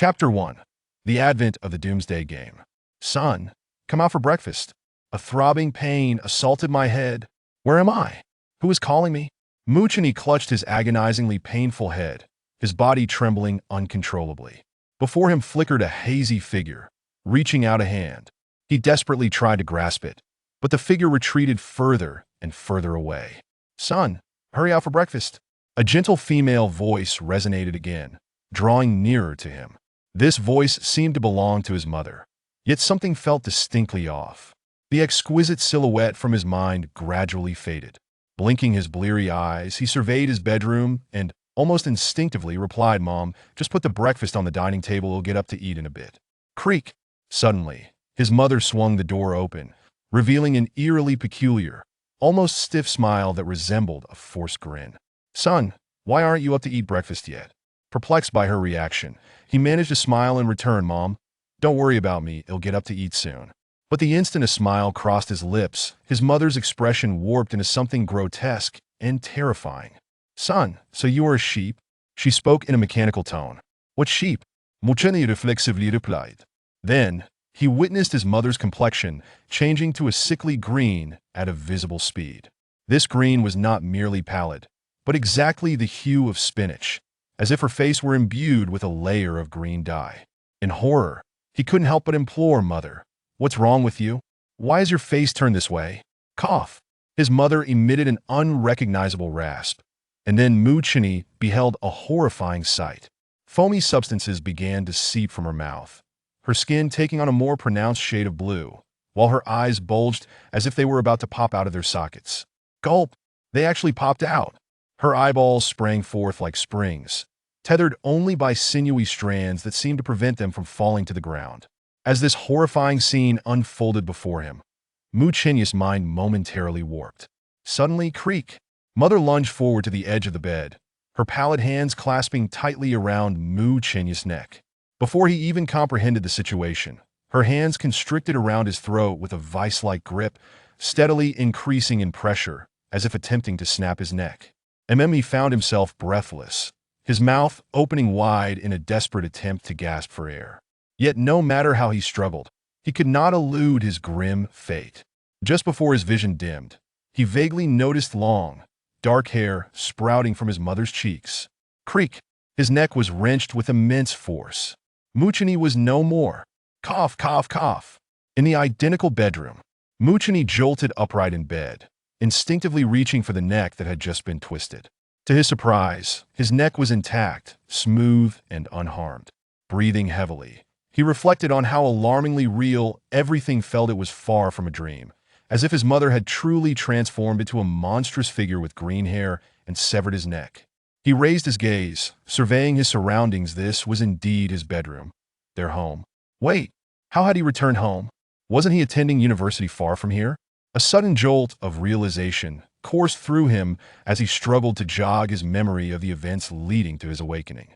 Chapter 1. The Advent of the Doomsday Game. Son, come out for breakfast. A throbbing pain assaulted my head. Where am I? Who is calling me? Muchini clutched his agonizingly painful head, his body trembling uncontrollably. Before him flickered a hazy figure, reaching out a hand. He desperately tried to grasp it, but the figure retreated further and further away. Son, hurry out for breakfast. A gentle female voice resonated again, drawing nearer to him. This voice seemed to belong to his mother, yet something felt distinctly off. The exquisite silhouette from his mind gradually faded. Blinking his bleary eyes, he surveyed his bedroom and, almost instinctively, replied, "Mom, just put the breakfast on the dining table. We'll get up to eat in a bit." Creak! Suddenly, his mother swung the door open, revealing an eerily peculiar, almost stiff smile that resembled a forced grin. "Son, why aren't you up to eat breakfast yet?" Perplexed by her reaction, he managed to smile in return. "Mom, don't worry about me. I'll get up to eat soon." But the instant a smile crossed his lips, his mother's expression warped into something grotesque and terrifying. "Son, so you are a sheep?" She spoke in a mechanical tone. "What sheep?" Muchini reflexively replied. Then, he witnessed his mother's complexion changing to a sickly green at a visible speed. This green was not merely pallid, but exactly the hue of spinach, as if her face were imbued with a layer of green dye. In horror, he couldn't help but implore, "Mother, what's wrong with you? Why is your face turned this way?" Cough! His mother emitted an unrecognizable rasp, and then Muchini beheld a horrifying sight. Foamy substances began to seep from her mouth, her skin taking on a more pronounced shade of blue, while her eyes bulged as if they were about to pop out of their sockets. Gulp! They actually popped out. Her eyeballs sprang forth like springs, tethered only by sinewy strands that seemed to prevent them from falling to the ground. As this horrifying scene unfolded before him, Muchini's mind momentarily warped. Suddenly, creak! Mother lunged forward to the edge of the bed, her pallid hands clasping tightly around Muchini's neck. Before he even comprehended the situation, her hands constricted around his throat with a vice-like grip, steadily increasing in pressure, as if attempting to snap his neck. He found himself breathless, his mouth opening wide in a desperate attempt to gasp for air. Yet no matter how he struggled, he could not elude his grim fate. Just before his vision dimmed, he vaguely noticed long, dark hair sprouting from his mother's cheeks. Creak! His neck was wrenched with immense force. Muchini was no more. Cough, cough, cough. In the identical bedroom, Muchini jolted upright in bed, instinctively reaching for the neck that had just been twisted. To his surprise, his neck was intact, smooth, and unharmed. Breathing heavily, he reflected on how alarmingly real everything felt. It was far from a dream, as if his mother had truly transformed into a monstrous figure with green hair and severed his neck. He raised his gaze, surveying his surroundings. This was indeed his bedroom, their home. Wait, how had he returned home? Wasn't he attending university far from here? A sudden jolt of realization coursed through him as he struggled to jog his memory of the events leading to his awakening.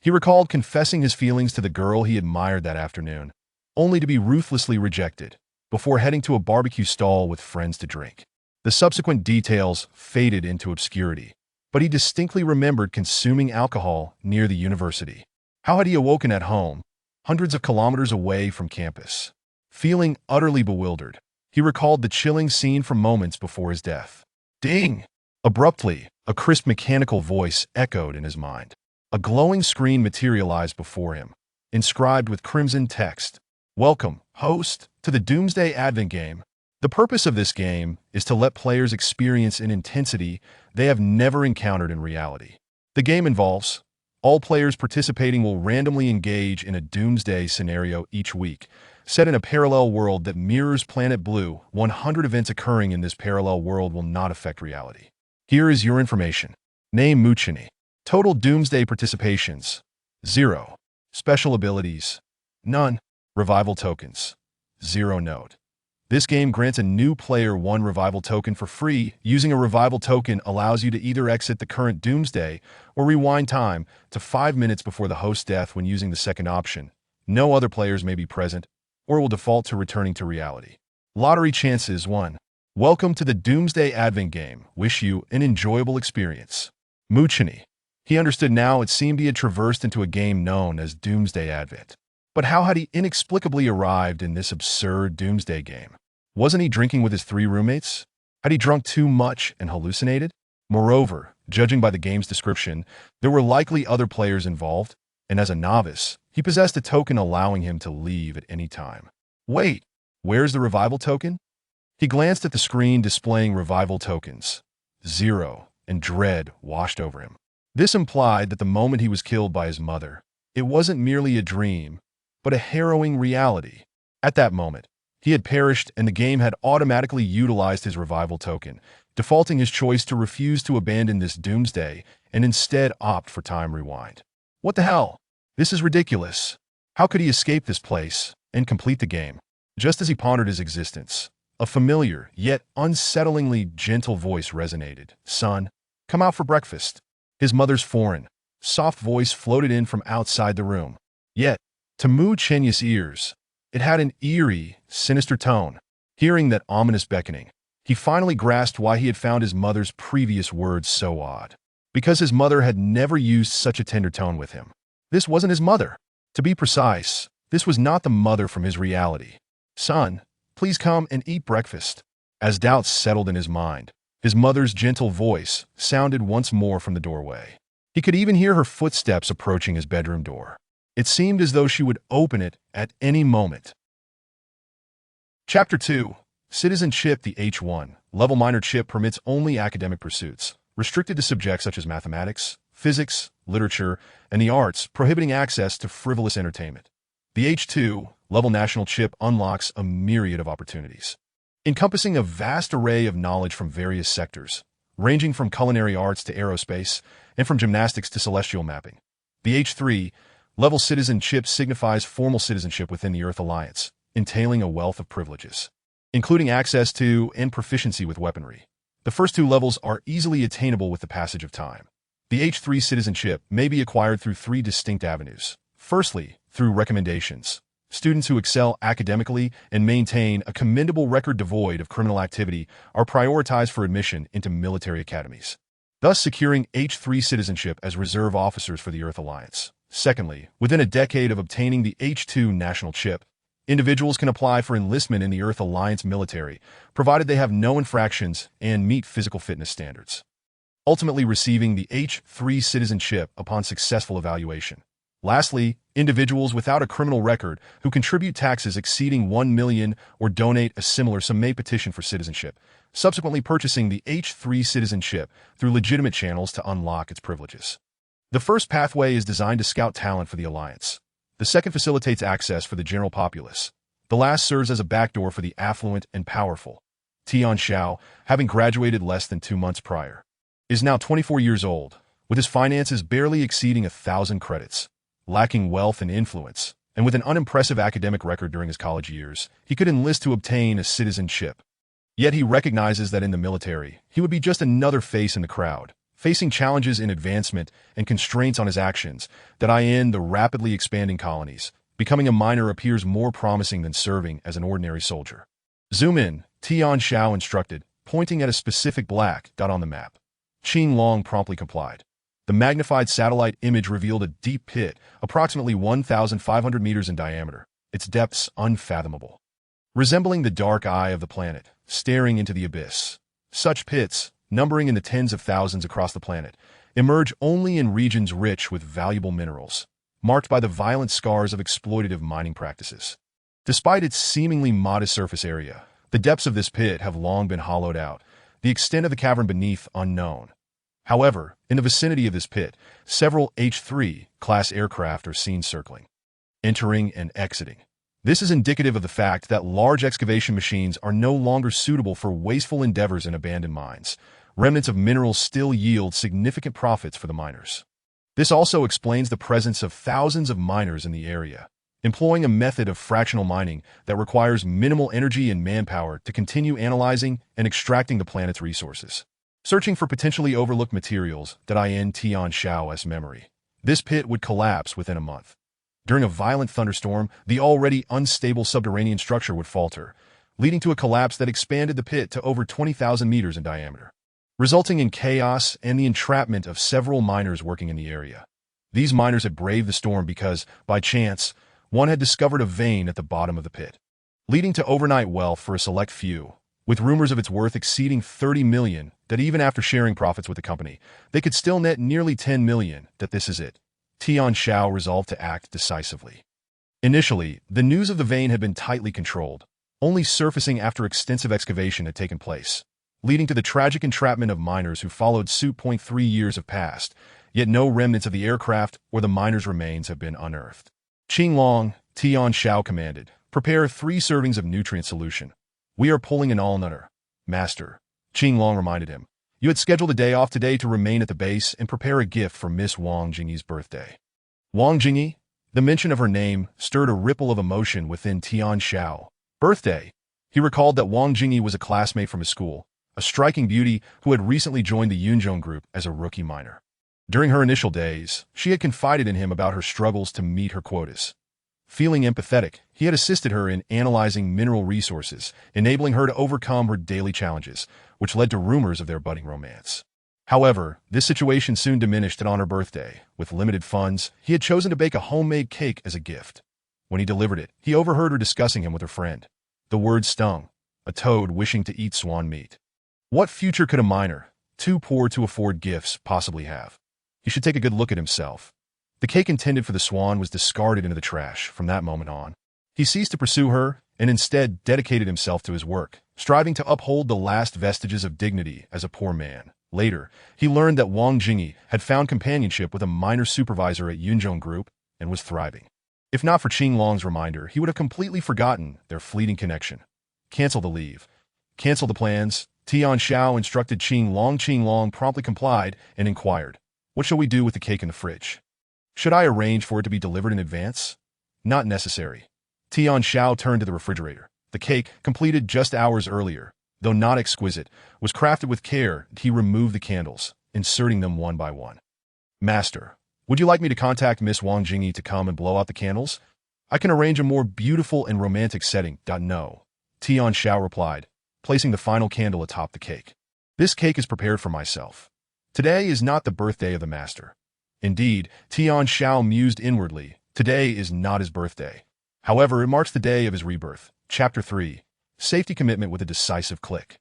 He recalled confessing his feelings to the girl he admired that afternoon, only to be ruthlessly rejected, before heading to a barbecue stall with friends to drink. The subsequent details faded into obscurity, but he distinctly remembered consuming alcohol near the university. How had he awoken at home, hundreds of kilometers away from campus? Feeling utterly bewildered, he recalled the chilling scene from moments before his death. Ding! Abruptly, a crisp mechanical voice echoed in his mind. A glowing screen materialized before him, inscribed with crimson text. "Welcome, host, to the Doomsday Advent game. The purpose of this game is to let players experience an intensity they have never encountered in reality. The game involves all players participating will randomly engage in a doomsday scenario each week, set in a parallel world that mirrors Planet Blue. 100 events occurring in this parallel world will not affect reality. Here is your information. Name Muchini. Total doomsday participations, 0. Special abilities, none. Revival tokens, 0. Note: this game grants a new player 1 revival token for free. Using a revival token allows you to either exit the current doomsday or rewind time to 5 minutes before the host's death. When using the second option, no other players may be present, or will default to returning to reality. Lottery chances 1. Welcome to the Doomsday Advent game. Wish you an enjoyable experience. Muchini. He understood now it seemed he had traversed into a game known as Doomsday Advent. But how had he inexplicably arrived in this absurd Doomsday game? Wasn't he drinking with his 3 roommates? Had he drunk too much and hallucinated? Moreover, judging by the game's description, there were likely other players involved, and as a novice, he possessed a token allowing him to leave at any time. Wait, where's the revival token? He glanced at the screen displaying revival tokens. 0, and dread washed over him. This implied that the moment he was killed by his mother, it wasn't merely a dream, but a harrowing reality. At that moment, he had perished and the game had automatically utilized his revival token, defaulting his choice to refuse to abandon this doomsday and instead opt for time rewind. What the hell? This is ridiculous. How could he escape this place and complete the game? Just as he pondered his existence, a familiar yet unsettlingly gentle voice resonated. Son, come out for breakfast. His mother's foreign, soft voice floated in from outside the room. Yet, to Mu Chenya's ears, it had an eerie, sinister tone. Hearing that ominous beckoning, he finally grasped why he had found his mother's previous words so odd. Because his mother had never used such a tender tone with him. This wasn't his mother. To be precise, this was not the mother from his reality. Son, please come and eat breakfast. As doubts settled in his mind, his mother's gentle voice sounded once more from the doorway. He could even hear her footsteps approaching his bedroom door. It seemed as though she would open it at any moment. Chapter 2. Citizenship. The H1 level minor chip permits only academic pursuits, restricted to subjects such as mathematics, physics, literature, and the arts, prohibiting access to frivolous entertainment. The H2 level national chip unlocks a myriad of opportunities, encompassing a vast array of knowledge from various sectors, ranging from culinary arts to aerospace, and from gymnastics to celestial mapping. The H3 level citizenship signifies formal citizenship within the Earth Alliance, entailing a wealth of privileges, including access to and proficiency with weaponry. The first 2 levels are easily attainable with the passage of time. The H3 citizenship may be acquired through 3 distinct avenues. Firstly, through recommendations. Students who excel academically and maintain a commendable record devoid of criminal activity are prioritized for admission into military academies, thus securing H3 citizenship as reserve officers for the Earth Alliance. Secondly, within a decade of obtaining the H2 national chip, individuals can apply for enlistment in the Earth Alliance military, provided they have no infractions and meet physical fitness standards, ultimately receiving the H3 citizenship upon successful evaluation. Lastly, individuals without a criminal record who contribute taxes exceeding 1 million or donate a similar sum may petition for citizenship, subsequently purchasing the H3 citizenship through legitimate channels to unlock its privileges. The first pathway is designed to scout talent for the Alliance. The second facilitates access for the general populace. The last serves as a backdoor for the affluent and powerful. Tian Xiao, having graduated less than 2 months prior, is now 24 years old, with his finances barely exceeding 1,000 credits. Lacking wealth and influence, and with an unimpressive academic record during his college years, he could enlist to obtain a citizenship. Yet he recognizes that in the military, he would be just another face in the crowd, facing challenges in advancement and constraints on his actions that in the rapidly expanding colonies. Becoming a miner appears more promising than serving as an ordinary soldier. Zoom in, Tian Xiao instructed, pointing at a specific black dot on the map. Qin Long promptly complied. The magnified satellite image revealed a deep pit, approximately 1,500 meters in diameter, its depths unfathomable, resembling the dark eye of the planet, staring into the abyss. Such pits, numbering in the tens of thousands across the planet, emerge only in regions rich with valuable minerals, marked by the violent scars of exploitative mining practices. Despite its seemingly modest surface area, the depths of this pit have long been hollowed out, the extent of the cavern beneath unknown. However, in the vicinity of this pit, several H3 class aircraft are seen circling, entering and exiting. This is indicative of the fact that large excavation machines are no longer suitable for wasteful endeavors in abandoned mines. Remnants of minerals still yield significant profits for the miners. This also explains the presence of thousands of miners in the area, employing a method of fractional mining that requires minimal energy and manpower to continue analyzing and extracting the planet's resources. Searching for potentially overlooked materials in Tian Xiao's memory, this pit would collapse within a month. During a violent thunderstorm, the already unstable subterranean structure would falter, leading to a collapse that expanded the pit to over 20,000 meters in diameter. resulting in chaos and the entrapment of several miners working in the area. These miners had braved the storm because, by chance, one had discovered a vein at the bottom of the pit, leading to overnight wealth for a select few, with rumors of its worth exceeding 30 million, that even after sharing profits with the company, they could still net nearly 10 million, that this is it. Tian Xiao resolved to act decisively. Initially, the news of the vein had been tightly controlled, only surfacing after extensive excavation had taken place, leading to the tragic entrapment of miners who followed suit. 3 years have passed, yet no remnants of the aircraft or the miners' remains have been unearthed. Qinglong, Tian Xiao commanded, prepare 3 servings of nutrient solution. We are pulling an all-nighter. Master, Qinglong reminded him. You had scheduled a day off today to remain at the base and prepare a gift for Miss Wang Jingyi's birthday. Wang Jingyi? The mention of her name stirred a ripple of emotion within Tian Xiao. Birthday? He recalled that Wang Jingyi was a classmate from his school, a striking beauty who had recently joined the Yunzhong group as a rookie miner. During her initial days, she had confided in him about her struggles to meet her quotas. Feeling empathetic, he had assisted her in analyzing mineral resources, enabling her to overcome her daily challenges, which led to rumors of their budding romance. However, this situation soon diminished, and on her birthday, with limited funds, he had chosen to bake a homemade cake as a gift. When he delivered it, he overheard her discussing him with her friend. The word stung, a toad wishing to eat swan meat. What future could a miner, too poor to afford gifts, possibly have? He should take a good look at himself. The cake intended for the swan was discarded into the trash from that moment on. He ceased to pursue her and instead dedicated himself to his work, striving to uphold the last vestiges of dignity as a poor man. Later, he learned that Wang Jingyi had found companionship with a miner supervisor at Yunzhong Group and was thriving. If not for Qinglong's reminder, he would have completely forgotten their fleeting connection. Cancel the leave. Cancel the plans. Tian Xiao instructed Qinglong. Qinglong promptly complied and inquired, what shall we do with the cake in the fridge? Should I arrange for it to be delivered in advance? Not necessary. Tian Xiao turned to the refrigerator. The cake, completed just hours earlier, though not exquisite, was crafted with care. He removed the candles, inserting them one by one. Master, would you like me to contact Miss Wang Jingyi to come and blow out the candles? I can arrange a more beautiful and romantic setting. No. Tian Xiao replied, placing the final candle atop the cake. This cake is prepared for myself. Today is not the birthday of the master. Indeed, Tian Xiao mused inwardly, today is not his birthday. However, it marks the day of his rebirth. Chapter 3. Safety Commitment with a Decisive Click.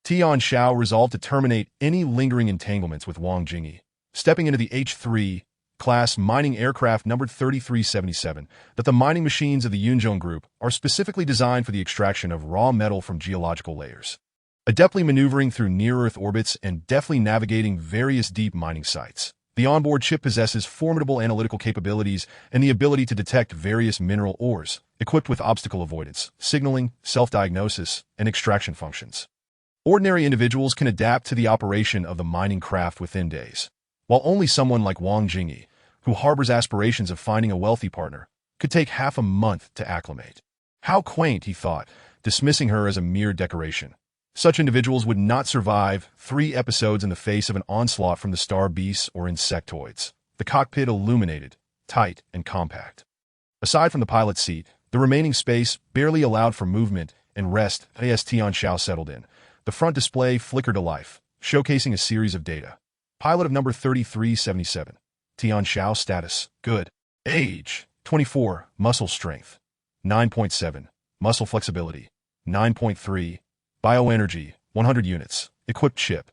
Tian Xiao resolved to terminate any lingering entanglements with Wang Jingyi, stepping into the H-3 class mining aircraft numbered 3377, that the mining machines of the Yunzhong Group are specifically designed for the extraction of raw metal from geological layers. Adeptly maneuvering through near-Earth orbits and deftly navigating various deep mining sites, the onboard chip possesses formidable analytical capabilities and the ability to detect various mineral ores, equipped with obstacle avoidance, signaling, self-diagnosis, and extraction functions. Ordinary individuals can adapt to the operation of the mining craft within days, while only someone like Wang Jingyi, who harbors aspirations of finding a wealthy partner, could take half a month to acclimate. How quaint, he thought, dismissing her as a mere decoration. Such individuals would not survive 3 episodes in the face of an onslaught from the star beasts or insectoids. The cockpit illuminated, tight, and compact. Aside from the pilot's seat, the remaining space barely allowed for movement and rest as Tian Xiao settled in. The front display flickered to life, showcasing a series of data. Pilot of number 3377. Tian Xiao status, good. Age, 24. Muscle strength, 9.7. Muscle flexibility, 9.3. Bioenergy, 100 units. Equipped chip.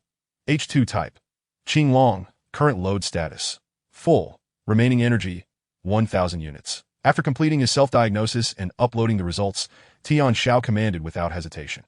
H2 type. Qinglong, current load status, full. Remaining energy, 1,000 units. After completing his self-diagnosis and uploading the results, Tian Xiao commanded without hesitation.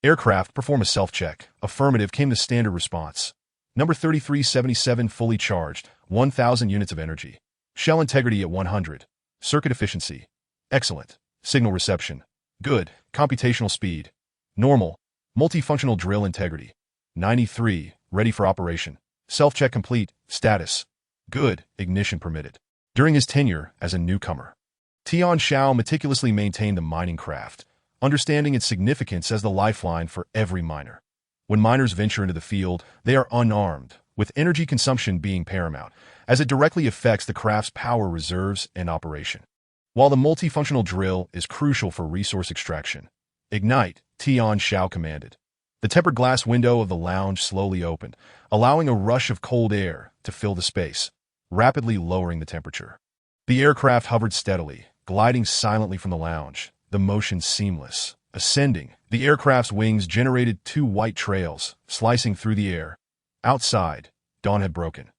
Aircraft, perform a self-check. Affirmative came the standard response. Number 3377 fully charged, 1,000 units of energy. Shell integrity at 100. Circuit efficiency, excellent. Signal reception, good. Computational speed, normal. Multifunctional drill integrity, 93. Ready for operation. Self-check complete. Status, good. Ignition permitted. During his tenure as a newcomer, Tian Xiao meticulously maintained the mining craft, understanding its significance as the lifeline for every miner. When miners venture into the field, they are unarmed, with energy consumption being paramount, as it directly affects the craft's power reserves and operation. While the multifunctional drill is crucial for resource extraction, ignite, Tian Xiao commanded. The tempered glass window of the lounge slowly opened, allowing a rush of cold air to fill the space, rapidly lowering the temperature. The aircraft hovered steadily, gliding silently from the lounge, the motion seamless. Ascending, the aircraft's wings generated two white trails, slicing through the air. Outside, dawn had broken.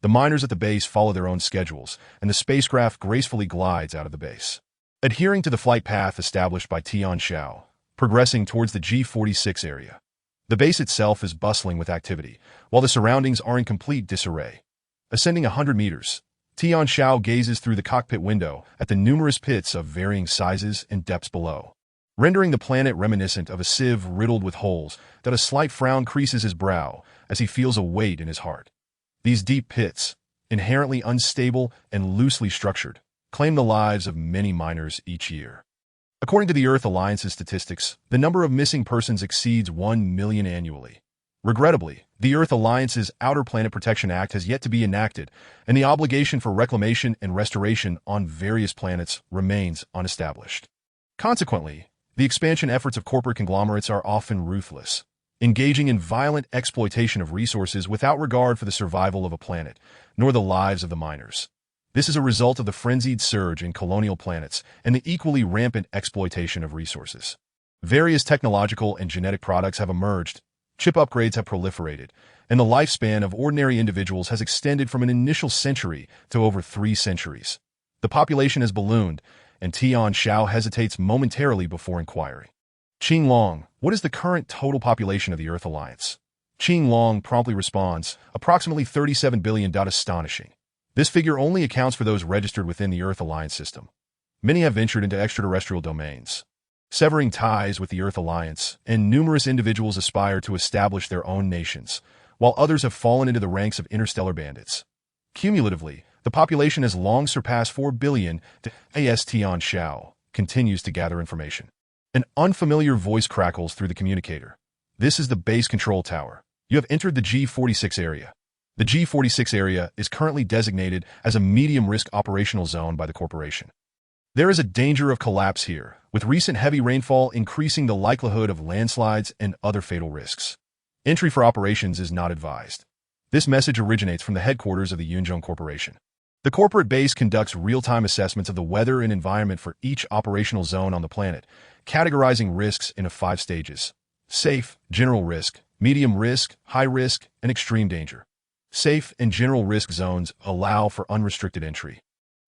The miners at the base follow their own schedules, and the spacecraft gracefully glides out of the base. Adhering to the flight path established by Tian Xiao, progressing towards the G46 area. The base itself is bustling with activity, while the surroundings are in complete disarray. Ascending 100 meters, Tian Xiao gazes through the cockpit window at the numerous pits of varying sizes and depths below, rendering the planet reminiscent of a sieve riddled with holes that a slight frown creases his brow as he feels a weight in his heart. These deep pits, inherently unstable and loosely structured, claim the lives of many miners each year. According to the Earth Alliance's statistics, the number of missing persons exceeds 1 million annually. Regrettably, the Earth Alliance's Outer Planet Protection Act has yet to be enacted, and the obligation for reclamation and restoration on various planets remains unestablished. Consequently, the expansion efforts of corporate conglomerates are often ruthless, engaging in violent exploitation of resources without regard for the survival of a planet, nor the lives of the miners. This is a result of the frenzied surge in colonial planets and the equally rampant exploitation of resources. Various technological and genetic products have emerged, chip upgrades have proliferated, and the lifespan of ordinary individuals has extended from an initial century to over 3 centuries. The population has ballooned, and Tian Xiao hesitates momentarily before inquiring. Qing Long, what is the current total population of the Earth Alliance? Qing Long promptly responds, approximately 37 billion. Astonishing. This figure only accounts for those registered within the Earth Alliance system. Many have ventured into extraterrestrial domains, severing ties with the Earth Alliance, and numerous individuals aspire to establish their own nations, while others have fallen into the ranks of interstellar bandits. Cumulatively, the population has long surpassed 4 billion. As Tian Xiao continues to gather information. An unfamiliar voice crackles through the communicator. This is the base control tower. You have entered the G46 area. The G46 area is currently designated as a medium-risk operational zone by the corporation. There is a danger of collapse here, with recent heavy rainfall increasing the likelihood of landslides and other fatal risks. Entry for operations is not advised. This message originates from the headquarters of the Yunzhong Corporation. The corporate base conducts real-time assessments of the weather and environment for each operational zone on the planet, categorizing risks into 5 stages: safe, general risk, medium risk, high risk, and extreme danger. Safe and general risk zones allow for unrestricted entry,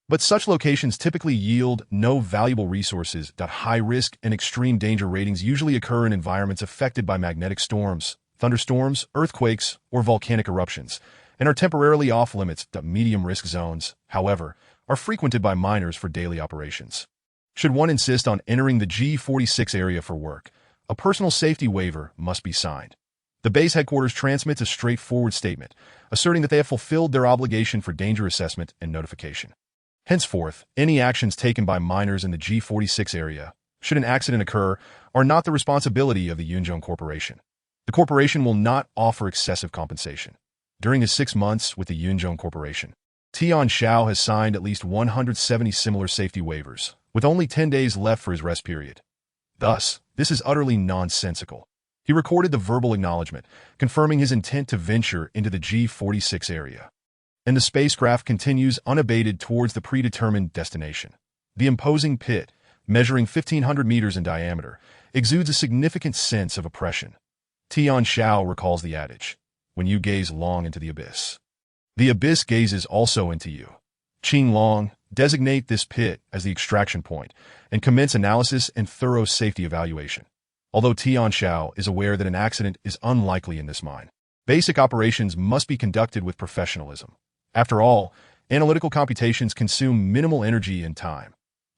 but such locations typically yield no valuable resources. High risk and extreme danger ratings usually occur in environments affected by magnetic storms, thunderstorms, earthquakes, or volcanic eruptions, and are temporarily off-limits. Medium risk zones, however, are frequented by miners for daily operations. Should one insist on entering the G46 area for work, a personal safety waiver must be signed. The base headquarters transmits a straightforward statement, asserting that they have fulfilled their obligation for danger assessment and notification. Henceforth, any actions taken by miners in the G46 area, should an accident occur, are not the responsibility of the Yunzhong Corporation. The corporation will not offer excessive compensation. During his 6 months with the Yunzhong Corporation, Tian Xiao has signed at least 170 similar safety waivers, with only 10 days left for his rest period. Thus, this is utterly nonsensical. He recorded the verbal acknowledgement, confirming his intent to venture into the G46 area. And the spacecraft continues unabated towards the predetermined destination. The imposing pit, measuring 1,500 meters in diameter, exudes a significant sense of oppression. Tian Xiao recalls the adage, when you gaze long into the abyss gazes also into you. Qing Long, designate this pit as the extraction point and commence analysis and thorough safety evaluation. Although Tian Xiao is aware that an accident is unlikely in this mine, basic operations must be conducted with professionalism. After all, analytical computations consume minimal energy and time.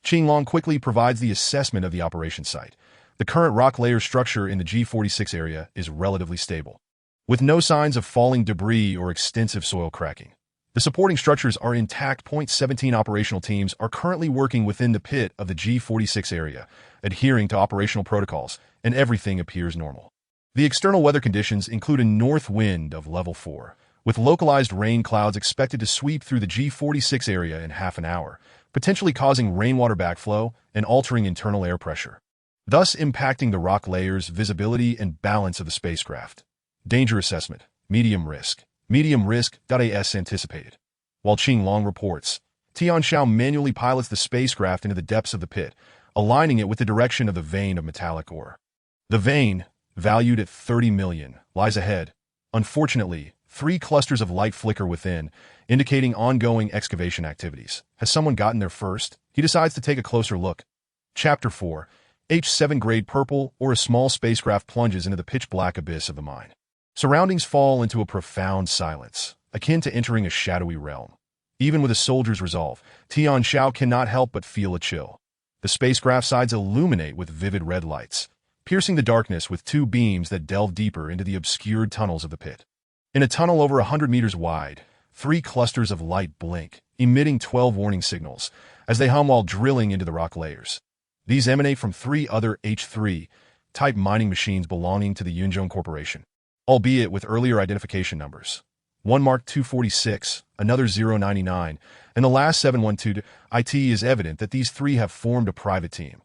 Qing Long quickly provides the assessment of the operation site. The current rock layer structure in the G46 area is relatively stable, with no signs of falling debris or extensive soil cracking. The supporting structures are intact. 17 operational teams are currently working within the pit of the G46 area, adhering to operational protocols, and everything appears normal. The external weather conditions include a north wind of level 4, with localized rain clouds expected to sweep through the G46 area in half an hour, potentially causing rainwater backflow and altering internal air pressure. thus impacting the rock layers, visibility, and balance of the spacecraft. Danger assessment, medium risk. Medium risk, as anticipated. While Qing reports, Tian Xiao manually pilots the spacecraft into the depths of the pit, aligning it with the direction of the vein of metallic ore. The vein, valued at 30 million, lies ahead. Unfortunately, 3 clusters of light flicker within, indicating ongoing excavation activities. Has someone gotten there first? He decides to take a closer look. Chapter 4. H7 grade purple, or a small spacecraft plunges into the pitch-black abyss of the mine. Surroundings fall into a profound silence, akin to entering a shadowy realm. Even with a soldier's resolve, Tian Xiao cannot help but feel a chill. The spacecraft sides illuminate with vivid red lights, piercing the darkness with 2 beams that delve deeper into the obscured tunnels of the pit. In a tunnel over 100 meters wide, 3 clusters of light blink, emitting 12 warning signals, as they hum while drilling into the rock layers. These emanate from 3 other H3-type mining machines belonging to the Yunzhong Corporation, albeit with earlier identification numbers. One marked 246, another 099, and the last 712. It is evident that these 3 have formed a private team.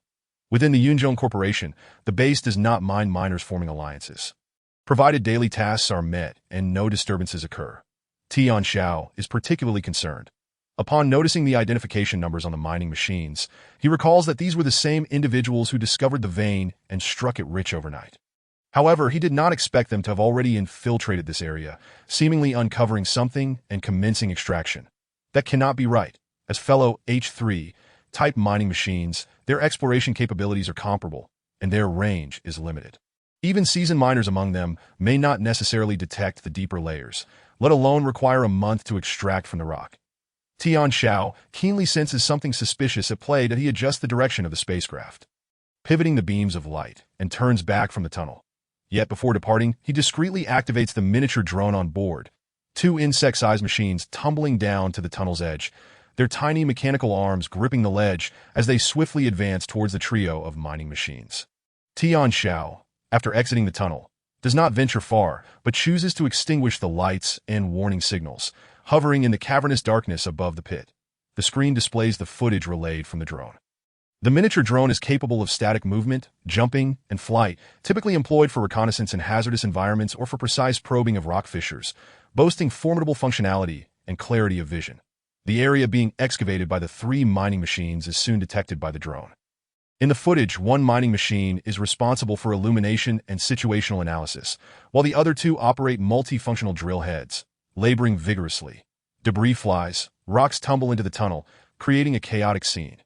Within the Yunzhong Corporation, the base does not mind miners forming alliances, provided daily tasks are met and no disturbances occur. Tian Xiao is particularly concerned. Upon noticing the identification numbers on the mining machines, he recalls that these were the same individuals who discovered the vein and struck it rich overnight. However, he did not expect them to have already infiltrated this area, seemingly uncovering something and commencing extraction. That cannot be right. As fellow H3-type mining machines, their exploration capabilities are comparable, and their range is limited. Even seasoned miners among them may not necessarily detect the deeper layers, let alone require a month to extract from the rock. Tian Xiao keenly senses something suspicious at play as he adjusts the direction of the spacecraft, pivoting the beams of light, and turns back from the tunnel. Yet before departing, he discreetly activates the miniature drone on board, 2 insect-sized machines tumbling down to the tunnel's edge, their tiny mechanical arms gripping the ledge as they swiftly advance towards the trio of mining machines. Tian Xiao, after exiting the tunnel, does not venture far, but chooses to extinguish the lights and warning signals, hovering in the cavernous darkness above the pit. The screen displays the footage relayed from the drone. The miniature drone is capable of static movement, jumping, and flight, typically employed for reconnaissance in hazardous environments or for precise probing of rock fissures, boasting formidable functionality and clarity of vision. The area being excavated by the 3 mining machines is soon detected by the drone. In the footage, 1 mining machine is responsible for illumination and situational analysis, while the other 2 operate multifunctional drill heads, laboring vigorously. Debris flies, rocks tumble into the tunnel, creating a chaotic scene.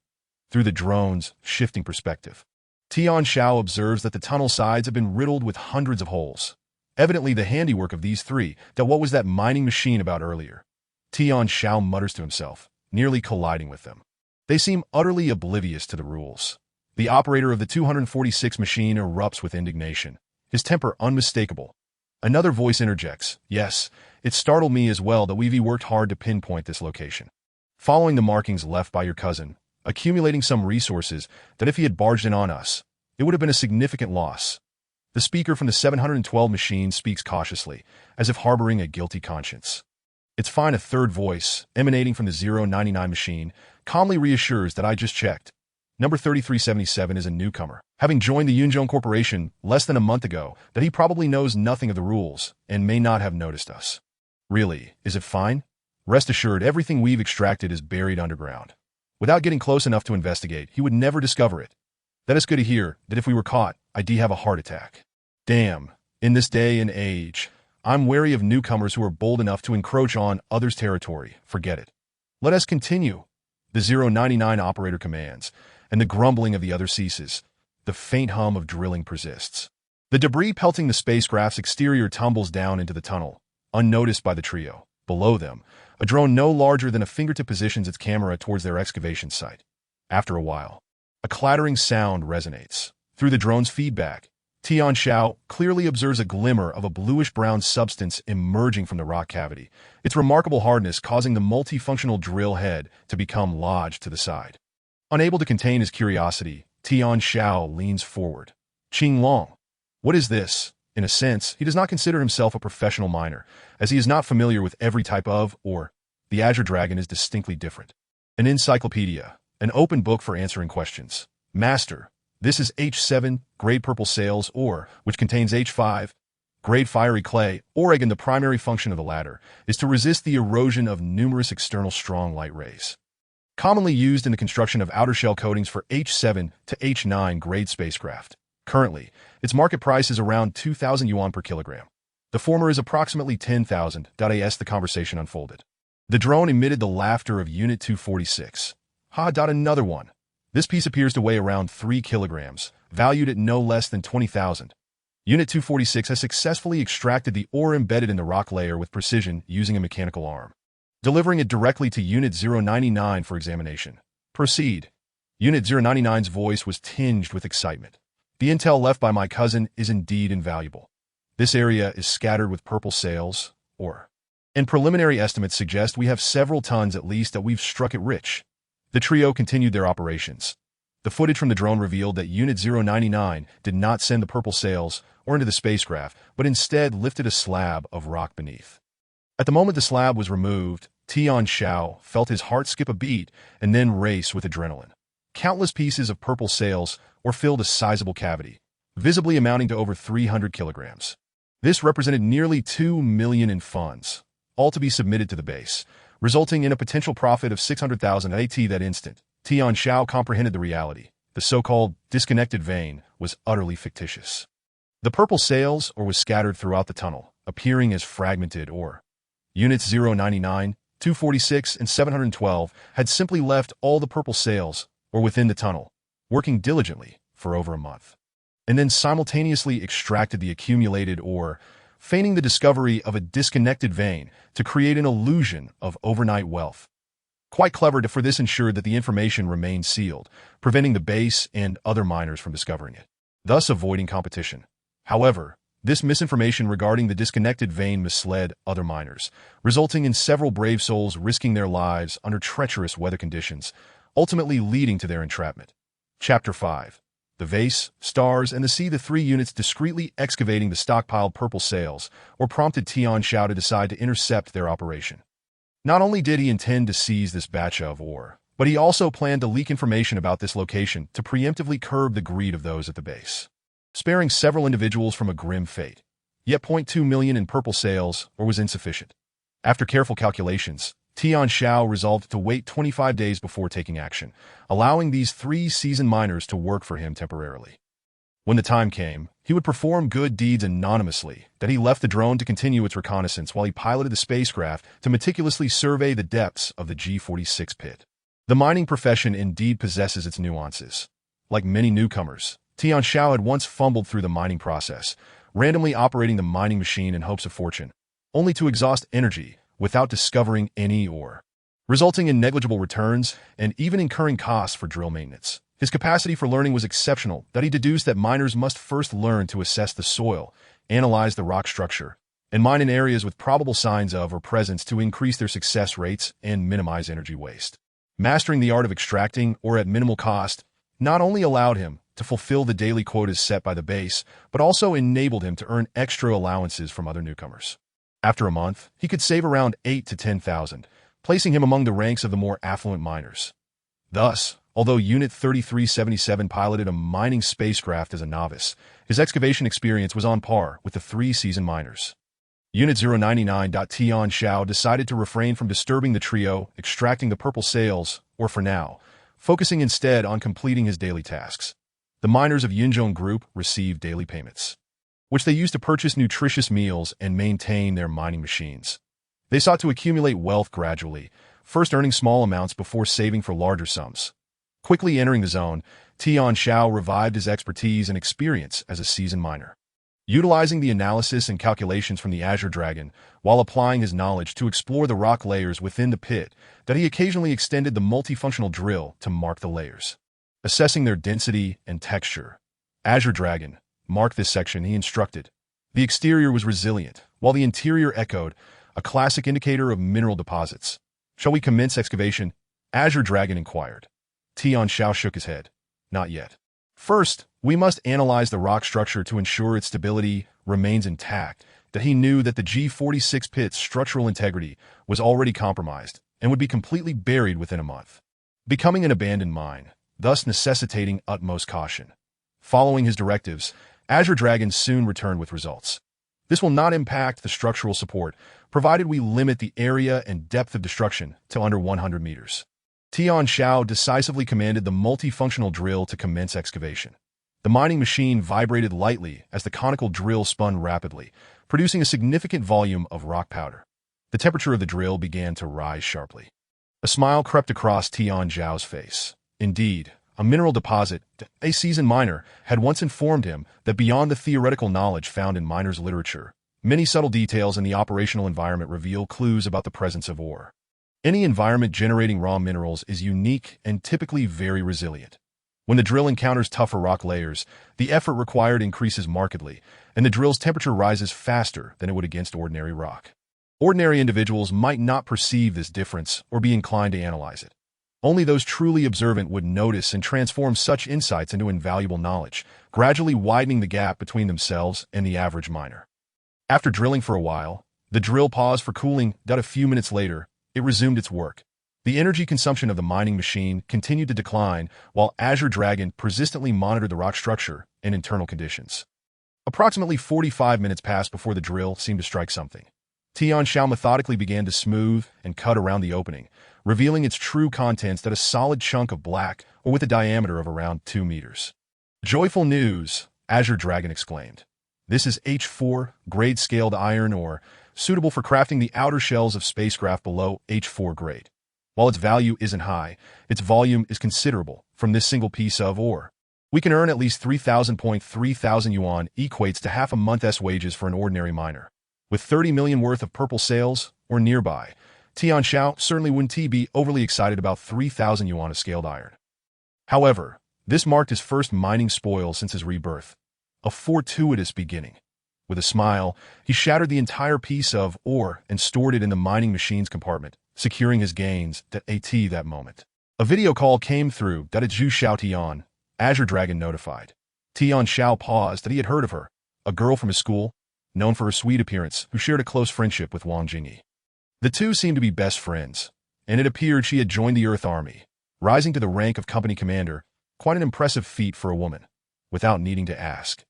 Through the drone's shifting perspective, Tian Xiao observes that the tunnel sides have been riddled with hundreds of holes. Evidently the handiwork of these 3. What was that mining machine about earlier? Tian Xiao mutters to himself, nearly colliding with them. They seem utterly oblivious to the rules. The operator of the 246 machine erupts with indignation, his temper unmistakable. Another voice interjects, "Yes, it startled me as well that we've worked hard to pinpoint this location. Following the markings left by your cousin, accumulating some resources that if he had barged in on us, it would have been a significant loss." The speaker from the 712 machine speaks cautiously, as if harboring a guilty conscience. It's fine. A third voice, emanating from the 099 machine, calmly reassures that I just checked. Number 3377 is a newcomer, having joined the Yunzhong Corporation less than a month ago, that he probably knows nothing of the rules and may not have noticed us. Really, is it fine? Rest assured, everything we've extracted is buried underground. Without getting close enough to investigate, he would never discover it. That is good to hear, that if we were caught, I'd have a heart attack. Damn, in this day and age, I'm wary of newcomers who are bold enough to encroach on others' territory. Forget it. Let us continue. The 099 operator commands, and the grumbling of the other ceases. The faint hum of drilling persists. The debris pelting the spacecraft's exterior tumbles down into the tunnel, unnoticed by the trio. Below them, a drone no larger than a fingertip positions its camera towards their excavation site. After a while, a clattering sound resonates. Through the drone's feedback, Tian Xiao clearly observes a glimmer of a bluish-brown substance emerging from the rock cavity, its remarkable hardness causing the multifunctional drill head to become lodged to the side. Unable to contain his curiosity, Tian Xiao leans forward. Qing, what is this? In a sense, he does not consider himself a professional miner, as he is not familiar with every type of, or, the Azure Dragon is distinctly different. An encyclopedia, an open book for answering questions. Master, This is H7, grade purple sales ore, which contains H5, grade fiery clay, ore. Again, the primary function of the latter is to resist the erosion of numerous external strong light rays. Commonly used in the construction of outer shell coatings for H7 to H9 grade spacecraft. Currently, its market price is around 2,000 yuan per kilogram. The former is approximately 10,000. As the conversation unfolded, the drone emitted the laughter of Unit 246. Ha! Another one. This piece appears to weigh around 3 kilograms, valued at no less than 20,000. Unit 246 has successfully extracted the ore embedded in the rock layer with precision using a mechanical arm, delivering it directly to Unit 099 for examination. Proceed. Unit 099's voice was tinged with excitement. The intel left by my cousin is indeed invaluable. This area is scattered with purple sails, ore. And preliminary estimates suggest we have several tons at least that we've struck it rich. The trio continued their operations. The footage from the drone revealed that Unit 099 did not send the purple sails or into the spacecraft, but instead lifted a slab of rock beneath. At the moment the slab was removed, Tian Xiao felt his heart skip a beat and then race with adrenaline. Countless pieces of purple sails filled a sizable cavity, visibly amounting to over 300 kilograms. This represented nearly 2 million in funds, all to be submitted to the base, resulting in a potential profit of 600,000 AT. That instant, Tian Xiao comprehended the reality. The so-called disconnected vein was utterly fictitious. The purple sails was scattered throughout the tunnel, appearing as fragmented ore. Units 099, 246, and 712 had simply left all the purple sails within the tunnel, working diligently for over a month, and then simultaneously extracted the accumulated ore, feigning the discovery of a disconnected vein to create an illusion of overnight wealth. Quite clever, for this ensured that the information remained sealed, preventing the base and other miners from discovering it, thus avoiding competition. However, this misinformation regarding the disconnected vein misled other miners, resulting in several brave souls risking their lives under treacherous weather conditions, ultimately leading to their entrapment. Chapter 5. The Vase, Stars, and the Sea. The three units discreetly excavating the stockpiled purple sails prompted Tian Xiao to decide to intercept their operation. Not only did he intend to seize this batch of ore, but he also planned to leak information about this location to preemptively curb the greed of those at the base, sparing several individuals from a grim fate. Yet 0.2 million in purple sails was insufficient. After careful calculations, Tian Xiao resolved to wait 25 days before taking action, allowing these 3 seasoned miners to work for him temporarily. When the time came, he would perform good deeds anonymously. That he left the drone to continue its reconnaissance while he piloted the spacecraft to meticulously survey the depths of the G46 pit. The mining profession indeed possesses its nuances. Like many newcomers, Tian Xiao had once fumbled through the mining process, randomly operating the mining machine in hopes of fortune, only to exhaust energy without discovering any ore, resulting in negligible returns and even incurring costs for drill maintenance. His capacity for learning was exceptional, that he deduced that miners must first learn to assess the soil, analyze the rock structure, and mine in areas with probable signs of or presence to increase their success rates and minimize energy waste. Mastering the art of extracting ore at minimal cost not only allowed him to fulfill the daily quotas set by the base, but also enabled him to earn extra allowances from other newcomers. After a month, he could save around 8 to 10,000, placing him among the ranks of the more affluent miners. Thus, although Unit 3377 piloted a mining spacecraft as a novice, his excavation experience was on par with the 3 seasoned miners. Unit 099. Tian Xiao decided to refrain from disturbing the trio, extracting the purple sails, for now, focusing instead on completing his daily tasks. The miners of Yunzhong Group received daily payments, which they used to purchase nutritious meals and maintain their mining machines. They sought to accumulate wealth gradually, first earning small amounts before saving for larger sums. Quickly entering the zone, Tian Xiao revived his expertise and experience as a seasoned miner, utilizing the analysis and calculations from the Azure Dragon while applying his knowledge to explore the rock layers within the pit. That he occasionally extended the multifunctional drill to mark the layers, assessing their density and texture. Azure Dragon, mark this section, he instructed. The exterior was resilient, while the interior echoed, a classic indicator of mineral deposits. Shall we commence excavation? Azure Dragon inquired. Tian Xiao shook his head. Not yet. First, we must analyze the rock structure to ensure its stability remains intact. That he knew that the G46 pit's structural integrity was already compromised and would be completely buried within a month, becoming an abandoned mine, thus necessitating utmost caution. Following his directives, Azure Dragon soon returned with results. This will not impact the structural support, provided we limit the area and depth of destruction to under 100 meters. Tian Xiao decisively commanded the multifunctional drill to commence excavation. The mining machine vibrated lightly as the conical drill spun rapidly, producing a significant volume of rock powder. The temperature of the drill began to rise sharply. A smile crept across Tian Xiao's face. Indeed, a mineral deposit, a seasoned miner, had once informed him that beyond the theoretical knowledge found in miners' literature, many subtle details in the operational environment reveal clues about the presence of ore. Any environment generating raw minerals is unique and typically very resilient. When the drill encounters tougher rock layers, the effort required increases markedly, and the drill's temperature rises faster than it would against ordinary rock. Ordinary individuals might not perceive this difference or be inclined to analyze it. Only those truly observant would notice and transform such insights into invaluable knowledge, gradually widening the gap between themselves and the average miner. After drilling for a while, the drill paused for cooling. A few minutes later, it resumed its work. The energy consumption of the mining machine continued to decline while Azure Dragon persistently monitored the rock structure and internal conditions. Approximately 45 minutes passed before the drill seemed to strike something. Tian Xiao methodically began to smooth and cut around the opening, revealing its true contents that a solid chunk of black or with a diameter of around 2 meters. Joyful news, Azure Dragon exclaimed. This is H4 grade scaled iron ore, suitable for crafting the outer shells of spacecraft below H4 grade. While its value isn't high, its volume is considerable from this single piece of ore. We can earn at least 3,000 yuan equates to half a month's wages for an ordinary miner. With 30 million worth of purple sales or nearby, Tian Xiao certainly wouldn't be overly excited about 3,000 yuan of scaled iron. However, this marked his first mining spoil since his rebirth. A fortuitous beginning. With a smile, he shattered the entire piece of ore and stored it in the mining machine's compartment, securing his gains at that moment. A video call came through that it's Zhu Xiaotian, Azure Dragon notified. Tian Xiao paused that he had heard of her, a girl from his school, known for her sweet appearance, who shared a close friendship with Wang Jingyi. The two seemed to be best friends, and it appeared she had joined the Earth Army, rising to the rank of company commander, quite an impressive feat for a woman, without needing to ask.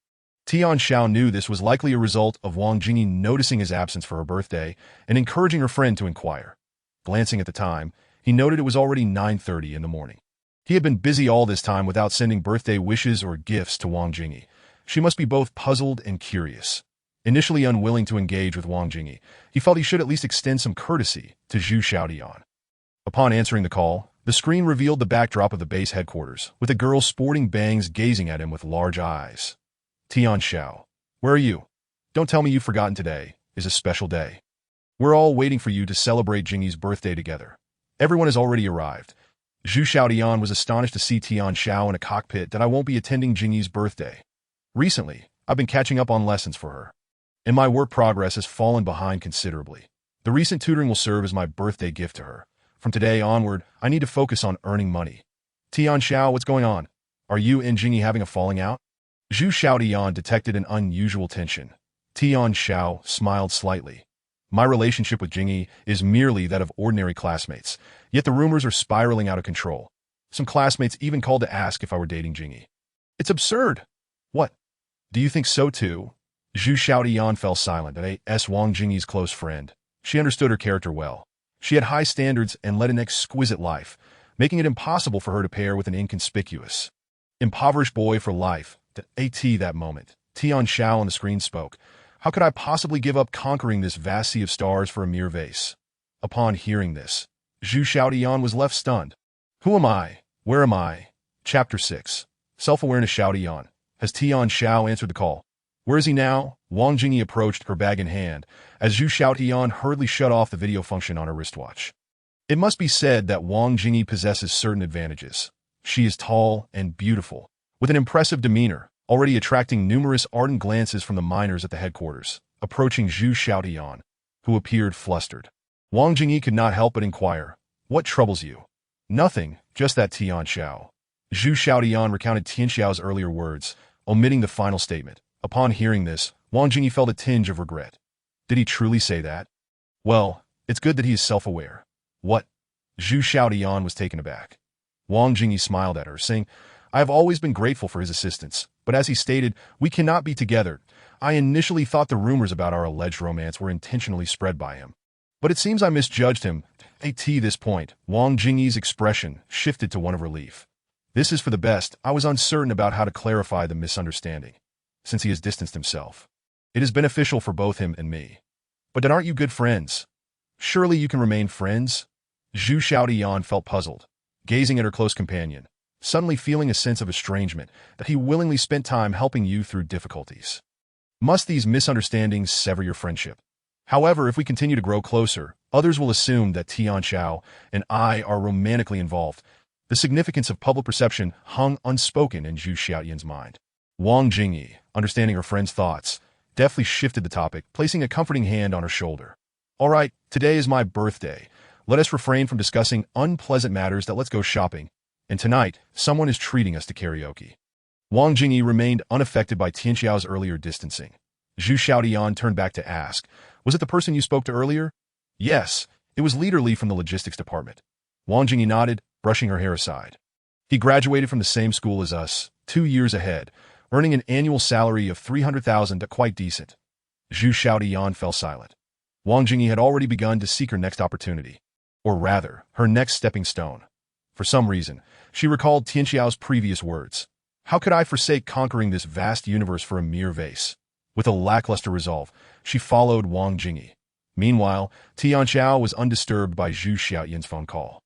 Tian Xiao knew this was likely a result of Wang Jingyi noticing his absence for her birthday and encouraging her friend to inquire. Glancing at the time, he noted it was already 9:30 in the morning. He had been busy all this time without sending birthday wishes or gifts to Wang Jingyi. She must be both puzzled and curious. Initially unwilling to engage with Wang Jingyi, he felt he should at least extend some courtesy to Zhu Xiaotian. Upon answering the call, the screen revealed the backdrop of the base headquarters, with a girl sporting bangs gazing at him with large eyes. Tian Xiao, where are you? Don't tell me you've forgotten today is a special day. We're all waiting for you to celebrate Jingyi's birthday together. Everyone has already arrived. Zhu Xiaotian was astonished to see Tian Xiao in a cockpit that I won't be attending Jingyi's birthday. Recently, I've been catching up on lessons for her, and my work progress has fallen behind considerably. The recent tutoring will serve as my birthday gift to her. From today onward, I need to focus on earning money. Tian Xiao, what's going on? Are you and Jingyi having a falling out? Zhu Xiaotian detected an unusual tension. Tian Xiao smiled slightly. My relationship with Jingyi is merely that of ordinary classmates, yet the rumors are spiraling out of control. Some classmates even called to ask if I were dating Jingyi. It's absurd. What? Do you think so too? Zhu Xiaotian fell silent at Wang Jingyi's close friend. She understood her character well. She had high standards and led an exquisite life, making it impossible for her to pair with an inconspicuous, impoverished boy for life. That moment, Tian Xiao on the screen spoke. How could I possibly give up conquering this vast sea of stars for a mere vase? Upon hearing this, Zhu Xiaotian was left stunned. Who am I? Where am I? Chapter 6. Self-awareness. Xiaotian. Has Tian Xiao answered the call? Where is he now? Wang Jingyi approached, her bag in hand, as Zhu Xiaotian hurriedly shut off the video function on her wristwatch. It must be said that Wang Jingyi possesses certain advantages. She is tall and beautiful, with an impressive demeanor, already attracting numerous ardent glances from the miners at the headquarters, approaching Zhu Xiaotian, who appeared flustered. Wang Jingyi could not help but inquire, what troubles you? Nothing, just that Tian Xiao. Zhu Xiaotian recounted Tian Xiao's earlier words, omitting the final statement. Upon hearing this, Wang Jingyi felt a tinge of regret. Did he truly say that? Well, it's good that he is self-aware. What? Zhu Xiaotian was taken aback. Wang Jingyi smiled at her, saying, I have always been grateful for his assistance, but as he stated, we cannot be together. I initially thought the rumors about our alleged romance were intentionally spread by him. But it seems I misjudged him. At this point, Wang Jingyi's expression shifted to one of relief. This is for the best. I was uncertain about how to clarify the misunderstanding, since he has distanced himself. It is beneficial for both him and me. But then aren't you good friends? Surely you can remain friends? Zhu Xiaotian felt puzzled, gazing at her close companion, suddenly feeling a sense of estrangement that he willingly spent time helping you through difficulties. Must these misunderstandings sever your friendship? However, if we continue to grow closer, others will assume that Tian Xiao and I are romantically involved. The significance of public perception hung unspoken in Zhu Xiaotian's mind. Wang Jingyi, understanding her friend's thoughts, deftly shifted the topic, placing a comforting hand on her shoulder. All right, today is my birthday. Let us refrain from discussing unpleasant matters. Let's go shopping. And tonight, someone is treating us to karaoke. Wang Jingyi remained unaffected by Tian Xiao's earlier distancing. Zhu Xiaotian turned back to ask, was it the person you spoke to earlier? Yes, it was Leader Li from the logistics department. Wang Jingyi nodded, brushing her hair aside. He graduated from the same school as us, 2 years ahead, earning an annual salary of 300,000, quite decent. Zhu Xiaotian fell silent. Wang Jingyi had already begun to seek her next opportunity, or rather, her next stepping stone. For some reason, she recalled Tian Xiao's previous words. How could I forsake conquering this vast universe for a mere vase? With a lackluster resolve, she followed Wang Jingyi. Meanwhile, Tian Xiao was undisturbed by Zhu Xiaotian's phone call.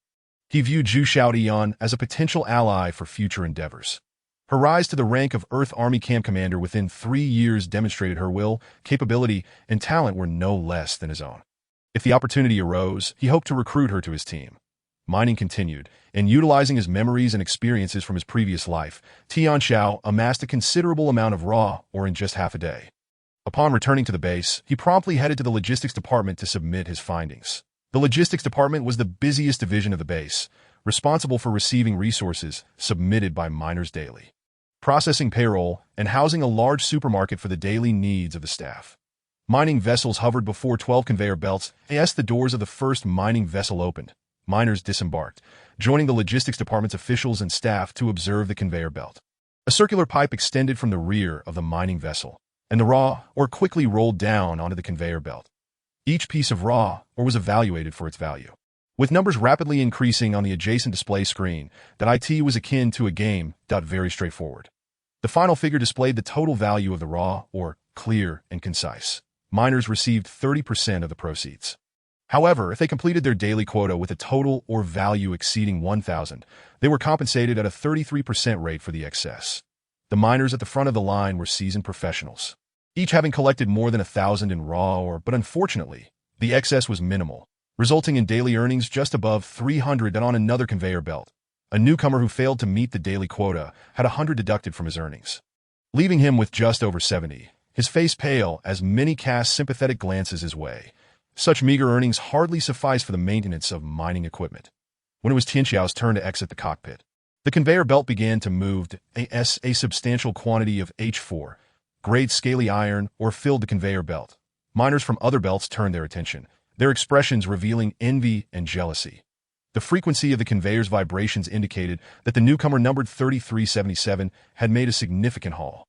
He viewed Zhu Xiaotian as a potential ally for future endeavors. Her rise to the rank of Earth Army Camp Commander within 3 years demonstrated her will, capability, and talent were no less than his own. If the opportunity arose, he hoped to recruit her to his team. Mining continued, and utilizing his memories and experiences from his previous life, Tian Xiao amassed a considerable amount of raw ore in just half a day. Upon returning to the base, he promptly headed to the logistics department to submit his findings. The logistics department was the busiest division of the base, responsible for receiving resources submitted by miners daily, processing payroll, and housing a large supermarket for the daily needs of the staff. Mining vessels hovered before 12 conveyor belts. As the doors of the first mining vessel opened, miners disembarked, joining the logistics department's officials and staff to observe the conveyor belt. A circular pipe extended from the rear of the mining vessel, and the raw ore quickly rolled down onto the conveyor belt. Each piece of raw ore was evaluated for its value, with numbers rapidly increasing on the adjacent display screen. That IT was akin to a game. Very straightforward. The final figure displayed the total value of the raw ore, clear and concise. Miners received 30% of the proceeds. However, if they completed their daily quota with a total ore value exceeding 1,000, they were compensated at a 33% rate for the excess. The miners at the front of the line were seasoned professionals, each having collected more than 1,000 in raw ore, but unfortunately, the excess was minimal, resulting in daily earnings just above 300. And on another conveyor belt, a newcomer who failed to meet the daily quota had 100 deducted from his earnings, leaving him with just over 70, his face pale as many cast sympathetic glances his way. Such meager earnings hardly sufficed for the maintenance of mining equipment. When it was Tian Xiao's turn to exit the cockpit, the conveyor belt began to move. A substantial quantity of H4, grade scaly iron ore filled the conveyor belt. Miners from other belts turned their attention, their expressions revealing envy and jealousy. The frequency of the conveyor's vibrations indicated that the newcomer numbered 3377 had made a significant haul.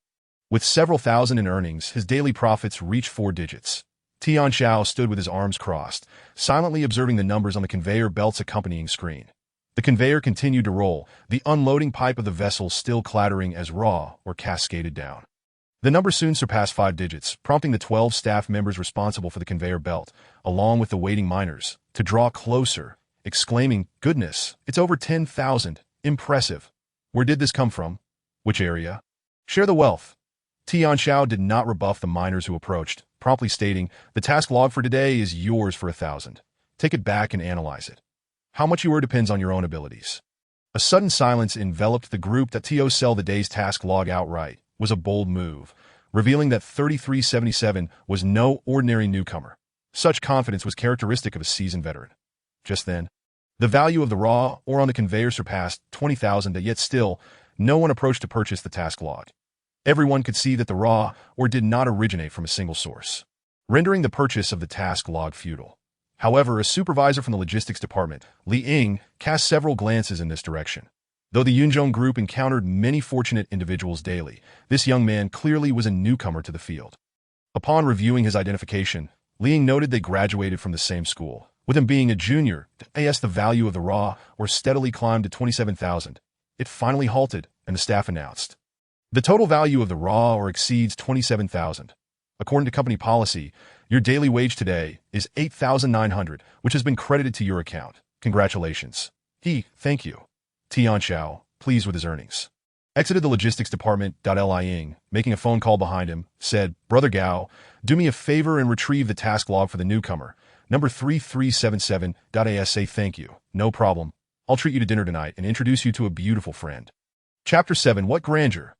With several thousand in earnings, his daily profits reached 4 digits. Tian Xiao stood with his arms crossed, silently observing the numbers on the conveyor belt's accompanying screen. The conveyor continued to roll, the unloading pipe of the vessel still clattering as raw ore cascaded down. The number soon surpassed 5 digits, prompting the 12 staff members responsible for the conveyor belt, along with the waiting miners, to draw closer, exclaiming, "Goodness, it's over 10,000. Impressive. Where did this come from? Which area? Share the wealth." Tian Xiao did not rebuff the miners who approached, promptly stating, "The task log for today is yours for 1,000. Take it back and analyze it. How much you earn depends on your own abilities." A sudden silence enveloped the group. To sell the day's task log outright was a bold move, revealing that 3377 was no ordinary newcomer. Such confidence was characteristic of a seasoned veteran. Just then, the value of the raw ore on the conveyor surpassed 20,000, yet still, no one approached to purchase the task log. Everyone could see that the raw ore did not originate from a single source, rendering the purchase of the task log futile. However, a supervisor from the logistics department, Li Ying, cast several glances in this direction. Though the Yunzhong group encountered many fortunate individuals daily, this young man clearly was a newcomer to the field. Upon reviewing his identification, Liang noted they graduated from the same school. With him being a junior, as the value of the raw or steadily climbed to 27,000. It finally halted, and the staff announced, "The total value of the raw or exceeds 27,000. According to company policy, your daily wage today is 8,900, which has been credited to your account. Congratulations." Thank you. Tian Xiao, pleased with his earnings, exited the logistics department. Liang, making a phone call behind him, said, "Brother Gao, do me a favor and retrieve the task log for the newcomer, number 3377. Say thank you. No problem. I'll treat you to dinner tonight and introduce you to a beautiful friend." Chapter 7. What grandeur!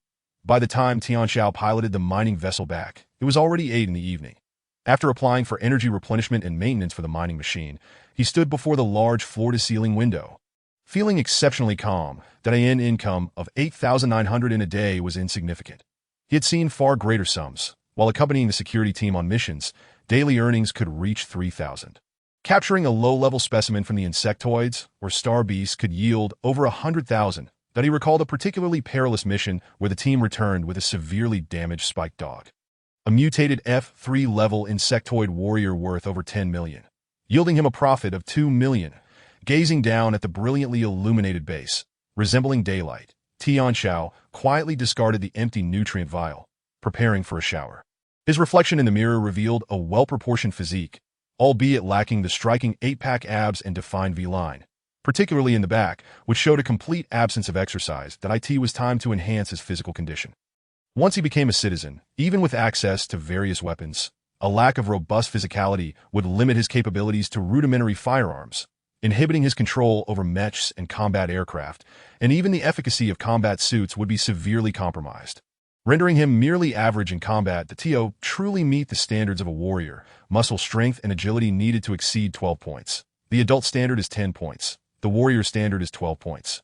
By the time Tian Xiao piloted the mining vessel back, it was already 8 in the evening. After applying for energy replenishment and maintenance for the mining machine, he stood before the large floor-to-ceiling window. Feeling exceptionally calm, that an income of 8,900 in a day was insignificant. He had seen far greater sums. While accompanying the security team on missions, daily earnings could reach 3,000. Capturing a low-level specimen from the insectoids or star beasts could yield over 100,000. That he recalled a particularly perilous mission where the team returned with a severely damaged spiked dog. A mutated F3 level insectoid warrior worth over 10 million, yielding him a profit of 2 million. Gazing down at the brilliantly illuminated base, resembling daylight, Tian Xiao quietly discarded the empty nutrient vial, preparing for a shower. His reflection in the mirror revealed a well-proportioned physique, albeit lacking the striking 8-pack abs and defined V-line, particularly in the back, which showed a complete absence of exercise. It was time to enhance his physical condition. Once he became a citizen, even with access to various weapons, a lack of robust physicality would limit his capabilities to rudimentary firearms, inhibiting his control over mechs and combat aircraft, and even the efficacy of combat suits would be severely compromised. Rendering him merely average in combat, the TO truly meet the standards of a warrior. Muscle strength and agility needed to exceed 12 points. The adult standard is 10 points. The warrior standard is 12 points.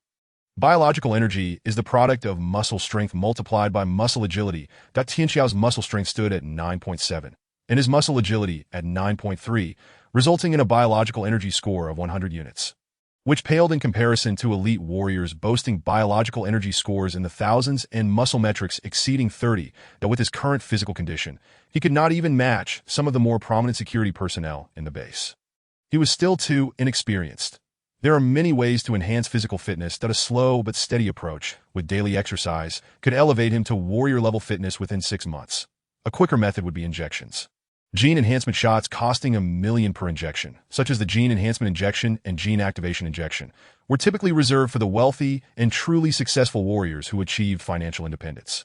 Biological energy is the product of muscle strength multiplied by muscle agility. Tian Xiao's muscle strength stood at 9.7, and his muscle agility at 9.3, resulting in a biological energy score of 100 units, which paled in comparison to elite warriors boasting biological energy scores in the thousands and muscle metrics exceeding 30. That with his current physical condition, he could not even match some of the more prominent security personnel in the base. He was still too inexperienced. There are many ways to enhance physical fitness that a slow but steady approach, with daily exercise, could elevate him to warrior-level fitness within 6 months. A quicker method would be injections. Gene enhancement shots costing $1 million per injection, such as the gene enhancement injection and gene activation injection, were typically reserved for the wealthy and truly successful warriors who achieved financial independence.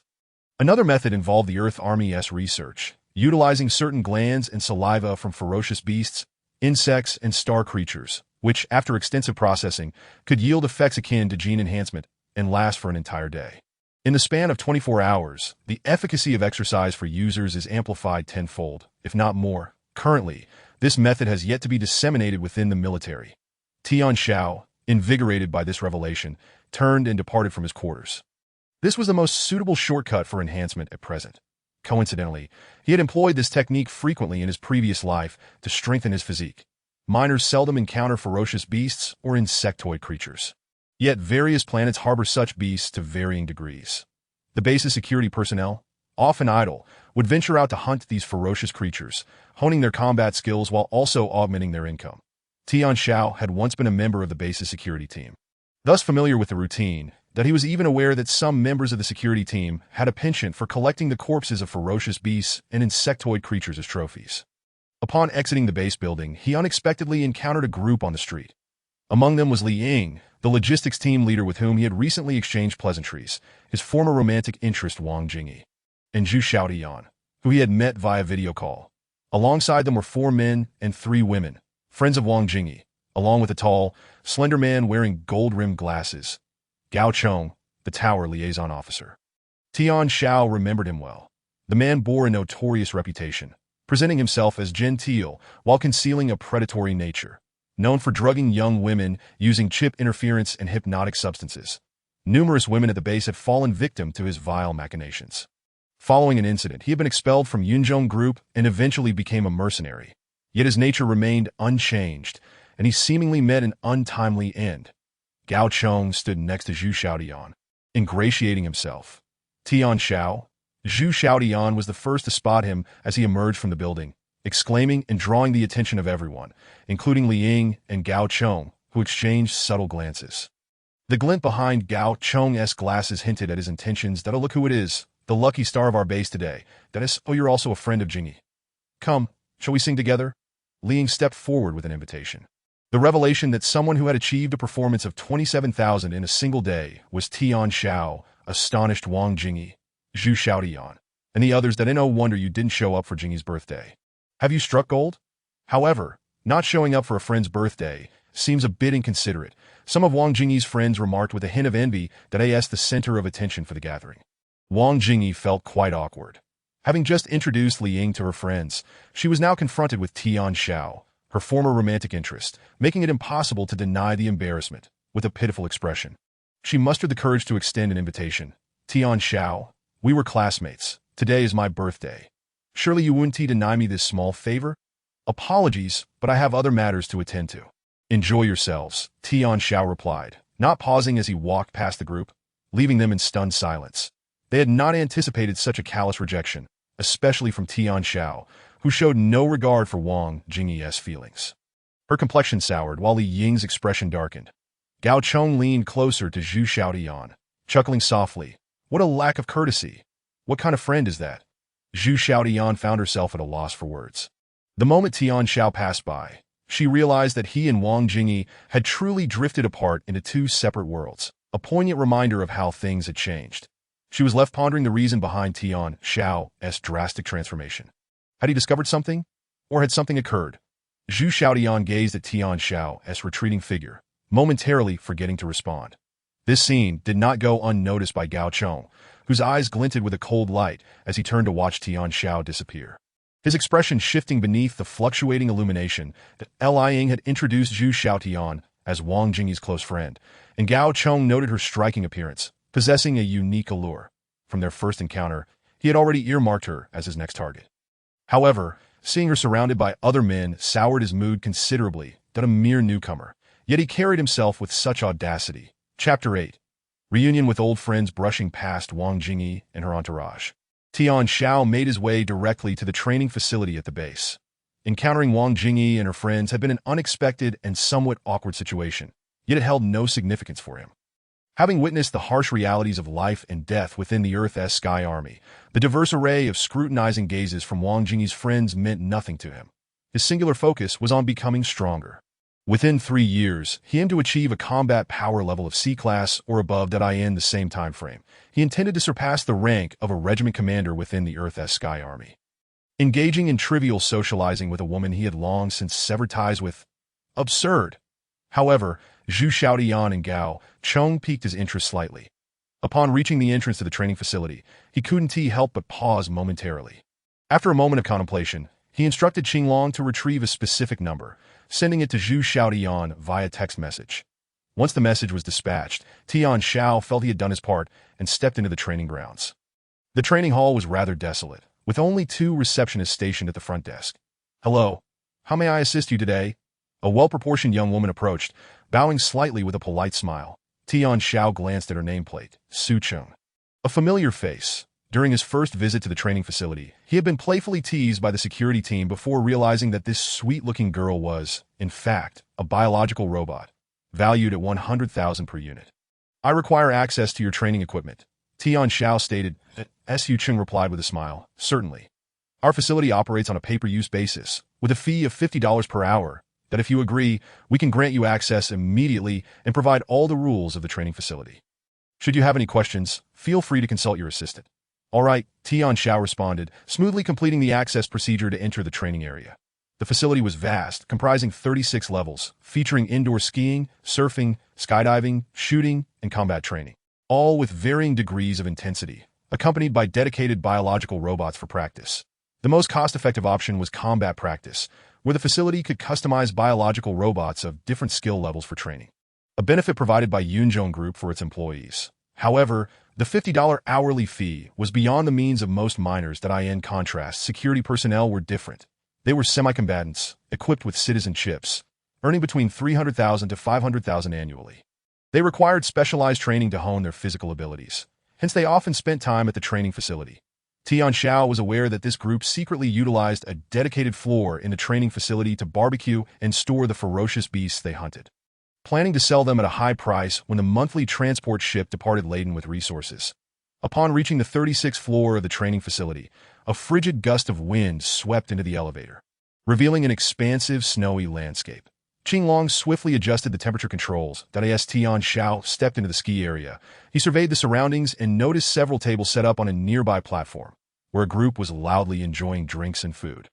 Another method involved the Earth Army's research, utilizing certain glands and saliva from ferocious beasts, insects, and star creatures, which, after extensive processing, could yield effects akin to gene enhancement and last for an entire day. In the span of 24 hours, the efficacy of exercise for users is amplified tenfold, if not more. Currently, this method has yet to be disseminated within the military. Tian Xiao, invigorated by this revelation, turned and departed from his quarters. This was the most suitable shortcut for enhancement at present. Coincidentally, he had employed this technique frequently in his previous life to strengthen his physique. Miners seldom encounter ferocious beasts or insectoid creatures. Yet various planets harbor such beasts to varying degrees. The base's security personnel, often idle, would venture out to hunt these ferocious creatures, honing their combat skills while also augmenting their income. Tian Xiao had once been a member of the base's security team, thus familiar with the routine, that he was even aware that some members of the security team had a penchant for collecting the corpses of ferocious beasts and insectoid creatures as trophies. Upon exiting the base building, he unexpectedly encountered a group on the street. Among them was Li Ying, the logistics team leader with whom he had recently exchanged pleasantries, his former romantic interest Wang Jingyi, and Zhu Xiaotian, who he had met via video call. Alongside them were 4 men and 3 women, friends of Wang Jingyi, along with a tall, slender man wearing gold-rimmed glasses, Gao Chong, the tower liaison officer. Tian Xiao remembered him well. The man bore a notorious reputation, presenting himself as genteel while concealing a predatory nature, known for drugging young women using chip interference and hypnotic substances. Numerous women at the base had fallen victim to his vile machinations. Following an incident, he had been expelled from Yunzhong Group and eventually became a mercenary. Yet his nature remained unchanged, and he seemingly met an untimely end. Gao Chong stood next to Zhu Xiaotian, ingratiating himself. Tian Xiao? Zhu Xiaotian was the first to spot him as he emerged from the building, exclaiming and drawing the attention of everyone, including Li Ying and Gao Chong, who exchanged subtle glances. The glint behind Gao Chong's glasses hinted at his intentions that, "Oh, look who it is, the lucky star of our base today. That is, oh, you're also a friend of Jingyi. Come, shall we sing together?" Li Ying stepped forward with an invitation. The revelation that someone who had achieved a performance of 27,000 in a single day was Tian Xiao astonished Wang Jingyi, Zhu Xiaotian, and the others that, "No wonder you didn't show up for Jingyi's birthday. Have you struck gold?" However, not showing up for a friend's birthday seems a bit inconsiderate. Some of Wang Jingyi's friends remarked with a hint of envy that AS the center of attention for the gathering. Wang Jingyi felt quite awkward. Having just introduced Li Ying to her friends, she was now confronted with Tian Xiao, her former romantic interest, making it impossible to deny the embarrassment, with a pitiful expression. She mustered the courage to extend an invitation. "Tian Xiao, we were classmates. Today is my birthday. Surely you wouldn't deny me this small favor? Apologies, but I have other matters to attend to." "Enjoy yourselves," Tian Xiao replied, not pausing as he walked past the group, leaving them in stunned silence. They had not anticipated such a callous rejection, especially from Tian Xiao, who showed no regard for Wang Jingyi's feelings. Her complexion soured while Li Ying's expression darkened. Gao Chong leaned closer to Zhu Xiaotian, chuckling softly. "What a lack of courtesy! What kind of friend is that?" Zhu Xiaotian found herself at a loss for words. The moment Tian Xiao passed by, she realized that he and Wang Jingyi had truly drifted apart into two separate worlds, a poignant reminder of how things had changed. She was left pondering the reason behind Tian Xiao's drastic transformation. Had he discovered something? Or had something occurred? Zhu Xiaotian gazed at Tian Xiao's retreating figure, momentarily forgetting to respond. This scene did not go unnoticed by Gao Chong, whose eyes glinted with a cold light as he turned to watch Tian Xiao disappear. His expression shifting beneath the fluctuating illumination that Li Ying had introduced Zhu Xiaotian as Wang Jingyi's close friend, and Gao Chong noted her striking appearance, possessing a unique allure. From their first encounter, he had already earmarked her as his next target. However, seeing her surrounded by other men soured his mood considerably, that a mere newcomer, yet he carried himself with such audacity. Chapter 8. Reunion with old friends brushing past Wang Jingyi and her entourage. Tian Xiao made his way directly to the training facility at the base. Encountering Wang Jingyi and her friends had been an unexpected and somewhat awkward situation, yet it held no significance for him. Having witnessed the harsh realities of life and death within the Earth's Sky Army, the diverse array of scrutinizing gazes from Wang Jingyi's friends meant nothing to him. His singular focus was on becoming stronger. Within 3 years, he aimed to achieve a combat power level of C-class or above that in the same time frame. He intended to surpass the rank of a regiment commander within the Earth's Sky Army. Engaging in trivial socializing with a woman he had long since severed ties with. Absurd. However, Zhu Xiaotian and Gao Chong piqued his interest slightly. Upon reaching the entrance to the training facility, he couldn't help but pause momentarily. After a moment of contemplation, he instructed Qinglong to retrieve a specific number, sending it to Zhu Xiaotian via text message. Once the message was dispatched, Tian Xiao felt he had done his part and stepped into the training grounds. The training hall was rather desolate, with only 2 receptionists stationed at the front desk. "Hello. How may I assist you today?" A well-proportioned young woman approached, bowing slightly with a polite smile. Tian Xiao glanced at her nameplate, Su Cheng. A familiar face. During his first visit to the training facility, he had been playfully teased by the security team before realizing that this sweet-looking girl was, in fact, a biological robot, valued at 100,000 per unit. "I require access to your training equipment," Tian Xiao stated. Su Cheng replied with a smile. "Certainly. Our facility operates on a pay-per-use basis, with a fee of $50 per hour, that if you agree, we can grant you access immediately and provide all the rules of the training facility. Should you have any questions, feel free to consult your assistant." "All right," Tian Xiao responded, smoothly completing the access procedure to enter the training area. The facility was vast, comprising 36 levels, featuring indoor skiing, surfing, skydiving, shooting, and combat training, all with varying degrees of intensity, accompanied by dedicated biological robots for practice. The most cost-effective option was combat practice, where the facility could customize biological robots of different skill levels for training, a benefit provided by Yunzhong Group for its employees. However, the $50 hourly fee was beyond the means of most miners that in contrast, security personnel were different. They were semi-combatants, equipped with citizen chips, earning between 300,000 to 500,000 annually. They required specialized training to hone their physical abilities. Hence, they often spent time at the training facility. Tian Xiao was aware that this group secretly utilized a dedicated floor in the training facility to barbecue and store the ferocious beasts they hunted, planning to sell them at a high price when the monthly transport ship departed laden with resources. Upon reaching the 36th floor of the training facility, a frigid gust of wind swept into the elevator, revealing an expansive, snowy landscape. Qinglong swiftly adjusted the temperature controls. As Tian Xiao stepped into the ski area, he surveyed the surroundings and noticed several tables set up on a nearby platform, where a group was loudly enjoying drinks and food.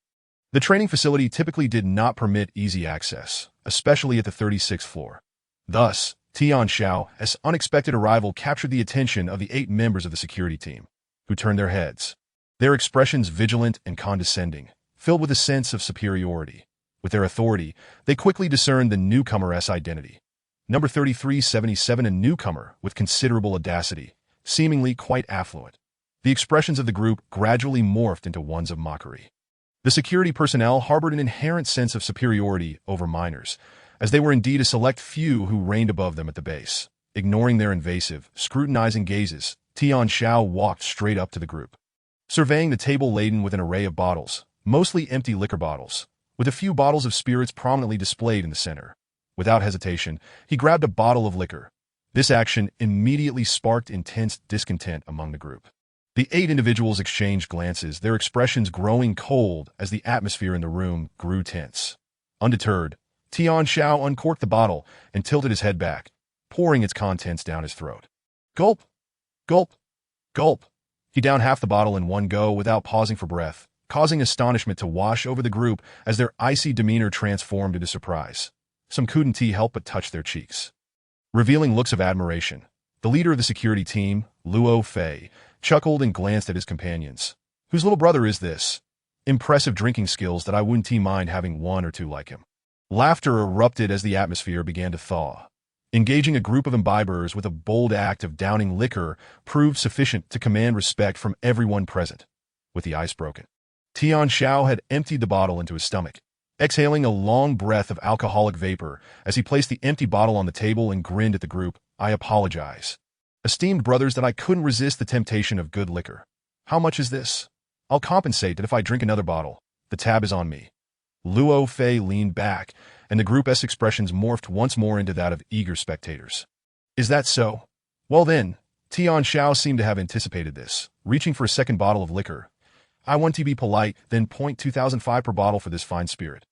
The training facility typically did not permit easy access, especially at the 36th floor. Thus, Tian Xiao's unexpected arrival captured the attention of the 8 members of the security team, who turned their heads, their expressions vigilant and condescending, filled with a sense of superiority. With their authority, they quickly discerned the newcomer's identity. Number 3377, a newcomer with considerable audacity, seemingly quite affluent. The expressions of the group gradually morphed into ones of mockery. The security personnel harbored an inherent sense of superiority over minors, as they were indeed a select few who reigned above them at the base. Ignoring their invasive, scrutinizing gazes, Tian Xiao walked straight up to the group, surveying the table laden with an array of bottles, mostly empty liquor bottles, with a few bottles of spirits prominently displayed in the center. Without hesitation, he grabbed a bottle of liquor. This action immediately sparked intense discontent among the group. The 8 individuals exchanged glances, their expressions growing cold as the atmosphere in the room grew tense. Undeterred, Tian Xiao uncorked the bottle and tilted his head back, pouring its contents down his throat. Gulp! Gulp! Gulp! He downed half the bottle in one go without pausing for breath, causing astonishment to wash over the group as their icy demeanor transformed into surprise. Some couldn't help but touch their cheeks, revealing looks of admiration. The leader of the security team, Luo Fei, chuckled and glanced at his companions. Whose little brother is this? Impressive drinking skills that I wouldn't mind having one or two like him. Laughter erupted as the atmosphere began to thaw. Engaging a group of imbibers with a bold act of downing liquor proved sufficient to command respect from everyone present. With the ice broken, Tian Xiao had emptied the bottle into his stomach, exhaling a long breath of alcoholic vapor as he placed the empty bottle on the table and grinned at the group. I apologize, esteemed brothers, that I couldn't resist the temptation of good liquor. How much is this? I'll compensate that if I drink another bottle. The tab is on me. Luo Fei leaned back, and the group's expressions morphed once more into that of eager spectators. Is that so? Well then, Tian Xiao seemed to have anticipated this, reaching for a second bottle of liquor. I want to be polite, then 2005 per bottle for this fine spirit.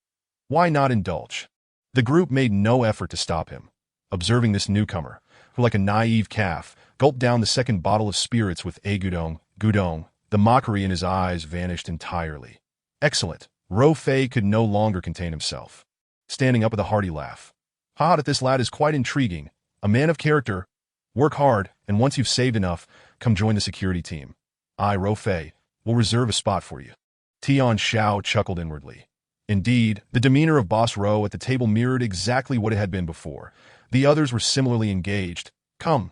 Why not indulge? The group made no effort to stop him. Observing this newcomer, who like a naive calf, gulped down the second bottle of spirits with a gudong, the mockery in his eyes vanished entirely. Excellent. Ro Fei could no longer contain himself, standing up with a hearty laugh. Ha, that this lad is quite intriguing. A man of character. Work hard, and once you've saved enough, come join the security team. I, Ro Fei, will reserve a spot for you. Tian Xiao chuckled inwardly. Indeed, the demeanor of Boss Ro at the table mirrored exactly what it had been before. The others were similarly engaged. Come,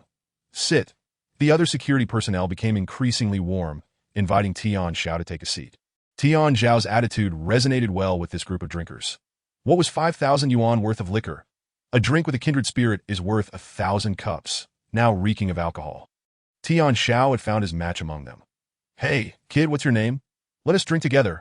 sit. The other security personnel became increasingly warm, inviting Tian Xiao to take a seat. Tian Xiao's attitude resonated well with this group of drinkers. What was 5,000 yuan worth of liquor? A drink with a kindred spirit is worth 1,000 cups, now reeking of alcohol. Tian Xiao had found his match among them. Hey, kid, what's your name? Let us drink together.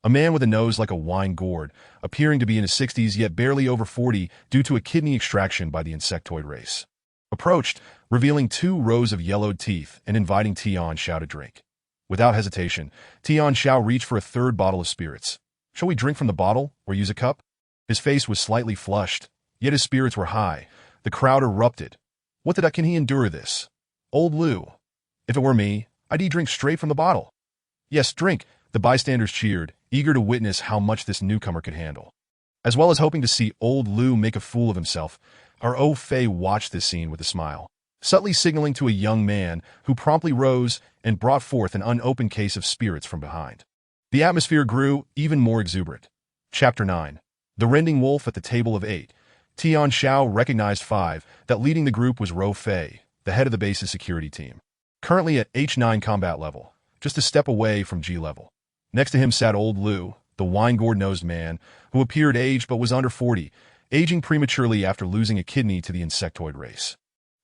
A man with a nose like a wine gourd, appearing to be in his 60s yet barely over 40 due to a kidney extraction by the insectoid race, approached, revealing 2 rows of yellowed teeth and inviting Tian Xiao to drink. Without hesitation, Tian Xiao reached for a third bottle of spirits. Shall we drink from the bottle or use a cup? His face was slightly flushed, yet his spirits were high. The crowd erupted. What the duck can he endure this? Old Lu. If it were me, I'd drink straight from the bottle. Yes, drink. The bystanders cheered, eager to witness how much this newcomer could handle. As well as hoping to see old Lu make a fool of himself, our Ro Fei watched this scene with a smile, subtly signaling to a young man who promptly rose and brought forth an unopened case of spirits from behind. The atmosphere grew even more exuberant. Chapter 9. The Rending Wolf at the Table of 8. Tian Xiao recognized 5 that leading the group was Ro Fei, the head of the base's security team, currently at H9 combat level, just a step away from G level. Next to him sat old Lu, the wine-gourd-nosed man, who appeared aged but was under 40, aging prematurely after losing a kidney to the insectoid race.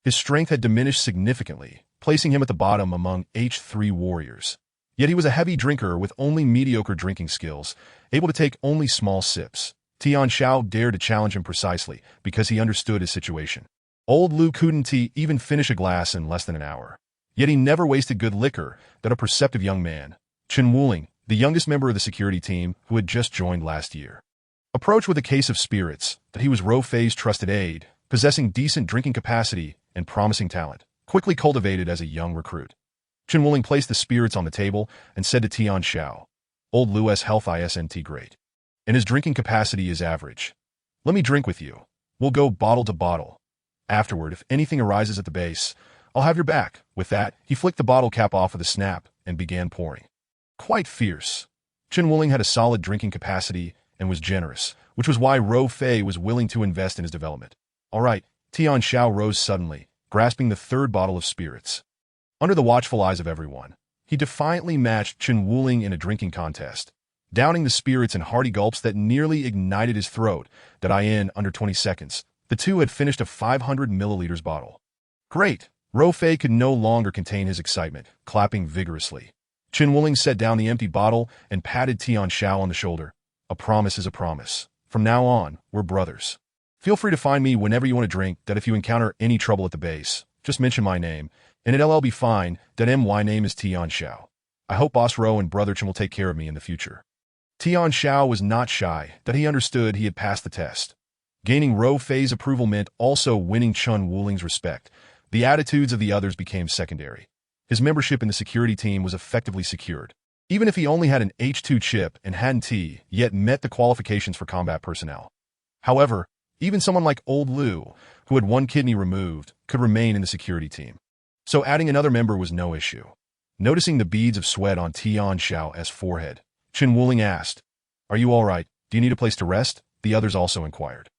His strength had diminished significantly, placing him at the bottom among H3 warriors. Yet he was a heavy drinker with only mediocre drinking skills, able to take only small sips. Tian Xiao dared to challenge him precisely because he understood his situation. Old Lu couldn't even finish a glass in less than an hour. Yet he never wasted good liquor, that a perceptive young man, Chen Wuling, the youngest member of the security team who had just joined last year, approached with a case of spirits that he was Ro Fei's trusted aide, possessing decent drinking capacity and promising talent, quickly cultivated as a young recruit. Chen Wuling placed the spirits on the table and said to Tian Xiao, "Old Lu's health isn't great, and his drinking capacity is average. Let me drink with you. We'll go bottle to bottle. Afterward, if anything arises at the base, I'll have your back." With that, he flicked the bottle cap off with a snap and began pouring. Quite fierce. Chen Wuling had a solid drinking capacity and was generous, which was why Ro Fei was willing to invest in his development. All right, Tian Xiao rose suddenly, grasping the third bottle of spirits. Under the watchful eyes of everyone, he defiantly matched Chen Wuling in a drinking contest, downing the spirits in hearty gulps that nearly ignited his throat. In under 20 seconds, the two had finished a 500 milliliters bottle. Great! Ro Fei could no longer contain his excitement, clapping vigorously. Chen Wuling set down the empty bottle and patted Tian Xiao on the shoulder. "A promise is a promise. From now on, we're brothers. Feel free to find me whenever you want to drink. That if you encounter any trouble at the base, just mention my name, and it'll be fine. My name is Tian Xiao. I hope Boss Ro and Brother Chen will take care of me in the future." Tian Xiao was not shy, that he understood he had passed the test. Gaining Ro Fei's approval meant also winning Chen Wuling's respect. The attitudes of the others became secondary. His membership in the security team was effectively secured. Even if he only had an H2 chip and hadn't yet met the qualifications for combat personnel. However, even someone like Old Lu, who had one kidney removed, could remain in the security team. So adding another member was no issue. Noticing the beads of sweat on Tian Xiao's forehead, Chen Wuling asked, "Are you all right? Do you need a place to rest?" The others also inquired.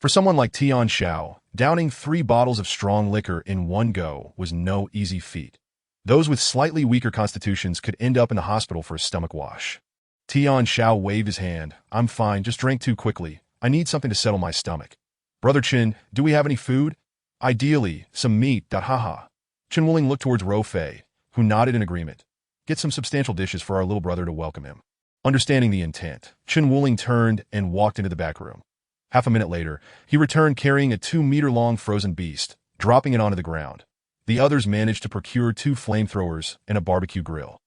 For someone like Tian Xiao, downing 3 bottles of strong liquor in one go was no easy feat. Those with slightly weaker constitutions could end up in the hospital for a stomach wash. Tian Xiao waved his hand. "I'm fine, just drank too quickly. I need something to settle my stomach. Brother Chen, do we have any food? Ideally, some meat. Haha." Chen Wuling looked towards Ro Fei, who nodded in agreement. "Get some substantial dishes for our little brother to welcome him." Understanding the intent, Chen Wuling turned and walked into the back room. Half a minute later, he returned carrying a 2-meter-long frozen beast, dropping it onto the ground. The others managed to procure 2 flamethrowers and a barbecue grill.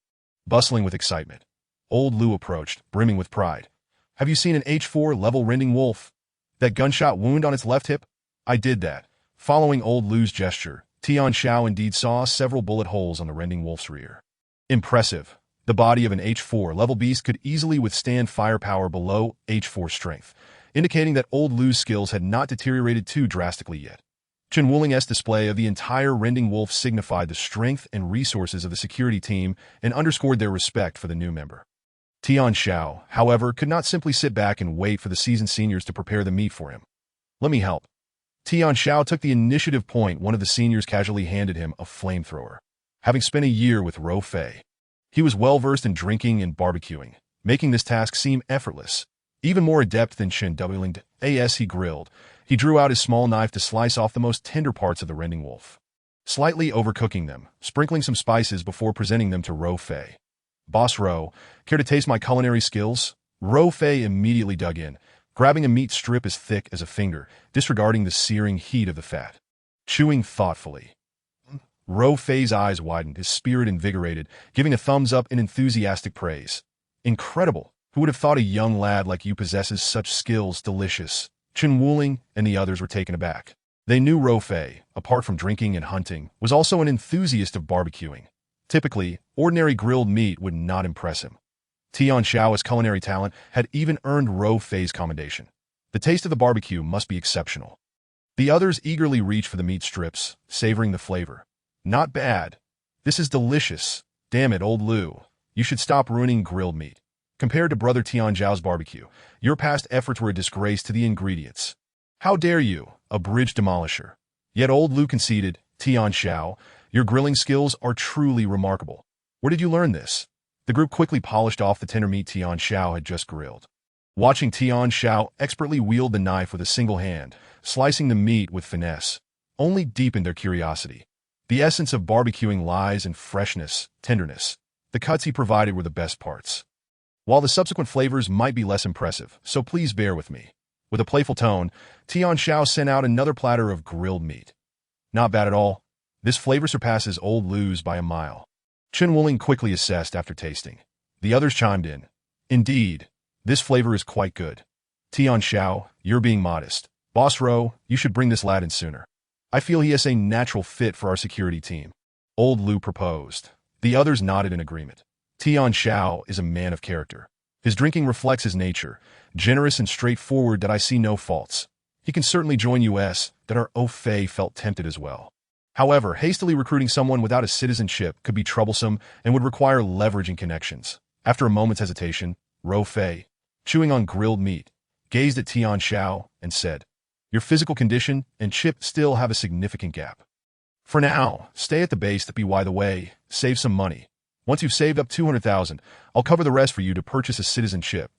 Bustling with excitement, Old Lu approached, brimming with pride. "Have you seen an H4-level rending wolf? That gunshot wound on its left hip? I did that." Following Old Lu's gesture, Tian Xiao indeed saw several bullet holes on the rending wolf's rear. Impressive. The body of an H4-level beast could easily withstand firepower below H4 strength, indicating that Old Lu's skills had not deteriorated too drastically yet. Chen Wuling's display of the entire rending wolf signified the strength and resources of the security team and underscored their respect for the new member. Tian Xiao, however, could not simply sit back and wait for the seasoned seniors to prepare the meat for him. "Let me help." Tian Xiao took the initiative point. One of the seniors casually handed him a flamethrower. Having spent a year with Ro Fei, he was well-versed in drinking and barbecuing, making this task seem effortless. Even more adept than Chen Wuling as he grilled, he drew out his small knife to slice off the most tender parts of the rending wolf, slightly overcooking them, sprinkling some spices before presenting them to Ro Fei. "Boss Ro, care to taste my culinary skills?" Ro Fei immediately dug in, grabbing a meat strip as thick as a finger, disregarding the searing heat of the fat. Chewing thoughtfully, Ro Fei's eyes widened, his spirit invigorated, giving a thumbs up in enthusiastic praise. "Incredible! Who would have thought a young lad like you possesses such skills? Delicious." Chen Wuling and the others were taken aback. They knew Ro Fei, apart from drinking and hunting, was also an enthusiast of barbecuing. Typically, ordinary grilled meat would not impress him. Tian Xiao's culinary talent had even earned Ro Fei's commendation. The taste of the barbecue must be exceptional. The others eagerly reached for the meat strips, savoring the flavor. "Not bad. This is delicious. Damn it, Old Lu. You should stop ruining grilled meat. Compared to Brother Tian Xiao's barbecue, your past efforts were a disgrace to the ingredients." "How dare you, a bridge demolisher." Yet Old Lu conceded, "Tian Xiao, your grilling skills are truly remarkable. Where did you learn this?" The group quickly polished off the tender meat Tian Xiao had just grilled. Watching Tian Xiao expertly wield the knife with a single hand, slicing the meat with finesse, only deepened their curiosity. The essence of barbecuing lies in freshness, tenderness. The cuts he provided were the best parts. While the subsequent flavors might be less impressive, so please bear with me. With a playful tone, Tian Xiao sent out another platter of grilled meat. Not bad at all. This flavor surpasses Old Lou's by a mile. Chen Wuling quickly assessed after tasting. The others chimed in. Indeed, this flavor is quite good. Tian Xiao, you're being modest. Boss Ro, you should bring this lad in sooner. I feel he is a natural fit for our security team. Old Lou proposed. The others nodded in agreement. Tian Xiao is a man of character. His drinking reflects his nature, generous and straightforward that I see no faults. He can certainly join us, that our au fait felt tempted as well. However, hastily recruiting someone without a citizenship could be troublesome and would require leveraging connections. After a moment's hesitation, Ro Fei, chewing on grilled meat, gazed at Tian Xiao and said, your physical condition and chip still have a significant gap. For now, stay at the base to by the way, save some money. Once you've saved up 200,000, I'll cover the rest for you to purchase a citizenship.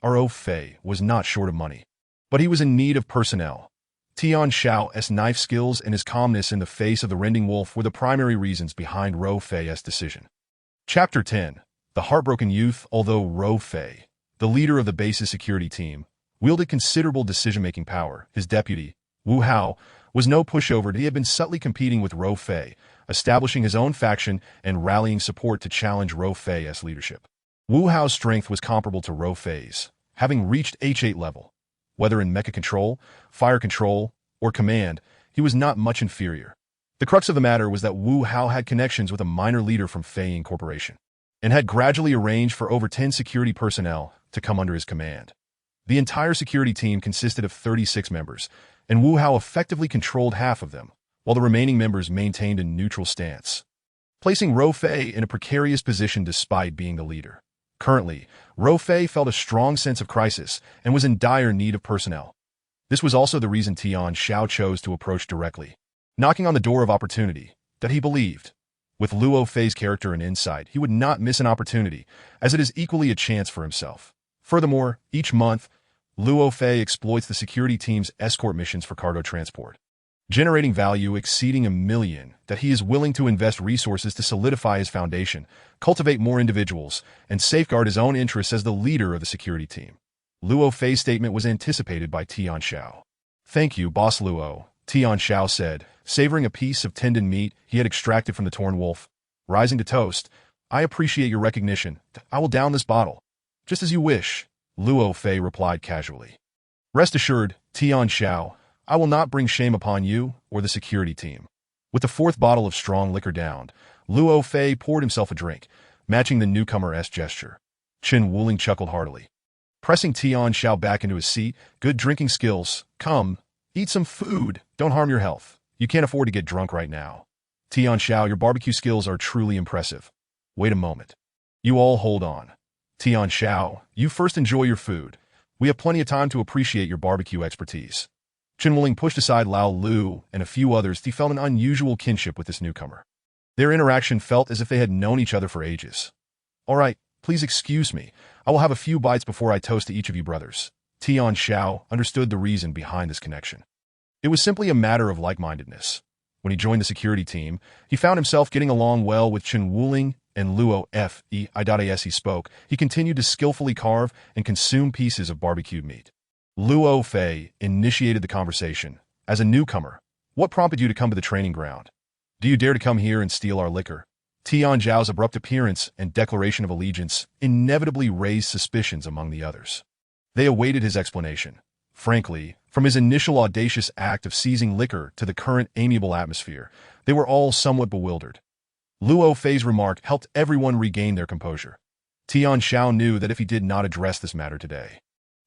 Our au fait was not short of money, but he was in need of personnel. Tian Xiao's knife skills and his calmness in the face of the rending wolf were the primary reasons behind Ro Fei's decision. Chapter 10. The Heartbroken Youth. Although Ro Fei, the leader of the base's security team, wielded considerable decision-making power, his deputy, Wu Hao, was no pushover. He had been subtly competing with Ro Fei, establishing his own faction and rallying support to challenge Ro Fei's leadership. Wu Hao's strength was comparable to Ro Fei's, having reached H8 level. Whether in mecha control, fire control, or command, he was not much inferior. The crux of the matter was that Wu Hao had connections with a minor leader from Fei Incorporation, and had gradually arranged for over 10 security personnel to come under his command. The entire security team consisted of 36 members, and Wu Hao effectively controlled half of them, while the remaining members maintained a neutral stance, placing Ro Fei in a precarious position despite being the leader. Currently, Ro Fei felt a strong sense of crisis and was in dire need of personnel. This was also the reason Tian Xiao chose to approach directly, knocking on the door of opportunity that he believed. With Luo Fei's character and insight, he would not miss an opportunity, as it is equally a chance for himself. Furthermore, each month, Luo Fei exploits the security team's escort missions for cargo transport, generating value exceeding $1 million that he is willing to invest resources to solidify his foundation, cultivate more individuals, and safeguard his own interests as the leader of the security team. Luo Fei's statement was anticipated by Tian Xiao. Thank you, Boss Luo, Tian Xiao said, savoring a piece of tendon meat he had extracted from the torn wolf. Rising to toast, I appreciate your recognition. I will down this bottle. Just as you wish, Luo Fei replied casually. Rest assured, Tian Xiao, I will not bring shame upon you or the security team. With the fourth bottle of strong liquor downed, Luo Fei poured himself a drink, matching the newcomer's gesture. Chen Wuling chuckled heartily. Pressing Tian Xiao back into his seat, good drinking skills. Come, eat some food. Don't harm your health. You can't afford to get drunk right now. Tian Xiao, your barbecue skills are truly impressive. Wait a moment. You all hold on. Tian Xiao, you first enjoy your food. We have plenty of time to appreciate your barbecue expertise. Chen Wuling pushed aside Lao Lu and a few others. He felt an unusual kinship with this newcomer. Their interaction felt as if they had known each other for ages. All right, please excuse me. I will have a few bites before I toast to each of you brothers. Tian Xiao understood the reason behind this connection. It was simply a matter of like-mindedness. When he joined the security team, he found himself getting along well with Chen Wuling and Luo Fei. As he spoke, he continued to skillfully carve and consume pieces of barbecued meat. Luo Fei initiated the conversation. As a newcomer, what prompted you to come to the training ground? Do you dare to come here and steal our liquor? Tian Zhao's abrupt appearance and declaration of allegiance inevitably raised suspicions among the others. They awaited his explanation. Frankly, from his initial audacious act of seizing liquor to the current amiable atmosphere, they were all somewhat bewildered. Luo Fei's remark helped everyone regain their composure. Tian Xiao knew that if he did not address this matter today,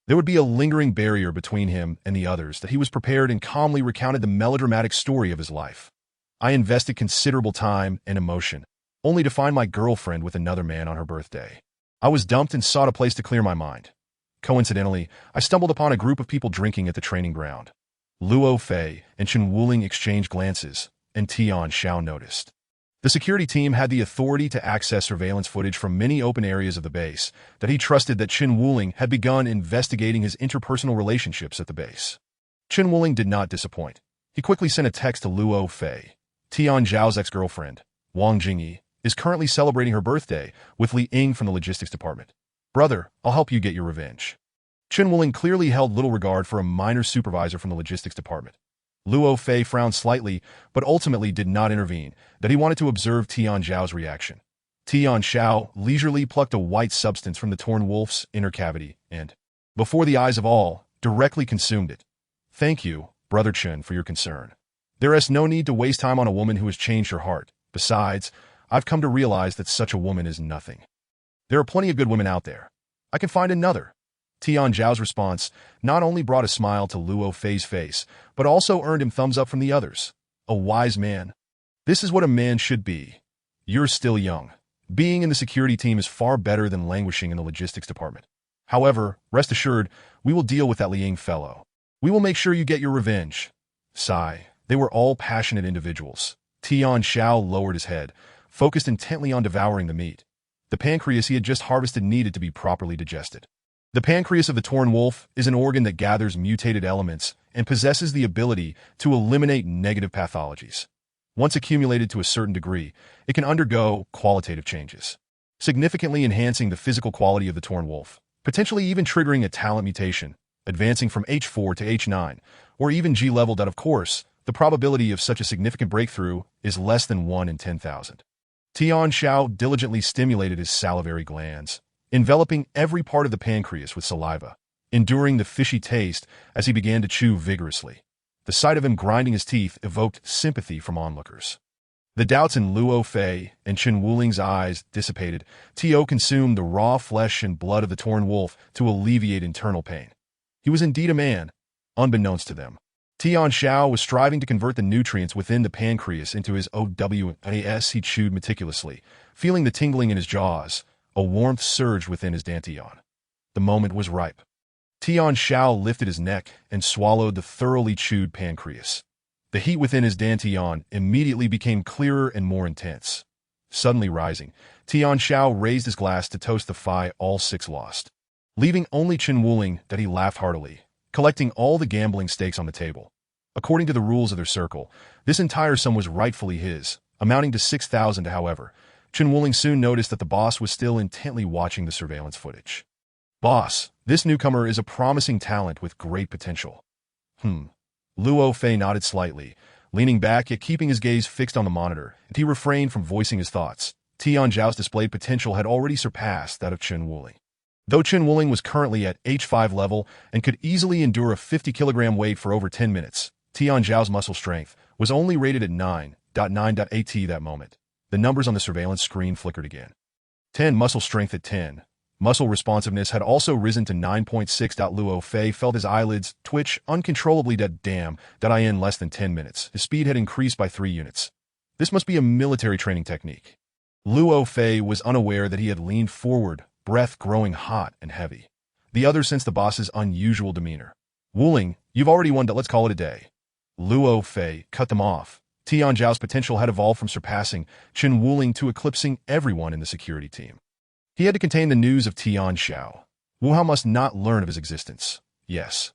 there would be a lingering barrier between him and the others. That he was prepared and calmly recounted the melodramatic story of his life. I invested considerable time and emotion, only to find my girlfriend with another man on her birthday. I was dumped and sought a place to clear my mind. Coincidentally, I stumbled upon a group of people drinking at the training ground. Luo Fei and Chen Wuling exchanged glances, and Tian Xiao noticed. The security team had the authority to access surveillance footage from many open areas of the base, that he trusted that Chen Wuling had begun investigating his interpersonal relationships at the base. Chen Wuling did not disappoint. He quickly sent a text to Luo Fei. Tian Xiao's ex-girlfriend, Wang Jingyi, is currently celebrating her birthday with Li Ying from the logistics department. Brother, I'll help you get your revenge. Chen Wuling clearly held little regard for a minor supervisor from the logistics department. Luo Fei frowned slightly, but ultimately did not intervene, that he wanted to observe Tian Xiao's reaction. Tian Xiao leisurely plucked a white substance from the torn wolf's inner cavity and, before the eyes of all, directly consumed it. Thank you, Brother Chen, for your concern. There is no need to waste time on a woman who has changed her heart. Besides, I've come to realize that such a woman is nothing. There are plenty of good women out there. I can find another. Tian Xiao's response not only brought a smile to Luo Fei's face, but also earned him thumbs up from the others. A wise man. This is what a man should be. You're still young. Being in the security team is far better than languishing in the logistics department. However, rest assured, we will deal with that Li Ying fellow. We will make sure you get your revenge. Sigh. They were all passionate individuals. Tian Xiao lowered his head, focused intently on devouring the meat. The pancreas he had just harvested needed to be properly digested. The pancreas of the torn wolf is an organ that gathers mutated elements and possesses the ability to eliminate negative pathologies. Once accumulated to a certain degree, it can undergo qualitative changes, significantly enhancing the physical quality of the torn wolf, potentially even triggering a talent mutation, advancing from H4 to H9, or even G-level. That, of course, the probability of such a significant breakthrough is less than 1 in 10,000. Tian Xiao diligently stimulated his salivary glands, enveloping every part of the pancreas with saliva, enduring the fishy taste as he began to chew vigorously. The sight of him grinding his teeth evoked sympathy from onlookers. The doubts in Luo Fei and Chen Wuling's eyes dissipated. Tio consumed the raw flesh and blood of the torn wolf to alleviate internal pain. He was indeed a man, unbeknownst to them. Tian Xiao was striving to convert the nutrients within the pancreas into his OWAS. He chewed meticulously, feeling the tingling in his jaws. A warmth surged within his dantian. The moment was ripe. Tian Xiao lifted his neck and swallowed the thoroughly chewed pancreas. The heat within his dantian immediately became clearer and more intense. Suddenly rising, Tian Xiao raised his glass to toast the Phi all 6 lost, leaving only Chen Wuling that he laughed heartily, collecting all the gambling stakes on the table. According to the rules of their circle, this entire sum was rightfully his, amounting to 6,000. However, Chen Wuling soon noticed that the boss was still intently watching the surveillance footage. Boss, this newcomer is a promising talent with great potential. Luo Fei nodded slightly, leaning back yet keeping his gaze fixed on the monitor, and he refrained from voicing his thoughts. Tian Xiao's displayed potential had already surpassed that of Chen Wuling. Though Chen Wuling was currently at H5 level and could easily endure a 50-kilogram weight for over 10 minutes, Tian Xiao's muscle strength was only rated at 9.9.8 that moment. The numbers on the surveillance screen flickered again. 10 muscle strength at 10. Muscle responsiveness had also risen to 9.6. Luo Fei felt his eyelids twitch uncontrollably. In less than 10 minutes. His speed had increased by 3 units. This must be a military training technique. Luo Fei was unaware that he had leaned forward, breath growing hot and heavy. The others sensed the boss's unusual demeanor. Wuling, you've already won. Let's call it a day. Luo Fei cut them off. Tian Xiao's potential had evolved from surpassing Chen Wuling to eclipsing everyone in the security team. He had to contain the news of Tian Xiao. Wu Hao must not learn of his existence. Yes.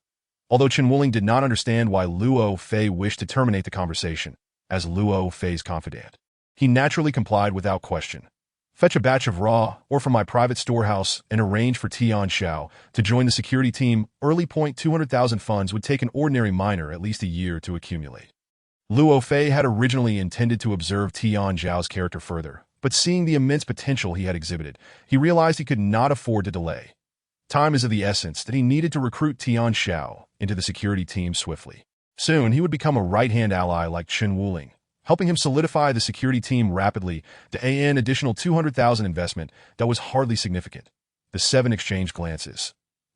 Although Chen Wuling did not understand why Luo Fei wished to terminate the conversation, as Luo Fei's confidant, he naturally complied without question. Fetch a batch of raw ore from my private storehouse and arrange for Tian Xiao to join the security team. Early point 200,000 funds would take an ordinary miner at least a year to accumulate. Luo Fei had originally intended to observe Tian Xiao's character further, but seeing the immense potential he had exhibited, he realized he could not afford to delay. Time is of the essence that he needed to recruit Tian Xiao into the security team swiftly. Soon, he would become a right-hand ally like Chen Wuling, helping him solidify the security team rapidly. The additional 200,000 investment that was hardly significant. The 7 exchanged glances.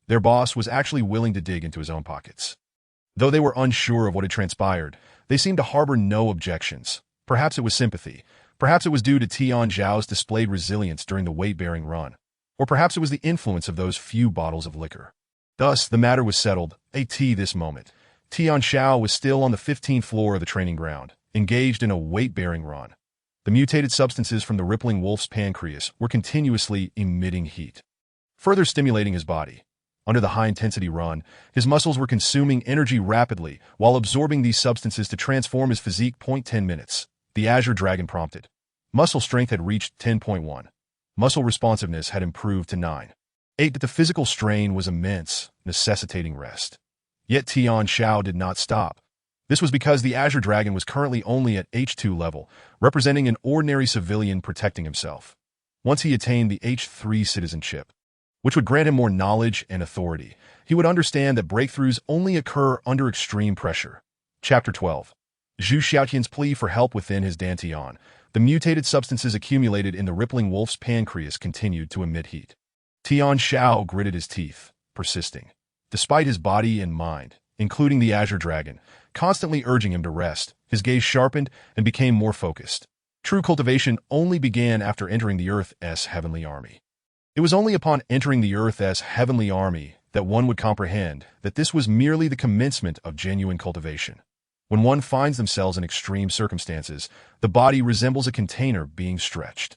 Their boss was actually willing to dig into his own pockets. Though they were unsure of what had transpired, they seemed to harbor no objections. Perhaps it was sympathy. Perhaps it was due to Tian Xiao's displayed resilience during the weight-bearing run. Or perhaps it was the influence of those few bottles of liquor. Thus, the matter was settled. This moment, Tian Xiao was still on the 15th floor of the training ground, engaged in a weight-bearing run. The mutated substances from the rippling wolf's pancreas were continuously emitting heat, further stimulating his body. Under the high-intensity run, his muscles were consuming energy rapidly while absorbing these substances to transform his physique. 10 minutes. The Azure Dragon prompted. Muscle strength had reached 10.1. Muscle responsiveness had improved to 9. 8. But the physical strain was immense, necessitating rest. Yet Tian Xiao did not stop. This was because the Azure Dragon was currently only at H2 level, representing an ordinary civilian protecting himself. Once he attained the H3 citizenship, which would grant him more knowledge and authority, he would understand that breakthroughs only occur under extreme pressure. Chapter 12. Zhu Xiaotian's plea for help within his dantian. The mutated substances accumulated in the rippling wolf's pancreas continued to emit heat. Tian Xiao gritted his teeth, persisting. Despite his body and mind, including the Azure Dragon, constantly urging him to rest, his gaze sharpened and became more focused. True cultivation only began after entering the Earth's heavenly army. It was only upon entering the Earth's heavenly army that one would comprehend that this was merely the commencement of genuine cultivation. When one finds themselves in extreme circumstances, the body resembles a container being stretched.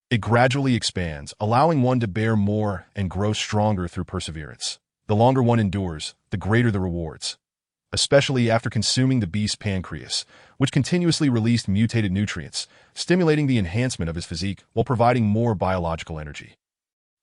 It gradually expands, allowing one to bear more and grow stronger through perseverance. The longer one endures, the greater the rewards. Especially after consuming the beast's pancreas, which continuously released mutated nutrients, stimulating the enhancement of his physique while providing more biological energy.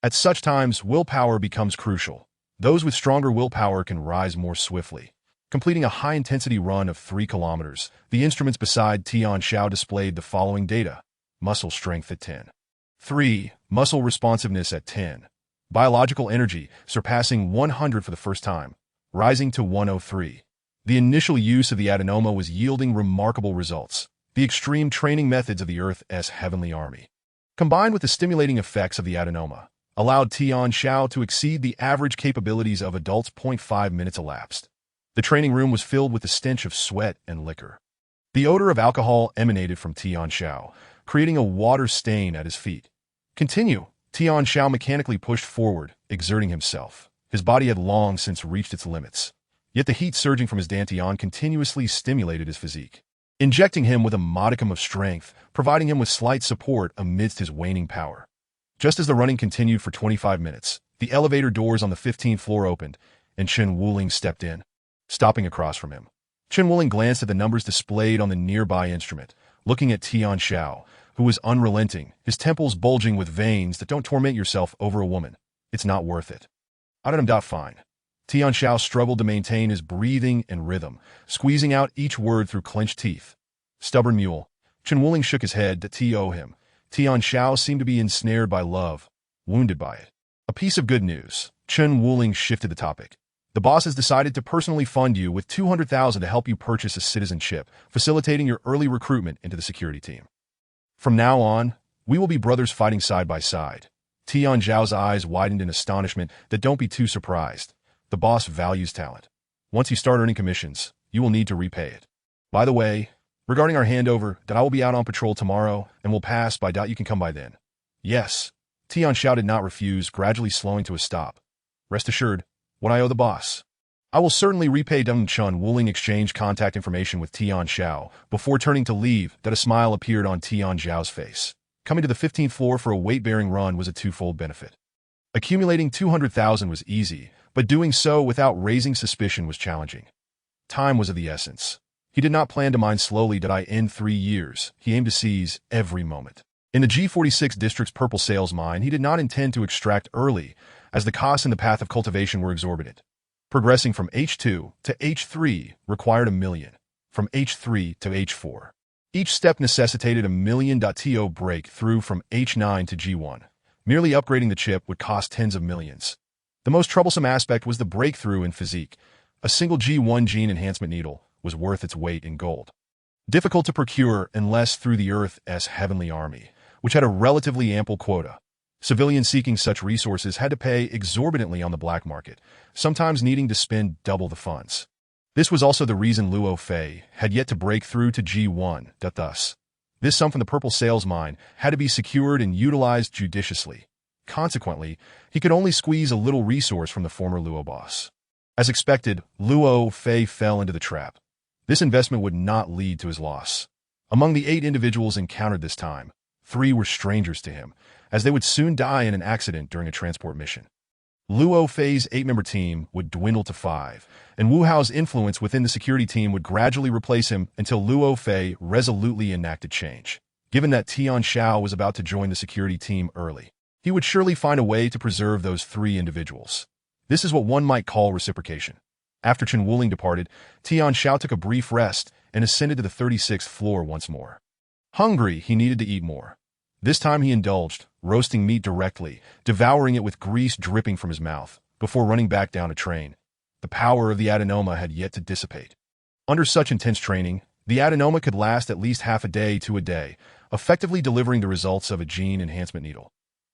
At such times, willpower becomes crucial. Those with stronger willpower can rise more swiftly. Completing a high-intensity run of 3 kilometers, the instruments beside Tian Xiao displayed the following data. Muscle strength at 10. 3. Muscle responsiveness at 10. Biological energy surpassing 100 for the first time, rising to 103. The initial use of the adenoma was yielding remarkable results. The extreme training methods of the Earth's heavenly army, combined with the stimulating effects of the adenoma, allowed Tian Xiao to exceed the average capabilities of adults. 5 minutes elapsed. The training room was filled with the stench of sweat and liquor. The odor of alcohol emanated from Tian Xiao, creating a water stain at his feet. Continue. Tian Xiao mechanically pushed forward, exerting himself. His body had long since reached its limits. Yet the heat surging from his dantian continuously stimulated his physique, injecting him with a modicum of strength, providing him with slight support amidst his waning power. Just as the running continued for 25 minutes, the elevator doors on the 15th floor opened, and Chen Wuling stepped in, stopping across from him. Chen Wuling glanced at the numbers displayed on the nearby instrument, looking at Tian Xiao, who was unrelenting, his temples bulging with veins that don't torment yourself over a woman. It's not worth it. Fine. Tian Xiao struggled to maintain his breathing and rhythm, squeezing out each word through clenched teeth. Stubborn mule. Chen Wuling shook his head to T.O. him. Tian Xiao seemed to be ensnared by love, wounded by it. A piece of good news. Chen Wuling shifted the topic. The boss has decided to personally fund you with 200,000 to help you purchase a citizenship, facilitating your early recruitment into the security team. From now on, we will be brothers fighting side by side. Tian Xiao's eyes widened in astonishment that don't be too surprised. The boss values talent. Once you start earning commissions, you will need to repay it. By the way, regarding our handover, that I will be out on patrol tomorrow and will pass by. You can come by then. Yes. Tian Xiao did not refuse, gradually slowing to a stop. Rest assured, what I owe the boss, I will certainly repay. Chen Wuling exchanged contact information with Tian Xiao before turning to leave. That a smile appeared on Tian Xiao's face. Coming to the 15th floor for a weight-bearing run was a twofold benefit. Accumulating 200,000 was easy, but doing so without raising suspicion was challenging. Time was of the essence. He did not plan to mine slowly. In 3 years, he aimed to seize every moment. In the G46 district's purple sales mine, he did not intend to extract early, as the costs in the path of cultivation were exorbitant. Progressing from H2 to H3 required 1 million, from H3 to H4. Each step necessitated 1 million. To break through from H9 to G1. Merely upgrading the chip would cost tens of millions. The most troublesome aspect was the breakthrough in physique. A single G1 gene enhancement needle was worth its weight in gold. Difficult to procure unless through the Earth's heavenly army, which had a relatively ample quota. Civilians seeking such resources had to pay exorbitantly on the black market, sometimes needing to spend double the funds. This was also the reason Luo Fei had yet to break through to G1. Thus, this sum from the purple sales mine had to be secured and utilized judiciously. Consequently, he could only squeeze a little resource from the former Luo boss. As expected, Luo Fei fell into the trap. This investment would not lead to his loss. Among the 8 individuals encountered this time, 3 were strangers to him, as they would soon die in an accident during a transport mission. Luo Fei's 8-member team would dwindle to 5, and Wu Hao's influence within the security team would gradually replace him until Luo Fei resolutely enacted change. Given that Tian Xiao was about to join the security team early, he would surely find a way to preserve those 3 individuals. This is what one might call reciprocation. After Chen Wuling departed, Tian Xiao took a brief rest and ascended to the 36th floor once more. Hungry, he needed to eat more. This time he indulged, roasting meat directly, devouring it with grease dripping from his mouth, before running back down to train. The power of the adenoma had yet to dissipate. Under such intense training, the adenoma could last at least half a day to a day, effectively delivering the results of a gene enhancement needle.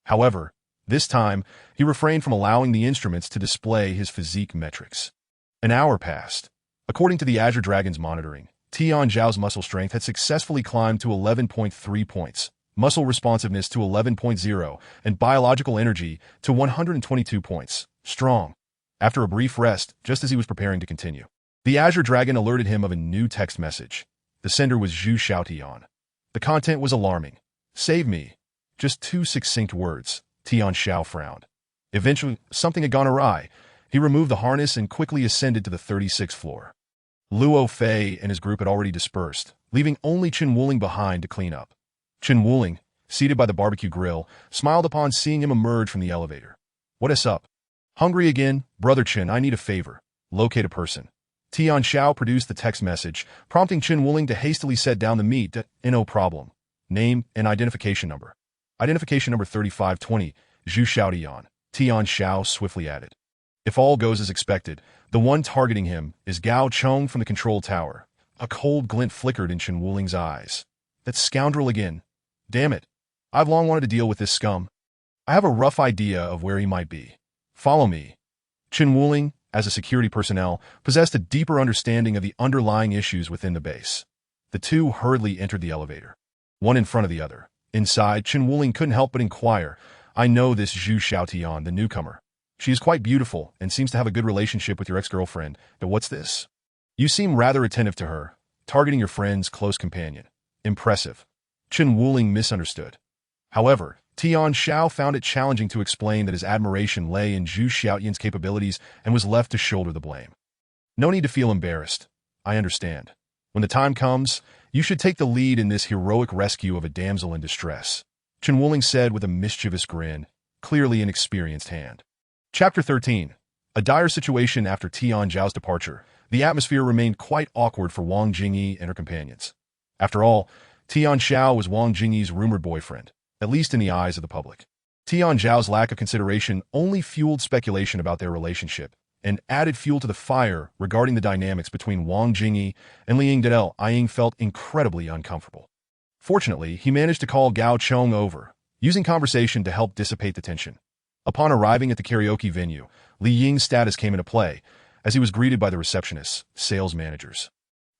However, this time, he refrained from allowing the instruments to display his physique metrics. An hour passed. According to the Azure Dragon's monitoring, Tian Xiao's muscle strength had successfully climbed to 11.3 points, muscle responsiveness to 11.0, and biological energy to 122 points. Strong. After a brief rest, just as he was preparing to continue, the Azure Dragon alerted him of a new text message. The sender was Zhu Xiaotian. The content was alarming. Save me. Just 2 succinct words. Tian Xiao frowned. Eventually, something had gone awry. He removed the harness and quickly ascended to the 36th floor. Luo Fei and his group had already dispersed, leaving only Chen Wuling behind to clean up. Chen Wuling, seated by the barbecue grill, smiled upon seeing him emerge from the elevator. What is up? Hungry again? Brother Chen, I need a favor. Locate a person. Tian Xiao produced the text message, prompting Chen Wuling to hastily set down the meat. No problem. Name and identification number. Identification number 3520, Zhu Xiaotian. Tian Xiao swiftly added. If all goes as expected, the one targeting him is Gao Chong from the control tower. A cold glint flickered in Chen Wuling's eyes. That scoundrel again. Damn it. I've long wanted to deal with this scum. I have a rough idea of where he might be. Follow me. Chen Wuling, as a security personnel, possessed a deeper understanding of the underlying issues within the base. The two hurriedly entered the elevator, one in front of the other. Inside, Chen Wuling couldn't help but inquire, I know this Zhu Xiaotian, the newcomer. She is quite beautiful and seems to have a good relationship with your ex-girlfriend. But what's this? You seem rather attentive to her, targeting your friend's close companion. Impressive. Chen Wuling misunderstood. However, Tian Xiao found it challenging to explain that his admiration lay in Zhu Xiaotian's capabilities and was left to shoulder the blame. No need to feel embarrassed. I understand. When the time comes, you should take the lead in this heroic rescue of a damsel in distress, Chen Wuling said with a mischievous grin, clearly an experienced hand. Chapter 13. A dire situation after Tian Zhao's departure. The atmosphere remained quite awkward for Wang Jingyi and her companions. After all, Tian Xiao was Wang Jingyi's rumored boyfriend, at least in the eyes of the public. Tian Zhao's lack of consideration only fueled speculation about their relationship and added fuel to the fire regarding the dynamics between Wang Jingyi and Li Yingdao. Ying felt incredibly uncomfortable. Fortunately, he managed to call Gao Chong over, using conversation to help dissipate the tension. Upon arriving at the karaoke venue, Li Ying's status came into play, as he was greeted by the receptionists, sales managers,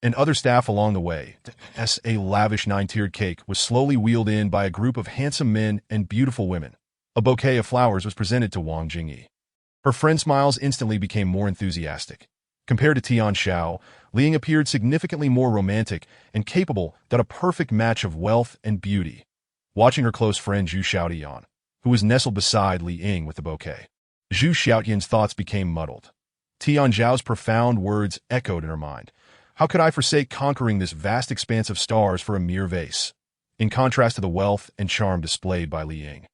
and other staff along the way. As a lavish 9-tiered cake was slowly wheeled in by a group of handsome men and beautiful women. A bouquet of flowers was presented to Wang Jingyi. Her friend's smiles instantly became more enthusiastic. Compared to Tian Xiao, Li Ying appeared significantly more romantic and capable than a perfect match of wealth and beauty. Watching her close friend Zhu Xiaotian, who was nestled beside Li Ying with the bouquet, Zhu Xiaotian's thoughts became muddled. Tian Zhao's profound words echoed in her mind. How could I forsake conquering this vast expanse of stars for a mere vase? In contrast to the wealth and charm displayed by Li Ying,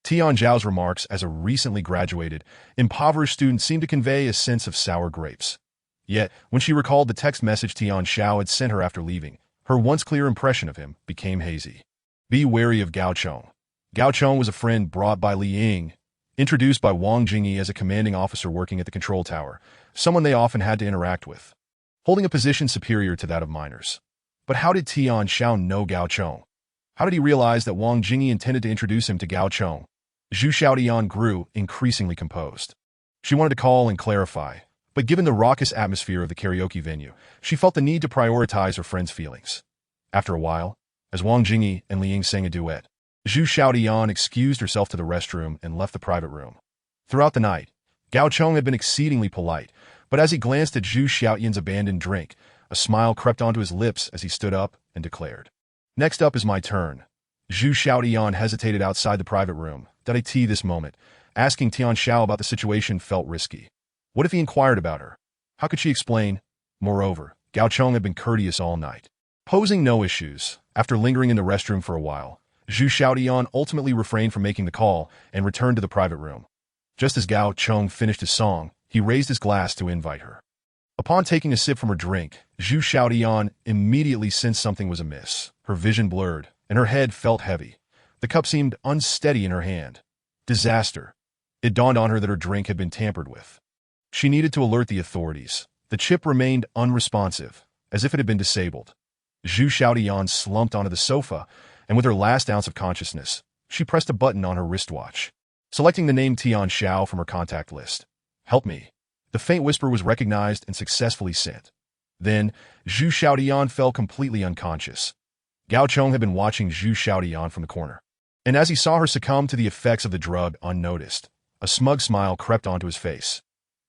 Tian Zhao's remarks as a recently graduated, impoverished student seemed to convey a sense of sour grapes. Yet, when she recalled the text message Tian Xiao had sent her after leaving, her once clear impression of him became hazy. Be wary of Gao Chong. Gao Chong was a friend brought by Li Ying, introduced by Wang Jingyi as a commanding officer working at the control tower, someone they often had to interact with, holding a position superior to that of minors. But how did Tian Xiao know Gao Chong? How did he realize that Wang Jingyi intended to introduce him to Gao Chong? Zhu Xiaotian grew increasingly composed. She wanted to call and clarify, but given the raucous atmosphere of the karaoke venue, she felt the need to prioritize her friend's feelings. After a while, as Wang Jingyi and Li Ying sang a duet, Zhu Xiaotian excused herself to the restroom and left the private room. Throughout the night, Gao Chong had been exceedingly polite, but as he glanced at Zhu Xiaotian's abandoned drink, a smile crept onto his lips as he stood up and declared, Next up is my turn. Zhu Xiaotian hesitated outside the private room, this moment. Asking Tian Xiao about the situation felt risky. What if he inquired about her? How could she explain? Moreover, Gao Chong had been courteous all night, posing no issues. After lingering in the restroom for a while, Zhu Xiaodian ultimately refrained from making the call and returned to the private room. Just as Gao Chong finished his song, he raised his glass to invite her. Upon taking a sip from her drink, Zhu Xiaodian immediately sensed something was amiss. Her vision blurred, and her head felt heavy. The cup seemed unsteady in her hand. Disaster. It dawned on her that her drink had been tampered with. She needed to alert the authorities. The chip remained unresponsive, as if it had been disabled. Zhu Xiaodian slumped onto the sofa, and with her last ounce of consciousness, she pressed a button on her wristwatch, selecting the name Tian Xiao from her contact list. Help me. The faint whisper was recognized and successfully sent. Then, Zhu Xiaodian fell completely unconscious. Gao Chong had been watching Zhu Xiaodian from the corner, and as he saw her succumb to the effects of the drug unnoticed, a smug smile crept onto his face.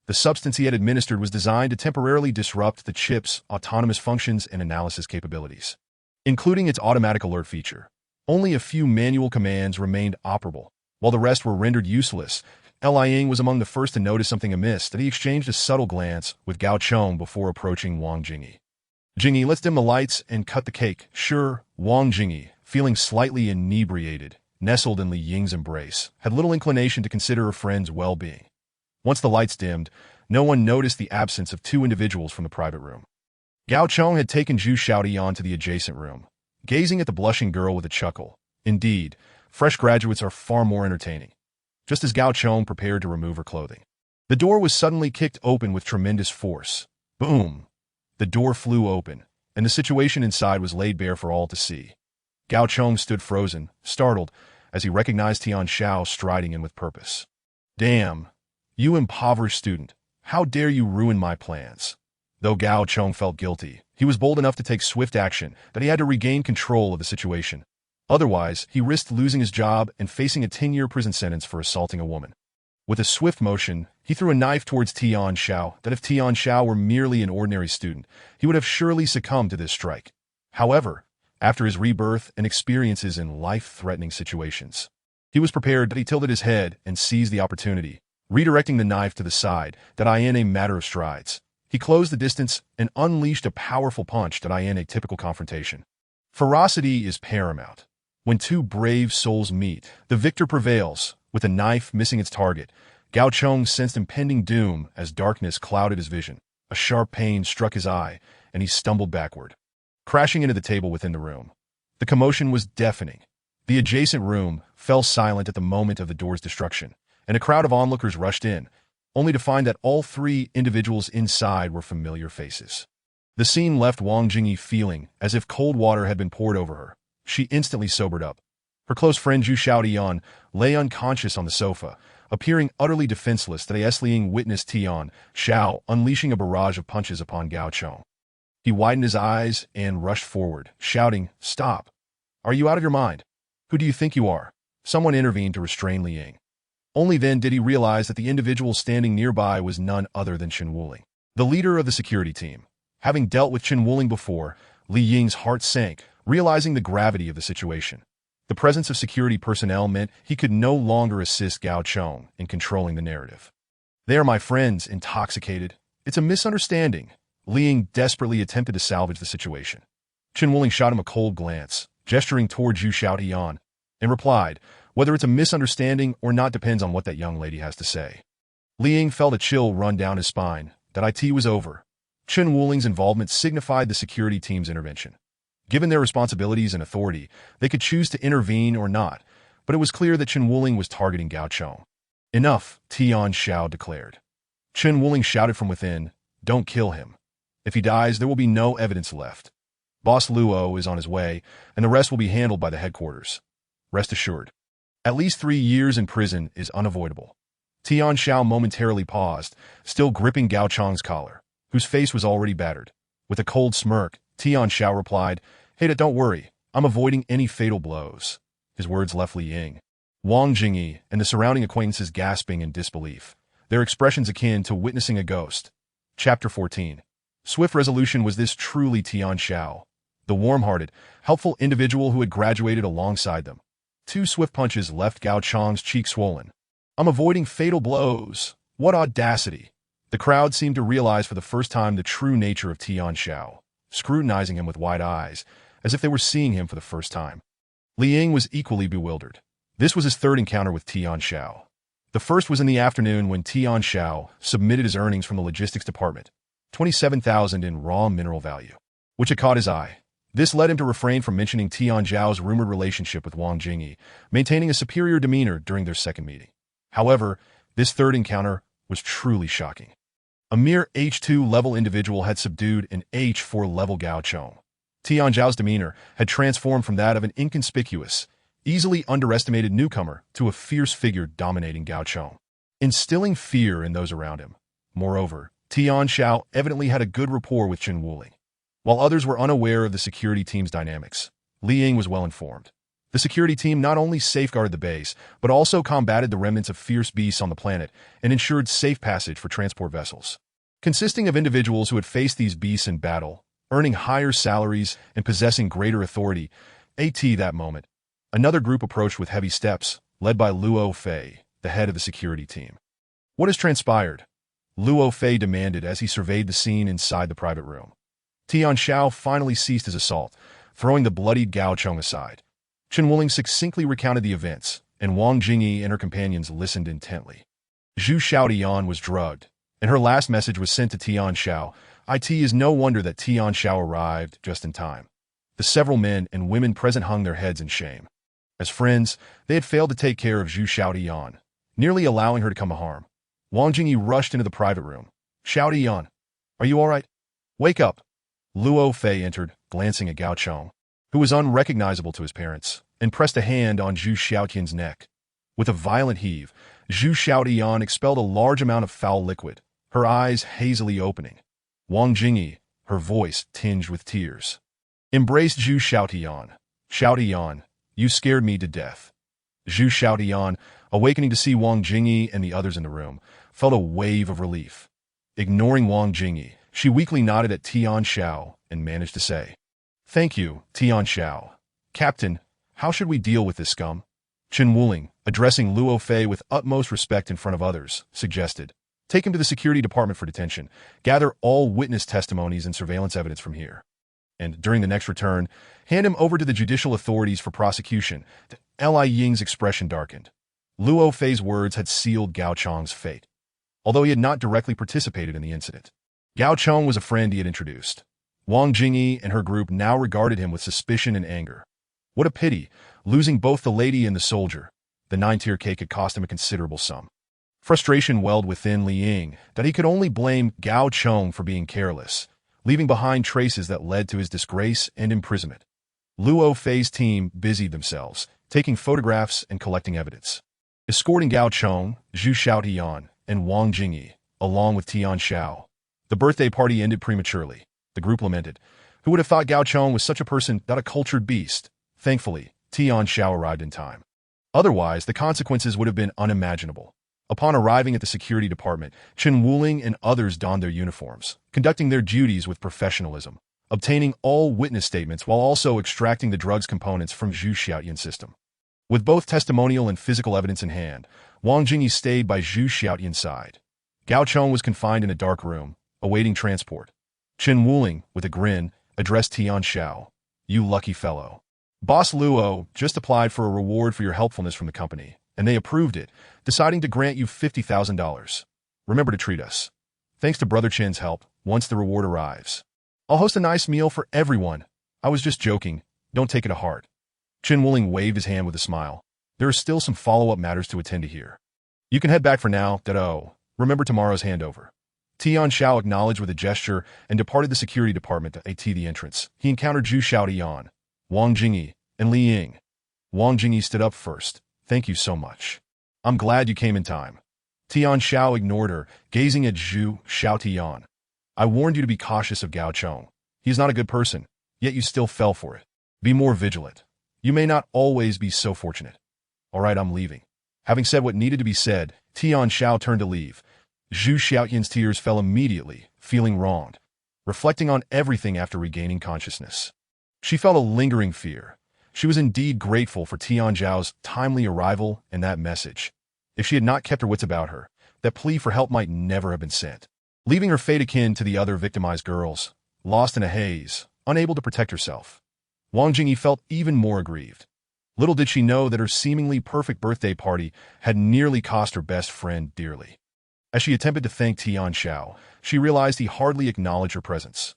The substance he had administered was designed to temporarily disrupt the chip's autonomous functions and analysis capabilities, including its automatic alert feature. Only a few manual commands remained operable, while the rest were rendered useless. Ying was among the first to notice something amiss, that he exchanged a subtle glance with Gao Chong before approaching Wang Jingyi. Jingyi, let's dim the lights and cut the cake. Sure. Wang Jingyi, feeling slightly inebriated, nestled in Li Ying's embrace, had little inclination to consider her friend's well-being. Once the lights dimmed, no one noticed the absence of two individuals from the private room. Gao Chong had taken Zhu Xiaodian to the adjacent room, gazing at the blushing girl with a chuckle. Indeed, fresh graduates are far more entertaining. Just as Gao Chong prepared to remove her clothing, the door was suddenly kicked open with tremendous force. Boom! The door flew open, and the situation inside was laid bare for all to see. Gao Chong stood frozen, startled, as he recognized Tian Xiao striding in with purpose. Damn! You impoverished student! How dare you ruin my plans? Though Gao Chong felt guilty, he was bold enough to take swift action, but he had to regain control of the situation. Otherwise, he risked losing his job and facing a 10-year prison sentence for assaulting a woman. With a swift motion, he threw a knife towards Tian Xiao. That if Tian Xiao were merely an ordinary student, he would have surely succumbed to this strike. However, after his rebirth and experiences in life-threatening situations, he was prepared, but he tilted his head and seized the opportunity, redirecting the knife to the side, that in a matter of strides. He closed the distance and unleashed a powerful punch that in a typical confrontation. Ferocity is paramount. When two brave souls meet, the victor prevails. With the knife missing its target, Gao Chong sensed impending doom as darkness clouded his vision. A sharp pain struck his eye, and he stumbled backward, crashing into the table within the room. The commotion was deafening. The adjacent room fell silent at the moment of the door's destruction, and a crowd of onlookers rushed in, only to find that all three individuals inside were familiar faces. The scene left Wang Jingyi feeling as if cold water had been poured over her. She instantly sobered up. Her close friend Zhu Xiaodian lay unconscious on the sofa, appearing utterly defenseless. As Li Ying witnessed Tian Xiao unleashing a barrage of punches upon Gao Chong. He widened his eyes and rushed forward, shouting, "Stop! Are you out of your mind? Who do you think you are?" Someone intervened to restrain Li Ying. Only then did he realize that the individual standing nearby was none other than Chen Wuling, the leader of the security team. Having dealt with Chen Wuling before, Li Ying's heart sank, realizing the gravity of the situation. The presence of security personnel meant he could no longer assist Gao Chong in controlling the narrative. "They are my friends, intoxicated. It's a misunderstanding." Li Ying desperately attempted to salvage the situation. Chen Wuling shot him a cold glance, gesturing toward Zhu Xiaodian, and replied, "Whether it's a misunderstanding or not depends on what that young lady has to say." Li Ying felt a chill run down his spine. That it was over. Chen Wuling's involvement signified the security team's intervention. Given their responsibilities and authority, they could choose to intervene or not, but it was clear that Chen Wuling was targeting Gao Chong. "Enough," Tian Xiao declared. Chen Wuling shouted from within, "Don't kill him. If he dies, there will be no evidence left. Boss Luo is on his way, and the rest will be handled by the headquarters. Rest assured. At least 3 years in prison is unavoidable." Tian Xiao momentarily paused, still gripping Gao Chong's collar, whose face was already battered. With a cold smirk, Tian Xiao replied, "Hey, don't worry. I'm avoiding any fatal blows." His words left Li Ying, Wang Jingyi, and the surrounding acquaintances gasping in disbelief, their expressions akin to witnessing a ghost. Chapter 14. Swift resolution. Was this truly Tian Xiao, the warm-hearted, helpful individual who had graduated alongside them? Two swift punches left Gao Chong's cheek swollen. I'm avoiding fatal blows. What audacity! The crowd seemed to realize for the first time the true nature of Tian Xiao, scrutinizing him with wide eyes, as if they were seeing him for the first time. Li Ying was equally bewildered. This was his third encounter with Tian Xiao. The first was in the afternoon when Tian Xiao submitted his earnings from the logistics department, 27,000 in raw mineral value, which had caught his eye. This led him to refrain from mentioning Tian Xiao's rumored relationship with Wang Jingyi, maintaining a superior demeanor during their second meeting. However, this third encounter was truly shocking. A mere H2-level individual had subdued an H4-level Gao Chong. Tian Xiao's demeanor had transformed from that of an inconspicuous, easily underestimated newcomer to a fierce figure dominating Gao Chong, instilling fear in those around him. Moreover, Tian Xiao evidently had a good rapport with Chen Wuling. While others were unaware of the security team's dynamics, Li Ying was well informed. The security team not only safeguarded the base, but also combated the remnants of fierce beasts on the planet and ensured safe passage for transport vessels. Consisting of individuals who had faced these beasts in battle, earning higher salaries and possessing greater authority, that moment, another group approached with heavy steps, led by Luo Fei, the head of the security team. What has transpired? Luo Fei demanded as he surveyed the scene inside the private room. Tian Xiao finally ceased his assault, throwing the bloodied Gao Chong aside. Chen Wuling succinctly recounted the events, and Wang Jingyi and her companions listened intently. Zhu Xiaotian was drugged, and her last message was sent to Tian Xiao. It is no wonder that Tian Xiao arrived just in time. The several men and women present hung their heads in shame. As friends, they had failed to take care of Zhu Xiaotian, nearly allowing her to come to harm. Wang Jingyi rushed into the private room. Xiaotian, are you all right? Wake up. Luo Fei entered, glancing at Gao Chong, who was unrecognizable to his parents, and pressed a hand on Zhu Xiaotian's neck. With a violent heave, Zhu Xiaotian expelled a large amount of foul liquid, her eyes hazily opening. Wang Jingyi, her voice tinged with tears, embraced Zhu Xiaotian. Xiaotian, you scared me to death. Zhu Xiaotian, awakening to see Wang Jingyi and the others in the room, felt a wave of relief. Ignoring Wang Jingyi, she weakly nodded at Tian Xiao and managed to say, "Thank you, Tian Xiao. Captain, how should we deal with this scum?" Chen Wuling, addressing Luo Fei with utmost respect in front of others, suggested, "Take him to the security department for detention. Gather all witness testimonies and surveillance evidence from here. And during the next return, hand him over to the judicial authorities for prosecution." Li Ying's expression darkened. Luo Fei's words had sealed Gao Chong's fate. Although he had not directly participated in the incident, Gao Chong was a friend he had introduced. Wang Jingyi and her group now regarded him with suspicion and anger. What a pity, losing both the lady and the soldier. The 9-tier cake had cost him a considerable sum. Frustration welled within Li Ying that he could only blame Gao Chong for being careless, leaving behind traces that led to his disgrace and imprisonment. Luo Fei's team busied themselves, taking photographs and collecting evidence. Escorting Gao Chong, Zhu Xiaotian, and Wang Jingyi, along with Tian Xiao. The birthday party ended prematurely. The group lamented. Who would have thought Gao Chong was such a person, not a cultured beast? Thankfully, Tian Xiao arrived in time. Otherwise, the consequences would have been unimaginable. Upon arriving at the security department, Chen Wuling and others donned their uniforms, conducting their duties with professionalism, obtaining all witness statements while also extracting the drugs components from Zhu Xiaotian's system. With both testimonial and physical evidence in hand, Wang Jingyi stayed by Zhu Xiaotian's side. Gao Chong was confined in a dark room, awaiting transport. Chen Wuling, with a grin, addressed Tian Xiao. "You lucky fellow. Boss Luo just applied for a reward for your helpfulness from the company, and they approved it, deciding to grant you $50,000. Remember to treat us. Thanks to Brother Chen's help, once the reward arrives. I'll host a nice meal for everyone. I was just joking. Don't take it to heart." Chen Wuling waved his hand with a smile. "There are still some follow-up matters to attend to here. You can head back for now, remember tomorrow's handover." Tian Xiao acknowledged with a gesture and departed the security department to the entrance. He encountered Zhu Xiaotian, Wang Jingyi, and Li Ying. Wang Jingyi stood up first. "Thank you so much. I'm glad you came in time." Tian Xiao ignored her, gazing at Zhu Xiaotian. "I warned you to be cautious of Gao Chong. He is not a good person, yet you still fell for it. Be more vigilant. You may not always be so fortunate. All right, I'm leaving." Having said what needed to be said, Tian Xiao turned to leave. Zhu Xiaotian's tears fell immediately, feeling wronged. Reflecting on everything after regaining consciousness, she felt a lingering fear. She was indeed grateful for Tian Xiao's timely arrival and that message. If she had not kept her wits about her, that plea for help might never have been sent. Leaving her fate akin to the other victimized girls, lost in a haze, unable to protect herself. Wang Jingyi felt even more aggrieved. Little did she know that her seemingly perfect birthday party had nearly cost her best friend dearly. As she attempted to thank Tian Xiao, she realized he hardly acknowledged her presence.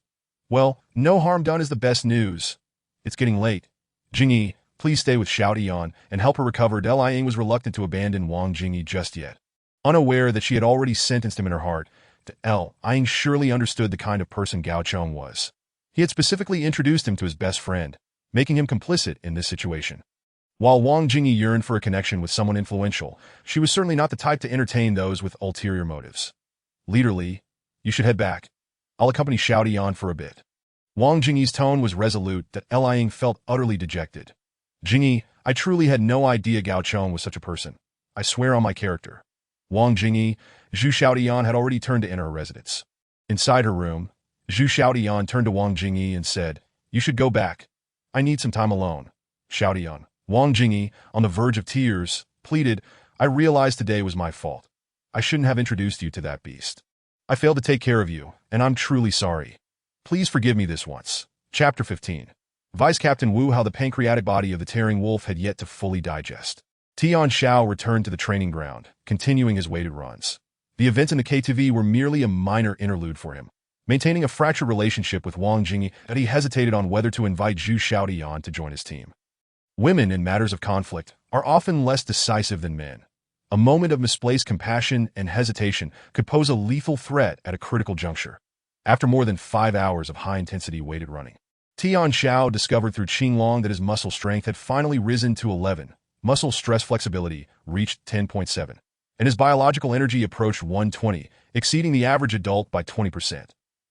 Well, no harm done is the best news. It's getting late. Jingyi, please stay with Xiao Tian and help her recover. Dai Ying was reluctant to abandon Wang Jingyi just yet. Unaware that she had already sentenced him in her heart, Ying surely understood the kind of person Gao Chong was. He had specifically introduced him to his best friend, making him complicit in this situation. While Wang Jingyi yearned for a connection with someone influential, she was certainly not the type to entertain those with ulterior motives. Leader Li, you should head back. I'll accompany Xiao Tian for a bit. Wang Jingyi's tone was resolute that Ying felt utterly dejected. Jingyi, I truly had no idea Gao Chong was such a person. I swear on my character. Wang Jingyi, Zhu Xiaotian had already turned to enter her residence. Inside her room, Zhu Xiaotian turned to Wang Jingyi and said, You should go back. I need some time alone. Xiaotian. Wang Jingyi, on the verge of tears, pleaded, I realized today was my fault. I shouldn't have introduced you to that beast. I failed to take care of you, and I'm truly sorry. Please forgive me this once. Chapter 15. Vice Captain Wu How the pancreatic body of the tearing wolf had yet to fully digest. Tian Xiao returned to the training ground, continuing his weighted runs. The events in the KTV were merely a minor interlude for him, maintaining a fractured relationship with Wang Jingyi that he hesitated on whether to invite Zhu Xiaotian to join his team. Women in matters of conflict are often less decisive than men. A moment of misplaced compassion and hesitation could pose a lethal threat at a critical juncture. After more than 5 hours of high-intensity weighted running, Tian Xiao discovered through Qinglong that his muscle strength had finally risen to 11, muscle stress flexibility reached 10.7, and his biological energy approached 120, exceeding the average adult by 20%.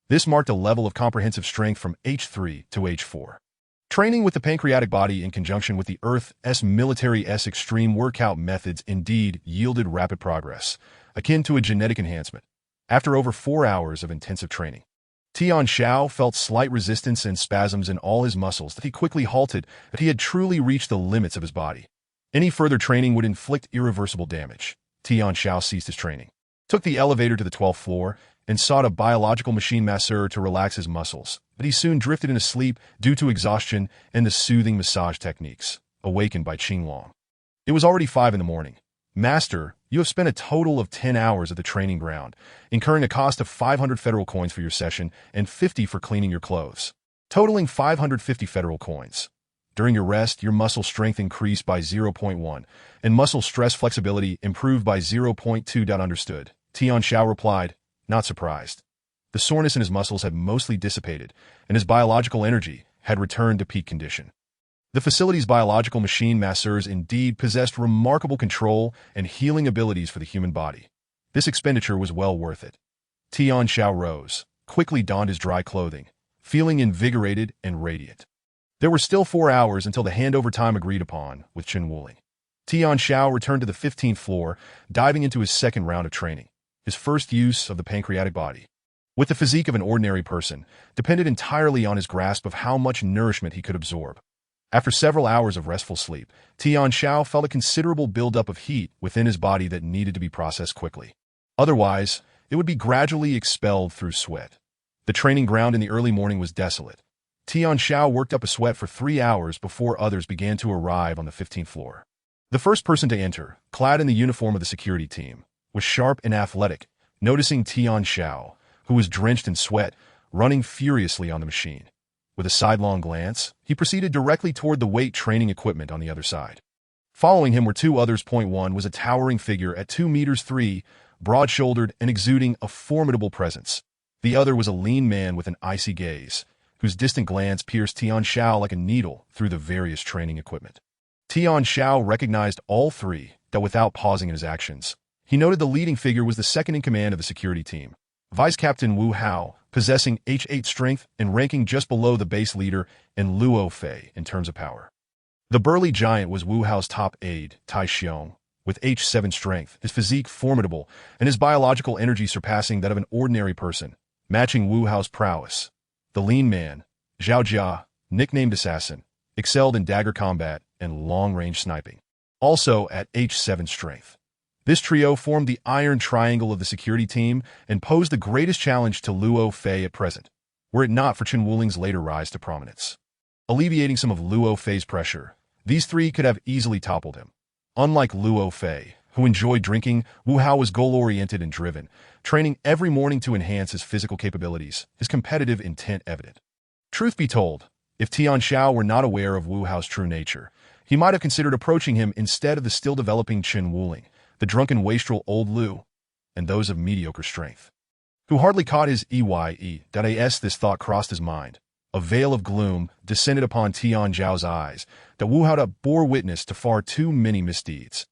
This marked a level of comprehensive strength from H3 to H4. Training with the pancreatic body in conjunction with the Earth's military's extreme workout methods indeed yielded rapid progress, akin to a genetic enhancement. After over 4 hours of intensive training, Tian Xiao felt slight resistance and spasms in all his muscles that he quickly halted that he had truly reached the limits of his body. Any further training would inflict irreversible damage. Tian Xiao ceased his training, took the elevator to the 12th floor, and sought a biological machine masseur to relax his muscles, but he soon drifted into sleep due to exhaustion and the soothing massage techniques, awakened by Qinglong. It was already 5 in the morning. Master, you have spent a total of 10 hours at the training ground, incurring a cost of 500 federal coins for your session and 50 for cleaning your clothes, totaling 550 federal coins. During your rest, your muscle strength increased by 0.1, and muscle stress flexibility improved by 0.2. Understood. Tian Xiao replied, not surprised. The soreness in his muscles had mostly dissipated, and his biological energy had returned to peak condition. The facility's biological machine masseurs indeed possessed remarkable control and healing abilities for the human body. This expenditure was well worth it. Tian Xiao rose, quickly donned his dry clothing, feeling invigorated and radiant. There were still 4 hours until the handover time agreed upon with Chen Wuling. Tian Xiao returned to the 15th floor, diving into his second round of training, his first use of the pancreatic body. With the physique of an ordinary person, depended entirely on his grasp of how much nourishment he could absorb. After several hours of restful sleep, Tian Xiao felt a considerable buildup of heat within his body that needed to be processed quickly. Otherwise, it would be gradually expelled through sweat. The training ground in the early morning was desolate. Tian Xiao worked up a sweat for 3 hours before others began to arrive on the 15th floor. The first person to enter, clad in the uniform of the security team, was sharp and athletic, noticing Tian Xiao, who was drenched in sweat, running furiously on the machine. With a sidelong glance, he proceeded directly toward the weight training equipment on the other side. Following him were 2 others. One was a towering figure at 2 meters 3, broad-shouldered and exuding a formidable presence. The other was a lean man with an icy gaze, whose distant glance pierced Tian Xiao like a needle through the various training equipment. Tian Xiao recognized all 3, that without pausing in his actions. He noted the leading figure was the second in command of the security team, Vice Captain Wu Hao, possessing H8 strength and ranking just below the base leader and Luo Fei in terms of power. The burly giant was Wu Hao's top aide, Tai Xiong, with H7 strength, his physique formidable, and his biological energy surpassing that of an ordinary person, matching Wu Hao's prowess. The lean man, Zhao Jia, nicknamed Assassin, excelled in dagger combat and long-range sniping. Also at H7 strength. This trio formed the iron triangle of the security team and posed the greatest challenge to Luo Fei at present, were it not for Chen Wuling's later rise to prominence. Alleviating some of Luo Fei's pressure, these three could have easily toppled him. Unlike Luo Fei, who enjoyed drinking, Wu Hao was goal-oriented and driven, training every morning to enhance his physical capabilities, his competitive intent evident. Truth be told, if Tian Xiao were not aware of Wu Hao's true nature, he might have considered approaching him instead of the still-developing Chen Wuling, the drunken wastrel old Lu, and those of mediocre strength, who hardly caught his EYE.as this thought crossed his mind. A veil of gloom descended upon Tian Xiao's eyes that Wu Hao bore witness to far too many misdeeds,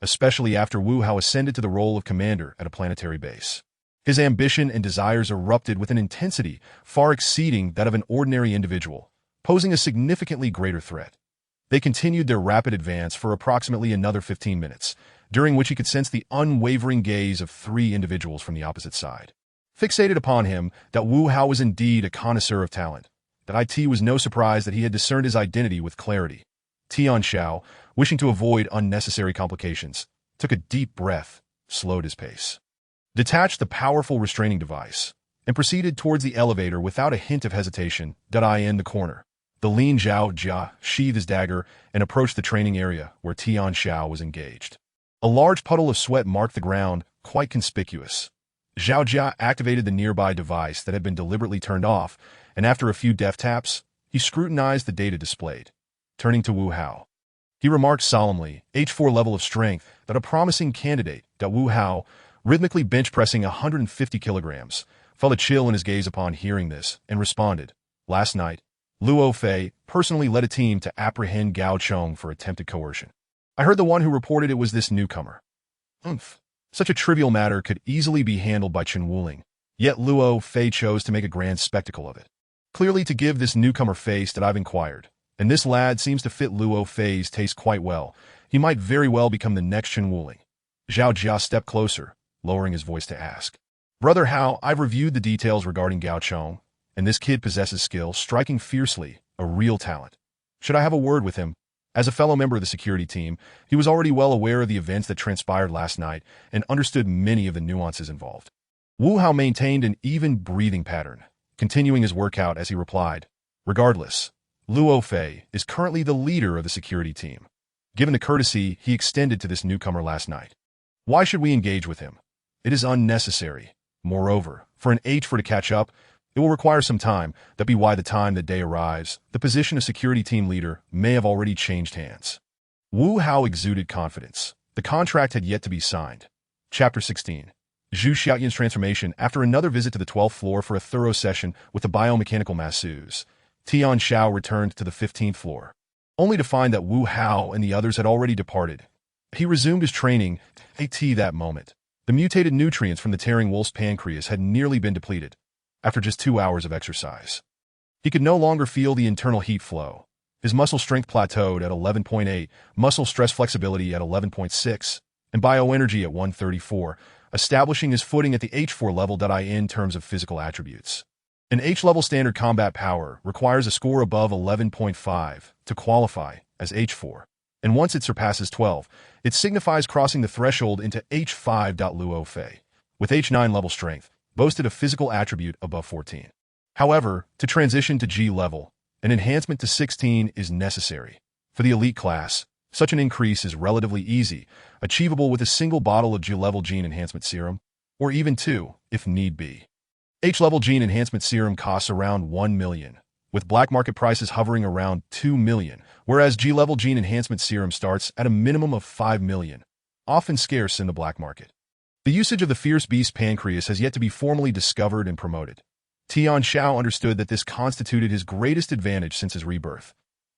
especially after Wu Hao ascended to the role of commander at a planetary base. His ambition and desires erupted with an intensity far exceeding that of an ordinary individual, posing a significantly greater threat. They continued their rapid advance for approximately another 15 minutes, during which he could sense the unwavering gaze of three individuals from the opposite side. Fixated upon him, that Wu Hao was indeed a connoisseur of talent, that it was no surprise that he had discerned his identity with clarity. Tian Xiao, wishing to avoid unnecessary complications, took a deep breath, slowed his pace, detached the powerful restraining device, and proceeded towards the elevator without a hint of hesitation. In the corner, the lean Zhao Jia sheathed his dagger and approached the training area where Tian Xiao was engaged. A large puddle of sweat marked the ground, quite conspicuous. Zhao Jia activated the nearby device that had been deliberately turned off, and after a few deft taps, he scrutinized the data displayed. Turning to Wu Hao, he remarked solemnly, H4 level of strength, that a promising candidate. Wu Hao, rhythmically bench-pressing 150 kilograms, felt a chill in his gaze upon hearing this, and responded, Last night, Luo Fei personally led a team to apprehend Gao Chong for attempted coercion. I heard the one who reported it was this newcomer. Such a trivial matter could easily be handled by Chen Wuling, yet Luo Fei chose to make a grand spectacle of it. Clearly to give this newcomer face that I've inquired, and this lad seems to fit Luo Fei's taste quite well. He might very well become the next Chen Wuling. Zhao Jia stepped closer, lowering his voice to ask. Brother Hao, I've reviewed the details regarding Gao Chong, and this kid possesses skill, striking fiercely, a real talent. Should I have a word with him? As a fellow member of the security team, he was already well aware of the events that transpired last night and understood many of the nuances involved. Wu Hao maintained an even breathing pattern, continuing his workout as he replied, Regardless, Luo Fei is currently the leader of the security team, given the courtesy he extended to this newcomer last night. Why should we engage with him? It is unnecessary. Moreover, for an H4 to catch up, it will require some time. That be why the time the day arrives, the position of security team leader may have already changed hands. Wu Hao exuded confidence. The contract had yet to be signed. Chapter 16. Zhu Xiaoyan's transformation. After another visit to the 12th floor for a thorough session with the biomechanical masseuse, Tian Xiao returned to the 15th floor, only to find that Wu Hao and the others had already departed. He resumed his training. That moment, the mutated nutrients from the tearing wolf's pancreas had nearly been depleted. After just 2 hours of exercise, he could no longer feel the internal heat flow. His muscle strength plateaued at 11.8, muscle stress flexibility at 11.6, and bioenergy at 134, establishing his footing at the H4 level. In terms of physical attributes, an H-level standard combat power requires a score above 11.5 to qualify as H4, and once it surpasses 12, it signifies crossing the threshold into H5. Luo Fei, with H9 level strength, boasted a physical attribute above 14. However, to transition to G level, an enhancement to 16 is necessary. For the elite class, such an increase is relatively easy, achievable with a single bottle of G-level gene enhancement serum, or even 2, if need be. H-level gene enhancement serum costs around 1 million, with black market prices hovering around 2 million, whereas G-level gene enhancement serum starts at a minimum of 5 million, often scarce in the black market. The usage of the fierce beast pancreas has yet to be formally discovered and promoted. Tian Xiao understood that this constituted his greatest advantage since his rebirth.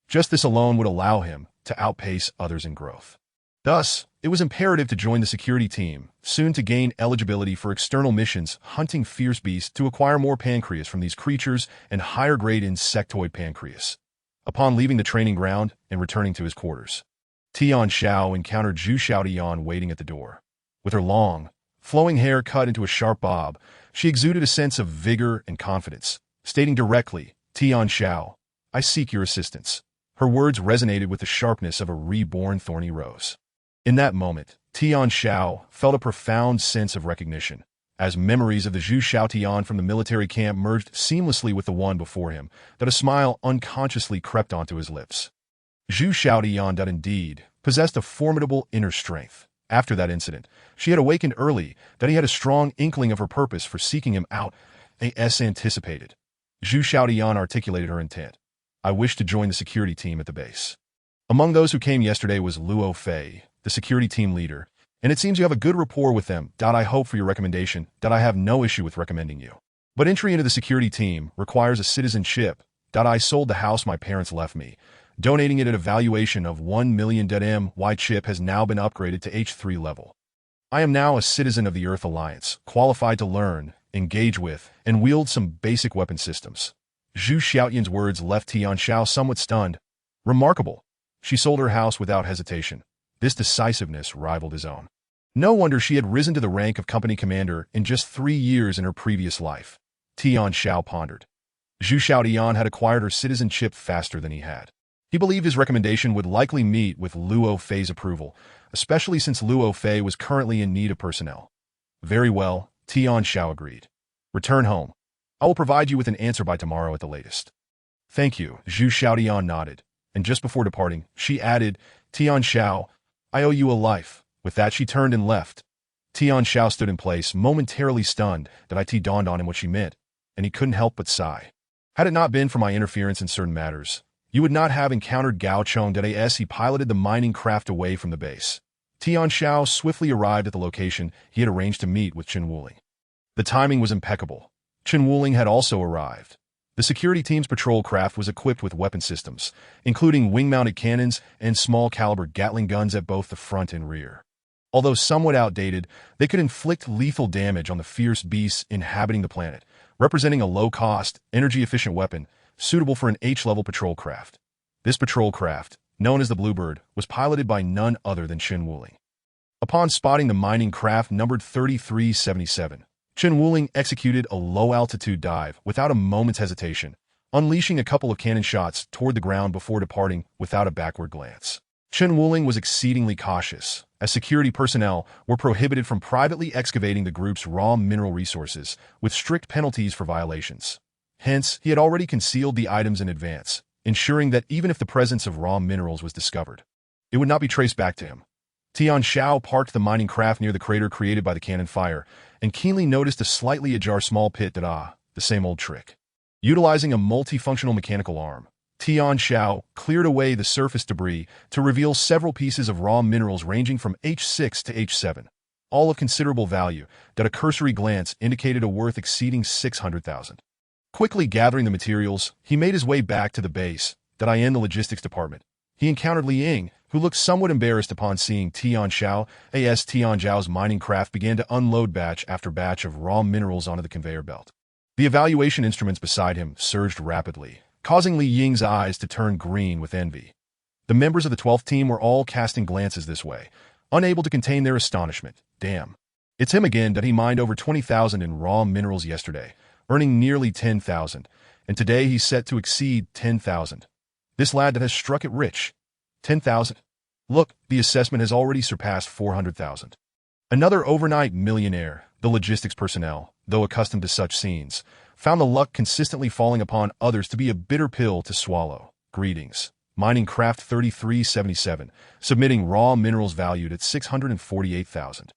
Just this alone would allow him to outpace others in growth. Thus, it was imperative to join the security team, soon to gain eligibility for external missions hunting fierce beasts to acquire more pancreas from these creatures and higher-grade insectoid pancreas. Upon leaving the training ground and returning to his quarters, Tian Xiao encountered Zhu Xiaoyan waiting at the door. With her long, flowing hair cut into a sharp bob, she exuded a sense of vigor and confidence, stating directly, Tian Xiao, I seek your assistance. Her words resonated with the sharpness of a reborn thorny rose. In that moment, Tian Xiao felt a profound sense of recognition, as memories of the Zhu Xiaotian from the military camp merged seamlessly with the one before him, that a smile unconsciously crept onto his lips. Zhu Xiaotian indeed possessed a formidable inner strength. After that incident, she had awakened early that he had a strong inkling of her purpose for seeking him out, as anticipated. Zhu Xiaotian articulated her intent. I wish to join the security team at the base. Among those who came yesterday was Luo Fei, the security team leader, and it seems you have a good rapport with them. I hope for your recommendation. I have no issue with recommending you. But entry into the security team requires a citizenship. I sold the house my parents left me, donating it at a valuation of 1 million. My chip has now been upgraded to H3 level. I am now a citizen of the Earth Alliance, qualified to learn, engage with, and wield some basic weapon systems. Zhu Xiaotian's words left Tian Xiao somewhat stunned. Remarkable. She sold her house without hesitation. This decisiveness rivaled his own. No wonder she had risen to the rank of company commander in just 3 years in her previous life. Tian Xiao pondered. Zhu Xiaotian had acquired her citizenship faster than he had. He believed his recommendation would likely meet with Luo Fei's approval, especially since Luo Fei was currently in need of personnel. Very well, Tian Xiao agreed. Return home. I will provide you with an answer by tomorrow at the latest. Thank you, Zhu Xiaotian nodded, and just before departing, she added, Tian Xiao, I owe you a life. With that, she turned and left. Tian Xiao stood in place, momentarily stunned that it dawned on him what she meant, and he couldn't help but sigh. Had it not been for my interference in certain matters, you would not have encountered Gao Chong. As he piloted the mining craft away from the base, Tian Xiao swiftly arrived at the location he had arranged to meet with Chen Wuling. The timing was impeccable. Chen Wuling had also arrived. The security team's patrol craft was equipped with weapon systems, including wing-mounted cannons and small-caliber Gatling guns at both the front and rear. Although somewhat outdated, they could inflict lethal damage on the fierce beasts inhabiting the planet, representing a low-cost, energy-efficient weapon suitable for an H-level patrol craft. This patrol craft, known as the Bluebird, was piloted by none other than Chen Wuling. Upon spotting the mining craft numbered 3377, Chen Wuling executed a low-altitude dive without a moment's hesitation, unleashing a couple of cannon shots toward the ground before departing without a backward glance. Chen Wuling was exceedingly cautious, as security personnel were prohibited from privately excavating the group's raw mineral resources, with strict penalties for violations. Hence, he had already concealed the items in advance, ensuring that even if the presence of raw minerals was discovered, it would not be traced back to him. Tian Xiao parked the mining craft near the crater created by the cannon fire, and keenly noticed a slightly ajar small pit the same old trick. Utilizing a multifunctional mechanical arm, Tian Xiao cleared away the surface debris to reveal several pieces of raw minerals ranging from H6 to H7, all of considerable value that a cursory glance indicated a worth exceeding 600,000. Quickly gathering the materials, he made his way back to the base, in the logistics department. He encountered Li Ying, who looked somewhat embarrassed upon seeing Tian Xiao. As Tian Xiao's mining craft began to unload batch after batch of raw minerals onto the conveyor belt. The evaluation instruments beside him surged rapidly, causing Li Ying's eyes to turn green with envy. The members of the 12th team were all casting glances this way, unable to contain their astonishment. Damn. It's him again. He mined over 20,000 in raw minerals yesterday, earning nearly 10,000, and today he's set to exceed 10,000. This lad that has struck it rich. 10,000. Look, the assessment has already surpassed 400,000. Another overnight millionaire. The logistics personnel, though accustomed to such scenes, found the luck consistently falling upon others to be a bitter pill to swallow. Greetings. Mining craft 3377, submitting raw minerals valued at 648,000.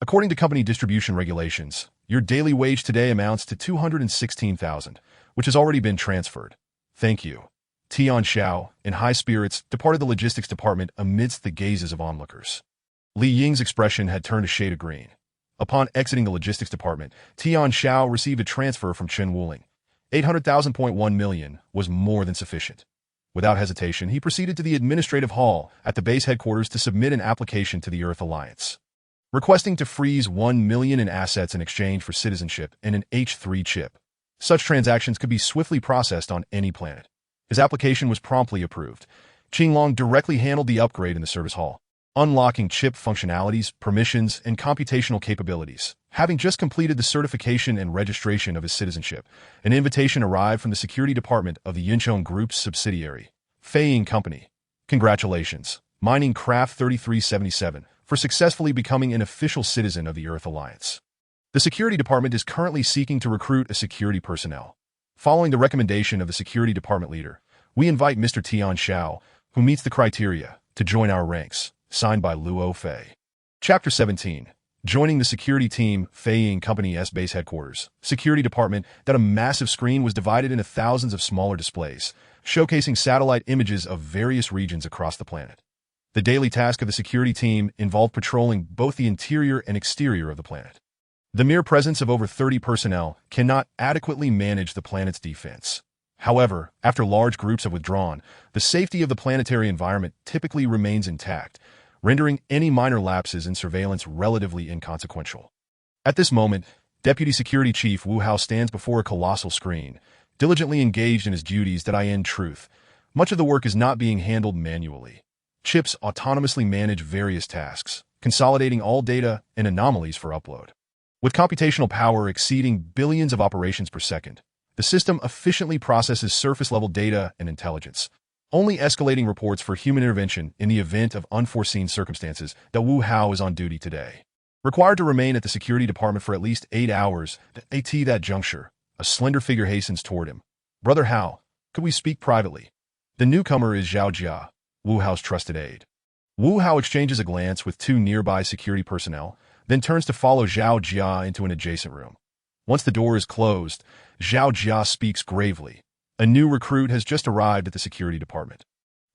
According to company distribution regulations, your daily wage today amounts to 216,000, which has already been transferred. Thank you. Tian Xiao, in high spirits, departed the logistics department amidst the gazes of onlookers. Li Ying's expression had turned a shade of green. Upon exiting the logistics department, Tian Xiao received a transfer from Chen Wuling. 800,000.1 million was more than sufficient. Without hesitation, he proceeded to the administrative hall at the base headquarters to submit an application to the Earth Alliance, requesting to freeze 1 million in assets in exchange for citizenship and an H3 chip. Such transactions could be swiftly processed on any planet. His application was promptly approved. Qinglong directly handled the upgrade in the service hall, unlocking chip functionalities, permissions, and computational capabilities. Having just completed the certification and registration of his citizenship, an invitation arrived from the security department of the Yinchong Group's subsidiary, Fei and Company. Congratulations, Mining Craft 3377, for successfully becoming an official citizen of the Earth Alliance. The Security Department is currently seeking to recruit a security personnel. Following the recommendation of the Security Department leader, we invite Mr. Tian Xiao, who meets the criteria, to join our ranks. Signed by Luo Fei. Chapter 17. Joining the security team, Fei and Company's base headquarters. Security Department that a massive screen was divided into thousands of smaller displays, showcasing satellite images of various regions across the planet. The daily task of the security team involved patrolling both the interior and exterior of the planet. The mere presence of over 30 personnel cannot adequately manage the planet's defense. However, after large groups have withdrawn, the safety of the planetary environment typically remains intact, rendering any minor lapses in surveillance relatively inconsequential. At this moment, Deputy Security Chief Wu Hao stands before a colossal screen, diligently engaged in his duties that in truth, much of the work is not being handled manually. Chips autonomously manage various tasks, consolidating all data and anomalies for upload. With computational power exceeding billions of operations per second, the system efficiently processes surface-level data and intelligence, only escalating reports for human intervention in the event of unforeseen circumstances that Wu Hao is on duty today. Required to remain at the security department for at least 8 hours, at that juncture, a slender figure hastens toward him. Brother Hao, could we speak privately? The newcomer is Zhao Jia, Wu Hao's trusted aide. Wu Hao exchanges a glance with 2 nearby security personnel, then turns to follow Zhao Jia into an adjacent room. Once the door is closed, Zhao Jia speaks gravely. A new recruit has just arrived at the security department.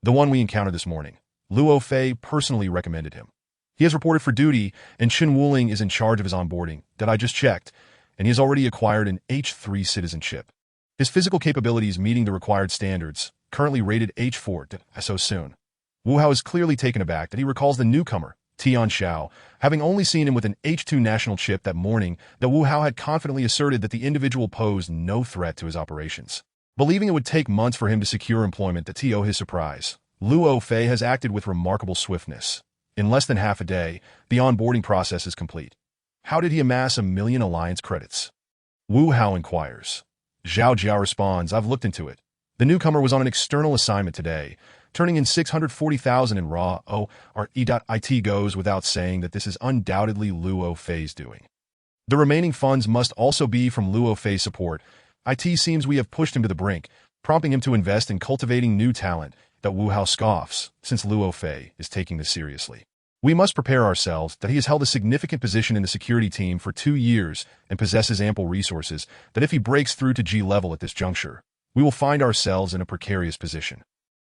The one we encountered this morning. Luo Fei personally recommended him. He has reported for duty, and Chen Wuling is in charge of his onboarding, that I just checked, and he has already acquired an H3 citizenship. His physical capabilities meeting the required standards, currently rated H4, so soon. Wu Hao is clearly taken aback that he recalls the newcomer, Tian Xiao, having only seen him with an H2 national chip that morning, that Wu Hao had confidently asserted that the individual posed no threat to his operations. Believing it would take months for him to secure employment to his surprise, Luo Fei has acted with remarkable swiftness. In less than half a day, the onboarding process is complete. How did he amass 1 million alliance credits? Wu Hao inquires. Zhao Jia responds, I've looked into it. The newcomer was on an external assignment today, turning in 640,000 in raw it goes without saying that this is undoubtedly Luo Fei's doing. The remaining funds must also be from Luo Fei's support. It seems we have pushed him to the brink, prompting him to invest in cultivating new talent, that Wu Hao scoffs, since Luo Fei is taking this seriously. We must prepare ourselves that he has held a significant position in the security team for 2 years and possesses ample resources, that if he breaks through to G level at this juncture, we will find ourselves in a precarious position.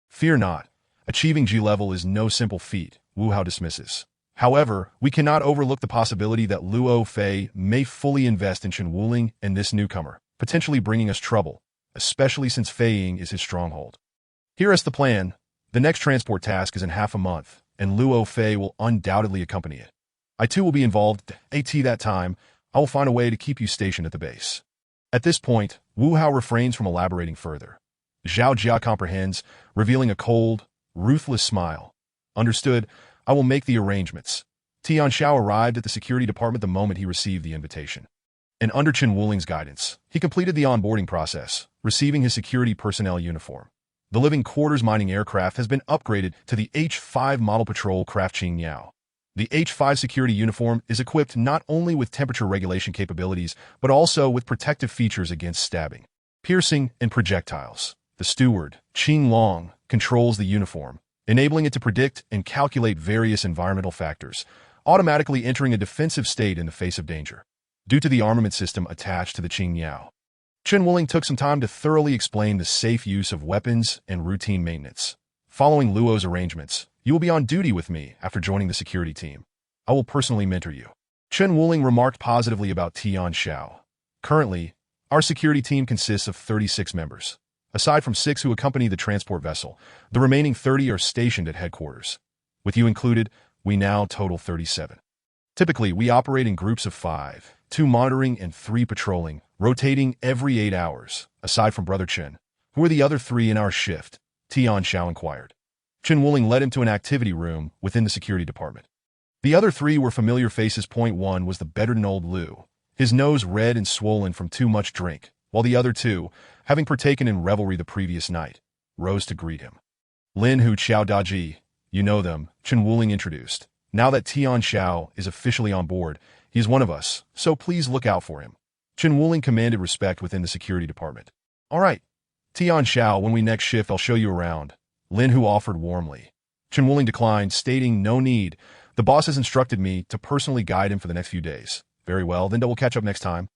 Fear not, achieving G level is no simple feat, Wu Hao dismisses. However, we cannot overlook the possibility that Luo Fei may fully invest in Chen Wuling and this newcomer, potentially bringing us trouble, especially since Feiying is his stronghold. Here is the plan. The next transport task is in half a month, and Luo Fei will undoubtedly accompany it. I too will be involved. At that time, I will find a way to keep you stationed at the base. At this point, Wu Hao refrains from elaborating further. Zhao Jia comprehends, revealing a cold, ruthless smile. Understood, I will make the arrangements. Tian Xiao arrived at the security department the moment he received the invitation. And under Chen Wuling's guidance, he completed the onboarding process, receiving his security personnel uniform. The living quarters mining aircraft has been upgraded to the H5 model patrol craft Tian Xiao. The H5 security uniform is equipped not only with temperature regulation capabilities, but also with protective features against stabbing, piercing, and projectiles. The steward, Qing Long, controls the uniform, enabling it to predict and calculate various environmental factors, automatically entering a defensive state in the face of danger. Due to the armament system attached to the Tian Xiao, Chen Wuling took some time to thoroughly explain the safe use of weapons and routine maintenance. Following Luo's arrangements, you will be on duty with me after joining the security team. I will personally mentor you. Chen Wuling remarked positively about Tian Xiao. Currently, our security team consists of 36 members. Aside from 6 who accompany the transport vessel, the remaining 30 are stationed at headquarters. With you included, we now total 37. Typically, we operate in groups of 5, 2 monitoring and 3 patrolling, rotating every 8 hours. Aside from Brother Chen, who are the other 3 in our shift? Tian Xiao inquired. Chen Wuling led him to an activity room within the security department. The other 3 were familiar faces. Point 1 was the bedridden old Lu, his nose red and swollen from too much drink, while the other 2, having partaken in revelry the previous night, rose to greet him. Lin Hu Xiao Daji, you know them, Chen Wuling introduced. Now that Tian Xiao is officially on board, he is one of us, so please look out for him. Chen Wuling commanded respect within the security department. All right, Tian Xiao, when we next shift, I'll show you around. Lin Hu offered warmly. Chen Wuling declined, stating no need. The boss has instructed me to personally guide him for the next few days. Very well, then we'll catch up next time.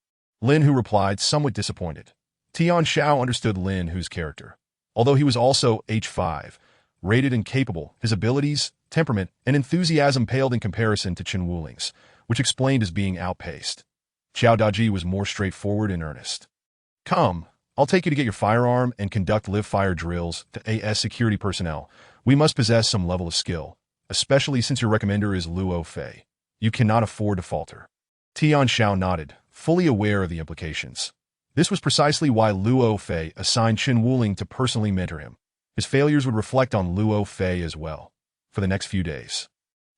Lin Hu replied, somewhat disappointed. Tian Xiao understood Lin Hu's character. Although he was also H5, rated and capable, his abilities, temperament, and enthusiasm paled in comparison to Chen Wuling's, which explained his being outpaced. Xiao Daji was more straightforward and earnest. Come, I'll take you to get your firearm and conduct live-fire drills to AS security personnel. We must possess some level of skill, especially since your recommender is Luo Fei. You cannot afford to falter. Tian Xiao nodded, fully aware of the implications. This was precisely why Luo Fei assigned Chen Wuling to personally mentor him. His failures would reflect on Luo Fei as well. For the next few days,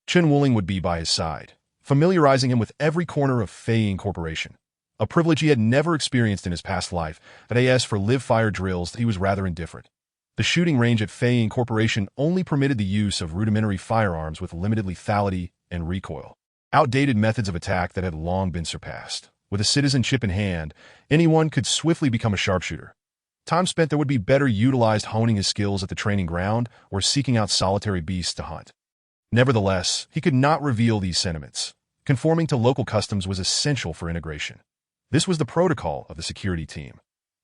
Chen Wuling would be by his side, familiarizing him with every corner of Fei Incorporation, a privilege he had never experienced in his past life. At AS for live-fire drills, he was rather indifferent. The shooting range at Fei Incorporation only permitted the use of rudimentary firearms with limited lethality and recoil, outdated methods of attack that had long been surpassed. With a citizenship in hand, anyone could swiftly become a sharpshooter. Time spent there would be better utilized honing his skills at the training ground or seeking out solitary beasts to hunt. Nevertheless, he could not reveal these sentiments. Conforming to local customs was essential for integration. This was the protocol of the security team.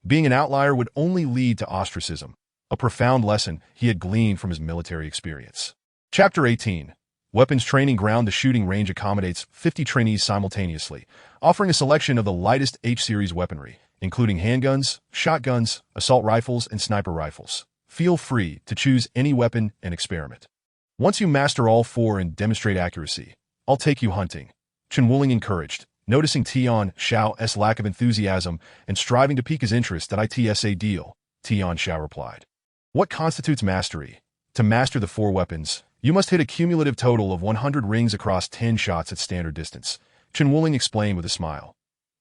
Being an outlier would only lead to ostracism, a profound lesson he had gleaned from his military experience. Chapter 18. Weapons Training Ground. The shooting range accommodates 50 trainees simultaneously, offering a selection of the lightest H-series weaponry, including handguns, shotguns, assault rifles, and sniper rifles. Feel free to choose any weapon and experiment. Once you master all four and demonstrate accuracy, I'll take you hunting. Chen Wuling encouraged, noticing Tian Xiao's lack of enthusiasm and striving to pique his interest. That ITSA deal, Tian Xiao replied. What constitutes mastery? To master the four weapons, you must hit a cumulative total of 100 rings across 10 shots at standard distance, Chen Wuling explained with a smile.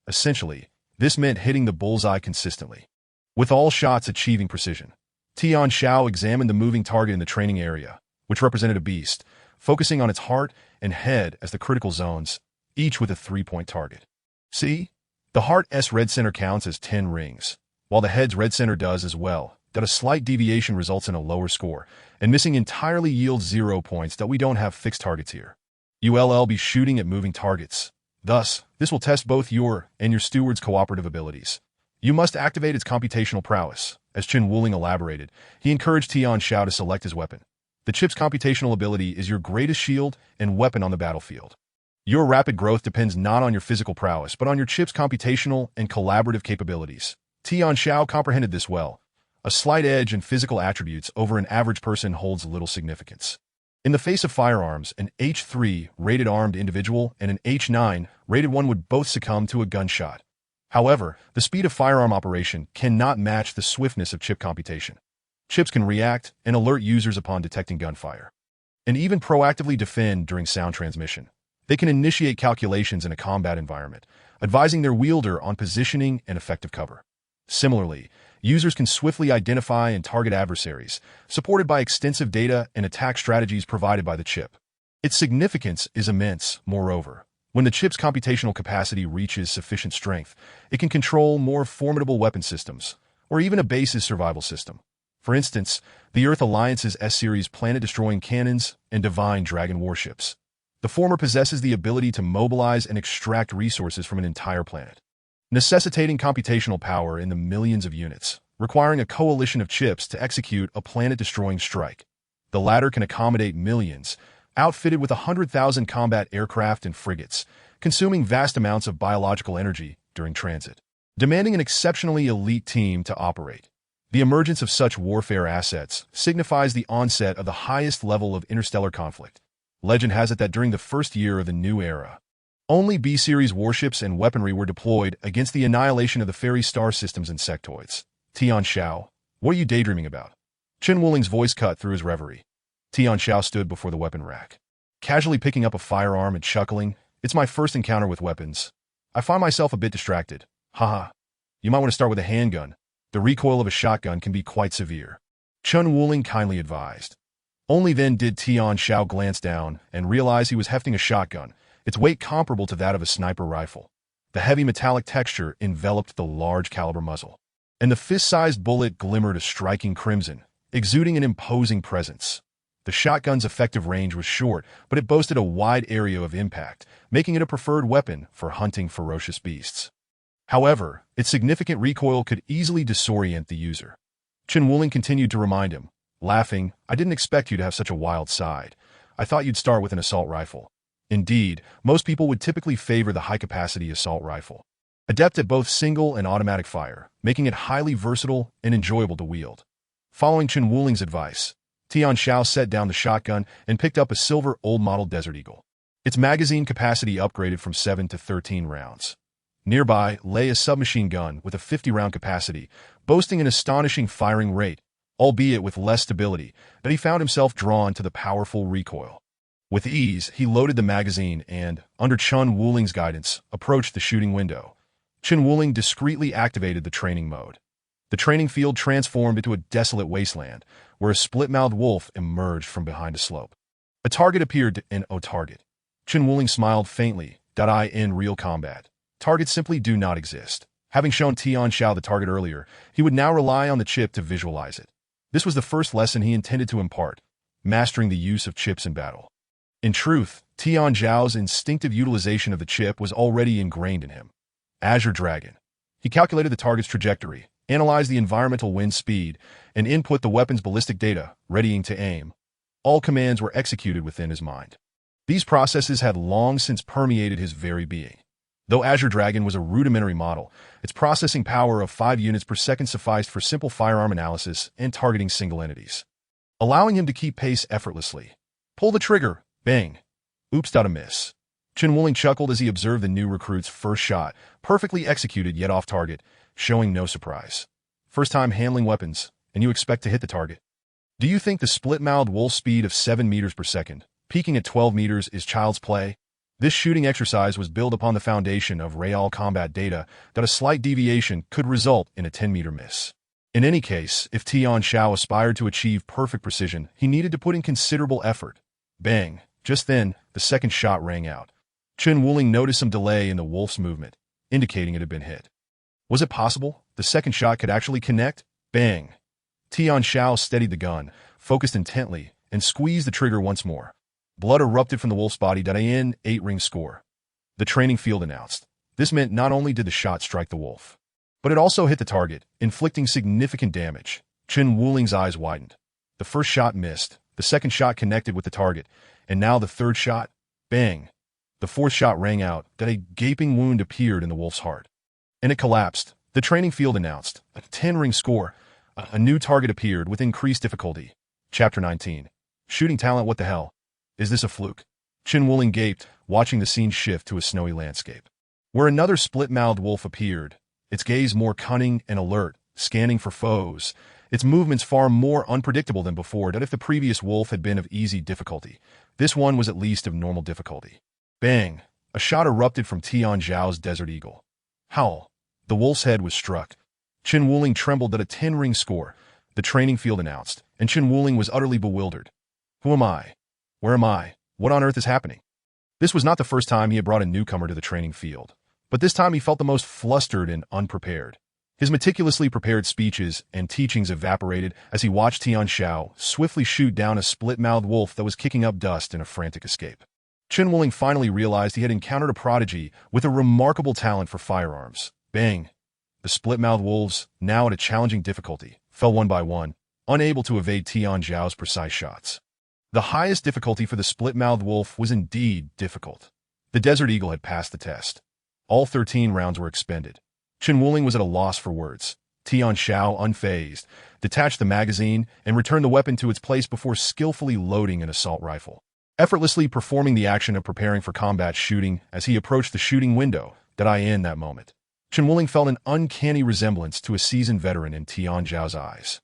Essentially, this meant hitting the bullseye consistently, with all shots achieving precision. Tian Xiao examined the moving target in the training area, which represented a beast, focusing on its heart and head as the critical zones, each with a 3-point target. See? The heart's red center counts as 10 rings, while the head's red center does as well. That a slight deviation results in a lower score, and missing entirely yields 0 points. That we don't have fixed targets here. You'll be shooting at moving targets. Thus, this will test both your and your steward's cooperative abilities. You must activate its computational prowess. As Chen Wuling elaborated, he encouraged Tian Xiao to select his weapon. The chip's computational ability is your greatest shield and weapon on the battlefield. Your rapid growth depends not on your physical prowess, but on your chip's computational and collaborative capabilities. Tian Xiao comprehended this well. A slight edge in physical attributes over an average person holds little significance. In the face of firearms, an H3 rated armed individual and an H9 rated one would both succumb to a gunshot. However, the speed of firearm operation cannot match the swiftness of chip computation. Chips can react and alert users upon detecting gunfire, and even proactively defend during sound transmission. They can initiate calculations in a combat environment, advising their wielder on positioning and effective cover. Similarly, users can swiftly identify and target adversaries, supported by extensive data and attack strategies provided by the chip. Its significance is immense, moreover. When the chip's computational capacity reaches sufficient strength, it can control more formidable weapon systems, or even a base's survival system. For instance, the Earth Alliance's S-series planet-destroying cannons and Divine Dragon warships. The former possesses the ability to mobilize and extract resources from an entire planet, necessitating computational power in the millions of units, requiring a coalition of chips to execute a planet-destroying strike. The latter can accommodate millions, outfitted with 100,000 combat aircraft and frigates, consuming vast amounts of biological energy during transit, demanding an exceptionally elite team to operate. The emergence of such warfare assets signifies the onset of the highest level of interstellar conflict. Legend has it that during the first year of the new era, only B-series warships and weaponry were deployed against the annihilation of the fairy star systems and sectoids. Tian Xiao, what are you daydreaming about? Chen Wuling's voice cut through his reverie. Tian Xiao stood before the weapon rack, casually picking up a firearm and chuckling. It's my first encounter with weapons. I find myself a bit distracted. Haha. You might want to start with a handgun. The recoil of a shotgun can be quite severe. Chun Wuling kindly advised. Only then did Tian Xiao glance down and realize he was hefting a shotgun, its weight comparable to that of a sniper rifle. The heavy metallic texture enveloped the large-caliber muzzle, and the fist-sized bullet glimmered a striking crimson, exuding an imposing presence. The shotgun's effective range was short, but it boasted a wide area of impact, making it a preferred weapon for hunting ferocious beasts. However, its significant recoil could easily disorient the user. Chun Wuling continued to remind him, laughing, "I didn't expect you to have such a wild side. I thought you'd start with an assault rifle." Indeed, most people would typically favor the high-capacity assault rifle, adept at both single and automatic fire, making it highly versatile and enjoyable to wield. Following Chun Wuling's advice, Tian Xiao set down the shotgun and picked up a silver old-model Desert Eagle. Its magazine capacity upgraded from 7 to 13 rounds. Nearby lay a submachine gun with a 50-round capacity, boasting an astonishing firing rate, albeit with less stability, but he found himself drawn to the powerful recoil. With ease, he loaded the magazine and, under Chun Wuling's guidance, approached the shooting window. Chun Wuling discreetly activated the training mode. The training field transformed into a desolate wasteland, where a split-mouthed wolf emerged from behind a slope. A target appeared in a target. Chun Wuling smiled faintly, in real combat. Targets simply do not exist. Having shown Tian Xiao the target earlier, he would now rely on the chip to visualize it. This was the first lesson he intended to impart, mastering the use of chips in battle. In truth, Tian Xiao's instinctive utilization of the chip was already ingrained in him. Azure Dragon. He calculated the target's trajectory, analyzed the environmental wind speed, and input the weapon's ballistic data, readying to aim. All commands were executed within his mind. These processes had long since permeated his very being. Though Azure Dragon was a rudimentary model, its processing power of 5 units per second sufficed for simple firearm analysis and targeting single entities, allowing him to keep pace effortlessly. Pull the trigger, bang. Oops, a miss. Chun Wuling chuckled as he observed the new recruit's first shot, perfectly executed yet off target, showing no surprise. First time handling weapons, and you expect to hit the target. Do you think the split-mouthed wolf speed of 7 meters per second, peaking at 12 meters, is child's play? This shooting exercise was built upon the foundation of real combat data that a slight deviation could result in a 10-meter miss. In any case, if Tian Xiao aspired to achieve perfect precision, he needed to put in considerable effort. Bang! Just then, the second shot rang out. Chun Wuling noticed some delay in the wolf's movement, indicating it had been hit. Was it possible the second shot could actually connect? Bang! Tian Xiao steadied the gun, focused intently, and squeezed the trigger once more. Blood erupted from the wolf's body. In 8-ring score. The training field announced. This meant not only did the shot strike the wolf, but it also hit the target, inflicting significant damage. Chun Wuling's eyes widened. The first shot missed, the second shot connected with the target, and now the third shot. Bang! The fourth shot rang out. A gaping wound appeared in the wolf's heart, and it collapsed. The training field announced. A 10-ring score. A new target appeared with increased difficulty. Chapter 19. Shooting talent. What the hell? Is this a fluke? Chun Wuling gaped, watching the scene shift to a snowy landscape, where another split-mouthed wolf appeared, its gaze more cunning and alert, scanning for foes, its movements far more unpredictable than before. If the previous wolf had been of easy difficulty, this one was at least of normal difficulty. Bang! A shot erupted from Tian Xiao's Desert Eagle. Howl! The wolf's head was struck. Chun Wuling trembled. A 10-ring score. The training field announced, and Chun Wuling was utterly bewildered. Who am I? Where am I? What on earth is happening? This was not the first time he had brought a newcomer to the training field, but this time he felt the most flustered and unprepared. His meticulously prepared speeches and teachings evaporated as he watched Tian Xiao swiftly shoot down a split-mouthed wolf that was kicking up dust in a frantic escape. Chun Wuling finally realized he had encountered a prodigy with a remarkable talent for firearms. Bang! The split-mouthed wolves, now at a challenging difficulty, fell one by one, unable to evade Tian Xiao's precise shots. The highest difficulty for the split-mouthed wolf was indeed difficult. The Desert Eagle had passed the test. All 13 rounds were expended. Chun Wuling was at a loss for words. Tian Xiao, unfazed, detached the magazine and returned the weapon to its place before skillfully loading an assault rifle, effortlessly performing the action of preparing for combat shooting as he approached the shooting window. In that moment, Chun Wuling felt an uncanny resemblance to a seasoned veteran in Tian Xiao's eyes.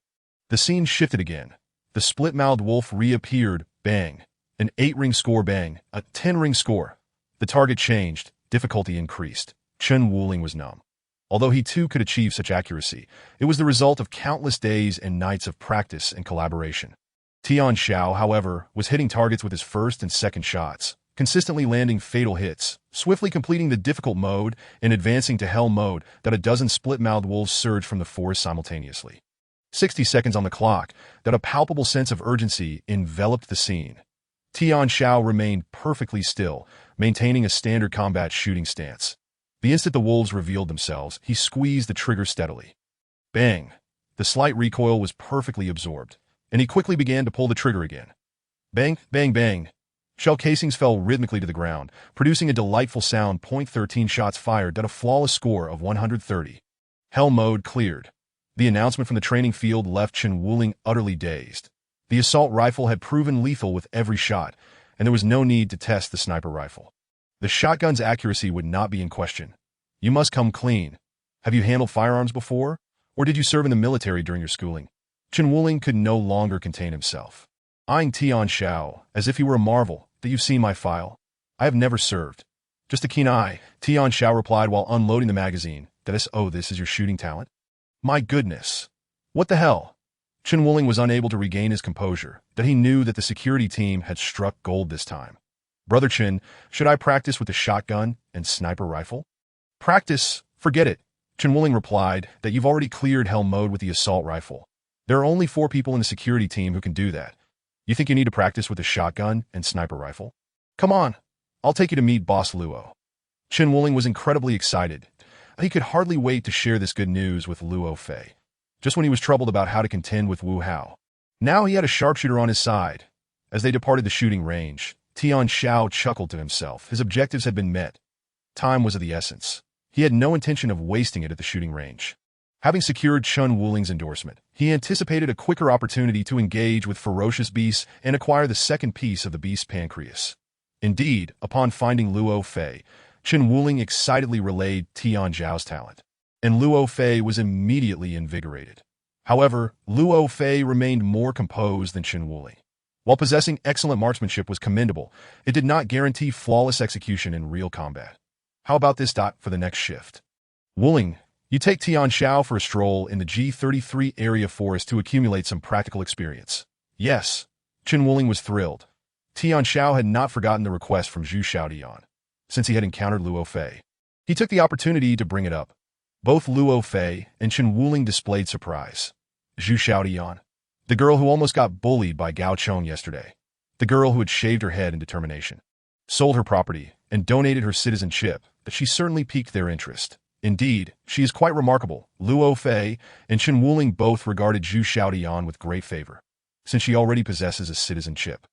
The scene shifted again. The split-mouthed wolf reappeared. Bang! An 8-ring score. Bang! A 10-ring score. The target changed. Difficulty increased. Chun Wuling was numb. Although he too could achieve such accuracy, it was the result of countless days and nights of practice and collaboration. Tian Xiao, however, was hitting targets with his first and second shots, consistently landing fatal hits, swiftly completing the difficult mode and advancing to hell mode that a dozen split-mouthed wolves surged from the forest simultaneously. 60 seconds on the clock, that a palpable sense of urgency enveloped the scene. Tian Xiao remained perfectly still, maintaining a standard combat shooting stance. The instant the wolves revealed themselves, he squeezed the trigger steadily. Bang! The slight recoil was perfectly absorbed, and he quickly began to pull the trigger again. Bang, bang, bang! Shell casings fell rhythmically to the ground, producing a delightful sound. 13 shots fired at a flawless score of 130. Hell mode cleared. The announcement from the training field left Chen Wuling utterly dazed. The assault rifle had proven lethal with every shot, and there was no need to test the sniper rifle. The shotgun's accuracy would not be in question. You must come clean. Have you handled firearms before? Or did you serve in the military during your schooling? Chen Wuling could no longer contain himself. Eyeing Tian Xiao as if he were a marvel. That you've seen my file? I have never served. Just a keen eye, Tian Xiao replied while unloading the magazine. This is your shooting talent? My goodness. What the hell? Chen Wuling was unable to regain his composure, that he knew that the security team had struck gold this time. Brother Chen, should I practice with the shotgun and sniper rifle? Practice? Forget it. Chen Wuling replied that you've already cleared hell mode with the assault rifle. There are only 4 people in the security team who can do that. You think you need to practice with the shotgun and sniper rifle? Come on, I'll take you to meet Boss Luo. Chen Wuling was incredibly excited. He could hardly wait to share this good news with Luo Fei. Just when he was troubled about how to contend with Wu Hao. Now he had a sharpshooter on his side. As they departed the shooting range, Tian Xiao chuckled to himself. His objectives had been met. Time was of the essence. He had no intention of wasting it at the shooting range. Having secured Chen Wuling's endorsement, he anticipated a quicker opportunity to engage with ferocious beasts and acquire the second piece of the beast's pancreas. Indeed, upon finding Luo Fei, Chen Wuling excitedly relayed Tian Xiao's talent, and Luo Fei was immediately invigorated. However, Luo Fei remained more composed than Chen Wuling. While possessing excellent marksmanship was commendable, it did not guarantee flawless execution in real combat. How about this for the next shift? Wuling, you take Tian Xiao for a stroll in the G33 area forest to accumulate some practical experience. Yes. Chen Wuling was thrilled. Tian Xiao had not forgotten the request from Zhu Xiaodian, since he had encountered Luo Fei. He took the opportunity to bring it up. Both Luo Fei and Chen Wuling displayed surprise. Zhu Xiaodian, the girl who almost got bullied by Gao Chong yesterday, the girl who had shaved her head in determination, sold her property, and donated her citizenship, that she certainly piqued their interest. Indeed, she is quite remarkable. Luo Fei and Chen Wuling both regarded Zhu Xiaodian with great favor, since she already possesses a citizenship.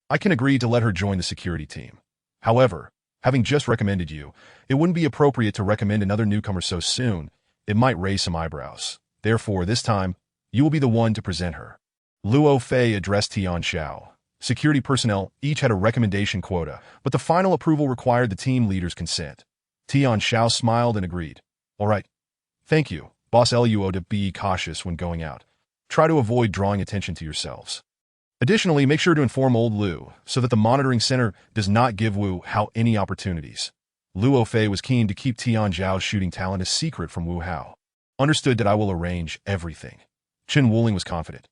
I can agree to let her join the security team. However, having just recommended you, it wouldn't be appropriate to recommend another newcomer so soon. It might raise some eyebrows. Therefore, this time, you will be the one to present her. Luo Fei addressed Tian Xiao. Security personnel each had a recommendation quota, but the final approval required the team leader's consent. Tian Xiao smiled and agreed. All right. Thank you, Boss Luo. To be cautious when going out. Try to avoid drawing attention to yourselves. Additionally, make sure to inform old Lu, so that the monitoring center does not give Wu Hao any opportunities. Luo Fei was keen to keep Tian Zhao's shooting talent a secret from Wu Hao. Understood that I will arrange everything. Chen Wuling was confident.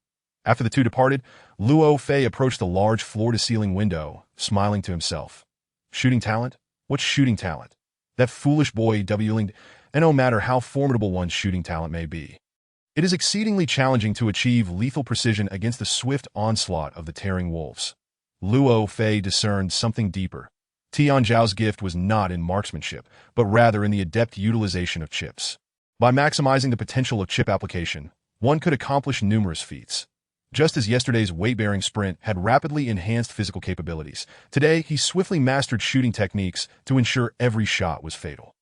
After the two departed, Luo Fei approached the large floor-to-ceiling window, smiling to himself. Shooting talent? What shooting talent? That foolish boy Wuling, and no matter how formidable one's shooting talent may be, it is exceedingly challenging to achieve lethal precision against the swift onslaught of the tearing wolves. Luo Fei discerned something deeper. Tian Zhao's gift was not in marksmanship, but rather in the adept utilization of chips. By maximizing the potential of chip application, one could accomplish numerous feats. Just as yesterday's weight-bearing sprint had rapidly enhanced physical capabilities, today he swiftly mastered shooting techniques to ensure every shot was fatal.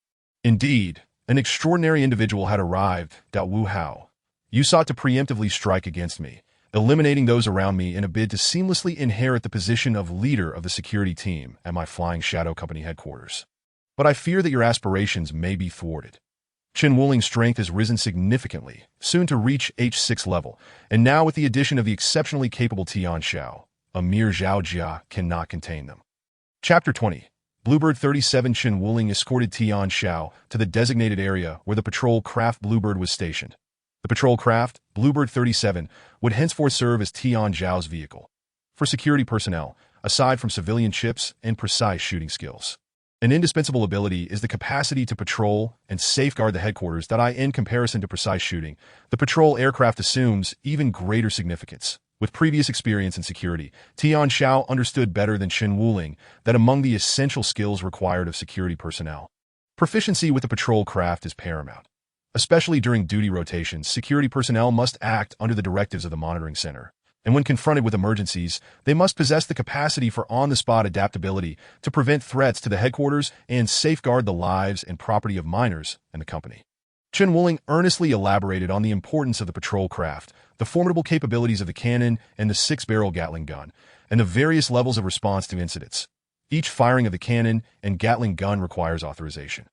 Indeed, an extraordinary individual had arrived, Wu Hao. You sought to preemptively strike against me, eliminating those around me in a bid to seamlessly inherit the position of leader of the security team at my Flying Shadow Company headquarters. But I fear that your aspirations may be thwarted. Chen Wuling's strength has risen significantly, soon to reach H6 level, and now with the addition of the exceptionally capable Tian Xiao, a mere Zhao Jia cannot contain them. Chapter 20. Bluebird 37 Chen Wuling escorted Tian Xiao to the designated area where the patrol craft Bluebird was stationed. The patrol craft, Bluebird 37, would henceforth serve as Tian Xiao's vehicle for security personnel, aside from civilian chips and precise shooting skills. An indispensable ability is the capacity to patrol and safeguard the headquarters in comparison to precise shooting. The patrol aircraft assumes even greater significance. With previous experience in security, Tian Xiao understood better than Chen Wuling that among the essential skills required of security personnel, proficiency with the patrol craft is paramount. Especially during duty rotations, security personnel must act under the directives of the monitoring center. And when confronted with emergencies, they must possess the capacity for on-the-spot adaptability to prevent threats to the headquarters and safeguard the lives and property of miners and the company. Chen Wuling earnestly elaborated on the importance of the patrol craft, the formidable capabilities of the cannon and the six-barrel Gatling gun, and the various levels of response to incidents. Each firing of the cannon and Gatling gun requires authorization.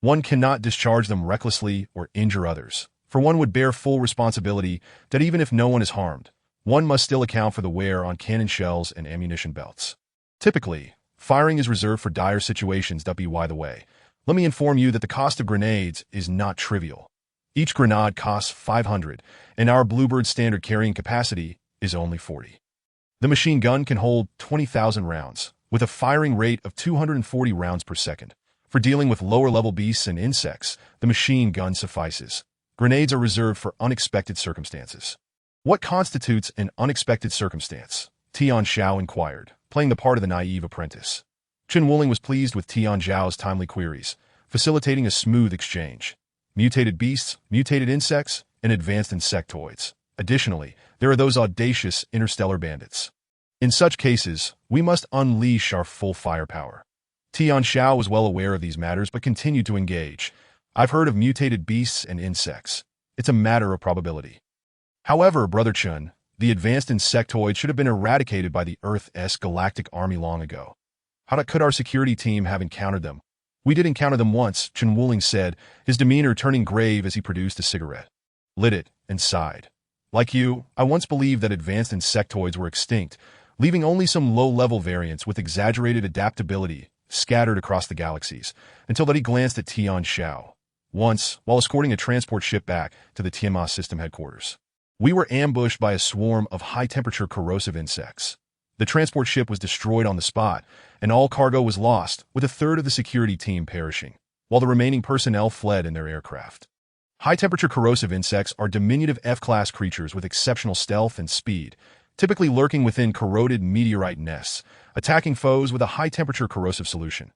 One cannot discharge them recklessly or injure others, for one would bear full responsibility that even if no one is harmed, one must still account for the wear on cannon shells and ammunition belts. Typically, firing is reserved for dire situations. By the way, let me inform you that the cost of grenades is not trivial. Each grenade costs 500, and our Bluebird standard carrying capacity is only 40. The machine gun can hold 20,000 rounds, with a firing rate of 240 rounds per second. For dealing with lower-level beasts and insects, the machine gun suffices. Grenades are reserved for unexpected circumstances. What constitutes an unexpected circumstance? Tian Xiao inquired, playing the part of the naive apprentice. Chen Wuling was pleased with Tian Xiao's timely queries, facilitating a smooth exchange. Mutated beasts, mutated insects, and advanced insectoids. Additionally, there are those audacious interstellar bandits. In such cases, we must unleash our full firepower. Tian Xiao was well aware of these matters but continued to engage. I've heard of mutated beasts and insects. It's a matter of probability. However, Brother Chen, the advanced insectoids should have been eradicated by the Earth's galactic army long ago. How could our security team have encountered them? We did encounter them once, Chen Wuling said, his demeanor turning grave as he produced a cigarette. Lit it and sighed. Like you, I once believed that advanced insectoids were extinct, leaving only some low-level variants with exaggerated adaptability scattered across the galaxies, until that he glanced at Tian Xiao. Once, while escorting a transport ship back to the Tianma system headquarters, we were ambushed by a swarm of high-temperature corrosive insects. The transport ship was destroyed on the spot, and all cargo was lost, with a third of the security team perishing, while the remaining personnel fled in their aircraft. High-temperature corrosive insects are diminutive F-class creatures with exceptional stealth and speed, typically lurking within corroded meteorite nests, attacking foes with a high-temperature corrosive solution.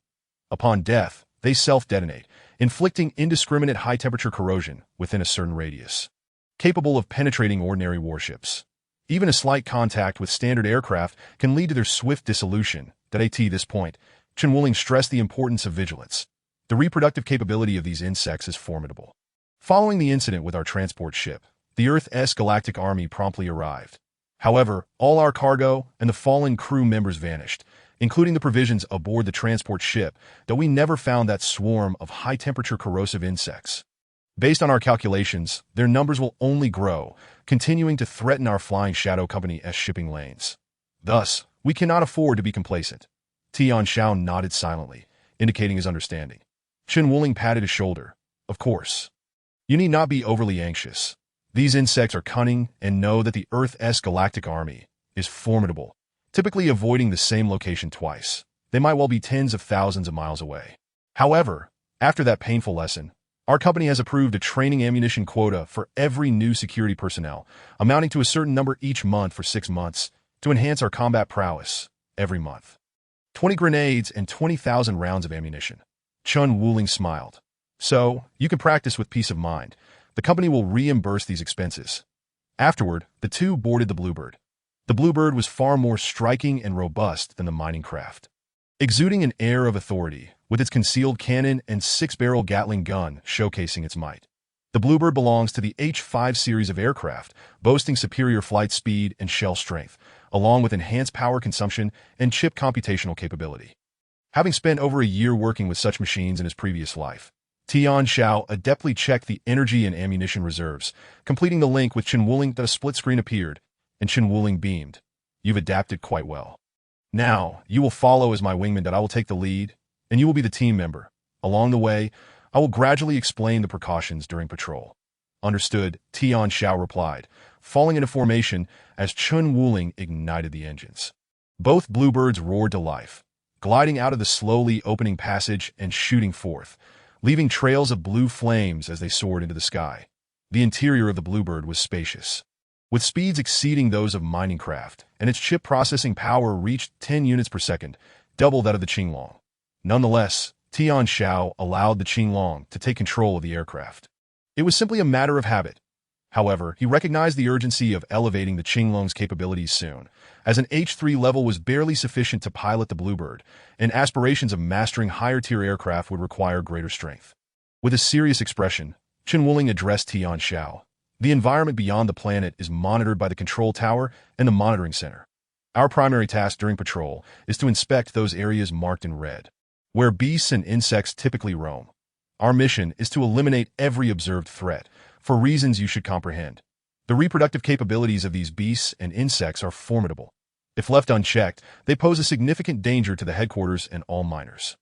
Upon death, they self-detonate, inflicting indiscriminate high-temperature corrosion within a certain radius, capable of penetrating ordinary warships. Even a slight contact with standard aircraft can lead to their swift dissolution. At this point, Chen Wuling stressed the importance of vigilance. The reproductive capability of these insects is formidable. Following the incident with our transport ship, the Earth's galactic army promptly arrived. However, all our cargo and the fallen crew members vanished, including the provisions aboard the transport ship, though we never found that swarm of high-temperature corrosive insects. Based on our calculations, their numbers will only grow, continuing to threaten our Flying Shadow Company's shipping lanes. Thus, we cannot afford to be complacent. Tian Xiao nodded silently, indicating his understanding. Chen Wuling patted his shoulder. Of course. You need not be overly anxious. These insects are cunning and know that the Earth's galactic army is formidable, typically avoiding the same location twice. They might well be tens of thousands of miles away. However, after that painful lesson, our company has approved a training ammunition quota for every new security personnel, amounting to a certain number each month for 6 months, to enhance our combat prowess every month. 20 grenades and 20,000 rounds of ammunition. Chen Wuling smiled. So, you can practice with peace of mind. The company will reimburse these expenses. Afterward, the two boarded the Bluebird. The Bluebird was far more striking and robust than the mining craft. Exuding an air of authority, with its concealed cannon and six-barrel Gatling gun showcasing its might. The Bluebird belongs to the H-5 series of aircraft, boasting superior flight speed and shell strength, along with enhanced power consumption and chip computational capability. Having spent over a year working with such machines in his previous life, Tian Xiao adeptly checked the energy and ammunition reserves, completing the link with Chen Wuling. That a split screen appeared, and Chen Wuling beamed. You've adapted quite well. Now, you will follow as my wingman. That I will take the lead. and you will be the team member. Along the way, I will gradually explain the precautions during patrol. Understood, Tian Xiao replied, falling into formation as Chun Wuling ignited the engines. Both bluebirds roared to life, gliding out of the slowly opening passage and shooting forth, leaving trails of blue flames as they soared into the sky. The interior of the bluebird was spacious, with speeds exceeding those of mining craft, and its chip processing power reached 10 units per second, double that of the Qinglong. Nonetheless, Tian Xiao allowed the Qinglong to take control of the aircraft. It was simply a matter of habit. However, he recognized the urgency of elevating the Qinglong's capabilities soon, as an H3 level was barely sufficient to pilot the Bluebird, and aspirations of mastering higher-tier aircraft would require greater strength. With a serious expression, Chun Wuling addressed Tian Xiao. The environment beyond the planet is monitored by the control tower and the monitoring center. Our primary task during patrol is to inspect those areas marked in red, where beasts and insects typically roam. Our mission is to eliminate every observed threat, for reasons you should comprehend. The reproductive capabilities of these beasts and insects are formidable. If left unchecked, they pose a significant danger to the headquarters and all miners.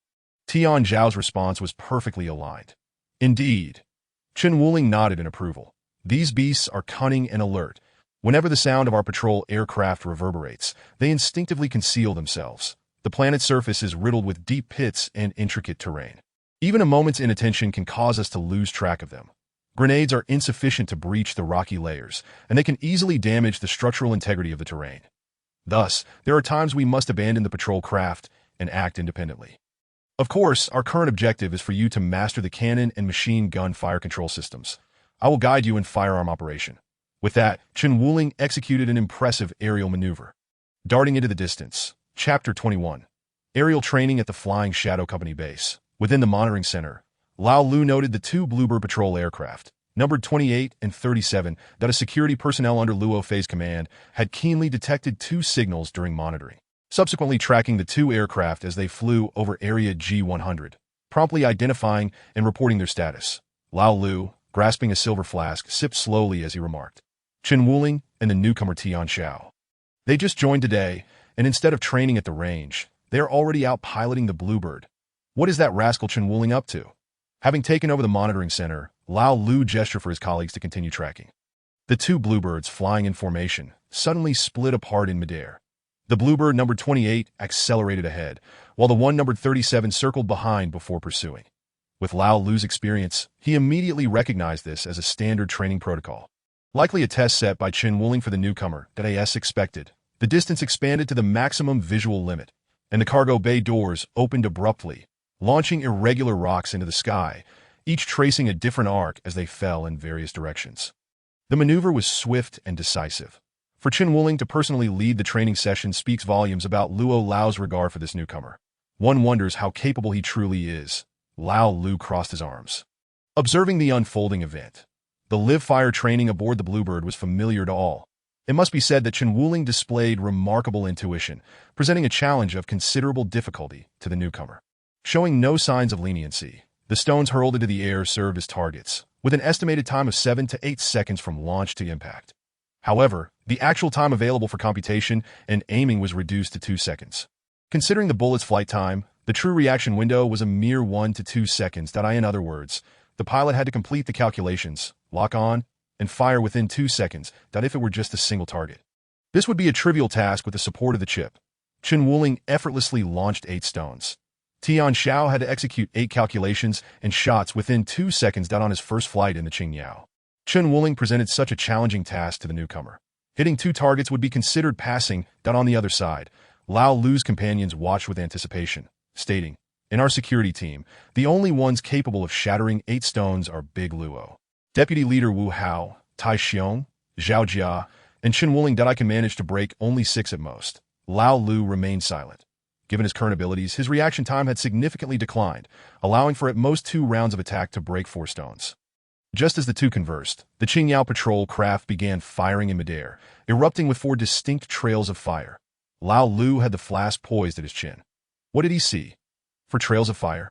Tian Zhao's response was perfectly aligned. Indeed. Chun Wuling nodded in approval. These beasts are cunning and alert. Whenever the sound of our patrol aircraft reverberates, they instinctively conceal themselves. The planet's surface is riddled with deep pits and intricate terrain. Even a moment's inattention can cause us to lose track of them. Grenades are insufficient to breach the rocky layers, and they can easily damage the structural integrity of the terrain. Thus, there are times we must abandon the patrol craft and act independently. Of course, our current objective is for you to master the cannon and machine gun fire control systems. I will guide you in firearm operation. With that, Chun Wuling executed an impressive aerial maneuver. Darting into the distance. Chapter 21. Aerial Training at the Flying Shadow Company Base. Within the monitoring center, Lao Lu noted the two Bluebird patrol aircraft, numbered 28 and 37, that a security personnel under Luo Fei's command had keenly detected two signals during monitoring, subsequently tracking the two aircraft as they flew over Area G100, promptly identifying and reporting their status. Lao Lu, grasping a silver flask, sipped slowly as he remarked, Chun Wuling and the newcomer Tian Xiao. They just joined today, and instead of training at the range, they are already out piloting the Bluebird. What is that rascal Chun Wuling up to? Having taken over the monitoring center, Lao Lu gestured for his colleagues to continue tracking. The two Bluebirds, flying in formation, suddenly split apart in midair. The Bluebird numbered 28 accelerated ahead, while the one numbered 37 circled behind before pursuing. With Lao Lu's experience, he immediately recognized this as a standard training protocol. Likely a test set by Chun Wuling for the newcomer that AS expected. The distance expanded to the maximum visual limit, and the cargo bay doors opened abruptly, launching irregular rocks into the sky, each tracing a different arc as they fell in various directions. The maneuver was swift and decisive. For Chun Wuling to personally lead the training session speaks volumes about Luo Lao's regard for this newcomer. One wonders how capable he truly is. Lao Lu crossed his arms, observing the unfolding event. The live-fire training aboard the Bluebird was familiar to all. It must be said that Chun Wuling displayed remarkable intuition, presenting a challenge of considerable difficulty to the newcomer. Showing no signs of leniency, the stones hurled into the air served as targets, with an estimated time of 7 to 8 seconds from launch to impact. However, the actual time available for computation and aiming was reduced to 2 seconds. Considering the bullet's flight time, the true reaction window was a mere 1 to 2 seconds. In other words, the pilot had to complete the calculations, lock on, and fire within 2 seconds, if it were just a single target. This would be a trivial task with the support of the chip. Chun Wuling effortlessly launched 8 stones. Tian Xiao had to execute 8 calculations and shots within 2 seconds on his first flight in the Qingyao. Chun Wuling presented such a challenging task to the newcomer. Hitting 2 targets would be considered passing. On the other side, Lao Lu's companions watched with anticipation, stating, in our security team, the only ones capable of shattering 8 stones are Big Luo. Deputy Leader Wu Hao, Tai Xiong, Zhao Jia, and Chun Wuling I can manage to break only 6 at most. Lao Lu remained silent. Given his current abilities, his reaction time had significantly declined, allowing for at most 2 rounds of attack to break 4 stones. Just as the two conversed, the Qingyao patrol craft began firing in midair, erupting with 4 distinct trails of fire. Lao Lu had the flask poised at his chin. What did he see? 4 trails of fire?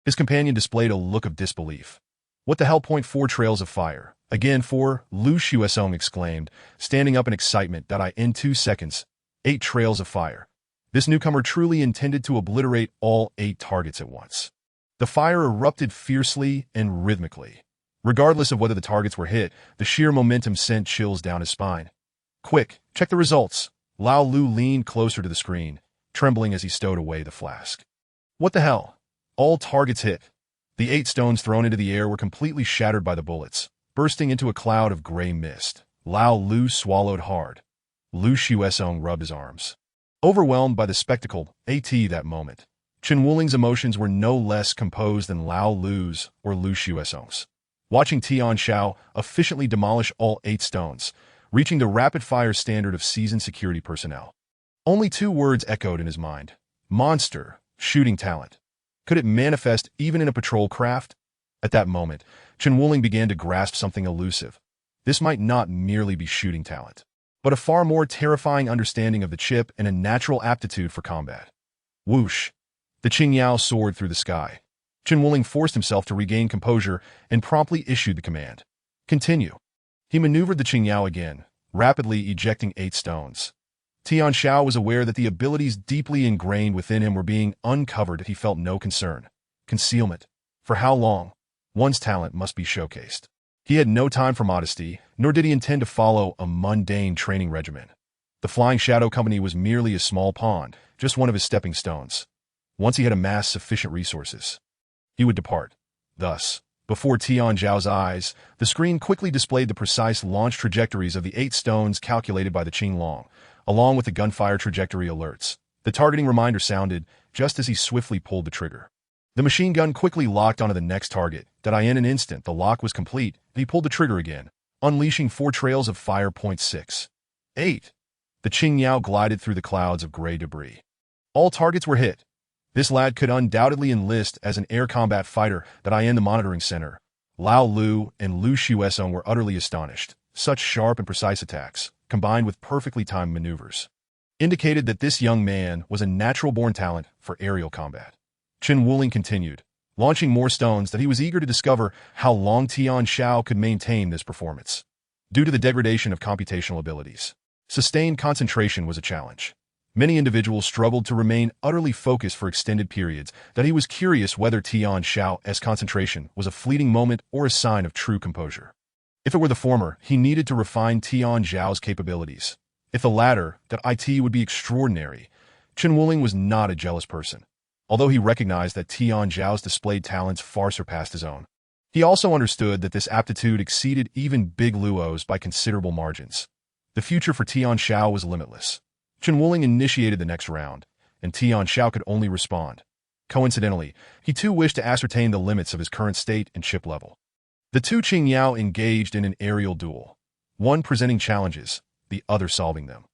His companion displayed a look of disbelief. What the hell? 4 trails of fire. Again 4, Lu Xuesong exclaimed, standing up in excitement. In 2 seconds, 8 trails of fire. This newcomer truly intended to obliterate all 8 targets at once. The fire erupted fiercely and rhythmically. Regardless of whether the targets were hit, the sheer momentum sent chills down his spine. "Quick, check the results." Lao Lu leaned closer to the screen, trembling as he stowed away the flask. "What the hell?" All targets hit. The 8 stones thrown into the air were completely shattered by the bullets, bursting into a cloud of gray mist. Lao Lu swallowed hard. Lu Xuesong rubbed his arms. Overwhelmed by the spectacle, that moment, Chen Wuling's emotions were no less composed than Lao Lu's or Lu Xuesong's. Watching Tian Xiao efficiently demolish all 8 stones, reaching the rapid-fire standard of seasoned security personnel. Only 2 words echoed in his mind. Monster, shooting talent. Could it manifest even in a patrol craft? At that moment, Chen Wuling began to grasp something elusive. This might not merely be shooting talent, but a far more terrifying understanding of the chip and a natural aptitude for combat. Whoosh! The Qingyao soared through the sky. Chen Wuling forced himself to regain composure and promptly issued the command. Continue. He maneuvered the Qingyao again, rapidly ejecting 8 stones. Tian Xiao was aware that the abilities deeply ingrained within him were being uncovered, yet he felt no concern. Concealment. For how long? One's talent must be showcased. He had no time for modesty, nor did he intend to follow a mundane training regimen. The Flying Shadow Company was merely a small pawn, just one of his stepping stones. Once he had amassed sufficient resources, he would depart. Thus, before Tian Zhao's eyes, the screen quickly displayed the precise launch trajectories of the 8 stones calculated by the Qinglong, along with the gunfire trajectory alerts. The targeting reminder sounded just as he swiftly pulled the trigger. The machine gun quickly locked onto the next target. In an instant, the lock was complete, and he pulled the trigger again, unleashing 4 trails of fire. 6. 8. The Qingyao glided through the clouds of gray debris. All targets were hit. This lad could undoubtedly enlist as an air combat fighter. The monitoring center. Lao Lu and Lu Xuesong were utterly astonished. Such sharp and precise attacks, combined with perfectly timed maneuvers, indicated that this young man was a natural-born talent for aerial combat. Chen Wuling continued, launching more stones, that he was eager to discover how long Tian Xiao could maintain this performance. Due to the degradation of computational abilities, sustained concentration was a challenge. Many individuals struggled to remain utterly focused for extended periods. He was curious whether Tian Xiao's concentration was a fleeting moment or a sign of true composure. If it were the former, he needed to refine Tian Zhao's capabilities. If the latter, it would be extraordinary. Chen Wuling was not a jealous person, although he recognized that Tian Zhao's displayed talents far surpassed his own. He also understood that this aptitude exceeded even Big Luo's by considerable margins. The future for Tian Xiao was limitless. Chen Wuling initiated the next round, and Tian Xiao could only respond. Coincidentally, he too wished to ascertain the limits of his current state and chip level. The 2 Qingyao engaged in an aerial duel, one presenting challenges, the other solving them.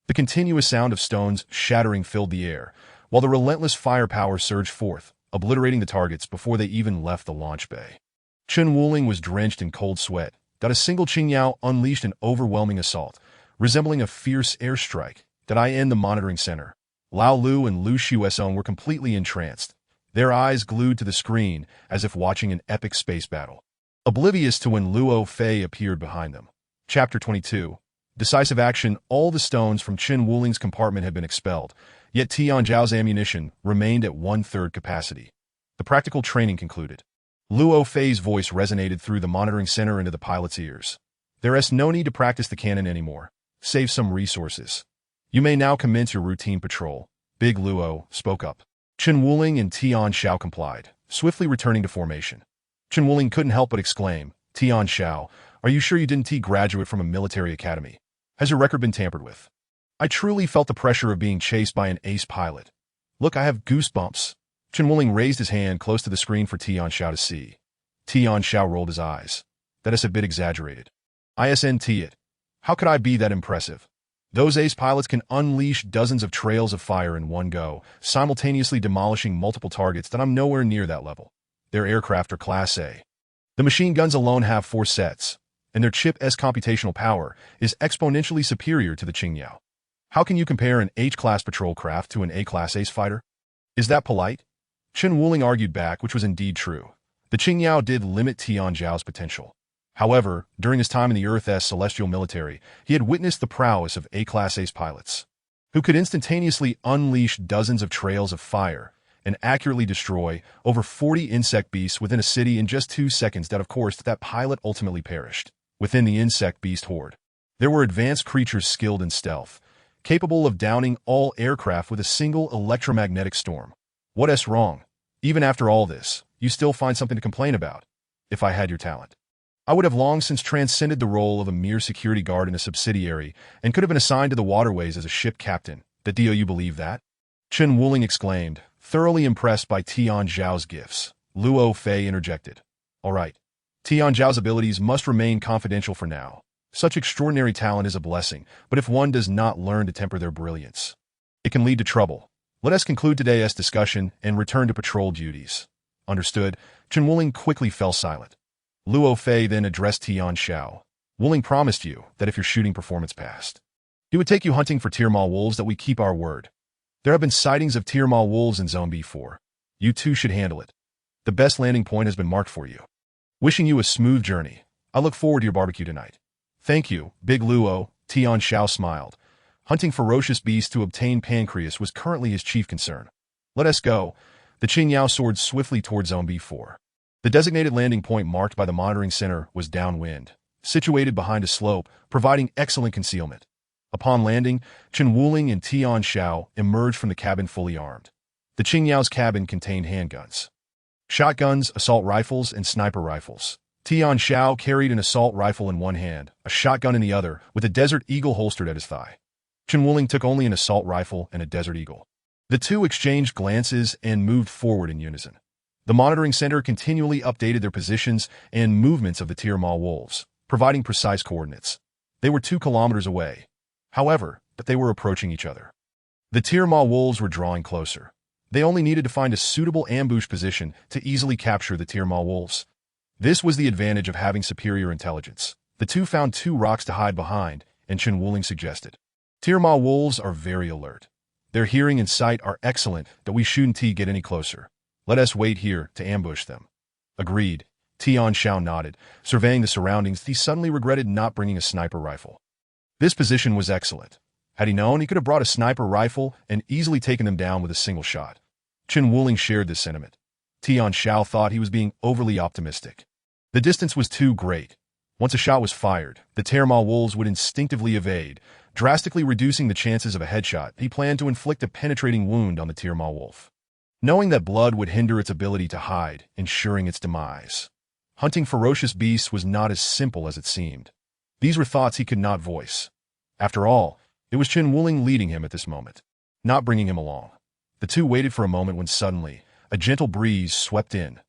The continuous sound of stones shattering filled the air, while the relentless firepower surged forth, obliterating the targets before they even left the launch bay. Chen Wuling was drenched in cold sweat. A single Qingyao unleashed an overwhelming assault, resembling a fierce airstrike. In the monitoring center, Lao Lu and Lu Xuesong were completely entranced, their eyes glued to the screen as if watching an epic space battle, oblivious to when Luo Fei appeared behind them. Chapter 22. Decisive action. All the stones from Chen Wuling's compartment had been expelled, yet Tian Zhao's ammunition remained at 1/3 capacity. The practical training concluded. Luo Fei's voice resonated through the monitoring center into the pilot's ears. There is no need to practice the cannon anymore. Save some resources. You may now commence your routine patrol. Big Luo spoke up. Chen Wuling and Tian Xiao complied, swiftly returning to formation. Chen Wuling couldn't help but exclaim, Tian Xiao, are you sure you didn't graduate from a military academy? Has your record been tampered with? I truly felt the pressure of being chased by an ace pilot. Look, I have goosebumps. Chen Wuling raised his hand close to the screen for Tian Xiao to see. Tian Xiao rolled his eyes. That is a bit exaggerated. Isn't it? How could I be that impressive? Those ace pilots can unleash dozens of trails of fire in one go, simultaneously demolishing multiple targets. I'm nowhere near that level. Their aircraft are Class A. The machine guns alone have 4 sets, and their chip's computational power is exponentially superior to the Qingyao. How can you compare an H-class patrol craft to an A-class ace fighter? Is that polite? Chen Wuling argued back, which was indeed true. The Qingyao did limit Tian Zhao's potential. However, during his time in the Earth's celestial military, he had witnessed the prowess of A-class ace pilots. who could instantaneously unleash dozens of trails of fire and accurately destroy over 40 insect beasts within a city in just 2 seconds. That, of course, that pilot ultimately perished. Within the insect beast horde, there were advanced creatures skilled in stealth, capable of downing all aircraft with a single electromagnetic storm. What's wrong? Even after all this, you still find something to complain about. If I had your talent, I would have long since transcended the role of a mere security guard in a subsidiary and could have been assigned to the waterways as a ship captain. Do you believe that? Chen Wuling exclaimed, thoroughly impressed by Tian Xiao's gifts. Luo Fei interjected. All right. Tian Xiao's abilities must remain confidential for now. Such extraordinary talent is a blessing, but if one does not learn to temper their brilliance, it can lead to trouble. Let us conclude today's discussion and return to patrol duties. Understood. Chen Wuling quickly fell silent. Luo Fei then addressed Tian Xiao. Wuling promised you that if your shooting performance passed, he would take you hunting for Tiermal wolves. That we keep our word. There have been sightings of Tiermal wolves in Zone B4. You too should handle it. The best landing point has been marked for you. Wishing you a smooth journey. I look forward to your barbecue tonight. Thank you, Big Luo, Tian Xiao smiled. Hunting ferocious beasts to obtain pancreas was currently his chief concern. Let us go. The Qing Yao soared swiftly toward Zone B4. The designated landing point marked by the monitoring center was downwind, situated behind a slope, providing excellent concealment. Upon landing, Chen Wuling and Tian Xiao emerged from the cabin fully armed. The Qing Yao's cabin contained handguns, shotguns, assault rifles, and sniper rifles. Tian Xiao carried an assault rifle in one hand, a shotgun in the other, with a Desert Eagle holstered at his thigh. Chen Wuling took only an assault rifle and a Desert Eagle. The two exchanged glances and moved forward in unison. The monitoring center continually updated their positions and movements of the Tiermal wolves, providing precise coordinates. They were 2 kilometers away. However, but they were approaching each other. The Tiermal wolves were drawing closer. They only needed to find a suitable ambush position to easily capture the Tiermal wolves. This was the advantage of having superior intelligence. The two found 2 rocks to hide behind, and Chen Wuling suggested. Tiermal wolves are very alert. Their hearing and sight are excellent, that we shouldn't get any closer. Let us wait here to ambush them. Agreed. Tian Xiao nodded, surveying the surroundings. He suddenly regretted not bringing a sniper rifle. This position was excellent. Had he known, he could have brought a sniper rifle and easily taken them down with a single shot. Chen Wuling shared this sentiment. Tian Xiao thought he was being overly optimistic. The distance was too great. Once a shot was fired, the Tiermal wolves would instinctively evade, drastically reducing the chances of a headshot. He planned to inflict a penetrating wound on the Tiermal wolf, knowing that blood would hinder its ability to hide, ensuring its demise. Hunting ferocious beasts was not as simple as it seemed. These were thoughts he could not voice. After all, it was Chen Wuling leading him at this moment, not bringing him along. The two waited for a moment when suddenly, a gentle breeze swept in.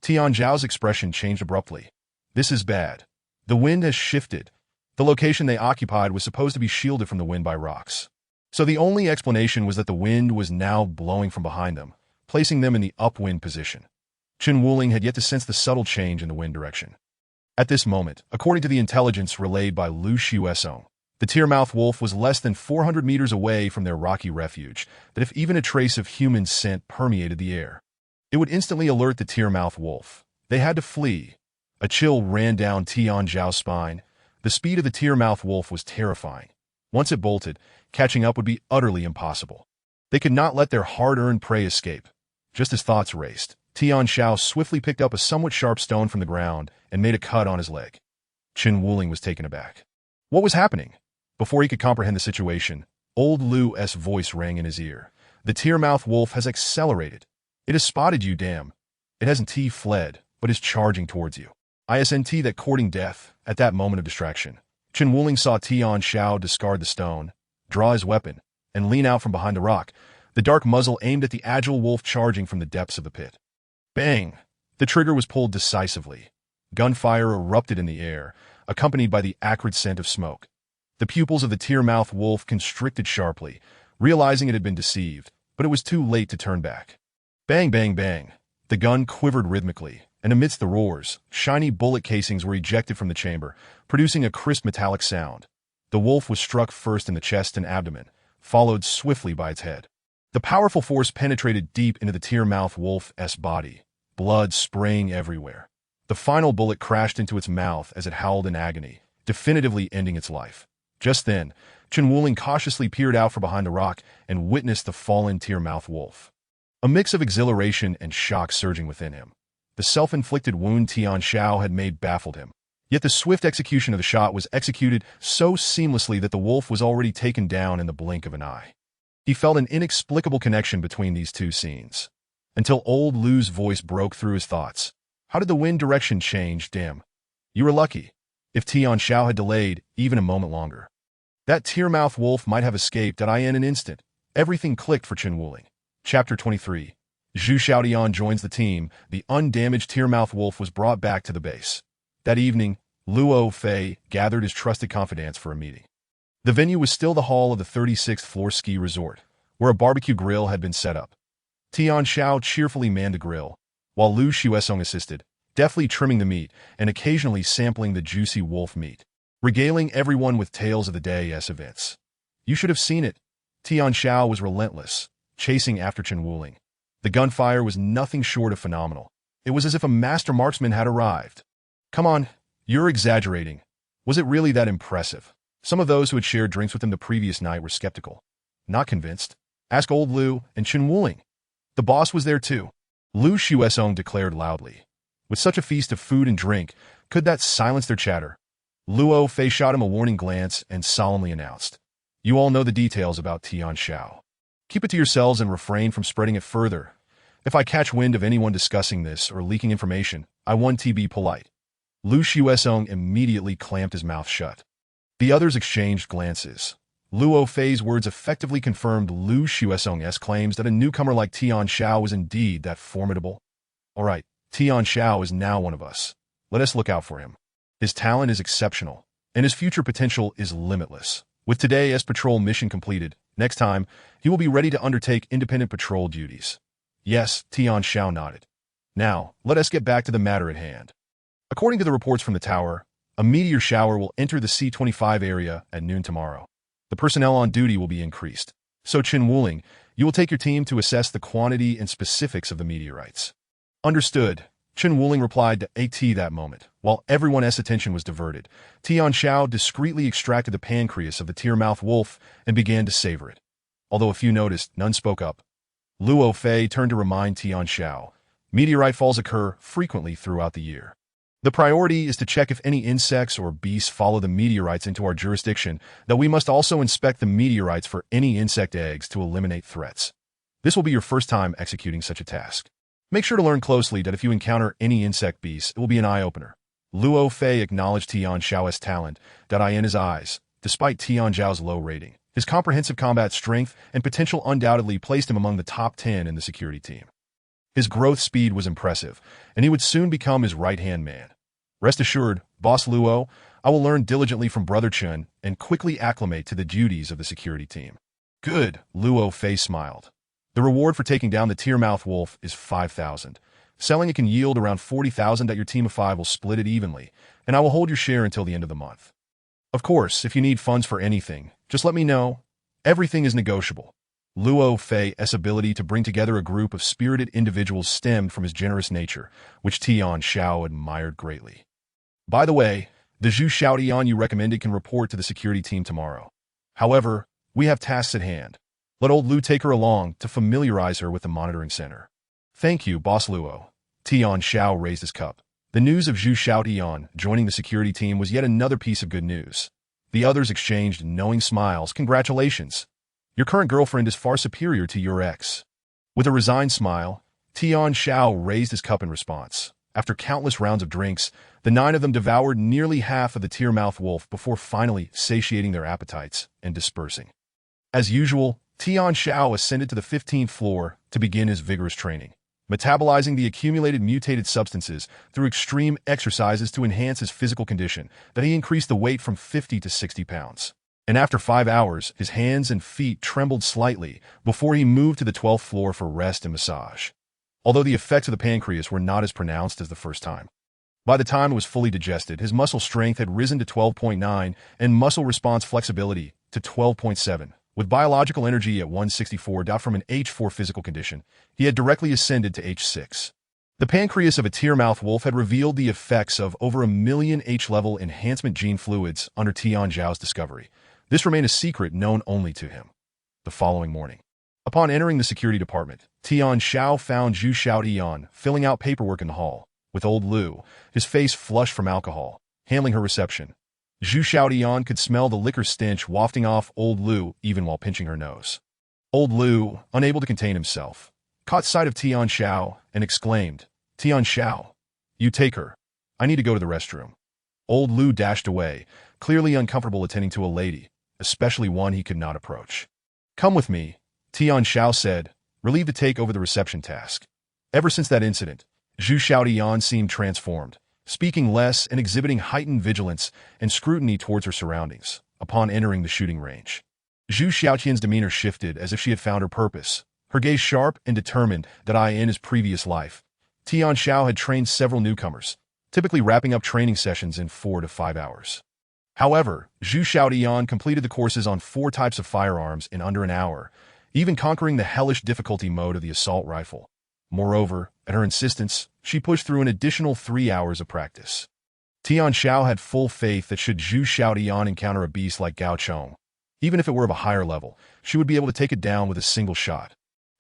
Tian Zhao's expression changed abruptly. This is bad. The wind has shifted. The location they occupied was supposed to be shielded from the wind by rocks. So the only explanation was that the wind was now blowing from behind them, placing them in the upwind position. Chen Wuling had yet to sense the subtle change in the wind direction. At this moment, according to the intelligence relayed by Lu Xuesong, the Tiermouth wolf was less than 400 meters away from their rocky refuge, that if even a trace of human scent permeated the air, it would instantly alert the Tiermouth wolf. They had to flee. A chill ran down Tian Zhao's spine. The speed of the Tiermouth wolf was terrifying. Once it bolted, catching up would be utterly impossible. They could not let their hard-earned prey escape. Just as thoughts raced, Tian Xiao swiftly picked up a somewhat sharp stone from the ground and made a cut on his leg. Chen Wuling was taken aback. What was happening? Before he could comprehend the situation, old Lu's voice rang in his ear. The Tiermouth wolf has accelerated. It has spotted you, damn. It hasn't fled, but is charging towards you. Isn't that courting death? At that moment of distraction, Chen Wuling saw Tian Xiao discard the stone, draw his weapon, and lean out from behind the rock, the dark muzzle aimed at the agile wolf charging from the depths of the pit. Bang! The trigger was pulled decisively. Gunfire erupted in the air, accompanied by the acrid scent of smoke. The pupils of the Tiermouth wolf constricted sharply, realizing it had been deceived, but it was too late to turn back. Bang, bang, bang! The gun quivered rhythmically, and amidst the roars, shiny bullet casings were ejected from the chamber, producing a crisp metallic sound. The wolf was struck first in the chest and abdomen, followed swiftly by its head. The powerful force penetrated deep into the Tiermouth wolf's body, blood spraying everywhere. The final bullet crashed into its mouth as it howled in agony, definitively ending its life. Just then, Chen Wuling cautiously peered out from behind the rock and witnessed the fallen tear-mouthed wolf. A mix of exhilaration and shock surging within him. The self-inflicted wound Tian Xiao had made baffled him. Yet the swift execution of the shot was executed so seamlessly that the wolf was already taken down in the blink of an eye. He felt an inexplicable connection between these two scenes. Until old Lu's voice broke through his thoughts. How did the wind direction change, Dim? You were lucky. If Tian Xiao had delayed even a moment longer, that tear-mouthed wolf might have escaped in an instant. Everything clicked for Chen Wuling. Chapter 23. Zhu Xiaotian joins the team. The undamaged tear-mouthed wolf was brought back to the base. That evening, Luo Fei gathered his trusted confidants for a meeting. The venue was still the hall of the 36th floor ski resort, where a barbecue grill had been set up. Tian Xiao cheerfully manned the grill, while Lu Xuesong assisted, deftly trimming the meat and occasionally sampling the juicy wolf meat, regaling everyone with tales of the day's events. You should have seen it. Tian Xiao was relentless, chasing after Chen Wuling. The gunfire was nothing short of phenomenal. It was as if a master marksman had arrived. Come on, you're exaggerating. Was it really that impressive? Some of those who had shared drinks with him the previous night were skeptical. Not convinced. Ask old Lu and Chen Wuling. The boss was there too. Lu Xuesong declared loudly. With such a feast of food and drink, could that silence their chatter? Luo Fei shot him a warning glance and solemnly announced. You all know the details about Tian Xiao. Keep it to yourselves and refrain from spreading it further. If I catch wind of anyone discussing this or leaking information, I want to be polite. Lu Xuesong immediately clamped his mouth shut. The others exchanged glances. Luo Fei's words effectively confirmed Lu Xuesong's claims that a newcomer like Tian Xiao was indeed that formidable. All right, Tian Xiao is now one of us. Let us look out for him. His talent is exceptional, and his future potential is limitless. With today's patrol mission completed, next time, he will be ready to undertake independent patrol duties. Yes, Tian Xiao nodded. Now, let us get back to the matter at hand. According to the reports from the tower, a meteor shower will enter the C-25 area at noon tomorrow. The personnel on duty will be increased. So Chen Wuling, you will take your team to assess the quantity and specifics of the meteorites. Understood. Chen Wuling replied to AT that moment. While everyone's attention was diverted, Tian Xiao discreetly extracted the pancreas of the tear-mouthed wolf and began to savor it. Although a few noticed, none spoke up. Luo Fei turned to remind Tian Xiao. Meteorite falls occur frequently throughout the year. The priority is to check if any insects or beasts follow the meteorites into our jurisdiction, though we must also inspect the meteorites for any insect eggs to eliminate threats. This will be your first time executing such a task. Make sure to learn closely that if you encounter any insect beasts, it will be an eye-opener. Luo Fei acknowledged Tian Xiao's talent, in his eyes, despite Tian Zhao's low rating. His comprehensive combat strength and potential undoubtedly placed him among the top 10 in the security team. His growth speed was impressive, and he would soon become his right-hand man. Rest assured, Boss Luo, I will learn diligently from Brother Chen and quickly acclimate to the duties of the security team. Good, Luo Fei smiled. The reward for taking down the tear-mouthed wolf is 5,000. Selling it can yield around 40,000 that your team of 5 will split it evenly, and I will hold your share until the end of the month. Of course, if you need funds for anything, just let me know. Everything is negotiable. Luo Fei's ability to bring together a group of spirited individuals stemmed from his generous nature, which Tian Xiao admired greatly. By the way, the Zhu Xiaotian you recommended can report to the security team tomorrow. However, we have tasks at hand. Let old Lu take her along to familiarize her with the monitoring center. Thank you, Boss Luo. Tian Xiao raised his cup. The news of Zhu Xiaotian joining the security team was yet another piece of good news. The others exchanged knowing smiles. Congratulations. Your current girlfriend is far superior to your ex. With a resigned smile, Tian Xiao raised his cup in response. After countless rounds of drinks, the 9 of them devoured nearly half of the tear-mouthed wolf before finally satiating their appetites and dispersing. As usual, Tian Xiao ascended to the 15th floor to begin his vigorous training, metabolizing the accumulated mutated substances through extreme exercises to enhance his physical condition, that he increased the weight from 50 to 60 pounds. And after 5 hours, his hands and feet trembled slightly before he moved to the 12th floor for rest and massage. Although the effects of the pancreas were not as pronounced as the first time. By the time it was fully digested, his muscle strength had risen to 12.9 and muscle response flexibility to 12.7. With biological energy at 164 from an H4 physical condition, he had directly ascended to H6. The pancreas of a tear-mouthed wolf had revealed the effects of over 1 million H-level enhancement gene fluids under Tian Zhao's discovery, This remained a secret known only to him. The following morning, upon entering the security department, Tian Xiao found Zhu Xiaotian filling out paperwork in the hall, with old Lu, his face flushed from alcohol, handling her reception. Zhu Xiaotian could smell the liquor stench wafting off old Lu even while pinching her nose. Old Lu, unable to contain himself, caught sight of Tian Xiao and exclaimed, "Tian Xiao, you take her. I need to go to the restroom." Old Lu dashed away, clearly uncomfortable attending to a lady, especially one he could not approach. "Come with me," Tian Xiao said, relieved to take over the reception task. Ever since that incident, Zhu Xiaotian seemed transformed, speaking less and exhibiting heightened vigilance and scrutiny towards her surroundings upon entering the shooting range. Zhu Xiaotian's demeanor shifted as if she had found her purpose, her gaze sharp and determined that in his previous life, Tian Xiao had trained several newcomers, typically wrapping up training sessions in 4 to 5 hours. However, Zhu Xiaotian completed the courses on 4 types of firearms in under an hour, even conquering the hellish difficulty mode of the assault rifle. Moreover, at her insistence, she pushed through an additional 3 hours of practice. Tian Xiao had full faith that should Zhu Xiaotian encounter a beast like Gao Chong, even if it were of a higher level, she would be able to take it down with a single shot.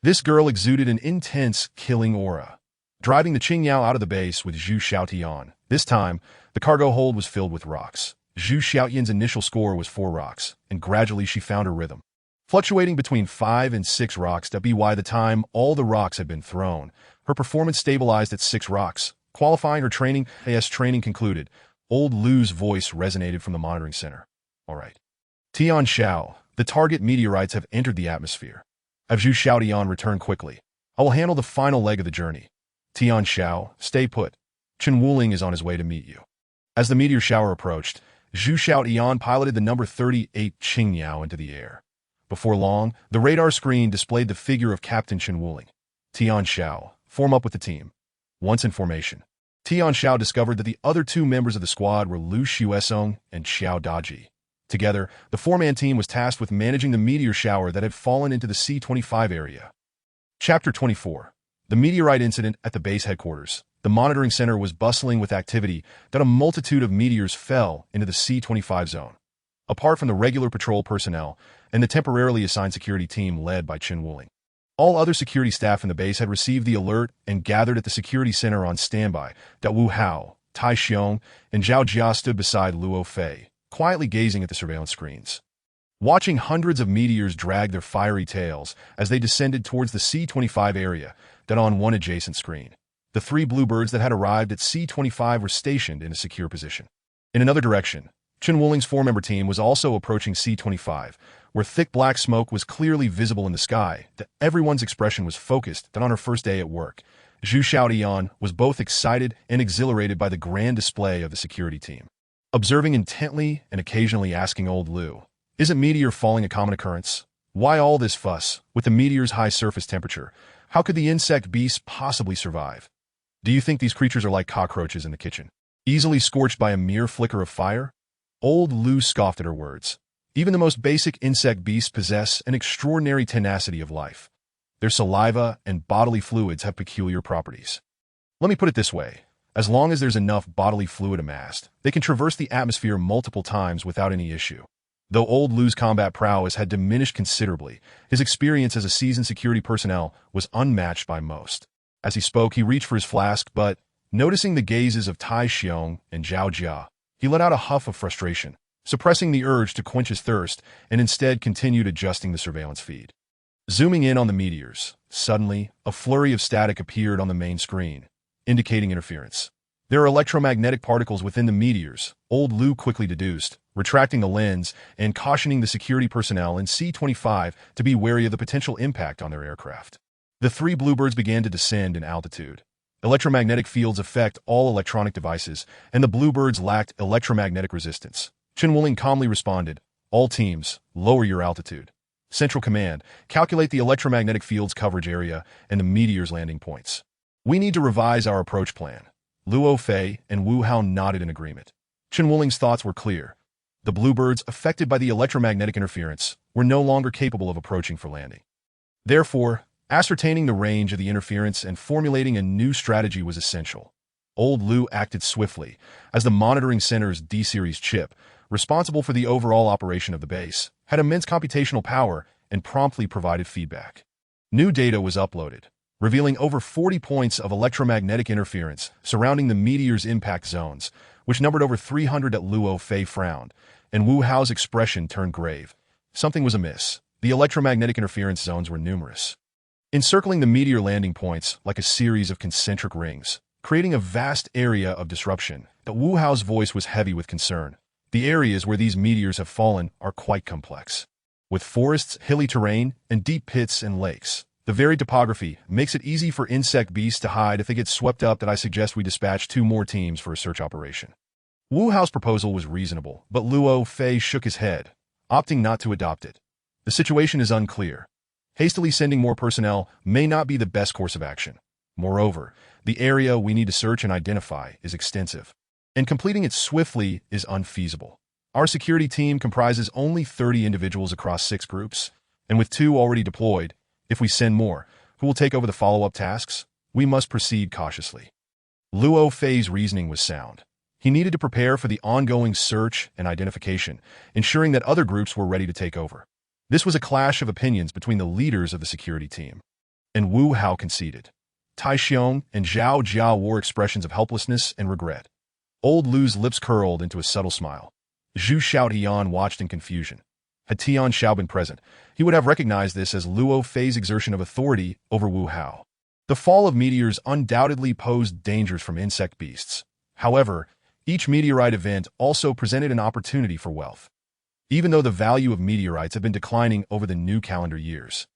This girl exuded an intense, killing aura, driving the Qingyao out of the base with Zhu Xiaotian. This time, the cargo hold was filled with rocks. Zhu Xiaotian's initial score was 4 rocks, and gradually she found her rhythm. Fluctuating between 5 and 6 rocks by the time all the rocks had been thrown, her performance stabilized at 6 rocks, qualifying her training. As training concluded, old Lu's voice resonated from the monitoring center. "All right. Tian Xiao, the target meteorites have entered the atmosphere. Have Zhu Xiaotian return quickly. I will handle the final leg of the journey. Tian Xiao, stay put. Chen Wuling is on his way to meet you." As the meteor shower approached, Zhu Xiaotian piloted the number 38 Qingyao into the air. Before long, the radar screen displayed the figure of Captain Chen Wuling. "Tian Xiao, form up with the team." Once in formation, Tian Xiao discovered that the other 2 members of the squad were Lu Xuesong and Xiao Daji. Together, the 4-man team was tasked with managing the meteor shower that had fallen into the C-25 area. Chapter 24. The meteorite incident at the base headquarters. The monitoring center was bustling with activity that a multitude of meteors fell into the C-25 zone. Apart from the regular patrol personnel and the temporarily assigned security team led by Chen Wuling, all other security staff in the base had received the alert and gathered at the security center on standby. That Wu Hao, Tai Xiong, and Zhao Jia stood beside Luo Fei, quietly gazing at the surveillance screens. Watching hundreds of meteors drag their fiery tails as they descended towards the C-25 area, that on one adjacent screen, the 3 bluebirds that had arrived at C-25 were stationed in a secure position. In another direction, Chen Wuling's 4-member team was also approaching C-25, where thick black smoke was clearly visible in the sky. That everyone's expression was focused that on her first day at work, Zhu Xiaotian was both excited and exhilarated by the grand display of the security team. Observing intently and occasionally asking old Lu, "Isn't meteor falling a common occurrence? Why all this fuss? With the meteor's high surface temperature, how could the insect beasts possibly survive? Do you think these creatures are like cockroaches in the kitchen, easily scorched by a mere flicker of fire?" Old Lu scoffed at her words. Even the most basic insect beasts possess an extraordinary tenacity of life. Their saliva and bodily fluids have peculiar properties. Let me put it this way. As long as there's enough bodily fluid amassed, they can traverse the atmosphere multiple times without any issue. Though old Lu's combat prowess had diminished considerably, his experience as a seasoned security personnel was unmatched by most. As he spoke, he reached for his flask, but, noticing the gazes of Tai Xiong and Zhao Jia, he let out a huff of frustration, suppressing the urge to quench his thirst, and instead continued adjusting the surveillance feed. Zooming in on the meteors, suddenly, a flurry of static appeared on the main screen, indicating interference. There are electromagnetic particles within the meteors, old Lu quickly deduced, retracting the lens and cautioning the security personnel in C-25 to be wary of the potential impact on their aircraft. The 3 bluebirds began to descend in altitude. Electromagnetic fields affect all electronic devices, and the bluebirds lacked electromagnetic resistance. Chen Wuling calmly responded, "All teams, lower your altitude. Central Command, calculate the electromagnetic field's coverage area and the meteor's landing points. We need to revise our approach plan." Luo Fei and Wu Hao nodded in agreement. Chen Wuling's thoughts were clear. The bluebirds, affected by the electromagnetic interference, were no longer capable of approaching for landing. Therefore, ascertaining the range of the interference and formulating a new strategy was essential. Old Lu acted swiftly, as the monitoring center's D-series chip, responsible for the overall operation of the base, had immense computational power and promptly provided feedback. New data was uploaded, revealing over 40 points of electromagnetic interference surrounding the meteor's impact zones, which numbered over 300. Luo Fei frowned, and Wu Hao's expression turned grave. Something was amiss. The electromagnetic interference zones were numerous, encircling the meteor landing points like a series of concentric rings, creating a vast area of disruption. Wu Hao's voice was heavy with concern. The areas where these meteors have fallen are quite complex, with forests, hilly terrain, and deep pits and lakes. The varied topography makes it easy for insect beasts to hide if they get swept up. That I suggest we dispatch 2 more teams for a search operation. Wu Hao's proposal was reasonable, but Luo Fei shook his head, opting not to adopt it. The situation is unclear. Hastily sending more personnel may not be the best course of action. Moreover, the area we need to search and identify is extensive, and completing it swiftly is unfeasible. Our security team comprises only 30 individuals across 6 groups, and with 2 already deployed, if we send more, who will take over the follow-up tasks? We must proceed cautiously. Luo Fei's reasoning was sound. He needed to prepare for the ongoing search and identification, ensuring that other groups were ready to take over. This was a clash of opinions between the leaders of the security team, and Wu Hao conceded. Tian Xiao and Zhao Jiao wore expressions of helplessness and regret. Old Lu's lips curled into a subtle smile. Zhu Xiaotian watched in confusion. Had Tian Xiao been present, he would have recognized this as Luo Fei's exertion of authority over Wu Hao. The fall of meteors undoubtedly posed dangers from insect beasts. However, each meteorite event also presented an opportunity for wealth. Even though the value of meteorites have been declining over the new calendar years,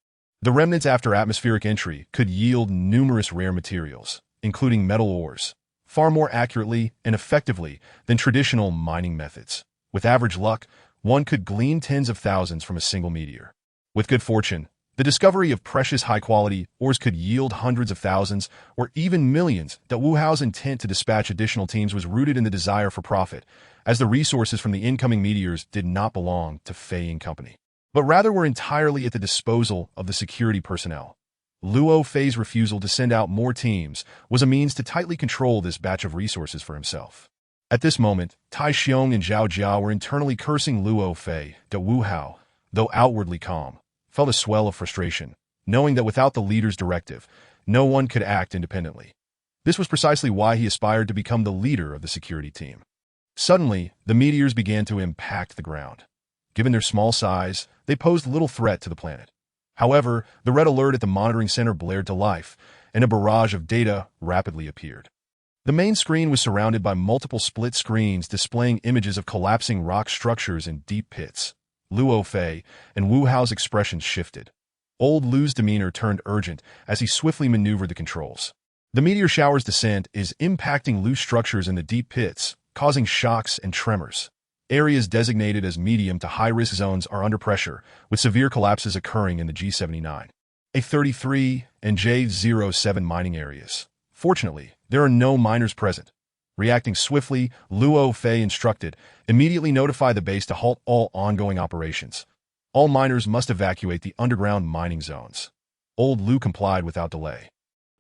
the remnants after atmospheric entry could yield numerous rare materials, including metal ores, far more accurately and effectively than traditional mining methods. With average luck, one could glean tens of thousands from a single meteor. With good fortune, the discovery of precious high-quality ores could yield hundreds of thousands or even millions. Wu Hao's intent to dispatch additional teams was rooted in the desire for profit, as the resources from the incoming meteors did not belong to Fei and company, but rather were entirely at the disposal of the security personnel. Luo Fei's refusal to send out more teams was a means to tightly control this batch of resources for himself. At this moment, Tai Xiong and Zhao Jiao were internally cursing Luo Fei. Wu Hao, though outwardly calm, felt a swell of frustration, knowing that without the leader's directive, no one could act independently. This was precisely why he aspired to become the leader of the security team. Suddenly, the meteors began to impact the ground. Given their small size, they posed little threat to the planet. However, the red alert at the monitoring center blared to life, and a barrage of data rapidly appeared. The main screen was surrounded by multiple split screens displaying images of collapsing rock structures in deep pits. Luo Fei and Wu Hao's expressions shifted. Old Lu's demeanor turned urgent as he swiftly maneuvered the controls. The meteor shower's descent is impacting loose structures in the deep pits, causing shocks and tremors. Areas designated as medium to high-risk zones are under pressure, with severe collapses occurring in the G79, A33, and J07 mining areas. Fortunately, there are no miners present. Reacting swiftly, Luo Fei instructed, immediately notify the base to halt all ongoing operations. All miners must evacuate the underground mining zones. Old Lu complied without delay.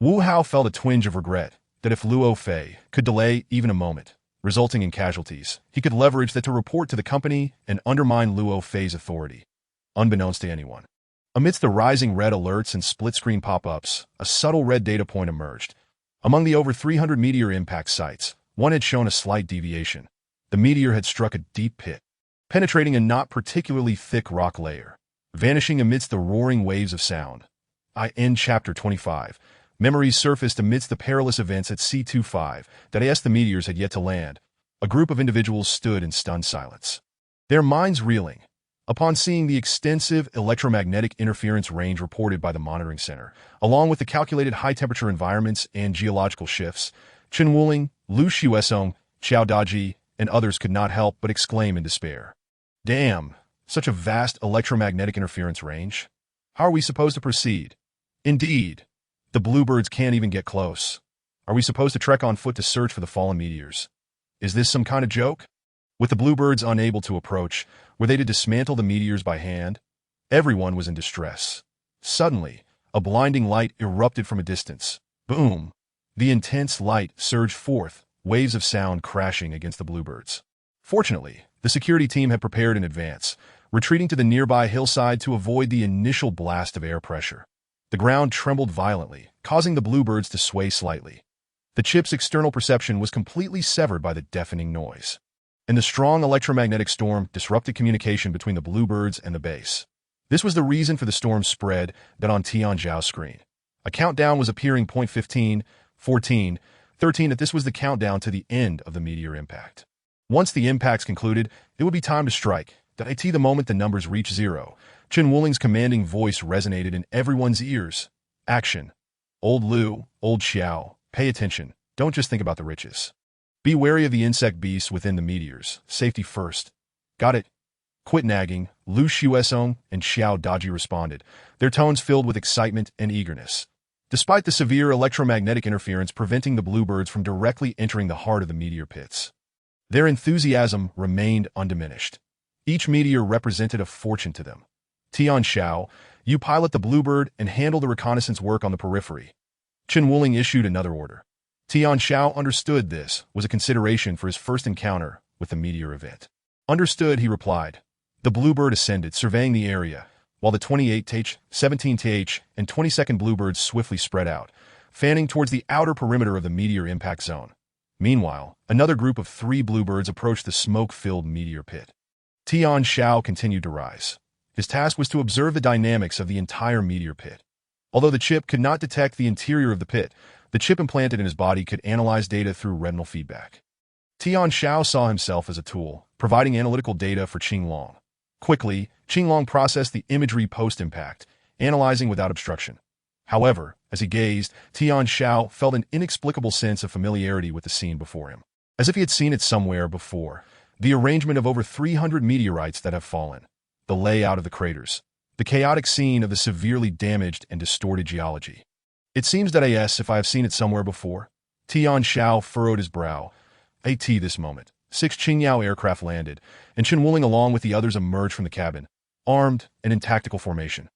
Wu Hao felt a twinge of regret that if Luo Fei could delay even a moment, resulting in casualties, he could leverage that to report to the company and undermine Luo Fei's authority. Unbeknownst to anyone, amidst the rising red alerts and split-screen pop-ups, a subtle red data point emerged. Among the over 300 meteor impact sites, one had shown a slight deviation. The meteor had struck a deep pit, penetrating a not particularly thick rock layer, vanishing amidst the roaring waves of sound. End Chapter 25. Memories surfaced amidst the perilous events at C25 that as the meteors had yet to land. A group of individuals stood in stunned silence, their minds reeling. Upon seeing the extensive electromagnetic interference range reported by the monitoring center, along with the calculated high-temperature environments and geological shifts, Chen Wuling, Lu Xuesong, Xiao Daji, and others could not help but exclaim in despair. Damn, such a vast electromagnetic interference range. How are we supposed to proceed? Indeed, the bluebirds can't even get close. Are we supposed to trek on foot to search for the fallen meteors? Is this some kind of joke? With the bluebirds unable to approach, were they to dismantle the meteors by hand? Everyone was in distress. Suddenly, a blinding light erupted from a distance. Boom! The intense light surged forth, waves of sound crashing against the bluebirds. Fortunately, the security team had prepared in advance, retreating to the nearby hillside to avoid the initial blast of air pressure. The ground trembled violently, causing the bluebirds to sway slightly. The chip's external perception was completely severed by the deafening noise, and the strong electromagnetic storm disrupted communication between the bluebirds and the base. This was the reason for the storm's spread that on Tian Xiao's screen. A countdown was appearing: 15, 14, 13, that this was the countdown to the end of the meteor impact. Once the impacts concluded, it would be time to strike. The moment the numbers reached zero, Chen Wuling's commanding voice resonated in everyone's ears. Action. Old Lu, old Xiao, pay attention. Don't just think about the riches. Be wary of the insect beasts within the meteors. Safety first. Got it? Quit nagging, Lu Xuesong and Xiao Daji responded, their tones filled with excitement and eagerness. Despite the severe electromagnetic interference preventing the bluebirds from directly entering the heart of the meteor pits, their enthusiasm remained undiminished. Each meteor represented a fortune to them. Tian Xiao, you pilot the bluebird and handle the reconnaissance work on the periphery. Chen Wuling issued another order. Tian Xiao understood this was a consideration for his first encounter with the meteor event. Understood, he replied. The bluebird ascended, surveying the area, while the 28th, 17th, and 22nd bluebirds swiftly spread out, fanning towards the outer perimeter of the meteor impact zone. Meanwhile, another group of 3 bluebirds approached the smoke-filled meteor pit. Tian Xiao continued to rise. His task was to observe the dynamics of the entire meteor pit. Although the chip could not detect the interior of the pit, the chip implanted in his body could analyze data through retinal feedback. Tian Xiao saw himself as a tool, providing analytical data for Qinglong. Quickly, Qinglong processed the imagery post-impact, analyzing without obstruction. However, as he gazed, Tian Xiao felt an inexplicable sense of familiarity with the scene before him, as if he had seen it somewhere before. The arrangement of over 300 meteorites that have fallen, the layout of the craters, the chaotic scene of the severely damaged and distorted geology. It seems that if I have seen it somewhere before. Tian Xiao furrowed his brow. This moment. 6 Qingyao aircraft landed, and Chen Wuling along with the others emerged from the cabin, armed and in tactical formation.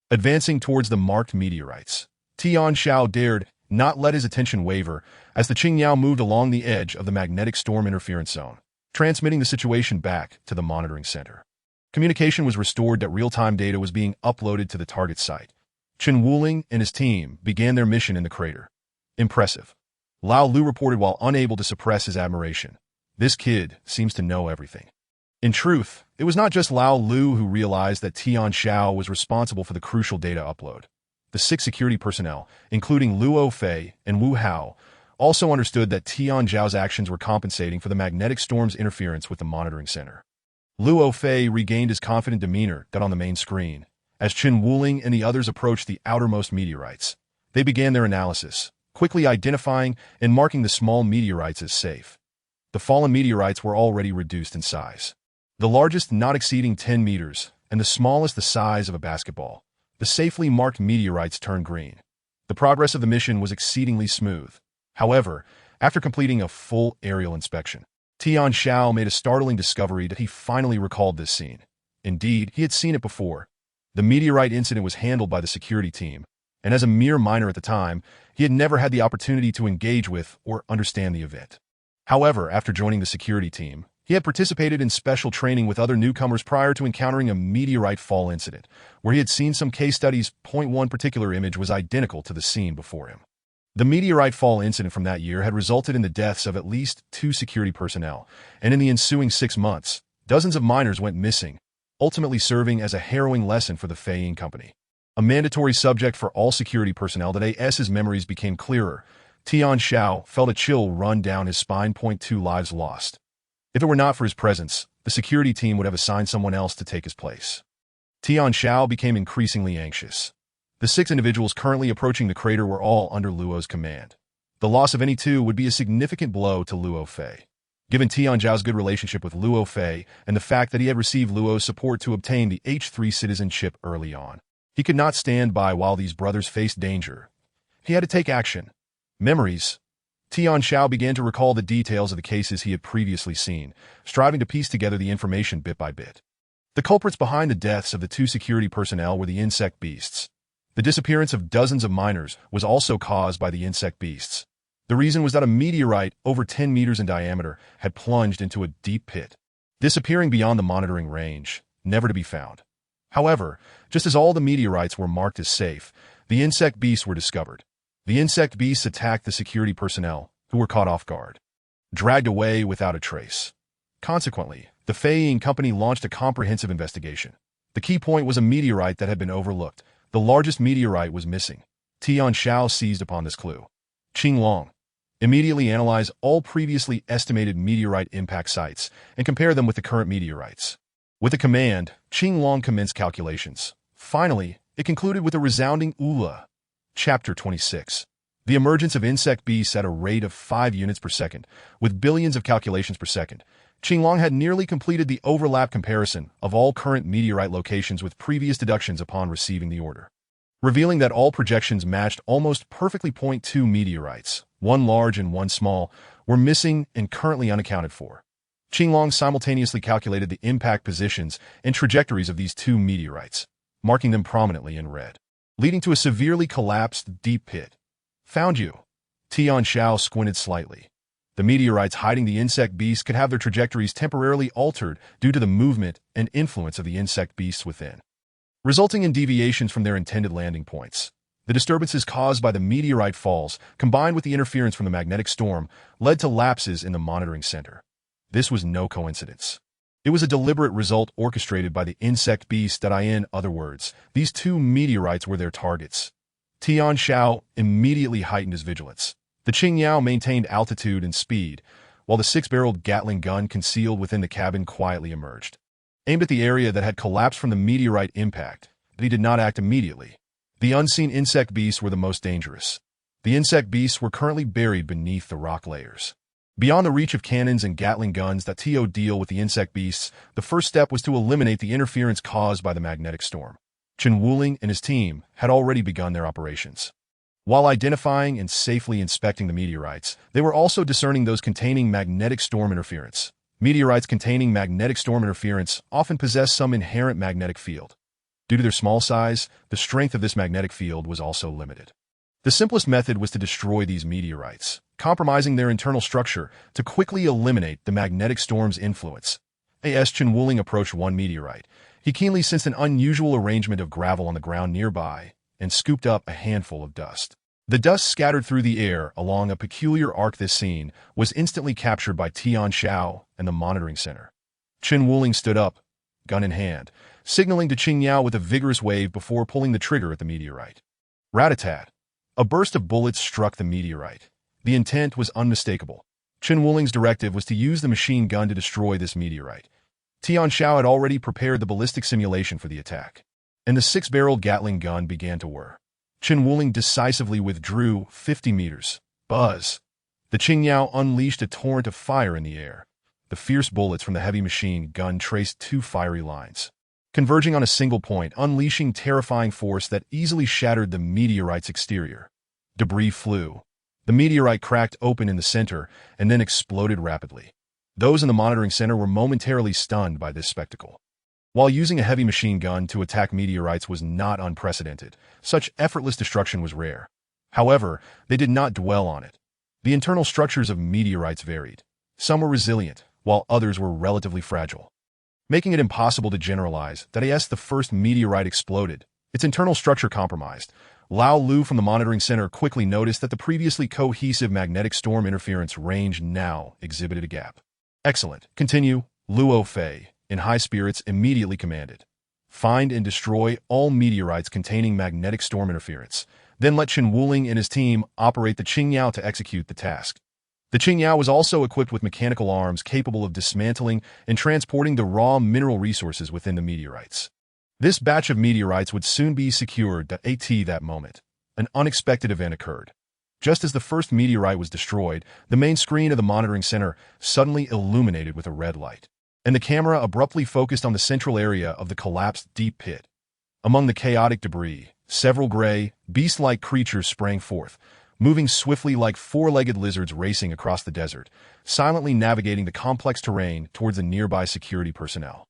Advancing towards the marked meteorites, Tian Xiao dared not let his attention waver as the Qingyao moved along the edge of the magnetic storm interference zone, transmitting the situation back to the monitoring center. Communication was restored that real-time data was being uploaded to the target site. Chen Wuling and his team began their mission in the crater. Impressive. Lao Lu reported while unable to suppress his admiration. This kid seems to know everything. In truth, it was not just Lao Lu who realized that Tian Xiao was responsible for the crucial data upload. The 6 security personnel, including Luo Fei and Wu Hao, also understood that Tian Xiao's actions were compensating for the magnetic storm's interference with the monitoring center. Luo Fei regained his confident demeanor on the main screen. As Chen Wuling and the others approached the outermost meteorites, they began their analysis, quickly identifying and marking the small meteorites as safe. The fallen meteorites were already reduced in size, the largest not exceeding 10 meters, and the smallest the size of a basketball. The safely marked meteorites turned green. The progress of the mission was exceedingly smooth. However, after completing a full aerial inspection, Tian Xiao made a startling discovery that he finally recalled this scene. Indeed, he had seen it before. The meteorite incident was handled by the security team, and as a mere minor at the time, he had never had the opportunity to engage with or understand the event. However, after joining the security team, he had participated in special training with other newcomers prior to encountering a meteorite fall incident, where he had seen some case studies. One particular image was identical to the scene before him. The meteorite fall incident from that year had resulted in the deaths of at least 2 security personnel, and in the ensuing 6 months, dozens of miners went missing, ultimately serving as a harrowing lesson for the Feiyin Company. A mandatory subject for all security personnel that AS's memories became clearer. Tian Xiao felt a chill run down his spine. 2 lives lost. If it were not for his presence, the security team would have assigned someone else to take his place. Tian Xiao became increasingly anxious. The 6 individuals currently approaching the crater were all under Luo's command. The loss of any 2 would be a significant blow to Luo Fei. Given Tian Xiao's good relationship with Luo Fei and the fact that he had received Luo's support to obtain the H3 citizenship early on, he could not stand by while these brothers faced danger. He had to take action. Memories. Tian Xiao began to recall the details of the cases he had previously seen, striving to piece together the information bit by bit. The culprits behind the deaths of the 2 security personnel were the insect beasts. The disappearance of dozens of miners was also caused by the insect beasts. The reason was that a meteorite over 10 meters in diameter had plunged into a deep pit, disappearing beyond the monitoring range, never to be found. However, just as all the meteorites were marked as safe, the insect beasts were discovered. The insect beasts attacked the security personnel, who were caught off guard, dragged away without a trace. Consequently, the Feying Company launched a comprehensive investigation. The key point was a meteorite that had been overlooked. The largest meteorite was missing. Tian Xiao seized upon this clue. Qinglong, immediately analyze all previously estimated meteorite impact sites and compare them with the current meteorites. With a command, Qinglong commenced calculations. Finally, it concluded with a resounding "Ula." Chapter 26. The emergence of insect beasts at a rate of 5 units per second, with billions of calculations per second. Qinglong had nearly completed the overlap comparison of all current meteorite locations with previous deductions upon receiving the order, revealing that all projections matched almost perfectly. 2 meteorites, one large and one small, were missing and currently unaccounted for. Qinglong simultaneously calculated the impact positions and trajectories of these 2 meteorites, marking them prominently in red, leading to a severely collapsed deep pit. Found you. Tian Xiao squinted slightly. The meteorites hiding the insect beasts could have their trajectories temporarily altered due to the movement and influence of the insect beasts within, resulting in deviations from their intended landing points. The disturbances caused by the meteorite falls, combined with the interference from the magnetic storm, led to lapses in the monitoring center. This was no coincidence. It was a deliberate result orchestrated by the insect beasts that in other words, these 2 meteorites were their targets. Tian Xiao immediately heightened his vigilance. The Qingyao maintained altitude and speed, while the 6-barreled Gatling gun concealed within the cabin quietly emerged, aimed at the area that had collapsed from the meteorite impact, but he did not act immediately. The unseen insect beasts were the most dangerous. The insect beasts were currently buried beneath the rock layers, beyond the reach of cannons and Gatling guns that deal with the insect beasts. The first step was to eliminate the interference caused by the magnetic storm. Chen Wuling and his team had already begun their operations. While identifying and safely inspecting the meteorites, they were also discerning those containing magnetic storm interference. Meteorites containing magnetic storm interference often possess some inherent magnetic field. Due to their small size, the strength of this magnetic field was also limited. The simplest method was to destroy these meteorites, compromising their internal structure to quickly eliminate the magnetic storm's influence. As Chen Wuling approached one meteorite, he keenly sensed an unusual arrangement of gravel on the ground nearby and scooped up a handful of dust. The dust scattered through the air along a peculiar arc. This scene was instantly captured by Tian Xiao and the monitoring center. Chen Wuling stood up, gun in hand, signaling to Qingyao with a vigorous wave before pulling the trigger at the meteorite. Rat-a-tat. A burst of bullets struck the meteorite. The intent was unmistakable. Chen Wuling's directive was to use the machine gun to destroy this meteorite. Tian Xiao had already prepared the ballistic simulation for the attack, and the 6-barreled Gatling gun began to whir. Chen Wuling decisively withdrew 50 meters. Buzz! The Qingyao unleashed a torrent of fire in the air. The fierce bullets from the heavy machine gun traced 2 fiery lines, converging on a single point, unleashing terrifying force that easily shattered the meteorite's exterior. Debris flew. The meteorite cracked open in the center and then exploded rapidly. Those in the monitoring center were momentarily stunned by this spectacle. While using a heavy machine gun to attack meteorites was not unprecedented, such effortless destruction was rare. However, they did not dwell on it. The internal structures of meteorites varied. Some were resilient, while others were relatively fragile, making it impossible to generalize that as the first meteorite exploded, its internal structure compromised. Lao Lu from the monitoring center quickly noticed that the previously cohesive magnetic storm interference range now exhibited a gap. Excellent. Continue. Luo Fei, in high spirits, immediately commanded. Find and destroy all meteorites containing magnetic storm interference. Then let Chen Wuling and his team operate the Qingyao to execute the task. The Qingyao was also equipped with mechanical arms capable of dismantling and transporting the raw mineral resources within the meteorites. This batch of meteorites would soon be secured. At that moment, an unexpected event occurred. Just as the first meteorite was destroyed, the main screen of the monitoring center suddenly illuminated with a red light, and the camera abruptly focused on the central area of the collapsed deep pit. Among the chaotic debris, several gray, beast-like creatures sprang forth, moving swiftly like 4-legged lizards racing across the desert, silently navigating the complex terrain towards the nearby security personnel.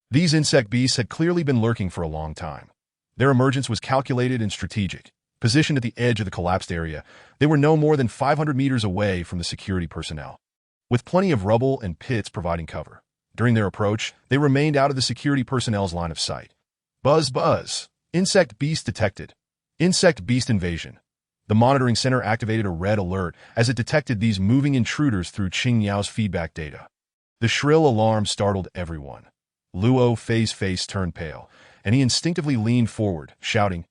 These insect beasts had clearly been lurking for a long time. Their emergence was calculated and strategic, Positioned at the edge of the collapsed area, they were no more than 500 meters away from the security personnel, with plenty of rubble and pits providing cover. During their approach, they remained out of the security personnel's line of sight. Buzz, buzz. Insect beast detected. Insect beast invasion. The monitoring center activated a red alert as it detected these moving intruders through Tian Xiao's feedback data. The shrill alarm startled everyone. Luo Fei's face turned pale, and he instinctively leaned forward, shouting,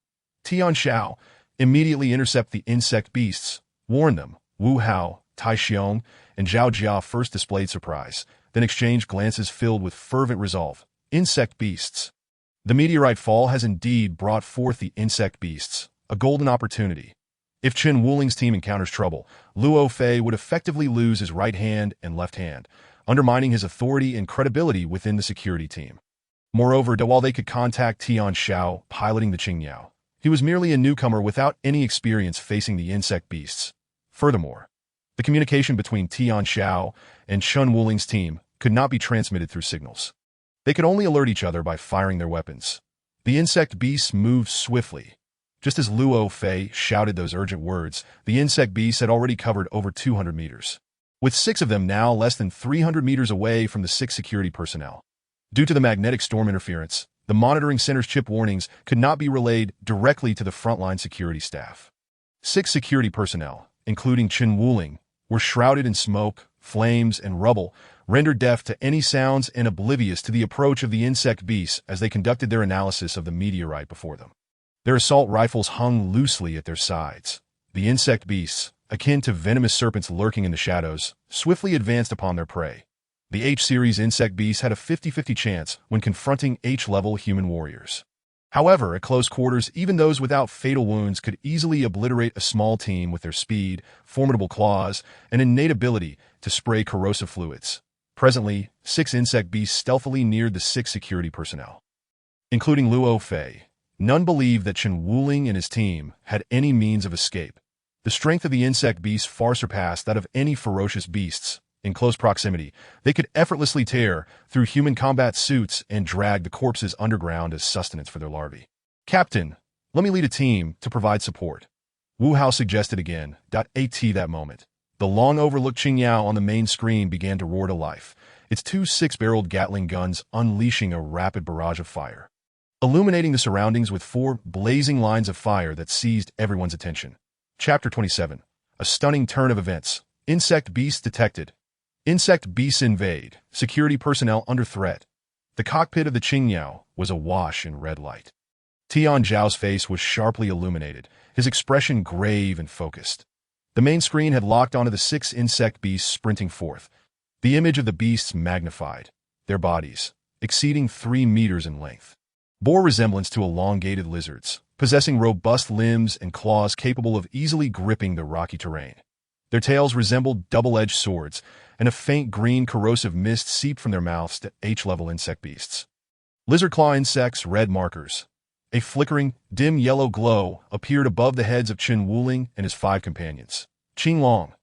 Tian Xiao, immediately intercept the insect beasts. Warn them. Wu Hao, Tai Xiong, and Zhao Jia first displayed surprise, then exchanged glances filled with fervent resolve. Insect beasts. The meteorite fall has indeed brought forth the insect beasts, a golden opportunity. If Chen Wuling's team encounters trouble, Luo Fei would effectively lose his right hand and left hand, undermining his authority and credibility within the security team. Moreover, while they could contact Tian Xiao piloting the Tian Xiao, he was merely a newcomer without any experience facing the insect beasts. Furthermore, the communication between Tian Xiao and Chen Wuling's team could not be transmitted through signals. They could only alert each other by firing their weapons. The insect beasts moved swiftly. Just as Luo Fei shouted those urgent words, the insect beasts had already covered over 200 meters, with 6 of them now less than 300 meters away from the 6 security personnel. Due to the magnetic storm interference, the monitoring center's chip warnings could not be relayed directly to the frontline security staff. 6 security personnel, including Chen Wuling, were shrouded in smoke, flames, and rubble, rendered deaf to any sounds and oblivious to the approach of the insect beasts as they conducted their analysis of the meteorite before them. Their assault rifles hung loosely at their sides. The insect beasts, akin to venomous serpents lurking in the shadows, swiftly advanced upon their prey. The H-series insect beasts had a 50-50 chance when confronting H-level human warriors. However, at close quarters, even those without fatal wounds could easily obliterate a small team with their speed, formidable claws, and innate ability to spray corrosive fluids. Presently, 6 insect beasts stealthily neared the 6 security personnel, including Luo Fei. None believed that Chen Wuling and his team had any means of escape. The strength of the insect beasts far surpassed that of any ferocious beasts. In close proximity, they could effortlessly tear through human combat suits and drag the corpses underground as sustenance for their larvae. Captain, let me lead a team to provide support. Wu Hao suggested again. At that moment, the long-overlooked Tian Xiao on the main screen began to roar to life, its 2 6-barreled Gatling guns unleashing a rapid barrage of fire, illuminating the surroundings with 4 blazing lines of fire that seized everyone's attention. Chapter 27. A stunning turn of events. Insect beasts detected. Insect beasts invade. Security personnel under threat. The cockpit of the Tian Xiao was awash in red light. Tian Xiao's face was sharply illuminated, his expression grave and focused. The main screen had locked onto the 6 insect beasts sprinting forth. The image of the beasts magnified, their bodies, exceeding 3 meters in length, bore resemblance to elongated lizards, possessing robust limbs and claws capable of easily gripping the rocky terrain. Their tails resembled double-edged swords, and a faint green corrosive mist seeped from their mouths to H-level insect beasts. Lizard claw insects, red markers. A flickering, dim yellow glow appeared above the heads of Chen Wuling and his 5 companions. Qing Long.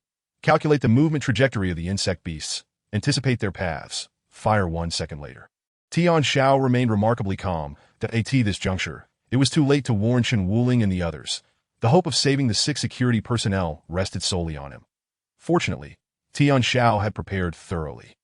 Calculate the movement trajectory of the insect beasts. Anticipate their paths. Fire 1 second later. Tian Xiao remained remarkably calm. At this juncture, it was too late to warn Chen Wuling and the others. The hope of saving the 6 security personnel rested solely on him. Fortunately, Tian Xiao had prepared thoroughly.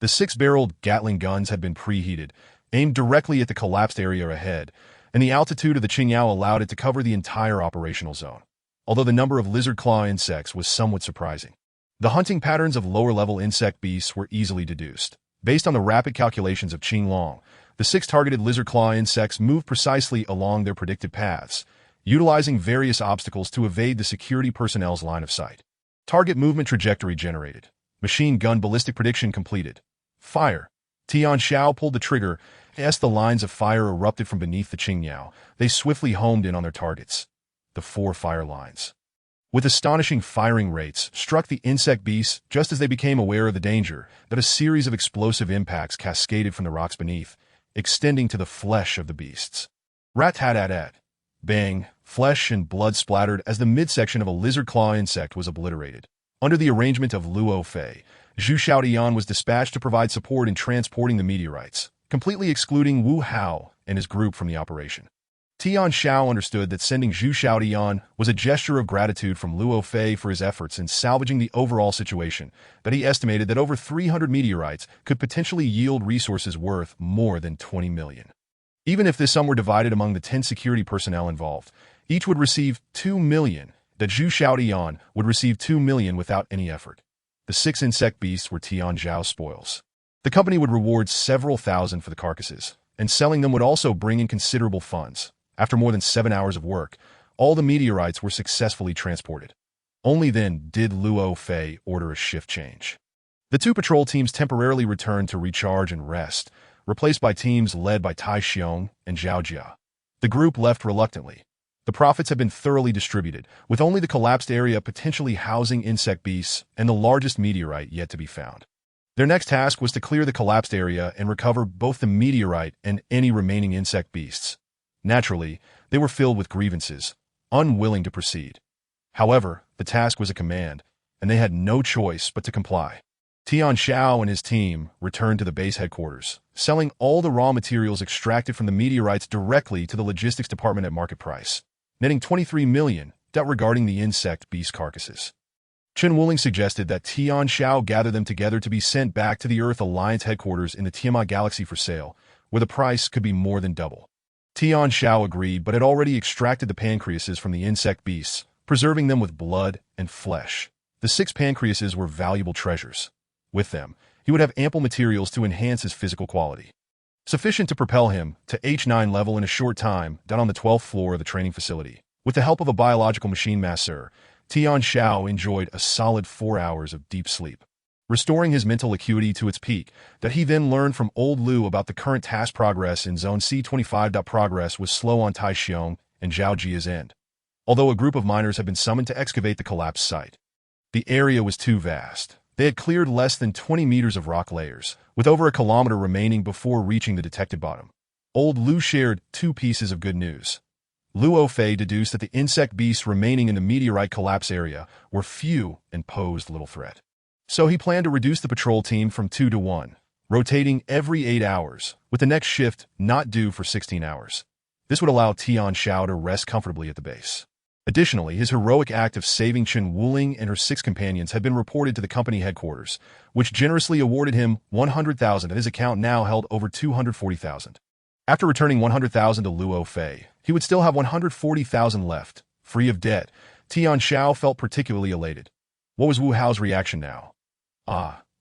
The 6-barreled Gatling guns had been preheated, aimed directly at the collapsed area ahead, and the altitude of the Tian Xiao allowed it to cover the entire operational zone, although the number of lizard claw insects was somewhat surprising. The hunting patterns of lower-level insect beasts were easily deduced. Based on the rapid calculations of Qing Long, the 6 targeted lizard claw insects moved precisely along their predicted paths, utilizing various obstacles to evade the security personnel's line of sight. Target movement trajectory generated. Machine gun ballistic prediction completed. Fire. Tian Xiao pulled the trigger. As the lines of fire erupted from beneath the Tian Xiao, they swiftly homed in on their targets. The 4 fire lines, with astonishing firing rates, struck the insect beasts just as they became aware of the danger. That a series of explosive impacts cascaded from the rocks beneath, extending to the flesh of the beasts. Rat-tat-tat-tat. Bang, flesh and blood splattered as the midsection of a lizard claw insect was obliterated. Under the arrangement of Luo Fei, Zhu Xiaodian was dispatched to provide support in transporting the meteorites, completely excluding Wu Hao and his group from the operation. Tian Xiao understood that sending Zhu Xiaotian was a gesture of gratitude from Luo Fei for his efforts in salvaging the overall situation, but he estimated that over 300 meteorites could potentially yield resources worth more than 20 million. Even if this sum were divided among the 10 security personnel involved, each would receive 2 million, that Zhu Xiaotian would receive 2 million without any effort. The 6 insect beasts were Tian Xiao's spoils. The company would reward several thousand for the carcasses, and selling them would also bring in considerable funds. After more than 7 hours of work, all the meteorites were successfully transported. Only then did Luo Fei order a shift change. The 2 patrol teams temporarily returned to recharge and rest, replaced by teams led by Tai Xiong and Zhao Jia. The group left reluctantly. The profits had been thoroughly distributed, with only the collapsed area potentially housing insect beasts and the largest meteorite yet to be found. Their next task was to clear the collapsed area and recover both the meteorite and any remaining insect beasts. Naturally, they were filled with grievances, unwilling to proceed. However, the task was a command, and they had no choice but to comply. Tian Xiao and his team returned to the base headquarters, selling all the raw materials extracted from the meteorites directly to the logistics department at market price, netting 23 million regarding the insect beast carcasses. Chen Wuling suggested that Tian Xiao gather them together to be sent back to the Earth Alliance headquarters in the Tiamat Galaxy for sale, where the price could be more than double. Tian Xiao agreed, but had already extracted the pancreases from the insect beasts, preserving them with blood and flesh. The 6 pancreases were valuable treasures. With them, he would have ample materials to enhance his physical quality, sufficient to propel him to H9 level in a short time down on the 12th floor of the training facility. With the help of a biological machine masseur, Tian Xiao enjoyed a solid 4 hours of deep sleep, restoring his mental acuity to its peak, that he then learned from old Lu about the current task progress in Zone C25. Progress was slow on Tai Xiong and Zhao Jia's end, although a group of miners had been summoned to excavate the collapsed site. The area was too vast. They had cleared less than 20 meters of rock layers, with over a kilometer remaining before reaching the detected bottom. Old Lu shared 2 pieces of good news. Luo Fei deduced that the insect beasts remaining in the meteorite collapse area were few and posed little threat. So he planned to reduce the patrol team from 2 to 1, rotating every 8 hours, with the next shift not due for 16 hours. This would allow Tian Xiao to rest comfortably at the base. Additionally, his heroic act of saving Chen Wuling and her 6 companions had been reported to the company headquarters, which generously awarded him 100,000, and his account now held over 240,000. After returning 100,000 to Luo Fei, he would still have 140,000 left. Free of debt, Tian Xiao felt particularly elated. What was Wu Hao's reaction now?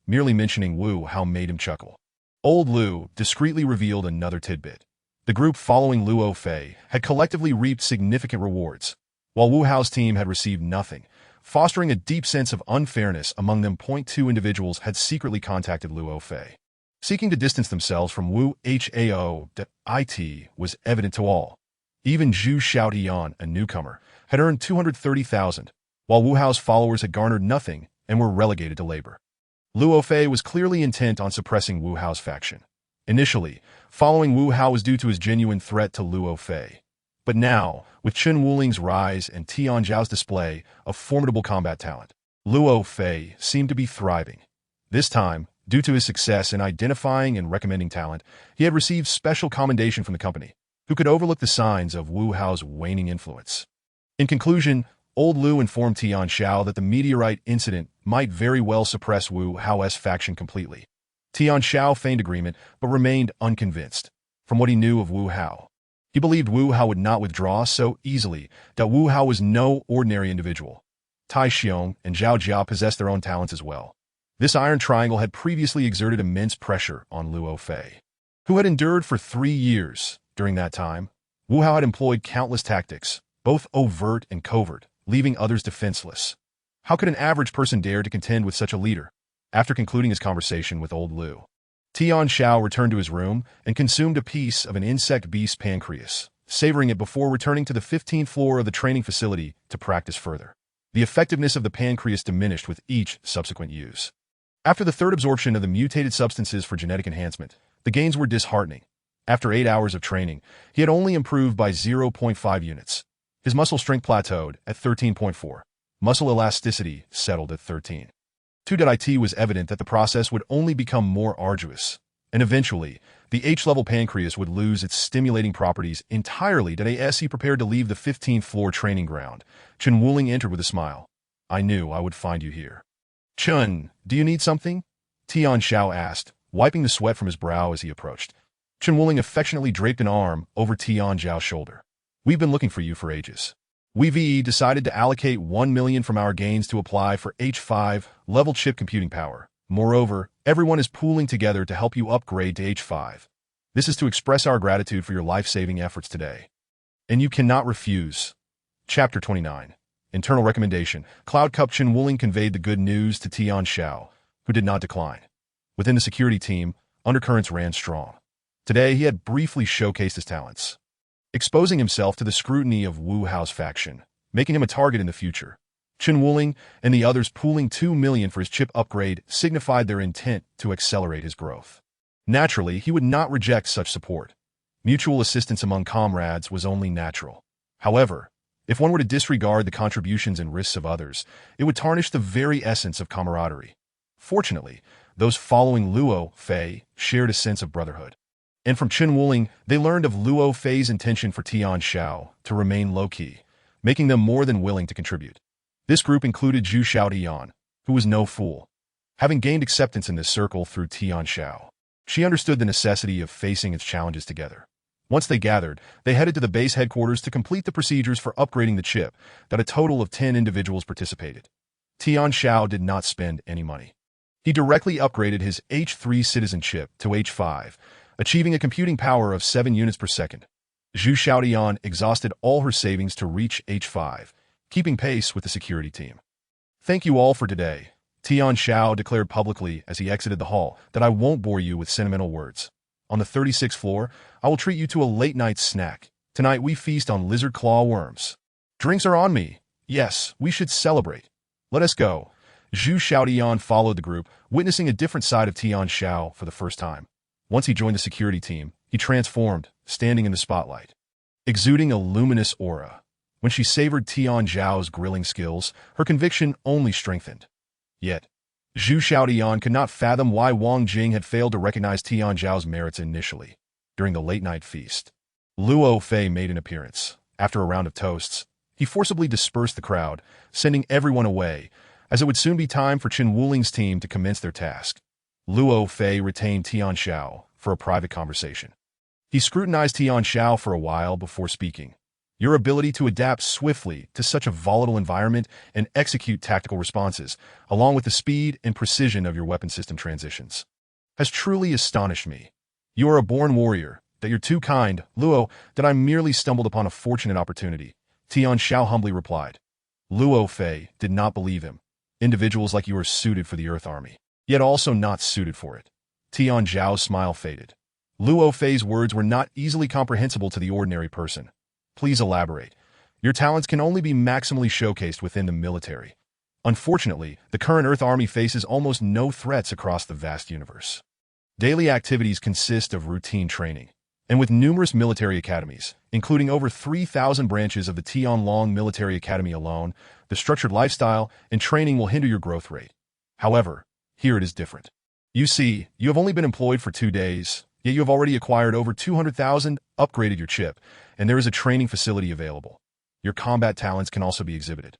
Merely mentioning Wu Hao made him chuckle. Old Lu discreetly revealed another tidbit. The group following Luo Fei had collectively reaped significant rewards, while Wu Hao's team had received nothing, fostering a deep sense of unfairness among them. 2 individuals had secretly contacted Luo Fei, seeking to distance themselves from Wu Hao. It was evident to all. Even Zhu Xiaotian, a newcomer, had earned 230,000, while Wu Hao's followers had garnered nothing and were relegated to labor. Luo Fei was clearly intent on suppressing Wu Hao's faction. Initially, following Wu Hao was due to his genuine threat to Luo Fei. But now, with Chen Wuling's rise and Tian Xiao's display of formidable combat talent, Luo Fei seemed to be thriving. This time, due to his success in identifying and recommending talent, he had received special commendation from the company, who could overlook the signs of Wu Hao's waning influence. In conclusion, Old Lu informed Tian Xiao that the meteorite incident might very well suppress Wu Hao's faction completely. Tian Xiao feigned agreement, but remained unconvinced. From what he knew of Wu Hao, he believed Wu Hao would not withdraw so easily, that Wu Hao was no ordinary individual. Tai Xiong and Zhao Jia possessed their own talents as well. This iron triangle had previously exerted immense pressure on Luo Fei, who had endured for 3 years. During that time, Wu Hao had employed countless tactics, both overt and covert, leaving others defenseless. How could an average person dare to contend with such a leader? After concluding his conversation with Old Lu, Tian Xiao returned to his room and consumed a piece of an insect beast pancreas, savoring it before returning to the 15th floor of the training facility to practice further. The effectiveness of the pancreas diminished with each subsequent use. After the 3rd absorption of the mutated substances for genetic enhancement, the gains were disheartening. After 8 hours of training, he had only improved by 0.5 units. His muscle strength plateaued at 13.4. Muscle elasticity settled at 13. 2. It was evident that the process would only become more arduous. And eventually, the H-level pancreas would lose its stimulating properties entirely. As he prepared to leave the 15th floor training ground, Chen Wuling entered with a smile. I knew I would find you here. Chen, do you need something? Tian Xiao asked, wiping the sweat from his brow as he approached. Chen Wuling affectionately draped an arm over Tian Xiao's shoulder. We've been looking for you for ages. We decided to allocate 1 million from our gains to apply for H5 level chip computing power. Moreover, everyone is pooling together to help you upgrade to H5. This is to express our gratitude for your life-saving efforts today. And you cannot refuse. Chapter 29. Internal recommendation. Cloud Cup Chen Wuling conveyed the good news to Tian Xiao, who did not decline. Within the security team, undercurrents ran strong. Today, he had briefly showcased his talents, exposing himself to the scrutiny of Wu Hao's faction, making him a target in the future. Chen Wuling and the others pooling 2 million for his chip upgrade signified their intent to accelerate his growth. Naturally, he would not reject such support. Mutual assistance among comrades was only natural. However, if one were to disregard the contributions and risks of others, it would tarnish the very essence of camaraderie. Fortunately, those following Luo Fei shared a sense of brotherhood. And from Chen Wuling, they learned of Luo Fei's intention for Tian Xiao to remain low-key, making them more than willing to contribute. This group included Zhu Xiaotian, who was no fool. Having gained acceptance in this circle through Tian Xiao, she understood the necessity of facing its challenges together. Once they gathered, they headed to the base headquarters to complete the procedures for upgrading the chip. That a total of 10 individuals participated. Tian Xiao did not spend any money. He directly upgraded his H3 citizen chip to H5, achieving a computing power of 7 units per second. Zhu Xiaotian exhausted all her savings to reach H5, keeping pace with the security team. Thank you all for today, Tian Xiao declared publicly as he exited the hall. That I won't bore you with sentimental words. On the 36th floor, I will treat you to a late-night snack. Tonight we feast on lizard claw worms. Drinks are on me. Yes, we should celebrate. Let us go. Zhu Xiaotian followed the group, witnessing a different side of Tian Xiao for the first time. Once he joined the security team, he transformed, standing in the spotlight, exuding a luminous aura. When she savored Tian Xiao's grilling skills, her conviction only strengthened. Yet, Zhu Xiaotian could not fathom why Wang Jing had failed to recognize Tian Xiao's merits initially. During the late-night feast, Luo Fei made an appearance. After a round of toasts, he forcibly dispersed the crowd, sending everyone away, as it would soon be time for Chen Wuling's team to commence their task. Luo Fei retained Tian Xiao for a private conversation. He scrutinized Tian Xiao for a while before speaking. Your ability to adapt swiftly to such a volatile environment and execute tactical responses, along with the speed and precision of your weapon system transitions, has truly astonished me. You are a born warrior. That you're too kind, Luo, that I merely stumbled upon a fortunate opportunity, Tian Xiao humbly replied. Luo Fei did not believe him. Individuals like you are suited for the Earth Army, yet also not suited for it. Tian Xiao's smile faded. Luo Fei's words were not easily comprehensible to the ordinary person. Please elaborate. Your talents can only be maximally showcased within the military. Unfortunately, the current Earth Army faces almost no threats across the vast universe. Daily activities consist of routine training, and with numerous military academies, including over 3,000 branches of the Tianlong Military Academy alone, the structured lifestyle and training will hinder your growth rate. However, here it is different. You see, you have only been employed for 2 days, yet you have already acquired over 200,000, upgraded your chip, and there is a training facility available. Your combat talents can also be exhibited.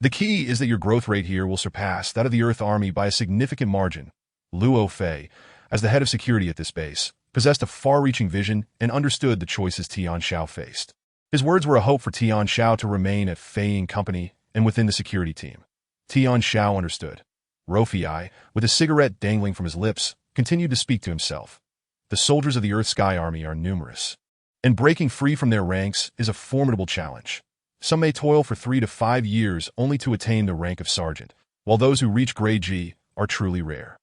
The key is that your growth rate here will surpass that of the Earth Army by a significant margin. Luo Fei, as the head of security at this base, possessed a far-reaching vision and understood the choices Tian Xiao faced. His words were a hope for Tian Xiao to remain at Fei Company and within the security team. Tian Xiao understood. Rofi, with a cigarette dangling from his lips, continued to speak to himself. The soldiers of the Earth Sky Army are numerous, and breaking free from their ranks is a formidable challenge. Some may toil for 3 to 5 years only to attain the rank of sergeant, while those who reach grade G are truly rare.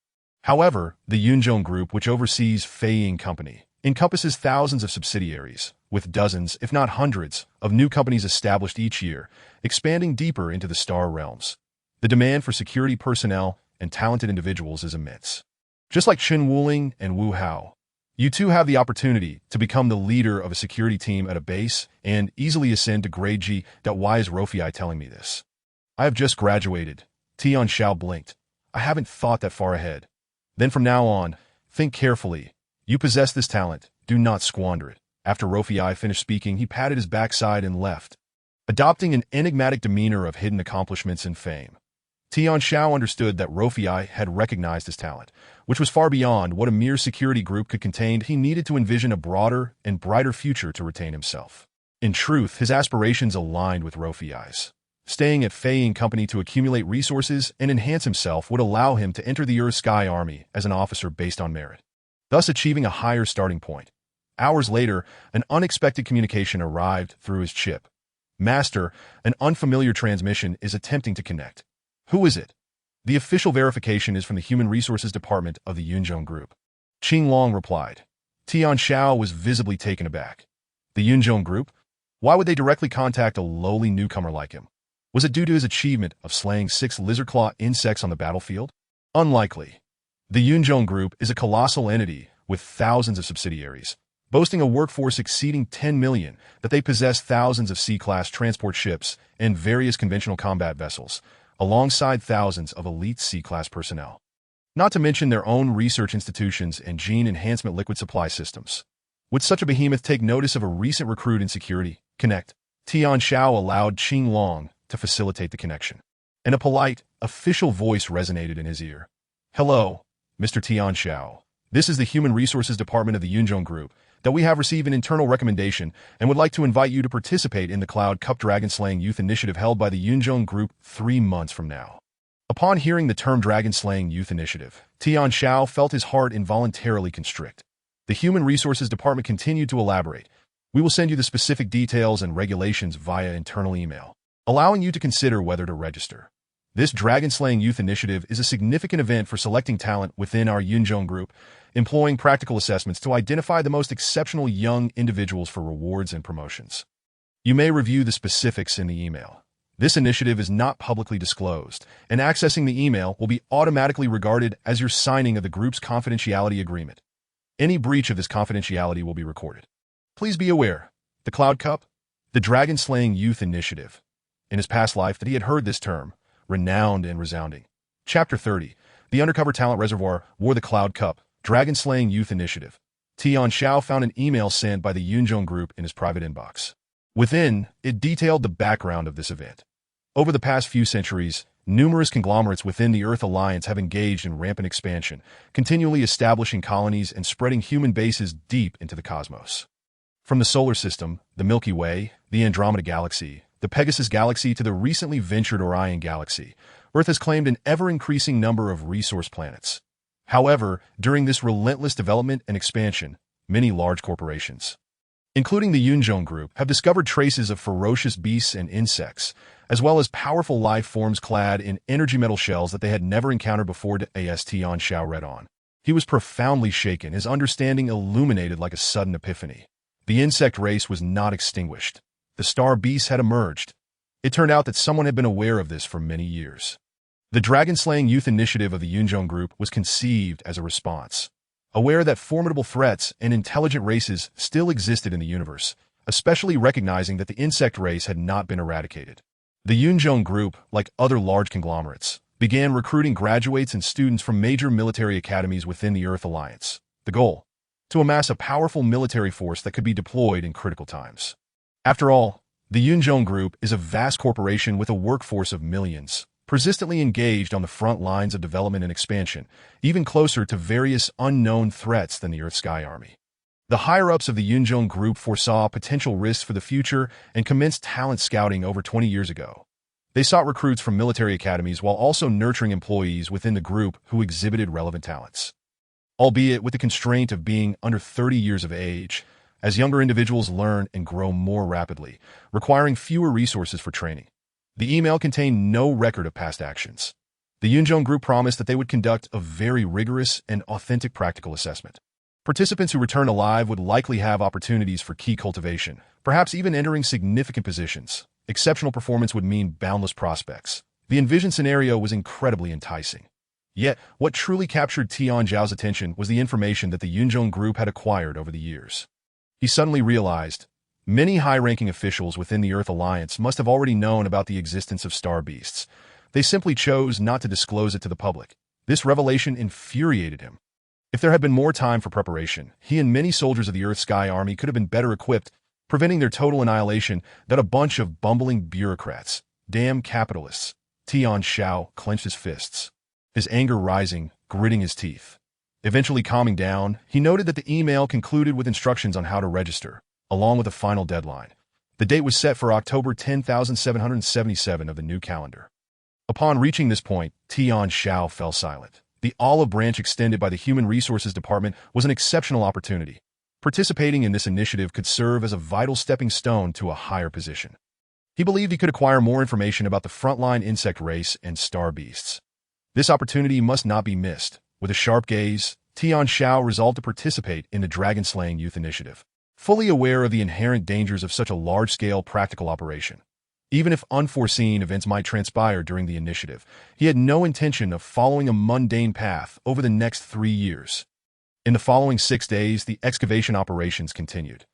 However, the Yunzhong Group, which oversees Fei Company, encompasses thousands of subsidiaries, with dozens, if not hundreds, of new companies established each year, expanding deeper into the star realms. The demand for security personnel and talented individuals is immense. Just like Chen Wuling and Wu Hao, you too have the opportunity to become the leader of a security team at a base and easily ascend to grade G. Why is Rofi telling me this? I have just graduated. Tian Xiao blinked. I haven't thought that far ahead. Then from now on, think carefully. You possess this talent. Do not squander it. After Rofi finished speaking, he patted his backside and left, adopting an enigmatic demeanor of hidden accomplishments and fame. Tian Xiao understood that Rofi had recognized his talent, which was far beyond what a mere security group could contain. He needed to envision a broader and brighter future to retain himself. In truth, his aspirations aligned with Rofi's. Staying at Fei & Company to accumulate resources and enhance himself would allow him to enter the Earth Sky Army as an officer based on merit, thus achieving a higher starting point. Hours later, an unexpected communication arrived through his chip. Master, an unfamiliar transmission is attempting to connect. Who is it? The official verification is from the Human Resources Department of the Yunzhong Group. Qing Long replied. Tian Xiao was visibly taken aback. The Yunzhong Group? Why would they directly contact a lowly newcomer like him? Was it due to his achievement of slaying 6 lizard-claw insects on the battlefield? Unlikely. The Yunzhong Group is a colossal entity with thousands of subsidiaries, boasting a workforce exceeding 10 million, that they possess thousands of C-class transport ships and various conventional combat vessels, alongside thousands of elite C-class personnel. Not to mention their own research institutions and gene enhancement liquid supply systems. Would such a behemoth take notice of a recent recruit in security? Connect. Tian Xiao allowed Qing Long to facilitate the connection, and a polite, official voice resonated in his ear. Hello, Mr. Tian Xiao. This is the Human Resources Department of the Yunzhong Group, that we have received an internal recommendation and would like to invite you to participate in the Cloud Cup Dragon-Slaying Youth Initiative held by the Yunzhong Group 3 months from now. Upon hearing the term Dragon-Slaying Youth Initiative, Tian Xiao felt his heart involuntarily constrict. The Human Resources Department continued to elaborate. We will send you the specific details and regulations via internal email, allowing you to consider whether to register. This Dragon-Slaying Youth Initiative is a significant event for selecting talent within our Yunzhong Group, employing practical assessments to identify the most exceptional young individuals for rewards and promotions. You may review the specifics in the email. This initiative is not publicly disclosed, and accessing the email will be automatically regarded as your signing of the group's confidentiality agreement. Any breach of this confidentiality will be recorded. Please be aware, the Cloud Cup, the Dragon-Slaying Youth Initiative. In his past life that he had heard this term, renowned and resounding. Chapter 30, The Undercover Talent Reservoir wore the Cloud Cup, Dragon-Slaying Youth Initiative. Tian Xiao found an email sent by the Yunzhong Group in his private inbox. Within, it detailed the background of this event. Over the past few centuries, numerous conglomerates within the Earth Alliance have engaged in rampant expansion, continually establishing colonies and spreading human bases deep into the cosmos. From the Solar System, the Milky Way, the Andromeda Galaxy, the Pegasus Galaxy to the recently ventured Orion Galaxy, Earth has claimed an ever-increasing number of resource planets. However, during this relentless development and expansion, many large corporations, including the Yunzhong Group, have discovered traces of ferocious beasts and insects, as well as powerful life forms clad in energy metal shells that they had never encountered before. As Tian Xiao read on, he was profoundly shaken, his understanding illuminated like a sudden epiphany. The insect race was not extinguished. The star beasts had emerged. It turned out that someone had been aware of this for many years. The Dragon-Slaying Youth Initiative of the Yunzhong Group was conceived as a response, aware that formidable threats and intelligent races still existed in the universe, especially recognizing that the insect race had not been eradicated. The Yunzhong Group, like other large conglomerates, began recruiting graduates and students from major military academies within the Earth Alliance. The goal? To amass a powerful military force that could be deployed in critical times. After all, the Yunzhong Group is a vast corporation with a workforce of millions, persistently engaged on the front lines of development and expansion, even closer to various unknown threats than the Earth Sky Army. The higher-ups of the Yunzhong Group foresaw potential risks for the future and commenced talent scouting over 20 years ago. They sought recruits from military academies while also nurturing employees within the group who exhibited relevant talents. Albeit with the constraint of being under 30 years of age, as younger individuals learn and grow more rapidly, requiring fewer resources for training. The email contained no record of past actions. The Yunzhong Group promised that they would conduct a very rigorous and authentic practical assessment. Participants who return alive would likely have opportunities for key cultivation, perhaps even entering significant positions. Exceptional performance would mean boundless prospects. The envisioned scenario was incredibly enticing. Yet, what truly captured Tian Xiao's attention was the information that the Yunzhong Group had acquired over the years. He suddenly realized many high-ranking officials within the Earth Alliance must have already known about the existence of star beasts. They simply chose not to disclose it to the public. This revelation infuriated him. If there had been more time for preparation, he and many soldiers of the Earth Sky Army could have been better equipped, preventing their total annihilation than a bunch of bumbling bureaucrats. Damn capitalists. Tian Xiao clenched his fists, his anger rising, gritting his teeth. Eventually calming down, he noted that the email concluded with instructions on how to register, along with a final deadline. The date was set for October 10,777 of the new calendar. Upon reaching this point, Tian Xiao fell silent. The olive branch extended by the Human Resources Department was an exceptional opportunity. Participating in this initiative could serve as a vital stepping stone to a higher position. He believed he could acquire more information about the frontline insect race and star beasts. This opportunity must not be missed. With a sharp gaze, Tian Xiao resolved to participate in the dragon-slaying youth initiative, fully aware of the inherent dangers of such a large-scale practical operation. Even if unforeseen events might transpire during the initiative, he had no intention of following a mundane path over the next 3 years. In the following 6 days, the excavation operations continued.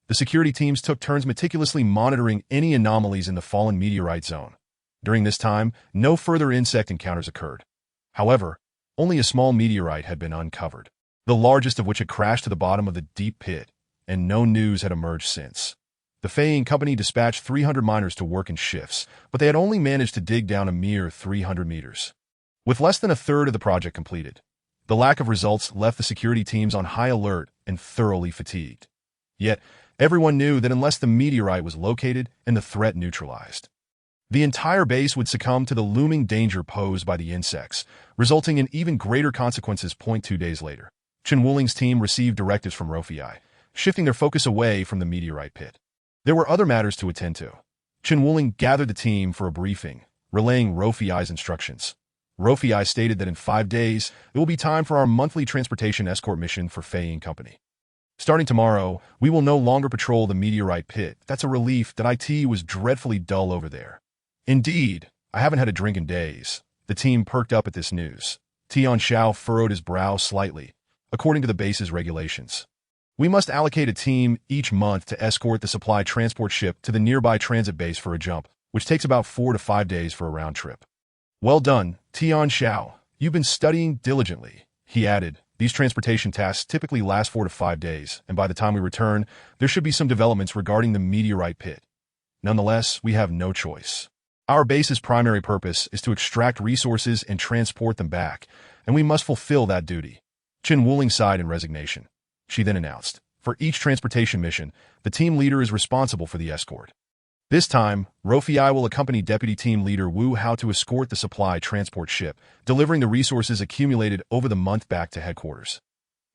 The security teams took turns meticulously monitoring any anomalies in the fallen meteorite zone. During this time, no further insect encounters occurred. However, only a small meteorite had been uncovered, the largest of which had crashed to the bottom of the deep pit, and no news had emerged since. The Feying Company dispatched 300 miners to work in shifts, but they had only managed to dig down a mere 300 meters. With less than a third of the project completed, the lack of results left the security teams on high alert and thoroughly fatigued. Yet, everyone knew that unless the meteorite was located and the threat neutralized, the entire base would succumb to the looming danger posed by the insects, resulting in even greater consequences. 2 days later, Chen Wuling's team received directives from Rofei, shifting their focus away from the meteorite pit. There were other matters to attend to. Chen Wuling gathered the team for a briefing, relaying Rofei's instructions. Rofei stated that in 5 days, it will be time for our monthly transportation escort mission for Feying Company. Starting tomorrow, we will no longer patrol the meteorite pit. That's a relief that IT was dreadfully dull over there. Indeed, I haven't had a drink in days. The team perked up at this news. Tian Xiao furrowed his brow slightly, according to the base's regulations. We must allocate a team each month to escort the supply transport ship to the nearby transit base for a jump, which takes about 4 to 5 days for a round trip. Well done, Tian Xiao. You've been studying diligently, he added. These transportation tasks typically last 4 to 5 days, and by the time we return, there should be some developments regarding the meteorite pit. Nonetheless, we have no choice. Our base's primary purpose is to extract resources and transport them back, and we must fulfill that duty. Chen Wuling sighed in resignation. She then announced, for each transportation mission, the team leader is responsible for the escort. This time, Rofei will accompany Deputy Team Leader Wu Hao to escort the supply transport ship, delivering the resources accumulated over the month back to headquarters.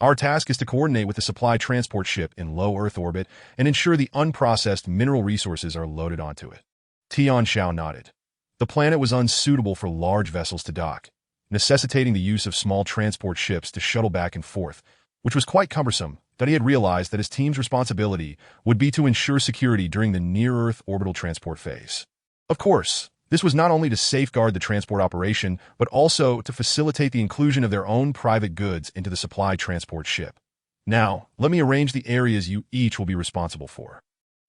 Our task is to coordinate with the supply transport ship in low Earth orbit and ensure the unprocessed mineral resources are loaded onto it. Tian Xiao nodded. The planet was unsuitable for large vessels to dock, necessitating the use of small transport ships to shuttle back and forth, which was quite cumbersome, that he had realized that his team's responsibility would be to ensure security during the near-Earth orbital transport phase. Of course, this was not only to safeguard the transport operation, but also to facilitate the inclusion of their own private goods into the supply transport ship. Now, let me arrange the areas you each will be responsible for.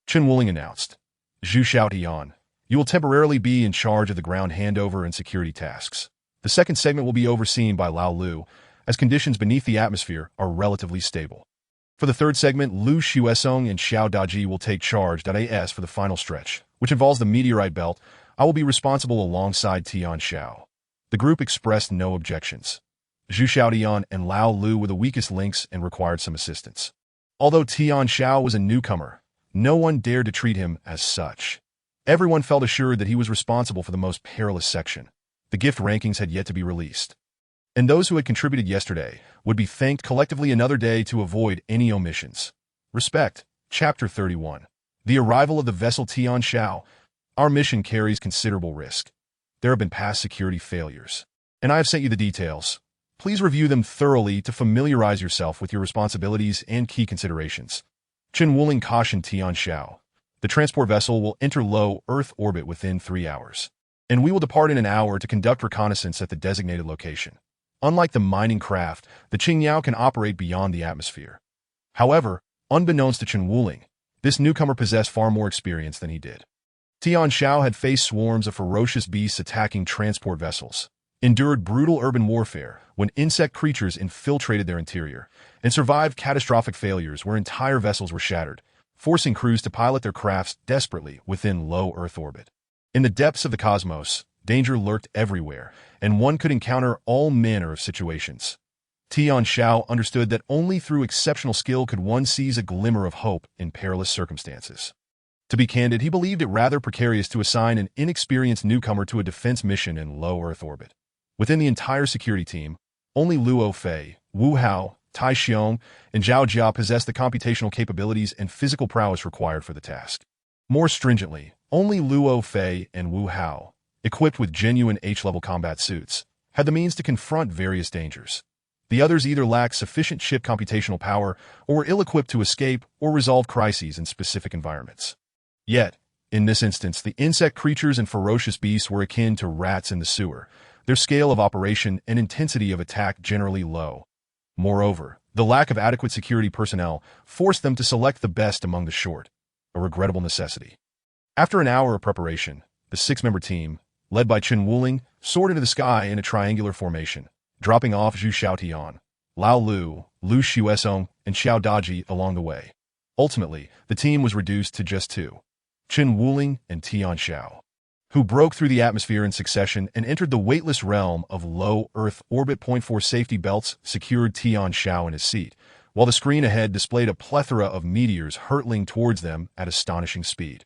Chen Wuling announced. Zhu Xiaotian, you will temporarily be in charge of the ground handover and security tasks. The second segment will be overseen by Lao Lu, as conditions beneath the atmosphere are relatively stable. For the third segment, Lu Xuesong and Xiao Daji will take charge. As for the final stretch, which involves the meteorite belt, I will be responsible alongside Tian Xiao. The group expressed no objections. Zhu Xiaotian and Lao Lu were the weakest links and required some assistance. Although Tian Xiao was a newcomer, no one dared to treat him as such. Everyone felt assured that he was responsible for the most perilous section. The gift rankings had yet to be released, and those who had contributed yesterday would be thanked collectively another day to avoid any omissions. Respect. Chapter 31. The arrival of the vessel Tian Xiao. Our mission carries considerable risk. There have been past security failures, and I have sent you the details. Please review them thoroughly to familiarize yourself with your responsibilities and key considerations. Chen Wuling cautioned Tian Xiao. The transport vessel will enter low Earth orbit within 3 hours, and we will depart in an hour to conduct reconnaissance at the designated location. Unlike the mining craft, the Qingyao can operate beyond the atmosphere. However, unbeknownst to Chen Wuling, this newcomer possessed far more experience than he did. Tian Xiao had faced swarms of ferocious beasts attacking transport vessels. endured brutal urban warfare when insect creatures infiltrated their interior, and survived catastrophic failures where entire vessels were shattered, forcing crews to pilot their crafts desperately within low Earth orbit. In the depths of the cosmos, danger lurked everywhere, and one could encounter all manner of situations. Tian Xiao understood that only through exceptional skill could one seize a glimmer of hope in perilous circumstances. To be candid, he believed it rather precarious to assign an inexperienced newcomer to a defense mission in low Earth orbit. Within the entire security team, only Luo Fei, Wu Hao, Tai Xiong, and Zhao Jia possessed the computational capabilities and physical prowess required for the task. More stringently, only Luo Fei and Wu Hao, equipped with genuine H-level combat suits, had the means to confront various dangers. The others either lacked sufficient chip computational power or were ill-equipped to escape or resolve crises in specific environments. Yet, in this instance, the insect creatures and ferocious beasts were akin to rats in the sewer, their scale of operation and intensity of attack generally low. Moreover, the lack of adequate security personnel forced them to select the best among the short, a regrettable necessity. After an hour of preparation, the six-member team, led by Chen Wuling, soared into the sky in a triangular formation, dropping off Zhu Xiaotian, Lao Lu, Lu Xuesong, and Xiao Daji along the way. Ultimately, the team was reduced to just two, Chen Wuling and Tian Xiao, who broke through the atmosphere in succession and entered the weightless realm of low Earth orbit. 4 safety belts secured Tian Xiao in his seat, while the screen ahead displayed a plethora of meteors hurtling towards them at astonishing speed.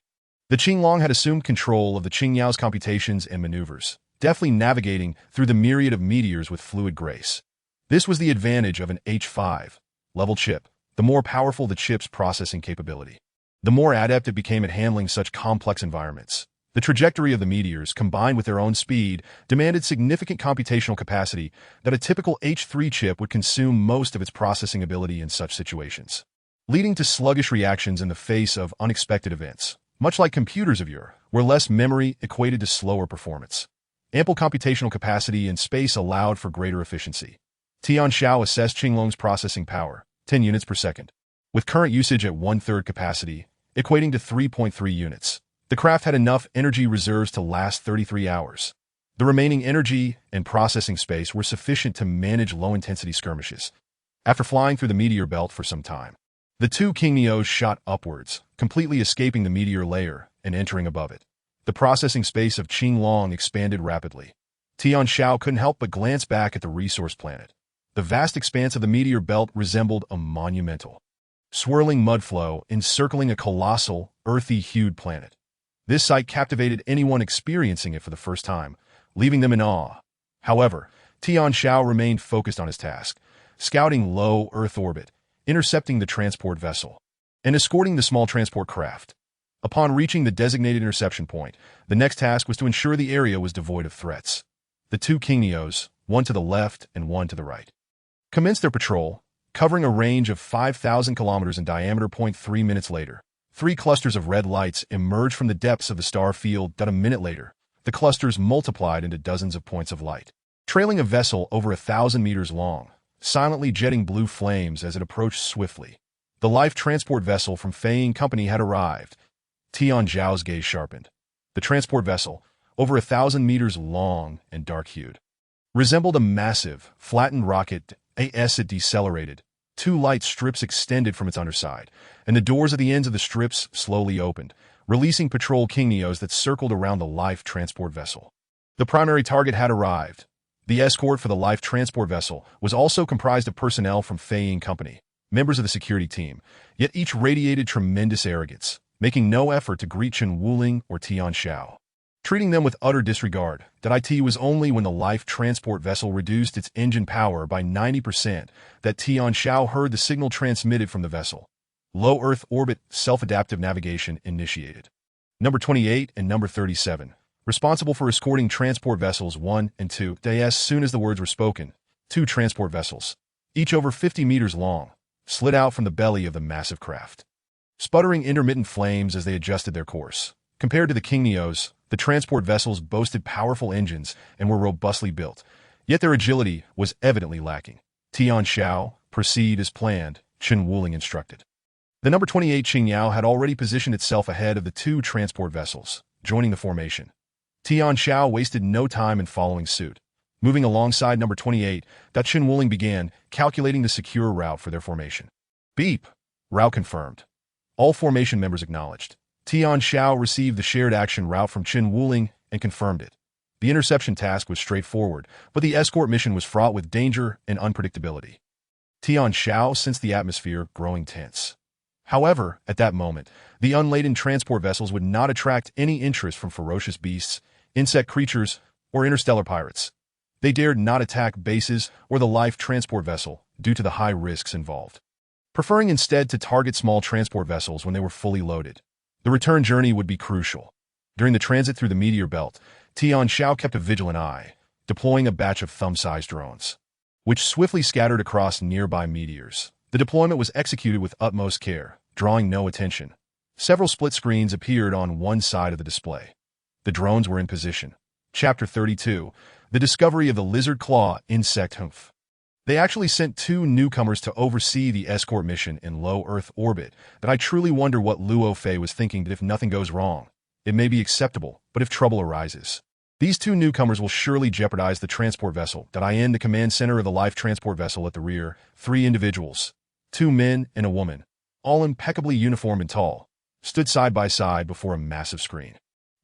The Qinglong had assumed control of the Qingyao's computations and maneuvers, deftly navigating through the myriad of meteors with fluid grace. This was the advantage of an H5 level chip. The more powerful the chip's processing capability, the more adept it became at handling such complex environments. The trajectory of the meteors, combined with their own speed, demanded significant computational capacity that a typical H3 chip would consume most of its processing ability in such situations, leading to sluggish reactions in the face of unexpected events. Much like computers of yore, where less memory equated to slower performance. Ample computational capacity and space allowed for greater efficiency. Tian Xiao assessed Qinglong's processing power, 10 units per second. With current usage at 1/3 capacity, equating to 3.3 units, the craft had enough energy reserves to last 33 hours. The remaining energy and processing space were sufficient to manage low-intensity skirmishes. After flying through the meteor belt for some time, the two Qingnios shot upwards, completely escaping the meteor layer and entering above it. The processing space of Qinglong expanded rapidly. Tian Xiao couldn't help but glance back at the resource planet. The vast expanse of the meteor belt resembled a monumental, swirling mud flow encircling a colossal, earthy-hued planet. This sight captivated anyone experiencing it for the first time, leaving them in awe. However, Tian Xiao remained focused on his task, scouting low Earth orbit, intercepting the transport vessel, and escorting the small transport craft. Upon reaching the designated interception point, the next task was to ensure the area was devoid of threats. The two Qingnios, one to the left and one to the right, commenced their patrol, covering a range of 5,000 kilometers in diameter. 3 minutes later, 3 clusters of red lights emerged from the depths of the star field. A minute later, the clusters multiplied into dozens of points of light, trailing a vessel over 1,000 meters long, silently jetting blue flames as it approached swiftly. The life transport vessel from Fei Company had arrived. Tian Zhao's gaze sharpened. The transport vessel, over 1,000 meters long and dark-hued, resembled a massive, flattened rocket. As it decelerated, 2 light strips extended from its underside, and the doors at the ends of the strips slowly opened, releasing patrol Qingnios that circled around the life transport vessel. The primary target had arrived. The escort for the life transport vessel was also comprised of personnel from Fei Company, members of the security team, yet each radiated tremendous arrogance, making no effort to greet Chen Wuling or Tian Xiao. Treating them with utter disregard, it was only when the life transport vessel reduced its engine power by 90% that Tian Xiao heard the signal transmitted from the vessel. Low Earth orbit self-adaptive navigation initiated. Number 28 and number 37, responsible for escorting transport vessels 1 and 2. As soon as the words were spoken, 2 transport vessels, each over 50 meters long, slid out from the belly of the massive craft, sputtering intermittent flames as they adjusted their course. Compared to the Qingnios, the transport vessels boasted powerful engines and were robustly built, yet their agility was evidently lacking. Tian Xiao, proceed as planned, Chen Wuling instructed. The number 28 Qingyao had already positioned itself ahead of the 2 transport vessels, joining the formation. Tian Xiao wasted no time in following suit. Moving alongside number 28, Tian Xiao began calculating the secure route for their formation. Beep. Route confirmed. All formation members acknowledged. Tian Xiao received the shared action route from Tian Xiao and confirmed it. The interception task was straightforward, but the escort mission was fraught with danger and unpredictability. Tian Xiao sensed the atmosphere growing tense. However, at that moment, the unladen transport vessels would not attract any interest from ferocious beasts, insect creatures, or interstellar pirates. They dared not attack bases or the life transport vessel due to the high risks involved, preferring instead to target small transport vessels when they were fully loaded. The return journey would be crucial. During the transit through the meteor belt, Tian Xiao kept a vigilant eye, deploying a batch of thumb-sized drones, which swiftly scattered across nearby meteors. The deployment was executed with utmost care, drawing no attention. Several split screens appeared on one side of the display. The drones were in position. Chapter 32, The Discovery of the Lizard Claw Insect Hoof. They actually sent 2 newcomers to oversee the escort mission in low Earth orbit, but I truly wonder what Luo Fei was thinking that if nothing goes wrong, it may be acceptable, but if trouble arises, these 2 newcomers will surely jeopardize the transport vessel. The command center of the life transport vessel at the rear, 3 individuals, 2 men and a woman, all impeccably uniformed and tall, stood side by side before a massive screen,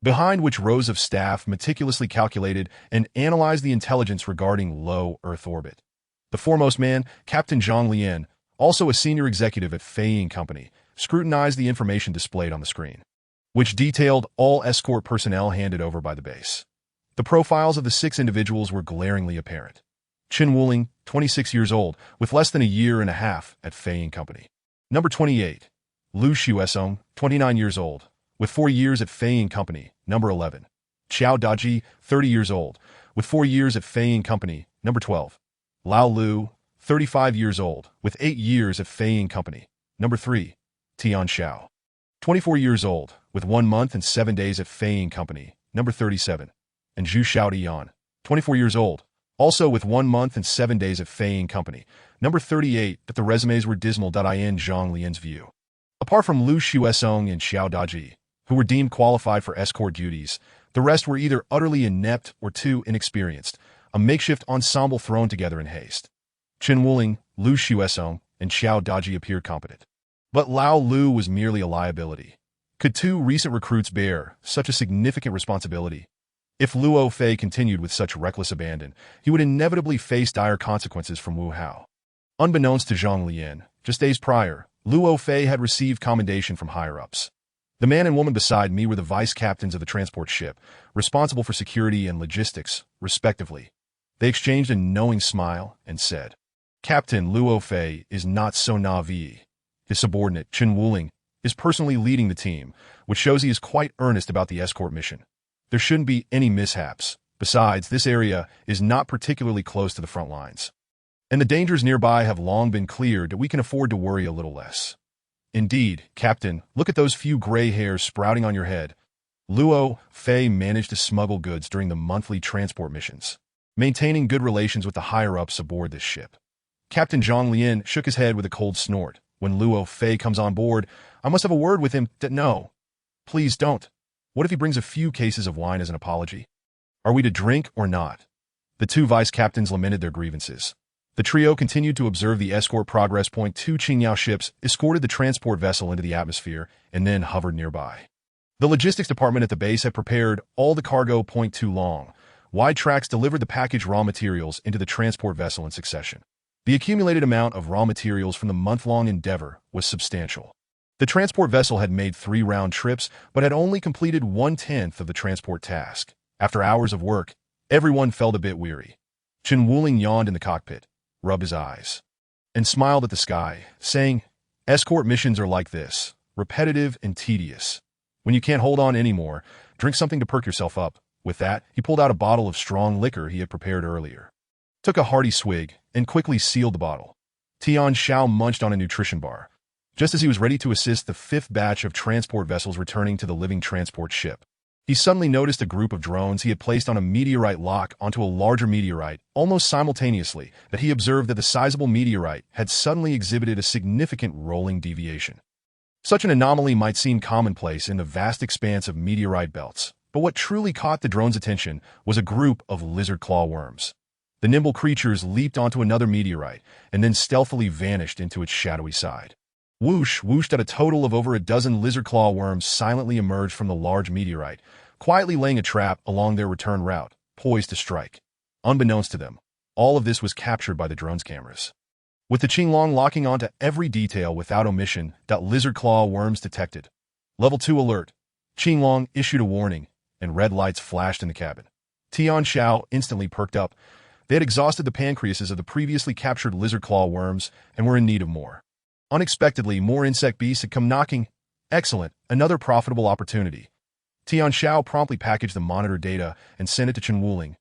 behind which rows of staff meticulously calculated and analyzed the intelligence regarding low Earth orbit. The foremost man, Captain Zhang Lian, also a senior executive at Fei Company, scrutinized the information displayed on the screen, which detailed all escort personnel handed over by the base. The profiles of the 6 individuals were glaringly apparent. Tian Xiao, 26 years old, with less than a year and a half at Fei Company. Number 28. Lu Xuesong, 29 years old, with 4 years at Fei Company. Number 11. Qiao Daji, 30 years old, with 4 years at Fei Company. Number 12. Lao Lu, 35 years old, with 8 years at Fei Company. Number 3. Tian Xiao, 24 years old, with 1 month and 7 days at Fei Company. Number 37. And Zhu Xiaodian, 24 years old, also with 1 month and 7 days at Fei Company. Number 38. That the resumes were dismal. In Zhang Lian's view, apart from Lu Xuesong and Qiao Daji, who were deemed qualified for escort duties, the rest were either utterly inept or too inexperienced, a makeshift ensemble thrown together in haste. Tian Xiao, Lu Xuesong, and Qiao Daji appeared competent. But Lao Lu was merely a liability. Could 2 recent recruits bear such a significant responsibility? If Luo Fei continued with such reckless abandon, he would inevitably face dire consequences from Wu Hao. Unbeknownst to Zhang Lian, just days prior, Luo Fei had received commendation from higher-ups. The man and woman beside me were the vice captains of the transport ship, responsible for security and logistics, respectively. They exchanged a knowing smile and said, "Captain Luo Fei is not so naive. His subordinate, Tian Xiao, is personally leading the team, which shows he is quite earnest about the escort mission. There shouldn't be any mishaps. Besides, this area is not particularly close to the front lines, and the dangers nearby have long been cleared that we can afford to worry a little less. Indeed, Captain, look at those few gray hairs sprouting on your head." Luo Fei managed to smuggle goods during the monthly transport missions, maintaining good relations with the higher-ups aboard this ship. Captain Zhang Lian shook his head with a cold snort. "When Luo Fei comes on board, I must have a word with him. No, please don't. What if he brings a few cases of wine as an apology? Are we to drink or not?" The 2 vice captains lamented their grievances. The trio continued to observe the escort progress. 2 Qingyao ships escorted the transport vessel into the atmosphere and then hovered nearby. The logistics department at the base had prepared all the cargo. 2 long, wide tracks delivered the packaged raw materials into the transport vessel in succession. The accumulated amount of raw materials from the month-long endeavor was substantial. The transport vessel had made 3 round trips, but had only completed 1/10 of the transport task. After hours of work, everyone felt a bit weary. Tian Xiao yawned in the cockpit, rubbed his eyes, and smiled at the sky, saying, "Escort missions are like this, repetitive and tedious. When you can't hold on anymore, drink something to perk yourself up." With that, he pulled out a bottle of strong liquor he had prepared earlier, took a hearty swig, and quickly sealed the bottle. Tian Xiao munched on a nutrition bar, just as he was ready to assist the 5th batch of transport vessels returning to the living transport ship. He suddenly noticed a group of drones he had placed on a meteorite lock onto a larger meteorite almost simultaneously. That he observed that the sizable meteorite had suddenly exhibited a significant rolling deviation. Such an anomaly might seem commonplace in the vast expanse of meteorite belts, but what truly caught the drone's attention was a group of lizard claw worms. The nimble creatures leaped onto another meteorite and then stealthily vanished into its shadowy side. Whoosh, whooshed at a total of over a dozen lizard claw worms silently emerged from the large meteorite, quietly laying a trap along their return route, poised to strike. Unbeknownst to them, all of this was captured by the drone's cameras. With the Qinglong locking onto every detail without omission, lizard claw worms detected. Level 2 alert. Qinglong issued a warning, and red lights flashed in the cabin. Tian Xiao instantly perked up. They had exhausted the pancreases of the previously captured lizard claw worms and were in need of more. Unexpectedly, more insect beasts had come knocking. Excellent, another profitable opportunity. Tian Xiao promptly packaged the monitor data and sent it to Chen Wuling.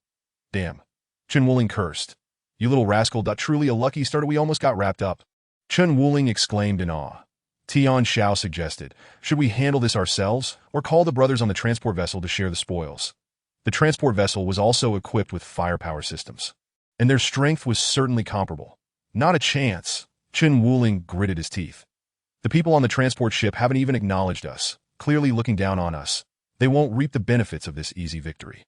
Damn. Chen Wuling cursed. You little rascal, truly a lucky start, we almost got wrapped up. Chen Wuling exclaimed in awe. Tian Xiao suggested, should we handle this ourselves, or call the brothers on the transport vessel to share the spoils? The transport vessel was also equipped with firepower systems, and their strength was certainly comparable. Not a chance. Chen Wuling gritted his teeth. The people on the transport ship haven't even acknowledged us, clearly looking down on us. They won't reap the benefits of this easy victory.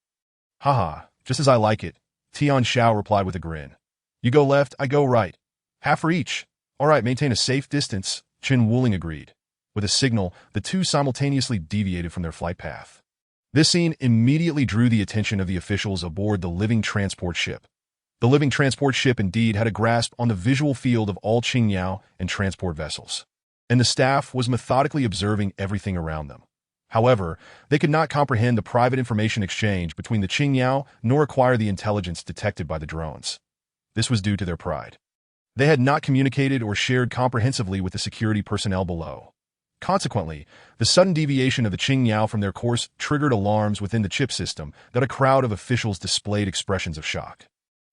Haha, just as I like it, Tian Xiao replied with a grin. You go left, I go right. Half for each. All right, maintain a safe distance, Chen Wuling agreed. With a signal, the two simultaneously deviated from their flight path. This scene immediately drew the attention of the officials aboard the living transport ship. The living transport ship indeed had a grasp on the visual field of all Qingyao and transport vessels, and the staff was methodically observing everything around them. However, they could not comprehend the private information exchange between the Qingyao nor acquire the intelligence detected by the drones. This was due to their pride. They had not communicated or shared comprehensively with the security personnel below. Consequently, the sudden deviation of the Qingyao from their course triggered alarms within the chip system that a crowd of officials displayed expressions of shock.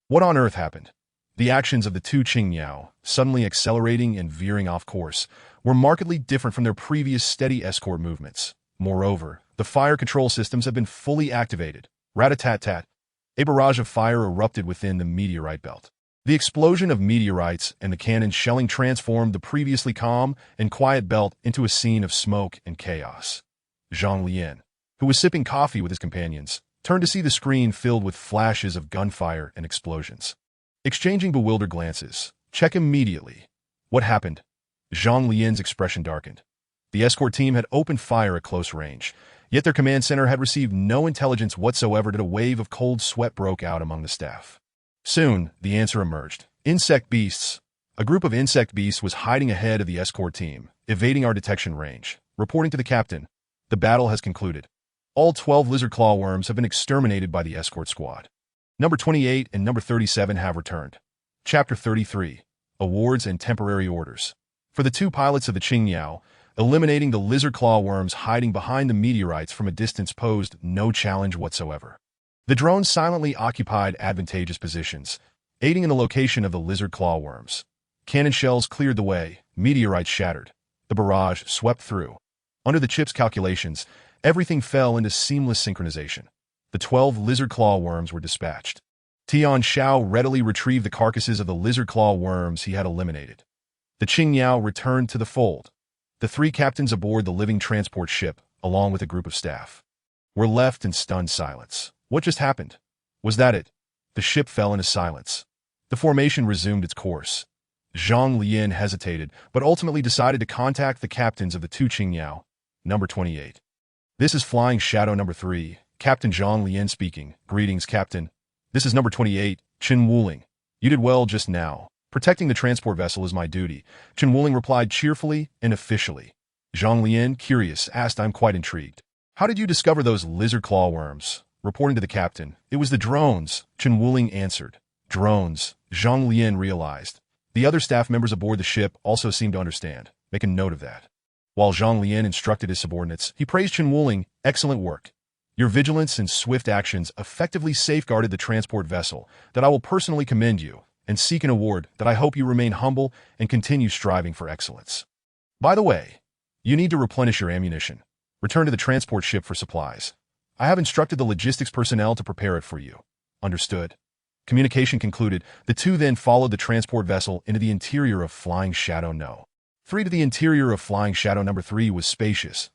What on earth happened? The actions of the two Qingyao, suddenly accelerating and veering off course, were markedly different from their previous steady escort movements. Moreover, the fire control systems had been fully activated. Rat-a-tat-tat. A barrage of fire erupted within the meteorite belt. The explosion of meteorites and the cannon shelling transformed the previously calm and quiet belt into a scene of smoke and chaos. Zhang Lian, who was sipping coffee with his companions, turned to see the screen filled with flashes of gunfire and explosions. Exchanging bewildered glances, check immediately. What happened? Zhang Lian's expression darkened. The escort team had opened fire at close range, yet their command center had received no intelligence whatsoever. A wave of cold sweat broke out among the staff. Soon, the answer emerged. Insect beasts. A group of insect beasts was hiding ahead of the escort team, evading our detection range. Reporting to the captain, the battle has concluded. All 12 lizard claw worms have been exterminated by the escort squad. Number 28 and number 37 have returned. Chapter 33. Awards and Temporary Orders. For the two pilots of the Qingyao, eliminating the lizard claw worms hiding behind the meteorites from a distance posed no challenge whatsoever. The drones silently occupied advantageous positions, aiding in the location of the lizard claw worms. Cannon shells cleared the way, meteorites shattered. The barrage swept through. Under the chip's calculations, everything fell into seamless synchronization. The 12 lizard claw worms were dispatched. Tian Xiao readily retrieved the carcasses of the lizard claw worms he had eliminated. The Qingyao returned to the fold. The three captains aboard the living transport ship, along with a group of staff, were left in stunned silence. What just happened? Was that it? The ship fell into silence. The formation resumed its course. Zhang Lian hesitated, but ultimately decided to contact the captains of the two Qingyao. Number 28. This is Flying Shadow number 3, Captain Zhang Lian speaking. Greetings, Captain. This is number 28, Chen Wuling. You did well just now. Protecting the transport vessel is my duty, Chen Wuling replied cheerfully and officially. Zhang Lian, curious, asked, I'm quite intrigued. How did you discover those lizard claw worms? Reporting to the captain, it was the drones, Chen Wuling answered. Drones, Zhang Lian realized. The other staff members aboard the ship also seemed to understand. Make a note of that. While Zhang Lian instructed his subordinates, he praised Chen Wuling, excellent work. Your vigilance and swift actions effectively safeguarded the transport vessel, that I will personally commend you, and seek an award that I hope you remain humble and continue striving for excellence. By the way, you need to replenish your ammunition. Return to the transport ship for supplies. I have instructed the logistics personnel to prepare it for you. Understood. Communication concluded. The two then followed the transport vessel into the interior of Flying Shadow No. 3. To the interior of Flying Shadow number 3 was spacious.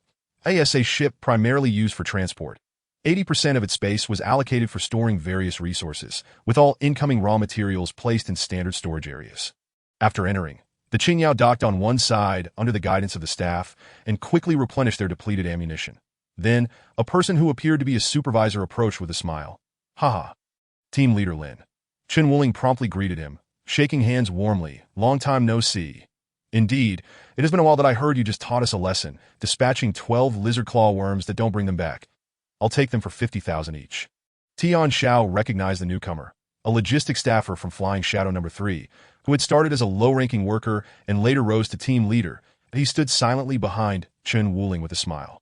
A ship primarily used for transport. 80% of its space was allocated for storing various resources, with all incoming raw materials placed in standard storage areas. After entering, the Tian Xiao docked on one side under the guidance of the staff and quickly replenished their depleted ammunition. Then, a person who appeared to be a supervisor approached with a smile. Haha. Team leader Lin. Chen Wuling promptly greeted him, shaking hands warmly. Long time no see. Indeed, it has been a while that I heard you just taught us a lesson, dispatching 12 lizard claw worms that don't bring them back. I'll take them for 50,000 each. Tian Xiao recognized the newcomer, a logistics staffer from Flying Shadow No. 3, who had started as a low-ranking worker and later rose to team leader. He stood silently behind Chen Wuling with a smile.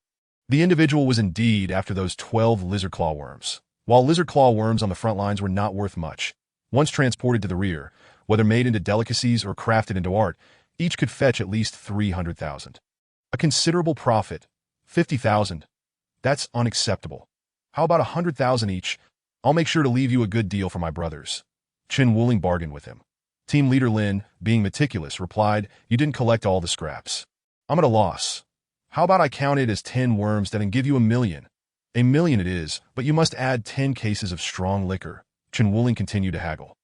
The individual was indeed after those 12 lizard claw worms. While lizard claw worms on the front lines were not worth much, once transported to the rear, whether made into delicacies or crafted into art, each could fetch at least 300,000. A considerable profit. 50,000. That's unacceptable. How about 100,000 each? I'll make sure to leave you a good deal for my brothers. Chen Wuling bargained with him. Team leader Lin, being meticulous, replied, You didn't collect all the scraps. I'm at a loss. How about I count it as 10 worms then and give you 1,000,000? 1,000,000 it is, but you must add 10 cases of strong liquor. Chen Wuling continued to haggle.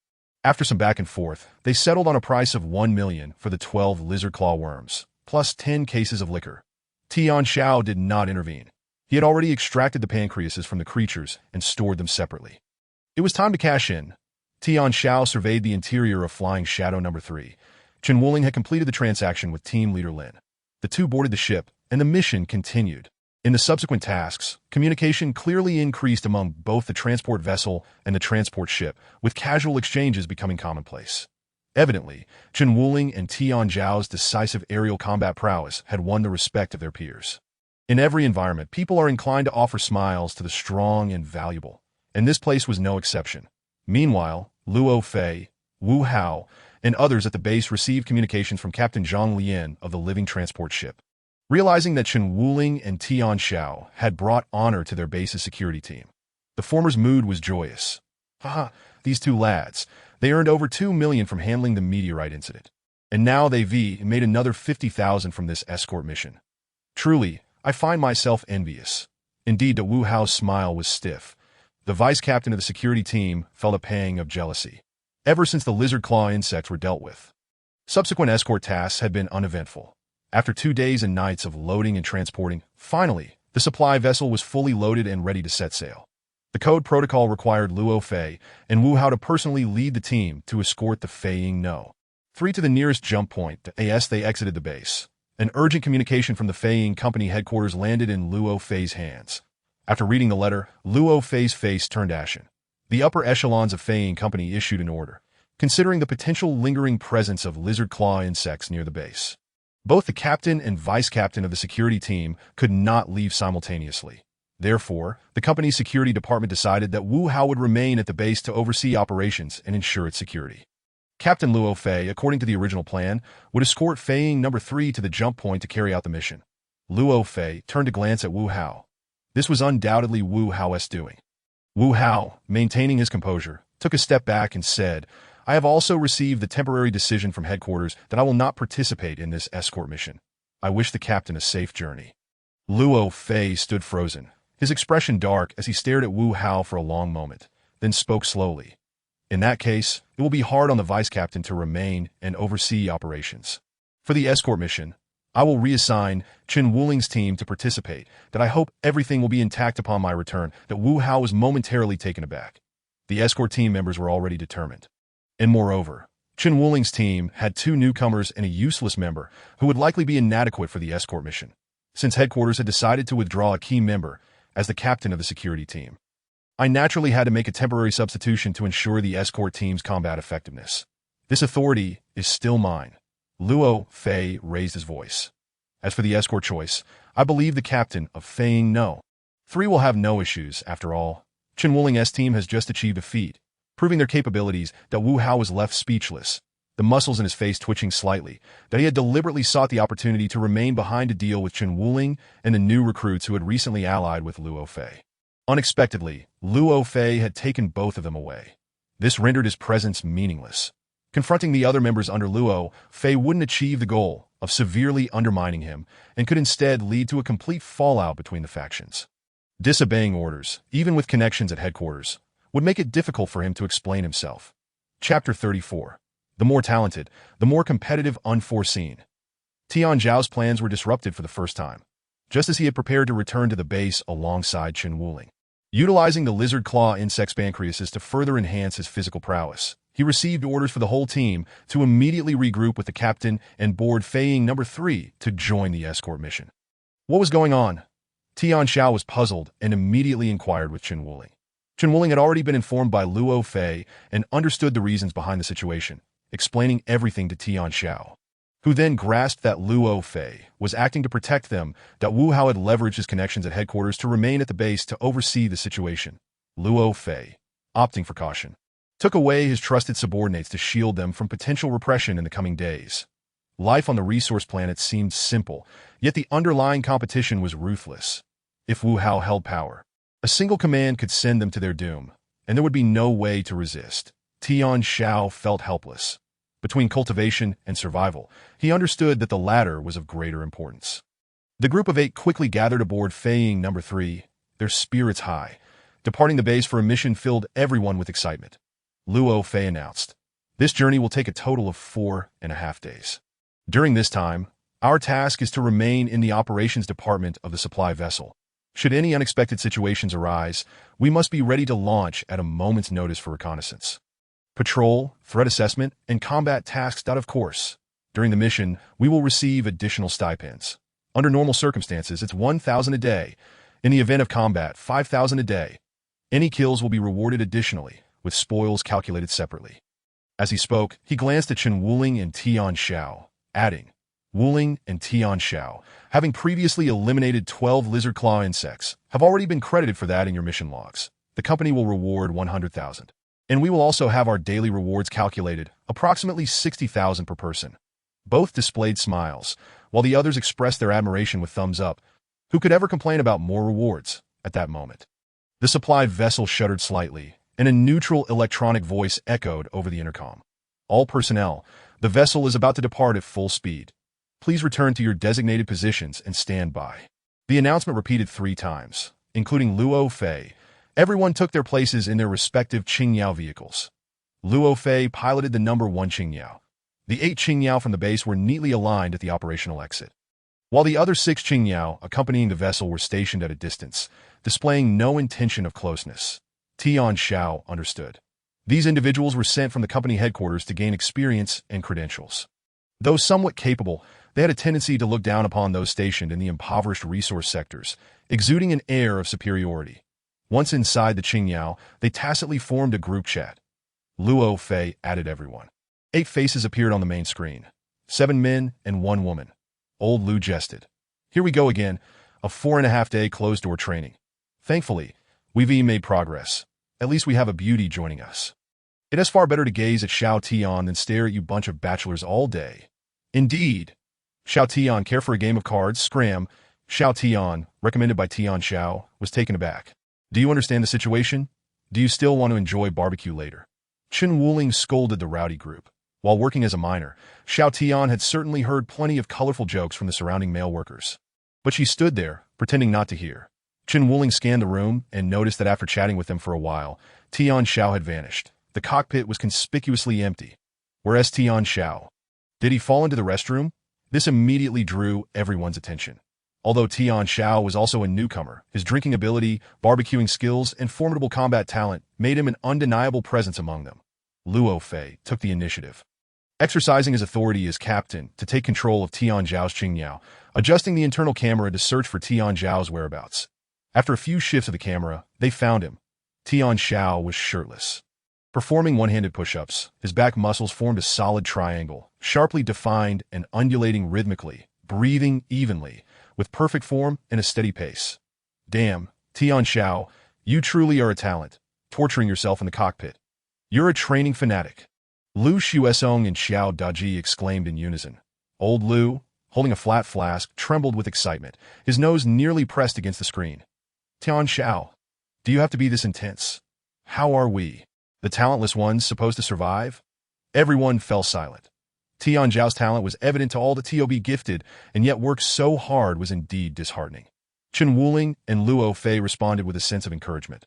After some back and forth, they settled on a price of 1,000,000 for the 12 lizard claw worms, plus 10 cases of liquor. Tian Xiao did not intervene. He had already extracted the pancreases from the creatures and stored them separately. It was time to cash in. Tian Xiao surveyed the interior of Flying Shadow No. 3. Chen Wuling had completed the transaction with team leader Lin. The two boarded the ship, and the mission continued. In the subsequent tasks, communication clearly increased among both the transport vessel and the transport ship, with casual exchanges becoming commonplace. Evidently, Chen Wuling and Tian Xiao's decisive aerial combat prowess had won the respect of their peers. In every environment, people are inclined to offer smiles to the strong and valuable, and this place was no exception. Meanwhile, Luo Fei, Wu Hao, and others at the base received communications from Captain Zhang Lian of the living transport ship. Realizing that Chen Wuling and Tian Xiao had brought honor to their base's security team, the former's mood was joyous. Haha, these two lads, they earned over 2,000,000 from handling the meteorite incident. And now they've made another 50,000 from this escort mission. Truly, I find myself envious. Indeed, the Wu Hao's smile was stiff. The vice captain of the security team felt a pang of jealousy, ever since the lizard claw insects were dealt with. Subsequent escort tasks had been uneventful. After 2 days and nights of loading and transporting, finally, the supply vessel was fully loaded and ready to set sail. The code protocol required Luo Fei and Wu Hao to personally lead the team to escort the Feiying No. 3 to the nearest jump point. As they exited the base, an urgent communication from the Feiying Company headquarters landed in Luo Fei's hands. After reading the letter, Luo Fei's face turned ashen. The upper echelons of Feiying Company issued an order, considering the potential lingering presence of lizard claw insects near the base. Both the captain and vice captain of the security team could not leave simultaneously. Therefore, the company's security department decided that Wu Hao would remain at the base to oversee operations and ensure its security. Captain Luo Fei, according to the original plan, would escort Feiying No. 3 to the jump point to carry out the mission. Luo Fei turned to glance at Wu Hao. This was undoubtedly Wu Hao's doing. Wu Hao, maintaining his composure, took a step back and said, I have also received the temporary decision from headquarters that I will not participate in this escort mission. I wish the captain a safe journey. Luo Fei stood frozen, his expression dark as he stared at Wu Hao for a long moment, then spoke slowly. In that case, it will be hard on the vice captain to remain and oversee operations. For the escort mission, I will reassign Chen Wuling's team to participate, that I hope everything will be intact upon my return. That Wu Hao was momentarily taken aback. The escort team members were already determined. And moreover, Chen Wuling's team had 2 newcomers and a useless member who would likely be inadequate for the escort mission, since headquarters had decided to withdraw a key member as the captain of the security team. I naturally had to make a temporary substitution to ensure the escort team's combat effectiveness. This authority is still mine. Luo Fei raised his voice. As for the escort choice, I believe the captain of Feiying No. 3 will have no issues. After all, Chen Wuling's team has just achieved a feat, proving their capabilities. That Wu Hao was left speechless, the muscles in his face twitching slightly, that he had deliberately sought the opportunity to remain behind to deal with Chen Wuling and the new recruits who had recently allied with Luo Fei. Unexpectedly, Luo Fei had taken both of them away. This rendered his presence meaningless. Confronting the other members under Luo Fei wouldn't achieve the goal of severely undermining him and could instead lead to a complete fallout between the factions. Disobeying orders, even with connections at headquarters, would make it difficult for him to explain himself. Chapter 34. The more talented, the more competitive unforeseen. Tian Xiao's plans were disrupted for the first time, just as he had prepared to return to the base alongside Chen Wuling. Utilizing the lizard claw insect's pancreases to further enhance his physical prowess, he received orders for the whole team to immediately regroup with the captain and board Feiying number 3 to join the escort mission. What was going on? Tian Xiao was puzzled and immediately inquired with Chen Wuling. Chen Wuling had already been informed by Luo Fei and understood the reasons behind the situation, explaining everything to Tian Xiao, who then grasped that Luo Fei was acting to protect them, that Wu Hao had leveraged his connections at headquarters to remain at the base to oversee the situation. Luo Fei, opting for caution, took away his trusted subordinates to shield them from potential repression in the coming days. Life on the resource planet seemed simple, yet the underlying competition was ruthless. If Wu Hao held power, a single command could send them to their doom, and there would be no way to resist. Tian Xiao felt helpless. Between cultivation and survival, he understood that the latter was of greater importance. The group of 8 quickly gathered aboard Feiying number 3, their spirits high. Departing the base for a mission filled everyone with excitement. Luo Fei announced, "This journey will take a total of 4.5 days. During this time, our task is to remain in the operations department of the supply vessel. Should any unexpected situations arise, we must be ready to launch at a moment's notice for reconnaissance. Patrol, threat assessment, and combat tasks. Of course, during the mission, we will receive additional stipends. Under normal circumstances, it's 1,000 a day. In the event of combat, 5,000 a day. Any kills will be rewarded additionally, with spoils calculated separately." As he spoke, he glanced at Chen Wuling and Tian Xiao, adding, "Wuling and Tian Xiao, having previously eliminated 12 lizard claw insects, have already been credited for that in your mission logs. The company will reward 100,000. And we will also have our daily rewards calculated, approximately 60,000 per person." Both displayed smiles, while the others expressed their admiration with thumbs up. Who could ever complain about more rewards at that moment? The supply vessel shuddered slightly, and a neutral electronic voice echoed over the intercom. "All personnel, the vessel is about to depart at full speed. Please return to your designated positions and stand by." The announcement repeated 3 times, including Luo Fei. Everyone took their places in their respective Qingyao vehicles. Luo Fei piloted the number 1 Qingyao. The 8 Qingyao from the base were neatly aligned at the operational exit, while the other 6 Qingyao accompanying the vessel were stationed at a distance, displaying no intention of closeness. Tian Xiao understood. These individuals were sent from the company headquarters to gain experience and credentials. Though somewhat capable, they had a tendency to look down upon those stationed in the impoverished resource sectors, exuding an air of superiority. Once inside the Qingyao, they tacitly formed a group chat. Luo Fei added everyone. 8 faces appeared on the main screen. 7 men and 1 woman. Old Lu jested. "Here we go again, a 4.5-day closed-door training. Thankfully, we've made progress. At least we have a beauty joining us. It is far better to gaze at Xiao Tian than stare at you bunch of bachelors all day." "Indeed." Xiao Tian, care for a game of cards, scram. Xiao Tian, recommended by Tian Xiao, was taken aback. "Do you understand the situation? Do you still want to enjoy barbecue later?" Chen Wuling scolded the rowdy group. While working as a miner, Xiao Tian had certainly heard plenty of colorful jokes from the surrounding male workers. But she stood there, pretending not to hear. Chen Wuling scanned the room and noticed that after chatting with them for a while, Tian Xiao had vanished. The cockpit was conspicuously empty. Whereas Tian Xiao? Did he fall into the restroom? This immediately drew everyone's attention. Although Tian Xiao was also a newcomer, his drinking ability, barbecuing skills, and formidable combat talent made him an undeniable presence among them. Luo Fei took the initiative, exercising his authority as captain to take control of Tian Xiao's Qingyao, adjusting the internal camera to search for Tian Xiao's whereabouts. After a few shifts of the camera, they found him. Tian Xiao was shirtless. Performing one-handed push-ups, his back muscles formed a solid triangle, sharply defined and undulating rhythmically, breathing evenly, with perfect form and a steady pace. "Damn, Tian Xiao, you truly are a talent, torturing yourself in the cockpit. You're a training fanatic." Lu Xuesong and Xiao Daji exclaimed in unison. Old Lu, holding a flat flask, trembled with excitement, his nose nearly pressed against the screen. "Tian Xiao, do you have to be this intense? How are we, the talentless ones, supposed to survive?" Everyone fell silent. Tian Xiao's talent was evident to all the TOB gifted, and yet work so hard was indeed disheartening. Chen Wuling and Luo Fei responded with a sense of encouragement,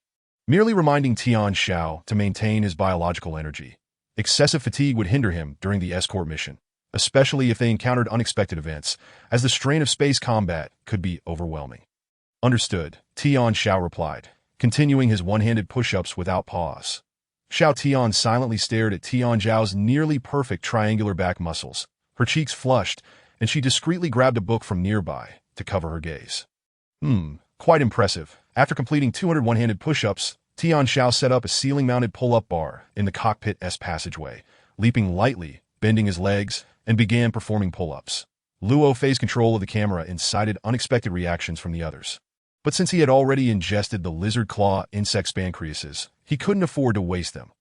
merely reminding Tian Xiao to maintain his biological energy. Excessive fatigue would hinder him during the escort mission, especially if they encountered unexpected events, as the strain of space combat could be overwhelming. Understood, Tian Xiao replied, continuing his one-handed push-ups without pause. Xiao Tian silently stared at Tian Zhao's nearly perfect triangular back muscles. Her cheeks flushed, and she discreetly grabbed a book from nearby to cover her gaze. Quite impressive. After completing 200 one-handed push-ups, Tian Xiao set up a ceiling-mounted pull-up bar in the cockpit's passageway, leaping lightly, bending his legs, and began performing pull-ups. Luo Fei's control of the camera incited unexpected reactions from the others. But since he had already ingested the lizard claw insect's pancreases, he couldn't afford to waste them.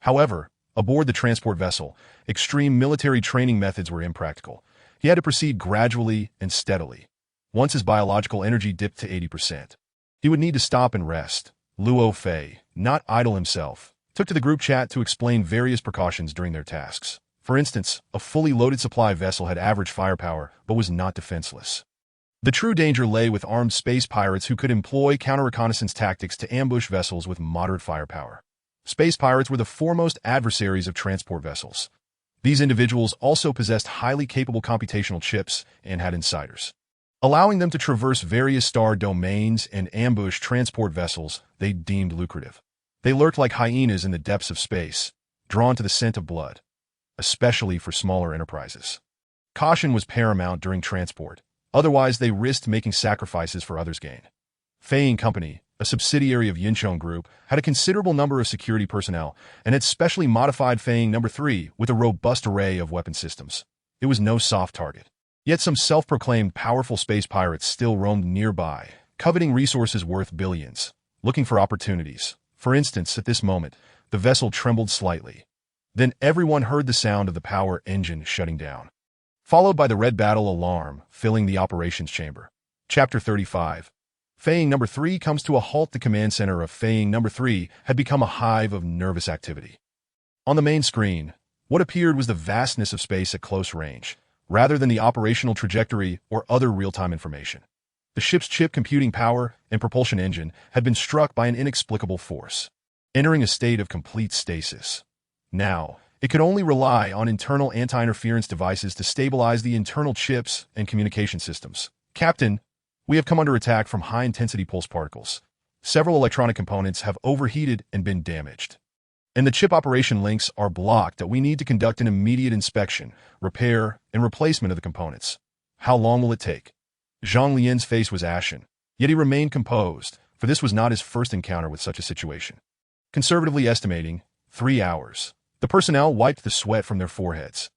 However, aboard the transport vessel, extreme military training methods were impractical. He had to proceed gradually and steadily. Once his biological energy dipped to 80%, he would need to stop and rest. Luo Fei, not idle himself, took to the group chat to explain various precautions during their tasks. For instance, a fully loaded supply vessel had average firepower but was not defenseless. The true danger lay with armed space pirates who could employ counter-reconnaissance tactics to ambush vessels with moderate firepower. Space pirates were the foremost adversaries of transport vessels. These individuals also possessed highly capable computational chips and had insiders, allowing them to traverse various star domains and ambush transport vessels they deemed lucrative. They lurked like hyenas in the depths of space, drawn to the scent of blood, especially for smaller enterprises. Caution was paramount during transport. Otherwise, they risked making sacrifices for others' gain. Fei & Company, a subsidiary of Yinchong Group, had a considerable number of security personnel and had specially modified Fei No. 3 with a robust array of weapon systems. It was no soft target. Yet some self-proclaimed powerful space pirates still roamed nearby, coveting resources worth billions, looking for opportunities. For instance, at this moment, the vessel trembled slightly. Then everyone heard the sound of the power engine shutting down, followed by the red battle alarm filling the operations chamber. Chapter 35. Fei No. 3 comes to a halt. The command center of Fei No. 3 had become a hive of nervous activity. On the main screen, what appeared was the vastness of space at close range, rather than the operational trajectory or other real-time information. The ship's chip computing power and propulsion engine had been struck by an inexplicable force, entering a state of complete stasis. Now, it could only rely on internal anti-interference devices to stabilize the internal chips and communication systems. Captain, we have come under attack from high-intensity pulse particles. Several electronic components have overheated and been damaged, and the chip operation links are blocked. That we need to conduct an immediate inspection, repair, and replacement of the components. How long will it take? Zhang Lian's face was ashen, yet he remained composed, for this was not his first encounter with such a situation. Conservatively estimating, 3 hours. The personnel wiped the sweat from their foreheads.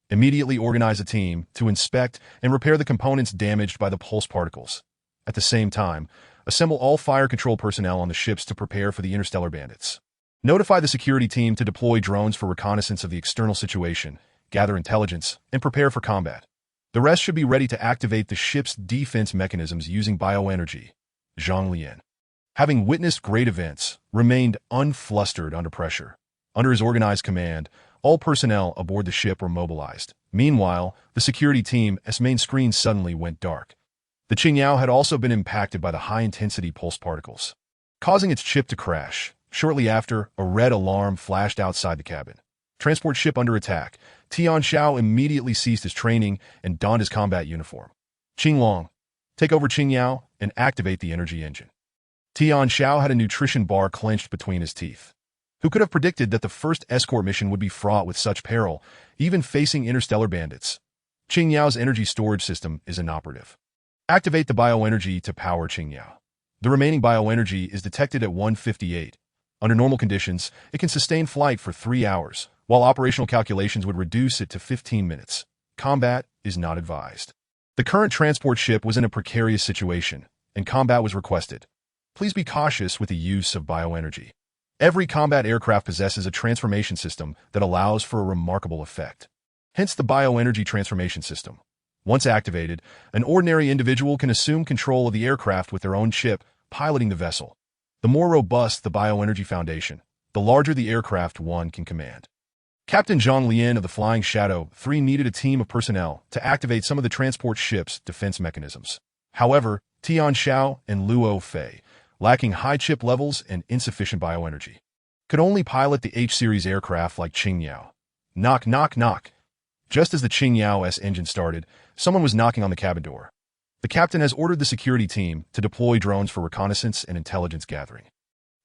Immediately organize a team to inspect and repair the components damaged by the pulse particles. At the same time, assemble all fire control personnel on the ships to prepare for the interstellar bandits. Notify the security team to deploy drones for reconnaissance of the external situation, gather intelligence, and prepare for combat. The rest should be ready to activate the ship's defense mechanisms using bioenergy. Zhang Lian, having witnessed great events, remained unflustered under pressure. Under his organized command, all personnel aboard the ship were mobilized. Meanwhile, the security team's main screen suddenly went dark. The Qingyao had also been impacted by the high-intensity pulse particles, causing its chip to crash. Shortly after, a red alarm flashed outside the cabin. Transport ship under attack. Tian Xiao immediately ceased his training and donned his combat uniform. Qinglong, take over Qingyao and activate the energy engine. Tian Xiao had a nutrition bar clenched between his teeth. Who could have predicted that the first escort mission would be fraught with such peril, even facing interstellar bandits? Qingyao's energy storage system is inoperative. Activate the bioenergy to power Qingyao. The remaining bioenergy is detected at 158. Under normal conditions, it can sustain flight for 3 hours, while operational calculations would reduce it to 15 minutes. Combat is not advised. The current transport ship was in a precarious situation, and combat was requested. Please be cautious with the use of bioenergy. Every combat aircraft possesses a transformation system that allows for a remarkable effect. Hence the bioenergy transformation system. Once activated, an ordinary individual can assume control of the aircraft with their own chip, piloting the vessel. The more robust the bioenergy foundation, the larger the aircraft one can command. Captain Zhang Lian of the Flying Shadow 3 needed a team of personnel to activate some of the transport ship's defense mechanisms. However, Tian Xiao and Luo Fei, lacking high chip levels and insufficient bioenergy, could only pilot the H-series aircraft like Qingyao. Knock, knock, knock. Just as the Qingyao's engine started, someone was knocking on the cabin door. The captain has ordered the security team to deploy drones for reconnaissance and intelligence gathering.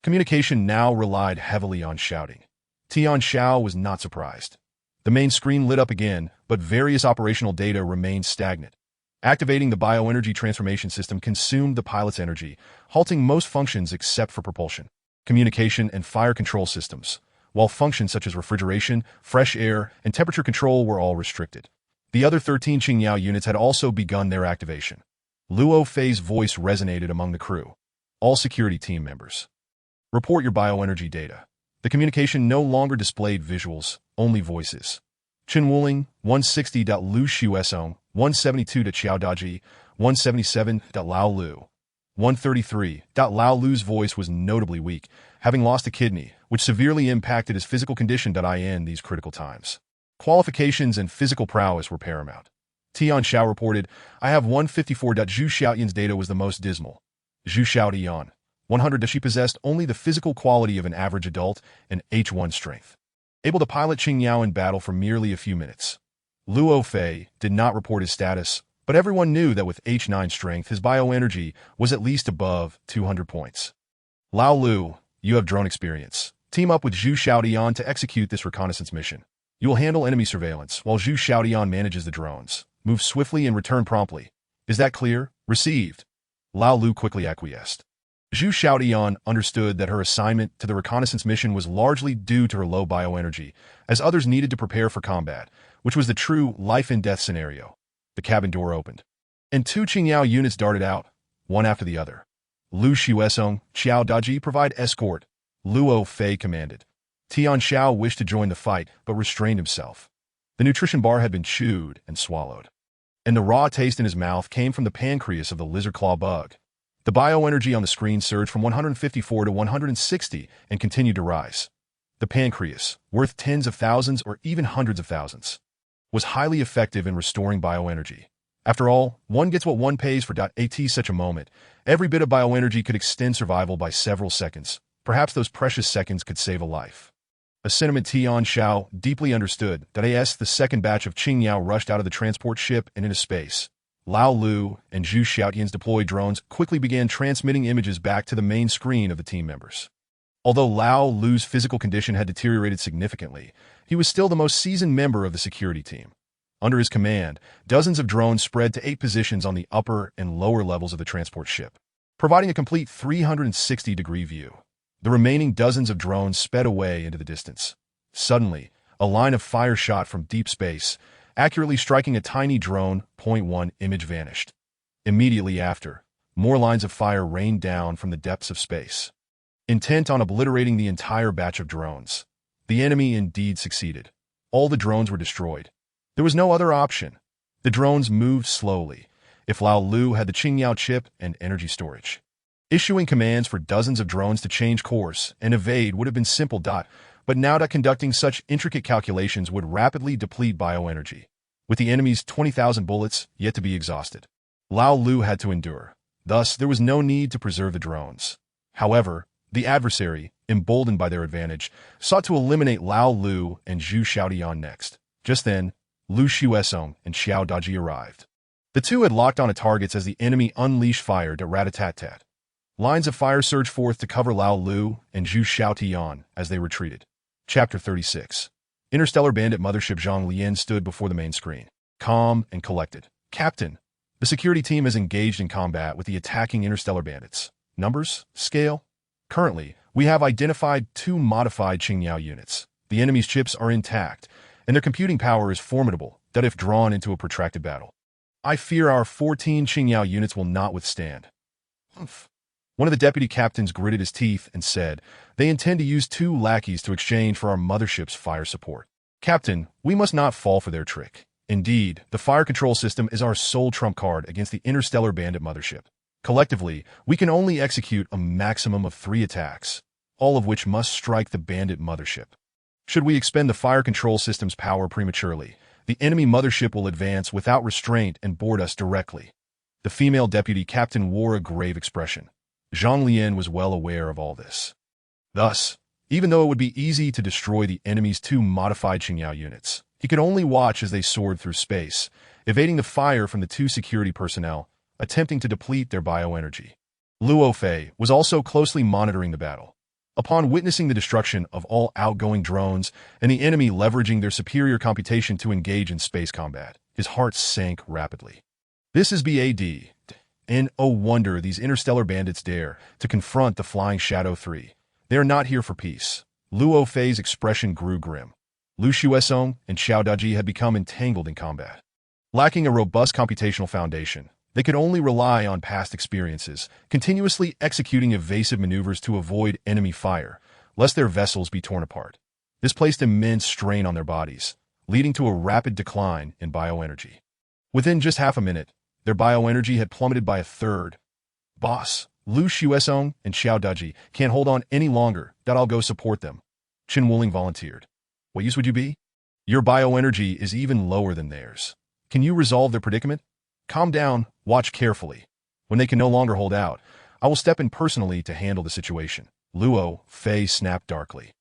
Communication now relied heavily on shouting. Tian Xiao was not surprised. The main screen lit up again, but various operational data remained stagnant. Activating the bioenergy transformation system consumed the pilot's energy, halting most functions except for propulsion, communication, and fire control systems, while functions such as refrigeration, fresh air, and temperature control were all restricted. The other 13 Qingyao units had also begun their activation. Luo Fei's voice resonated among the crew. All security team members, report your bioenergy data. The communication no longer displayed visuals, only voices. Chen Wuling, 160. Lu Shuesong, 172. Qiao Daji, 177. Lao Lu. 133. Lao Lu's voice was notably weak, having lost a kidney, which severely impacted his physical condition. In these critical times, qualifications and physical prowess were paramount. Tian Xiao reported, I have 154. Zhu Xiaoyan's data was the most dismal. Zhu Xiaoyan, 100. She possessed only the physical quality of an average adult and H1 strength, able to pilot Qingyao in battle for merely a few minutes. Luo Fei did not report his status, but everyone knew that with H9 strength, his bioenergy was at least above 200 points. Lao Lu, you have drone experience. Team up with Zhu Xiaoyan to execute this reconnaissance mission. You will handle enemy surveillance, while Zhu Xiaoyan manages the drones. Move swiftly and return promptly. Is that clear? Received. Lao Lu quickly acquiesced. Zhu Xiaoyan understood that her assignment to the reconnaissance mission was largely due to her low bioenergy, as others needed to prepare for combat, which was the true life-and-death scenario. The cabin door opened, and 2 Qingyao units darted out, one after the other. Lu Shuesong, Qiao Daji provide escort. Luo Fei commanded. Tian Xiao wished to join the fight, but restrained himself. The nutrition bar had been chewed and swallowed, and the raw taste in his mouth came from the pancreas of the lizard claw bug. The bioenergy on the screen surged from 154 to 160 and continued to rise. The pancreas, worth tens of thousands or even hundreds of thousands, was highly effective in restoring bioenergy. After all, one gets what one pays for. At such a moment, every bit of bioenergy could extend survival by several seconds. Perhaps those precious seconds could save a life. A sentiment Tian Xiao deeply understood. As the second batch of Qingyao rushed out of the transport ship and into space, Lao Lu and Zhu Xiaoyan's deployed drones quickly began transmitting images back to the main screen of the team members. Although Lao Lu's physical condition had deteriorated significantly, he was still the most seasoned member of the security team. Under his command, dozens of drones spread to 8 positions on the upper and lower levels of the transport ship, providing a complete 360-degree view. The remaining dozens of drones sped away into the distance. Suddenly, a line of fire shot from deep space, accurately striking a tiny drone. .1 image vanished. Immediately after, more lines of fire rained down from the depths of space, intent on obliterating the entire batch of drones. The enemy indeed succeeded. All the drones were destroyed. There was no other option. The drones moved slowly. If Lao Lu had the Qingyao chip and energy storage, issuing commands for dozens of drones to change course and evade would have been simple. But now conducting such intricate calculations would rapidly deplete bioenergy, with the enemy's 20,000 bullets yet to be exhausted. Lao Lu had to endure. Thus, there was no need to preserve the drones. However, the adversary, emboldened by their advantage, sought to eliminate Lao Lu and Zhu Xiaoyan next. Just then, Lu Shuesong and Qiao Daji arrived. The two had locked on targets as the enemy unleashed fire. Rat-a-tat-tat. Lines of fire surged forth to cover Lao Lu and Zhu Xiaoyan as they retreated. Chapter 36. Interstellar Bandit Mothership. Zhang Lian stood before the main screen, calm and collected. Captain, the security team is engaged in combat with the attacking interstellar bandits. Numbers? Scale? Currently, we have identified 2 modified Qingyao units. The enemy's chips are intact, and their computing power is formidable, that if drawn into a protracted battle, I fear our 14 Qingyao units will not withstand. Humph. One of the deputy captains gritted his teeth and said, they intend to use 2 lackeys to exchange for our mothership's fire support. Captain, we must not fall for their trick. Indeed, the fire control system is our sole trump card against the interstellar bandit mothership. Collectively, we can only execute a maximum of 3 attacks, all of which must strike the bandit mothership. Should we expend the fire control system's power prematurely, the enemy mothership will advance without restraint and board us directly. The female deputy captain wore a grave expression. Zhang Lian was well aware of all this. Thus, even though it would be easy to destroy the enemy's two modified Qingyao units, he could only watch as they soared through space, evading the fire from the two security personnel, attempting to deplete their bioenergy. Luo Fei was also closely monitoring the battle. Upon witnessing the destruction of all outgoing drones and the enemy leveraging their superior computation to engage in space combat, his heart sank rapidly. This is BAD, and oh wonder these interstellar bandits dare to confront the Flying Shadow 3. They are not here for peace. Luo Fei's expression grew grim. Lu Xuesong and Xiao Daji had become entangled in combat. Lacking a robust computational foundation, they could only rely on past experiences, continuously executing evasive maneuvers to avoid enemy fire, lest their vessels be torn apart. This placed immense strain on their bodies, leading to a rapid decline in bioenergy. Within just half a minute, their bioenergy had plummeted by a third. Boss, Lu Xuesong and Xiao Daji can't hold on any longer, that I'll go support them. Qin Wuling volunteered. What use would you be? Your bioenergy is even lower than theirs. Can you resolve their predicament? Calm down, watch carefully. When they can no longer hold out, I will step in personally to handle the situation. Luo Fei snapped darkly.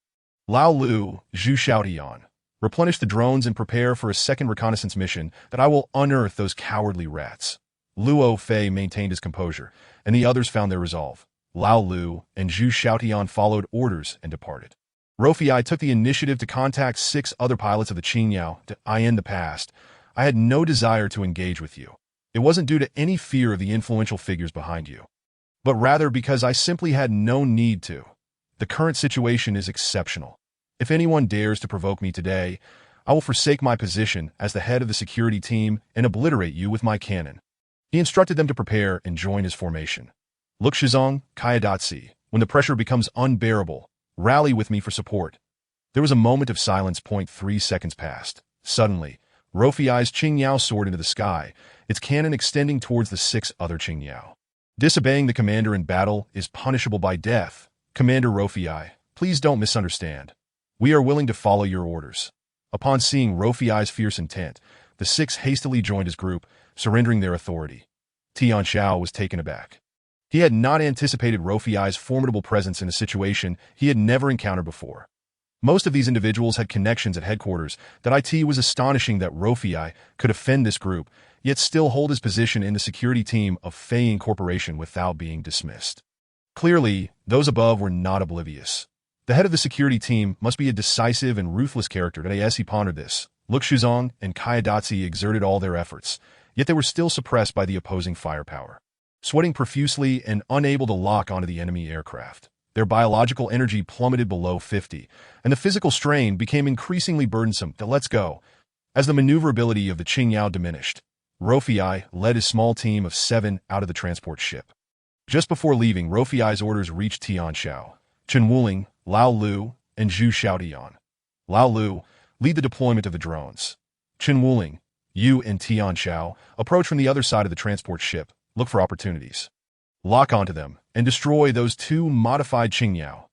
Lao Lu, Zhu Xiaotian, replenish the drones and prepare for a second reconnaissance mission that I will unearth those cowardly rats. Luo Fei maintained his composure, and the others found their resolve. Lao Lu and Zhu Xiaotian followed orders and departed. Rofi took the initiative to contact 6 other pilots of the Qingyao to in the past. I had no desire to engage with you. It wasn't due to any fear of the influential figures behind you, but rather because I simply had no need to. The current situation is exceptional. If anyone dares to provoke me today, I will forsake my position as the head of the security team and obliterate you with my cannon. He instructed them to prepare and join his formation. Look Shizong, Kayadatsi, when the pressure becomes unbearable, rally with me for support. There was a moment of silence. 3 seconds passed. Suddenly, Rofi's Qingyao soared into the sky, its cannon extending towards the 6 other Qingyao. Disobeying the commander in battle is punishable by death. Commander Rofi, please don't misunderstand. We are willing to follow your orders. Upon seeing Rofi's fierce intent, the 6 hastily joined his group, surrendering their authority. Tian Xiao was taken aback. He had not anticipated Rofi's formidable presence in a situation he had never encountered before. Most of these individuals had connections at headquarters. That it was astonishing that Rofi could offend this group, yet still hold his position in the security team of Fei Corporation without being dismissed. Clearly, those above were not oblivious. The head of the security team must be a decisive and ruthless character. As he pondered this, Luk Shuzong and Kayadatsi exerted all their efforts, yet they were still suppressed by the opposing firepower. Sweating profusely and unable to lock onto the enemy aircraft, their biological energy plummeted below 50, and the physical strain became increasingly burdensome. Let's go. As the maneuverability of the Qingyao diminished, Rofi led his small team of 7 out of the transport ship. Just before leaving, Rofi's orders reached Tian Xiao, Qin Wuling, Lao Lu, and Zhu Xiaotian. Lao Lu, lead the deployment of the drones. Qin Wuling, you and Tian Xiao approach from the other side of the transport ship. Look for opportunities. Lock onto them and destroy those 2 modified Qingyao.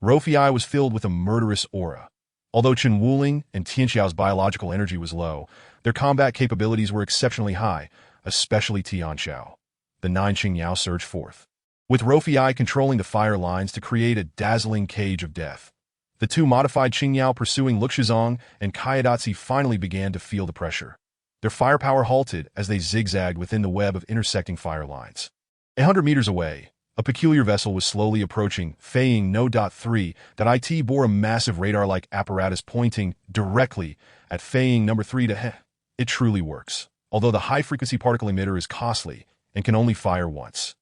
Rofi was filled with a murderous aura. Although Qin Wuling and Tian Xiao's biological energy was low, their combat capabilities were exceptionally high, especially Tian Xiao. The 9 Qingyao surged forth, with Rofi controlling the fire lines to create a dazzling cage of death. The 2 modified Qingyao pursuing Luxizong and Kayadatsi finally began to feel the pressure. Their firepower halted as they zigzagged within the web of intersecting fire lines. 100 meters away, a peculiar vessel was slowly approaching, Fei No. 3 that it bore a massive radar-like apparatus pointing directly at Fei No. 3 to It truly works, although the high-frequency particle emitter is costly and can only fire once.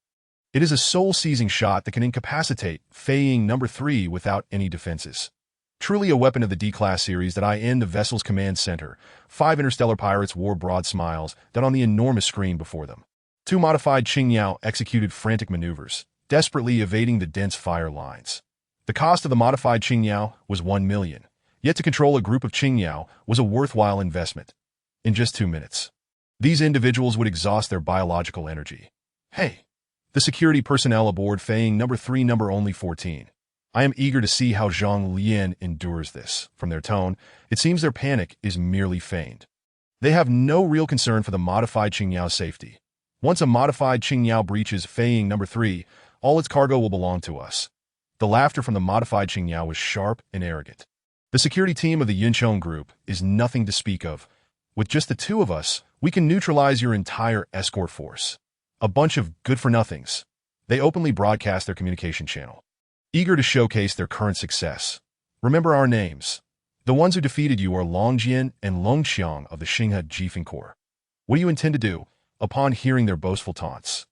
It is a soul-seizing shot that can incapacitate Fei No. 3 without any defenses. Truly a weapon of the D-Class series that in the vessel's command center. 5 interstellar pirates wore broad smiles on the enormous screen before them. 2 modified Qingyao executed frantic maneuvers, desperately evading the dense fire lines. The cost of the modified Qingyao was 1 million, yet to control a group of Qingyao was a worthwhile investment. In just 2 minutes, these individuals would exhaust their biological energy. Hey, the security personnel aboard Fei No. 3 number only 14. I am eager to see how Zhang Lian endures this. From their tone, it seems their panic is merely feigned. They have no real concern for the modified Qingyao's safety. Once a modified Qingyao breaches Feiying number 3, all its cargo will belong to us. The laughter from the modified Qingyao was sharp and arrogant. The security team of the Yunchong group is nothing to speak of. With just the two of us, we can neutralize your entire escort force. A bunch of good-for-nothings. They openly broadcast their communication channel, eager to showcase their current success. Remember our names. The ones who defeated you are Longjian and Longqiang of the Xinghe Jifeng Corps. What do you intend to do upon hearing their boastful taunts?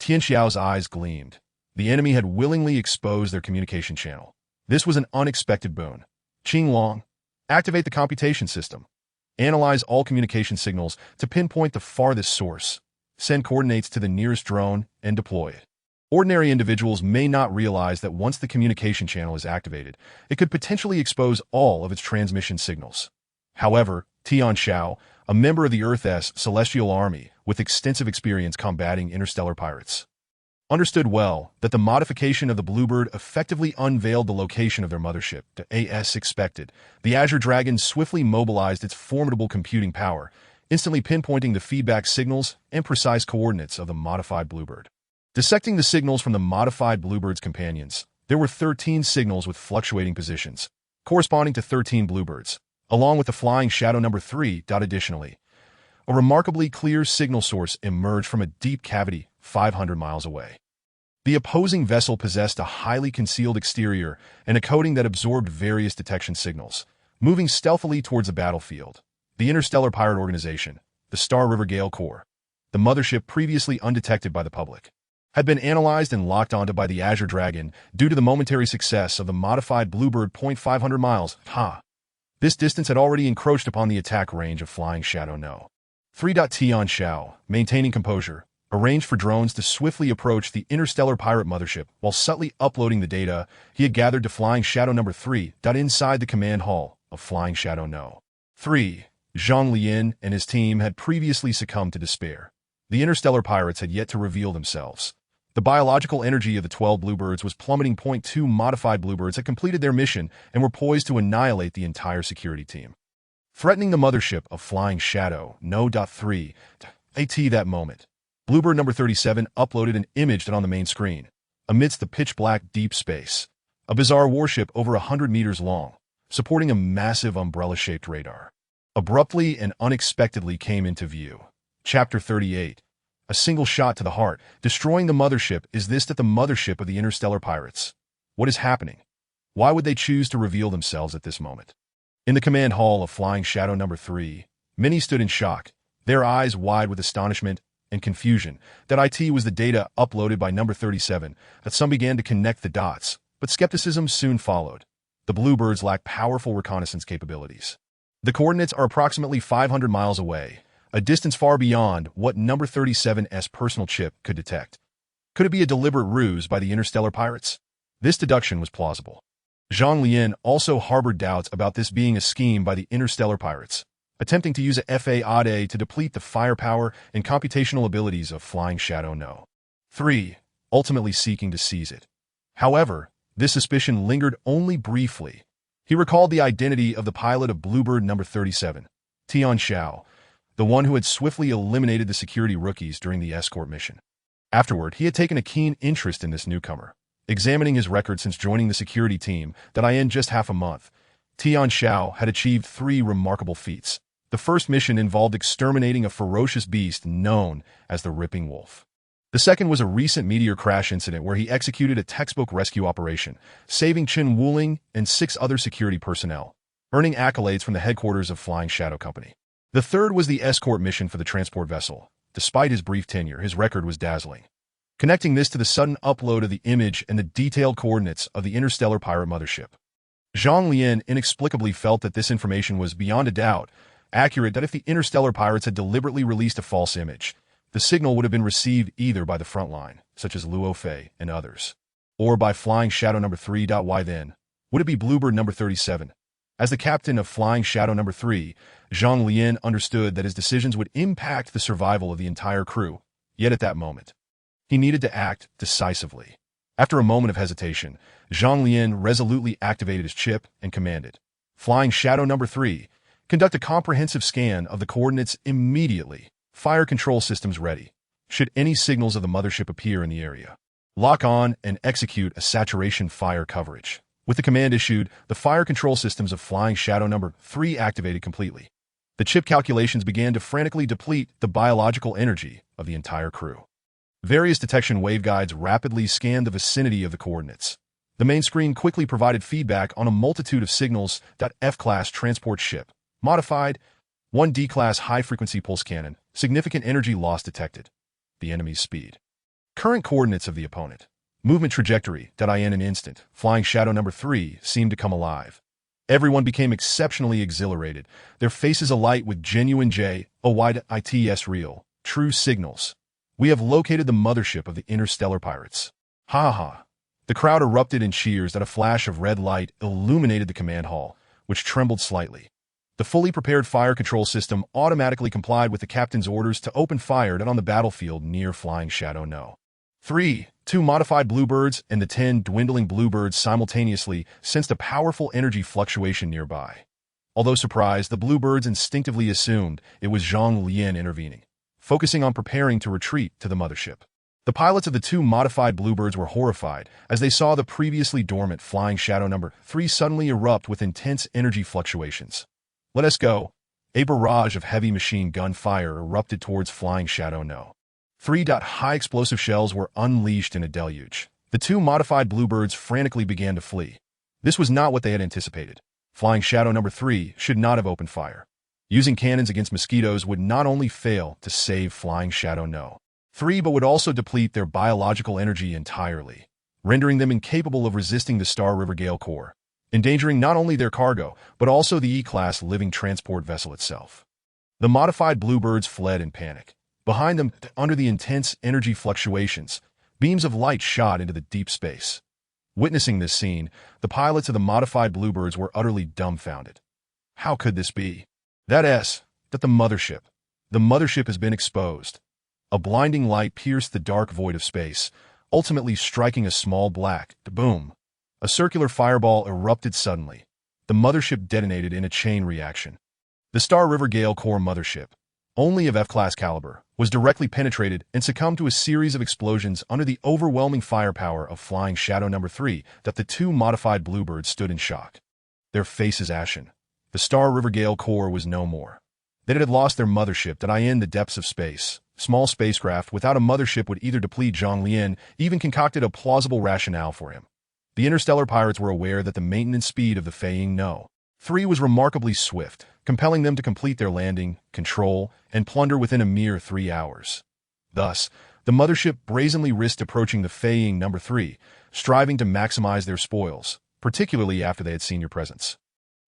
Tian Xiao's eyes gleamed. The enemy had willingly exposed their communication channel. This was an unexpected boon. Qinglong, activate the computation system. Analyze all communication signals to pinpoint the farthest source. Send coordinates to the nearest drone and deploy it. Ordinary individuals may not realize that once the communication channel is activated, it could potentially expose all of its transmission signals. However, Tian Xiao, a member of the Earth's Celestial Army with extensive experience combating interstellar pirates, understood well that the modification of the Bluebird effectively unveiled the location of their mothership. As expected, the Azure Dragon swiftly mobilized its formidable computing power, instantly pinpointing the feedback signals and precise coordinates of the modified Bluebird. Dissecting the signals from the modified Bluebird's companions, there were 13 signals with fluctuating positions, corresponding to 13 Bluebirds, along with the flying shadow number 3. Additionally, a remarkably clear signal source emerged from a deep cavity 500 miles away. The opposing vessel possessed a highly concealed exterior and a coating that absorbed various detection signals, moving stealthily towards the battlefield. The Interstellar Pirate Organization, the Star River Gale Corps, the mothership previously undetected by the public, had been analyzed and locked onto by the Azure Dragon due to the momentary success of the modified Bluebird. 500 miles. This distance had already encroached upon the attack range of Flying Shadow No. 3. Tian Xiao, maintaining composure, arranged for drones to swiftly approach the interstellar pirate mothership while subtly uploading the data he had gathered to Flying Shadow number 3. Inside the command hall of Flying Shadow No. 3, Zhang Lian and his team had previously succumbed to despair. The interstellar pirates had yet to reveal themselves. The biological energy of the 12 Bluebirds was plummeting. 2 modified Bluebirds had completed their mission and were poised to annihilate the entire security team, threatening the mothership of Flying Shadow No. 3. At that moment, Bluebird number 37 uploaded an image on the main screen. Amidst the pitch-black deep space, a bizarre warship over 100 meters long, supporting a massive umbrella-shaped radar, abruptly and unexpectedly came into view. Chapter 38. A single shot to the heart, destroying the mothership. Is this the mothership of the interstellar pirates? What is happening? Why would they choose to reveal themselves at this moment? In the command hall of Flying Shadow number 3, many stood in shock, their eyes wide with astonishment and confusion. That it was the data uploaded by number 37, that some began to connect the dots, but skepticism soon followed. The Bluebirds lack powerful reconnaissance capabilities. The coordinates are approximately 500 miles away, a distance far beyond what number 37's personal chip could detect. Could it be a deliberate ruse by the interstellar pirates? This deduction was plausible. Zhang Lian also harbored doubts about this being a scheme by the interstellar pirates, attempting to use a FAAD to deplete the firepower and computational abilities of Flying Shadow No. 3, ultimately seeking to seize it. However, this suspicion lingered only briefly. He recalled the identity of the pilot of Bluebird number 37, Tian Xiao, the one who had swiftly eliminated the security rookies during the escort mission. Afterward, he had taken a keen interest in this newcomer. Examining his record since joining the security team in just half a month, Tian Xiao had achieved 3 remarkable feats. The first mission involved exterminating a ferocious beast known as the Ripping Wolf. The second was a recent meteor crash incident where he executed a textbook rescue operation, saving Chen Wuling and 6 other security personnel, earning accolades from the headquarters of Flying Shadow Company. The third was the escort mission for the transport vessel. Despite his brief tenure, his record was dazzling. Connecting this to the sudden upload of the image and the detailed coordinates of the interstellar pirate mothership, Zhang Lian inexplicably felt that this information was beyond a doubt accurate. That if the interstellar pirates had deliberately released a false image, the signal would have been received either by the front line, such as Luo Fei and others, or by Flying Shadow number 3. Why then would it be Bluebird number 37? As the captain of Flying Shadow number 3, Zhang Lian understood that his decisions would impact the survival of the entire crew, yet at that moment, he needed to act decisively. After a moment of hesitation, Zhang Lian resolutely activated his chip and commanded, Flying Shadow number 3, conduct a comprehensive scan of the coordinates immediately. Fire control systems ready. should any signals of the mothership appear in the area. Lock on and execute a saturation fire coverage. With the command issued, the fire control systems of Flying Shadow number 3 activated completely. The chip calculations began to frantically deplete the biological energy of the entire crew. Various detection waveguides rapidly scanned the vicinity of the coordinates. The main screen quickly provided feedback on a multitude of signals. F-class transport ship. Modified. 1D class high-frequency pulse cannon. Significant energy loss detected. The enemy's speed. Current coordinates of the opponent. Movement trajectory. In an instant, Flying Shadow number 3 seemed to come alive. Everyone became exceptionally exhilarated, their faces alight with genuine J-O-Y-I-T-S real, true signals. We have located the mothership of the interstellar pirates. Ha ha. The crowd erupted in cheers. A flash of red light illuminated the command hall, which trembled slightly. The fully prepared fire control system automatically complied with the captain's orders to open fire on the battlefield near Flying Shadow No. 3. 2 modified bluebirds and the 10 dwindling bluebirds simultaneously sensed a powerful energy fluctuation nearby. Although surprised, the bluebirds instinctively assumed it was Zhang Lian intervening, focusing on preparing to retreat to the mothership. The pilots of the 2 modified bluebirds were horrified as they saw the previously dormant Flying Shadow number 3 suddenly erupt with intense energy fluctuations. Let us go. A barrage of heavy machine gun fire erupted towards Flying Shadow No. 3. High explosive shells were unleashed in a deluge. The 2 modified bluebirds frantically began to flee. This was not what they had anticipated. Flying Shadow number 3 should not have opened fire. Using cannons against mosquitoes would not only fail to save Flying Shadow No. 3 but would also deplete their biological energy entirely, rendering them incapable of resisting the Star River Gale Corps, endangering not only their cargo, but also the E-class living transport vessel itself. The modified bluebirds fled in panic. Behind them, under the intense energy fluctuations, beams of light shot into the deep space. Witnessing this scene, the pilots of the modified bluebirds were utterly dumbfounded. How could this be? The mothership has been exposed. A blinding light pierced the dark void of space, ultimately striking a small black boom. A circular fireball erupted suddenly. The mothership detonated in a chain reaction. The Star River Gale Corps mothership, only of F-class caliber, was directly penetrated and succumbed to a series of explosions under the overwhelming firepower of Flying Shadow number 3. The 2 modified bluebirds stood in shock, their faces ashen. The Star River Gale Corps was no more. They had lost their mothership in the depths of space. Small spacecraft without a mothership would either deplete. Zhang Lian even concocted a plausible rationale for him. The interstellar pirates were aware that the maintenance speed of the Flying No. 3 was remarkably swift, compelling them to complete their landing, control, and plunder within a mere 3 hours. Thus, the mothership brazenly risked approaching the Flying No. 3, striving to maximize their spoils, particularly after they had seen your presence,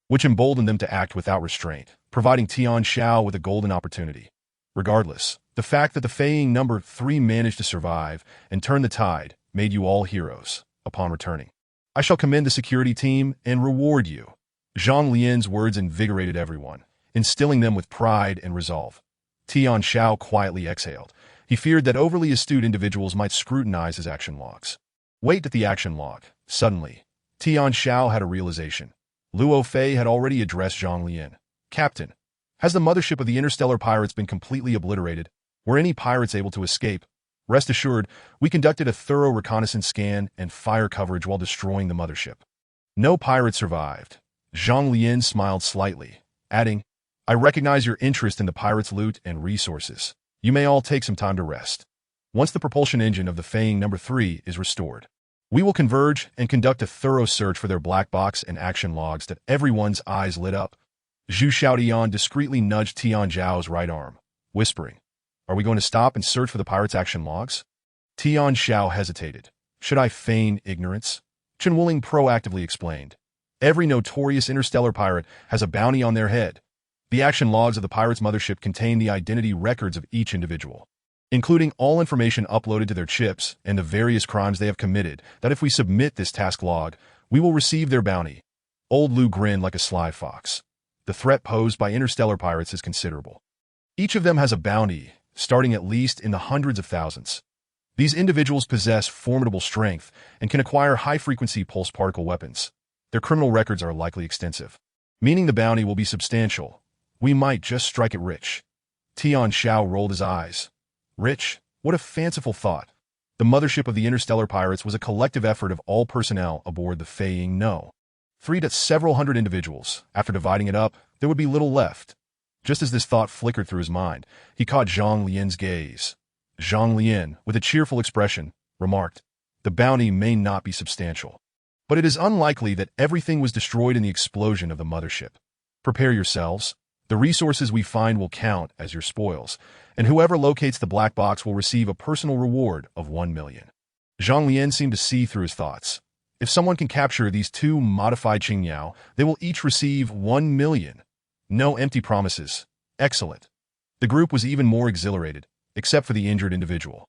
which emboldened them to act without restraint, providing Tian Xiao with a golden opportunity. Regardless, the fact that the Flying No. 3 managed to survive and turn the tide made you all heroes upon returning. I shall commend the security team and reward you. Zhang Lian's words invigorated everyone, instilling them with pride and resolve. Tian Xiao quietly exhaled. He feared that overly astute individuals might scrutinize his action logs. Wait at the action log. Suddenly, Tian Xiao had a realization. Luo Fei had already addressed Zhang Lian. Captain, has the mothership of the interstellar pirates been completely obliterated? Were any pirates able to escape? Rest assured, we conducted a thorough reconnaissance scan and fire coverage while destroying the mothership. No pirate survived. Zhang Lian smiled slightly, adding, I recognize your interest in the pirates' loot and resources. You may all take some time to rest. Once the propulsion engine of the Flying No. 3 is restored, we will converge and conduct a thorough search for their black box and action logs. Everyone's eyes lit up. Zhu Xiaodian discreetly nudged Tian Zhao's right arm, whispering, Are we going to stop and search for the pirates' action logs? Tian Xiao hesitated. Should I feign ignorance? Chen Wuling proactively explained. Every notorious interstellar pirate has a bounty on their head. The action logs of the pirate's mothership contain the identity records of each individual, including all information uploaded to their chips and the various crimes they have committed. If we submit this task log, we will receive their bounty. Old Lu grinned like a sly fox. The threat posed by interstellar pirates is considerable. Each of them has a bounty, starting at least in the hundreds of thousands. These individuals possess formidable strength and can acquire high-frequency pulse particle weapons. Their criminal records are likely extensive, meaning the bounty will be substantial. We might just strike it rich. Tian Xiao rolled his eyes. Rich? What a fanciful thought. The mothership of the interstellar pirates was a collective effort of all personnel aboard the Fei No. Freed at several hundred individuals. After dividing it up, there would be little left. Just as this thought flickered through his mind, he caught Zhang Lian's gaze. Zhang Lian, with a cheerful expression, remarked, "The bounty may not be substantial, but it is unlikely that everything was destroyed in the explosion of the mothership. Prepare yourselves. The resources we find will count as your spoils, and whoever locates the black box will receive a personal reward of 1 million. Zhang Lian seemed to see through his thoughts. If someone can capture these two modified Qingyao, they will each receive 1 million. No empty promises. Excellent. The group was even more exhilarated, except for the injured individual.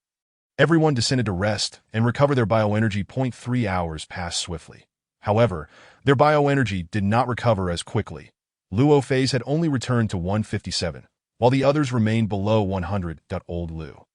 Everyone descended to rest and recover their bioenergy. 3 hours passed swiftly. However, their bioenergy did not recover as quickly. Luo phase had only returned to 157, while the others remained below 100. Old Lu,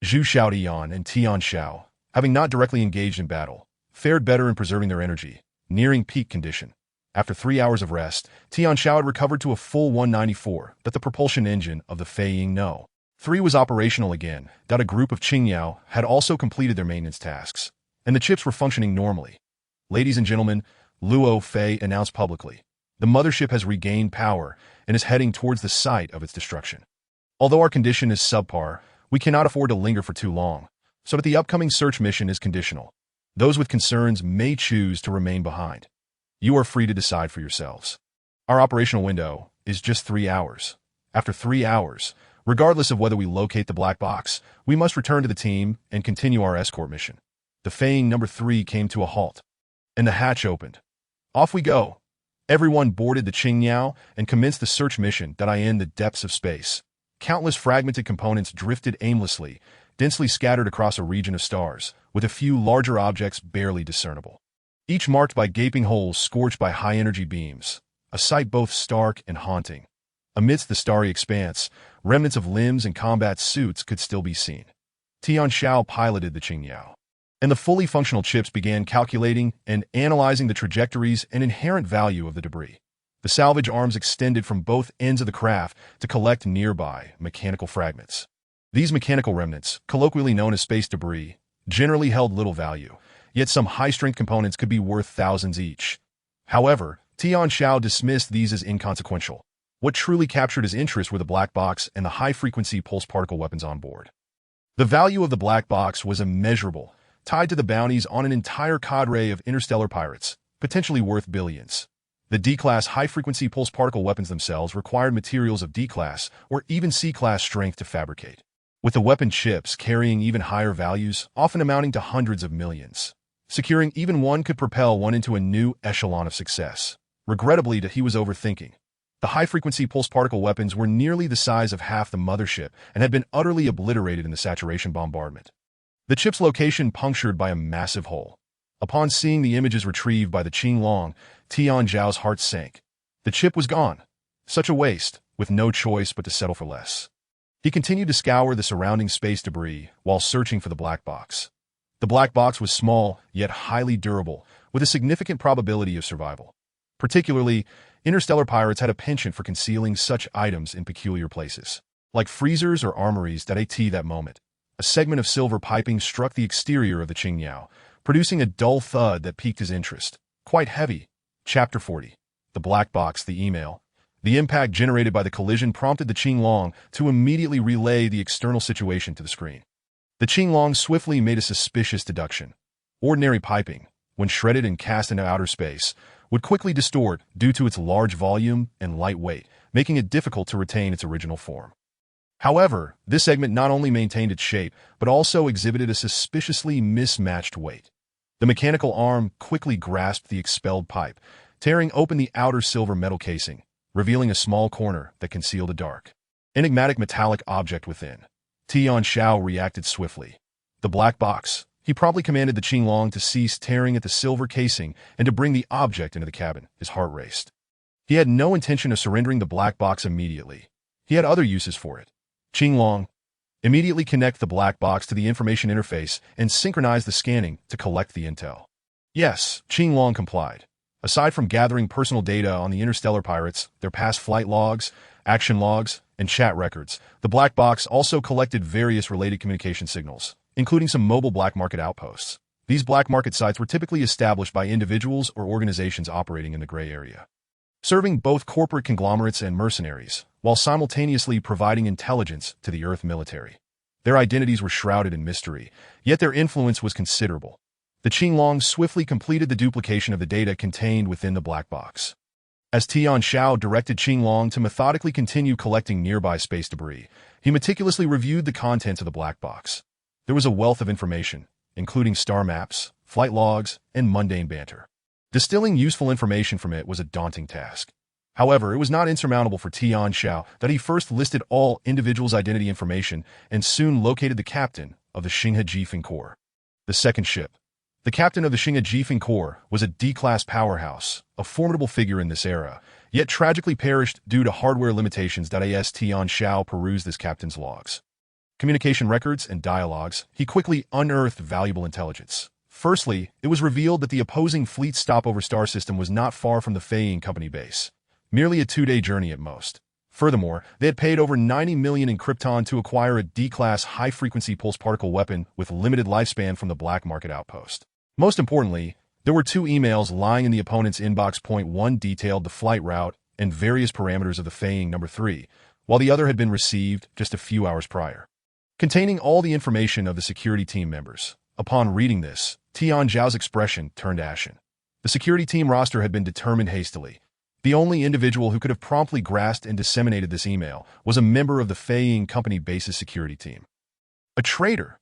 Zhu Xiaodian and Tian Xiao, having not directly engaged in battle, fared better in preserving their energy, nearing peak condition. After 3 hours of rest, Tian Xiao had recovered to a full 194. The propulsion engine of the Fei No. 3 was operational again. A group of Qingyao had also completed their maintenance tasks, and the chips were functioning normally. Ladies and gentlemen, Luo Fei announced publicly, the mothership has regained power and is heading towards the site of its destruction. Although our condition is subpar, we cannot afford to linger for too long, so that the upcoming search mission is conditional. Those with concerns may choose to remain behind. You are free to decide for yourselves. Our operational window is just 3 hours. After 3 hours, regardless of whether we locate the black box, we must return to the team and continue our escort mission. The Fei No. 3 came to a halt, and the hatch opened. Off we go. Everyone boarded the Qingyao and commenced the search mission. In the depths of space, countless fragmented components drifted aimlessly, densely scattered across a region of stars, with a few larger objects barely discernible. Each marked by gaping holes scorched by high-energy beams, a sight both stark and haunting. Amidst the starry expanse, remnants of limbs and combat suits could still be seen. Tian Xiao piloted the Qingyao, and the fully functional chips began calculating and analyzing the trajectories and inherent value of the debris. The salvage arms extended from both ends of the craft to collect nearby mechanical fragments. These mechanical remnants, colloquially known as space debris, generally held little value, yet some high-strength components could be worth thousands each. However, Tian Xiao dismissed these as inconsequential. What truly captured his interest were the black box and the high-frequency pulse particle weapons on board. The value of the black box was immeasurable, tied to the bounties on an entire cadre of interstellar pirates, potentially worth billions. The D-class high-frequency pulse particle weapons themselves required materials of D-class or even C-class strength to fabricate, with the weapon chips carrying even higher values, often amounting to hundreds of millions. Securing even one could propel one into a new echelon of success. Regrettably, he was overthinking. The high-frequency pulse particle weapons were nearly the size of half the mothership and had been utterly obliterated in the saturation bombardment. The chip's location punctured by a massive hole. Upon seeing the images retrieved by the Qinglong, Tian Zhao's heart sank. The chip was gone. Such a waste, with no choice but to settle for less. He continued to scour the surrounding space debris while searching for the black box. The black box was small, yet highly durable, with a significant probability of survival. Particularly, interstellar pirates had a penchant for concealing such items in peculiar places, like freezers or armories. At that moment, a segment of silver piping struck the exterior of the Qingyao, producing a dull thud that piqued his interest. Quite heavy. Chapter 40. The Black Box. The email. The impact generated by the collision prompted the Qinglong to immediately relay the external situation to the screen. The Qinglong swiftly made a suspicious deduction. Ordinary piping, when shredded and cast into outer space, would quickly distort due to its large volume and light weight, making it difficult to retain its original form. However, this segment not only maintained its shape, but also exhibited a suspiciously mismatched weight. The mechanical arm quickly grasped the expelled pipe, tearing open the outer silver metal casing, revealing a small corner that concealed a dark, enigmatic metallic object within. Tian Xiao reacted swiftly. The black box. He promptly commanded the Qinglong to cease tearing at the silver casing and to bring the object into the cabin. His heart raced. He had no intention of surrendering the black box immediately. He had other uses for it. Qinglong, immediately connect the black box to the information interface and synchronize the scanning to collect the intel. Yes, Qinglong complied. Aside from gathering personal data on the interstellar pirates, their past flight logs, action logs, and chat records. The black box also collected various related communication signals, including some mobile black market outposts. These black market sites were typically established by individuals or organizations operating in the gray area, serving both corporate conglomerates and mercenaries, while simultaneously providing intelligence to the Earth military. Their identities were shrouded in mystery, yet their influence was considerable. The Qinglong swiftly completed the duplication of the data contained within the black box. As Tian Xiao directed Qinglong to methodically continue collecting nearby space debris, he meticulously reviewed the contents of the black box. There was a wealth of information, including star maps, flight logs, and mundane banter. Distilling useful information from it was a daunting task. However, it was not insurmountable for Tian Xiao that he first listed all individuals' identity information and soon located the captain of the Xinghe Jifeng Corps. The second ship. The captain of the Xinghe Jifeng Corps was a D-class powerhouse, a formidable figure in this era, yet tragically perished due to hardware limitations. As Tian Xiao perused this captain's logs, communication records, and dialogues, he quickly unearthed valuable intelligence. Firstly, it was revealed that the opposing fleet's stopover star system was not far from the Fei Company base, merely a 2-day journey at most. Furthermore, they had paid over 90 million in Krypton to acquire a D-class high-frequency pulse particle weapon with limited lifespan from the black market outpost. Most importantly, there were 2 emails lying in the opponent's inbox. One detailed the flight route and various parameters of the Fei No. 3, while the other had been received just a few hours prior, containing all the information of the security team members. Upon reading this, Tian Xiao's expression turned ashen. The security team roster had been determined hastily. The only individual who could have promptly grasped and disseminated this email was a member of the Fei Company base's security team. A traitor!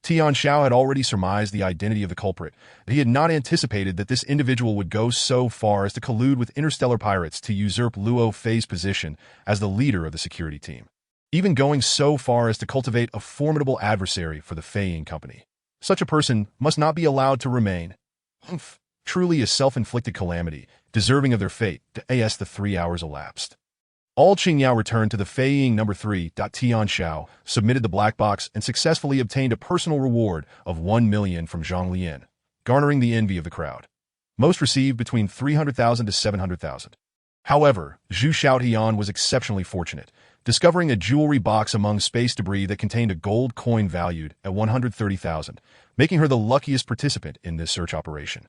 Tian Xiao had already surmised the identity of the culprit, but he had not anticipated that this individual would go so far as to collude with interstellar pirates to usurp Luo Fei's position as the leader of the security team, even going so far as to cultivate a formidable adversary for the Fei Company. Such a person must not be allowed to remain. Truly a self-inflicted calamity, deserving of their fate. As the 3 hours elapsed, all Qingyao returned to the Fei No. 3. Tian Xiao submitted the black box and successfully obtained a personal reward of 1 million from Zhang Lian, garnering the envy of the crowd. Most received between 300,000 to 700,000. However, Zhu Xiaotian was exceptionally fortunate, discovering a jewelry box among space debris that contained a gold coin valued at 130,000, making her the luckiest participant in this search operation.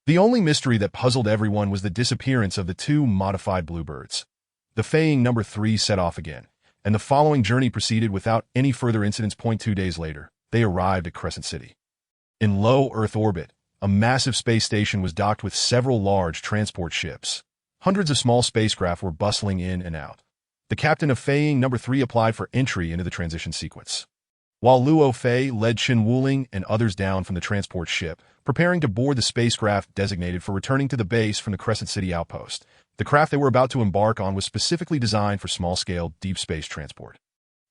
The only mystery that puzzled everyone was the disappearance of the 2 modified bluebirds. The Fei No. 3 set off again, and the following journey proceeded without any further incidents. 2 days later, they arrived at Crescent City. In low Earth orbit, a massive space station was docked with several large transport ships. Hundreds of small spacecraft were bustling in and out. The captain of Fei No. 3 applied for entry into the transition sequence, while Luo Fei led Qin Wuling and others down from the transport ship, preparing to board the spacecraft designated for returning to the base from the Crescent City outpost. The craft they were about to embark on was specifically designed for small-scale, deep space transport.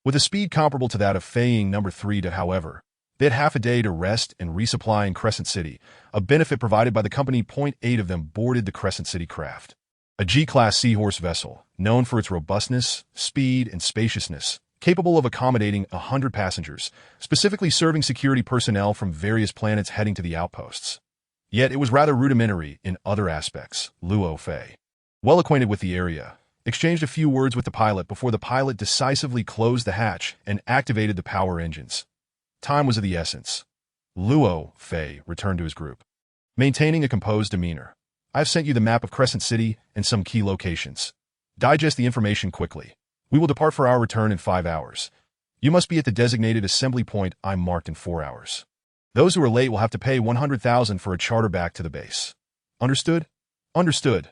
With a speed comparable to that of Fei No. 3, however, they had half a day to rest and resupply in Crescent City, a benefit provided by the company. 8 of them boarded the Crescent City craft, a G-class seahorse vessel, known for its robustness, speed, and spaciousness, capable of accommodating 100 passengers, specifically serving security personnel from various planets heading to the outposts. Yet it was rather rudimentary in other aspects. Luo Fei, well acquainted with the area, exchanged a few words with the pilot before the pilot decisively closed the hatch and activated the power engines. Time was of the essence. Luo Fei returned to his group, maintaining a composed demeanor. I have sent you the map of Crescent City and some key locations. Digest the information quickly. We will depart for our return in 5 hours. You must be at the designated assembly point I marked in 4 hours. Those who are late will have to pay 100,000 for a charter back to the base. Understood? Understood.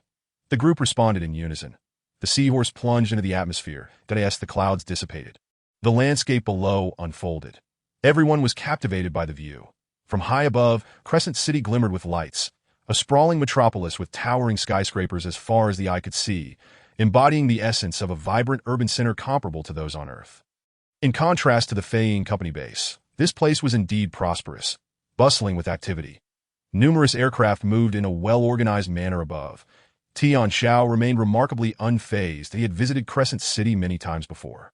The group responded in unison. The seahorse plunged into the atmosphere. As the clouds dissipated, the landscape below unfolded. Everyone was captivated by the view. From high above, Crescent City glimmered with lights, a sprawling metropolis with towering skyscrapers as far as the eye could see, embodying the essence of a vibrant urban center comparable to those on Earth. In contrast to the Fei Company base, this place was indeed prosperous, bustling with activity. Numerous aircraft moved in a well-organized manner above. Tian Xiao remained remarkably unfazed. He had visited Crescent City many times before.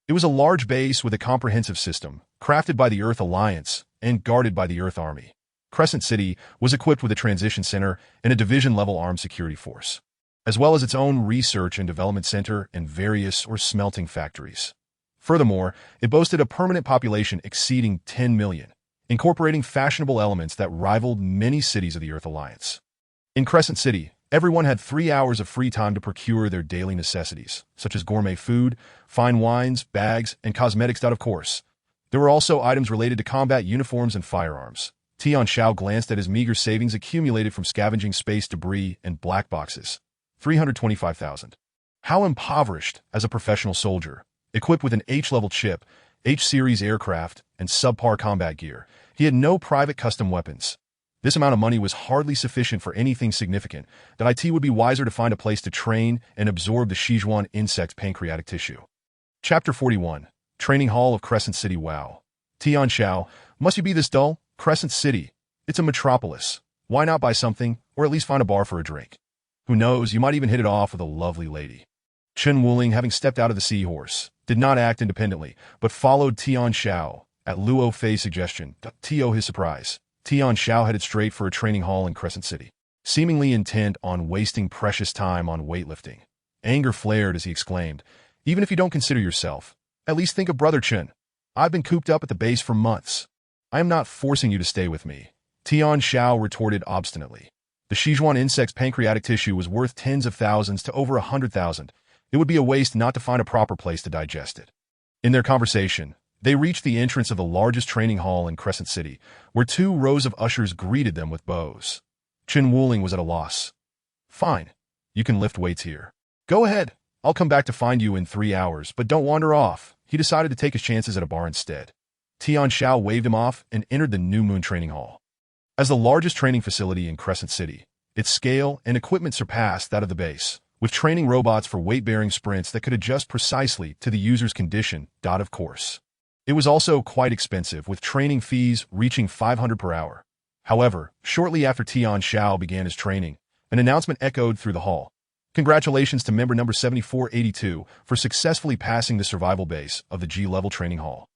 It was a large base with a comprehensive system, crafted by the Earth Alliance and guarded by the Earth Army. Crescent City was equipped with a transition center and a division-level armed security force. as well as its own research and development center and various smelting factories. Furthermore, it boasted a permanent population exceeding 10 million, incorporating fashionable elements that rivaled many cities of the Earth Alliance. In Crescent City, everyone had 3 hours of free time to procure their daily necessities, such as gourmet food, fine wines, bags, and cosmetics. Of course, there were also items related to combat uniforms and firearms. Tian Xiao glanced at his meager savings accumulated from scavenging space debris and black boxes. 325,000. How impoverished as a professional soldier, equipped with an H-level chip, H-series aircraft, and subpar combat gear. He had no private custom weapons. This amount of money was hardly sufficient for anything significant, that it would be wiser to find a place to train and absorb the Sichuan insect pancreatic tissue. Chapter 41. Training Hall of Crescent City. Wow. Tian Xiao, must you be this dull? Crescent City. It's a metropolis. Why not buy something, or at least find a bar for a drink? Who knows, you might even hit it off with a lovely lady. Chen Wuling, having stepped out of the seahorse, did not act independently, but followed Tian Xiao. At Luo Fei's suggestion, to his surprise, Tian Xiao headed straight for a training hall in Crescent City, seemingly intent on wasting precious time on weightlifting. Anger flared as he exclaimed, "Even if you don't consider yourself, at least think of Brother Chen. I've been cooped up at the base for months. I am not forcing you to stay with me," Tian Xiao retorted obstinately. The Sichuan insect's pancreatic tissue was worth tens of thousands to over 100,000. It would be a waste not to find a proper place to digest it. In their conversation, they reached the entrance of the largest training hall in Crescent City, where 2 rows of ushers greeted them with bows. Chen Wuling was at a loss. "Fine. You can lift weights here. Go ahead. I'll come back to find you in 3 hours, but don't wander off." He decided to take his chances at a bar instead. Tian Xiao waved him off and entered the New Moon Training Hall. As the largest training facility in Crescent City, its scale and equipment surpassed that of the base, with training robots for weight-bearing sprints that could adjust precisely to the user's condition. Of course. It was also quite expensive, with training fees reaching 500 per hour. However, shortly after Tian Xiao began his training, an announcement echoed through the hall. "Congratulations to member number 7482 for successfully passing the survival base of the G-level training hall,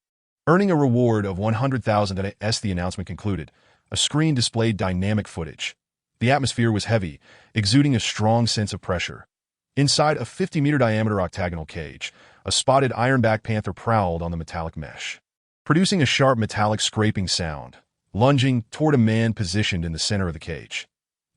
earning a reward of 100,000 as the announcement concluded. A screen displayed dynamic footage. The atmosphere was heavy, exuding a strong sense of pressure. Inside a 50-meter diameter octagonal cage, a spotted ironback panther prowled on the metallic mesh, producing a sharp metallic scraping sound, lunging toward a man positioned in the center of the cage.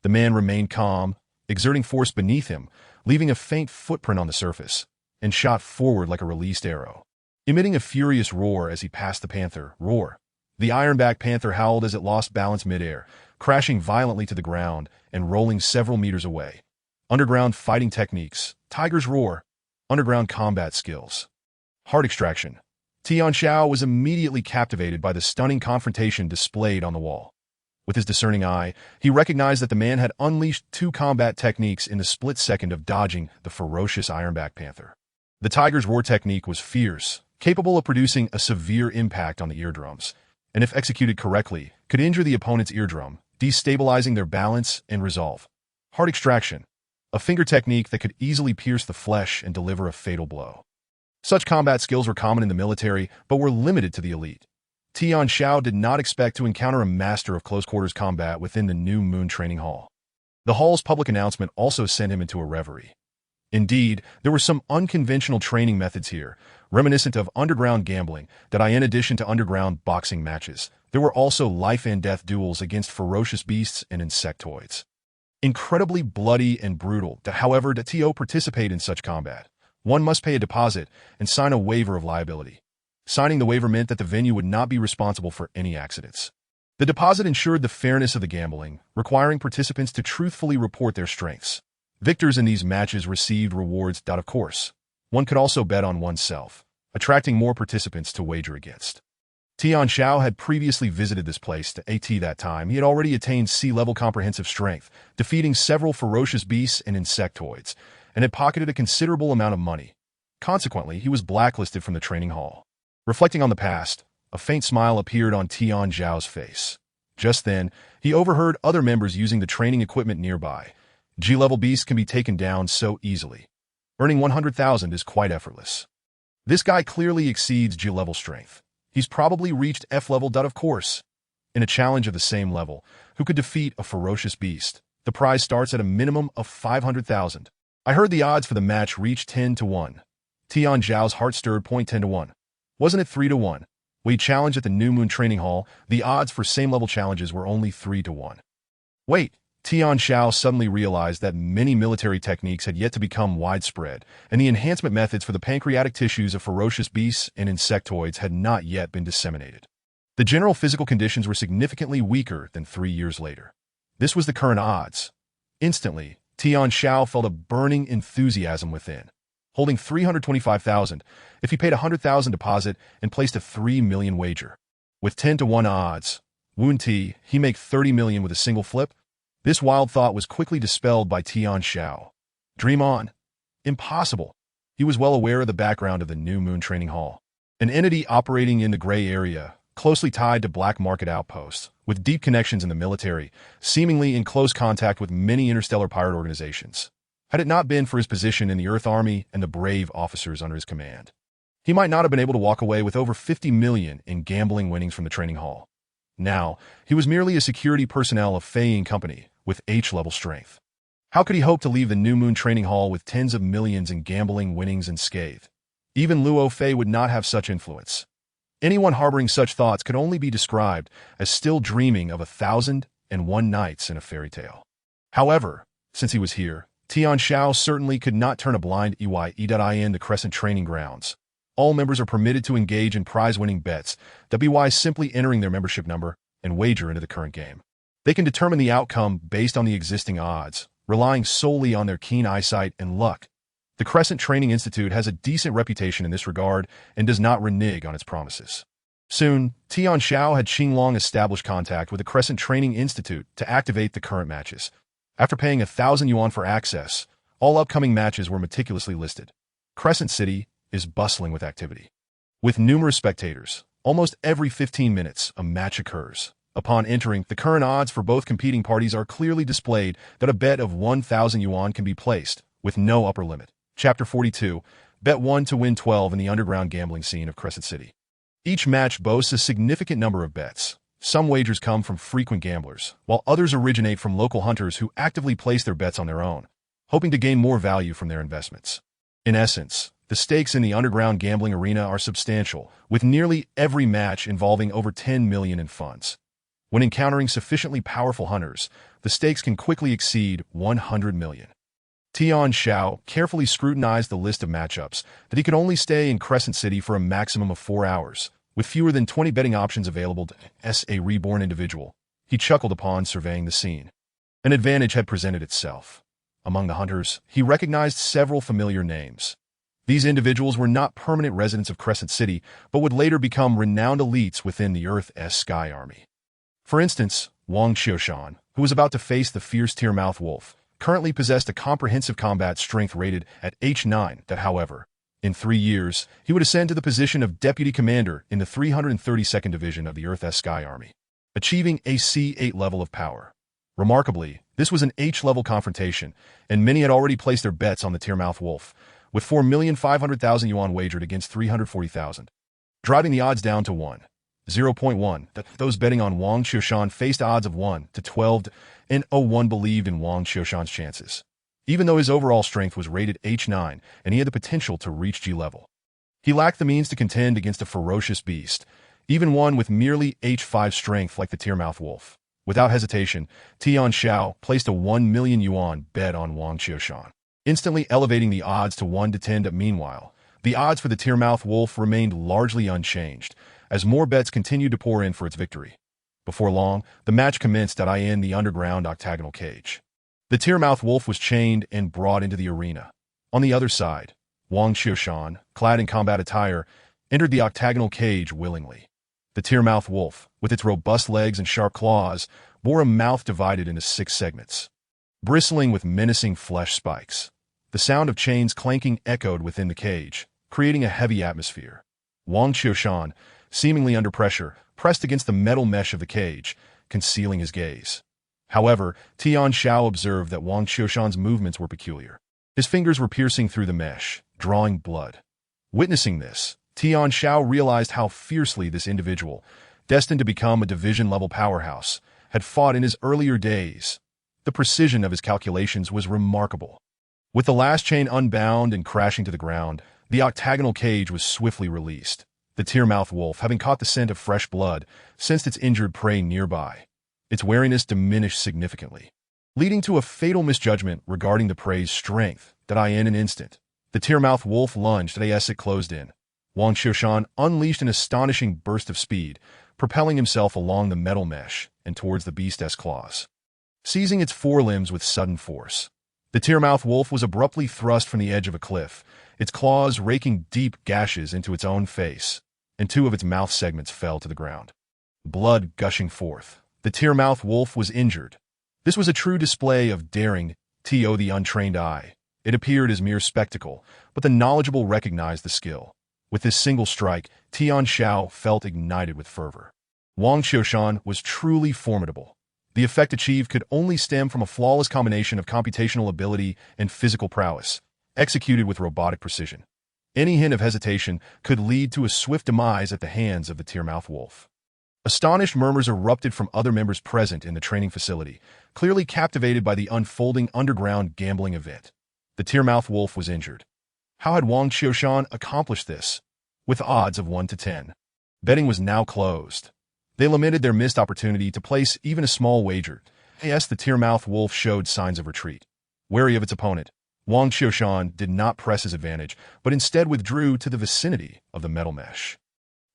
The man remained calm, exerting force beneath him, leaving a faint footprint on the surface, and shot forward like a released arrow, emitting a furious roar as he passed the panther. Roar. The ironback panther howled as it lost balance midair, crashing violently to the ground and rolling several meters away. Underground fighting techniques. Tiger's roar. Underground combat skills. Heart extraction. Tian Xiao was immediately captivated by the stunning confrontation displayed on the wall. With his discerning eye, he recognized that the man had unleashed 2 combat techniques in the split second of dodging the ferocious ironback panther. The tiger's roar technique was fierce, capable of producing a severe impact on the eardrums, and if executed correctly, could injure the opponent's eardrum, destabilizing their balance and resolve. Heart extraction. A finger technique that could easily pierce the flesh and deliver a fatal blow. Such combat skills were common in the military, but were limited to the elite. Tian Xiao did not expect to encounter a master of close-quarters combat within the New Moon Training Hall. The hall's public announcement also sent him into a reverie. Indeed, there were some unconventional training methods here, reminiscent of underground gambling, in addition to underground boxing matches, there were also life-and-death duels against ferocious beasts and insectoids. Incredibly bloody and brutal. However, to participate in such combat, one must pay a deposit and sign a waiver of liability. Signing the waiver meant that the venue would not be responsible for any accidents. The deposit ensured the fairness of the gambling, requiring participants to truthfully report their strengths. Victors in these matches received rewards. Of course, one could also bet on oneself, attracting more participants to wager against. Tian Xiao had previously visited this place. That time, he had already attained sea-level comprehensive strength, defeating several ferocious beasts and insectoids, and had pocketed a considerable amount of money. Consequently, he was blacklisted from the training hall. Reflecting on the past, a faint smile appeared on Tian Xiao's face. Just then, he overheard other members using the training equipment nearby. G-level beasts can be taken down so easily. Earning 100,000 is quite effortless. This guy clearly exceeds G-level strength. He's probably reached F-level. Of course. In a challenge of the same level, who could defeat a ferocious beast? The prize starts at a minimum of 500,000. I heard the odds for the match reached 10-1. Tian Xiao's heart stirred. 10-1. Wasn't it 3-1? We challenged at the New Moon Training Hall. The odds for same-level challenges were only 3-1. Wait, Tian Xiao suddenly realized that many military techniques had yet to become widespread, and the enhancement methods for the pancreatic tissues of ferocious beasts and insectoids had not yet been disseminated. The general physical conditions were significantly weaker than 3 years later. This was the current odds. Instantly, Tian Xiao felt a burning enthusiasm within. Holding 325,000, if he paid 100,000 deposit and placed a 3 million wager. With 10-1 odds, Wun Ti, he make 30 million with a single flip? This wild thought was quickly dispelled by Tian Xiao. Dream on. Impossible. He was well aware of the background of the New Moon Training Hall. An entity operating in the gray area, closely tied to black market outposts, with deep connections in the military, seemingly in close contact with many interstellar pirate organizations. Had it not been for his position in the Earth Army and the brave officers under his command, he might not have been able to walk away with over 50 million in gambling winnings from the training hall. Now, he was merely a security personnel of Fei & Company, with H-level strength. How could he hope to leave the New Moon Training Hall with tens of millions in gambling winnings unscathed? Even Luo Fei would not have such influence. Anyone harboring such thoughts could only be described as still dreaming of 1,001 nights in a fairy tale. However, since he was here, Tian Xiao certainly could not turn a blind eye in the Crescent Training Grounds. All members are permitted to engage in prize-winning bets, by simply entering their membership number and wager into the current game. They can determine the outcome based on the existing odds, relying solely on their keen eyesight and luck. The Crescent Training Institute has a decent reputation in this regard and does not renege on its promises. Soon, Tian Xiao had Qinglong establish contact with the Crescent Training Institute to activate the current matches. After paying 1,000 yuan for access, all upcoming matches were meticulously listed. Crescent City is bustling with activity. With numerous spectators, almost every 15 minutes a match occurs. Upon entering, the current odds for both competing parties are clearly displayed that a bet of 1,000 yuan can be placed, with no upper limit. Chapter 42, Bet 1 to win 12 in the underground gambling scene of Crescent City. Each match boasts a significant number of bets. Some wagers come from frequent gamblers, while others originate from local hunters who actively place their bets on their own, hoping to gain more value from their investments. In essence, the stakes in the underground gambling arena are substantial, with nearly every match involving over 10 million in funds. When encountering sufficiently powerful hunters, the stakes can quickly exceed 100 million. Tian Xiao carefully scrutinized the list of matchups that he could only stay in Crescent City for a maximum of 4 hours, with fewer than 20 betting options available as a reborn individual. He chuckled upon surveying the scene. An advantage had presented itself. Among the hunters, he recognized several familiar names. These individuals were not permanent residents of Crescent City, but would later become renowned elites within the Earth's Sky Army. For instance, Wang Qiushan, who was about to face the fierce Tyrmouth Wolf, currently possessed a comprehensive combat strength rated at H9 that, however, in 3 years, he would ascend to the position of deputy commander in the 332nd Division of the Earth's Sky Army, achieving a C8 level of power. Remarkably, this was an H-level confrontation, and many had already placed their bets on the Tyrmouth Wolf, with 4,500,000 yuan wagered against 340,000, driving the odds down to 0.1. Those betting on Wang Qiushan faced odds of 1 to 12, and 1 believed in Wang Qiushan's chances, even though his overall strength was rated H9 and he had the potential to reach G level. He lacked the means to contend against a ferocious beast, even one with merely H5 strength like the Tyrmouth Wolf. Without hesitation, Tian Xiao placed a 1 million yuan bet on Wang Qiushan, instantly elevating the odds to 1 to 10. Meanwhile, the odds for the Tyrmouth Wolf remained largely unchanged, as more bets continued to pour in for its victory. Before long, the match commenced in the underground octagonal cage. The Tyrmouth Wolf was chained and brought into the arena. On the other side, Wang Qiushan, clad in combat attire, entered the octagonal cage willingly. The Tyrmouth Wolf, with its robust legs and sharp claws, bore a mouth divided into 6 segments, bristling with menacing flesh spikes. The sound of chains clanking echoed within the cage, creating a heavy atmosphere. Wang Qiushan, seemingly under pressure, pressed against the metal mesh of the cage, concealing his gaze. However, Tian Xiao observed that Wang Qiushan's movements were peculiar. His fingers were piercing through the mesh, drawing blood. Witnessing this, Tian Xiao realized how fiercely this individual, destined to become a division-level powerhouse, had fought in his earlier days. The precision of his calculations was remarkable. With the last chain unbound and crashing to the ground, the octagonal cage was swiftly released. The tear-mouthed wolf, having caught the scent of fresh blood, sensed its injured prey nearby. Its wariness diminished significantly, leading to a fatal misjudgment regarding the prey's strength that in an instant. The tear-mouthed wolf lunged as it closed in. Wang Xiaoshan unleashed an astonishing burst of speed, propelling himself along the metal mesh and towards the beast's claws, seizing its forelimbs with sudden force. The tear-mouthed wolf was abruptly thrust from the edge of a cliff, its claws raking deep gashes into its own face, and two of its mouth segments fell to the ground, blood gushing forth. The tear-mouthed wolf was injured. This was a true display of daring to the untrained eye. It appeared as mere spectacle, but the knowledgeable recognized the skill. With this single strike, Tian Xiao felt ignited with fervor. Wang Xiaoshan was truly formidable. The effect achieved could only stem from a flawless combination of computational ability and physical prowess, executed with robotic precision. Any hint of hesitation could lead to a swift demise at the hands of the tear-mouthed wolf. Astonished murmurs erupted from other members present in the training facility, clearly captivated by the unfolding underground gambling event. The tear-mouthed wolf was injured. How had Wang Xiaoshan accomplished this? With odds of 1 to 10. Betting was now closed. They lamented their missed opportunity to place even a small wager. Yes, the tear-mouthed wolf showed signs of retreat. Wary of its opponent, Wang Xiaoshan did not press his advantage, but instead withdrew to the vicinity of the metal mesh.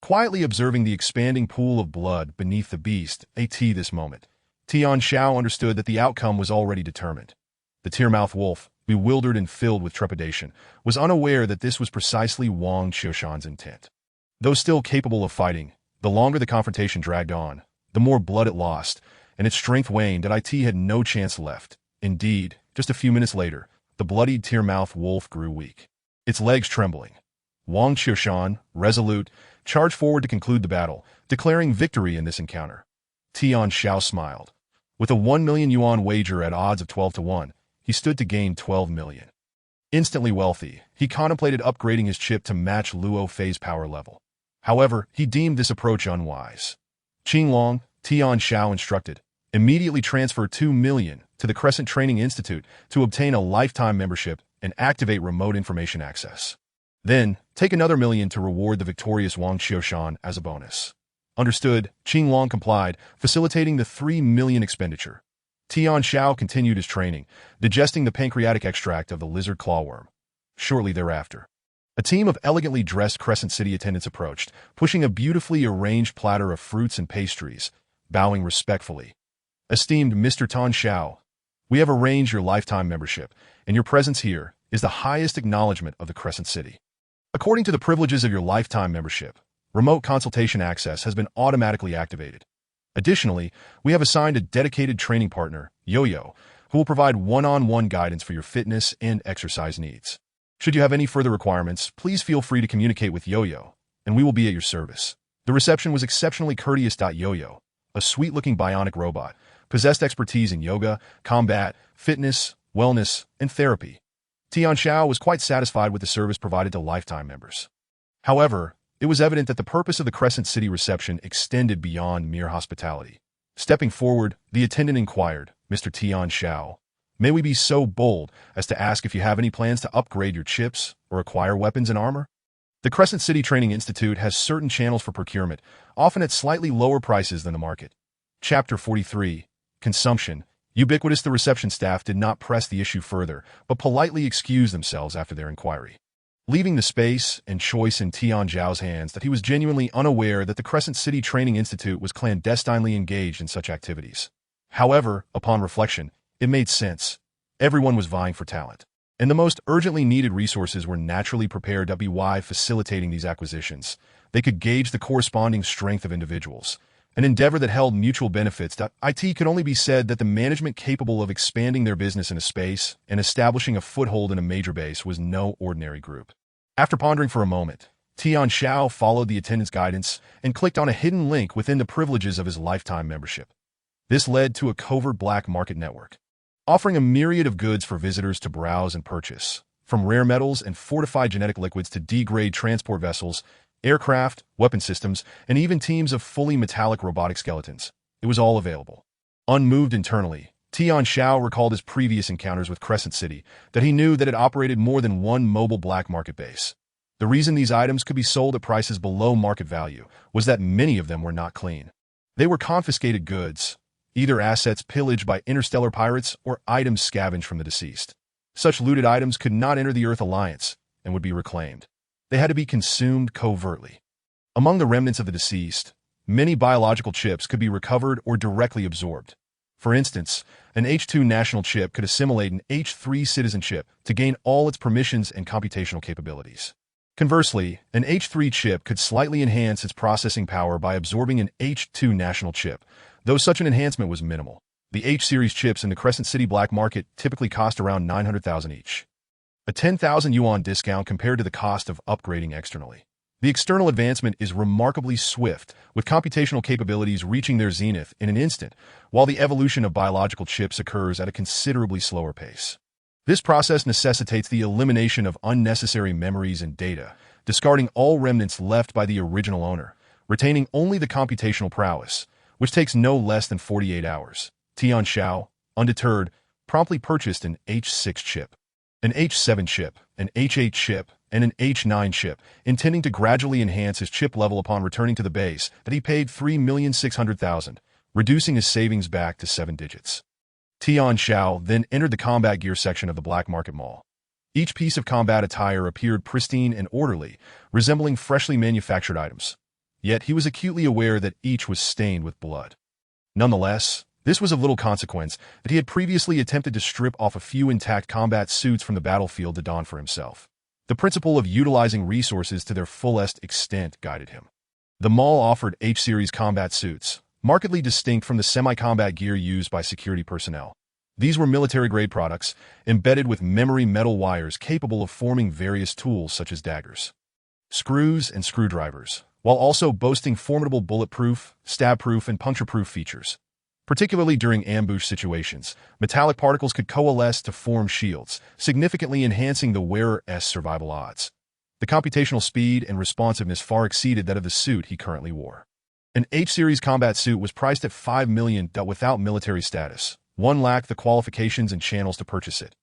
Quietly observing the expanding pool of blood beneath the beast, this moment, Tian Xiao understood that the outcome was already determined. The tear-mouthed wolf, bewildered and filled with trepidation, was unaware that this was precisely Wang Xiaoshan's intent. Though still capable of fighting, the longer the confrontation dragged on, the more blood it lost, and its strength waned and it had no chance left. Indeed, just a few minutes later, the bloodied tear-mouthed wolf grew weak, its legs trembling. Wang Xiaoshan, resolute, charged forward to conclude the battle, declaring victory in this encounter. Tian Xiao smiled. With a 1 million yuan wager at odds of 12 to 1, he stood to gain 12 million. Instantly wealthy, he contemplated upgrading his chip to match Luo Fei's power level. However, he deemed this approach unwise. Qinglong, Tian Xiao instructed, immediately transfer 2 million to the Crescent Training Institute to obtain a lifetime membership and activate remote information access. Then, take another 1 million to reward the victorious Wang Xiaoshan as a bonus. Understood, Qinglong complied, facilitating the 3 million expenditure. Tian Xiao continued his training, digesting the pancreatic extract of the lizard clawworm. Shortly thereafter, a team of elegantly dressed Crescent City attendants approached, pushing a beautifully arranged platter of fruits and pastries, bowing respectfully. Esteemed Mr. Tian Xiao, we have arranged your lifetime membership, and your presence here is the highest acknowledgement of the Crescent City. According to the privileges of your lifetime membership, remote consultation access has been automatically activated. Additionally, we have assigned a dedicated training partner, Yo-Yo, who will provide one-on-one guidance for your fitness and exercise needs. Should you have any further requirements, please feel free to communicate with Yo-Yo, and we will be at your service. The reception was exceptionally courteous. Yo-Yo, a sweet-looking bionic robot, possessed expertise in yoga, combat, fitness, wellness, and therapy. Tian Xiao was quite satisfied with the service provided to lifetime members. However, it was evident that the purpose of the Crescent City reception extended beyond mere hospitality. Stepping forward, the attendant inquired, Mr. Tian Xiao, may we be so bold as to ask if you have any plans to upgrade your chips or acquire weapons and armor? The Crescent City Training Institute has certain channels for procurement, often at slightly lower prices than the market. Chapter 43, Consumption. Ubiquitous. The reception staff did not press the issue further, but politely excused themselves after their inquiry, leaving the space and choice in Tian Xiao's hands that he was genuinely unaware that the Crescent City Training Institute was clandestinely engaged in such activities. However, upon reflection, it made sense. Everyone was vying for talent, and the most urgently needed resources were naturally prepared to be why facilitating these acquisitions. They could gauge the corresponding strength of individuals, an endeavor that held mutual benefits. It could only be said that the management capable of expanding their business in a space and establishing a foothold in a major base was no ordinary group. After pondering for a moment, Tian Xiao followed the attendant's guidance and clicked on a hidden link within the privileges of his lifetime membership. This led to a covert black market network, offering a myriad of goods for visitors to browse and purchase, from rare metals and fortified genetic liquids to D-grade transport vessels, aircraft, weapon systems, and even teams of fully metallic robotic skeletons. It was all available. Unmoved internally, Tian Xiao recalled his previous encounters with Crescent City, that he knew that it operated more than one mobile black market base. The reason these items could be sold at prices below market value was that many of them were not clean. They were confiscated goods, either assets pillaged by interstellar pirates or items scavenged from the deceased. Such looted items could not enter the Earth Alliance and would be reclaimed. They had to be consumed covertly. Among the remnants of the deceased, many biological chips could be recovered or directly absorbed. For instance, an H2 national chip could assimilate an H3 citizenship to gain all its permissions and computational capabilities. Conversely, an H3 chip could slightly enhance its processing power by absorbing an H2 national chip, though such an enhancement was minimal. The H-series chips in the Crescent City black market typically cost around 900,000 each. A 10,000 yuan discount compared to the cost of upgrading externally. The external advancement is remarkably swift, with computational capabilities reaching their zenith in an instant, while the evolution of biological chips occurs at a considerably slower pace. This process necessitates the elimination of unnecessary memories and data, discarding all remnants left by the original owner, retaining only the computational prowess, which takes no less than 48 hours. Tian Xiao, undeterred, promptly purchased an H6 chip, an H7 chip, an H8 chip, and an H9 chip, intending to gradually enhance his chip level upon returning to the base that he paid 3,600,000, reducing his savings back to 7 digits. Tian Xiao then entered the combat gear section of the black market mall. Each piece of combat attire appeared pristine and orderly, resembling freshly manufactured items. Yet he was acutely aware that each was stained with blood. Nonetheless, this was of little consequence that he had previously attempted to strip off a few intact combat suits from the battlefield to don for himself. The principle of utilizing resources to their fullest extent guided him. The mall offered H-series combat suits, markedly distinct from the semi-combat gear used by security personnel. These were military-grade products, embedded with memory metal wires capable of forming various tools such as daggers, screws, and screwdrivers, while also boasting formidable bulletproof, stab-proof, and puncture-proof features. Particularly during ambush situations, metallic particles could coalesce to form shields, significantly enhancing the wearer's survival odds. The computational speed and responsiveness far exceeded that of the suit he currently wore. An H-series combat suit was priced at 5 million without military status. One lacked the qualifications and channels to purchase it.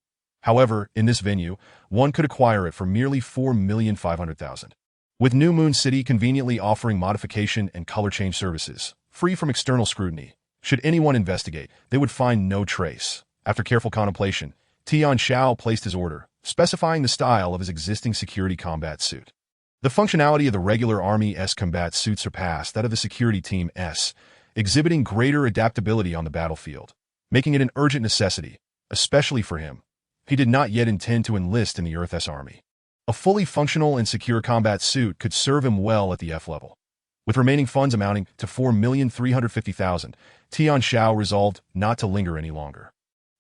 However, in this venue, one could acquire it for merely 4,500,000. With New Moon City conveniently offering modification and color change services, free from external scrutiny, should anyone investigate, they would find no trace. After careful contemplation, Tian Xiao placed his order, specifying the style of his existing security combat suit. The functionality of the regular Army S combat suit surpassed that of the security team S, exhibiting greater adaptability on the battlefield, making it an urgent necessity, especially for him. He did not yet intend to enlist in the Earth's army. A fully functional and secure combat suit could serve him well at the F level. With remaining funds amounting to 4,350,000, Tian Xiao resolved not to linger any longer.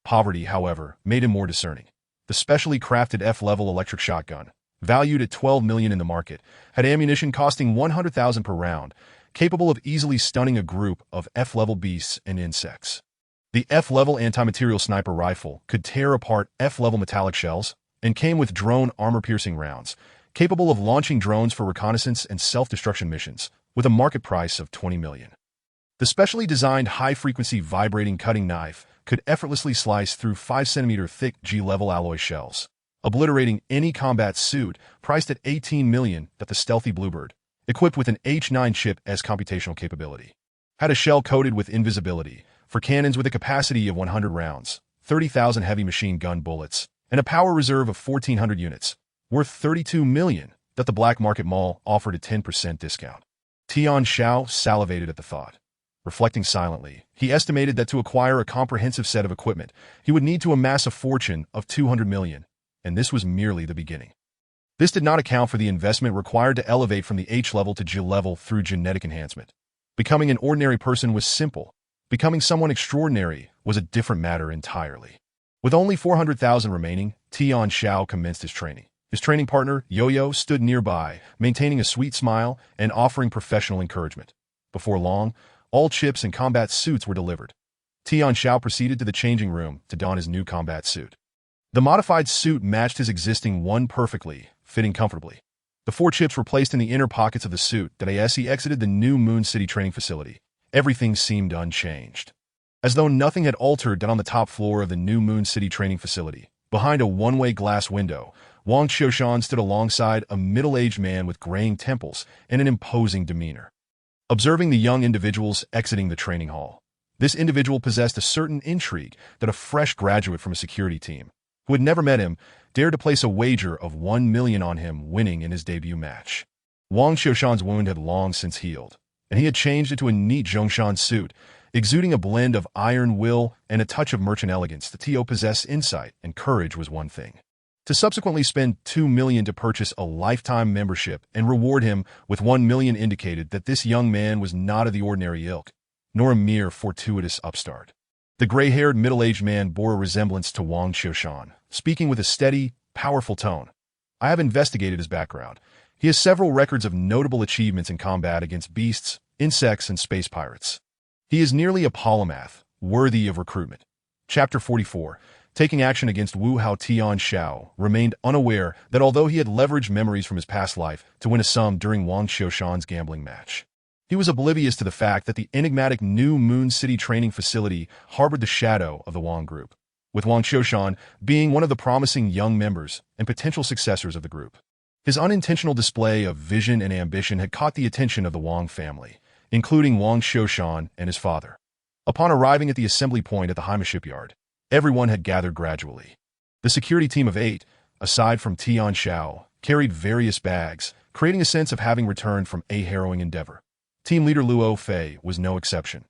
Poverty, however, made him more discerning. The specially crafted F-level electric shotgun, valued at 12 million in the market, had ammunition costing 100,000 per round, capable of easily stunning a group of F-level beasts and insects. The F-level anti-material sniper rifle could tear apart F-level metallic shells and came with drone armor-piercing rounds, capable of launching drones for reconnaissance and self-destruction missions, with a market price of 20 million. The specially designed high-frequency vibrating cutting knife could effortlessly slice through 5-centimeter thick G-level alloy shells, obliterating any combat suit priced at 18 million. The stealthy Bluebird, equipped with an H9 chip as computational capability, had a shell coated with invisibility for cannons with a capacity of 100 rounds, 30,000 heavy machine gun bullets, and a power reserve of 1,400 units, worth 32 million, that the black market mall offered a 10% discount. Tian Xiao salivated at the thought. Reflecting silently, he estimated that to acquire a comprehensive set of equipment, he would need to amass a fortune of 200 million, and this was merely the beginning. This did not account for the investment required to elevate from the H level to G level through genetic enhancement. Becoming an ordinary person was simple. Becoming someone extraordinary was a different matter entirely. With only 400,000 remaining, Tian Xiao commenced his training. His training partner, Yo-Yo, stood nearby, maintaining a sweet smile and offering professional encouragement. Before long, all chips and combat suits were delivered. Tian Xiao proceeded to the changing room to don his new combat suit. The modified suit matched his existing one perfectly, fitting comfortably. The 4 chips were placed in the inner pockets of the suit that as he exited the New Moon City training facility. Everything seemed unchanged. As though nothing had altered down on the top floor of the new Moon City training facility, behind a one-way glass window, Wang Qiushan stood alongside a middle-aged man with graying temples and an imposing demeanor. Observing the young individuals exiting the training hall, this individual possessed a certain intrigue that a fresh graduate from a security team, who had never met him, dared to place a wager of 1 million on him winning in his debut match. Wang Qiushan's wound had long since healed, and he had changed into a neat Zhongshan suit, exuding a blend of iron will and a touch of merchant elegance. The Tio possessed insight, and courage was one thing. To subsequently spend 2 million to purchase a lifetime membership and reward him with 1 million indicated that this young man was not of the ordinary ilk, nor a mere fortuitous upstart. The gray-haired middle-aged man bore a resemblance to Wang Qiushan, speaking with a steady, powerful tone. I have investigated his background. He has several records of notable achievements in combat against beasts, insects, and space pirates. He is nearly a polymath, worthy of recruitment. Chapter 44. Taking action against Wu Hao. Tian Xiao remained unaware that although he had leveraged memories from his past life to win a sum during Wang Qiushan's gambling match, he was oblivious to the fact that the enigmatic new Moon City training facility harbored the shadow of the Wang group, with Wang Qiushan being one of the promising young members and potential successors of the group. His unintentional display of vision and ambition had caught the attention of the Wang family, including Wang Qiushan and his father. Upon arriving at the assembly point at the Haima shipyard, everyone had gathered gradually. The security team of 8, aside from Tian Xiao, carried various bags, creating a sense of having returned from a harrowing endeavor. Team leader Luo Fei was no exception.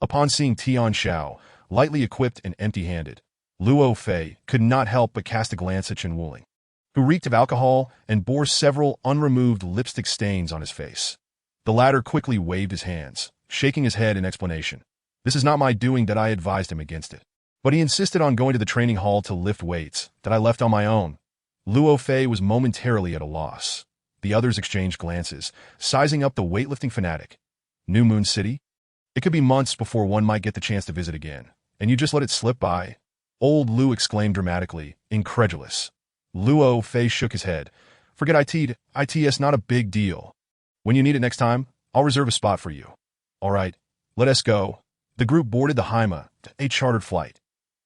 Upon seeing Tian Xiao, lightly equipped and empty-handed, Luo Fei could not help but cast a glance at Chen Wuling, who reeked of alcohol and bore several unremoved lipstick stains on his face. The latter quickly waved his hands, shaking his head in explanation. This is not my doing that I advised him against it. But he insisted on going to the training hall to lift weights that I left on my own. Luo Fei was momentarily at a loss. The others exchanged glances, sizing up the weightlifting fanatic. New Moon City? It could be months before one might get the chance to visit again, and you just let it slip by? Old Lu exclaimed dramatically, incredulous. Luo Fei shook his head. Forget IT's not a big deal. When you need it next time, I'll reserve a spot for you. All right, let us go. The group boarded the Haima, a chartered flight.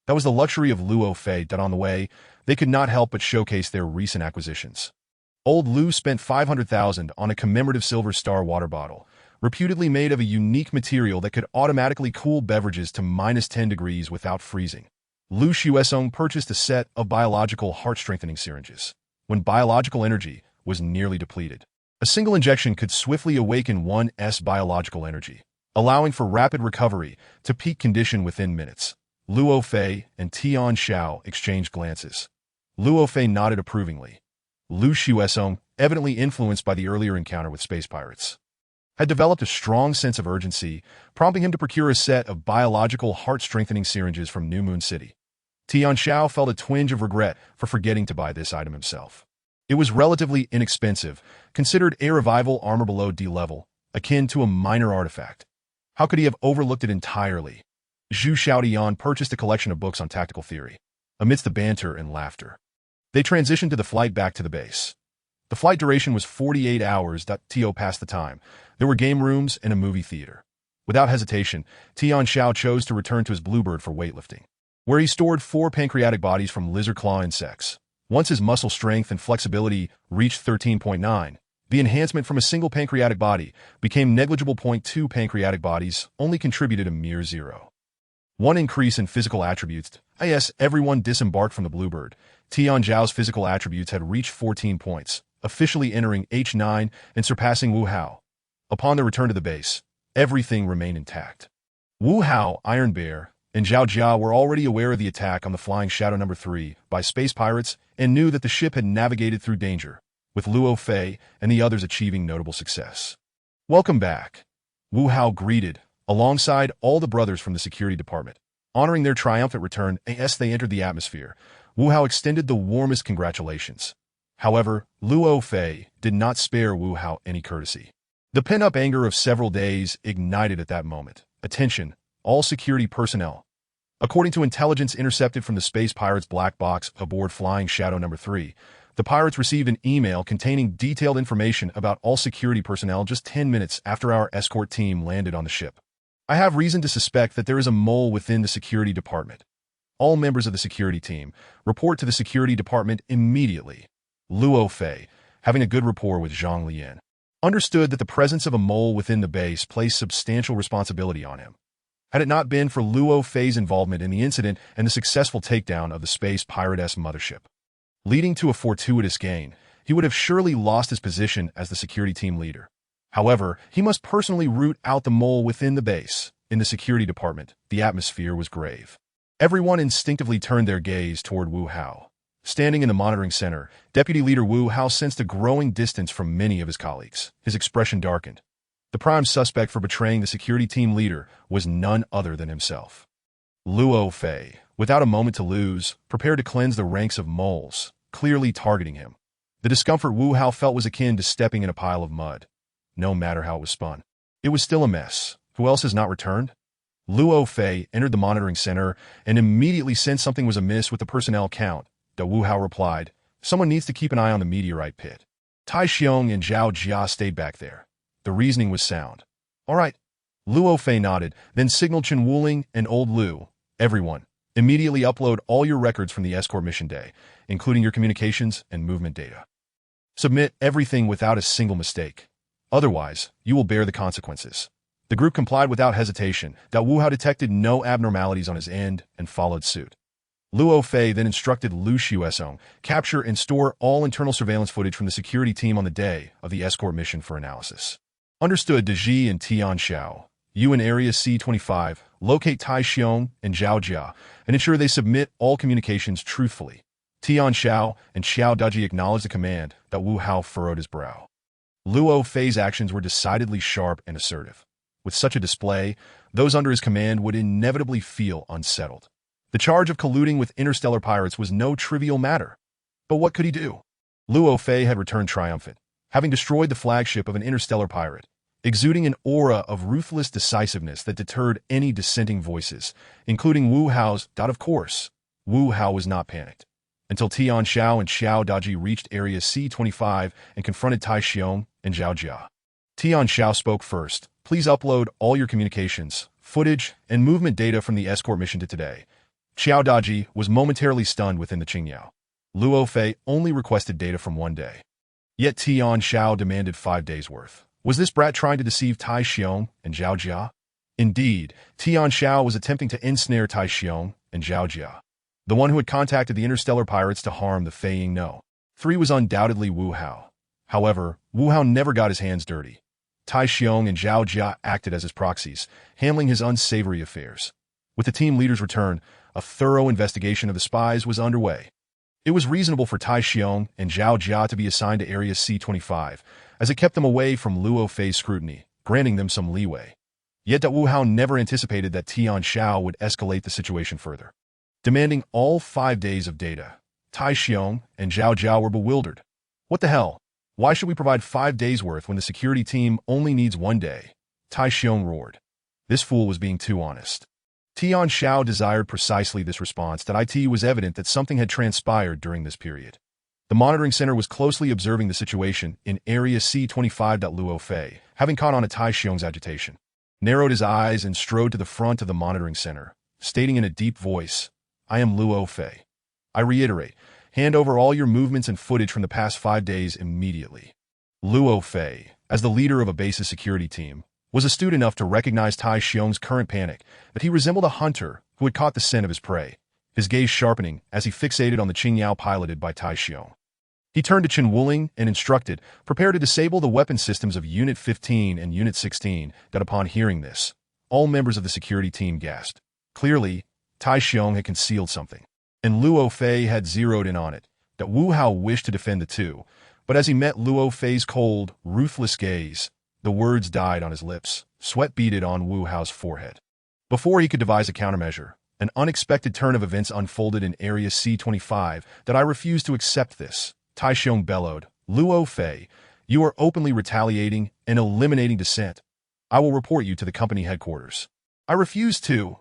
That was the luxury of Luo Fei that on the way, they could not help but showcase their recent acquisitions. Old Lu spent 500,000 on a commemorative Silver Star water bottle, reputedly made of a unique material that could automatically cool beverages to -10 degrees without freezing. Lu Xuesong purchased a set of biological heart-strengthening syringes, when biological energy was nearly depleted. A single injection could swiftly awaken one's biological energy, allowing for rapid recovery to peak condition within minutes. Luo Fei and Tian Xiao exchanged glances. Luo Fei nodded approvingly. Lu Xuesong, evidently influenced by the earlier encounter with space pirates, had developed a strong sense of urgency, prompting him to procure a set of biological heart-strengthening syringes from New Moon City. Tian Xiao felt a twinge of regret for forgetting to buy this item himself. It was relatively inexpensive, considered a revival armor below D level, akin to a minor artifact. How could he have overlooked it entirely? Zhu Xiaodian purchased a collection of books on tactical theory, amidst the banter and laughter. They transitioned to the flight back to the base. The flight duration was 48 hours. Tio passed the time. There were game rooms and a movie theater. Without hesitation, Tian Xiao chose to return to his Bluebird for weightlifting, where he stored 4 pancreatic bodies from lizard claw insects. Once his muscle strength and flexibility reached 13.9, the enhancement from a single pancreatic body became negligible. 0.2 pancreatic bodies only contributed a mere 0.1 increase in physical attributes. As everyone disembarked from the Bluebird, Tian Zhao's physical attributes had reached 14 points, officially entering H9 and surpassing Wu Hao. Upon their return to the base, everything remained intact. Wu Hao, Iron Bear, and Zhao Jia were already aware of the attack on the Flying Shadow No. 3 by space pirates and knew that the ship had navigated through danger, with Luo Fei and the others achieving notable success. Welcome back, Wu Hao greeted, alongside all the brothers from the security department. Honoring their triumphant return as they entered the atmosphere, Wu Hao extended the warmest congratulations. However, Luo Fei did not spare Wu Hao any courtesy. The pent-up anger of several days ignited at that moment. Attention, all security personnel. According to intelligence intercepted from the space pirates' black box aboard Flying Shadow No. 3, the pirates received an email containing detailed information about all security personnel just 10 minutes after our escort team landed on the ship. I have reason to suspect that there is a mole within the security department. All members of the security team report to the security department immediately. Luo Fei, having a good rapport with Zhang Lian, understood that the presence of a mole within the base placed substantial responsibility on him. Had it not been for Luo Fei's involvement in the incident and the successful takedown of the space pirate-esque mothership, leading to a fortuitous gain, he would have surely lost his position as the security team leader. However, he must personally root out the mole within the base. In the security department, the atmosphere was grave. Everyone instinctively turned their gaze toward Wu Hao. Standing in the monitoring center, Deputy Leader Wu Hao sensed a growing distance from many of his colleagues. His expression darkened. The prime suspect for betraying the security team leader was none other than himself. Luo Fei, without a moment to lose, prepared to cleanse the ranks of moles, clearly targeting him. The discomfort Wu Hao felt was akin to stepping in a pile of mud. No matter how it was spun, it was still a mess. Who else has not returned? Luo Fei entered the monitoring center and immediately sensed something was amiss with the personnel count. Wu Hao replied, "Someone needs to keep an eye on the meteorite pit." Tai Xiong and Zhao Jia stayed back there. The reasoning was sound. "All right." Luo Fei nodded, then signaled Chen Wuling and Old Lu. "Everyone, immediately upload all your records from the escort mission day, including your communications and movement data. Submit everything without a single mistake. Otherwise, you will bear the consequences." The group complied without hesitation. Wu Hao detected no abnormalities on his end and followed suit. Luo Fei then instructed Lu Xiuesong, capture and store all internal surveillance footage from the security team on the day of the escort mission for analysis. Understood. De Ji and Tian Xiao, you in Area C-25, locate Tai Xiong and Zhao Jia, and ensure they submit all communications truthfully. Tian Xiao and Xiao Daji acknowledged the command. Wu Hao furrowed his brow. Luo Fei's actions were decidedly sharp and assertive. With such a display, those under his command would inevitably feel unsettled. The charge of colluding with interstellar pirates was no trivial matter. But what could he do? Luo Fei had returned triumphant, having destroyed the flagship of an interstellar pirate, exuding an aura of ruthless decisiveness that deterred any dissenting voices, including Wu Hao's. Of course, Wu Hao was not panicked, until Tian Xiao and Xiao Daji reached Area C-25 and confronted Tai Xiong and Zhao Jia. Tian Xiao spoke first. "Please upload all your communications, footage, and movement data from the escort mission to today." Xiao Daji was momentarily stunned within the Qingyao. Luo Fei only requested data from 1 day. Yet Tian Xiao demanded 5 days' worth. Was this brat trying to deceive Tai Xiong and Zhao Jia? Indeed, Tian Xiao was attempting to ensnare Tai Xiong and Zhao Jia, the one who had contacted the interstellar pirates to harm the Fei Ying No. 3 was undoubtedly Wu Hao. However, Wu Hao never got his hands dirty. Tai Xiong and Zhao Jia acted as his proxies, handling his unsavory affairs. With the team leader's return, a thorough investigation of the spies was underway. It was reasonable for Tai Xiong and Zhao Jia to be assigned to Area C-25, as it kept them away from Luo Fei's scrutiny, granting them some leeway. Yet Wu Hao never anticipated that Tian Xiao would escalate the situation further. Demanding all 5 days of data, Tai Xiong and Zhao Jia were bewildered. "What the hell? Why should we provide 5 days' worth when the security team only needs 1 day? Tai Xiong roared. This fool was being too honest. Tian Xiao desired precisely this response. It was evident that something had transpired during this period. The monitoring center was closely observing the situation in Area C-25. Luo Fei, having caught on to Tai Xiong's agitation, narrowed his eyes and strode to the front of the monitoring center, stating in a deep voice, "I am Luo Fei. I reiterate, hand over all your movements and footage from the past 5 days immediately." Luo Fei, as the leader of a base's security team, was astute enough to recognize Tai Xiong's current panic, that he resembled a hunter who had caught the scent of his prey, his gaze sharpening as he fixated on the Qingyao piloted by Tai Xiong. He turned to Chen Wuling and instructed, "Prepare to disable the weapon systems of Unit 15 and Unit 16. Upon hearing this, all members of the security team gasped. Clearly, Tai Xiong had concealed something, and Luo Fei had zeroed in on it. Wu Hao wished to defend the two, but as he met Luo Fei's cold, ruthless gaze, the words died on his lips. Sweat beaded on Wu Hao's forehead. Before he could devise a countermeasure, an unexpected turn of events unfolded in Area C-25. "I refuse to accept this," Tai Xiong bellowed. "Luo Fei, you are openly retaliating and eliminating dissent. I will report you to the company headquarters." "I refuse to."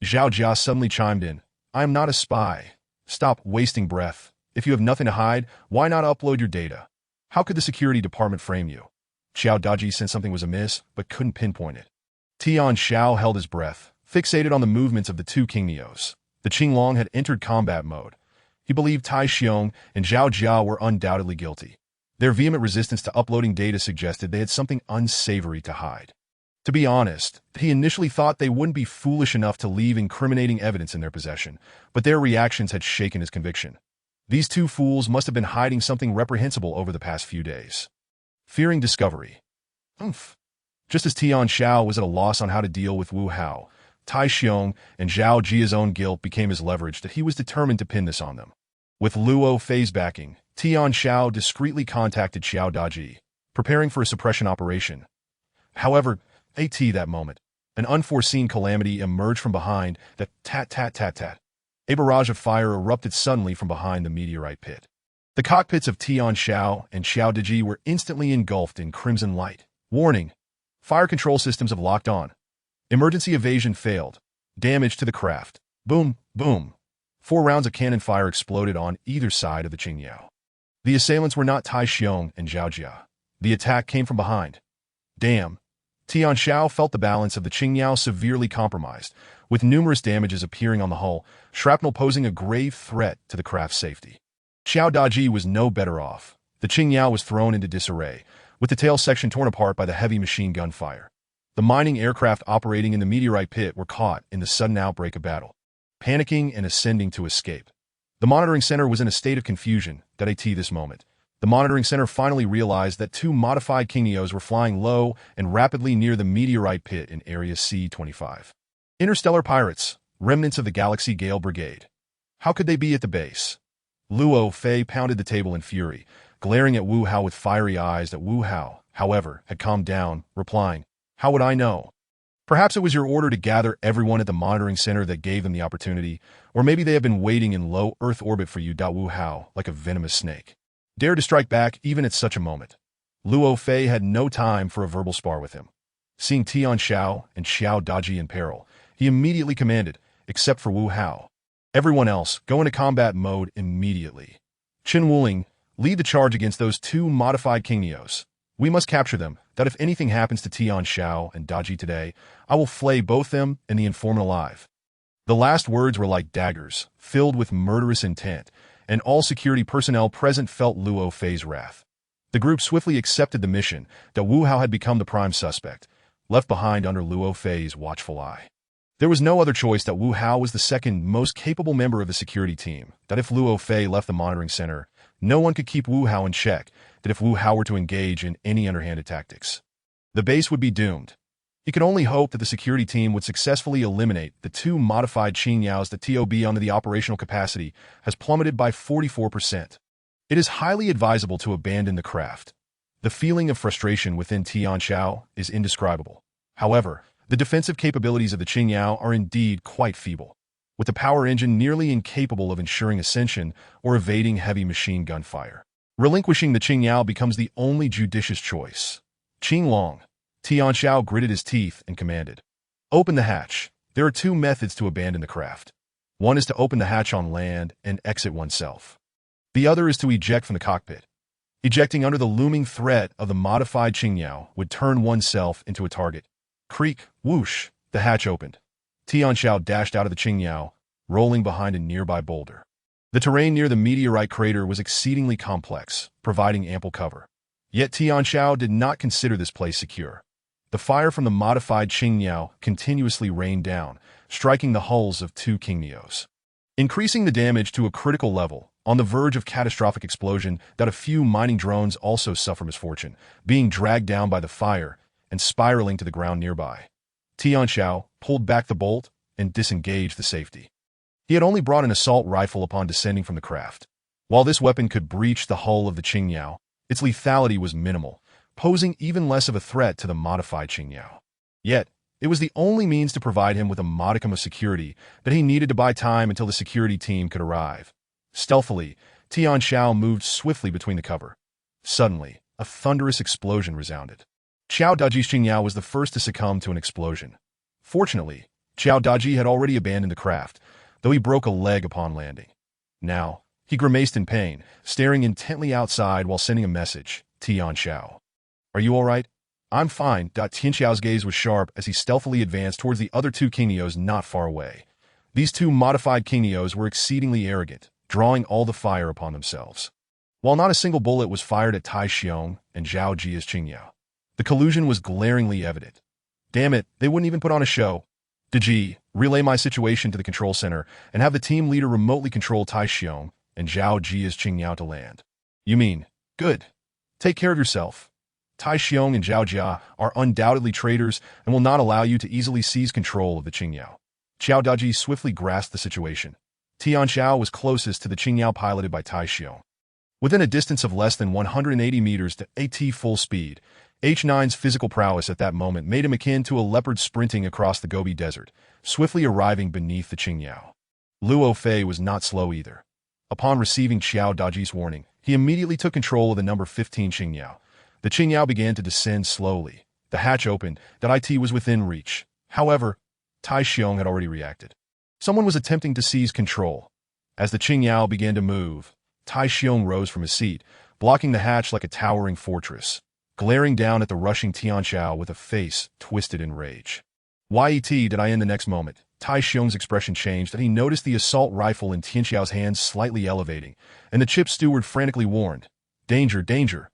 Zhao Jia suddenly chimed in. "I am not a spy. Stop wasting breath. If you have nothing to hide, why not upload your data? How could the security department frame you?" Xiao Daji sensed something was amiss, but couldn't pinpoint it. Tian Xiao held his breath, fixated on the movements of the two King Neos. The Qinglong had entered combat mode. He believed Tai Xiong and Zhao Jia were undoubtedly guilty. Their vehement resistance to uploading data suggested they had something unsavory to hide. To be honest, he initially thought they wouldn't be foolish enough to leave incriminating evidence in their possession, but their reactions had shaken his conviction. These two fools must have been hiding something reprehensible over the past few days. Fearing discovery. Just as Tian Xiao was at a loss on how to deal with Wu Hao, Tai Xiong and Zhao Jia's own guilt became his leverage that he was determined to pin this on them. With Luo Fei's backing, Tian Xiao discreetly contacted Xiao Daji, preparing for a suppression operation. However, at that moment, an unforeseen calamity emerged from behind that tat-tat-tat-tat. A barrage of fire erupted suddenly from behind the meteorite pit. The cockpits of Tian Xiao and Xiao Daji were instantly engulfed in crimson light. Warning! Fire control systems have locked on. Emergency evasion failed. Damage to the craft. Boom, boom. 4 rounds of cannon fire exploded on either side of the Qingyao. The assailants were not Tai Xiong and Zhao Jia. The attack came from behind. Damn. Tian Xiao felt the balance of the Qingyao severely compromised, with numerous damages appearing on the hull, shrapnel posing a grave threat to the craft's safety. Xiao Daji was no better off. The Qingyao was thrown into disarray, with the tail section torn apart by the heavy machine gun fire. The mining aircraft operating in the meteorite pit were caught in the sudden outbreak of battle, panicking and ascending to escape. The monitoring center was in a state of confusion at this moment. The monitoring center finally realized that 2 modified King Neos were flying low and rapidly near the meteorite pit in Area C-25. Interstellar pirates, remnants of the Galaxy Gale Brigade. How could they be at the base? Luo Fei pounded the table in fury, glaring at Wu Hao with fiery eyes that Wu Hao, however, had calmed down, replying, "How would I know? Perhaps it was your order to gather everyone at the monitoring center that gave them the opportunity, or maybe they have been waiting in low Earth orbit for you." Wu Hao, like a venomous snake, dared to strike back even at such a moment. Luo Fei had no time for a verbal spar with him. Seeing Tian Xiao and Xiao Daji in peril, he immediately commanded, except for Wu Hao, "Everyone else, go into combat mode immediately. Qin Wuling, lead the charge against those 2 modified King Neos. We must capture them, that if anything happens to Tian Xiao and Daji today, I will flay both them and the informant alive." The last words were like daggers, filled with murderous intent, and all security personnel present felt Luo Fei's wrath. The group swiftly accepted the mission that Wu Hao had become the prime suspect, left behind under Luo Fei's watchful eye. There was no other choice that Wu Hao was the second most capable member of the security team, that if Luo Fei left the monitoring center, no one could keep Wu Hao in check, that if Wu Hao were to engage in any underhanded tactics, the base would be doomed. He could only hope that the security team would successfully eliminate the 2 modified Qingyaos. The TOB under the operational capacity has plummeted by 44%. It is highly advisable to abandon the craft. The feeling of frustration within Tian Xiao is indescribable. However, the defensive capabilities of the Qingyao are indeed quite feeble, with the power engine nearly incapable of ensuring ascension or evading heavy machine gun fire. Relinquishing the Qingyao becomes the only judicious choice. Qinglong. Tian Xiao gritted his teeth and commanded, "Open the hatch." There are 2 methods to abandon the craft. One is to open the hatch on land and exit oneself. The other is to eject from the cockpit. Ejecting under the looming threat of the modified Qingyao would turn oneself into a target. Creak, whoosh, the hatch opened. Tian Xiao dashed out of the Qingyao, rolling behind a nearby boulder. The terrain near the meteorite crater was exceedingly complex, providing ample cover. Yet Tian Xiao did not consider this place secure. The fire from the modified Qingyao continuously rained down, striking the hulls of 2 King Neos, increasing the damage to a critical level, on the verge of catastrophic explosion. That a few mining drones also suffer misfortune, being dragged down by the fire and spiraling to the ground nearby. Tian Xiao pulled back the bolt and disengaged the safety. He had only brought an assault rifle upon descending from the craft. While this weapon could breach the hull of the Qingyao, its lethality was minimal, posing even less of a threat to the modified Qingyao. Yet, it was the only means to provide him with a modicum of security that he needed to buy time until the security team could arrive. Stealthily, Tian Xiao moved swiftly between the cover. Suddenly, a thunderous explosion resounded. Xiao Daji's Qingyao was the first to succumb to an explosion. Fortunately, Xiao Daji had already abandoned the craft, though he broke a leg upon landing. Now, he grimaced in pain, staring intently outside while sending a message, "Tian Xiao. Are you all right? I'm fine. Tian Xiao's gaze was sharp as he stealthily advanced towards the other two King Neos not far away. These two modified King Neos were exceedingly arrogant, drawing all the fire upon themselves. While not a single bullet was fired at Tian Xiao and Zhao Jia's Qing Yao, the collusion was glaringly evident. Damn it, they wouldn't even put on a show. Ji, relay my situation to the control center and have the team leader remotely control Tian Xiao and Zhao Jia's Qing Yao to land. You mean, good. Take care of yourself. Tian Xiao and Zhao Jia are undoubtedly traitors and will not allow you to easily seize control of the Qing Yao. Xiao Daji swiftly grasped the situation. Tian Xiao was closest to the Qing Yao piloted by Tian Xiao. Within a distance of less than 180 meters to AT full speed, H9's physical prowess at that moment made him akin to a leopard sprinting across the Gobi Desert, swiftly arriving beneath the Qing Yao. Luo Fei was not slow either. Upon receiving Xiao Daji's warning, he immediately took control of the number 15 Qing Yao. The Qing Yao began to descend slowly. The hatch opened, that IT was within reach. However, Tai Xiong had already reacted. Someone was attempting to seize control. As the Qing Yao began to move, Tai Xiong rose from his seat, blocking the hatch like a towering fortress, glaring down at the rushing Tian Xiao with a face twisted in rage. Yet did I in the next moment, Tai Xiong's expression changed and he noticed the assault rifle in Tian Xiao's hands slightly elevating, and the chip steward frantically warned, "Danger, danger."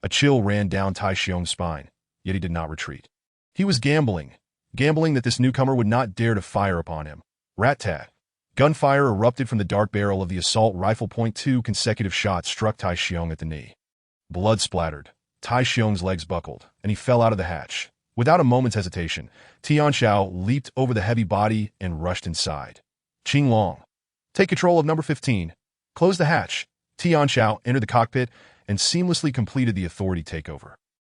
A chill ran down Tai Xiong's spine, yet he did not retreat. He was gambling that this newcomer would not dare to fire upon him. Rat-tat. Gunfire erupted from the dark barrel of the assault rifle. 2 consecutive shots struck Tai Xiong at the knee. Blood splattered. Tai Xiong's legs buckled, and he fell out of the hatch. Without a moment's hesitation, Tian Xiao leaped over the heavy body and rushed inside. Qing Long, take control of number 15. Close the hatch. Tian Xiao entered the cockpit and seamlessly completed the authority takeover.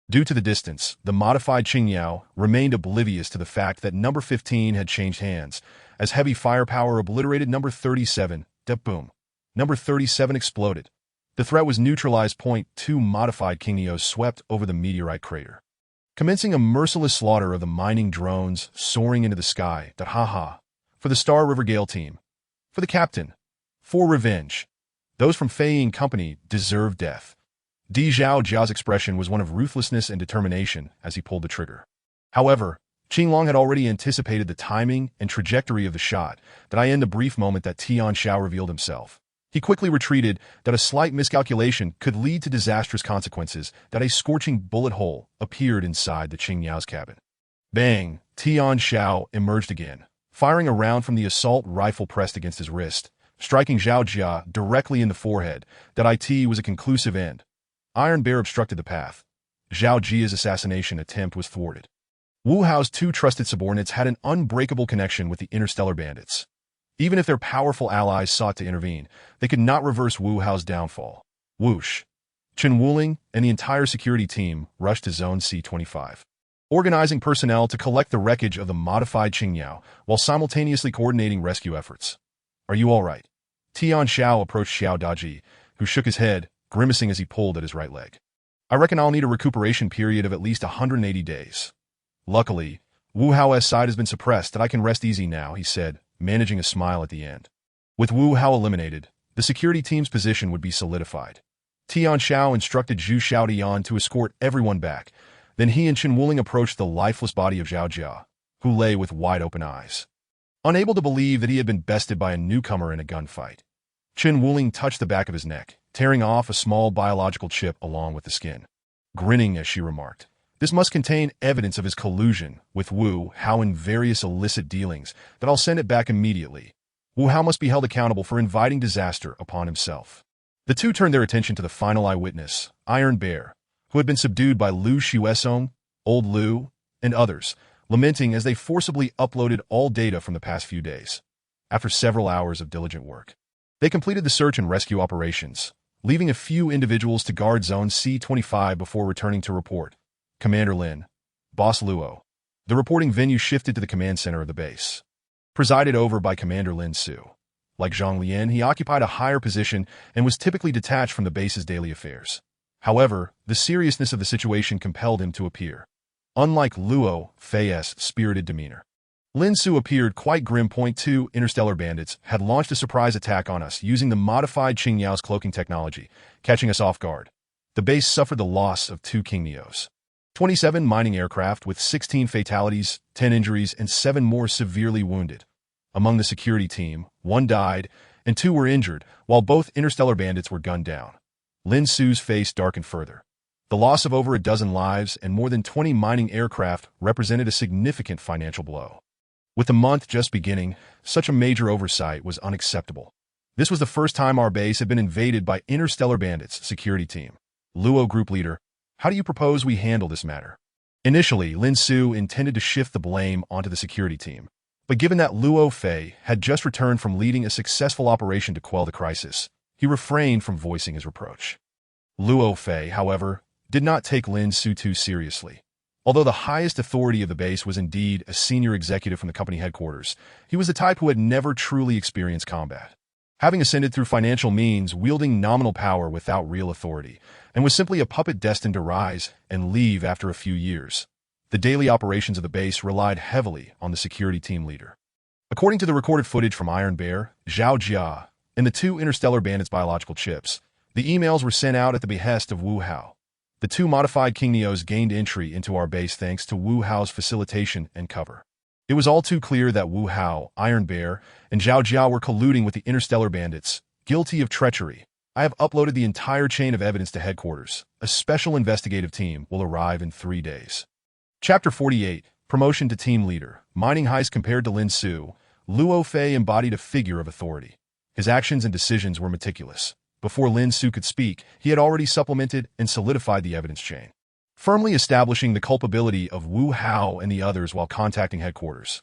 Due to the distance, the modified Qing Yao remained oblivious to the fact that number 15 had changed hands, as heavy firepower obliterated number 37. Boom. Number 37 exploded. The threat was neutralized. 2 modified King Neos swept over the meteorite crater, commencing a merciless slaughter of the mining drones soaring into the sky. Ha. For the Star River Gale team. For the captain. For revenge. Those from Fei and company deserve death. Zhao Jia's expression was one of ruthlessness and determination as he pulled the trigger. However, Qing Long had already anticipated the timing and trajectory of the shot, in the brief moment that Tian Xiao revealed himself. He quickly retreated, that a slight miscalculation could lead to disastrous consequences, that a scorching bullet hole appeared inside the Qing Yao's cabin. Bang! Tian Xiao emerged again, firing a round from the assault rifle pressed against his wrist, striking Zhao Jia directly in the forehead. That IT was a conclusive end. Iron Bear obstructed the path. Zhao Jia's assassination attempt was thwarted. Wu Hao's 2 trusted subordinates had an unbreakable connection with the interstellar bandits. Even if their powerful allies sought to intervene, they could not reverse Wu Hao's downfall. Whoosh! Chen Wuling and the entire security team rushed to Zone C-25, organizing personnel to collect the wreckage of the modified Qing Yao while simultaneously coordinating rescue efforts. Are you all right? Tian Xiao approached Xiao Daji, who shook his head, grimacing as he pulled at his right leg. I reckon I'll need a recuperation period of at least 180 days. Luckily, Wu Hao's side has been suppressed that I can rest easy now, he said, managing a smile at the end. With Wu Hao eliminated, the security team's position would be solidified. Tian Xiao instructed Zhu Xiaodian to escort everyone back. Then he and Chen Wuling approached the lifeless body of Zhao Jia, who lay with wide-open eyes, unable to believe that he had been bested by a newcomer in a gunfight. Chen Wuling touched the back of his neck, tearing off a small biological chip along with the skin. Grinning as she remarked, this must contain evidence of his collusion with Wu Hao in various illicit dealings, that I'll send it back immediately. Wu Hao must be held accountable for inviting disaster upon himself. The two turned their attention to the final eyewitness, Iron Bear, who had been subdued by Lu Xuesong, Old Lu, and others, lamenting as they forcibly uploaded all data from the past few days. After several hours of diligent work, they completed the search and rescue operations, leaving a few individuals to guard Zone C-25 before returning to report. Commander Lin, Boss Luo. The reporting venue shifted to the command center of the base, presided over by Commander Lin Su. Like Zhang Lian, he occupied a higher position and was typically detached from the base's daily affairs. However, the seriousness of the situation compelled him to appear. Unlike Luo Fei's spirited demeanor, Lin Su appeared quite grim. 2 Interstellar bandits had launched a surprise attack on us using the modified Qing Yao's cloaking technology, catching us off guard. The base suffered the loss of 2 King Neos. 27 mining aircraft with 16 fatalities, 10 injuries, and 7 more severely wounded. Among the security team, 1 died and 2 were injured, while both interstellar bandits were gunned down. Lin Su's face darkened further. The loss of over a dozen lives and more than 20 mining aircraft represented a significant financial blow. With the month just beginning, such a major oversight was unacceptable. This was the first time our base had been invaded by interstellar bandits, security team. Luo group leader, how do you propose we handle this matter? Initially, Lin Su intended to shift the blame onto the security team. But given that Luo Fei had just returned from leading a successful operation to quell the crisis, he refrained from voicing his reproach. Luo Fei, however, did not take Lin Su too seriously. Although the highest authority of the base was indeed a senior executive from the company headquarters, he was the type who had never truly experienced combat. Having ascended through financial means, wielding nominal power without real authority, and was simply a puppet destined to rise and leave after a few years. The daily operations of the base relied heavily on the security team leader. According to the recorded footage from Iron Bear, Zhao Jia, and the 2 interstellar bandits' biological chips, the emails were sent out at the behest of Wu Hao. The 2 modified King Neos gained entry into our base thanks to Wu Hao's facilitation and cover. It was all too clear that Wu Hao, Iron Bear, and Zhao Jia were colluding with the interstellar bandits, guilty of treachery. I have uploaded the entire chain of evidence to headquarters. A special investigative team will arrive in 3 days. Chapter 48, Promotion to Team Leader. Mining heist compared to Lin Su, Luo Fei embodied a figure of authority. His actions and decisions were meticulous. Before Lin Su could speak, he had already supplemented and solidified the evidence chain, firmly establishing the culpability of Wu Hao and the others while contacting headquarters.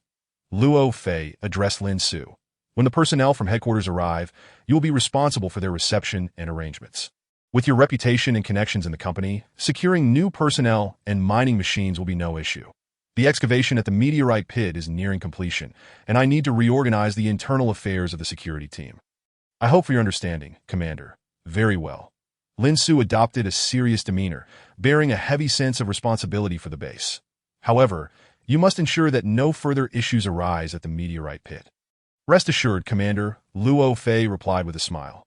Luo Fei addressed Lin Su. When the personnel from headquarters arrive, you will be responsible for their reception and arrangements. With your reputation and connections in the company, securing new personnel and mining machines will be no issue. The excavation at the meteorite pit is nearing completion, and I need to reorganize the internal affairs of the security team. I hope for your understanding, Commander. Very well. Lin Su adopted a serious demeanor, bearing a heavy sense of responsibility for the base. However, you must ensure that no further issues arise at the meteorite pit. Rest assured, Commander, Luo Fei replied with a smile.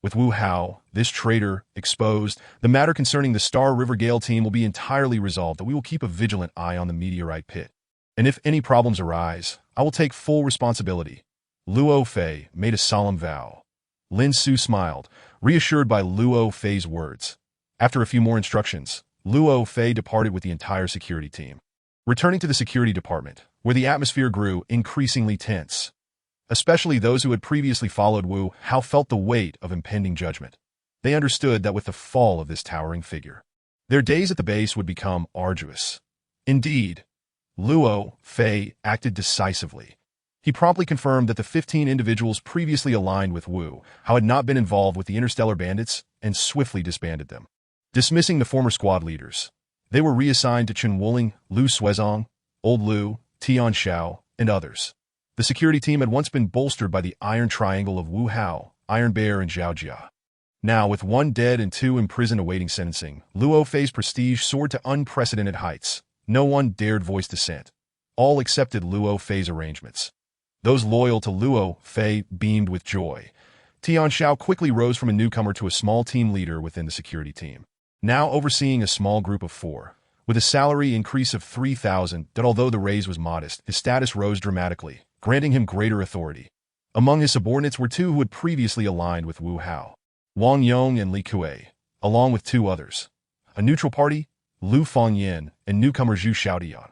With Wu Hao, this traitor, exposed, the matter concerning the Star River Gale team will be entirely resolved, that we will keep a vigilant eye on the meteorite pit. And if any problems arise, I will take full responsibility. Luo Fei made a solemn vow. Lin Su smiled, reassured by Luo Fei's words. After a few more instructions, Luo Fei departed with the entire security team. Returning to the security department, where the atmosphere grew increasingly tense. Especially those who had previously followed Wu Hao felt the weight of impending judgment. They understood that with the fall of this towering figure, their days at the base would become arduous. Indeed, Luo Fei acted decisively. He promptly confirmed that the 15 individuals previously aligned with Wu Hao had not been involved with the interstellar bandits and swiftly disbanded them. Dismissing the former squad leaders, they were reassigned to Chen Wuling, Lu Suizong, Old Lu, Tian Xiao, and others. The security team had once been bolstered by the iron triangle of Wu Hao, Iron Bear, and Zhao Jia. Now, with 1 dead and 2 imprisoned awaiting sentencing, Luo Fei's prestige soared to unprecedented heights. No one dared voice dissent. All accepted Luo Fei's arrangements. Those loyal to Luo Fei beamed with joy. Tian Xiao quickly rose from a newcomer to a small team leader within the security team, now overseeing a small group of 4. With a salary increase of 3,000, that although the raise was modest, his status rose dramatically, granting him greater authority. Among his subordinates were 2 who had previously aligned with Wu Hao, Wang Yong and Li Kuei, along with 2 others. A neutral party, Lu Fangyan, and newcomer Zhu Xiaodian.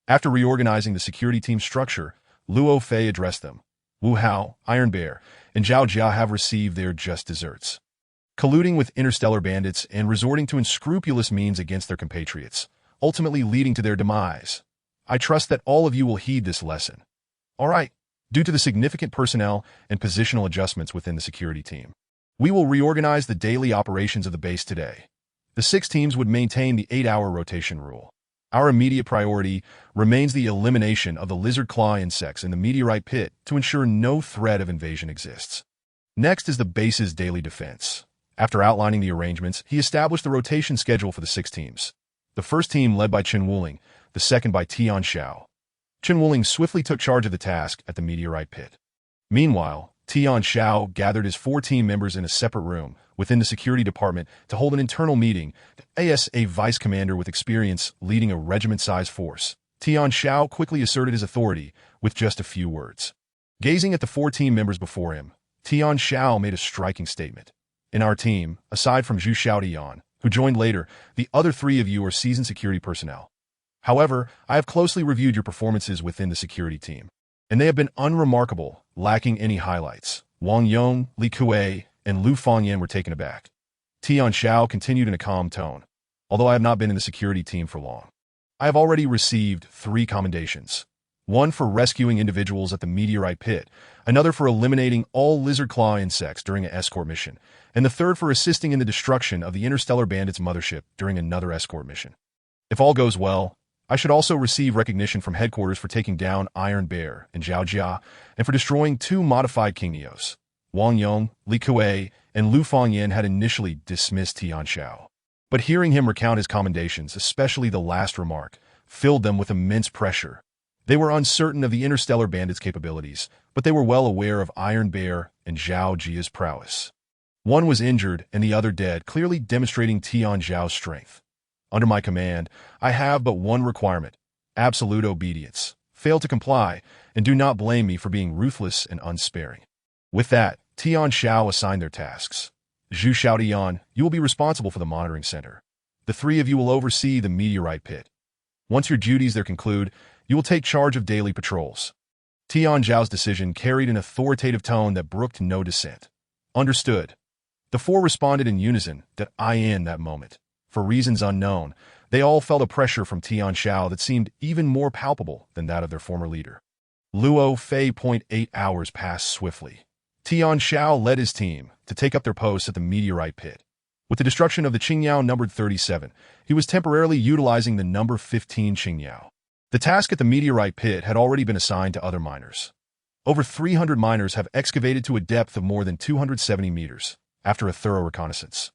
After reorganizing the security team structure, Luo Fei addressed them. Wu Hao, Iron Bear, and Zhao Jia have received their just desserts. Colluding with interstellar bandits and resorting to unscrupulous means against their compatriots, ultimately leading to their demise. I trust that all of you will heed this lesson. All right, due to the significant personnel and positional adjustments within the security team, we will reorganize the daily operations of the base today. The 6 teams would maintain the 8-hour rotation rule. Our immediate priority remains the elimination of the lizard claw insects in the meteorite pit to ensure no threat of invasion exists. Next is the base's daily defense. After outlining the arrangements, he established the rotation schedule for the 6 teams. The first team led by Chen Wuling, the second by Tian Xiao. Chen Wuling swiftly took charge of the task at the meteorite pit. Meanwhile, Tian Xiao gathered his 4 team members in a separate room, within the security department to hold an internal meeting. As a vice commander with experience leading a regiment-sized force, Tian Xiao quickly asserted his authority with just a few words. Gazing at the 4 team members before him, Tian Xiao made a striking statement. In our team, aside from Zhu Xiaotian, who joined later, the other 3 of you are seasoned security personnel. However, I have closely reviewed your performances within the security team, and they have been unremarkable, lacking any highlights. Wang Yong, Li Kuei, and Lu Fangyan were taken aback. Tian Xiao continued in a calm tone. Although I have not been in the security team for long, I have already received 3 commendations. One for rescuing individuals at the meteorite pit, another for eliminating all lizard claw insects during an escort mission, and the third for assisting in the destruction of the interstellar bandits' mothership during another escort mission. If all goes well, I should also receive recognition from headquarters for taking down Iron Bear and Zhao Jia, and for destroying 2 modified King Neos. Wang Yong, Li Kuei, and Lu Fangyan had initially dismissed Tian Xiao. But hearing him recount his commendations, especially the last remark, filled them with immense pressure. They were uncertain of the interstellar bandits' capabilities, but they were well aware of Iron Bear and Zhao Jia's prowess. One was injured and the other dead, clearly demonstrating Tian Xiao's strength. Under my command, I have but one requirement: absolute obedience. Fail to comply, and do not blame me for being ruthless and unsparing. With that, Tian Xiao assigned their tasks. Zhu Xiaotian, you will be responsible for the monitoring center. The 3 of you will oversee the meteorite pit. Once your duties there conclude, you will take charge of daily patrols. Tian Xiao's decision carried an authoritative tone that brooked no dissent. Understood. The 4 responded in unison that in that moment. For reasons unknown, they all felt a pressure from Tian Xiao that seemed even more palpable than that of their former leader. Luo Fei. 8 hours passed swiftly. Tian Xiao led his team to take up their posts at the meteorite pit. With the destruction of the Qingyao numbered 37, he was temporarily utilizing the number 15 Qingyao. The task at the meteorite pit had already been assigned to other miners. Over 300 miners have excavated to a depth of more than 270 meters after a thorough reconnaissance.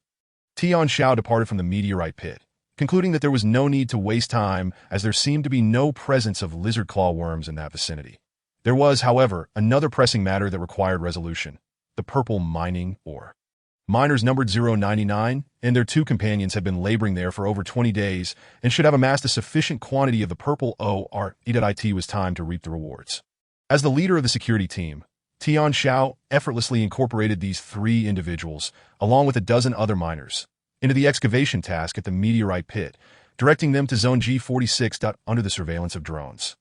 Tian Xiao departed from the meteorite pit, concluding that there was no need to waste time as there seemed to be no presence of lizard claw worms in that vicinity. There was, however, another pressing matter that required resolution: the purple mining ore. Miners numbered 099 and their 2 companions had been laboring there for over 20 days and should have amassed a sufficient quantity of the purple ore. It was time to reap the rewards. As the leader of the security team, Tian Xiao effortlessly incorporated these 3 individuals, along with a dozen other miners, into the excavation task at the meteorite pit, directing them to Zone G46. Under the surveillance of drones.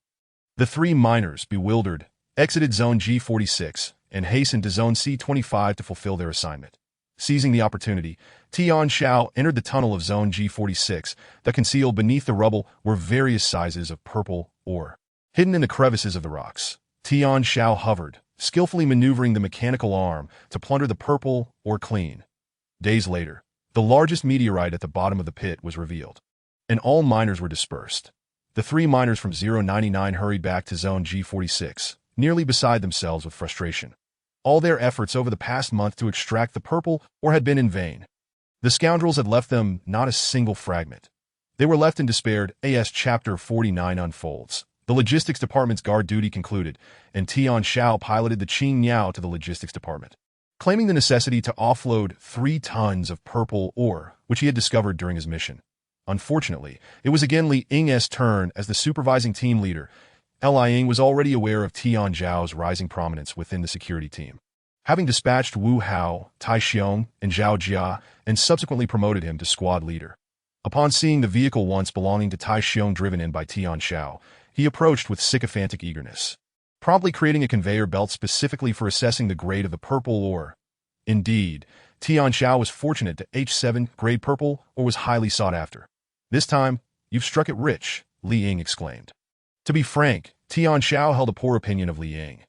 The 3 miners, bewildered, exited Zone G46 and hastened to Zone C25 to fulfill their assignment. Seizing the opportunity, Tian Xiao entered the tunnel of Zone G46 that concealed beneath the rubble were various sizes of purple ore. Hidden in the crevices of the rocks, Tian Xiao hovered, skillfully maneuvering the mechanical arm to plunder the purple ore clean. Days later, the largest meteorite at the bottom of the pit was revealed, and all miners were dispersed. The 3 miners from 099 hurried back to Zone G46, nearly beside themselves with frustration. All their efforts over the past month to extract the purple ore had been in vain. The scoundrels had left them not a single fragment. They were left in despair. As Chapter 49 unfolds, the logistics department's guard duty concluded, and Tian Xiao piloted the Qingyao to the logistics department, claiming the necessity to offload 3 tons of purple ore, which he had discovered during his mission. Unfortunately, it was again Li Ying's turn as the supervising team leader. Li Ying was already aware of Tian Zhao's rising prominence within the security team, having dispatched Wu Hao, Tai Xiong, and Zhao Jia, and subsequently promoted him to squad leader. Upon seeing the vehicle once belonging to Tai Xiong driven in by Tian Xiao, he approached with sycophantic eagerness, promptly creating a conveyor belt specifically for assessing the grade of the purple ore. Indeed, Tian Xiao was fortunate that H7 grade purple ore was highly sought after. This time, you've struck it rich, Li Ying exclaimed. To be frank, Tian Xiao held a poor opinion of Li Ying.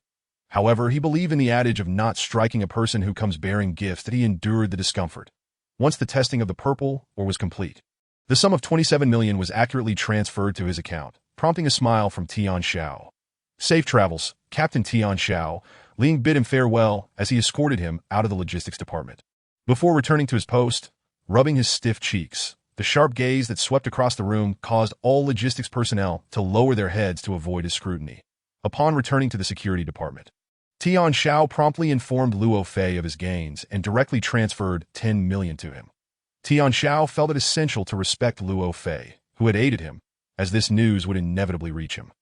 However, he believed in the adage of not striking a person who comes bearing gifts that he endured the discomfort. Once the testing of the purple ore was complete, the sum of 27 million was accurately transferred to his account, prompting a smile from Tian Xiao. Safe travels, Captain Tian Xiao. Li Ying bid him farewell as he escorted him out of the logistics department. Before returning to his post, rubbing his stiff cheeks, the sharp gaze that swept across the room caused all logistics personnel to lower their heads to avoid his scrutiny. Upon returning to the security department, Tian Xiao promptly informed Luo Fei of his gains and directly transferred 10 million to him. Tian Xiao felt it essential to respect Luo Fei, who had aided him, as this news would inevitably reach him.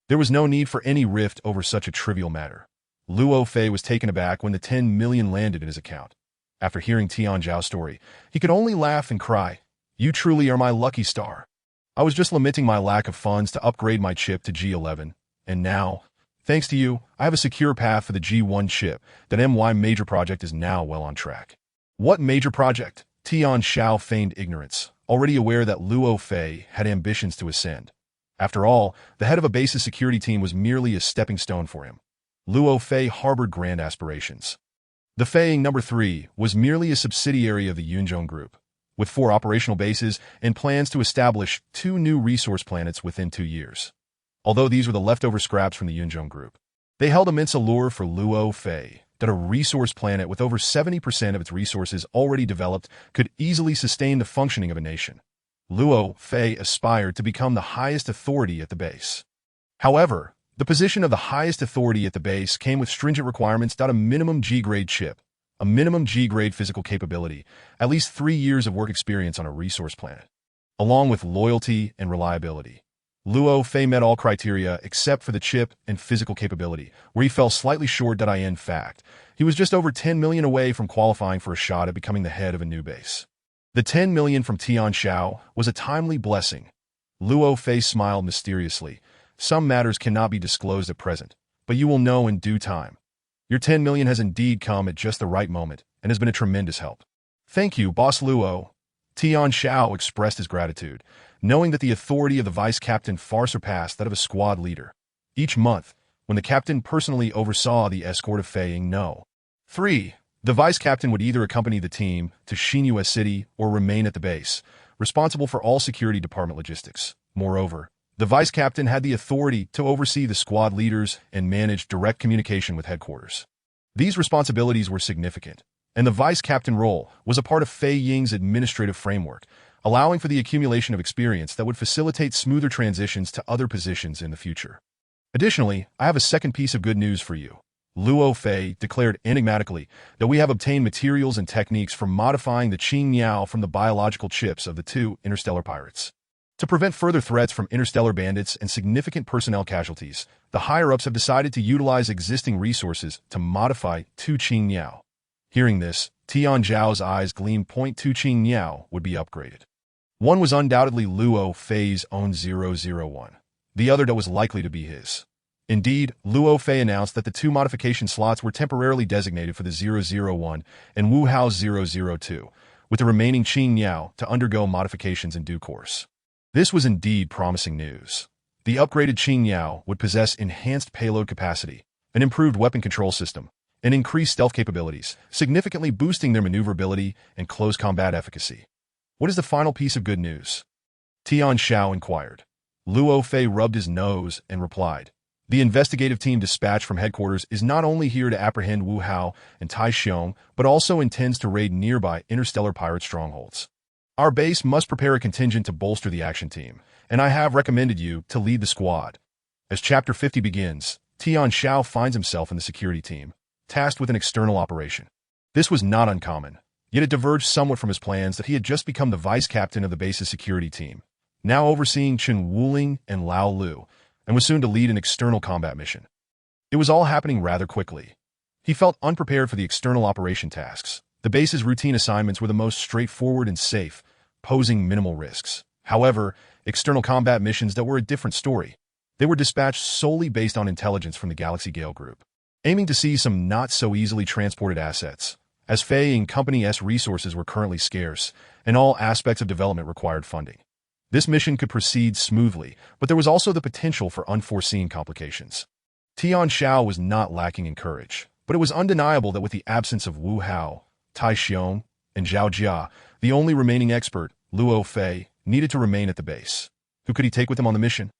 There was no need for any rift over such a trivial matter. Luo Fei was taken aback when the 10 million landed in his account. After hearing Tian Xiao's story, he could only laugh and cry, "You truly are my lucky star. I was just lamenting my lack of funds to upgrade my chip to G11, and now, thanks to you, I have a secure path for the G1 chip. That MY major project is now well on track." What major project? Tian Xiao feigned ignorance, already aware that Luo Fei had ambitions to ascend. After all, the head of a base's security team was merely a stepping stone for him. Luo Fei harbored grand aspirations. The Feiying No. 3 was merely a subsidiary of the Yunzhong Group, with 4 operational bases and plans to establish 2 new resource planets within 2 years. Although these were the leftover scraps from the Yunzhong Group, they held immense allure for Luo Fei that a resource planet with over 70% of its resources already developed could easily sustain the functioning of a nation. Luo Fei aspired to become the highest authority at the base. However, the position of the highest authority at the base came with stringent requirements: a minimum G-grade chip, a minimum G-grade physical capability, at least 3 years of work experience on a resource planet, along with loyalty and reliability. Luo Fei met all criteria except for the chip and physical capability, where he fell slightly short. In fact, he was just over 10 million away from qualifying for a shot at becoming the head of a new base. The 10 million from Tian Xiao was a timely blessing. Luo Fei smiled mysteriously. "Some matters cannot be disclosed at present, but you will know in due time. Your 10 million has indeed come at just the right moment and has been a tremendous help." "Thank you, Boss Luo." Tian Xiao expressed his gratitude, knowing that the authority of the vice captain far surpassed that of a squad leader. Each month, when the captain personally oversaw the escort of Feiying No. 3, the vice captain would either accompany the team to Xinyue City or remain at the base, responsible for all security department logistics. Moreover, the vice captain had the authority to oversee the squad leaders and manage direct communication with headquarters. These responsibilities were significant, and the vice captain role was a part of Fei Ying's administrative framework, allowing for the accumulation of experience that would facilitate smoother transitions to other positions in the future. Additionally, I have a second piece of good news for you. Luo Fei declared enigmatically that we have obtained materials and techniques for modifying the Tian Xiao from the biological chips of the 2 interstellar pirates. To prevent further threats from interstellar bandits and significant personnel casualties, the higher-ups have decided to utilize existing resources to modify 2 Tian Xiao. Hearing this, Tian Xiao's eyes gleamed. 2 Tian Xiao would be upgraded. One was undoubtedly Luo Fei's own 001. The other that was likely to be his. Indeed, Luo Fei announced that the 2 modification slots were temporarily designated for the 001 and Wu Hao's 002, with the remaining Tian Xiao to undergo modifications in due course. This was indeed promising news. The upgraded Tian Xiao would possess enhanced payload capacity, an improved weapon control system, and increased stealth capabilities, significantly boosting their maneuverability and close combat efficacy. What is the final piece of good news? Tian Xiao inquired. Luo Fei rubbed his nose and replied, "The investigative team dispatched from headquarters is not only here to apprehend Wu Hao and Tai Xiong, but also intends to raid nearby interstellar pirate strongholds. Our base must prepare a contingent to bolster the action team, and I have recommended you to lead the squad." As Chapter 50 begins, Tian Xiao finds himself in the security team, tasked with an external operation. This was not uncommon, yet it diverged somewhat from his plans that he had just become the vice captain of the base's security team, now overseeing Chen Wuling and Lao Lu, and was soon to lead an external combat mission. It was all happening rather quickly. He felt unprepared for the external operation tasks. The base's routine assignments were the most straightforward and safe, posing minimal risks. However, external combat missions that were a different story. They were dispatched solely based on intelligence from the Galaxy Gale Group, aiming to seize some not-so-easily transported assets, as Fei and Company's resources were currently scarce, and all aspects of development required funding. This mission could proceed smoothly, but there was also the potential for unforeseen complications. Tian Xiao was not lacking in courage, but it was undeniable that with the absence of Wu Hao, Tai Xiong, and Zhao Jia, the only remaining expert, Luo Fei, needed to remain at the base. Who could he take with him on the mission?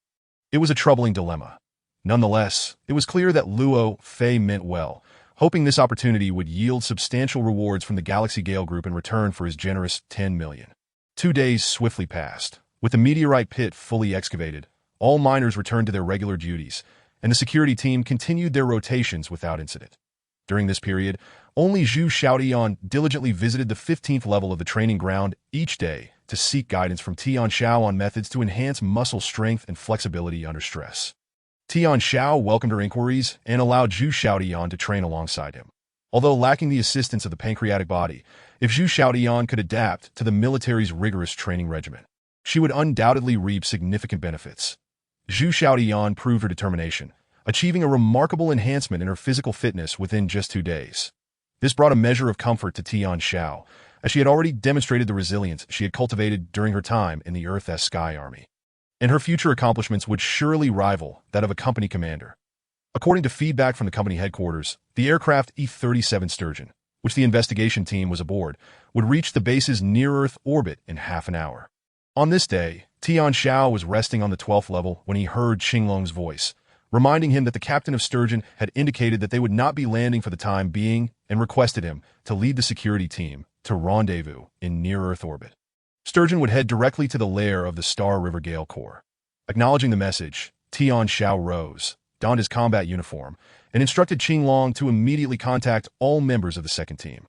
It was a troubling dilemma. Nonetheless, it was clear that Luo Fei meant well, hoping this opportunity would yield substantial rewards from the Galaxy Gale Group in return for his generous 10 million. 2 days swiftly passed. With the meteorite pit fully excavated, all miners returned to their regular duties, and the security team continued their rotations without incident. During this period, only Zhu Xiaotian diligently visited the 15th level of the training ground each day to seek guidance from Tian Xiao on methods to enhance muscle strength and flexibility under stress. Tian Xiao welcomed her inquiries and allowed Zhu Xiaotian to train alongside him. Although lacking the assistance of the pancreatic body, if Zhu Xiaotian could adapt to the military's rigorous training regimen, she would undoubtedly reap significant benefits. Zhu Xiaotian proved her determination, achieving a remarkable enhancement in her physical fitness within just 2 days. This brought a measure of comfort to Tian Xiao, as she had already demonstrated the resilience she had cultivated during her time in the Earth-S Sky Army. And her future accomplishments would surely rival that of a company commander. According to feedback from the company headquarters, the aircraft E-37 Sturgeon, which the investigation team was aboard, would reach the base's near-Earth orbit in half an hour. On this day, Tian Xiao was resting on the 12th level when he heard Qinglong's voice, reminding him that the captain of Sturgeon had indicated that they would not be landing for the time being and requested him to lead the security team to rendezvous in near-Earth orbit. Sturgeon would head directly to the lair of the Star River Gale Corps. Acknowledging the message, Tian Xiao rose, donned his combat uniform, and instructed Qinglong to immediately contact all members of the second team,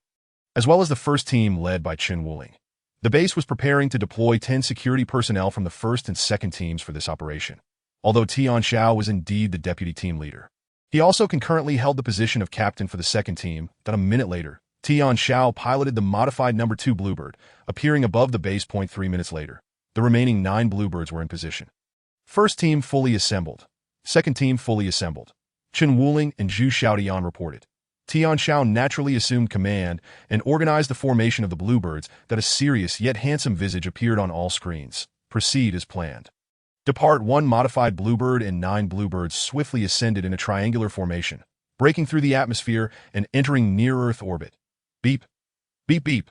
as well as the first team led by Chen Wuling. The base was preparing to deploy 10 security personnel from the first and second teams for this operation, although Tian Xiao was indeed the deputy team leader. He also concurrently held the position of captain for the second team. Then a minute later, Tian Xiao piloted the modified number 2 Bluebird, appearing above the base. 3 minutes later, the remaining 9 Bluebirds were in position. First team fully assembled. Second team fully assembled. Chen Wuling and Zhu Xiaotian reported. Tian Xiao naturally assumed command and organized the formation of the Bluebirds that a serious yet handsome visage appeared on all screens. Proceed as planned. Depart 1 modified Bluebird and 9 Bluebirds swiftly ascended in a triangular formation, breaking through the atmosphere and entering near-Earth orbit. Beep. Beep beep.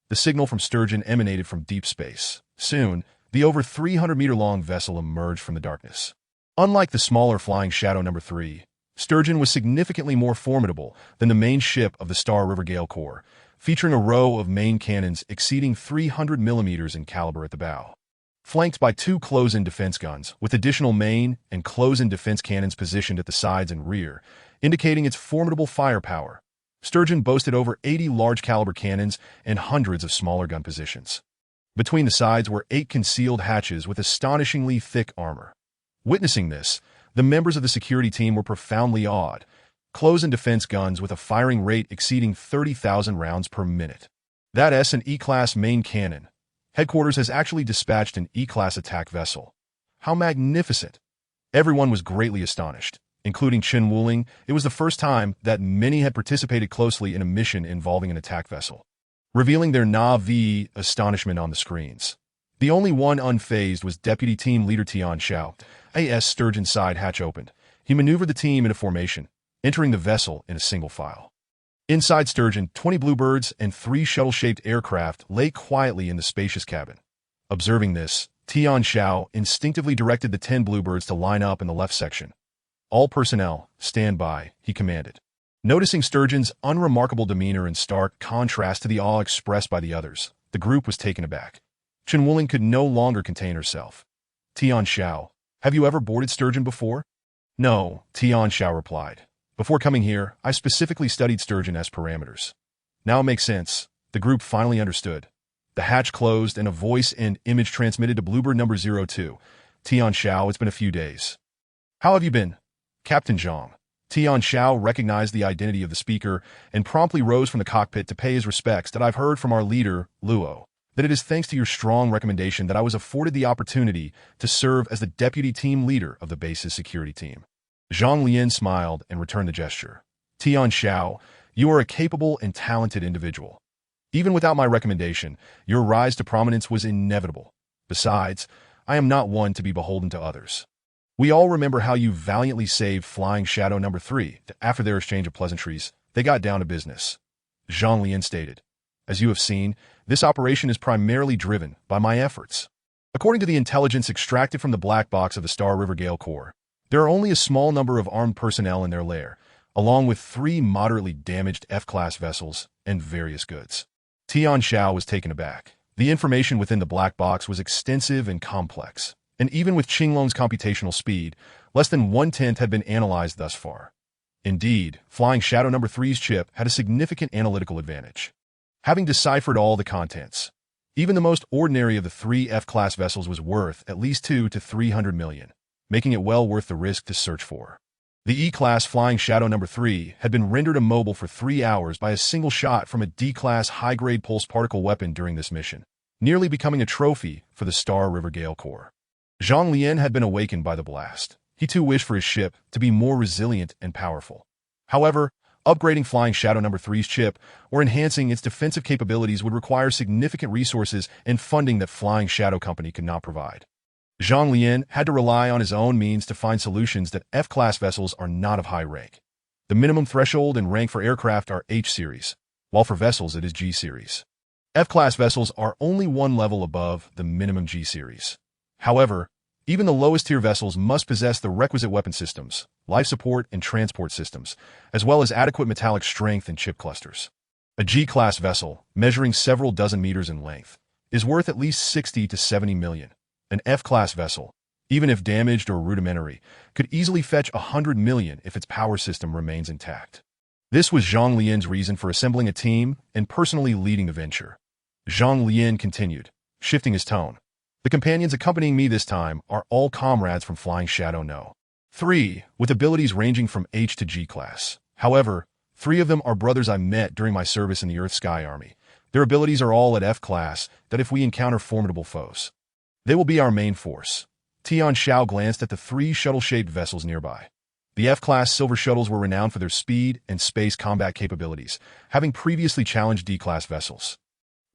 The signal from Sturgeon emanated from deep space. Soon, the over 300-meter-long vessel emerged from the darkness. Unlike the smaller Flying Shadow No. 3, Sturgeon was significantly more formidable than the main ship of the Star River Gale Corps, featuring a row of main cannons exceeding 300 millimeters in caliber at the bow, flanked by 2 close-in defense guns with additional main and close-in defense cannons positioned at the sides and rear, indicating its formidable firepower. Sturgeon boasted over 80 large-caliber cannons and hundreds of smaller gun positions. Between the sides were 8 concealed hatches with astonishingly thick armor. Witnessing this, the members of the security team were profoundly awed. Close-in defense guns with a firing rate exceeding 30,000 rounds per minute. That S and E-class main cannon. Headquarters has actually dispatched an E-class attack vessel. How magnificent! Everyone was greatly astonished, including Chen Wuling. It was the first time that many had participated closely in a mission involving an attack vessel, revealing their naive astonishment on the screens. The only one unfazed was Deputy Team Leader Tian Xiao. As Sturgeon's side hatch opened, he maneuvered the team into formation, entering the vessel in a single file. Inside Sturgeon, 20 Bluebirds and 3 shuttle-shaped aircraft lay quietly in the spacious cabin. Observing this, Tian Xiao instinctively directed the 10 Bluebirds to line up in the left section. All personnel, stand by, he commanded. Noticing Sturgeon's unremarkable demeanor in stark contrast to the awe expressed by the others, the group was taken aback. Chen Wuling could no longer contain herself. Tian Xiao, have you ever boarded Sturgeon before? No, Tian Xiao replied. Before coming here, I specifically studied Sturgeon as parameters. Now it makes sense. The group finally understood. The hatch closed and a voice and image transmitted to Bluebird number 02. Tian Xiao, it's been a few days. How have you been? Captain Zhang. Tian Xiao recognized the identity of the speaker and promptly rose from the cockpit to pay his respects. That I've heard from our leader, Luo, that it is thanks to your strong recommendation that I was afforded the opportunity to serve as the deputy team leader of the base's security team. Zhang Lian smiled and returned the gesture. Tian Xiao, you are a capable and talented individual. Even without my recommendation, your rise to prominence was inevitable. Besides, I am not one to be beholden to others. We all remember how you valiantly saved Flying Shadow No. 3. After their exchange of pleasantries, they got down to business. Zhang Lian stated, as you have seen, this operation is primarily driven by my efforts. According to the intelligence extracted from the black box of the Star River Gale Corps, there are only a small number of armed personnel in their lair, along with 3 moderately damaged F-class vessels and various goods. Tian Xiao was taken aback. The information within the black box was extensive and complex, and even with Qinglong's computational speed, less than 1/10 had been analyzed thus far. Indeed, Flying Shadow No. 3's chip had a significant analytical advantage. Having deciphered all the contents, even the most ordinary of the three F-class vessels was worth at least 200 to 300 million, making it well worth the risk to search for. The E-class Flying Shadow No. 3 had been rendered immobile for 3 hours by a single shot from a D-class high-grade pulse particle weapon during this mission, nearly becoming a trophy for the Star River Gale Corps. Zhang Lian had been awakened by the blast. He too wished for his ship to be more resilient and powerful. However, upgrading Flying Shadow No. 3's chip or enhancing its defensive capabilities would require significant resources and funding that Flying Shadow Company could not provide. Zhang Lian had to rely on his own means to find solutions that F-class vessels are not of high rank. The minimum threshold and rank for aircraft are H-series, while for vessels it is G-series. F-class vessels are only one level above the minimum G-series. However, even the lowest-tier vessels must possess the requisite weapon systems, life support and transport systems, as well as adequate metallic strength and chip clusters. A G-class vessel, measuring several dozen meters in length, is worth at least 60 to 70 million. An F-class vessel, even if damaged or rudimentary, could easily fetch 100 million if its power system remains intact. This was Zhang Lian's reason for assembling a team and personally leading the venture. Zhang Lian continued, shifting his tone. The companions accompanying me this time are all comrades from Flying Shadow No. 3, with abilities ranging from H to G class. However, 3 of them are brothers I met during my service in the Earth Sky Army. Their abilities are all at F class, that if we encounter formidable foes, they will be our main force. Tian Xiao glanced at the 3 shuttle-shaped vessels nearby. The F-class Silver Shuttles were renowned for their speed and space combat capabilities, having previously challenged D-class vessels,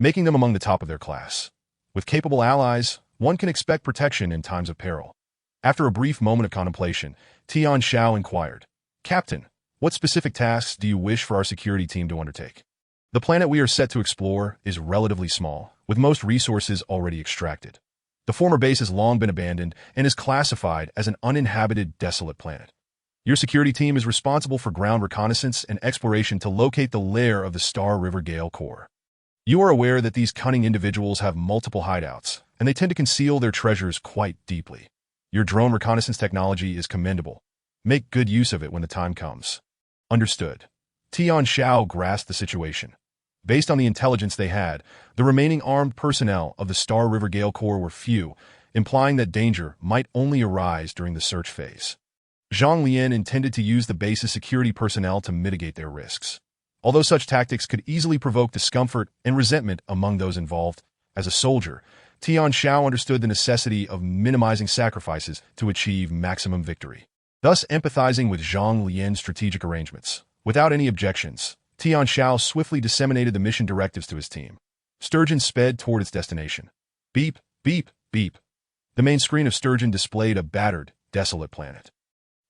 making them among the top of their class. With capable allies, one can expect protection in times of peril. After a brief moment of contemplation, Tian Xiao inquired, "Captain, what specific tasks do you wish for our security team to undertake?" The planet we are set to explore is relatively small, with most resources already extracted. The former base has long been abandoned and is classified as an uninhabited, desolate planet. Your security team is responsible for ground reconnaissance and exploration to locate the lair of the Star River Gale Corps. You are aware that these cunning individuals have multiple hideouts, and they tend to conceal their treasures quite deeply. Your drone reconnaissance technology is commendable. Make good use of it when the time comes. Understood. Tian Xiao grasped the situation. Based on the intelligence they had, the remaining armed personnel of the Star River Gale Corps were few, implying that danger might only arise during the search phase. Zhang Lian intended to use the base's security personnel to mitigate their risks. Although such tactics could easily provoke discomfort and resentment among those involved, as a soldier, Tian Xiao understood the necessity of minimizing sacrifices to achieve maximum victory. Thus empathizing with Zhang Lian's strategic arrangements. Without any objections, Tian Xiao swiftly disseminated the mission directives to his team. Sturgeon sped toward its destination. Beep, beep, beep. The main screen of Sturgeon displayed a battered, desolate planet.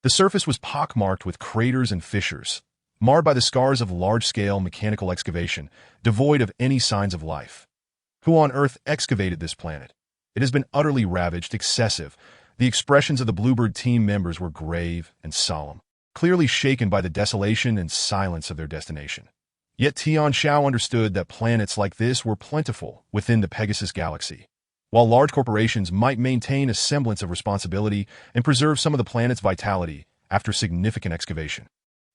The surface was pockmarked with craters and fissures, marred by the scars of large-scale mechanical excavation, devoid of any signs of life. Who on earth excavated this planet? It has been utterly ravaged, excessive. The expressions of the Bluebird team members were grave and solemn, clearly shaken by the desolation and silence of their destination. Yet Tian Xiao understood that planets like this were plentiful within the Pegasus galaxy. While large corporations might maintain a semblance of responsibility and preserve some of the planet's vitality after significant excavation,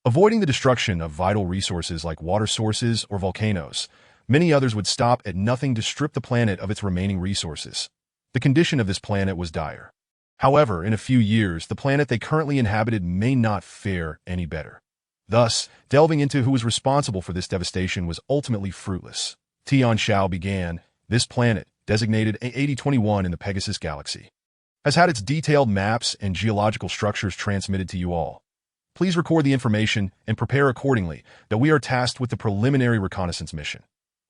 avoiding the destruction of vital resources like water sources or volcanoes, many others would stop at nothing to strip the planet of its remaining resources. The condition of this planet was dire. However, in a few years, the planet they currently inhabited may not fare any better. Thus, delving into who was responsible for this devastation was ultimately fruitless. Tian Xiao began, "This planet, designated A8021 in the Pegasus galaxy, has had its detailed maps and geological structures transmitted to you all. Please record the information and prepare accordingly, that we are tasked with the preliminary reconnaissance mission.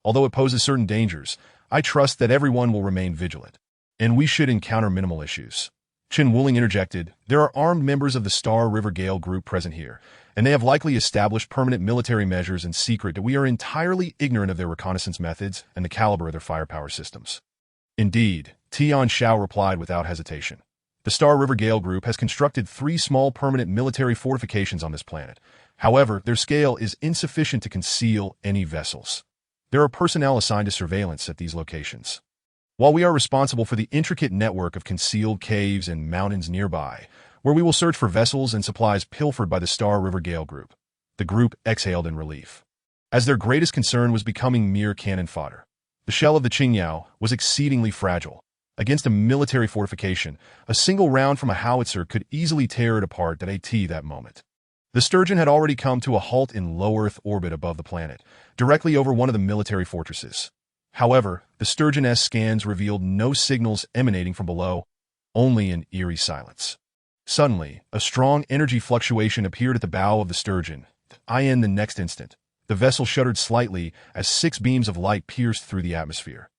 Although it poses certain dangers, I trust that everyone will remain vigilant, and we should encounter minimal issues." Chen Wuling interjected, "There are armed members of the Star River Gale group present here, and they have likely established permanent military measures in secret that we are entirely ignorant of their reconnaissance methods and the caliber of their firepower systems." Indeed, Tian Xiao replied without hesitation. The Star River Gale group has constructed 3 small permanent military fortifications on this planet. However, their scale is insufficient to conceal any vessels. There are personnel assigned to surveillance at these locations. While we are responsible for the intricate network of concealed caves and mountains nearby, where we will search for vessels and supplies pilfered by the Star River Gale group. The group exhaled in relief, as their greatest concern was becoming mere cannon fodder. The shell of the Tian Xiao was exceedingly fragile. Against a military fortification, a single round from a howitzer could easily tear it apart at that moment. The Sturgeon had already come to a halt in low Earth orbit above the planet, directly over one of the military fortresses. However, the Sturgeon's scans revealed no signals emanating from below, only an eerie silence. Suddenly, a strong energy fluctuation appeared at the bow of the Sturgeon. The next instant, the vessel shuddered slightly as 6 beams of light pierced through the atmosphere.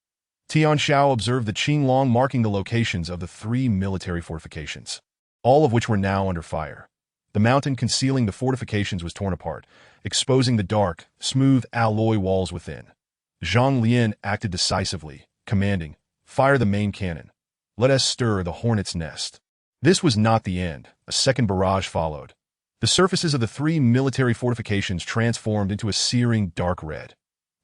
Tian Xiao observed the Qinglong marking the locations of the 3 military fortifications, all of which were now under fire. The mountain concealing the fortifications was torn apart, exposing the dark, smooth alloy walls within. Zhang Lian acted decisively, commanding, "Fire the main cannon. Let us stir the hornet's nest." This was not the end. A second barrage followed. The surfaces of the 3 military fortifications transformed into a searing dark red.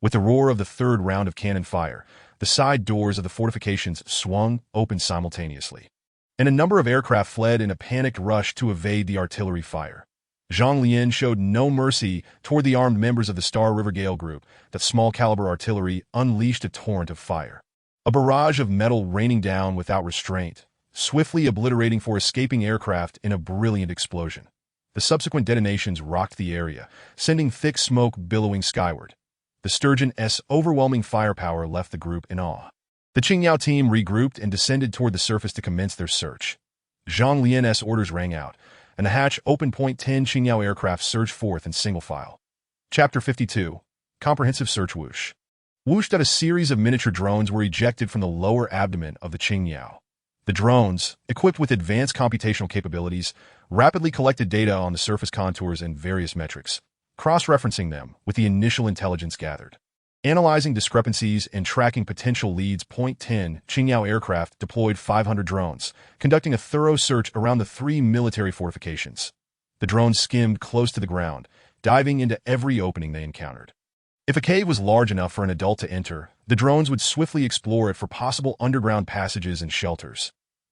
With the roar of the 3rd round of cannon fire, the side doors of the fortifications swung open simultaneously, and a number of aircraft fled in a panicked rush to evade the artillery fire. Zhang Lian showed no mercy toward the armed members of the Star River Gale group. That small-caliber artillery unleashed a torrent of fire, a barrage of metal raining down without restraint, swiftly obliterating for escaping aircraft in a brilliant explosion. The subsequent detonations rocked the area, sending thick smoke billowing skyward. The Sturgeon's overwhelming firepower left the group in awe. The Qingyao team regrouped and descended toward the surface to commence their search. Zhang Lian's orders rang out, and the hatch open. 10 Qingyao aircraft surged forth in single file. Chapter 52. Comprehensive Search. Whoosh. Whooshed out a series of miniature drones were ejected from the lower abdomen of the Qingyao. The drones, equipped with advanced computational capabilities, rapidly collected data on the surface contours and various metrics, cross-referencing them with the initial intelligence gathered. Analyzing discrepancies and tracking potential leads. 10 Qingyao aircraft deployed 500 drones, conducting a thorough search around the 3 military fortifications. The drones skimmed close to the ground, diving into every opening they encountered. If a cave was large enough for an adult to enter, the drones would swiftly explore it for possible underground passages and shelters.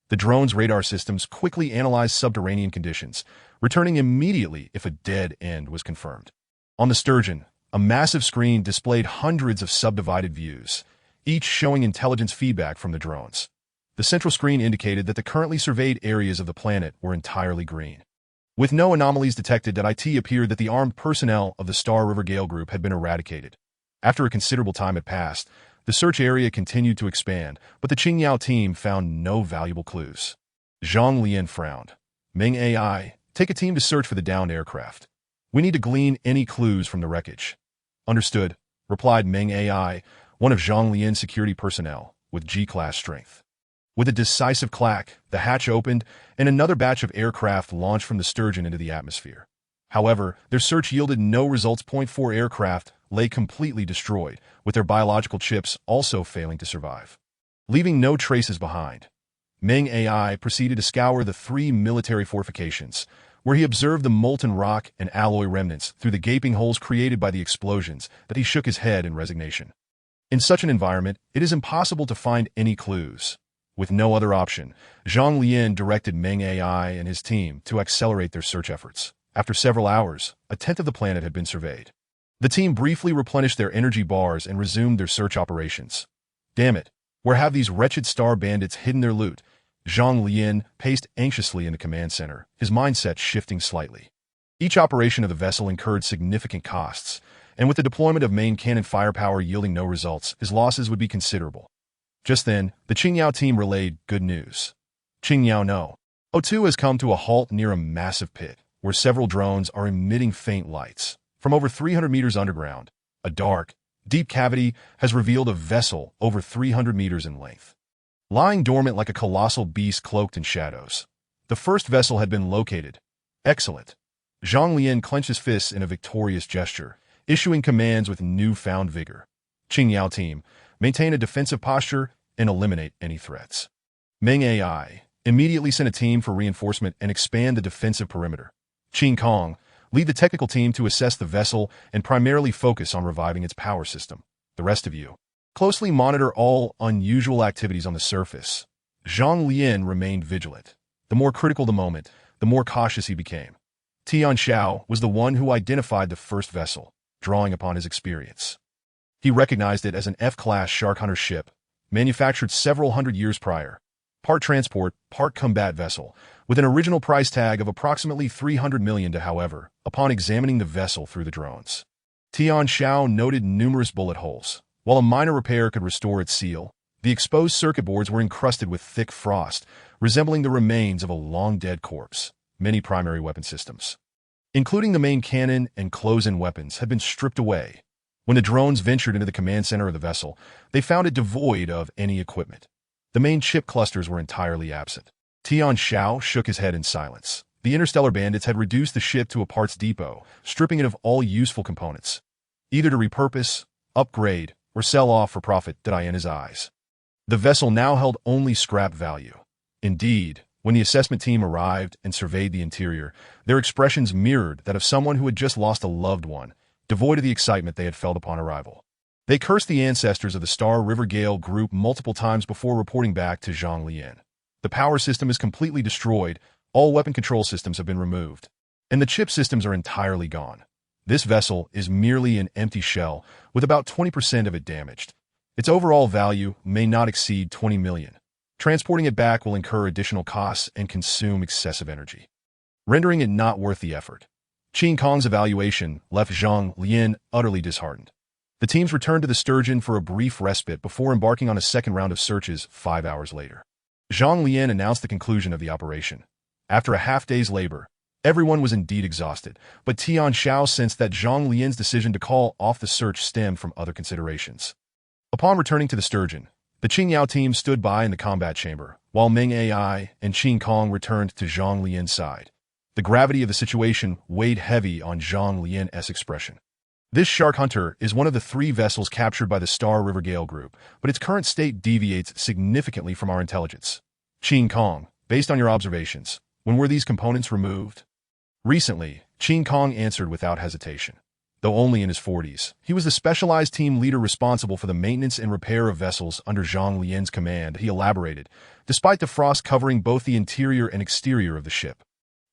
The drones' radar systems quickly analyzed subterranean conditions, returning immediately if a dead end was confirmed. On the Sturgeon, a massive screen displayed hundreds of subdivided views, each showing intelligence feedback from the drones. The central screen indicated that the currently surveyed areas of the planet were entirely green. With no anomalies detected, it appeared that the armed personnel of the Star River Gale group had been eradicated. After a considerable time had passed, the search area continued to expand, but the Qingyao team found no valuable clues. Zhang Lian frowned. "Meng AI, take a team to search for the downed aircraft. We need to glean any clues from the wreckage." "Understood," replied Meng AI, one of Zhang Lian's security personnel, with G-class strength. With a decisive clack, the hatch opened, and another batch of aircraft launched from the Sturgeon into the atmosphere. However, their search yielded no results. 4 aircraft lay completely destroyed, with their biological chips also failing to survive. Leaving no traces behind, Meng AI proceeded to scour the 3 military fortifications, where he observed the molten rock and alloy remnants through the gaping holes created by the explosions. That he shook his head in resignation. In such an environment, it is impossible to find any clues. With no other option, Zhang Lian directed Meng AI and his team to accelerate their search efforts. After several hours, a tenth of the planet had been surveyed. The team briefly replenished their energy bars and resumed their search operations. "Damn it, where have these wretched star bandits hidden their loot?" Zhang Lian paced anxiously in the command center, his mindset shifting slightly. Each operation of the vessel incurred significant costs, and with the deployment of main cannon firepower yielding no results, his losses would be considerable. Just then, the Qingyao team relayed good news. "Qingyao no. O2 has come to a halt near a massive pit, where several drones are emitting faint lights. From over 300 meters underground, a dark, deep cavity has revealed a vessel over 300 meters in length, lying dormant like a colossal beast cloaked in shadows. The first vessel had been located. Excellent." Zhang Lian clenched his fists in a victorious gesture, issuing commands with newfound vigor. "Qingyao team, maintain a defensive posture and eliminate any threats." Meng AI immediately sent a team for reinforcement and expand the defensive perimeter. Qin Kong, lead the technical team to assess the vessel and primarily focus on reviving its power system. The rest of you, closely monitor all unusual activities on the surface. Zhang Lian remained vigilant. The more critical the moment, the more cautious he became. Tian Xiao was the one who identified the first vessel, drawing upon his experience. He recognized it as an F-class shark hunter ship, manufactured several hundred years prior, part transport, part combat vessel, with an original price tag of approximately 300 million. However, upon examining the vessel through the drones, Tian Xiao noted numerous bullet holes. While a minor repair could restore its seal, the exposed circuit boards were encrusted with thick frost, resembling the remains of a long-dead corpse. Many primary weapon systems, including the main cannon and close-in weapons, had been stripped away. When the drones ventured into the command center of the vessel, they found it devoid of any equipment. The main chip clusters were entirely absent. Tian Xiao shook his head in silence. The interstellar bandits had reduced the ship to a parts depot, stripping it of all useful components, either to repurpose, upgrade, or sell off for profit. In his eyes, the vessel now held only scrap value. Indeed, when the assessment team arrived and surveyed the interior, their expressions mirrored that of someone who had just lost a loved one, devoid of the excitement they had felt upon arrival. They cursed the ancestors of the Star River Gale group multiple times before reporting back to Zhang Lian. The power system is completely destroyed, all weapon control systems have been removed, and the chip systems are entirely gone. This vessel is merely an empty shell, with about 20% of it damaged. Its overall value may not exceed 20 million. Transporting it back will incur additional costs and consume excessive energy, rendering it not worth the effort. Qin Kong's evaluation left Zhang Lian utterly disheartened. The teams returned to the Sturgeon for a brief respite before embarking on a second round of searches 5 hours later. Zhang Lian announced the conclusion of the operation. After a half-day's labor, everyone was indeed exhausted, but Tian Xiao sensed that Zhang Lian's decision to call off the search stemmed from other considerations. Upon returning to the Sturgeon, the Qingyao team stood by in the combat chamber, while Meng Ai and Qin Kong returned to Zhang Lian's side. The gravity of the situation weighed heavy on Zhang Lian's expression. This shark hunter is one of the 3 vessels captured by the Star River Gale group, but its current state deviates significantly from our intelligence. Qin Kong, based on your observations, when were these components removed? Recently, Qin Kong answered without hesitation. Though only in his 40s, he was the specialized team leader responsible for the maintenance and repair of vessels under Zhang Lian's command. He elaborated, despite the frost covering both the interior and exterior of the ship.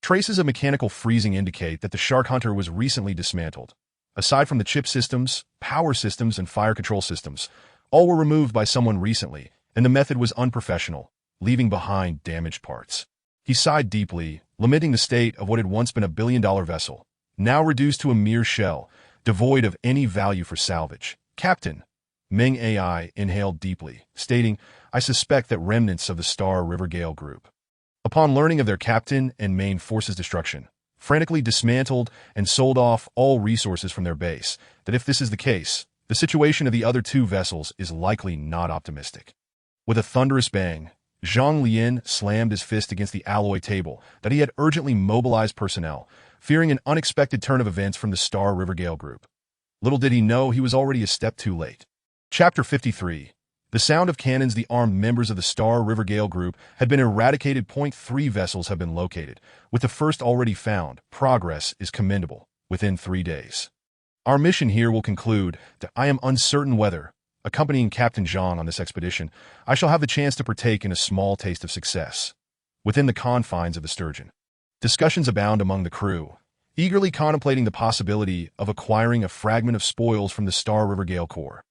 Traces of mechanical freezing indicate that the shark hunter was recently dismantled. Aside from the chip systems, power systems, and fire control systems, all were removed by someone recently, and the method was unprofessional, leaving behind damaged parts. He sighed deeply, lamenting the state of what had once been a billion-dollar vessel, now reduced to a mere shell, devoid of any value for salvage. Captain, Meng Ai inhaled deeply, stating, I suspect that remnants of the Star River Gale group, upon learning of their captain and main force's destruction, frantically dismantled and sold off all resources from their base, that if this is the case, the situation of the other 2 vessels is likely not optimistic. With a thunderous bang, Zhang Lian slammed his fist against the alloy table that he had urgently mobilized personnel, fearing an unexpected turn of events from the Star River Gale group. Little did he know he was already a step too late. Chapter 53. The sound of cannons. The armed members of the Star River Gale group had been eradicated. 3 vessels have been located, with the first already found. Progress is commendable. Within 3 days, our mission here will conclude. I am uncertain whether, accompanying Captain Zhang on this expedition, I shall have the chance to partake in a small taste of success. Within the confines of the Sturgeon, discussions abound among the crew, eagerly contemplating the possibility of acquiring a fragment of spoils from the Star River Gale Corps.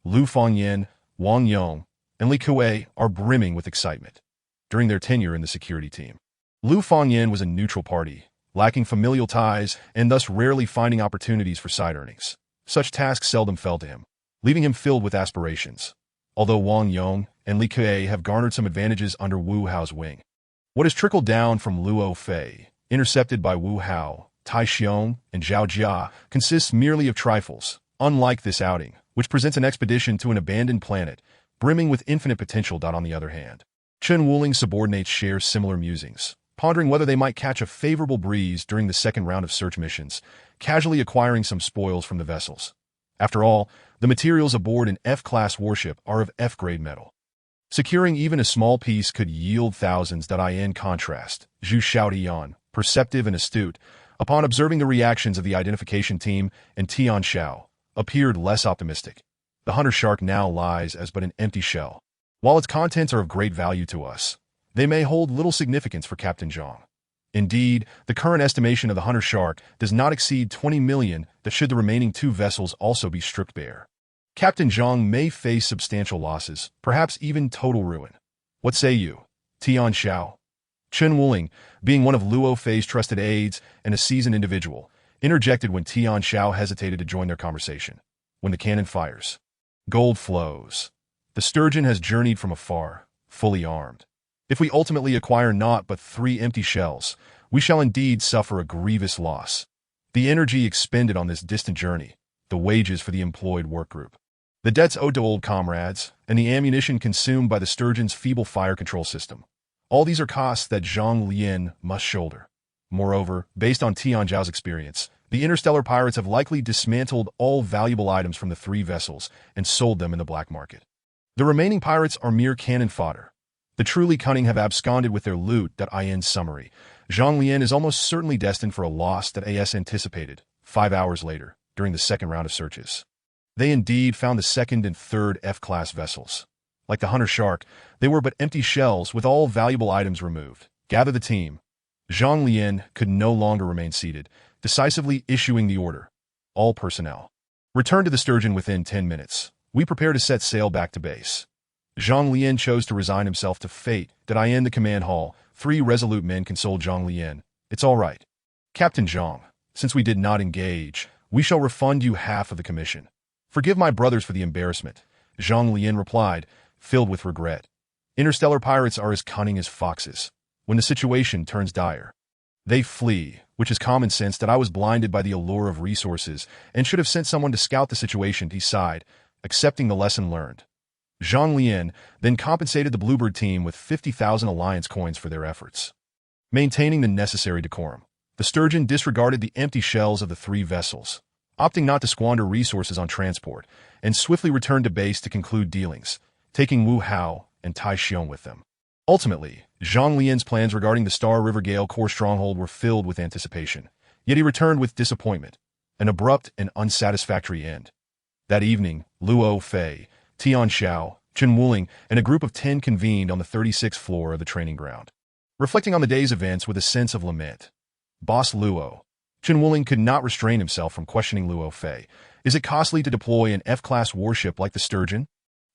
Lu Fangyan, Wang Yong, and Li Kuei are brimming with excitement. During their tenure in the security team, Lu Fangyan was a neutral party, lacking familial ties and thus rarely finding opportunities for side earnings. Such tasks seldom fell to him, leaving him filled with aspirations. Although Wang Yong and Li Kuei have garnered some advantages under Wu Hao's wing, what has trickled down from Luo Fei, intercepted by Wu Hao, Tai Xiong, and Zhao Jia, consists merely of trifles. Unlike this outing, which presents an expedition to an abandoned planet, brimming with infinite potential. On the other hand, Chen Wuling's subordinates share similar musings, pondering whether they might catch a favorable breeze during the second round of search missions, casually acquiring some spoils from the vessels. After all, the materials aboard an F-class warship are of F-grade metal. Securing even a small piece could yield thousands. In contrast, Zhu Xiaodian, perceptive and astute, upon observing the reactions of the identification team and Tian Xiao, appeared less optimistic. The hunter shark now lies as but an empty shell. While its contents are of great value to us, they may hold little significance for Captain Zhang. Indeed, the current estimation of the hunter shark does not exceed 20 million, that should the remaining two vessels also be stripped bare. Captain Zhang may face substantial losses, perhaps even total ruin. What say you, Tian Xiao? Chen Wuling, being one of Luo Fei's trusted aides and a seasoned individual, interjected when Tian Xiao hesitated to join their conversation. When the cannon fires, gold flows. The sturgeon has journeyed from afar, fully armed. If we ultimately acquire naught but 3 empty shells, we shall indeed suffer a grievous loss. The energy expended on this distant journey, the wages for the employed work group, the debts owed to old comrades, and the ammunition consumed by the sturgeon's feeble fire control system. All these are costs that Zhang Lian must shoulder. Moreover, based on Tian Zhao's experience, the interstellar pirates have likely dismantled all valuable items from the 3 vessels and sold them in the black market. The remaining pirates are mere cannon fodder. The truly cunning have absconded with their loot. In summary, Zhang Lian is almost certainly destined for a loss that AS anticipated 5 hours later, during the second round of searches. They indeed found the second and third F-class vessels. Like the hunter shark, they were but empty shells with all valuable items removed. Gather the team. Zhang Lian could no longer remain seated, decisively issuing the order. All personnel, return to the sturgeon within 10 minutes. We prepare to set sail back to base. Zhang Lian chose to resign himself to fate. In the command hall, 3 resolute men consoled Zhang Lian. It's all right, Captain Zhang. Since we did not engage, we shall refund you half of the commission. Forgive my brothers for the embarrassment, Zhang Lian replied, filled with regret. Interstellar pirates are as cunning as foxes. When the situation turns dire, they flee, which is common sense. I was blinded by the allure of resources and should have sent someone to scout the situation, he sighed, accepting the lesson learned. Zhang Lian then compensated the Bluebird team with 50,000 alliance coins for their efforts. Maintaining the necessary decorum, the sturgeon disregarded the empty shells of the 3 vessels, opting not to squander resources on transport, and swiftly returned to base to conclude dealings, taking Wu Hao and Tai Xiong with them. Ultimately, Zhang Lian's plans regarding the Star River Gale core stronghold were filled with anticipation, yet he returned with disappointment, an abrupt and unsatisfactory end. That evening, Luo Fei, Tian Xiao, Chen Wuling, and a group of 10 convened on the 36th floor of the training ground, reflecting on the day's events with a sense of lament. Boss Luo, Chen Wuling could not restrain himself from questioning Luo Fei. Is it costly to deploy an F-class warship like the Sturgeon?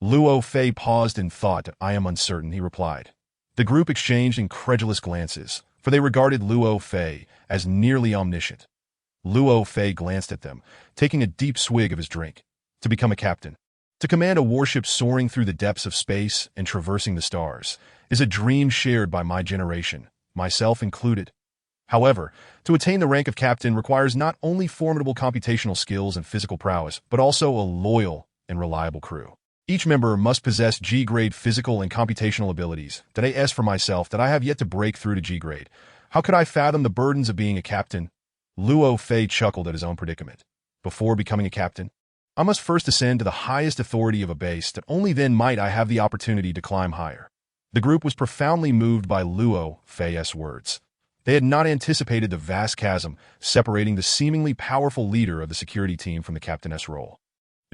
Luo Fei paused and thought. I am uncertain, he replied. The group exchanged incredulous glances, for they regarded Luo Fei as nearly omniscient. Luo Fei glanced at them, taking a deep swig of his drink. To become a captain, to command a warship soaring through the depths of space and traversing the stars, is a dream shared by my generation, myself included. However, to attain the rank of captain requires not only formidable computational skills and physical prowess, but also a loyal and reliable crew. Each member must possess G-grade physical and computational abilities. As for myself, I have yet to break through to G-grade. How could I fathom the burdens of being a captain? Luo Fei chuckled at his own predicament. Before becoming a captain, I must first ascend to the highest authority of a base, that only then might I have the opportunity to climb higher. The group was profoundly moved by Luo Fei's words. They had not anticipated the vast chasm separating the seemingly powerful leader of the security team from the captainess role.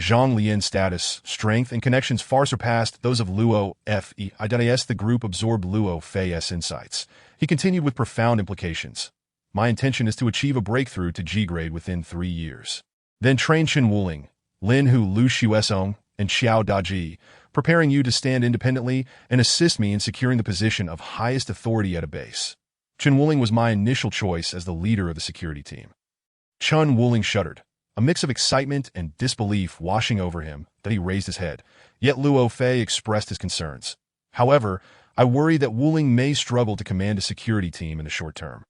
Zhang Lian's status, strength, and connections far surpassed those of Luo Fei. The group absorbed Luo Fei's insights. He continued with profound implications. My intention is to achieve a breakthrough to G-grade within 3 years. Then train Chen Wuling, Lin Hu Lu Xuesong, and Xiao Daji, preparing you to stand independently and assist me in securing the position of highest authority at a base. Chen Wuling was my initial choice as the leader of the security team. Chen Wuling shuddered, a mix of excitement and disbelief washing over him. That he raised his head. Yet Luo Fei expressed his concerns. However, I worry that Wuling may struggle to command a security team in the short term.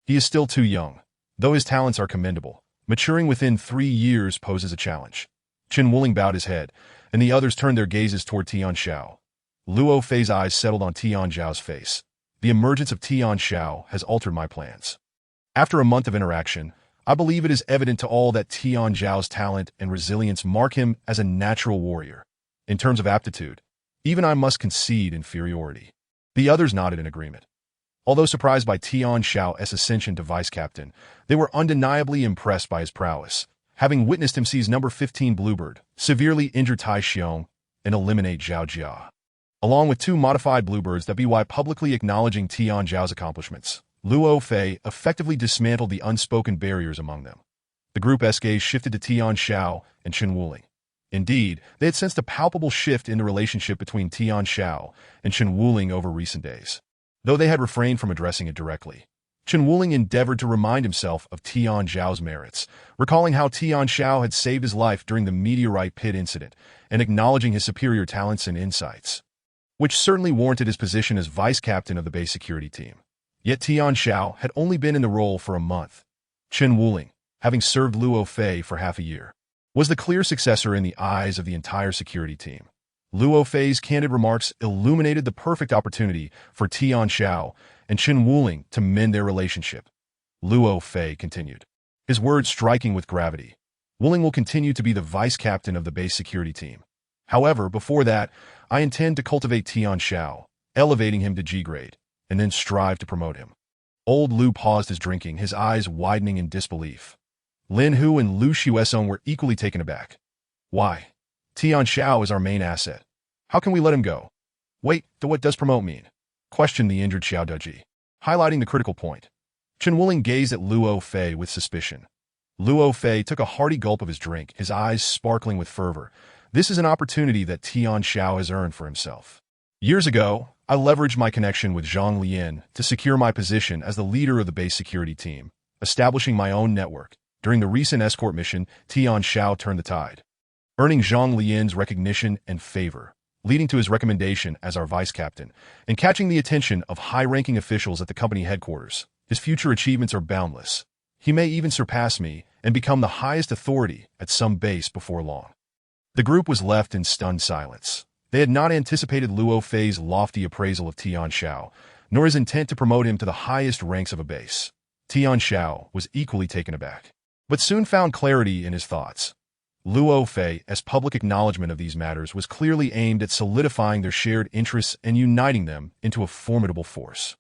He is still too young, though his talents are commendable. Maturing within 3 years poses a challenge. Chen Wuling bowed his head, and the others turned their gazes toward Tian Xiao. Luo Fei's eyes settled on Tian Zhao's face. The emergence of Tian Xiao has altered my plans. After a month of interaction, I believe it is evident to all that Tian Zhao's talent and resilience mark him as a natural warrior. In terms of aptitude, even I must concede inferiority. The others nodded in agreement. Although surprised by Tian Xiao's ascension to vice captain, they were undeniably impressed by his prowess, having witnessed him seize number 15 Bluebird, severely injure Tai Xiong, and eliminate Zhao Jia. Along with 2 modified Bluebirds, publicly acknowledging Tian Zhao's accomplishments, Luo Fei effectively dismantled the unspoken barriers among them. The group's gaze shifted to Tian Xiao and Chen Wuling. Indeed, they had sensed a palpable shift in the relationship between Tian Xiao and Chen Wuling over recent days. Though they had refrained from addressing it directly, Chen Wuling endeavored to remind himself of Tian Xiao's merits, recalling how Tian Xiao had saved his life during the meteorite pit incident and acknowledging his superior talents and insights, which certainly warranted his position as vice captain of the base security team. Yet Tian Xiao had only been in the role for a month. Chen Wuling, having served Luo Fei for half a year, was the clear successor in the eyes of the entire security team. Luo Fei's candid remarks illuminated the perfect opportunity for Tian Xiao and Chen Wuling to mend their relationship. Luo Fei continued, his words striking with gravity. Wuling will continue to be the vice captain of the base security team. However, before that, I intend to cultivate Tian Xiao, elevating him to G grade, and then strive to promote him. Old Lu paused his drinking, his eyes widening in disbelief. Lin Hu and Lu Xuesong were equally taken aback. Why? Tian Xiao is our main asset. How can we let him go? Wait, what does promote mean? Questioned the injured Xiao Deji, highlighting the critical point. Chen Wuling gazed at Luo Fei with suspicion. Luo Fei took a hearty gulp of his drink, his eyes sparkling with fervor. This is an opportunity that Tian Xiao has earned for himself. Years ago, I leveraged my connection with Zhang Lian to secure my position as the leader of the base security team, establishing my own network. During the recent escort mission, Tian Xiao turned the tide, earning Zhang Lian's recognition and favor, leading to his recommendation as our vice captain, and catching the attention of high-ranking officials at the company headquarters. His future achievements are boundless. He may even surpass me and become the highest authority at some base before long. The group was left in stunned silence. They had not anticipated Luo Fei's lofty appraisal of Tian Xiao, nor his intent to promote him to the highest ranks of a base. Tian Xiao was equally taken aback, but soon found clarity in his thoughts. Luo Fei's public acknowledgement of these matters was clearly aimed at solidifying their shared interests and uniting them into a formidable force.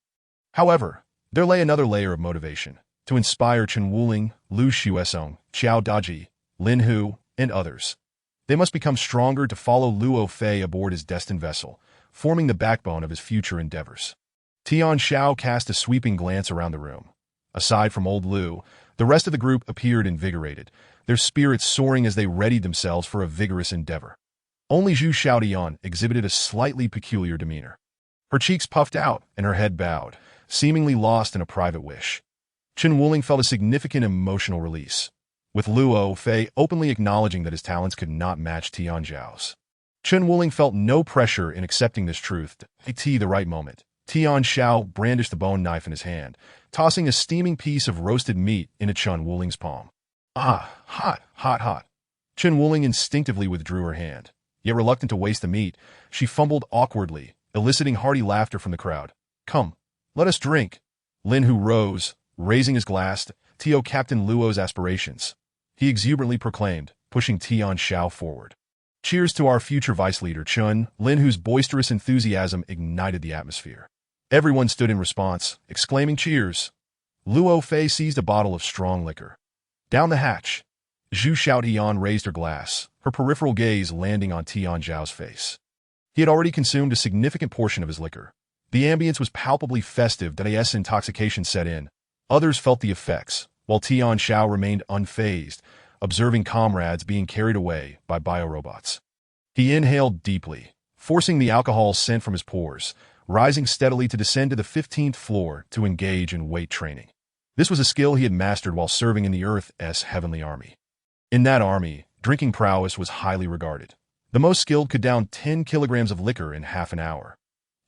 However, there lay another layer of motivation, to inspire Chen Wuling, Lu Xuesong, Xiao Daji, Lin Hu, and others. They must become stronger to follow Luo Fei aboard his destined vessel, forming the backbone of his future endeavors. Tian Xiao cast a sweeping glance around the room. Aside from old Lu, the rest of the group appeared invigorated, their spirits soaring as they readied themselves for a vigorous endeavor. Only Zhu Xiaodian exhibited a slightly peculiar demeanor. Her cheeks puffed out and her head bowed, seemingly lost in a private wish. Chen Wuling felt a significant emotional release, with Luo Fei openly acknowledging that his talents could not match Tian Xiao's. Chen Wuling felt no pressure in accepting this truth. At the right moment, Tian Xiao brandished the bone knife in his hand, tossing a steaming piece of roasted meat into Chen Wuling's palm. Ah, hot, hot, hot. Chen Wuling instinctively withdrew her hand. Yet reluctant to waste the meat, she fumbled awkwardly, eliciting hearty laughter from the crowd. Come, let us drink. Lin Hu rose, raising his glass to Captain Luo's aspirations. He exuberantly proclaimed, pushing Tian Xiao forward. Cheers to our future vice leader, Chen. Lin Hu's boisterous enthusiasm ignited the atmosphere. Everyone stood in response, exclaiming cheers. Luo Fei seized a bottle of strong liquor. Down the hatch. Zhu Xiaodian raised her glass, her peripheral gaze landing on Tian Xiao's face. He had already consumed a significant portion of his liquor. The ambience was palpably festive. As intoxication set in, others felt the effects, while Tian Xiao remained unfazed, observing comrades being carried away by biorobots. He inhaled deeply, forcing the alcohol scent from his pores, rising steadily to descend to the 15th floor to engage in weight training. This was a skill he had mastered while serving in the Earth's heavenly army. In that army, drinking prowess was highly regarded. The most skilled could down 10 kilograms of liquor in half an hour.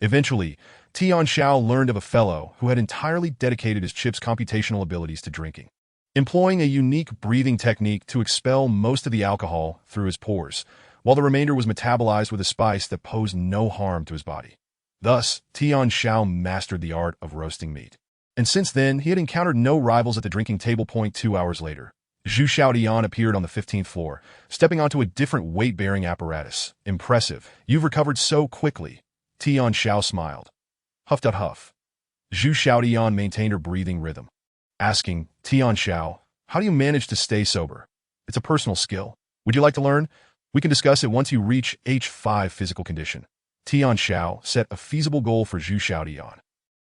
Eventually, Tian Xiao learned of a fellow who had entirely dedicated his chip's computational abilities to drinking, employing a unique breathing technique to expel most of the alcohol through his pores, while the remainder was metabolized with a spice that posed no harm to his body. Thus, Tian Xiao mastered the art of roasting meat. And since then, he had encountered no rivals at the drinking table. 2 hours later, Zhu Xiaodian appeared on the 15th floor, stepping onto a different weight-bearing apparatus. Impressive. You've recovered so quickly. Tian Xiao smiled. Huff. Zhu Xiaodian maintained her breathing rhythm, asking, Tian Xiao, how do you manage to stay sober? It's a personal skill. Would you like to learn? We can discuss it once you reach H5 physical condition. Tian Xiao set a feasible goal for Zhu Xiaodian.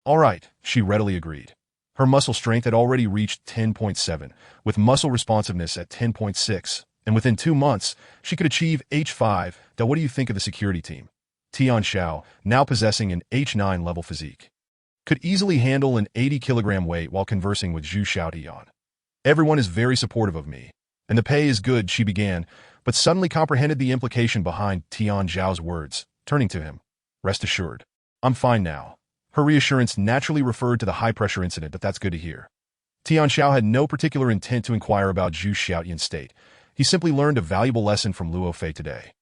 All right, she readily agreed. Her muscle strength had already reached 10.7, with muscle responsiveness at 10.6, and within 2 months, she could achieve H5. Now, what do you think of the security team? Tian Xiao, now possessing an H9 level physique, could easily handle an 80-kilogram weight while conversing with Zhu Xiaotian. Everyone is very supportive of me, and the pay is good, she began, but suddenly comprehended the implication behind Tian Xiao's words, turning to him. Rest assured. I'm fine now. Her reassurance naturally referred to the high-pressure incident, but that's good to hear. Tian Xiao had no particular intent to inquire about Zhu Xiaotian's state. He simply learned a valuable lesson from Luo Fei today.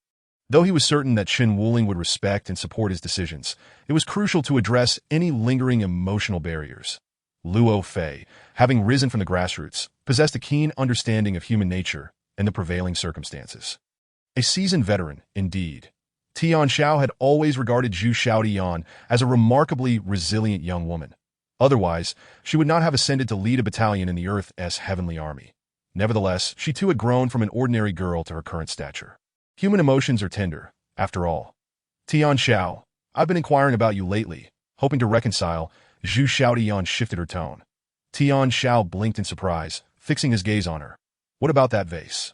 Though he was certain that Qin Wuling would respect and support his decisions, it was crucial to address any lingering emotional barriers. Luo Fei, having risen from the grassroots, possessed a keen understanding of human nature and the prevailing circumstances. A seasoned veteran, indeed. Tian Xiao had always regarded Zhu Xiaotian as a remarkably resilient young woman. Otherwise, she would not have ascended to lead a battalion in the Earth's heavenly army. Nevertheless, she too had grown from an ordinary girl to her current stature. Human emotions are tender, after all. Tian Xiao, I've been inquiring about you lately, hoping to reconcile. Zhu Xiaotian shifted her tone. Tian Xiao blinked in surprise, fixing his gaze on her. What about that vase?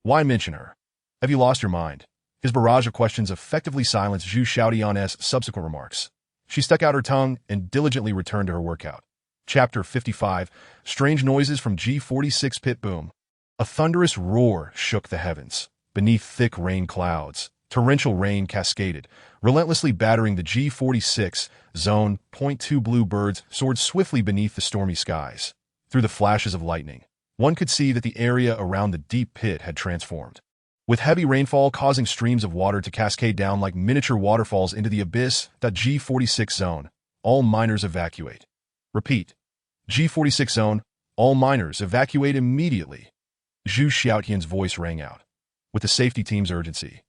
Why mention her? Have you lost your mind? His barrage of questions effectively silenced Zhu Xiaotian's subsequent remarks. She stuck out her tongue and diligently returned to her workout. Chapter 55, Strange Noises from G46 Pit Boom. A thunderous roar shook the heavens. Beneath thick rain clouds, torrential rain cascaded, relentlessly battering the G46 zone. .2 blue birds soared swiftly beneath the stormy skies. Through the flashes of lightning, one could see that the area around the deep pit had transformed, with heavy rainfall causing streams of water to cascade down like miniature waterfalls into the abyss. G46 zone. All miners evacuate. Repeat. G46 zone. All miners evacuate immediately. Zhu Xiaotian's voice rang out with the safety team's urgency.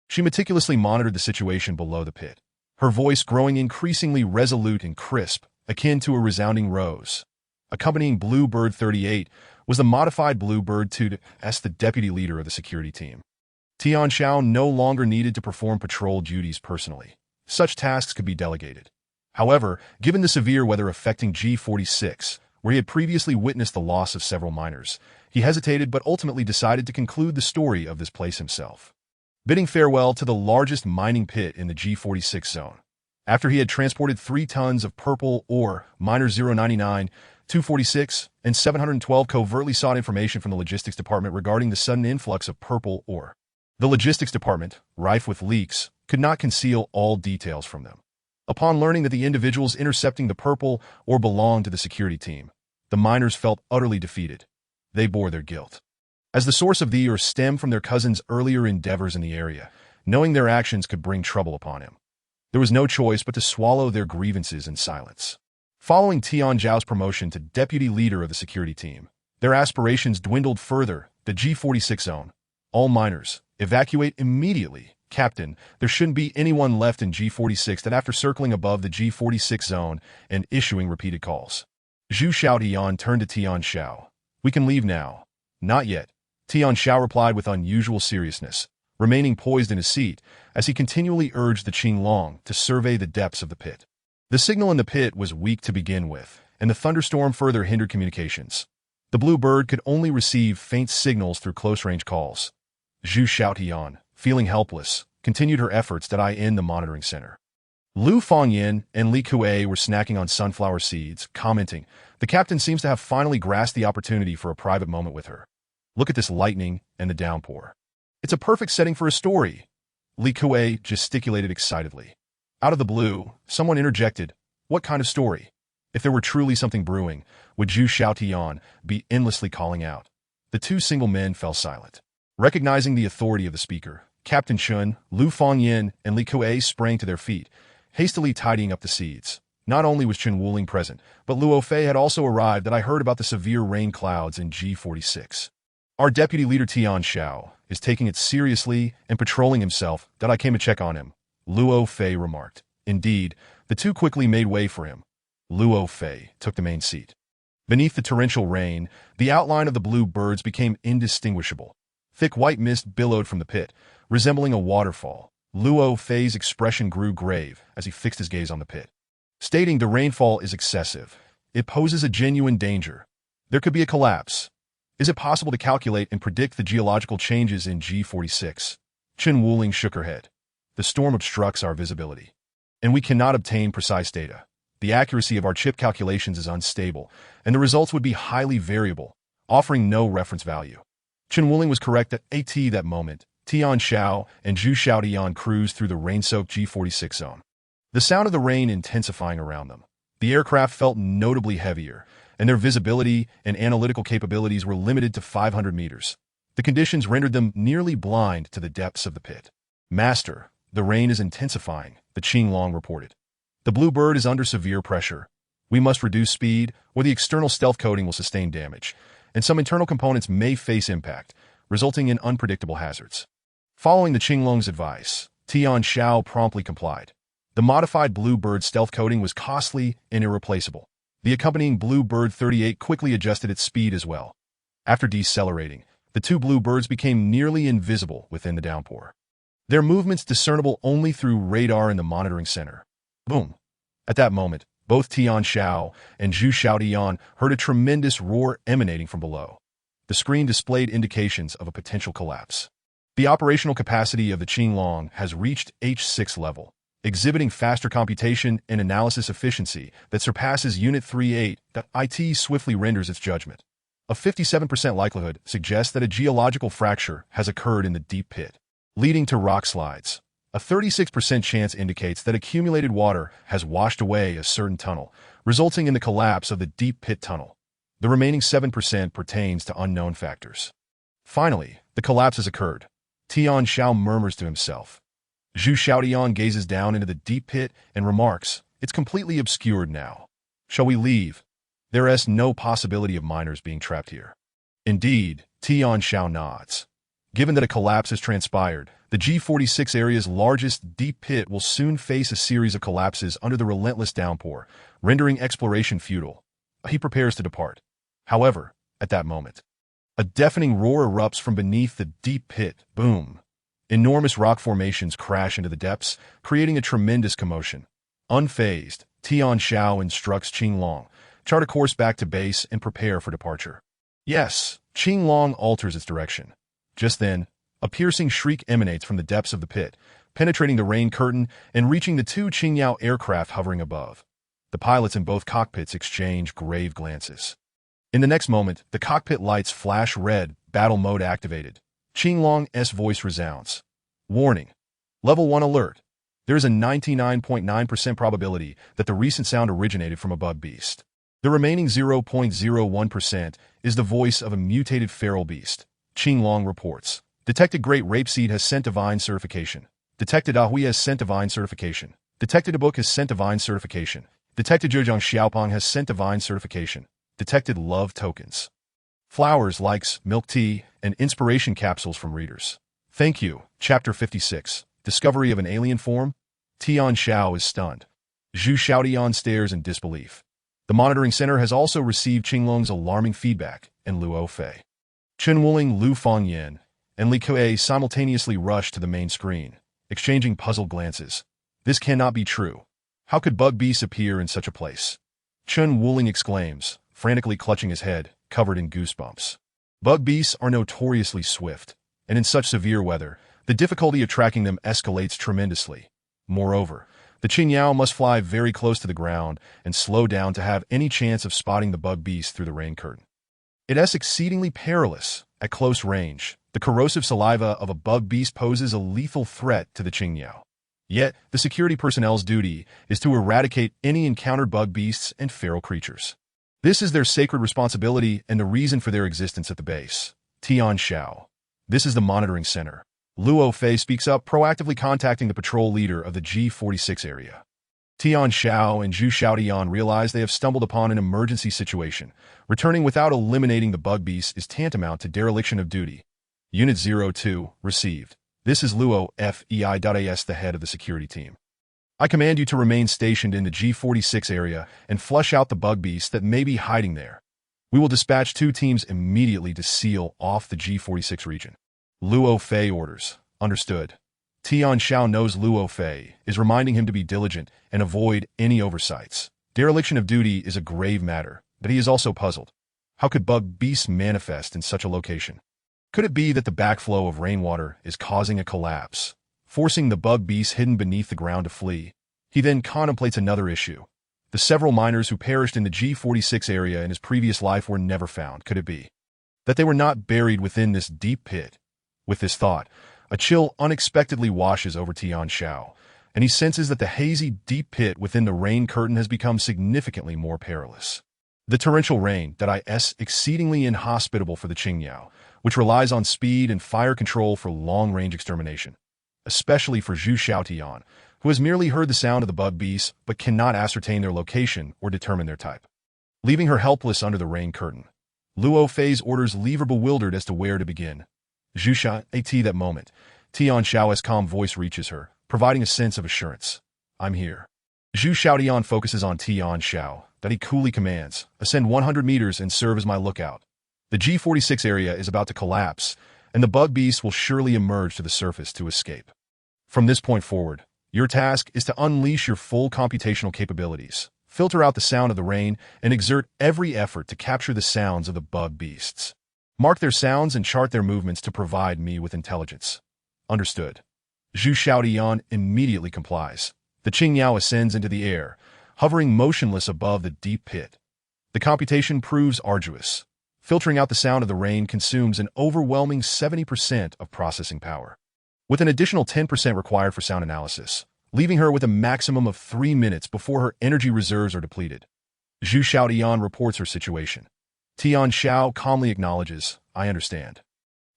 She meticulously monitored the situation below the pit, her voice growing increasingly resolute and crisp, akin to a resounding rose. Accompanying Bluebird 38 was the modified Bluebird 2 as the deputy leader of the security team. Tian Xiao no longer needed to perform patrol duties personally. Such tasks could be delegated. However, given the severe weather affecting G46, where he had previously witnessed the loss of several miners, he hesitated but ultimately decided to conclude the story of this place himself. Bidding farewell to the largest mining pit in the G46 zone. After he had transported 3 tons of purple ore, miners 099, 246, and 712 covertly sought information from the logistics department regarding the sudden influx of purple ore. The logistics department, rife with leaks, could not conceal all details from them. Upon learning that the individuals intercepting the purple ore belonged to the security team, the miners felt utterly defeated. They bore their guilt, as the source of the ore stemmed from their cousin's earlier endeavors in the area, knowing their actions could bring trouble upon him. There was no choice but to swallow their grievances in silence. Following Tian Zhao's promotion to deputy leader of the security team, their aspirations dwindled further. The G46 zone. All miners, evacuate immediately. Captain, there shouldn't be anyone left in G46. That after circling above the G46 zone and issuing repeated calls. Zhu Xiaotian turned to Tian Xiao. We can leave now. Not yet. Tian Xiao replied with unusual seriousness, remaining poised in his seat as he continually urged the Qinglong to survey the depths of the pit. The signal in the pit was weak to begin with, and the thunderstorm further hindered communications. The blue bird could only receive faint signals through close-range calls. Zhu Xiaotian, feeling helpless, continued her efforts in the monitoring center. Lu Fangyin and Li Kuei were snacking on sunflower seeds, commenting, "The captain seems to have finally grasped the opportunity for a private moment with her. Look at this lightning and the downpour. It's a perfect setting for a story." Li Kuei gesticulated excitedly. Out of the blue, someone interjected, "What kind of story?" If there were truly something brewing, would Zhu Xiaotian be endlessly calling out? The 2 single men fell silent. Recognizing the authority of the speaker, Captain Chun, Lu Fangyin, and Li Kuei sprang to their feet, hastily tidying up the seeds. Not only was Qin Wuling present, but Luo Fei had also arrived. I heard about the severe rain clouds in G46. Our deputy leader Tian Xiao is taking it seriously and patrolling himself. I came to check on him, Luo Fei remarked. Indeed, the 2 quickly made way for him. Luo Fei took the main seat. Beneath the torrential rain, the outline of the blue birds became indistinguishable. Thick white mist billowed from the pit, resembling a waterfall. Luo Fei's expression grew grave as he fixed his gaze on the pit. Stating the rainfall is excessive, it poses a genuine danger. There could be a collapse. Is it possible to calculate and predict the geological changes in G46? Chen Wuling shook her head. The storm obstructs our visibility, and we cannot obtain precise data. The accuracy of our chip calculations is unstable, and the results would be highly variable, offering no reference value. Chen Wuling was correct at that moment. Tian Xiao and Zhu Xiaotian cruised through the rain-soaked G46 zone. The sound of the rain intensifying around them. The aircraft felt notably heavier, and their visibility and analytical capabilities were limited to 500 meters. The conditions rendered them nearly blind to the depths of the pit. Master, the rain is intensifying, the Qinglong reported. The Bluebird is under severe pressure. We must reduce speed, or the external stealth coating will sustain damage, and some internal components may face impact, resulting in unpredictable hazards. Following the Qinglong's advice, Tian Xiao promptly complied. The modified Bluebird stealth coating was costly and irreplaceable. The accompanying Bluebird 38 quickly adjusted its speed as well. After decelerating, the two Bluebirds became nearly invisible within the downpour. Their movements discernible only through radar in the monitoring center. Boom! At that moment, both Tian Xiao and Zhu Xiaotian heard a tremendous roar emanating from below. The screen displayed indications of a potential collapse. The operational capacity of the Qinglong has reached H6 level, exhibiting faster computation and analysis efficiency that surpasses Unit 38. IT swiftly renders its judgment. A 57% likelihood suggests that a geological fracture has occurred in the deep pit, leading to rock slides. A 36% chance indicates that accumulated water has washed away a certain tunnel, resulting in the collapse of the deep pit tunnel. The remaining 7% pertains to unknown factors. Finally, the collapse has occurred. Tian Xiao murmurs to himself. Zhu Xiaotian gazes down into the deep pit and remarks, "It's completely obscured now. Shall we leave? There is no possibility of miners being trapped here." Indeed, Tian Xiao nods. Given that a collapse has transpired, the G46 area's largest deep pit will soon face a series of collapses under the relentless downpour, rendering exploration futile. He prepares to depart. However, at that moment, a deafening roar erupts from beneath the deep pit. Boom! Enormous rock formations crash into the depths, creating a tremendous commotion. Unfazed, Tian Xiao instructs Qinglong, chart a course back to base and prepare for departure. Yes, Qinglong alters its direction. Just then, a piercing shriek emanates from the depths of the pit, penetrating the rain curtain and reaching the two Qingyao aircraft hovering above. The pilots in both cockpits exchange grave glances. In the next moment, the cockpit lights flash red, battle mode activated. Qinglong's voice resounds. Warning. Level 1 alert. There is a 99.9% probability that the recent sound originated from a bug beast. The remaining 0.01% is the voice of a mutated feral beast. Qinglong reports. Detected Great Rapeseed has sent divine certification. Detected Ahui has sent divine certification. Detected Abuk has sent divine certification. Detected Zhejiang Xiaopang has sent divine certification. Detected love tokens. Flowers, likes, milk tea, and inspiration capsules from readers. Thank you. Chapter 56. Discovery of an alien form? Tian Xiao is stunned. Zhu Xiaotian stares in disbelief. The monitoring center has also received Qinglong's alarming feedback, and Luo Fei, Chen Wuling, Lu Fangyan, and Li Kuei simultaneously rush to the main screen, exchanging puzzled glances. This cannot be true. How could bug beasts appear in such a place? Chen Wuling exclaims, frantically clutching his head, covered in goosebumps. Bug beasts are notoriously swift, and in such severe weather, the difficulty of tracking them escalates tremendously. Moreover, the Qingyao must fly very close to the ground and slow down to have any chance of spotting the bug beast through the rain curtain. It is exceedingly perilous. At close range, the corrosive saliva of a bug beast poses a lethal threat to the Qingyao. Yet, the security personnel's duty is to eradicate any encountered bug beasts and feral creatures. This is their sacred responsibility and the reason for their existence at the base. Tian Xiao. This is the monitoring center. Luo Fei speaks up, proactively contacting the patrol leader of the G46 area. Tian Xiao and Zhu Xiaotian realize they have stumbled upon an emergency situation. Returning without eliminating the bug beast is tantamount to dereliction of duty. Unit 02, received. This is Luo Fei.as, the head of the security team. I command you to remain stationed in the G46 area and flush out the bug beasts that may be hiding there. We will dispatch 2 teams immediately to seal off the G46 region. Luo Fei orders. Understood. Tian Xiao knows Luo Fei is reminding him to be diligent and avoid any oversights. Dereliction of duty is a grave matter, but he is also puzzled. How could bug beasts manifest in such a location? Could it be that the backflow of rainwater is causing a collapse, forcing the bug beasts hidden beneath the ground to flee? He then contemplates another issue. The several miners who perished in the G46 area in his previous life were never found. Could it be that they were not buried within this deep pit? With this thought, a chill unexpectedly washes over Tian Xiao, and he senses that the hazy, deep pit within the rain curtain has become significantly more perilous. The torrential rain that is exceedingly inhospitable for the Qingyao, which relies on speed and fire control for long-range extermination, especially for Zhu Xiaotian, who has merely heard the sound of the bug beasts but cannot ascertain their location or determine their type. Leaving her helpless under the rain curtain, Luo Fei's orders leave her bewildered as to where to begin. Zhu Xiao, that moment, Tian Xiao's calm voice reaches her, providing a sense of assurance. I'm here. Zhu Xiaotian focuses on Tian Xiao, that he coolly commands, ascend 100 meters and serve as my lookout. The G46 area is about to collapse, and the bug beasts will surely emerge to the surface to escape. From this point forward, your task is to unleash your full computational capabilities, filter out the sound of the rain, and exert every effort to capture the sounds of the bug beasts. Mark their sounds and chart their movements to provide me with intelligence. Understood. Zhu Xiaotian immediately complies. The Qingyao ascends into the air, hovering motionless above the deep pit. The computation proves arduous. Filtering out the sound of the rain consumes an overwhelming 70% of processing power, with an additional 10% required for sound analysis, leaving her with a maximum of 3 minutes before her energy reserves are depleted. Zhu Xiaotian reports her situation. Tian Xiao calmly acknowledges, I understand,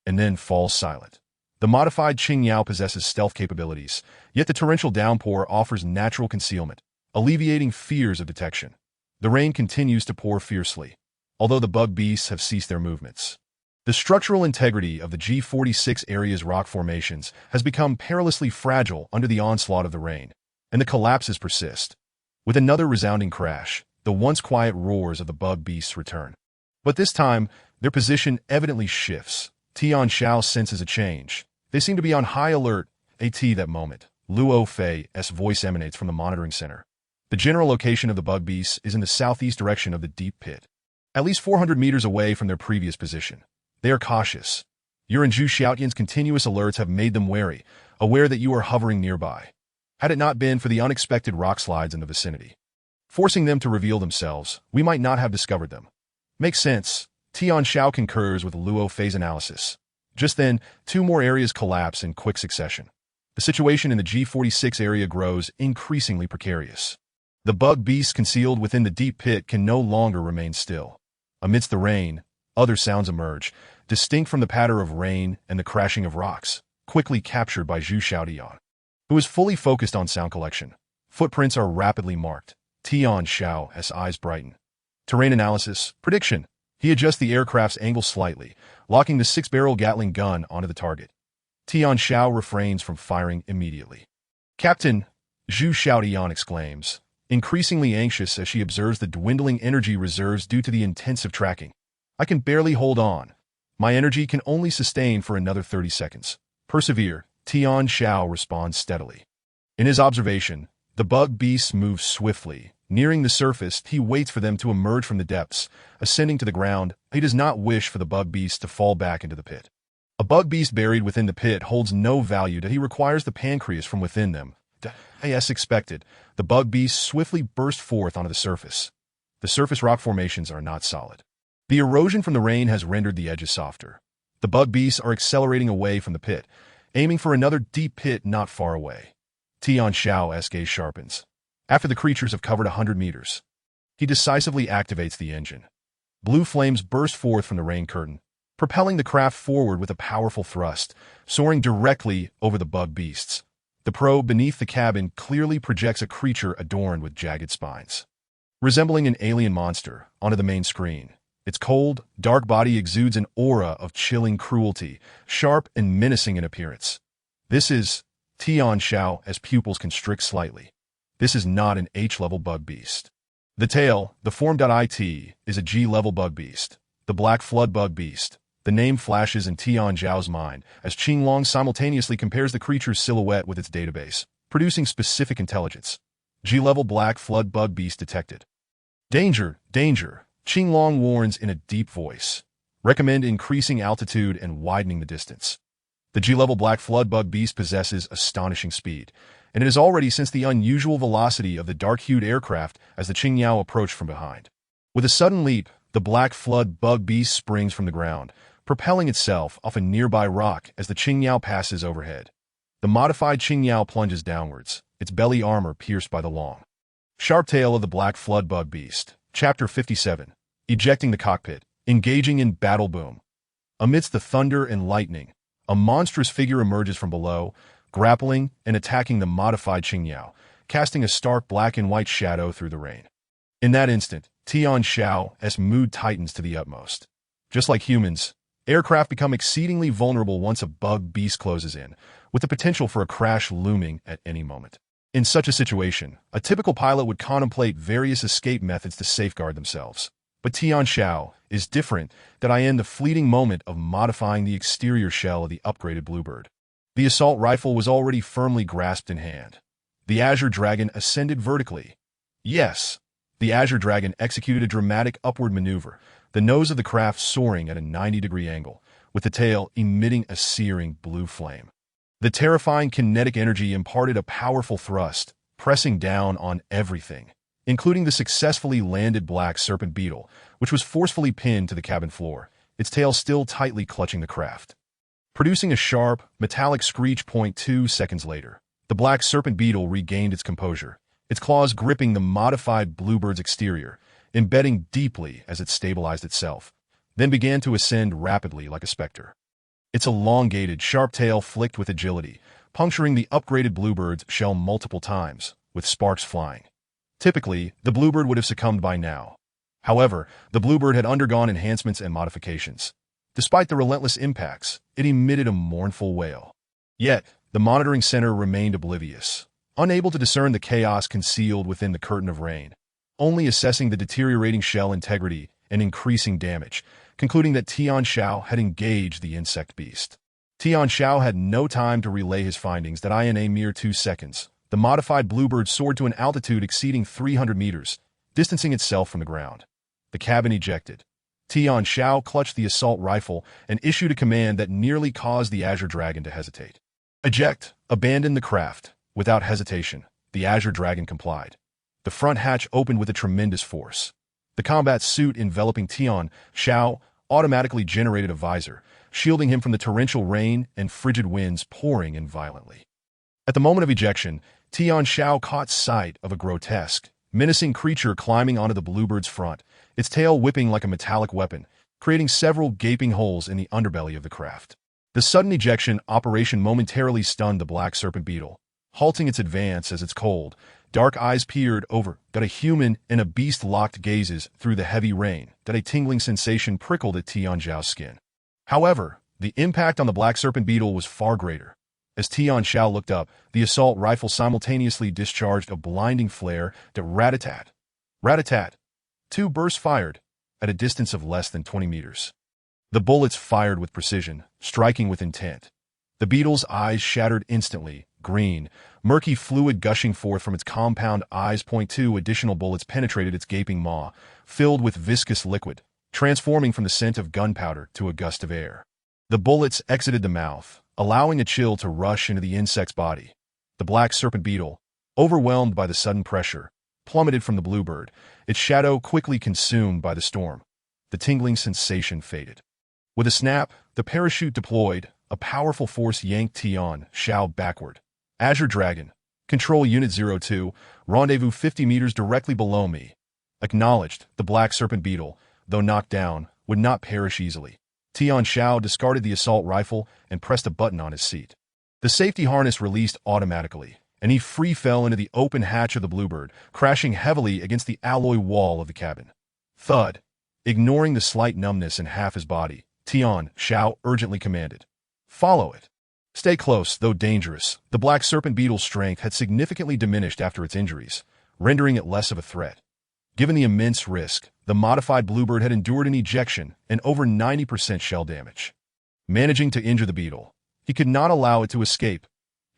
and then falls silent. The modified Qingyao possesses stealth capabilities, yet the torrential downpour offers natural concealment, alleviating fears of detection. The rain continues to pour fiercely, although the bug beasts have ceased their movements. The structural integrity of the G46 area's rock formations has become perilously fragile under the onslaught of the rain, and the collapses persist. With another resounding crash, the once quiet roars of the bug beasts return. But this time, their position evidently shifts. Tian Xiao senses a change. They seem to be on high alert. That moment, Luo Fei's voice emanates from the monitoring center. The general location of the bug beasts is in the southeast direction of the deep pit, at least 400 meters away from their previous position. They are cautious. Your and Zhu Xiaotian's continuous alerts have made them wary, aware that you are hovering nearby. Had it not been for the unexpected rock slides in the vicinity, forcing them to reveal themselves, we might not have discovered them. Makes sense. Tian Xiao concurs with Luo Fei's analysis. Just then, 2 more areas collapse in quick succession. The situation in the G46 area grows increasingly precarious. The bug beasts concealed within the deep pit can no longer remain still. Amidst the rain, other sounds emerge, distinct from the patter of rain and the crashing of rocks, quickly captured by Zhu Xiaotian, who is fully focused on sound collection. Footprints are rapidly marked. Tian Xiao's eyes brighten. Terrain analysis. Prediction. He adjusts the aircraft's angle slightly, locking the 6-barrel Gatling gun onto the target. Tian Xiao refrains from firing immediately. Captain, Zhu Xiaotian exclaims, increasingly anxious as she observes the dwindling energy reserves due to the intensive tracking. I can barely hold on. My energy can only sustain for another 30 seconds. Persevere, Tian Xiao responds steadily. In his observation, the bug beasts move swiftly. Nearing the surface, he waits for them to emerge from the depths. Ascending to the ground, he does not wish for the bug beast to fall back into the pit. A bug beast buried within the pit holds no value that he requires the pancreas from within them. As expected, the bug beasts swiftly burst forth onto the surface. The surface rock formations are not solid. The erosion from the rain has rendered the edges softer. The bug beasts are accelerating away from the pit, aiming for another deep pit not far away. Tian Xiao's gaze sharpens. After the creatures have covered 100 meters, he decisively activates the engine. Blue flames burst forth from the rain curtain, propelling the craft forward with a powerful thrust, soaring directly over the bug beasts. The probe beneath the cabin clearly projects a creature adorned with jagged spines, resembling an alien monster, onto the main screen. Its cold, dark body exudes an aura of chilling cruelty, sharp and menacing in appearance. This is Tian Xiao's pupils constrict slightly. This is not an H-level bug beast. The tail, the form.it, is a G-level bug beast. The black flood bug beast. The name flashes in Tian Xiao's mind as Qinglong simultaneously compares the creature's silhouette with its database, producing specific intelligence. G-level black flood bug beast detected. Danger, danger, Qinglong warns in a deep voice. Recommend increasing altitude and widening the distance. The G-level black floodbug beast possesses astonishing speed, and it is already sensed the unusual velocity of the dark-hued aircraft as the Tian Xiao approached from behind. With a sudden leap, the black flood-bug beast springs from the ground, propelling itself off a nearby rock as the Tian Xiao passes overhead. The modified Tian Xiao plunges downwards, its belly armor pierced by the long, sharp tail of the black flood-bug beast. Chapter 57. Ejecting the cockpit. Engaging in battle boom. Amidst the thunder and lightning, a monstrous figure emerges from below, grappling and attacking the modified Tian Xiao, casting a stark black and white shadow through the rain. In that instant, Tian Xiao's mood tightens to the utmost. Just like humans, aircraft become exceedingly vulnerable once a bug beast closes in, with the potential for a crash looming at any moment. In such a situation, a typical pilot would contemplate various escape methods to safeguard themselves. But Tian Xiao is different that I in the fleeting moment of modifying the exterior shell of the upgraded Bluebird. The assault rifle was already firmly grasped in hand. The Azure Dragon ascended vertically. Yes, the Azure Dragon executed a dramatic upward maneuver, the nose of the craft soaring at a 90-degree angle, with the tail emitting a searing blue flame. The terrifying kinetic energy imparted a powerful thrust, pressing down on everything, including the successfully landed black serpent beetle, which was forcefully pinned to the cabin floor, its tail still tightly clutching the craft. Producing a sharp, metallic screech. 2 seconds later, the black serpent beetle regained its composure, its claws gripping the modified Bluebird's exterior, embedding deeply as it stabilized itself, then began to ascend rapidly like a specter. Its elongated, sharp tail flicked with agility, puncturing the upgraded Bluebird's shell multiple times, with sparks flying. Typically, the Bluebird would have succumbed by now. However, the Bluebird had undergone enhancements and modifications. Despite the relentless impacts, it emitted a mournful wail. Yet, the monitoring center remained oblivious, unable to discern the chaos concealed within the curtain of rain, only assessing the deteriorating shell integrity and increasing damage, concluding that Tian Xiao had engaged the insect beast. Tian Xiao had no time to relay his findings that in a mere 2 seconds, the modified Bluebird soared to an altitude exceeding 300 meters, distancing itself from the ground. The cabin ejected. Tian Xiao clutched the assault rifle and issued a command that nearly caused the Azure Dragon to hesitate. Eject! Abandon the craft. Without hesitation, the Azure Dragon complied. The front hatch opened with a tremendous force. The combat suit enveloping Tian Xiao automatically generated a visor, shielding him from the torrential rain and frigid winds pouring in violently. At the moment of ejection, Tian Xiao caught sight of a grotesque, menacing creature climbing onto the Bluebird's front, its tail whipping like a metallic weapon, creating several gaping holes in the underbelly of the craft. The sudden ejection operation momentarily stunned the black serpent beetle, halting its advance as its cold, dark eyes peered over that a human and a beast locked gazes through the heavy rain, that a tingling sensation prickled at Tian Xiao's skin. However, the impact on the black serpent beetle was far greater. As Tian Xiao looked up, the assault rifle simultaneously discharged a blinding flare that rat-a-tat. Rat-a-tat. 2 bursts fired, at a distance of less than 20 meters. The bullets fired with precision, striking with intent. The beetle's eyes shattered instantly, green, murky fluid gushing forth from its compound eyes. 2 additional bullets penetrated its gaping maw, filled with viscous liquid, transforming from the scent of gunpowder to a gust of air. The bullets exited the mouth, allowing a chill to rush into the insect's body. The black serpent beetle, overwhelmed by the sudden pressure, plummeted from the Bluebird, its shadow quickly consumed by the storm. The tingling sensation faded. With a snap, the parachute deployed, a powerful force yanked Tian Xiao backward. Azure Dragon, Control Unit 02, rendezvous 50 meters directly below me. Acknowledged, the black serpent beetle, though knocked down, would not perish easily. Tian Xiao discarded the assault rifle and pressed a button on his seat. The safety harness released automatically, and he free fell into the open hatch of the Bluebird, crashing heavily against the alloy wall of the cabin. Thud. Ignoring the slight numbness in half his body, Tian Xiao urgently commanded, "Follow it." Stay close, though dangerous. The black serpent beetle's strength had significantly diminished after its injuries, rendering it less of a threat. Given the immense risk, the modified Bluebird had endured an ejection and over 90% shell damage. Managing to injure the beetle, he could not allow it to escape.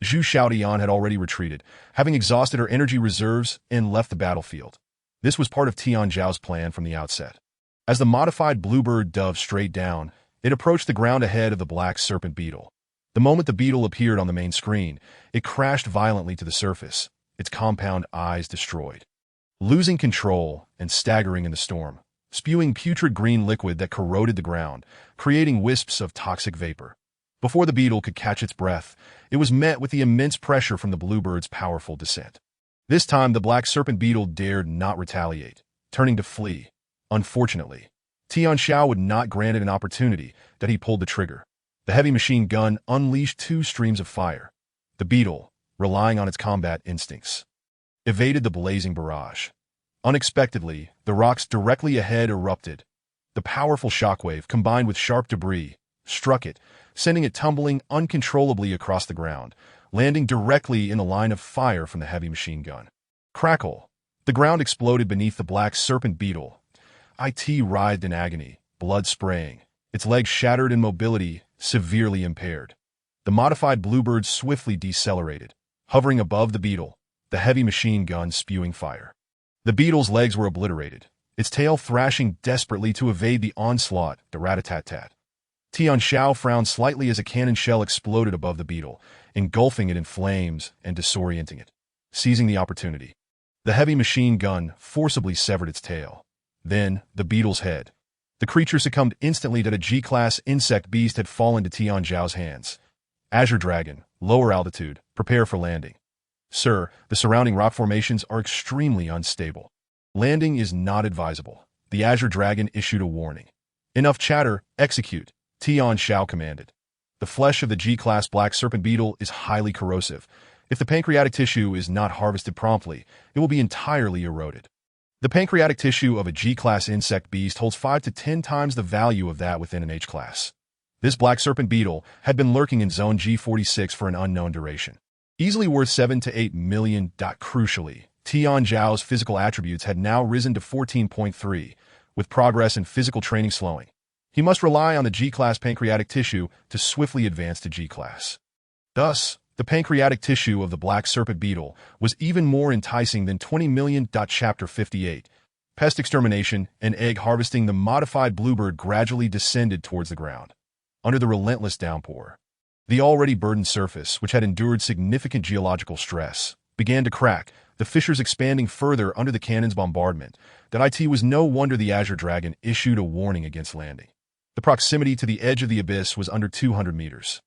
Zhu Xiaotian had already retreated, having exhausted her energy reserves and left the battlefield. This was part of Tian Xiao's plan from the outset. As the modified bluebird dove straight down, it approached the ground ahead of the black serpent beetle. The moment the beetle appeared on the main screen, it crashed violently to the surface, its compound eyes destroyed. Losing control and staggering in the storm, spewing putrid green liquid that corroded the ground, creating wisps of toxic vapor. Before the beetle could catch its breath, it was met with the immense pressure from the bluebird's powerful descent. This time, the black serpent beetle dared not retaliate, turning to flee. Unfortunately, Tian Xiao would not grant it an opportunity that he pulled the trigger. The heavy machine gun unleashed two streams of fire. The beetle, relying on its combat instincts, evaded the blazing barrage. Unexpectedly, the rocks directly ahead erupted. The powerful shockwave, combined with sharp debris, struck it, sending it tumbling uncontrollably across the ground, landing directly in the line of fire from the heavy machine gun. Crackle! The ground exploded beneath the black serpent beetle. It writhed in agony, blood spraying, its legs shattered and mobility severely impaired. The modified bluebird swiftly decelerated, hovering above the beetle, the heavy machine gun spewing fire. The beetle's legs were obliterated, its tail thrashing desperately to evade the onslaught, the rat-a-tat-tat. Tian Xiao frowned slightly as a cannon shell exploded above the beetle, engulfing it in flames and disorienting it. Seizing the opportunity, the heavy machine gun forcibly severed its tail. Then, the beetle's head. The creature succumbed instantly that a G-class insect beast had fallen to Tian Xiao's hands. Azure Dragon, lower altitude, prepare for landing. Sir, the surrounding rock formations are extremely unstable. Landing is not advisable. The Azure Dragon issued a warning. Enough chatter, execute, Tian Xiao commanded. The flesh of the G-class black serpent beetle is highly corrosive. If the pancreatic tissue is not harvested promptly, it will be entirely eroded. The pancreatic tissue of a G-class insect beast holds 5 to 10 times the value of that within an H-class. This black serpent beetle had been lurking in zone G46 for an unknown duration. Easily worth 7 to 8 million. Crucially, Tian Xiao's physical attributes had now risen to 14.3, with progress in physical training slowing. He must rely on the G-class pancreatic tissue to swiftly advance to G-class. Thus, the pancreatic tissue of the black serpent beetle was even more enticing than 20 million. Chapter 58. Pest extermination and egg harvesting. The modified bluebird gradually descended towards the ground. Under the relentless downpour, the already burdened surface, which had endured significant geological stress, began to crack, the fissures expanding further under the cannon's bombardment. It was no wonder the Azure Dragon issued a warning against landing. The proximity to the edge of the abyss was under 200 meters.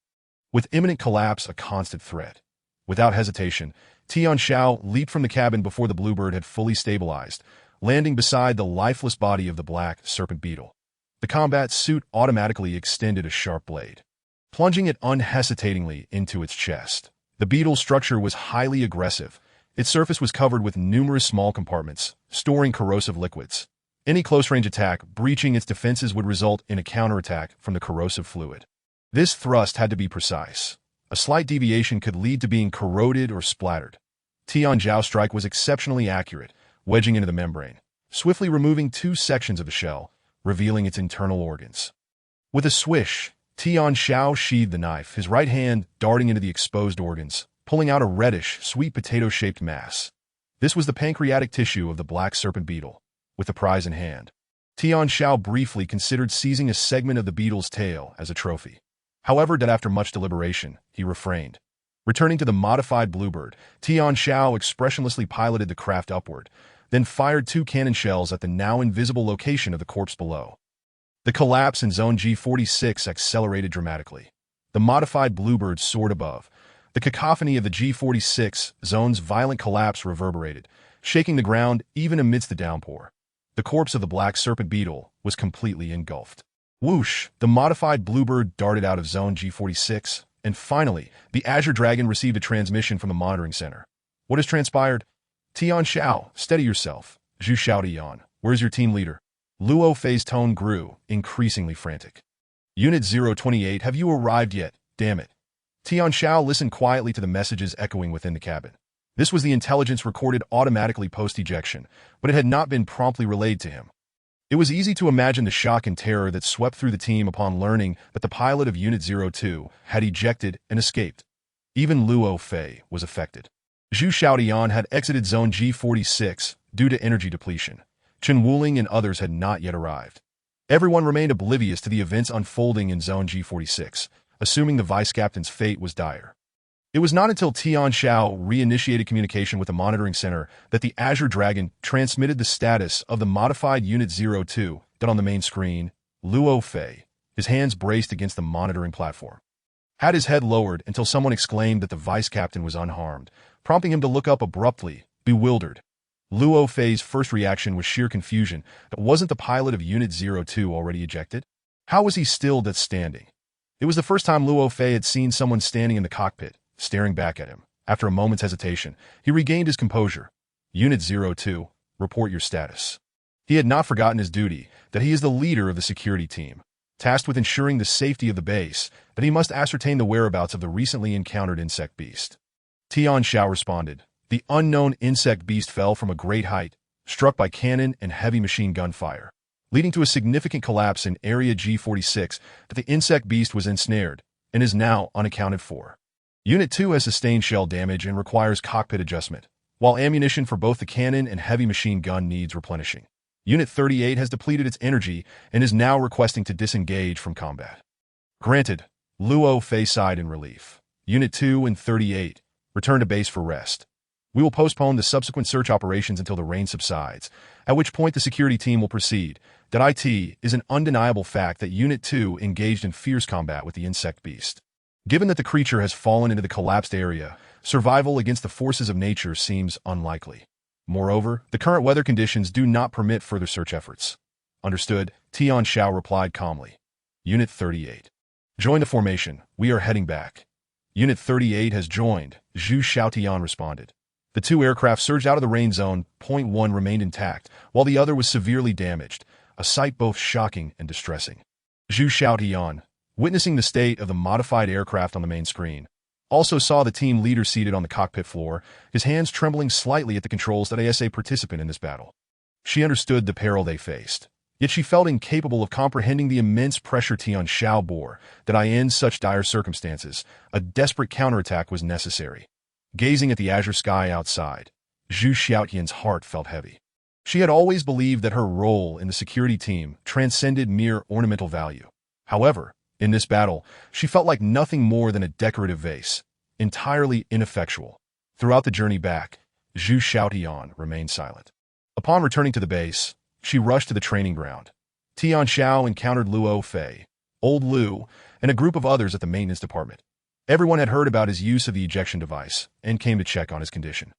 With imminent collapse a constant threat. Without hesitation, Tian Xiao leaped from the cabin before the bluebird had fully stabilized, landing beside the lifeless body of the black serpent beetle. The combat suit automatically extended a sharp blade, plunging it unhesitatingly into its chest. The beetle's structure was highly aggressive. Its surface was covered with numerous small compartments, storing corrosive liquids. Any close-range attack breaching its defenses would result in a counterattack from the corrosive fluid. This thrust had to be precise. A slight deviation could lead to being corroded or splattered. Tian Xiao's strike was exceptionally accurate, wedging into the membrane, swiftly removing 2 sections of the shell, revealing its internal organs. With a swish, Tian Xiao sheathed the knife, his right hand darting into the exposed organs, pulling out a reddish, sweet potato-shaped mass. This was the pancreatic tissue of the black serpent beetle. With the prize in hand, Tian Xiao briefly considered seizing a segment of the beetle's tail as a trophy. However, after much deliberation, he refrained. Returning to the modified bluebird, Tian Xiao expressionlessly piloted the craft upward, then fired 2 cannon shells at the now invisible location of the corpse below. The collapse in zone G46 accelerated dramatically. The modified bluebird soared above. The cacophony of the G46 zone's violent collapse reverberated, shaking the ground even amidst the downpour. The corpse of the black serpent beetle was completely engulfed. Whoosh! The modified bluebird darted out of zone G46, and finally, the Azure Dragon received a transmission from the monitoring center. What has transpired? Tian Xiao, steady yourself. Zhu Xiaotian, where's your team leader? Luo Fei's tone grew, increasingly frantic. Unit 028, have you arrived yet? Damn it. Tian Xiao listened quietly to the messages echoing within the cabin. This was the intelligence recorded automatically post-ejection, but it had not been promptly relayed to him. It was easy to imagine the shock and terror that swept through the team upon learning that the pilot of Unit 02 had ejected and escaped. Even Luo Fei was affected. Zhu Xiaotian had exited Zone G46, due to energy depletion. Chen Wuling and others had not yet arrived. Everyone remained oblivious to the events unfolding in Zone G46, assuming the vice captain's fate was dire. It was not until Tian Xiao reinitiated communication with the monitoring center that the Azure Dragon transmitted the status of the modified Unit 02 that on the main screen, Luo Fei, his hands braced against the monitoring platform, had his head lowered until someone exclaimed that the vice captain was unharmed, prompting him to look up abruptly, bewildered. Luo Fei's first reaction was sheer confusion. Wasn't the pilot of Unit 02 already ejected? How was he still standing? It was the first time Luo Fei had seen someone standing in the cockpit, staring back at him. After a moment's hesitation, he regained his composure. Unit 02, report your status. He had not forgotten his duty, that he is the leader of the security team, tasked with ensuring the safety of the base, that he must ascertain the whereabouts of the recently encountered insect beast. Tian Xiao responded. The unknown insect beast fell from a great height, struck by cannon and heavy machine gun fire, leading to a significant collapse in Area G46 that the insect beast was ensnared and is now unaccounted for. Unit 2 has sustained shell damage and requires cockpit adjustment, while ammunition for both the cannon and heavy machine gun needs replenishing. Unit 38 has depleted its energy and is now requesting to disengage from combat. Granted, Luo Fei sighed in relief. Unit 2 and 38, return to base for rest. We will postpone the subsequent search operations until the rain subsides, at which point the security team will proceed. That it is an undeniable fact that Unit 2 engaged in fierce combat with the insect beast. Given that the creature has fallen into the collapsed area, survival against the forces of nature seems unlikely. Moreover, the current weather conditions do not permit further search efforts. Understood, Tian Xiao replied calmly. Unit 38. Join the formation. We are heading back. Unit 38 has joined, Zhu Xiaotian responded. The two aircraft surged out of the rain zone. Point 1 remained intact, while the other was severely damaged, a sight both shocking and distressing. Zhu Xiaotian, witnessing the state of the modified aircraft on the main screen, also saw the team leader seated on the cockpit floor, his hands trembling slightly at the controls that as a participant in this battle. She understood the peril they faced, yet she felt incapable of comprehending the immense pressure Tian Xiao bore, that in such dire circumstances, a desperate counterattack was necessary. Gazing at the azure sky outside, Zhu Xiaotian's heart felt heavy. She had always believed that her role in the security team transcended mere ornamental value. However, in this battle, she felt like nothing more than a decorative vase, entirely ineffectual. Throughout the journey back, Zhu Xiaotian remained silent. Upon returning to the base, she rushed to the training ground. Tian Xiao encountered Luo Fei, Old Lu, and a group of others at the maintenance department. Everyone had heard about his use of the ejection device and came to check on his condition.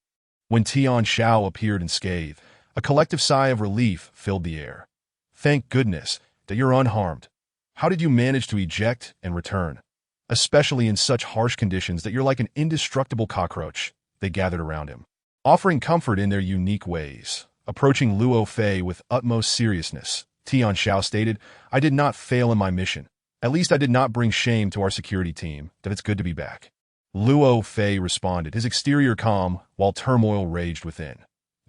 When Tian Xiao appeared unscathed, a collective sigh of relief filled the air. Thank goodness that you're unharmed. How did you manage to eject and return? Especially in such harsh conditions that you're like an indestructible cockroach. They gathered around him, offering comfort in their unique ways. Approaching Luo Fei with utmost seriousness, Tian Xiao stated, I did not fail in my mission. At least I did not bring shame to our security team, that it's good to be back. Luo Fei responded, his exterior calm, while turmoil raged within.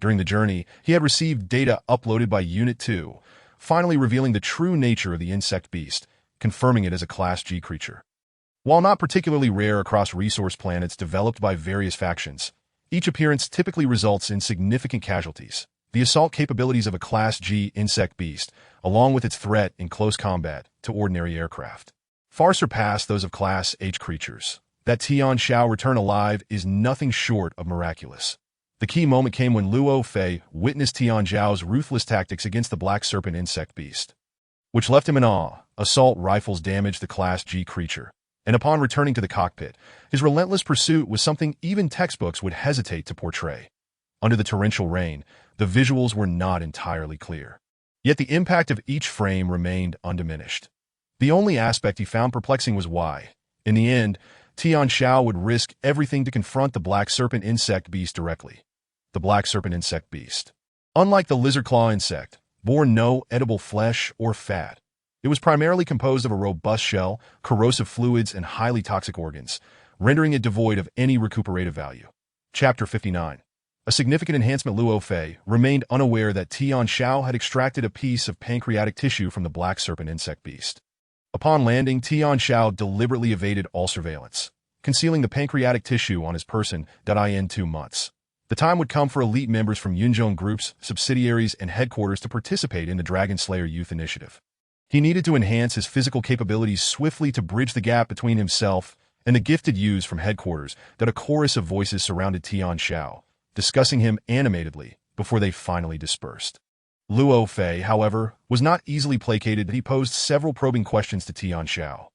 During the journey, he had received data uploaded by Unit 2, finally revealing the true nature of the insect beast, confirming it as a Class G creature. While not particularly rare across resource planets developed by various factions, each appearance typically results in significant casualties. The assault capabilities of a Class G insect beast, along with its threat in close combat to ordinary aircraft, far surpass those of Class H creatures. That Tian Xiao return alive is nothing short of miraculous. The key moment came when Luo Fei witnessed Tian Xiao's ruthless tactics against the black serpent insect beast, which left him in awe. Assault rifles damaged the Class G creature, and upon returning to the cockpit, his relentless pursuit was something even textbooks would hesitate to portray. Under the torrential rain, the visuals were not entirely clear. Yet the impact of each frame remained undiminished. The only aspect he found perplexing was why, in the end, Tian Xiao would risk everything to confront the black serpent insect beast directly. The black serpent insect beast, unlike the lizard claw insect, bore no edible flesh or fat. It was primarily composed of a robust shell, corrosive fluids, and highly toxic organs, rendering it devoid of any recuperative value. Chapter 59. A significant enhancement. Luo Fei remained unaware that Tian Xiao had extracted a piece of pancreatic tissue from the black serpent insect beast. Upon landing, Tian Xiao deliberately evaded all surveillance, concealing the pancreatic tissue on his person in 2 months. The time would come for elite members from Yunzhong Group's subsidiaries and headquarters to participate in the Dragon Slayer Youth Initiative. He needed to enhance his physical capabilities swiftly to bridge the gap between himself and the gifted youths from headquarters. That a chorus of voices surrounded Tian Xiao, discussing him animatedly before they finally dispersed. Luo Fei, however, was not easily placated. He posed several probing questions to Tian Xiao.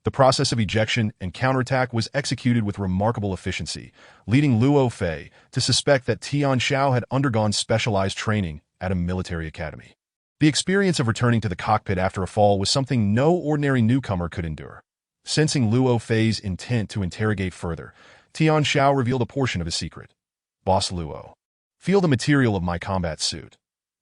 The process of ejection and counterattack was executed with remarkable efficiency, leading Luo Fei to suspect that Tian Xiao had undergone specialized training at a military academy. The experience of returning to the cockpit after a fall was something no ordinary newcomer could endure. Sensing Luo Fei's intent to interrogate further, Tian Xiao revealed a portion of his secret. "Boss Luo, feel the material of my combat suit."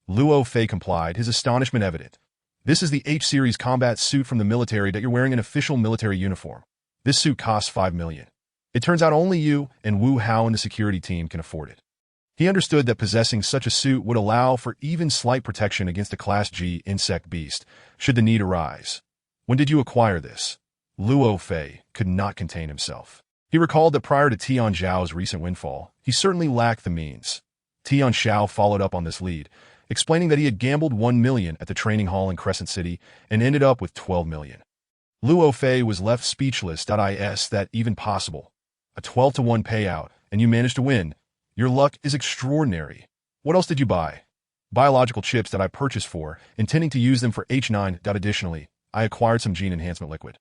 Luo Fei complied, his astonishment evident. "This is the H-Series combat suit from the military that you're wearing an official military uniform. This suit costs 5 million. It turns out only you and Wu Hao and the security team can afford it." He understood that possessing such a suit would allow for even slight protection against a Class G insect beast, should the need arise. "When did you acquire this?" Luo Fei could not contain himself. He recalled that prior to Tian Xiao's recent windfall, he certainly lacked the means. Tian Xiao followed up on this lead, explaining that he had gambled 1 million at the training hall in Crescent City and ended up with 12 million. Luo Fei was left speechless. Is that even possible? A 12-to-1 payout, and you managed to win. Your luck is extraordinary. What else did you buy? Biological chips that I purchased for, intending to use them for H9. Additionally, I acquired some gene enhancement liquid.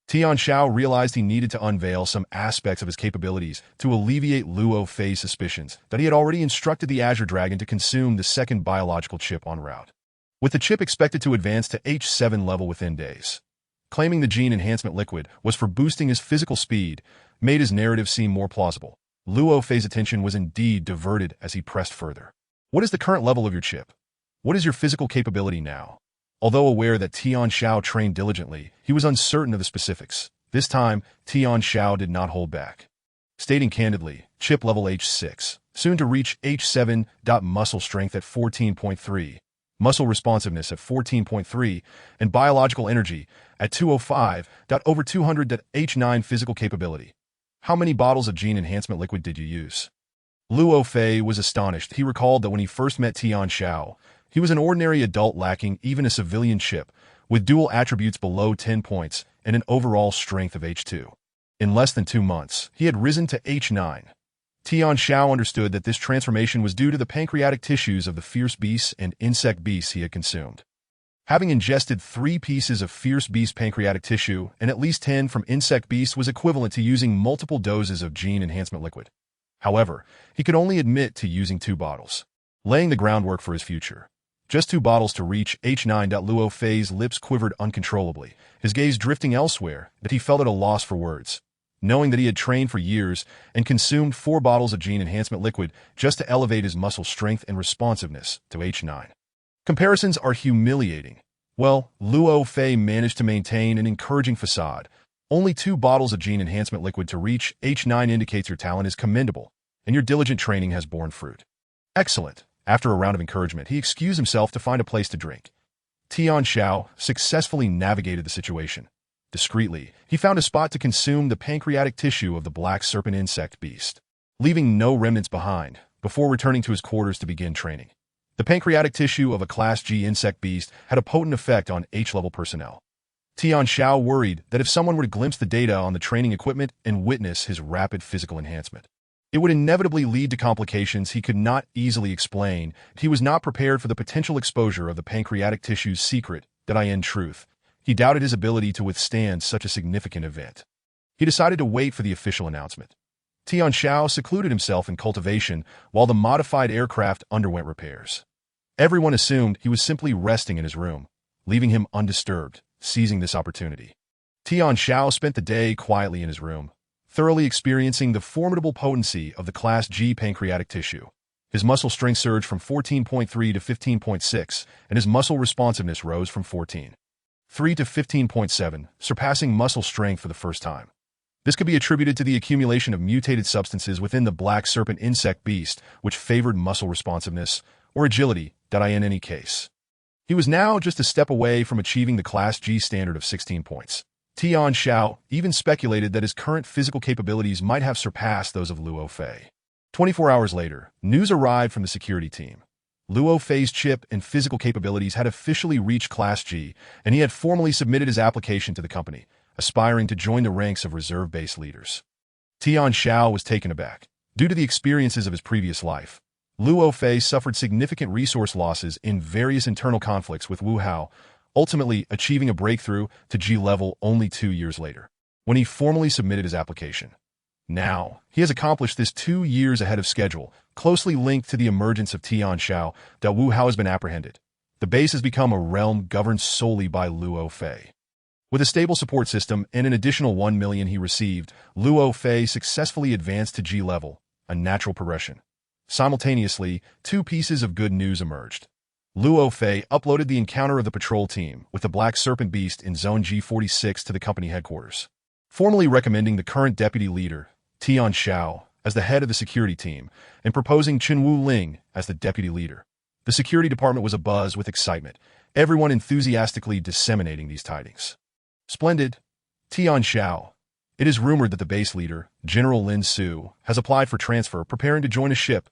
Tian Xiao realized he needed to unveil some aspects of his capabilities to alleviate Luo Fei's suspicions that he had already instructed the Azure Dragon to consume the second biological chip en route, with the chip expected to advance to H7 level within days. Claiming the gene enhancement liquid was for boosting his physical speed made his narrative seem more plausible. Luo Fei's attention was indeed diverted as he pressed further. "What is the current level of your chip? What is your physical capability now?" Although aware that Tian Xiao trained diligently, he was uncertain of the specifics. This time, Tian Xiao did not hold back. Stating candidly, chip level H6, soon to reach H7. Muscle strength at 14.3, muscle responsiveness at 14.3, and biological energy at 205. Over 200. H9 physical capability. How many bottles of gene enhancement liquid did you use? Luo Fei was astonished. He recalled that when he first met Tian Xiao, he was an ordinary adult lacking even a civilian chip, with dual attributes below 10 points and an overall strength of H2. In less than 2 months, he had risen to H9. Tian Xiao understood that this transformation was due to the pancreatic tissues of the fierce beasts and insect beasts he had consumed. Having ingested 3 pieces of fierce beast pancreatic tissue and at least 10 from insect beasts was equivalent to using multiple doses of gene enhancement liquid. However, he could only admit to using 2 bottles, laying the groundwork for his future. Just 2 bottles to reach H9. Luo Fei's lips quivered uncontrollably, his gaze drifting elsewhere, that he felt at a loss for words. Knowing that he had trained for years and consumed 4 bottles of gene enhancement liquid just to elevate his muscle strength and responsiveness to H9. Comparisons are humiliating. Well, Luo Fei managed to maintain an encouraging facade. Only 2 bottles of gene enhancement liquid to reach H9 indicates your talent is commendable, and your diligent training has borne fruit. Excellent. After a round of encouragement, he excused himself to find a place to drink. Tian Xiao successfully navigated the situation. Discreetly, he found a spot to consume the pancreatic tissue of the black serpent insect beast, leaving no remnants behind, before returning to his quarters to begin training. The pancreatic tissue of a Class G insect beast had a potent effect on H-level personnel. Tian Xiao worried that if someone were to glimpse the data on the training equipment and witness his rapid physical enhancement, it would inevitably lead to complications he could not easily explain. He was not prepared for the potential exposure of the pancreatic tissue's secret. In truth, he doubted his ability to withstand such a significant event. He decided to wait for the official announcement. Tian Xiao secluded himself in cultivation while the modified aircraft underwent repairs. Everyone assumed he was simply resting in his room, leaving him undisturbed, seizing this opportunity. Tian Xiao spent the day quietly in his room, thoroughly experiencing the formidable potency of the Class G pancreatic tissue. His muscle strength surged from 14.3 to 15.6, and his muscle responsiveness rose from 14.3 to 15.7, surpassing muscle strength for the first time. This could be attributed to the accumulation of mutated substances within the black serpent insect beast, which favored muscle responsiveness, or agility. In any case, he was now just a step away from achieving the Class G standard of 16 points. Tian Xiao even speculated that his current physical capabilities might have surpassed those of Luo Fei. 24 hours later, news arrived from the security team. Luo Fei's chip and physical capabilities had officially reached Class G, and he had formally submitted his application to the company, aspiring to join the ranks of reserve base leaders. Tian Xiao was taken aback. Due to the experiences of his previous life, Luo Fei suffered significant resource losses in various internal conflicts with Wu Hao, ultimately achieving a breakthrough to G level only 2 years later, when he formally submitted his application. Now, he has accomplished this 2 years ahead of schedule, closely linked to the emergence of Tian Xiao, that Wu Hao has been apprehended. The base has become a realm governed solely by Luo Fei. With a stable support system and an additional 1 million he received, Luo Fei successfully advanced to G level, a natural progression. Simultaneously, 2 pieces of good news emerged. Luo Fei uploaded the encounter of the patrol team with the Black Serpent Beast in Zone G46 to the company headquarters, formally recommending the current deputy leader, Tian Xiao, as the head of the security team, and proposing Qinwu Ling as the deputy leader. The security department was abuzz with excitement, everyone enthusiastically disseminating these tidings. Splendid. Tian Xiao. It is rumored that the base leader, General Lin Su, has applied for transfer, preparing to join a ship.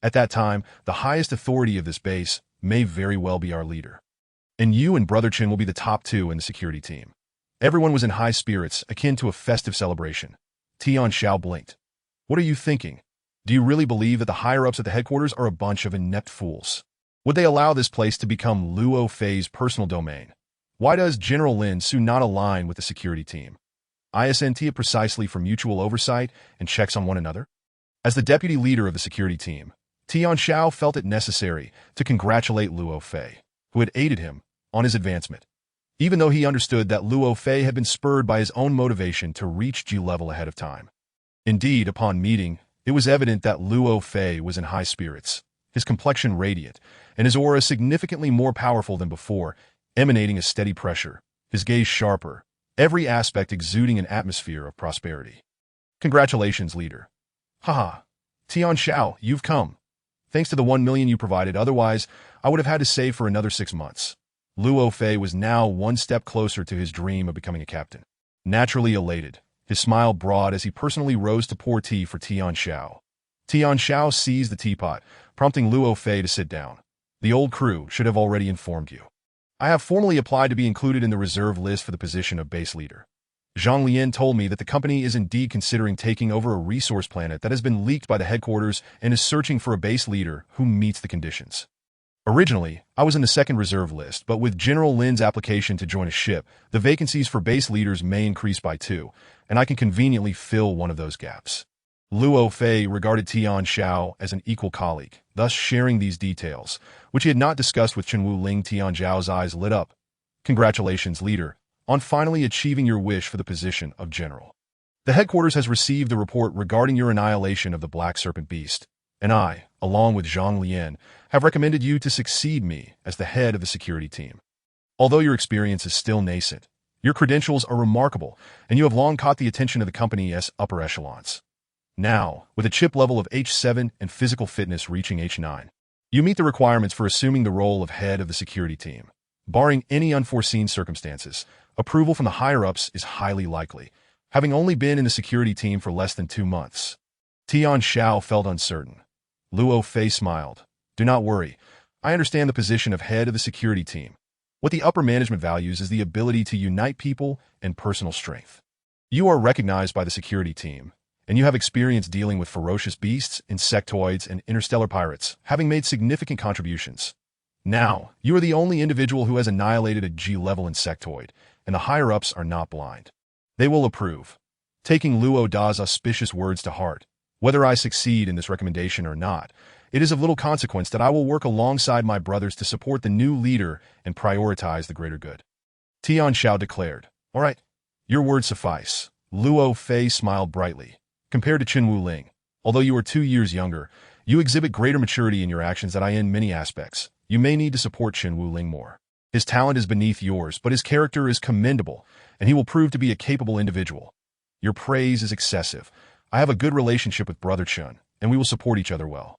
At that time, the highest authority of this base may very well be our leader. And you and Brother Qin will be the top 2 in the security team. Everyone was in high spirits, akin to a festive celebration. Tian Xiao blinked. What are you thinking? Do you really believe that the higher-ups at the headquarters are a bunch of inept fools? Would they allow this place to become Luo Fei's personal domain? Why does General Lin Su not align with the security team? Isn't it precisely for mutual oversight and checks on one another? As the deputy leader of the security team, Tian Xiao felt it necessary to congratulate Luo Fei, who had aided him on his advancement, even though he understood that Luo Fei had been spurred by his own motivation to reach G level ahead of time. Indeed, upon meeting, it was evident that Luo Fei was in high spirits, his complexion radiant, and his aura significantly more powerful than before, emanating a steady pressure, his gaze sharper, every aspect exuding an atmosphere of prosperity. Congratulations, leader. Haha. Tian Xiao, you've come. Thanks to the 1 million you provided, otherwise I would have had to save for another 6 months. Luo Fei was now 1 step closer to his dream of becoming a captain. Naturally elated, his smile broad as he personally rose to pour tea for Tian Xiao. Tian Xiao seized the teapot, prompting Luo Fei to sit down. The old crew should have already informed you. I have formally applied to be included in the reserve list for the position of base leader. Zhang Lian told me that the company is indeed considering taking over a resource planet that has been leaked by the headquarters and is searching for a base leader who meets the conditions. Originally, I was in the second reserve list, but with General Lin's application to join a ship, the vacancies for base leaders may increase by 2, and I can conveniently fill one of those gaps. Luo Fei regarded Tian Xiao as an equal colleague, thus sharing these details, which he had not discussed with Qinwu Ling. Tian Xiao's eyes lit up. Congratulations, leader, on finally achieving your wish for the position of general. The headquarters has received the report regarding your annihilation of the Black Serpent Beast, and I, along with Zhang Lian, have recommended you to succeed me as the head of the security team. Although your experience is still nascent, your credentials are remarkable, and you have long caught the attention of the company as upper echelons. Now, with a chip level of H7 and physical fitness reaching H9, you meet the requirements for assuming the role of head of the security team. Barring any unforeseen circumstances, approval from the higher-ups is highly likely, having only been in the security team for less than 2 months. Tian Xiao felt uncertain. Luo Fei smiled. Do not worry. I understand the position of head of the security team. What the upper management values is the ability to unite people and personal strength. You are recognized by the security team, and you have experience dealing with ferocious beasts, insectoids, and interstellar pirates, having made significant contributions. Now, you are the only individual who has annihilated a G-level insectoid, and the higher-ups are not blind. They will approve. Taking Luo Da's auspicious words to heart, whether I succeed in this recommendation or not, it is of little consequence that I will work alongside my brothers to support the new leader and prioritize the greater good. Tian Xiao declared. All right, your words suffice. Luo Fei smiled brightly. Compared to Qinwu Ling, although you are 2 years younger, you exhibit greater maturity in your actions than I in many aspects. You may need to support Qinwu Ling more. His talent is beneath yours, but his character is commendable, and he will prove to be a capable individual. Your praise is excessive. I have a good relationship with Brother Chun, and we will support each other well.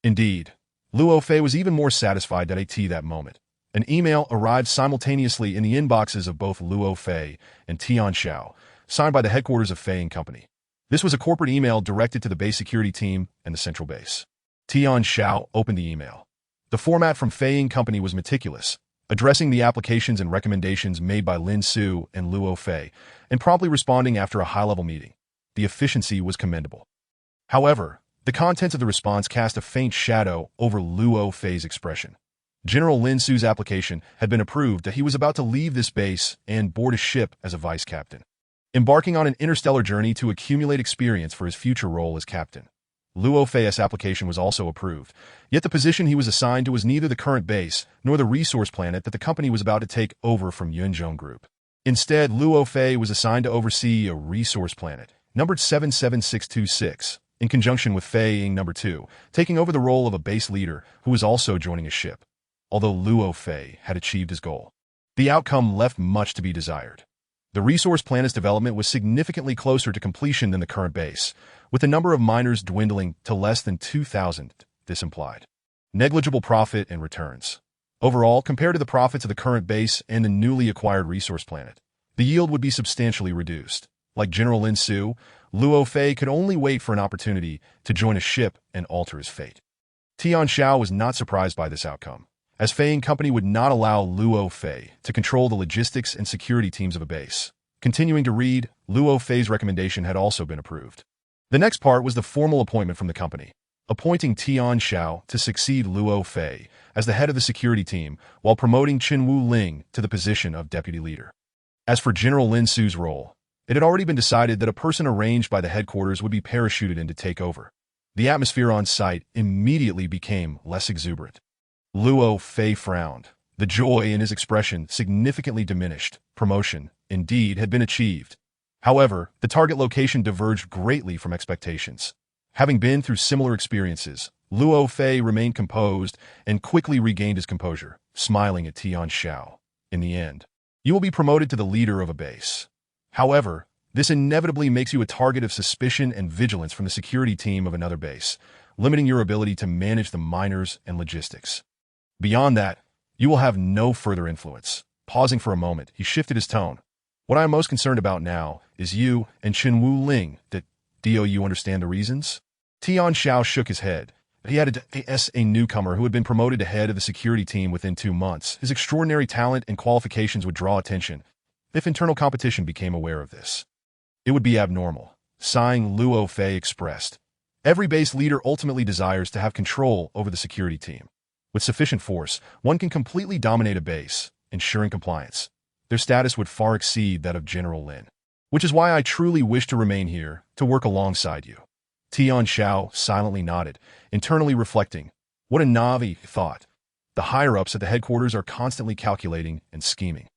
Indeed, Luo Fei was even more satisfied at that moment. An email arrived simultaneously in the inboxes of both Luo Fei and Tian Xiao, signed by the headquarters of Fei & Company. This was a corporate email directed to the base security team and the central base. Tian Xiao opened the email. The format from Fei Company was meticulous, addressing the applications and recommendations made by Lin Su and Luo Fei, and promptly responding after a high-level meeting. The efficiency was commendable. However, the contents of the response cast a faint shadow over Luo Fei's expression. General Lin Su's application had been approved that he was about to leave this base and board a ship as a vice captain, embarking on an interstellar journey to accumulate experience for his future role as captain. Luo Fei's application was also approved, yet the position he was assigned to was neither the current base nor the resource planet that the company was about to take over from Yunzhong Group. Instead, Luo Fei was assigned to oversee a resource planet, numbered 77626, in conjunction with Fei Number 2, taking over the role of a base leader who was also joining a ship. Although Luo Fei had achieved his goal, the outcome left much to be desired. The resource planet's development was significantly closer to completion than the current base, with the number of miners dwindling to less than 2,000. This implied negligible profit and returns. Overall, compared to the profits of the current base and the newly acquired resource planet, the yield would be substantially reduced. Like General Lin Su, Luo Fei could only wait for an opportunity to join a ship and alter his fate. Tian Xiao was not surprised by this outcome, as Fei Company would not allow Luo Fei to control the logistics and security teams of a base. Continuing to read, Luo Fei's recommendation had also been approved. The next part was the formal appointment from the company, appointing Tian Xiao to succeed Luo Fei as the head of the security team while promoting Qinwu Ling to the position of deputy leader. As for General Lin Su's role, it had already been decided that a person arranged by the headquarters would be parachuted in to take over. The atmosphere on site immediately became less exuberant. Luo Fei frowned. The joy in his expression significantly diminished. Promotion, indeed, had been achieved. However, the target location diverged greatly from expectations. Having been through similar experiences, Luo Fei remained composed and quickly regained his composure, smiling at Tian Xiao. In the end, you will be promoted to the leader of a base. However, this inevitably makes you a target of suspicion and vigilance from the security team of another base, limiting your ability to manage the miners and logistics. Beyond that, you will have no further influence. Pausing for a moment, he shifted his tone. What I am most concerned about now is you and Qinwu Ling. Do you understand the reasons? Tian Xiao shook his head. He added a newcomer who had been promoted to head of the security team within 2 months. His extraordinary talent and qualifications would draw attention if internal competition became aware of this. It would be abnormal. Sighing, Luo Fei expressed. Every base leader ultimately desires to have control over the security team. With sufficient force, one can completely dominate a base, ensuring compliance. Their status would far exceed that of General Lin, which is why I truly wish to remain here to work alongside you. Tian Xiao silently nodded, internally reflecting. What a naive thought. The higher-ups at the headquarters are constantly calculating and scheming,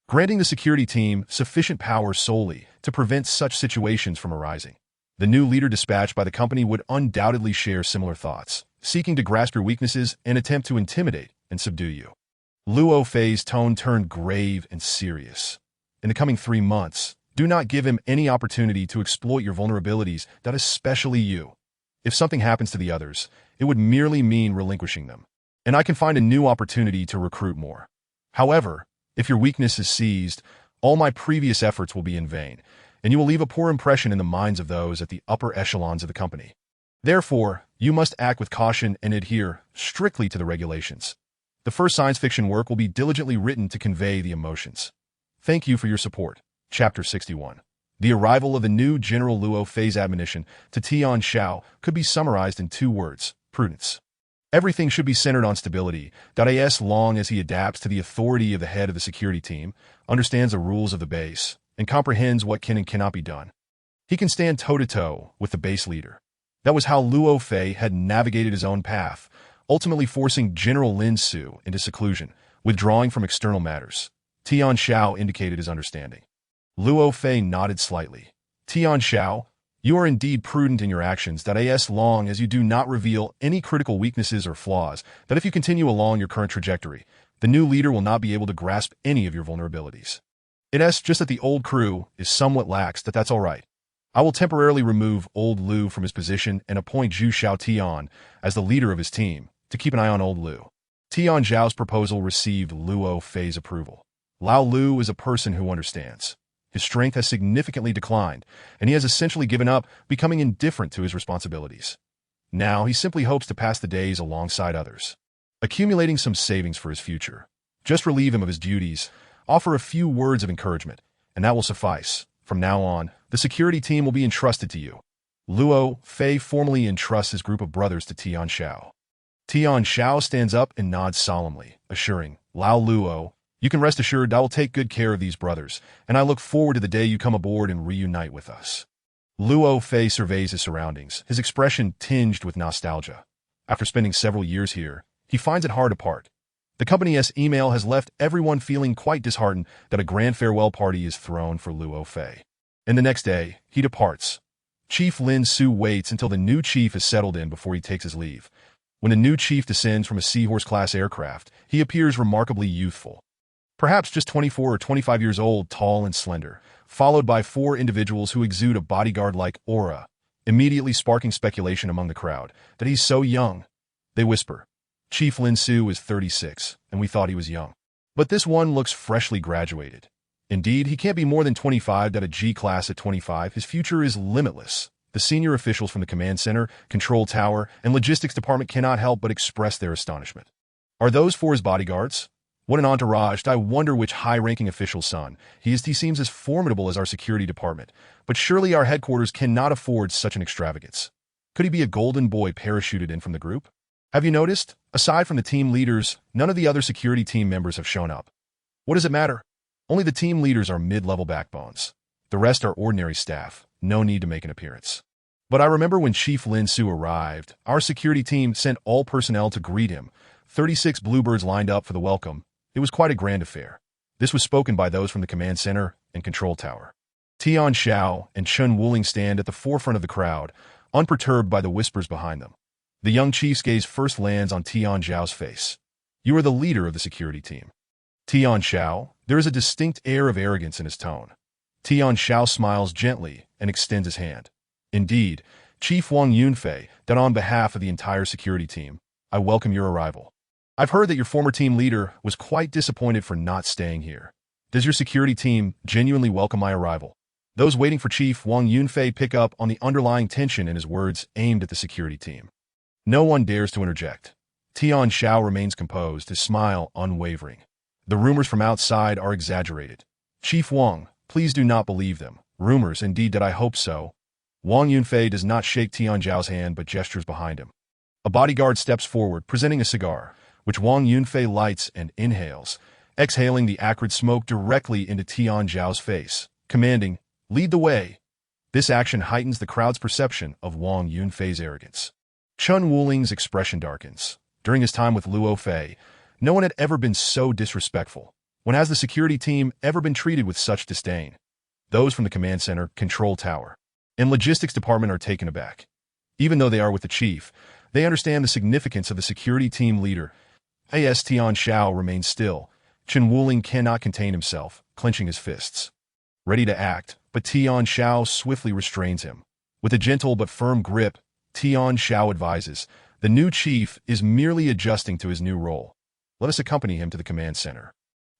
granting the security team sufficient power solely to prevent such situations from arising. The new leader dispatched by the company would undoubtedly share similar thoughts, seeking to grasp your weaknesses and attempt to intimidate and subdue you. Luo Fei's tone turned grave and serious. In the coming 3 months, do not give him any opportunity to exploit your vulnerabilities, that especially you. If something happens to the others, it would merely mean relinquishing them, and I can find a new opportunity to recruit more. However, if your weakness is seized, all my previous efforts will be in vain, and you will leave a poor impression in the minds of those at the upper echelons of the company. Therefore, you must act with caution and adhere strictly to the regulations. The first science fiction work will be diligently written to convey the emotions. Thank you for your support. Chapter 61. The arrival of the new General Luo Fei's admonition to Tian Xiao could be summarized in 2 words: prudence. Everything should be centered on stability, as long as he adapts to the authority of the head of the security team, understands the rules of the base, and comprehends what can and cannot be done. He can stand toe-to-toe with the base leader. That was how Luo Fei had navigated his own path, ultimately forcing General Lin Su into seclusion, withdrawing from external matters. Tian Xiao indicated his understanding. Luo Fei nodded slightly. Tian Xiao, you are indeed prudent in your actions, as long as you do not reveal any critical weaknesses or flaws, that if you continue along your current trajectory, the new leader will not be able to grasp any of your vulnerabilities. It's just that the old crew is somewhat lax, that's all right. I will temporarily remove old Lu from his position and appoint Zhu Xiaotian as the leader of his team, to keep an eye on old Lu. Tian Zhao's proposal received Luo Fei's approval. Lao Lu is a person who understands. His strength has significantly declined, and he has essentially given up, becoming indifferent to his responsibilities. Now he simply hopes to pass the days alongside others, accumulating some savings for his future. Just relieve him of his duties, offer a few words of encouragement, and that will suffice. From now on, the security team will be entrusted to you. Luo Fei formally entrusts his group of brothers to Tian Xiao. Tian Xiao stands up and nods solemnly, assuring Lao Luo, "You can rest assured I will take good care of these brothers, and I look forward to the day you come aboard and reunite with us." Luo Fei surveys his surroundings, his expression tinged with nostalgia. After spending several years here, he finds it hard to part. The company's email has left everyone feeling quite disheartened that a grand farewell party is thrown for Luo Fei. And the next day, he departs. Chief Lin Su waits until the new chief is settled in before he takes his leave. When the new chief descends from a Seahorse-class aircraft, he appears remarkably youthful. Perhaps just 24 or 25 years old, tall and slender, followed by 4 individuals who exude a bodyguard-like aura, immediately sparking speculation among the crowd that he's so young. They whisper, "Chief Lin Su is 36, and we thought he was young. But this one looks freshly graduated. Indeed, he can't be more than 25 at a G-class at 25. His future is limitless." The senior officials from the command center, control tower, and logistics department cannot help but express their astonishment. Are those 4 his bodyguards? What an entourage. I wonder which high-ranking official's son he is. He seems as formidable as our security department, but surely our headquarters cannot afford such an extravagance. Could he be a golden boy parachuted in from the group? Have you noticed? Aside from the team leaders, none of the other security team members have shown up. What does it matter? Only the team leaders are mid-level backbones. The rest are ordinary staff. No need to make an appearance. But I remember when Chief Lin Su arrived, our security team sent all personnel to greet him. 36 bluebirds lined up for the welcome. It was quite a grand affair. This was spoken by those from the command center and control tower. Tian Xiao and Chen Wuling stand at the forefront of the crowd, unperturbed by the whispers behind them. The young chief's gaze first lands on Tian Xiao's face. "You are the leader of the security team." Tian Xiao, there is a distinct air of arrogance in his tone. Tian Xiao smiles gently and extends his hand. "Indeed, Chief Wang Yunfei, that on behalf of the entire security team, I welcome your arrival. I've heard that your former team leader was quite disappointed for not staying here. Does your security team genuinely welcome my arrival?" Those waiting for Chief Wang Yunfei pick up on the underlying tension in his words aimed at the security team. No one dares to interject. Tian Xiao remains composed, his smile unwavering. The rumors from outside are exaggerated. "Chief Wang, please do not believe them. Rumors, indeed, that I hope so." Wang Yunfei does not shake Tian Xiao's hand but gestures behind him. A bodyguard steps forward, presenting a cigar, which Wang Yunfei lights and inhales, exhaling the acrid smoke directly into Tian Xiao's face, commanding, "Lead the way." This action heightens the crowd's perception of Wang Yunfei's arrogance. Chen Wuling's expression darkens. During his time with Luo Fei, no one had ever been so disrespectful. When has the security team ever been treated with such disdain? Those from the command center, control tower, and logistics department are taken aback. Even though they are with the chief, they understand the significance of the security team leader. As Tian Xiao remains still, Chen Wuling cannot contain himself, clenching his fists. Ready to act, but Tian Xiao swiftly restrains him. With a gentle but firm grip, Tian Xiao advises, "The new chief is merely adjusting to his new role. Let us accompany him to the command center."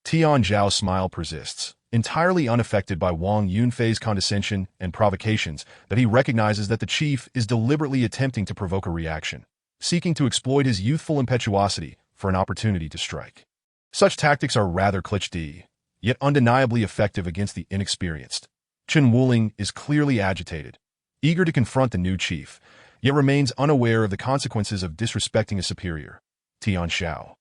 Tian Xiao's smile persists, entirely unaffected by Wang Yunfei's condescension and provocations, that he recognizes that the chief is deliberately attempting to provoke a reaction, seeking to exploit his youthful impetuosity for an opportunity to strike. Such tactics are rather cliché, yet undeniably effective against the inexperienced. Chen Wuling is clearly agitated, eager to confront the new chief, yet remains unaware of the consequences of disrespecting a superior. Tian Xiao,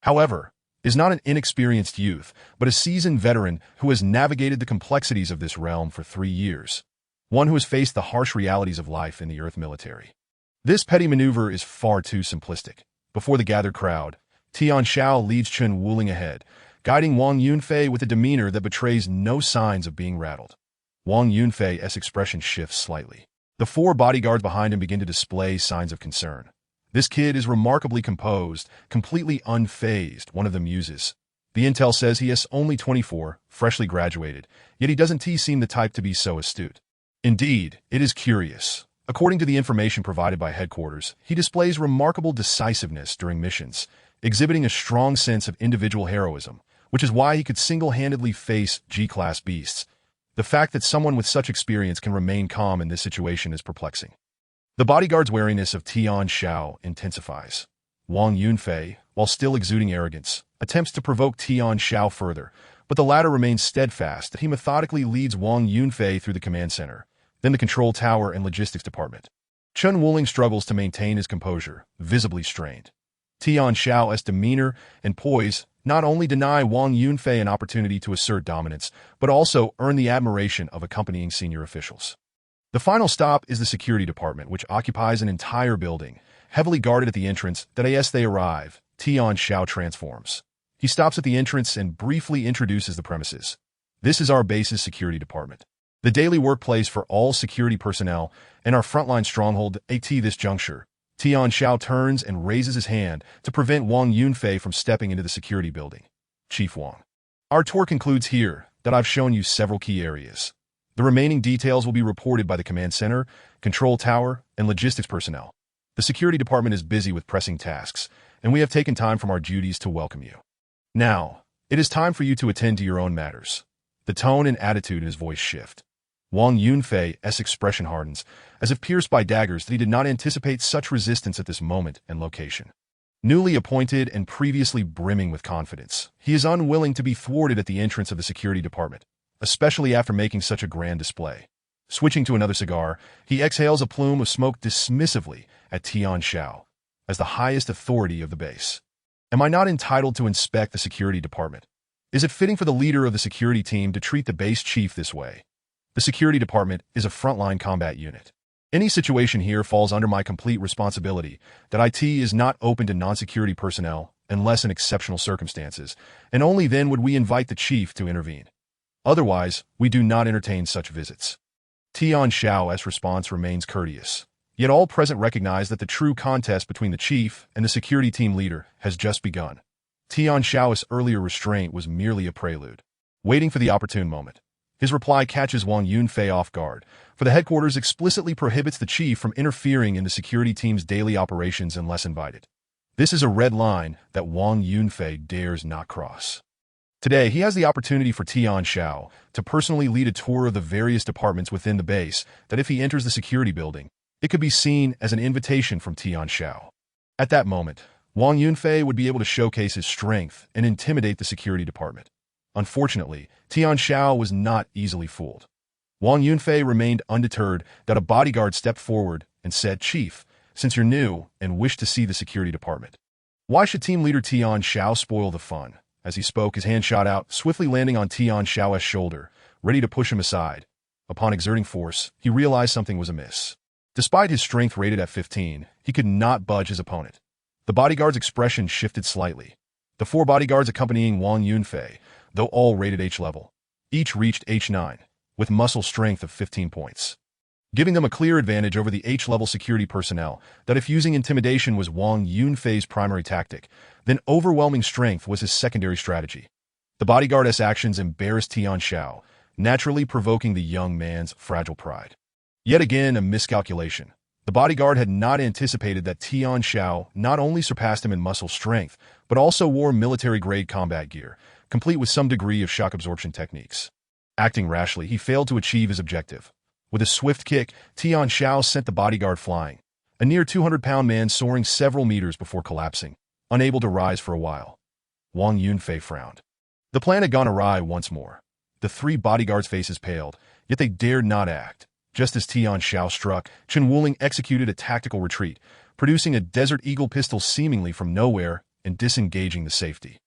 however, is not an inexperienced youth, but a seasoned veteran who has navigated the complexities of this realm for 3 years, one who has faced the harsh realities of life in the Earth military. This petty maneuver is far too simplistic. Before the gathered crowd, Tian Xiao leads Chen Wuling ahead, guiding Wang Yunfei with a demeanor that betrays no signs of being rattled. Wang Yunfei's expression shifts slightly. The 4 bodyguards behind him begin to display signs of concern. "This kid is remarkably composed, completely unfazed," one of them muses. The intel says he is only 24, freshly graduated, yet he doesn't seem the type to be so astute. Indeed, it is curious. According to the information provided by headquarters, he displays remarkable decisiveness during missions, exhibiting a strong sense of individual heroism, which is why he could single-handedly face G-class beasts. The fact that someone with such experience can remain calm in this situation is perplexing. The bodyguard's wariness of Tian Xiao intensifies. Wang Yunfei, while still exuding arrogance, attempts to provoke Tian Xiao further, but the latter remains steadfast. He methodically leads Wang Yunfei through the command center, then the control tower and logistics department. Chen Wuling struggles to maintain his composure, visibly strained. Tian Xiao's demeanor and poise not only deny Wang Yunfei an opportunity to assert dominance, but also earn the admiration of accompanying senior officials. The final stop is the security department, which occupies an entire building, heavily guarded at the entrance. As they arrive, Tian Xiao transforms. He stops at the entrance and briefly introduces the premises. This is our base's security department, the daily workplace for all security personnel, and our frontline stronghold. At this juncture, Tian Xiao turns and raises his hand to prevent Wang Yunfei from stepping into the security building. Chief Wang, our tour concludes here. That I've shown you several key areas. The remaining details will be reported by the command center, control tower, and logistics personnel. The security department is busy with pressing tasks, and we have taken time from our duties to welcome you. Now, it is time for you to attend to your own matters. The tone and attitude in his voice shift. Wang Yunfei's expression hardens, as if pierced by daggers. That he did not anticipate such resistance at this moment and location. Newly appointed and previously brimming with confidence, he is unwilling to be thwarted at the entrance of the security department, especially after making such a grand display. Switching to another cigar, he exhales a plume of smoke dismissively at Tian Xiao, as the highest authority of the base. Am I not entitled to inspect the security department? Is it fitting for the leader of the security team to treat the base chief this way? The security department is a frontline combat unit. Any situation here falls under my complete responsibility. That IT is not open to non-security personnel unless in exceptional circumstances, and only then would we invite the chief to intervene. Otherwise, we do not entertain such visits. Tian Xiao's response remains courteous, yet all present recognize that the true contest between the chief and the security team leader has just begun. Tian Xiao's earlier restraint was merely a prelude, waiting for the opportune moment. His reply catches Wang Yunfei off guard, for the headquarters explicitly prohibits the chief from interfering in the security team's daily operations unless invited. This is a red line that Wang Yunfei dares not cross. Today, he has the opportunity for Tian Xiao to personally lead a tour of the various departments within the base. That if he enters the security building, it could be seen as an invitation from Tian Xiao. At that moment, Wang Yunfei would be able to showcase his strength and intimidate the security department. Unfortunately, Tian Xiao was not easily fooled. Wang Yunfei remained undeterred. That a bodyguard stepped forward and said, "Chief, since you're new and wish to see the security department, why should team leader Tian Xiao spoil the fun?" As he spoke, his hand shot out, swiftly landing on Tian Xiao's shoulder, ready to push him aside. Upon exerting force, he realized something was amiss. Despite his strength rated at 15, he could not budge his opponent. The bodyguard's expression shifted slightly. The 4 bodyguards accompanying Wang Yunfei, though all rated H level, each reached H9, with muscle strength of 15 points, giving them a clear advantage over the H-level security personnel. That if using intimidation was Wang Yunfei's primary tactic, then overwhelming strength was his secondary strategy. The bodyguard's actions embarrassed Tian Xiao, naturally provoking the young man's fragile pride. Yet again, a miscalculation. The bodyguard had not anticipated that Tian Xiao not only surpassed him in muscle strength, but also wore military-grade combat gear, complete with some degree of shock absorption techniques. Acting rashly, he failed to achieve his objective. With a swift kick, Tian Xiao sent the bodyguard flying, a near 200-pound man soaring several meters before collapsing, unable to rise for a while. Wang Yunfei frowned. The plan had gone awry once more. The 3 bodyguards' faces paled, yet they dared not act. Just as Tian Xiao struck, Chen Wuling executed a tactical retreat, producing a Desert Eagle pistol seemingly from nowhere and disengaging the safety.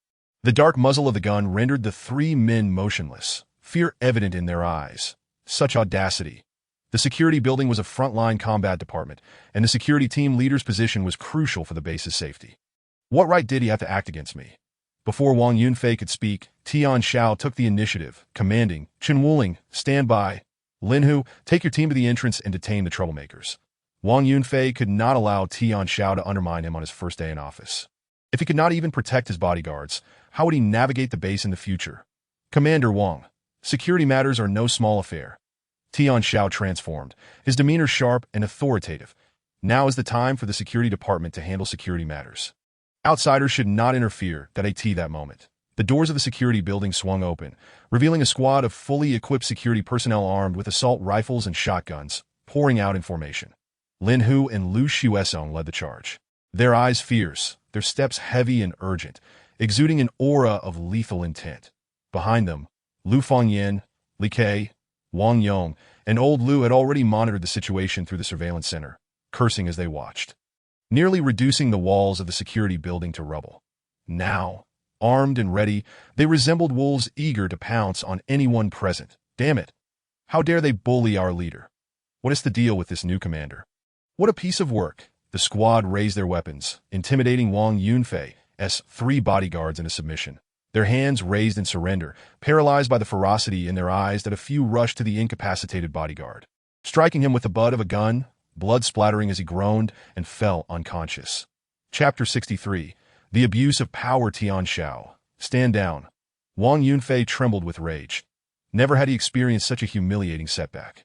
The dark muzzle of the gun rendered the 3 men motionless, fear evident in their eyes. Such audacity. The security building was a frontline combat department, and the security team leader's position was crucial for the base's safety. What right did he have to act against me? Before Wang Yunfei could speak, Tian Xiao took the initiative, commanding, "Chen Wuling, stand by. Linhu, take your team to the entrance and detain the troublemakers." Wang Yunfei could not allow Tian Xiao to undermine him on his first day in office. If he could not even protect his bodyguards, how would he navigate the base in the future? "Commander Wang, security matters are no small affair." Tian Xiao transformed, his demeanor sharp and authoritative. Now is the time for the security department to handle security matters. Outsiders should not interfere. That moment. The doors of the security building swung open, revealing a squad of fully equipped security personnel armed with assault rifles and shotguns, pouring out in formation. Lin Hu and Lu Xuesong led the charge. Their eyes fierce, their steps heavy and urgent, exuding an aura of lethal intent. Behind them, Lu Fengyan, Li Ke, Wang Yong, and old Lu had already monitored the situation through the surveillance center, cursing as they watched, nearly reducing the walls of the security building to rubble. Now, armed and ready, they resembled wolves eager to pounce on anyone present. Damn it! How dare they bully our leader? What is the deal with this new commander? What a piece of work! The squad raised their weapons, intimidating Wang Yunfei's 3 bodyguards into submission. Their hands raised in surrender, paralyzed by the ferocity in their eyes that a few rushed to the incapacitated bodyguard, striking him with the butt of a gun, blood splattering as he groaned and fell unconscious. Chapter 63. The Abuse of Power. Tian Xiao. Stand down. Wang Yunfei trembled with rage. Never had he experienced such a humiliating setback.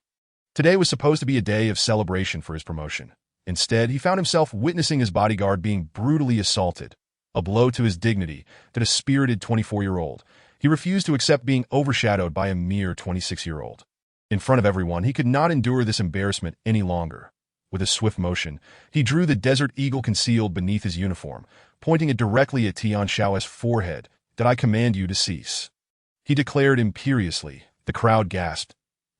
Today was supposed to be a day of celebration for his promotion. Instead, he found himself witnessing his bodyguard being brutally assaulted, a blow to his dignity that a spirited 24-year-old. He refused to accept being overshadowed by a mere 26-year-old. In front of everyone, he could not endure this embarrassment any longer. With a swift motion, he drew the Desert Eagle concealed beneath his uniform, pointing it directly at Tian Xiao's forehead. "That I command you to cease," he declared imperiously. The crowd gasped.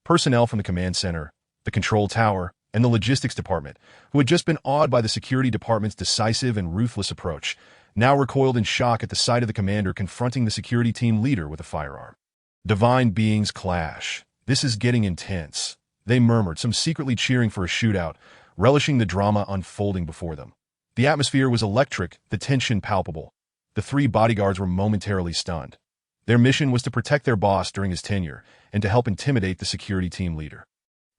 Personnel from the command center, the control tower, and the logistics department, who had just been awed by the security department's decisive and ruthless approach, now recoiled in shock at the sight of the commander confronting the security team leader with a firearm. Divine beings clash. This is getting intense, they murmured, some secretly cheering for a shootout, relishing the drama unfolding before them. The atmosphere was electric, the tension palpable. The 3 bodyguards were momentarily stunned. Their mission was to protect their boss during his tenure and to help intimidate the security team leader.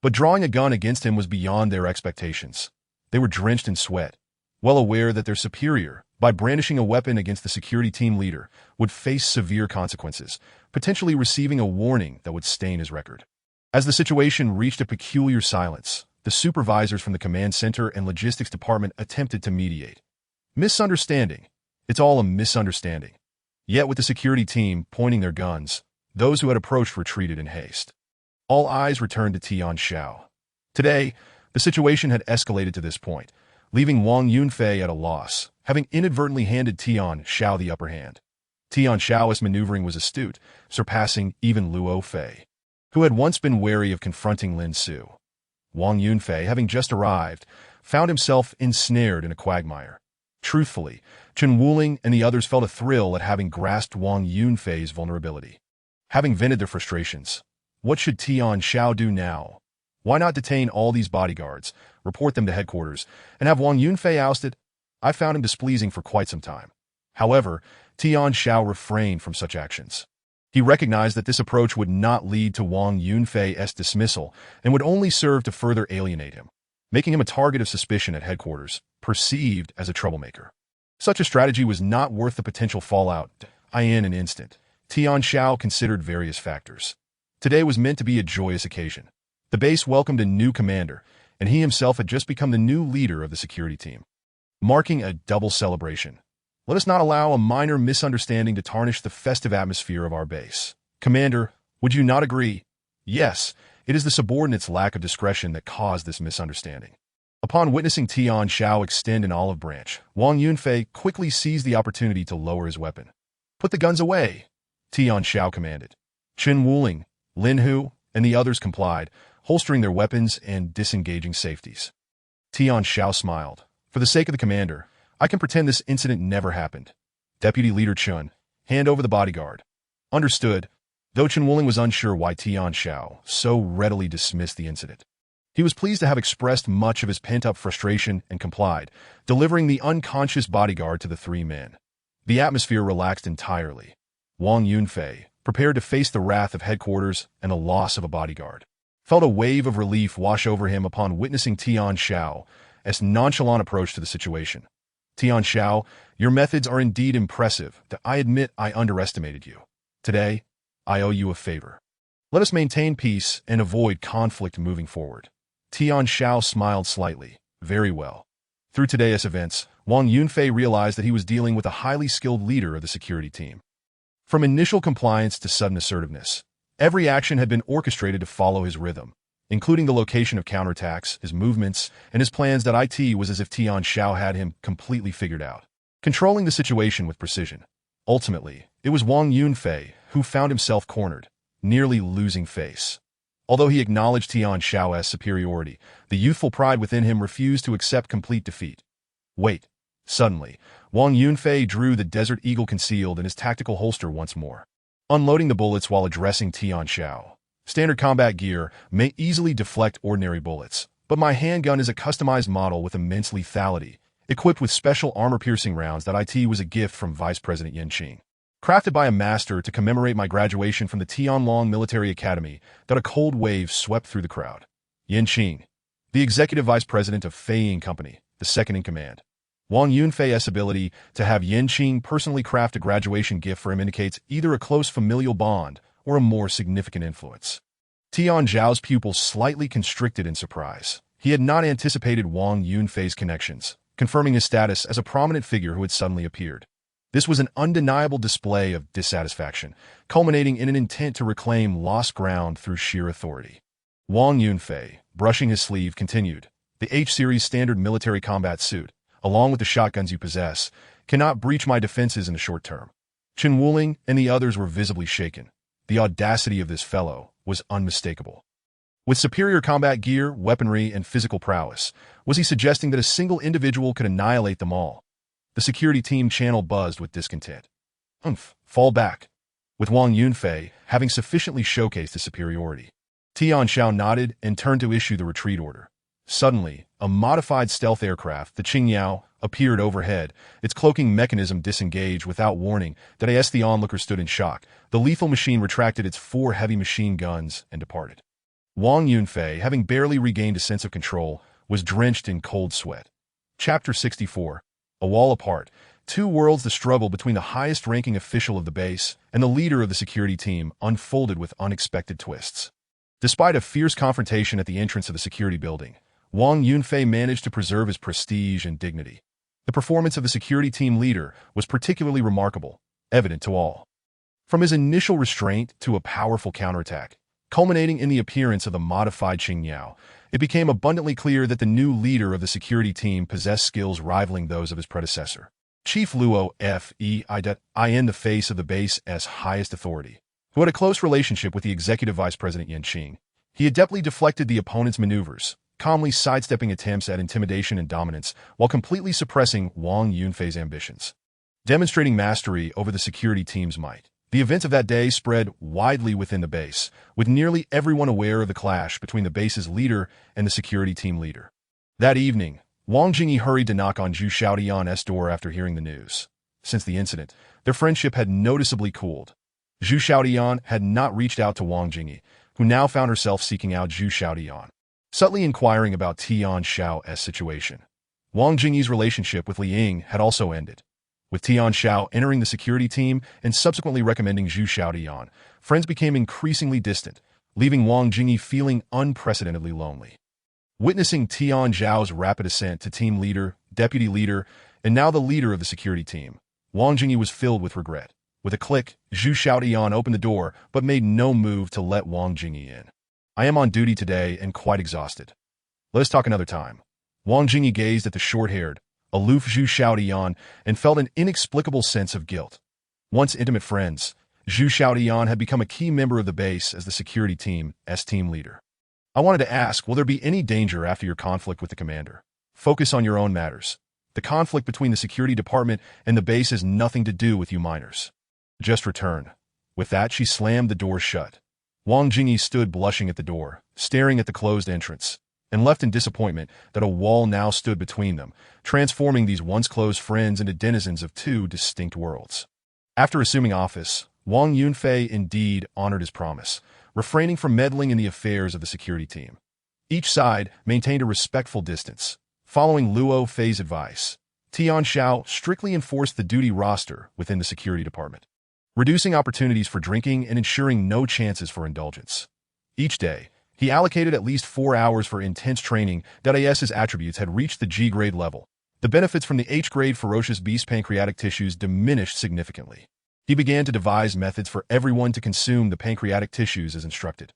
But drawing a gun against him was beyond their expectations. They were drenched in sweat, well aware that their superior, by brandishing a weapon against the security team leader, would face severe consequences, potentially receiving a warning that would stain his record. As the situation reached a peculiar silence, the supervisors from the command center and logistics department attempted to mediate. Misunderstanding. It's all a misunderstanding. Yet with the security team pointing their guns, those who had approached retreated in haste. All eyes returned to Tian Xiao. Today, the situation had escalated to this point, leaving Wang Yunfei at a loss, having inadvertently handed Tian Xiao the upper hand. Tian Xiao's maneuvering was astute, surpassing even Luo Fei, who had once been wary of confronting Lin Su. Wang Yunfei, having just arrived, found himself ensnared in a quagmire. Truthfully, Chen Wuling and the others felt a thrill at having grasped Wang Yunfei's vulnerability. Having vented their frustrations, what should Tian Xiao do now? Why not detain all these bodyguards, report them to headquarters, and have Wang Yunfei ousted? I found him displeasing for quite some time. However, Tian Xiao refrained from such actions. He recognized that this approach would not lead to Wang Yunfei's dismissal and would only serve to further alienate him, making him a target of suspicion at headquarters, perceived as a troublemaker. Such a strategy was not worth the potential fallout. In an instant, Tian Xiao considered various factors. Today was meant to be a joyous occasion. The base welcomed a new commander, and he himself had just become the new leader of the security team, marking a double celebration. Let us not allow a minor misunderstanding to tarnish the festive atmosphere of our base. Commander, would you not agree? Yes, it is the subordinate's lack of discretion that caused this misunderstanding. Upon witnessing Tian Xiao extend an olive branch, Wang Yunfei quickly seized the opportunity to lower his weapon. "Put the guns away," Tian Xiao commanded. Chen Wuling, Lin Hu, and the others complied, holstering their weapons and disengaging safeties. Tian Xiao smiled. "For the sake of the commander, I can pretend this incident never happened. Deputy Leader Chun, hand over the bodyguard." Understood, though Chen Wuling was unsure why Tian Xiao so readily dismissed the incident. He was pleased to have expressed much of his pent-up frustration and complied, delivering the unconscious bodyguard to the 3 men. The atmosphere relaxed entirely. Wang Yunfei, prepared to face the wrath of headquarters and the loss of a bodyguard, felt a wave of relief wash over him upon witnessing Tian Xiao's nonchalant approach to the situation. "Tian Xiao, your methods are indeed impressive. I admit I underestimated you. Today, I owe you a favor. Let us maintain peace and avoid conflict moving forward." Tian Xiao smiled slightly. Very well. Through today's events, Wang Yunfei realized that he was dealing with a highly skilled leader of the security team. From initial compliance to sudden assertiveness, every action had been orchestrated to follow his rhythm, including the location of counterattacks, his movements, and his plans. It was as if Tian Xiao had him completely figured out, controlling the situation with precision. Ultimately, it was Wang Yunfei who found himself cornered, nearly losing face. Although he acknowledged Tian Xiao's superiority, the youthful pride within him refused to accept complete defeat. Wait. Suddenly, Wang Yunfei drew the Desert Eagle concealed in his tactical holster once more, unloading the bullets while addressing Tian Xiao. Standard combat gear may easily deflect ordinary bullets, but my handgun is a customized model with immense lethality, equipped with special armor-piercing rounds. It was a gift from Vice President Yan Qing, crafted by a master to commemorate my graduation from the Tianlong Military Academy. A cold wave swept through the crowd. Yan Qing, the executive vice president of Fei Ying Company, the second in command. Wang Yunfei's ability to have Yan Qing personally craft a graduation gift for him indicates either a close familial bond or a more significant influence. Tian Zhao's pupils slightly constricted in surprise. He had not anticipated Wang Yunfei's connections, confirming his status as a prominent figure who had suddenly appeared. This was an undeniable display of dissatisfaction, culminating in an intent to reclaim lost ground through sheer authority. Wang Yunfei, brushing his sleeve, continued, "The H-Series standard military combat suit, along with the shotguns you possess, cannot breach my defenses in the short term." Chen Wuling and the others were visibly shaken. The audacity of this fellow was unmistakable. With superior combat gear, weaponry, and physical prowess, was he suggesting that a single individual could annihilate them all? The security team channel buzzed with discontent. Fall back. With Wang Yunfei having sufficiently showcased his superiority, Tian Xiao nodded and turned to issue the retreat order. Suddenly, a modified stealth aircraft, the Qingyao, appeared overhead, its cloaking mechanism disengaged without warning. The onlookers stood in shock. The lethal machine retracted its 4 heavy machine guns and departed. Wang Yunfei, having barely regained a sense of control, was drenched in cold sweat. Chapter 64. A wall apart. 2 worlds. The struggle between the highest-ranking official of the base and the leader of the security team unfolded with unexpected twists. Despite a fierce confrontation at the entrance of the security building, Wang Yunfei managed to preserve his prestige and dignity. The performance of the security team leader was particularly remarkable, evident to all. From his initial restraint to a powerful counterattack, culminating in the appearance of the modified Qingyao, it became abundantly clear that the new leader of the security team possessed skills rivaling those of his predecessor. Chief Luo Fein, the face of the base's highest authority, who had a close relationship with the executive vice president Yan Qing. He adeptly deflected the opponent's maneuvers, calmly sidestepping attempts at intimidation and dominance while completely suppressing Wang Yunfei's ambitions. Demonstrating mastery over the security team's might, the events of that day spread widely within the base, with nearly everyone aware of the clash between the base's leader and the security team leader. That evening, Wang Jingyi hurried to knock on Zhu Xiaodian's door after hearing the news. Since the incident, their friendship had noticeably cooled. Zhu Xiaodian had not reached out to Wang Jingyi, who now found herself seeking out Zhu Xiaodian, subtly inquiring about Tian Xiao's situation. Wang Jingyi's relationship with Li Ying had also ended. With Tian Xiao entering the security team and subsequently recommending Zhu Xiaodian, friends became increasingly distant, leaving Wang Jingyi feeling unprecedentedly lonely. Witnessing Tian Zhao's rapid ascent to team leader, deputy leader, and now the leader of the security team, Wang Jingyi was filled with regret. With a click, Zhu Xiaodian opened the door but made no move to let Wang Jingyi in. "I am on duty today and quite exhausted. Let us talk another time." Wang Jingyi gazed at the short-haired, aloof Zhu Xiaodian and felt an inexplicable sense of guilt. Once intimate friends, Zhu Xiaodian had become a key member of the base as the security team's team leader. "I wanted to ask, will there be any danger after your conflict with the commander? Focus on your own matters. The conflict between the security department and the base has nothing to do with you minors. Just return." With that, she slammed the door shut. Wang Jingyi stood blushing at the door, staring at the closed entrance, and left in disappointment that a wall now stood between them, transforming these once close friends into denizens of 2 distinct worlds. After assuming office, Wang Yunfei indeed honored his promise, refraining from meddling in the affairs of the security team. Each side maintained a respectful distance. Following Luo Fei's advice, Tian Xiao strictly enforced the duty roster within the security department, reducing opportunities for drinking and ensuring no chances for indulgence. Each day, he allocated at least 4 hours for intense training. His attributes had reached the G-grade level. The benefits from the H-grade ferocious beast pancreatic tissues diminished significantly. He began to devise methods for everyone to consume the pancreatic tissues as instructed.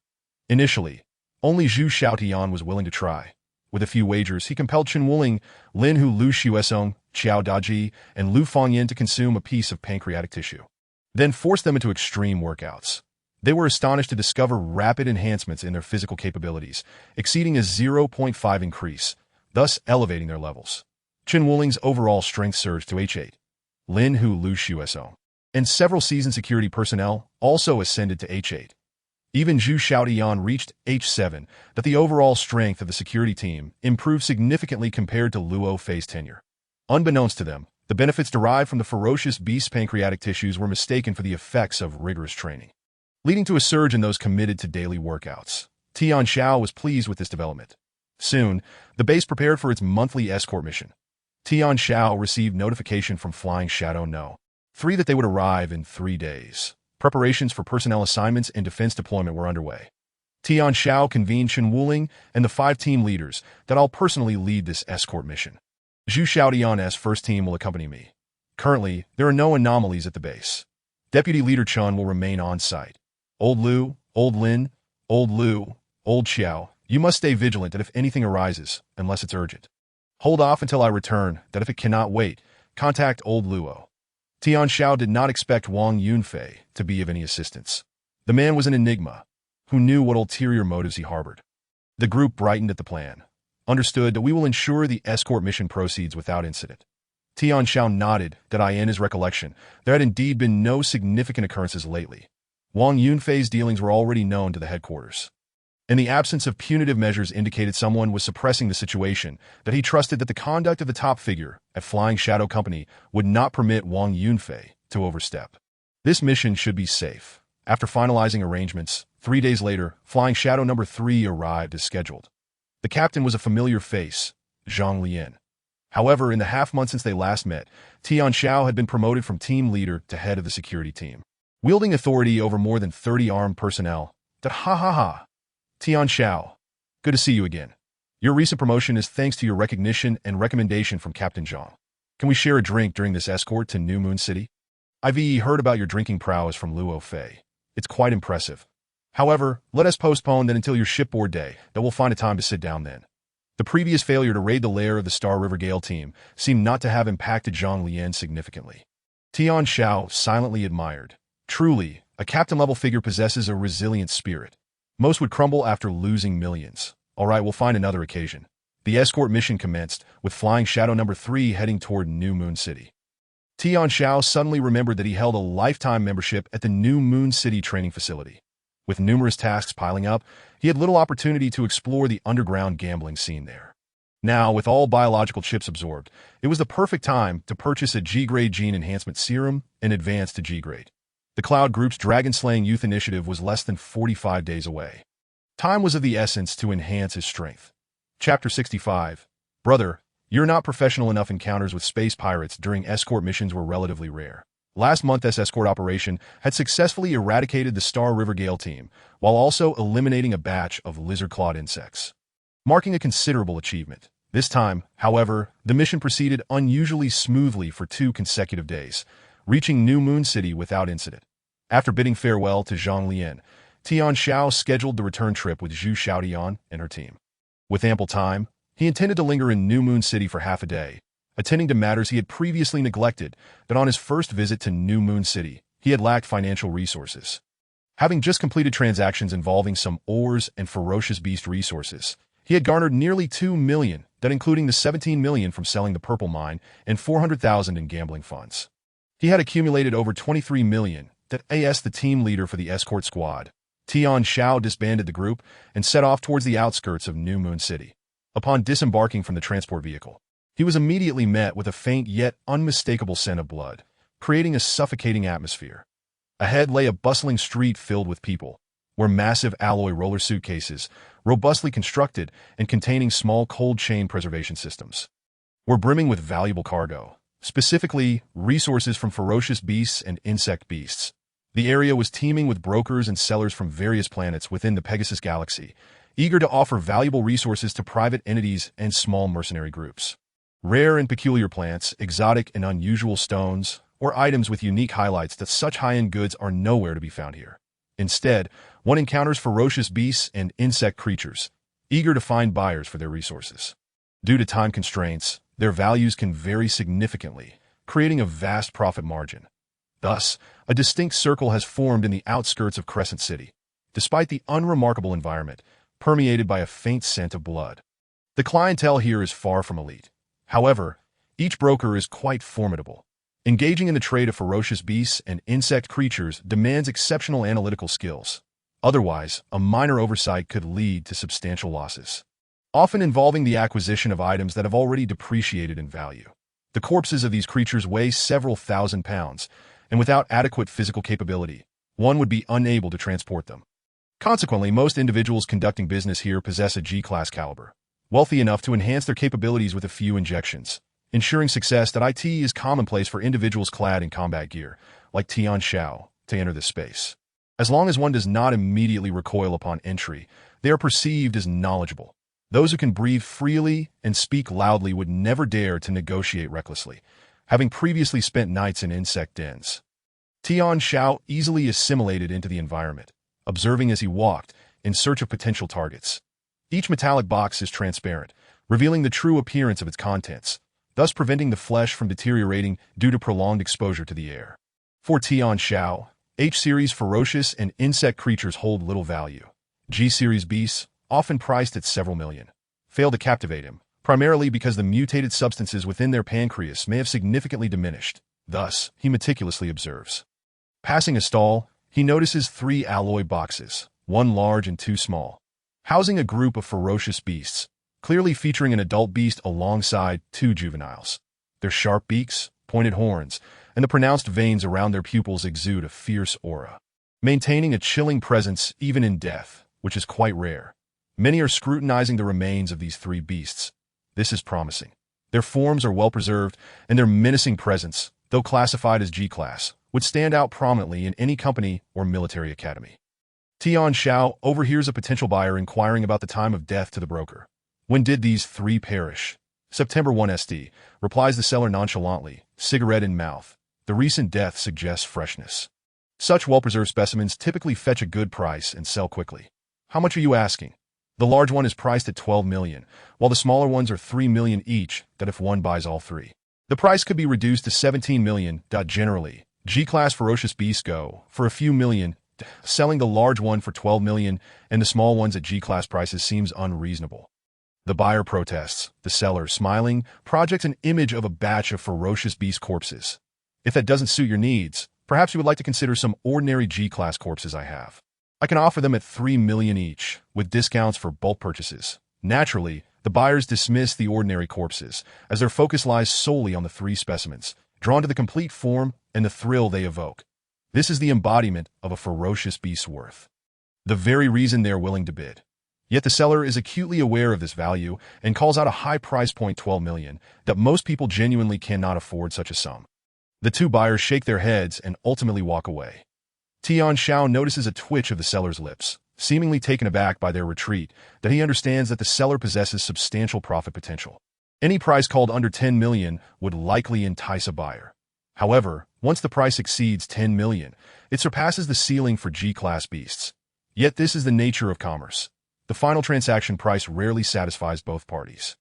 Initially, only Zhu Xiaotian was willing to try. With a few wagers, he compelled Chen Wuling, Lin Hu Lu Xuesong, Qiao Daji, and Lu Fangyin to consume a piece of pancreatic tissue. Then forced them into extreme workouts. They were astonished to discover rapid enhancements in their physical capabilities, exceeding a 0.5 increase, thus elevating their levels. Chen Wuling's overall strength surged to H8. Lin Hu Lu Xuesong and several seasoned security personnel also ascended to H8. Even Zhu Xiaotian reached H7, that the overall strength of the security team improved significantly compared to Luo Fei's tenure. Unbeknownst to them, the benefits derived from the ferocious beast's pancreatic tissues were mistaken for the effects of rigorous training, leading to a surge in those committed to daily workouts. Tian Xiao was pleased with this development. Soon, the base prepared for its monthly escort mission. Tian Xiao received notification from Flying Shadow No. 3 that they would arrive in 3 days. Preparations for personnel assignments and defense deployment were underway. Tian Xiao convened Chen Wuling and the 5 team leaders that I'll personally lead this escort mission. Zhu Xiaotian's first team will accompany me. Currently, there are no anomalies at the base. Deputy Leader Chun will remain on site. Old Lu, Old Lin, Old Lu, Old Xiao, you must stay vigilant that if anything arises, unless it's urgent. Hold off until I return, that if it cannot wait, contact Old Luo. Tian Xiao did not expect Wang Yunfei to be of any assistance. The man was an enigma. Who knew what ulterior motives he harbored? The group brightened at the plan. Understood that we will ensure the escort mission proceeds without incident. Tian Xiao nodded that in his recollection, there had indeed been no significant occurrences lately. Wang Yunfei's dealings were already known to the headquarters. In the absence of punitive measures indicated someone was suppressing the situation, that he trusted that the conduct of the top figure at Flying Shadow Company would not permit Wang Yunfei to overstep. This mission should be safe. After finalizing arrangements, 3 days later, Flying Shadow No. 3 arrived as scheduled. The captain was a familiar face, Zhang Lian. However, in the half-month since they last met, Tian Xiao had been promoted from team leader to head of the security team. Wielding authority over more than 30 armed personnel, Tian Xiao, good to see you again. Your recent promotion is thanks to your recognition and recommendation from Captain Zhang. Can we share a drink during this escort to New Moon City? I've heard about your drinking prowess from Luo Fei. It's quite impressive. However, let us postpone that until your shipboard day, that we'll find a time to sit down then. The previous failure to raid the lair of the Star River Gale team seemed not to have impacted Zhang Lian significantly. Tian Xiao silently admired. Truly, a captain-level figure possesses a resilient spirit. Most would crumble after losing millions. All right, we'll find another occasion. The escort mission commenced, with Flying Shadow No. 3 heading toward New Moon City. Tian Xiao suddenly remembered that he held a lifetime membership at the New Moon City training facility. With numerous tasks piling up, he had little opportunity to explore the underground gambling scene there. Now, with all biological chips absorbed, it was the perfect time to purchase a G-grade gene enhancement serum and advance to G-grade. The Cloud Group's Dragon-Slaying Youth Initiative was less than 45 days away. Time was of the essence to enhance his strength. Chapter 65. Brother, you're not professional enough. Encounters with space pirates during escort missions were relatively rare. Last month, this escort operation had successfully eradicated the Star River Gale team, while also eliminating a batch of lizard-clawed insects, marking a considerable achievement. This time, however, the mission proceeded unusually smoothly for 2 consecutive days, reaching New Moon City without incident. After bidding farewell to Zhang Lian, Tian Xiao scheduled the return trip with Zhu Xiaotian and her team. With ample time, he intended to linger in New Moon City for half a day, attending to matters he had previously neglected, that on his first visit to New Moon City, he had lacked financial resources. Having just completed transactions involving some ores and ferocious beast resources, he had garnered nearly 2 million, that including the 17 million from selling the Purple Mine and 400,000 in gambling funds. He had accumulated over 23 million, that the team leader for the escort squad. Tian Xiao disbanded the group and set off towards the outskirts of New Moon City. Upon disembarking from the transport vehicle, he was immediately met with a faint yet unmistakable scent of blood, creating a suffocating atmosphere. Ahead lay a bustling street filled with people, where massive alloy roller suitcases, robustly constructed and containing small cold chain preservation systems, were brimming with valuable cargo, specifically resources from ferocious beasts and insect beasts. The area was teeming with brokers and sellers from various planets within the Pegasus Galaxy, eager to offer valuable resources to private entities and small mercenary groups. Rare and peculiar plants, exotic and unusual stones, or items with unique highlights that such high-end goods are nowhere to be found here. Instead, one encounters ferocious beasts and insect creatures, eager to find buyers for their resources. Due to time constraints, their values can vary significantly, creating a vast profit margin. Thus, a distinct circle has formed in the outskirts of Crescent City, despite the unremarkable environment, permeated by a faint scent of blood. The clientele here is far from elite. However, each broker is quite formidable. Engaging in the trade of ferocious beasts and insect creatures demands exceptional analytical skills. Otherwise, a minor oversight could lead to substantial losses, often involving the acquisition of items that have already depreciated in value. The corpses of these creatures weigh several thousand pounds, and without adequate physical capability, one would be unable to transport them. Consequently, most individuals conducting business here possess a G-class caliber, wealthy enough to enhance their capabilities with a few injections, ensuring success that IT is commonplace for individuals clad in combat gear, like Tian Xiao, to enter this space. As long as one does not immediately recoil upon entry, they are perceived as knowledgeable. Those who can breathe freely and speak loudly would never dare to negotiate recklessly, having previously spent nights in insect dens. Tian Xiao easily assimilated into the environment, observing as he walked, in search of potential targets. Each metallic box is transparent, revealing the true appearance of its contents, thus preventing the flesh from deteriorating due to prolonged exposure to the air. For Tian Xiao, H-series ferocious and insect creatures hold little value. G-series beasts, often priced at several million, fail to captivate him, primarily because the mutated substances within their pancreas may have significantly diminished. Thus, he meticulously observes. Passing a stall, he notices 3 alloy boxes, 1 large and 2 small, housing a group of ferocious beasts, clearly featuring an adult beast alongside 2 juveniles. Their sharp beaks, pointed horns, and the pronounced veins around their pupils exude a fierce aura, maintaining a chilling presence even in death, which is quite rare. Many are scrutinizing the remains of these 3 beasts. This is promising. Their forms are well preserved, and their menacing presence, though classified as G-class, would stand out prominently in any company or military academy. Tian Xiao overhears a potential buyer inquiring about the time of death to the broker. When did these 3 perish? September 1 SD, replies the seller nonchalantly, cigarette in mouth. The recent death suggests freshness. Such well-preserved specimens typically fetch a good price and sell quickly. How much are you asking? The large one is priced at 12 million, while the smaller ones are 3 million each, that if one buys all 3. The price could be reduced to 17 million. Generally, G-class ferocious beasts go for a few million. Selling the large one for 12 million and the small ones at G-class prices seems unreasonable. The buyer protests. The seller, smiling, projects an image of a batch of ferocious beast corpses. If that doesn't suit your needs, perhaps you would like to consider some ordinary G-class corpses I have. I can offer them at 3 million each, with discounts for bulk purchases. Naturally, the buyers dismiss the ordinary corpses, as their focus lies solely on the 3 specimens, drawn to the complete form and the thrill they evoke. This is the embodiment of a ferocious beast's worth, the very reason they are willing to bid. Yet the seller is acutely aware of this value and calls out a high price point, 12 million, that most people genuinely cannot afford such a sum. The 2 buyers shake their heads and ultimately walk away. Tian Xiao notices a twitch of the seller's lips, seemingly taken aback by their retreat, that he understands that the seller possesses substantial profit potential. Any price called under 10 million would likely entice a buyer. However, once the price exceeds 10 million, it surpasses the ceiling for G-class beasts. Yet this is the nature of commerce. The final transaction price rarely satisfies both parties.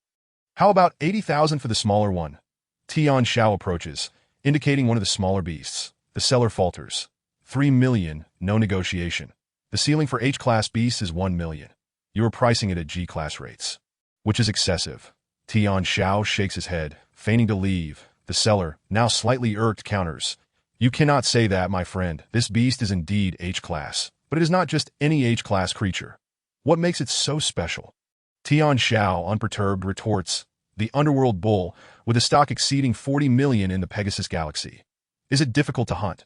How about 80,000 for the smaller one? Tian Xiao approaches, indicating one of the smaller beasts. The seller falters. 3 million, no negotiation. The ceiling for H-class beasts is 1 million. You are pricing it at G-class rates, which is excessive. Tian Xiao shakes his head, feigning to leave. The seller, now slightly irked, counters. You cannot say that, my friend. This beast is indeed H-class, but it is not just any H-class creature. What makes it so special? Tian Xiao, unperturbed, retorts. The underworld bull, with a stock exceeding 40 million in the Pegasus galaxy. Is it difficult to hunt?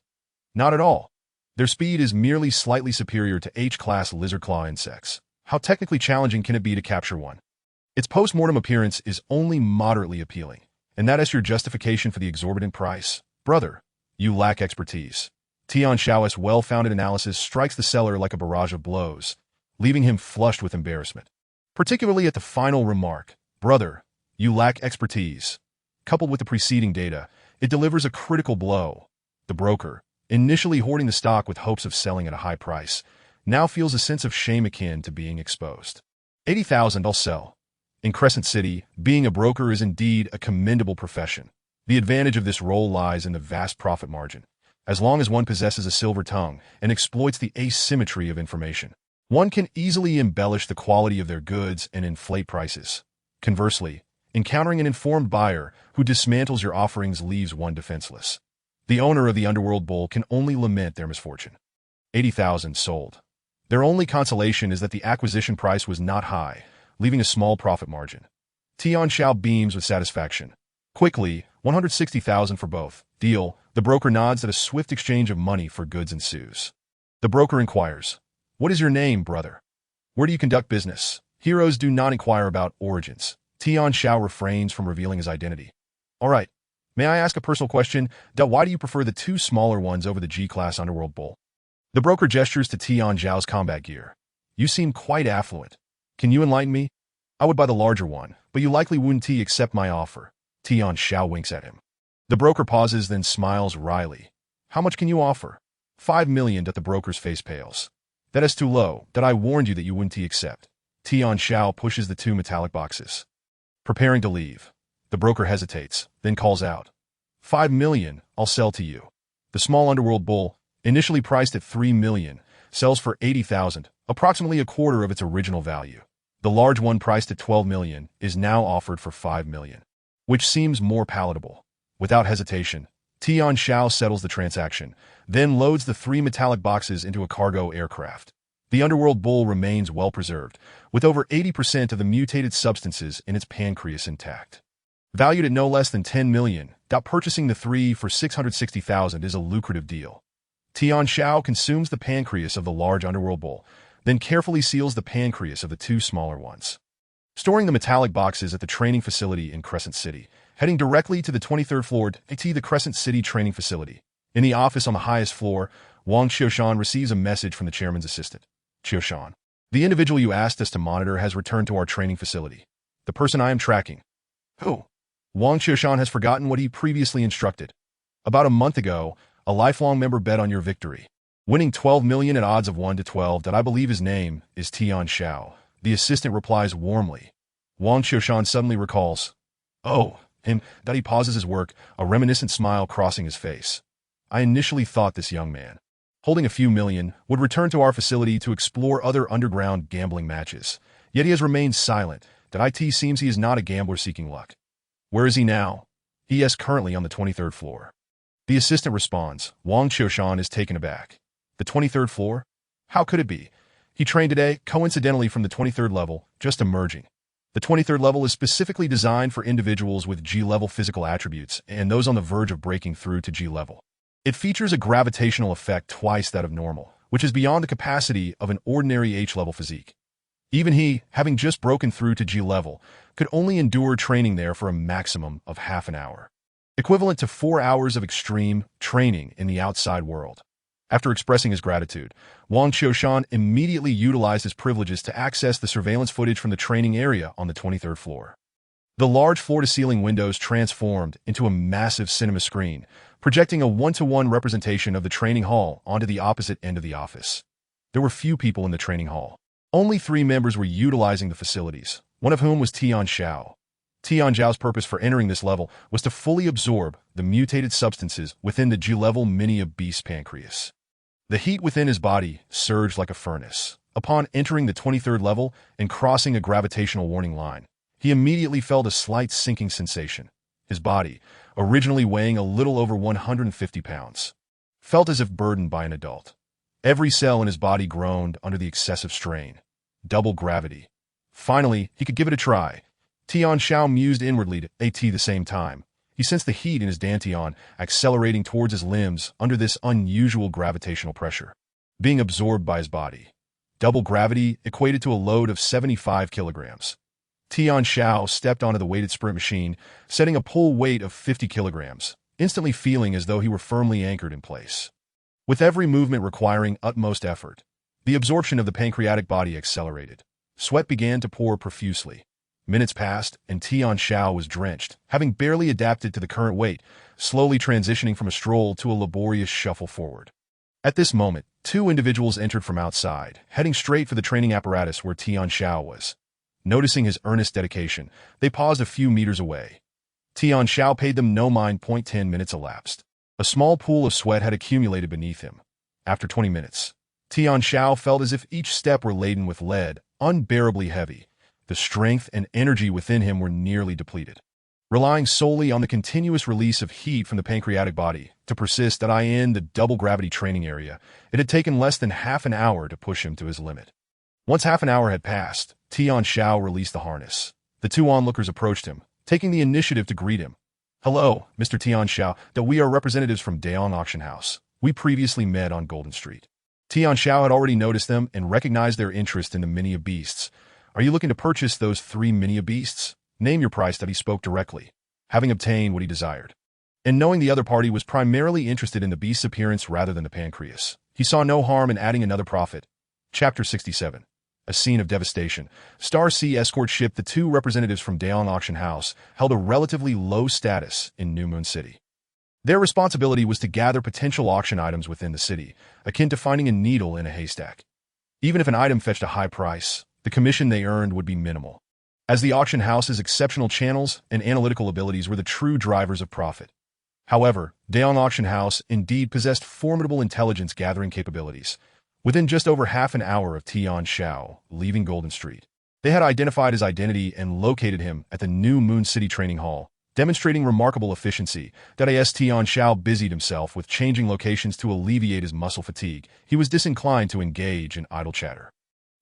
Not at all. Their speed is merely slightly superior to H-class lizard claw insects. How technically challenging can it be to capture one? Its post-mortem appearance is only moderately appealing, and that is your justification for the exorbitant price. Brother, you lack expertise. Tian Xiao's well-founded analysis strikes the seller like a barrage of blows, leaving him flushed with embarrassment. Particularly at the final remark, brother, you lack expertise. Coupled with the preceding data, it delivers a critical blow. The broker, initially hoarding the stock with hopes of selling at a high price, now feels a sense of shame akin to being exposed. 80,000, I'll sell. In Crescent City, being a broker is indeed a commendable profession. The advantage of this role lies in the vast profit margin. As long as one possesses a silver tongue and exploits the asymmetry of information, one can easily embellish the quality of their goods and inflate prices. Conversely, encountering an informed buyer who dismantles your offerings leaves one defenseless. The owner of the underworld bull can only lament their misfortune. 80,000 sold. Their only consolation is that the acquisition price was not high, leaving a small profit margin. Tian Xiao beams with satisfaction. Quickly, 160,000 for both. Deal. The broker nods at a swift exchange of money for goods ensues. The broker inquires, "What is your name, brother? Where do you conduct business?" Heroes do not inquire about origins. Tian Xiao refrains from revealing his identity. "All right. May I ask a personal question? Why do you prefer the two smaller ones over the G-class underworld bull?" The broker gestures to Tian Xiao's combat gear. "You seem quite affluent. Can you enlighten me? I would buy the larger one, but you likely wouldn't accept my offer." Tian Xiao winks at him. The broker pauses, then smiles wryly. "How much can you offer?" 5 million. The broker's face pales. "That is too low. I warned you that you wouldn't accept." Tian Xiao pushes the two metallic boxes. Preparing to leave. The broker hesitates, then calls out, 5 million, I'll sell to you." The small underworld bull, initially priced at 3 million, sells for 80,000, approximately a quarter of its original value. The large one, priced at 12 million, is now offered for 5 million, which seems more palatable. Without hesitation, Tian Xiao settles the transaction, then loads the 3 metallic boxes into a cargo aircraft. The underworld bull remains well preserved, with over 80% of the mutated substances in its pancreas intact. Valued at no less than 10 million, purchasing the 3 for 660,000 is a lucrative deal. Tian Xiao consumes the pancreas of the large underworld bull, then carefully seals the pancreas of the 2 smaller ones. Storing the metallic boxes at the training facility in Crescent City, heading directly to the 23rd floor at the Crescent City training facility. In the office on the highest floor, Wang Qiushan receives a message from the chairman's assistant. "Qiushan, the individual you asked us to monitor has returned to our training facility. The person I am tracking." "Who?" Wang Qiushan has forgotten what he previously instructed. "About a month ago, a lifelong member bet on your victory, winning 12 million at odds of 1 to 12. I believe his name is Tian Xiao." The assistant replies warmly. Wang Qiushan suddenly recalls, "Oh, him." He pauses his work, a reminiscent smile crossing his face. "I initially thought this young man, holding a few million, would return to our facility to explore other underground gambling matches. Yet he has remained silent. It seems he is not a gambler seeking luck." "Where is he now?" "He is currently on the 23rd floor. The assistant responds. Wang Qiushan is taken aback. "The 23rd floor? How could it be? He trained today, coincidentally from the 23rd level, just emerging." The 23rd level is specifically designed for individuals with G-level physical attributes and those on the verge of breaking through to G-level. It features a gravitational effect twice that of normal, which is beyond the capacity of an ordinary H-level physique. Even he, having just broken through to G-level, could only endure training there for a maximum of half an hour, equivalent to 4 hours of extreme training in the outside world. After expressing his gratitude, Wang Qiushan immediately utilized his privileges to access the surveillance footage from the training area on the 23rd floor. The large floor-to-ceiling windows transformed into a massive cinema screen, projecting a one-to-one representation of the training hall onto the opposite end of the office. There were few people in the training hall. Only 3 members were utilizing the facilities, one of whom was Tian Xiao. Tian Xiao's purpose for entering this level was to fully absorb the mutated substances within the G-level mini-beast pancreas. The heat within his body surged like a furnace. Upon entering the 23rd level and crossing a gravitational warning line, he immediately felt a slight sinking sensation. His body, originally weighing a little over 150 pounds, felt as if burdened by an adult. Every cell in his body groaned under the excessive strain. Double gravity. Finally, he could give it a try. Tian Xiao mused inwardly at the same time. He sensed the heat in his dantian accelerating towards his limbs under this unusual gravitational pressure, being absorbed by his body. Double gravity equated to a load of 75 kilograms. Tian Xiao stepped onto the weighted sprint machine, setting a pull weight of 50 kilograms, instantly feeling as though he were firmly anchored in place. With every movement requiring utmost effort, the absorption of the pancreatic body accelerated. Sweat began to pour profusely. Minutes passed, and Tian Xiao was drenched, having barely adapted to the current weight, slowly transitioning from a stroll to a laborious shuffle forward. At this moment, two individuals entered from outside, heading straight for the training apparatus where Tian Xiao was. Noticing his earnest dedication, they paused a few meters away. Tian Xiao paid them no mind. 10 minutes elapsed. A small pool of sweat had accumulated beneath him. After 20 minutes, Tian Xiao felt as if each step were laden with lead, unbearably heavy. The strength and energy within him were nearly depleted. Relying solely on the continuous release of heat from the pancreatic body to persist in the double-gravity training area, it had taken less than half an hour to push him to his limit. Once half an hour had passed, Tian Xiao released the harness. The two onlookers approached him, taking the initiative to greet him. "Hello, Mr. Tian Xiao, we are representatives from Daong Auction House. We previously met on Golden Street." Tian Xiao had already noticed them and recognized their interest in the miniature beasts. "Are you looking to purchase those 3 miniature beasts? Name your price." That he spoke directly, having obtained what he desired. And knowing the other party was primarily interested in the beast's appearance rather than the pancreas, he saw no harm in adding another profit. Chapter 67. A scene of devastation. Star Sea escort ship. The two representatives from Daong Auction House held a relatively low status in New Moon City. Their responsibility was to gather potential auction items within the city, akin to finding a needle in a haystack. Even if an item fetched a high price, the commission they earned would be minimal, as the auction house's exceptional channels and analytical abilities were the true drivers of profit. However, Daong Auction House indeed possessed formidable intelligence-gathering capabilities. Within just over half an hour of Tian Xiao leaving Golden Street, they had identified his identity and located him at the New Moon City Training Hall, demonstrating remarkable efficiency. As Tian Xiao busied himself with changing locations to alleviate his muscle fatigue, he was disinclined to engage in idle chatter.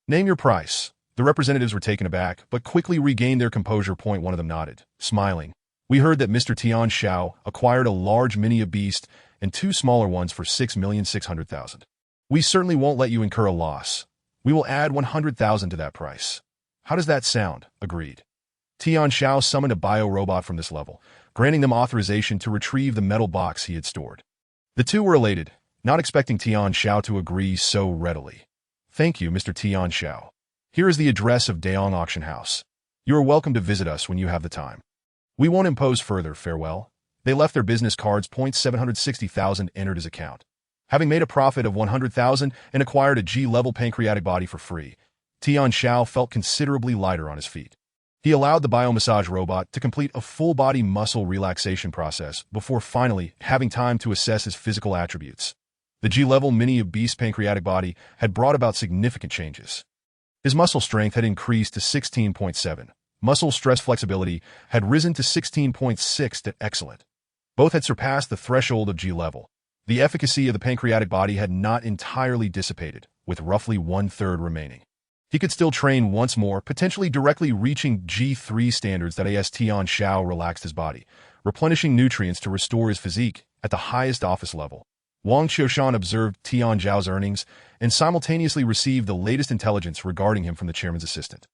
"Name your price." The representatives were taken aback, but quickly regained their composure. One of them nodded, smiling. "We heard that Mr. Tian Xiao acquired a large miniature beast and 2 smaller ones for 6,600,000. We certainly won't let you incur a loss. We will add 100,000 to that price." "How does that sound?" Agreed. Tian Xiao summoned a bio-robot from this level, granting them authorization to retrieve the metal box he had stored. The two were elated, not expecting Tian Xiao to agree so readily. "Thank you, Mr. Tian Xiao. Here is the address of Daong Auction House. You are welcome to visit us when you have the time. We won't impose further. Farewell." They left their business cards. 760,000 entered his account. Having made a profit of 100,000 and acquired a G-level pancreatic body for free, Tian Xiao felt considerably lighter on his feet. He allowed the biomassage robot to complete a full-body muscle relaxation process before finally having time to assess his physical attributes. The G-level mini-beast pancreatic body had brought about significant changes. His muscle strength had increased to 16.7. Muscle stress flexibility had risen to 16.6 to excellent. Both had surpassed the threshold of G-level. The efficacy of the pancreatic body had not entirely dissipated, with roughly 1/3 remaining. He could still train once more, potentially directly reaching G3 standards. As Tian Xiao relaxed his body, replenishing nutrients to restore his physique at the highest office level. Wang Qiushan observed Tian Xiao's earnings and simultaneously received the latest intelligence regarding him from the chairman's assistant.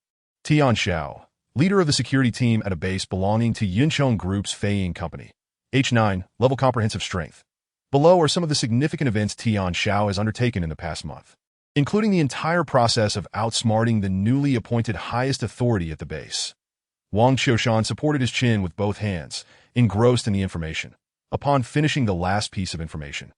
Tian Xiao, leader of the security team at a base belonging to Yuncheng Group's Feiying Company. H9, level comprehensive strength. Below are some of the significant events Tian Xiao has undertaken in the past month, including the entire process of outsmarting the newly appointed highest authority at the base. Wang Qiushan supported his chin with both hands, engrossed in the information. Upon finishing the last piece of information,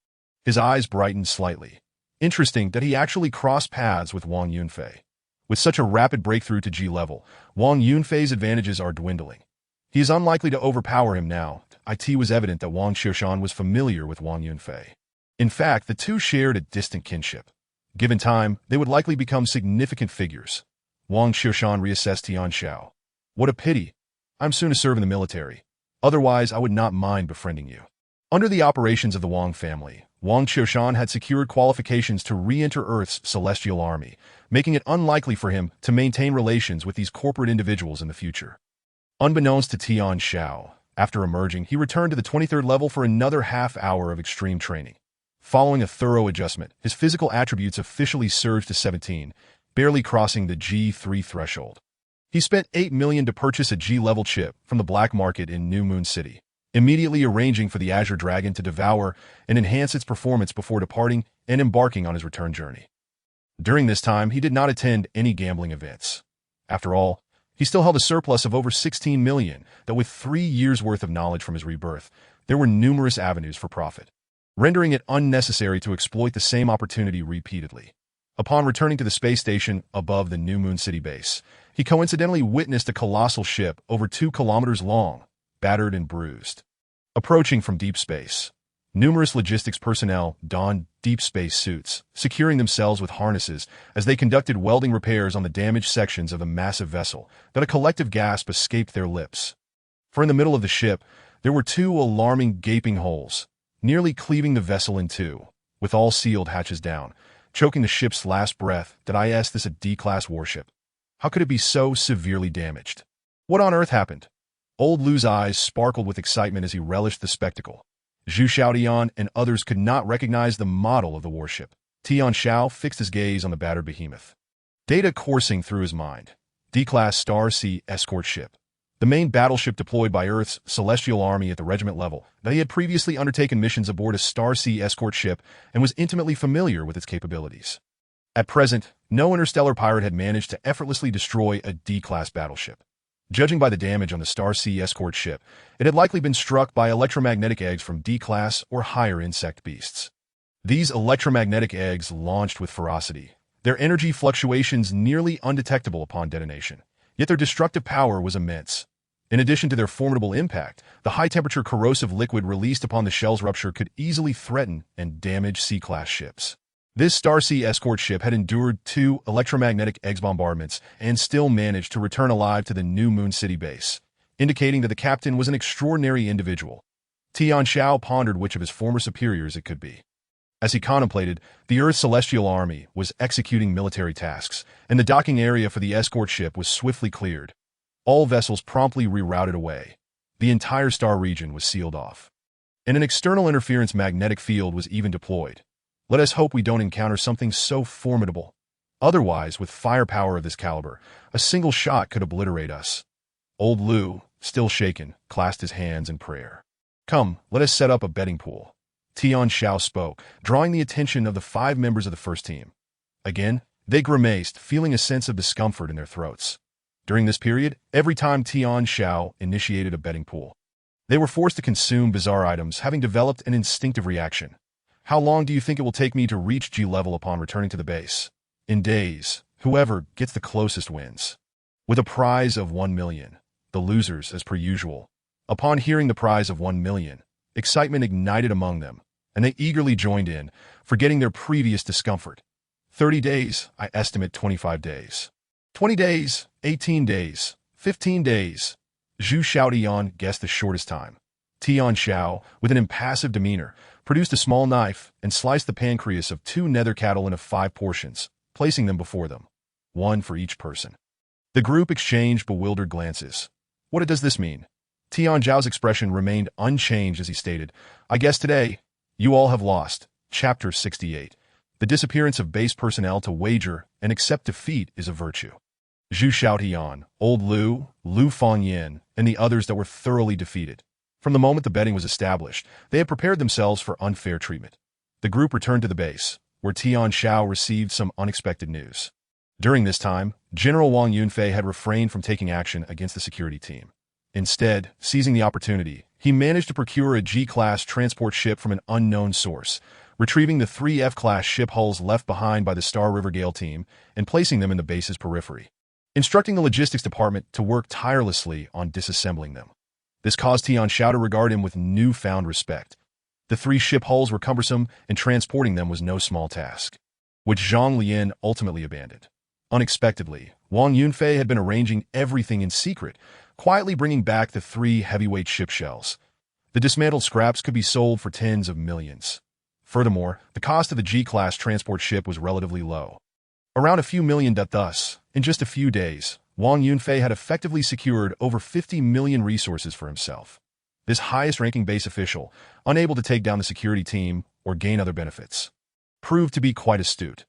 his eyes brightened slightly. Interesting that he actually crossed paths with Wang Yunfei. With such a rapid breakthrough to G-level, Wang Yunfei's advantages are dwindling. He is unlikely to overpower him now. It was evident that Wang Qiushan was familiar with Wang Yunfei. In fact, the two shared a distant kinship. Given time, they would likely become significant figures. Wang Qiushan reassessed Tian Xiao. "What a pity. I'm soon to serve in the military. Otherwise, I would not mind befriending you." Under the operations of the Wang family, Wang Qiushan had secured qualifications to re-enter Earth's celestial army, making it unlikely for him to maintain relations with these corporate individuals in the future. Unbeknownst to Tian Xiao, after emerging, he returned to the 23rd level for another half hour of extreme training. Following a thorough adjustment, his physical attributes officially surged to 17, barely crossing the G3 threshold. He spent 8 million to purchase a G-level chip from the black market in New Moon City, immediately arranging for the Azure Dragon to devour and enhance its performance before departing and embarking on his return journey. During this time, he did not attend any gambling events. After all, He still held a surplus of over 16 million, that with 3 years' worth of knowledge from his rebirth, there were numerous avenues for profit, rendering it unnecessary to exploit the same opportunity repeatedly. Upon returning to the space station above the New Moon City base, he coincidentally witnessed a colossal ship over 2 kilometers long, battered and bruised. Approaching from deep space, numerous logistics personnel donned deep space suits, securing themselves with harnesses as they conducted welding repairs on the damaged sections of the massive vessel, that a collective gasp escaped their lips. For in the middle of the ship, there were 2 alarming gaping holes, nearly cleaving the vessel in 2, with all sealed hatches down, choking the ship's last breath. Did I ask this a D-class warship? How could it be so severely damaged? What on earth happened? Old Lu's eyes sparkled with excitement as he relished the spectacle. Zhu Xiao and others could not recognize the model of the warship. Tian Xiao fixed his gaze on the battered behemoth. Data coursing through his mind. D-class Star Sea escort ship. The main battleship deployed by Earth's celestial army at the regiment level, that he had previously undertaken missions aboard a Star Sea escort ship and was intimately familiar with its capabilities. At present, no interstellar pirate had managed to effortlessly destroy a D-class battleship. Judging by the damage on the Star Sea escort ship, it had likely been struck by electromagnetic eggs from D-class or higher insect beasts. These electromagnetic eggs launched with ferocity, their energy fluctuations nearly undetectable upon detonation, yet their destructive power was immense. In addition to their formidable impact, the high-temperature corrosive liquid released upon the shell's rupture could easily threaten and damage C-class ships. This Star Sea escort ship had endured 2 electromagnetic eggs bombardments and still managed to return alive to the New Moon City base, indicating that the captain was an extraordinary individual. Tian Xiao pondered which of his former superiors it could be. As he contemplated, the Earth's celestial army was executing military tasks, and the docking area for the escort ship was swiftly cleared. All vessels promptly rerouted away. The entire star region was sealed off. And an external interference magnetic field was even deployed. Let us hope we don't encounter something so formidable. Otherwise, with firepower of this caliber, a single shot could obliterate us. Old Lu, still shaken, clasped his hands in prayer. Come, let us set up a betting pool. Tian Xiao spoke, drawing the attention of the 5 members of the first team. Again, they grimaced, feeling a sense of discomfort in their throats. During this period, every time Tian Xiao initiated a betting pool, they were forced to consume bizarre items, having developed an instinctive reaction. How long do you think it will take me to reach G level upon returning to the base? In days. Whoever gets the closest wins. With a prize of 1 million. The losers, as per usual. Upon hearing the prize of 1 million, excitement ignited among them, and they eagerly joined in, forgetting their previous discomfort. 30 days, I estimate 25 days. 20 days, 18 days, 15 days. Zhu Xiao guessed the shortest time. Tian Xiao, with an impassive demeanor, produced a small knife and sliced the pancreas of 2 nether cattle into 5 portions, placing them before them, 1 for each person. The group exchanged bewildered glances. What does this mean? Tian Xiao's expression remained unchanged as he stated, I guess today, you all have lost. Chapter 68. The disappearance of base personnel to wager and accept defeat is a virtue. Zhu Xiaotian, Old Lu, Lu Fangyin, and the others that were thoroughly defeated. From the moment the betting was established, they had prepared themselves for unfair treatment. The group returned to the base, where Tian Xiao received some unexpected news. During this time, General Wang Yunfei had refrained from taking action against the security team. Instead, seizing the opportunity, he managed to procure a G-class transport ship from an unknown source, retrieving the 3 F-class ship hulls left behind by the Star River Gale team and placing them in the base's periphery, instructing the logistics department to work tirelessly on disassembling them. This caused Tian Xiao to regard him with newfound respect. The 3 ship hulls were cumbersome, and transporting them was no small task, which Zhang Lian ultimately abandoned. Unexpectedly, Wang Yunfei had been arranging everything in secret, quietly bringing back the 3 heavyweight ship shells. The dismantled scraps could be sold for tens of millions. Furthermore, the cost of the G-class transport ship was relatively low, around a few million. Thus, in just a few days, Wang Yunfei had effectively secured over 50 million resources for himself. This highest-ranking base official, unable to take down the security team or gain other benefits, proved to be quite astute.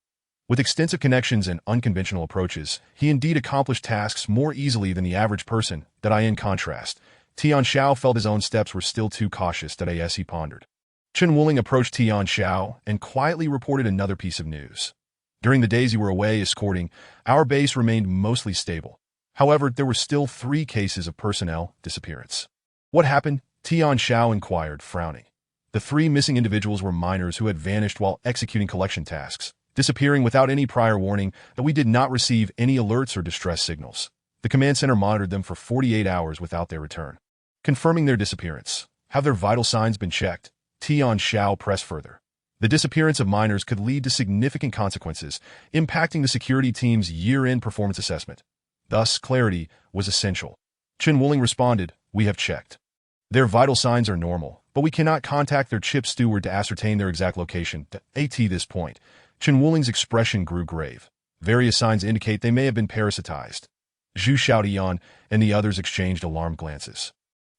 With extensive connections and unconventional approaches, he indeed accomplished tasks more easily than the average person. In contrast, Tian Xiao felt his own steps were still too cautious. As he pondered, Chen Wuling approached Tian Xiao and quietly reported another piece of news. During the days you were away escorting, our base remained mostly stable. However, there were still 3 cases of personnel disappearance. What happened? Tian Xiao inquired, frowning. The 3 missing individuals were miners who had vanished while executing collection tasks, disappearing without any prior warning that we did not receive any alerts or distress signals. The command center monitored them for 48 hours without their return. Confirming their disappearance. Have their vital signs been checked? Tian Xiao pressed further. The disappearance of miners could lead to significant consequences, impacting the security team's year-end performance assessment. Thus, clarity was essential. Chen Wuling responded, "We have checked. Their vital signs are normal, but we cannot contact their chip steward to ascertain their exact location." At this point, Chen Wuling's expression grew grave. Various signs indicate they may have been parasitized. Zhu Xiaodian and the others exchanged alarmed glances.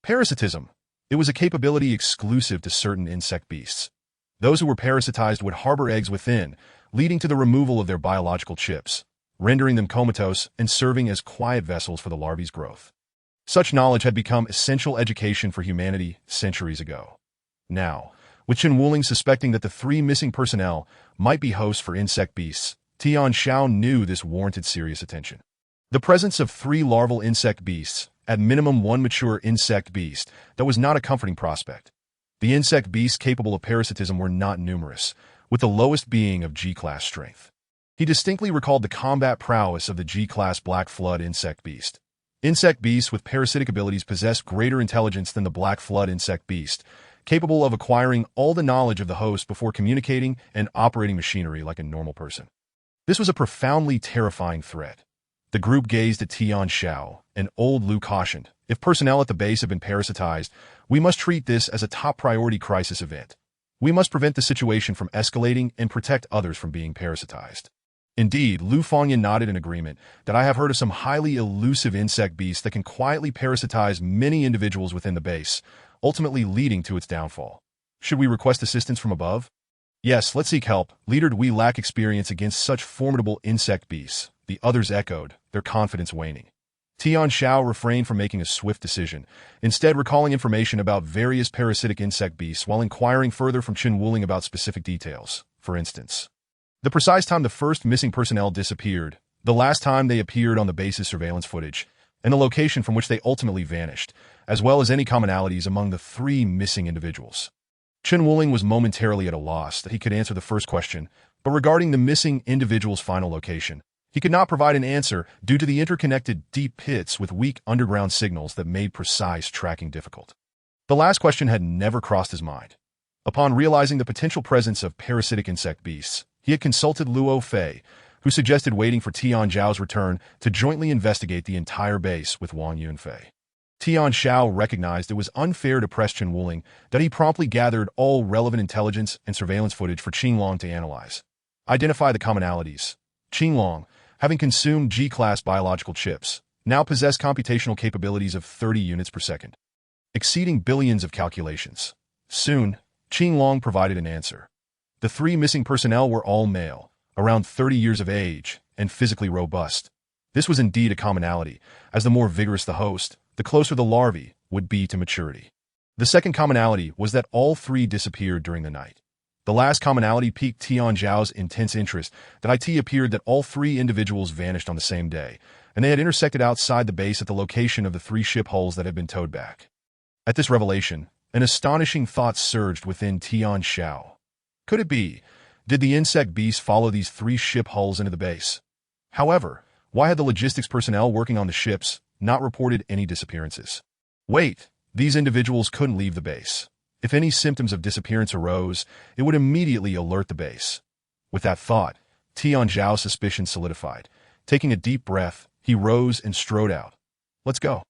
Parasitism. It was a capability exclusive to certain insect beasts. Those who were parasitized would harbor eggs within, leading to the removal of their biological chips, rendering them comatose and serving as quiet vessels for the larvae's growth. Such knowledge had become essential education for humanity centuries ago. Now, with Chen Wuling suspecting that the 3 missing personnel might be hosts for insect beasts, Tian Xiao knew this warranted serious attention. The presence of 3 larval insect beasts, at minimum 1 mature insect beast, that was not a comforting prospect. The insect beasts capable of parasitism were not numerous, with the lowest being of G-class strength. He distinctly recalled the combat prowess of the G-class Black Flood insect beast. Insect beasts with parasitic abilities possess greater intelligence than the Black Flood insect beast, capable of acquiring all the knowledge of the host before communicating and operating machinery like a normal person. This was a profoundly terrifying threat. The group gazed at Tian Xiao, and old Lu cautioned, "If personnel at the base have been parasitized, we must treat this as a top priority crisis event. We must prevent the situation from escalating and protect others from being parasitized." Indeed, Lu Fangyan nodded in agreement that I have heard of some highly elusive insect beasts that can quietly parasitize many individuals within the base, ultimately leading to its downfall. Should we request assistance from above? Yes, let's seek help. Leader, we lack experience against such formidable insect beasts. The others echoed, their confidence waning. Tian Xiao refrained from making a swift decision, instead recalling information about various parasitic insect beasts while inquiring further from Chen Wuling about specific details. For instance, the precise time the first missing personnel disappeared, the last time they appeared on the base's surveillance footage, and the location from which they ultimately vanished, as well as any commonalities among the 3 missing individuals. Chen Wuling was momentarily at a loss that he could answer the first question, but regarding the missing individual's final location, he could not provide an answer due to the interconnected deep pits with weak underground signals that made precise tracking difficult. The last question had never crossed his mind. Upon realizing the potential presence of parasitic insect beasts, he had consulted Luo Fei, who suggested waiting for Tian Zhao's return to jointly investigate the entire base with Wang Yunfei. Tian Xiao recognized it was unfair to press Chen Wuling that he promptly gathered all relevant intelligence and surveillance footage for Qinglong to analyze. Identify the commonalities. Qinglong, having consumed G-class biological chips, now possess computational capabilities of 30 units per second, exceeding billions of calculations. Soon, Qinglong provided an answer. The 3 missing personnel were all male, around 30 years of age, and physically robust. This was indeed a commonality, as the more vigorous the host, the closer the larvae would be to maturity. The second commonality was that all 3 disappeared during the night. The last commonality piqued Tian Zhao's intense interest that it appeared that all 3 individuals vanished on the same day, and they had intersected outside the base at the location of the 3 ship hulls that had been towed back. At this revelation, an astonishing thought surged within Tian Xiao. Could it be? Did the insect beast follow these 3 ship hulls into the base? However, why had the logistics personnel working on the ships not reported any disappearances? Wait, these individuals couldn't leave the base. If any symptoms of disappearance arose, it would immediately alert the base. With that thought, Tian Zhao's suspicion solidified. Taking a deep breath, he rose and strode out. Let's go.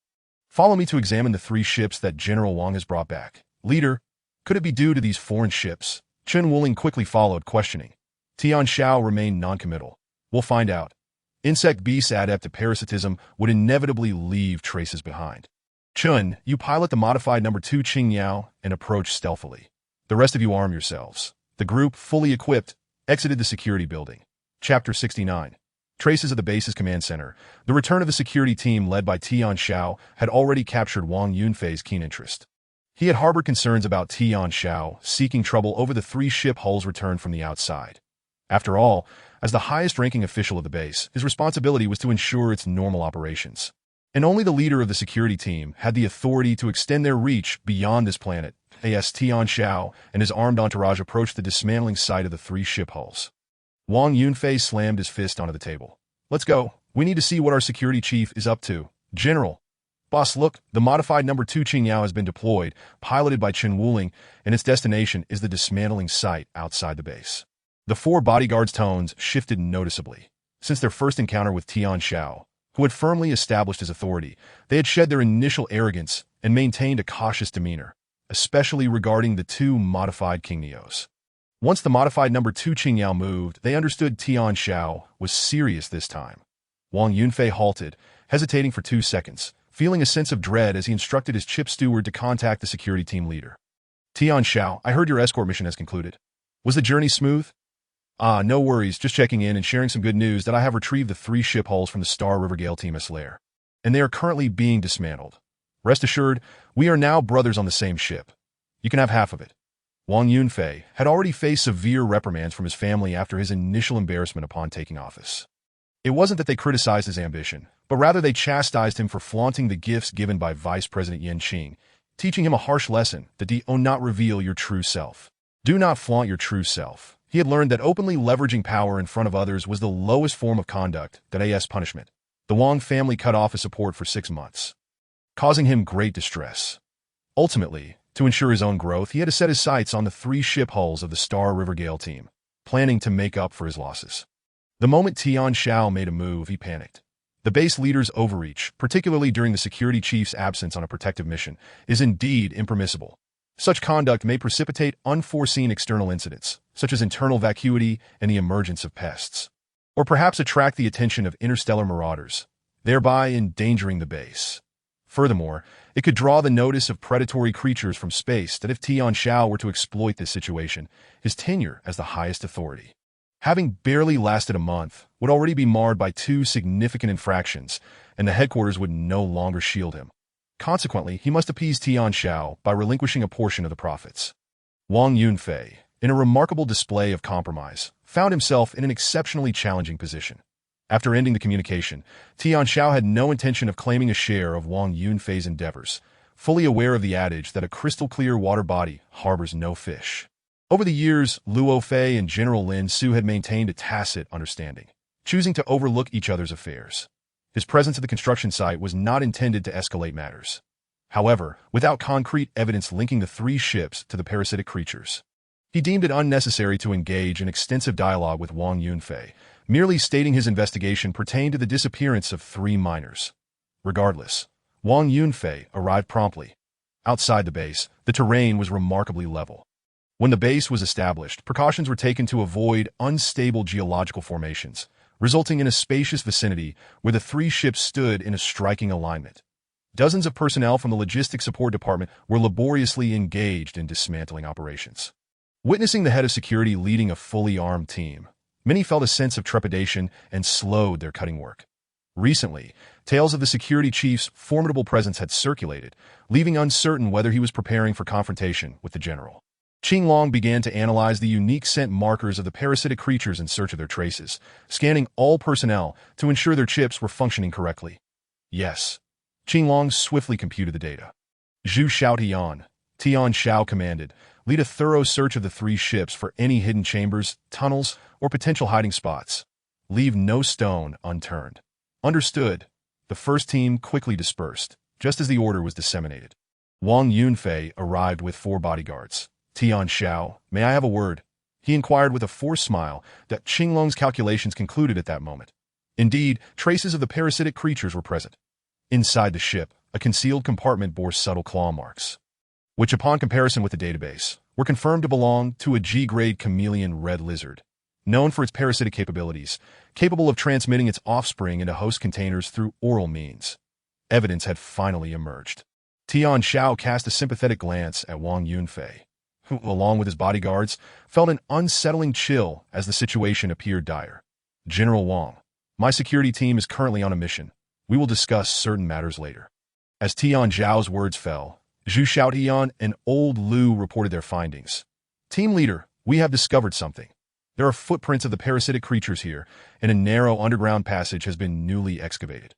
Follow me to examine the 3 ships that General Wang has brought back. Leader, could it be due to these foreign ships? Chen Wuling quickly followed, questioning. Tian Xiao remained noncommittal. We'll find out. Insect beasts adept to parasitism would inevitably leave traces behind. Chun, you pilot the modified number 2 Qingyao and approach stealthily. The rest of you arm yourselves. The group, fully equipped, exited the security building. Chapter 69. Traces of the base's command center. The return of the security team led by Tian Xiao had already captured Wang Yunfei's keen interest. He had harbored concerns about Tian Xiao seeking trouble over the 3 ship hulls returned from the outside. After all, as the highest-ranking official of the base, his responsibility was to ensure its normal operations. and only the leader of the security team had the authority to extend their reach beyond this planet. As Tian Xiao and his armed entourage approached the dismantling site of the three ship hulls, Wang Yunfei slammed his fist onto the table. Let's go. We need to see what our security chief is up to. General. Boss, look, the modified number 2 Tian Xiao has been deployed, piloted by Chen Wuling, and its destination is the dismantling site outside the base. The four bodyguards' tones shifted noticeably. Since their first encounter with Tian Xiao, who had firmly established his authority, they had shed their initial arrogance and maintained a cautious demeanor, especially regarding the two modified King Neos. Once the modified number 2 Tian Xiao moved, they understood Tian Xiao was serious this time. Wang Yunfei halted, hesitating for 2 seconds, feeling a sense of dread as he instructed his chip steward to contact the security team leader. Tian Xiao, I heard your escort mission has concluded. Was the journey smooth? No worries, just checking in and sharing some good news that I have retrieved the 3 ship hulls from the Star River Gale Team's lair, and they are currently being dismantled. Rest assured, we are now brothers on the same ship. You can have half of it. Wang Yunfei had already faced severe reprimands from his family after his initial embarrassment upon taking office. It wasn't that they criticized his ambition, but rather they chastised him for flaunting the gifts given by Vice President Yan Qing, teaching him a harsh lesson that do not reveal your true self. Do not flaunt your true self. He had learned that openly leveraging power in front of others was the lowest form of conduct, that as punishment. The Wang family cut off his support for 6 months, causing him great distress. Ultimately, to ensure his own growth, he had to set his sights on the 3 ship hulls of the Star River Gale team, planning to make up for his losses. The moment Tian Xiao made a move, he panicked. The base leader's overreach, particularly during the security chief's absence on a protective mission, is indeed impermissible. Such conduct may precipitate unforeseen external incidents, such as internal vacuity and the emergence of pests, or perhaps attract the attention of interstellar marauders, thereby endangering the base. Furthermore, it could draw the notice of predatory creatures from space that if Tian Xiao were to exploit this situation, his tenure as the highest authority, having barely lasted a month, would already be marred by 2 significant infractions, and the headquarters would no longer shield him. Consequently, he must appease Tian Xiao by relinquishing a portion of the profits. Wang Yunfei, in a remarkable display of compromise, found himself in an exceptionally challenging position. After ending the communication, Tian Xiao had no intention of claiming a share of Wang Yunfei's endeavors, fully aware of the adage that a crystal-clear water body harbors no fish. Over the years, Luo Fei and General Lin Su had maintained a tacit understanding, choosing to overlook each other's affairs. His presence at the construction site was not intended to escalate matters. However, without concrete evidence linking the 3 ships to the parasitic creatures, he deemed it unnecessary to engage in extensive dialogue with Wang Yunfei, merely stating his investigation pertained to the disappearance of 3 miners. Regardless, Wang Yunfei arrived promptly. Outside the base, the terrain was remarkably level. When the base was established, precautions were taken to avoid unstable geological formations, resulting in a spacious vicinity where the 3 ships stood in a striking alignment. Dozens of personnel from the logistics support department were laboriously engaged in dismantling operations. Witnessing the head of security leading a fully armed team, many felt a sense of trepidation and slowed their cutting work. Recently, tales of the security chief's formidable presence had circulated, leaving uncertain whether he was preparing for confrontation with the general. Qinglong began to analyze the unique scent markers of the parasitic creatures in search of their traces, scanning all personnel to ensure their chips were functioning correctly. Yes. Qinglong swiftly computed the data. Zhu Xiaotian, Tian Xiao commanded, lead a thorough search of the 3 ships for any hidden chambers, tunnels, or potential hiding spots. Leave no stone unturned. Understood. The first team quickly dispersed, just as the order was disseminated. Wang Yunfei arrived with 4 bodyguards. Tian Xiao, may I have a word? He inquired with a forced smile that Qinglong's calculations concluded at that moment. Indeed, traces of the parasitic creatures were present. Inside the ship, a concealed compartment bore subtle claw marks, which upon comparison with the database, were confirmed to belong to a G-grade chameleon red lizard, known for its parasitic capabilities, capable of transmitting its offspring into host containers through oral means. Evidence had finally emerged. Tian Xiao cast a sympathetic glance at Wang Yunfei, who, along with his bodyguards, felt an unsettling chill as the situation appeared dire. General Wang, my security team is currently on a mission. We will discuss certain matters later. As Tian Xiao's words fell, Zhu Xiaotian and Old Lu reported their findings. Team leader, we have discovered something. There are footprints of the parasitic creatures here, and a narrow underground passage has been newly excavated.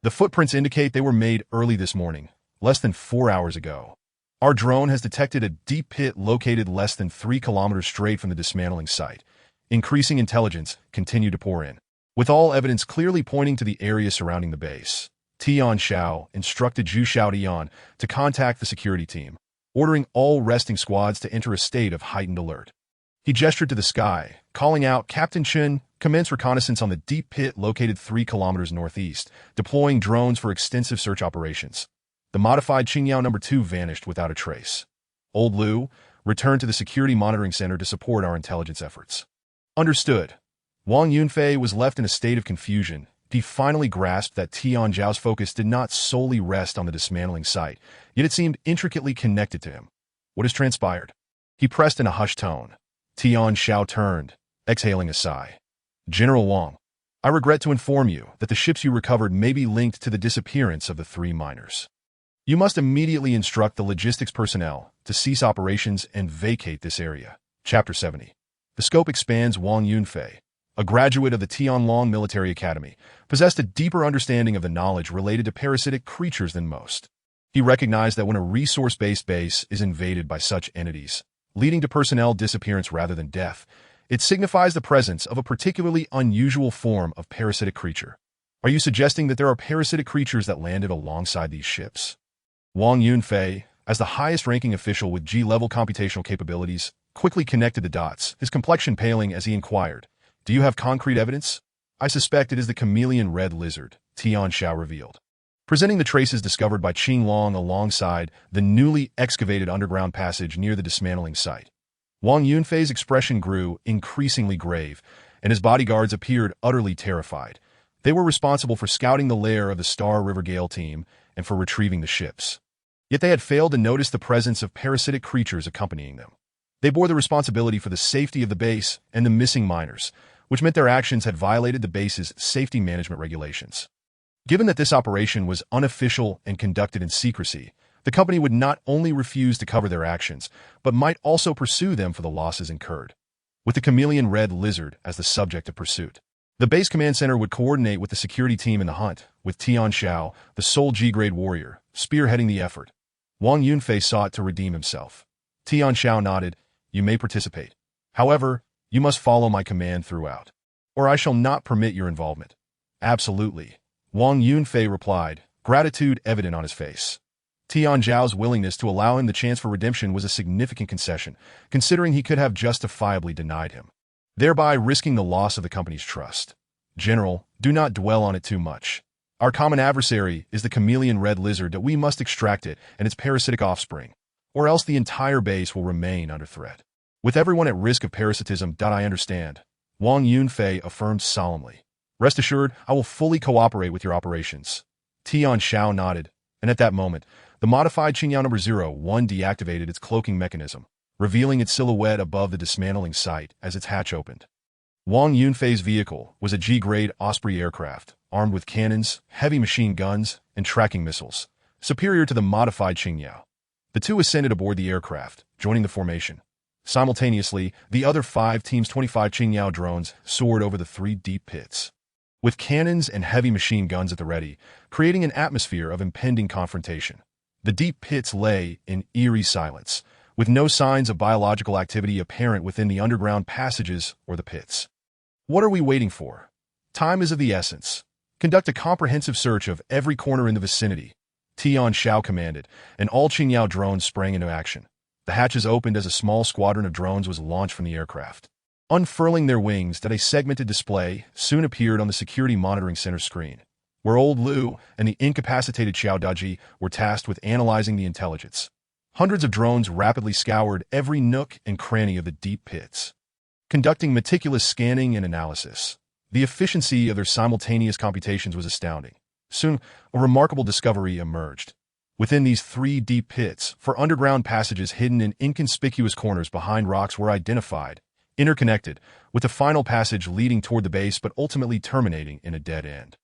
The footprints indicate they were made early this morning, less than 4 hours ago. Our drone has detected a deep pit located less than 3 kilometers straight from the dismantling site. Increasing intelligence continued to pour in, with all evidence clearly pointing to the area surrounding the base. Tian Xiao instructed Zhu Xiaodian to contact the security team, ordering all resting squads to enter a state of heightened alert. He gestured to the sky, calling out, "Captain Chen, commence reconnaissance on the deep pit located 3 kilometers northeast, deploying drones for extensive search operations." The modified Qingyao No. 2 vanished without a trace. Old Liu returned to the security monitoring center to support our intelligence efforts. Understood. Wang Yunfei was left in a state of confusion. He finally grasped that Tian Zhao's focus did not solely rest on the dismantling site, yet it seemed intricately connected to him. What has transpired? He pressed in a hushed tone. Tian Xiao turned, exhaling a sigh. "General Wang, I regret to inform you that the ships you recovered may be linked to the disappearance of the 3 miners. You must immediately instruct the logistics personnel to cease operations and vacate this area." Chapter 70. The scope expands. Wang Yunfei, a graduate of the Tianlong Military Academy, possessed a deeper understanding of the knowledge related to parasitic creatures than most. He recognized that when a resource-based base is invaded by such entities, leading to personnel disappearance rather than death, it signifies the presence of a particularly unusual form of parasitic creature. Are you suggesting that there are parasitic creatures that landed alongside these ships? Wang Yunfei, as the highest-ranking official with G-level computational capabilities, quickly connected the dots, his complexion paling as he inquired, "Do you have concrete evidence?" "I suspect it is the chameleon red lizard," Tian Xiao revealed, presenting the traces discovered by Qing Long alongside the newly excavated underground passage near the dismantling site. Wang Yunfei's expression grew increasingly grave, and his bodyguards appeared utterly terrified. They were responsible for scouting the lair of the Star River Gale team and for retrieving the ships. Yet they had failed to notice the presence of parasitic creatures accompanying them. They bore the responsibility for the safety of the base and the missing miners, which meant their actions had violated the base's safety management regulations. Given that this operation was unofficial and conducted in secrecy, the company would not only refuse to cover their actions, but might also pursue them for the losses incurred. With the chameleon red lizard as the subject of pursuit, the base command center would coordinate with the security team in the hunt, with Tian Xiao, the sole G-grade warrior, spearheading the effort. Wang Yunfei sought to redeem himself. Tian Xiao nodded. "You may participate. However, you must follow my command throughout, or I shall not permit your involvement." "Absolutely," Wang Yunfei replied, gratitude evident on his face. Tian Zhao's willingness to allow him the chance for redemption was a significant concession, considering he could have justifiably denied him, thereby risking the loss of the company's trust. "General, do not dwell on it too much. Our common adversary is the chameleon red lizard that we must extract it and its parasitic offspring, or else the entire base will remain under threat. With everyone at risk of parasitism, I understand," Wang Yunfei affirmed solemnly. "Rest assured, I will fully cooperate with your operations." Tian Xiao nodded, and at that moment, the modified Qingyao No. 1 deactivated its cloaking mechanism, revealing its silhouette above the dismantling site as its hatch opened. Wang Yunfei's vehicle was a G-grade Osprey aircraft, armed with cannons, heavy machine guns, and tracking missiles, superior to the modified Qingyao. The two ascended aboard the aircraft, joining the formation. Simultaneously, the other 5 teams' 25 Qingyao drones soared over the 3 deep pits, with cannons and heavy machine guns at the ready, creating an atmosphere of impending confrontation. The deep pits lay in eerie silence, with no signs of biological activity apparent within the underground passages or the pits. "What are we waiting for? Time is of the essence. Conduct a comprehensive search of every corner in the vicinity," Tian Xiao commanded, and all Qingyao drones sprang into action. The hatches opened as a small squadron of drones was launched from the aircraft. Unfurling their wings, a segmented display soon appeared on the security monitoring center screen, where old Liu and the incapacitated Xiao Daji were tasked with analyzing the intelligence. Hundreds of drones rapidly scoured every nook and cranny of the deep pits, conducting meticulous scanning and analysis. The efficiency of their simultaneous computations was astounding. Soon, a remarkable discovery emerged. Within these 3 deep pits, 4 underground passages hidden in inconspicuous corners behind rocks were identified, interconnected, with the final passage leading toward the base but ultimately terminating in a dead end.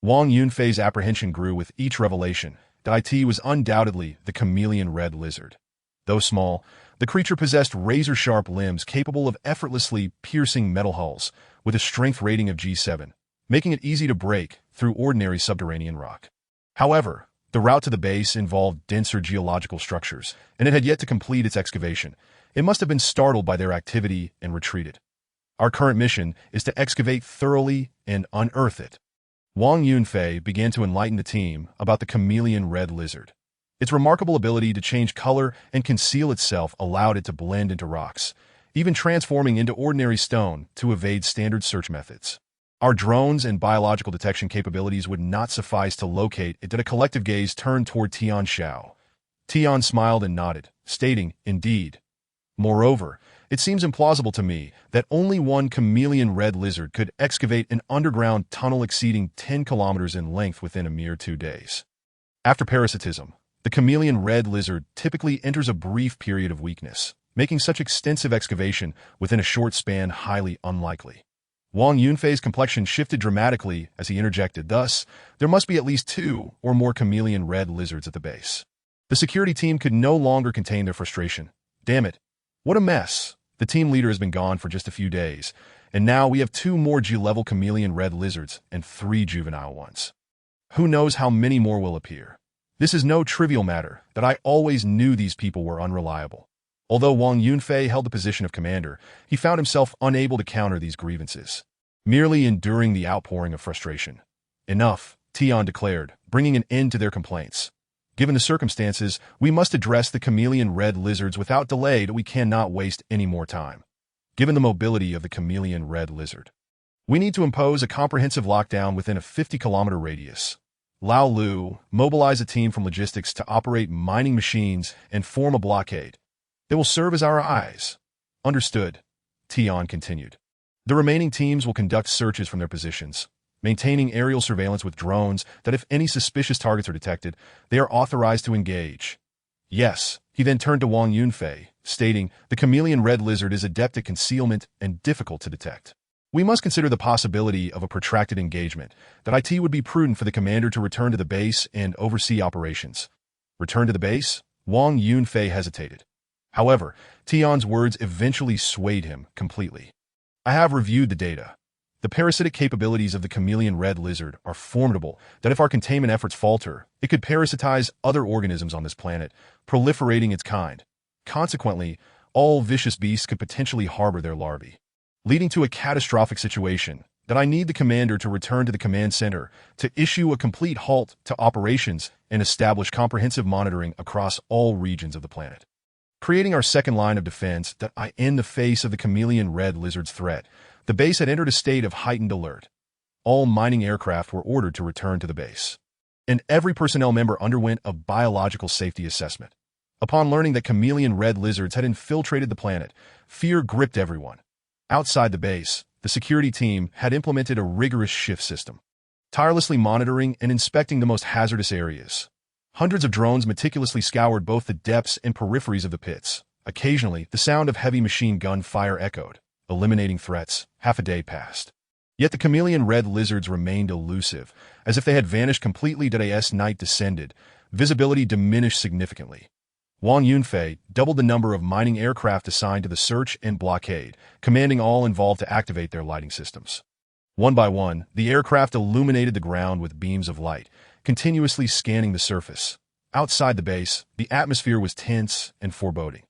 Wang Yunfei's apprehension grew with each revelation. IT was undoubtedly the chameleon red lizard. Though small, the creature possessed razor-sharp limbs capable of effortlessly piercing metal hulls, with a strength rating of G7, making it easy to break through ordinary subterranean rock. However, the route to the base involved denser geological structures, and it had yet to complete its excavation. It must have been startled by their activity and retreated. Our current mission is to excavate thoroughly and unearth it. Wang Yunfei began to enlighten the team about the chameleon red lizard. Its remarkable ability to change color and conceal itself allowed it to blend into rocks, even transforming into ordinary stone to evade standard search methods. Our drones and biological detection capabilities would not suffice to locate it. Did a collective gaze turn toward Tian Xiao. Tian smiled and nodded, stating, "Indeed. Moreover, it seems implausible to me that only one chameleon red lizard could excavate an underground tunnel exceeding 10 kilometers in length within a mere 2 days. After parasitism, the chameleon red lizard typically enters a brief period of weakness, making such extensive excavation within a short span highly unlikely." Wang Yunfei's complexion shifted dramatically as he interjected, "Thus, there must be at least 2 or more chameleon red lizards at the base." The security team could no longer contain their frustration. "Damn it. What a mess. The team leader has been gone for just a few days, and now we have 2 more G-level chameleon red lizards and 3 juvenile ones. Who knows how many more will appear? This is no trivial matter, that I always knew these people were unreliable." Although Wang Yunfei held the position of commander, he found himself unable to counter these grievances, merely enduring the outpouring of frustration. "Enough," Tian declared, bringing an end to their complaints. "Given the circumstances, we must address the chameleon red lizards without delay. We cannot waste any more time. Given the mobility of the chameleon red lizard, we need to impose a comprehensive lockdown within a 50-kilometer radius. Lao Lu, mobilize a team from logistics to operate mining machines and form a blockade. They will serve as our eyes." "Understood," Tian continued. "The remaining teams will conduct searches from their positions, maintaining aerial surveillance with drones that if any suspicious targets are detected, they are authorized to engage." "Yes." He then turned to Wang Yunfei, stating, "The chameleon red lizard is adept at concealment and difficult to detect. We must consider the possibility of a protracted engagement. That IT would be prudent for the commander to return to the base and oversee operations." "Return to the base?" Wang Yunfei hesitated. However, Tian's words eventually swayed him completely. "I have reviewed the data. The parasitic capabilities of the chameleon red lizard are formidable, that if our containment efforts falter, it could parasitize other organisms on this planet, proliferating its kind. Consequently, all vicious beasts could potentially harbor their larvae, leading to a catastrophic situation. That I need the commander to return to the command center to issue a complete halt to operations and establish comprehensive monitoring across all regions of the planet, creating our second line of defense. That I in the face of the chameleon red lizard's threat, the base had entered a state of heightened alert. All mining aircraft were ordered to return to the base, and every personnel member underwent a biological safety assessment. Upon learning that chameleon red lizards had infiltrated the planet, fear gripped everyone. Outside the base, the security team had implemented a rigorous shift system, tirelessly monitoring and inspecting the most hazardous areas. Hundreds of drones meticulously scoured both the depths and peripheries of the pits. Occasionally, the sound of heavy machine gun fire echoed, eliminating threats. Half a day passed. Yet the chameleon red lizards remained elusive, as if they had vanished completely. As night descended, visibility diminished significantly. Wang Yunfei doubled the number of mining aircraft assigned to the search and blockade, commanding all involved to activate their lighting systems. One by one, the aircraft illuminated the ground with beams of light, continuously scanning the surface. Outside the base, the atmosphere was tense and foreboding.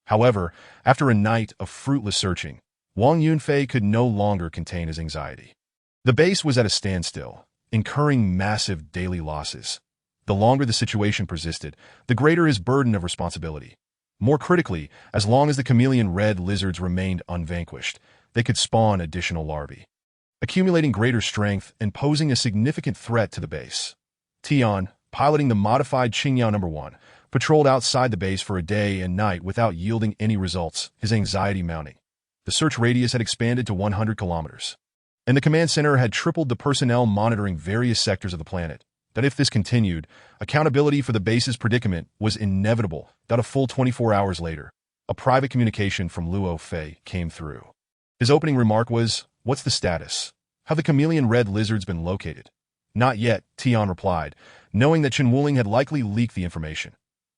However, after a night of fruitless searching, Wang Yunfei could no longer contain his anxiety. The base was at a standstill, incurring massive daily losses. The longer the situation persisted, the greater his burden of responsibility. More critically, as long as the chameleon red lizards remained unvanquished, they could spawn additional larvae, accumulating greater strength and posing a significant threat to the base. Tian, piloting the modified Qingyao No. 1, patrolled outside the base for a day and night without yielding any results, his anxiety mounting. The search radius had expanded to 100 kilometers, and the command center had tripled the personnel monitoring various sectors of the planet. That if this continued, accountability for the base's predicament was inevitable. That a full 24 hours later, a private communication from Luo Fei came through. His opening remark was, "What's the status? Have the chameleon red lizards been located?" "Not yet," Tian replied, knowing that Chen Wuling had likely leaked the information.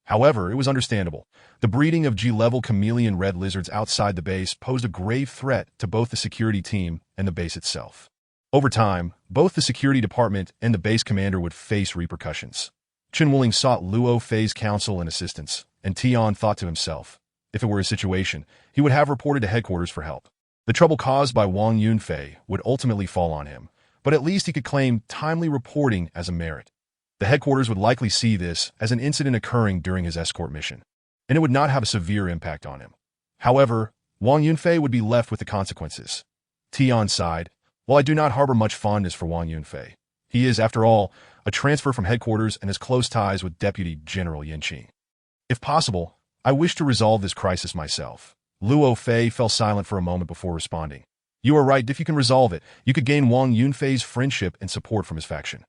However, it was understandable. The breeding of G-level chameleon red lizards outside the base posed a grave threat to both the security team and the base itself. Over time, both the security department and the base commander would face repercussions. Chen Wuling sought Luo Fei's counsel and assistance, and Tian thought to himself, if it were a situation, he would have reported to headquarters for help. The trouble caused by Wang Yunfei would ultimately fall on him, but at least he could claim timely reporting as a merit. The headquarters would likely see this as an incident occurring during his escort mission, and it would not have a severe impact on him. However, Wang Yunfei would be left with the consequences. Tian sighed, while I do not harbor much fondness for Wang Yunfei. He is, after all, a transfer from headquarters and has close ties with Deputy General Yanqing. If possible, I wish to resolve this crisis myself. Luo Fei fell silent for a moment before responding. You are right, if you can resolve it, you could gain Wang Yunfei's friendship and support from his faction.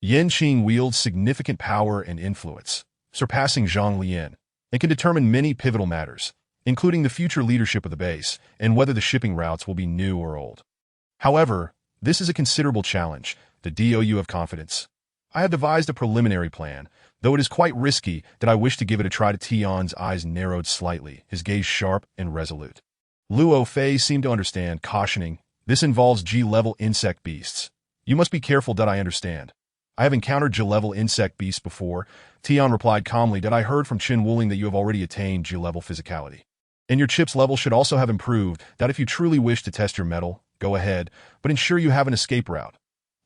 Yanqing wields significant power and influence, surpassing Zhang Lian, and can determine many pivotal matters, including the future leadership of the base and whether the shipping routes will be new or old. However, this is a considerable challenge. The DOU have confidence. I have devised a preliminary plan, though it is quite risky that I wish to give it a try. To Tian's eyes narrowed slightly, his gaze sharp and resolute. Luo Fei seemed to understand, cautioning, this involves G-level insect beasts. You must be careful. That I understand. I have encountered G-level insect beasts before. Tian replied calmly, that I heard from Chen Wuling that you have already attained G-level physicality. And your chip's level should also have improved, that if you truly wish to test your mettle, go ahead, but ensure you have an escape route.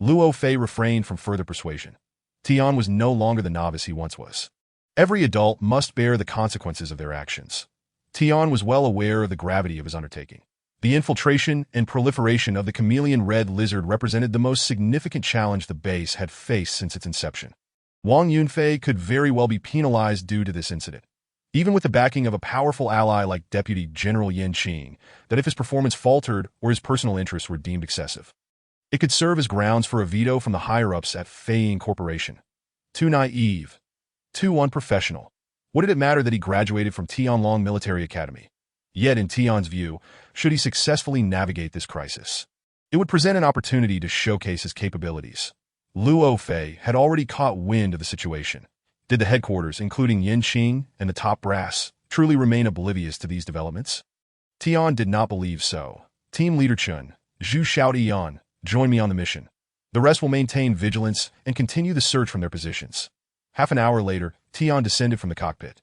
Luo Fei refrained from further persuasion. Tian was no longer the novice he once was. Every adult must bear the consequences of their actions. Tian was well aware of the gravity of his undertaking. The infiltration and proliferation of the chameleon red lizard represented the most significant challenge the base had faced since its inception. Wang Yunfei could very well be penalized due to this incident, even with the backing of a powerful ally like Deputy General Yanqing, that if his performance faltered or his personal interests were deemed excessive, it could serve as grounds for a veto from the higher-ups at Fei Corporation. Too naive. Too unprofessional. What did it matter that he graduated from Tianlong Military Academy? Yet, in Tian's view, should he successfully navigate this crisis, it would present an opportunity to showcase his capabilities. Luo Fei had already caught wind of the situation. Did the headquarters, including Yanqing and the top brass, truly remain oblivious to these developments? Tian did not believe so. Team Leader Chun, Zhu Xiaotian, join me on the mission. The rest will maintain vigilance and continue the search from their positions. Half an hour later, Tian descended from the cockpit.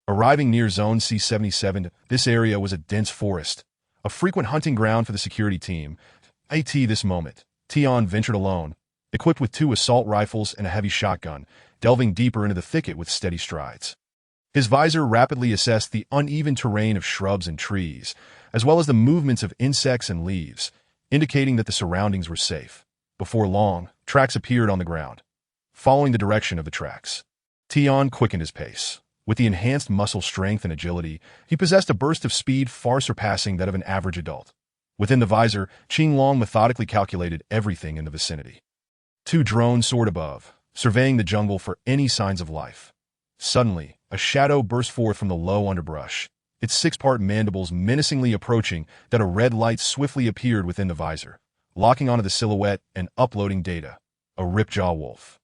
Arriving near Zone C-77, this area was a dense forest, a frequent hunting ground for the security team. At this moment, Tian ventured alone, equipped with 2 assault rifles and a heavy shotgun, delving deeper into the thicket with steady strides. His visor rapidly assessed the uneven terrain of shrubs and trees, as well as the movements of insects and leaves, indicating that the surroundings were safe. Before long, tracks appeared on the ground. Following the direction of the tracks, Tian quickened his pace. With the enhanced muscle strength and agility, he possessed a burst of speed far surpassing that of an average adult. Within the visor, Qinglong methodically calculated everything in the vicinity. 2 drones soared above, surveying the jungle for any signs of life. Suddenly, a shadow burst forth from the low underbrush, its 6-part mandibles menacingly approaching. That a red light swiftly appeared within the visor, locking onto the silhouette and uploading data. A ripjaw wolf.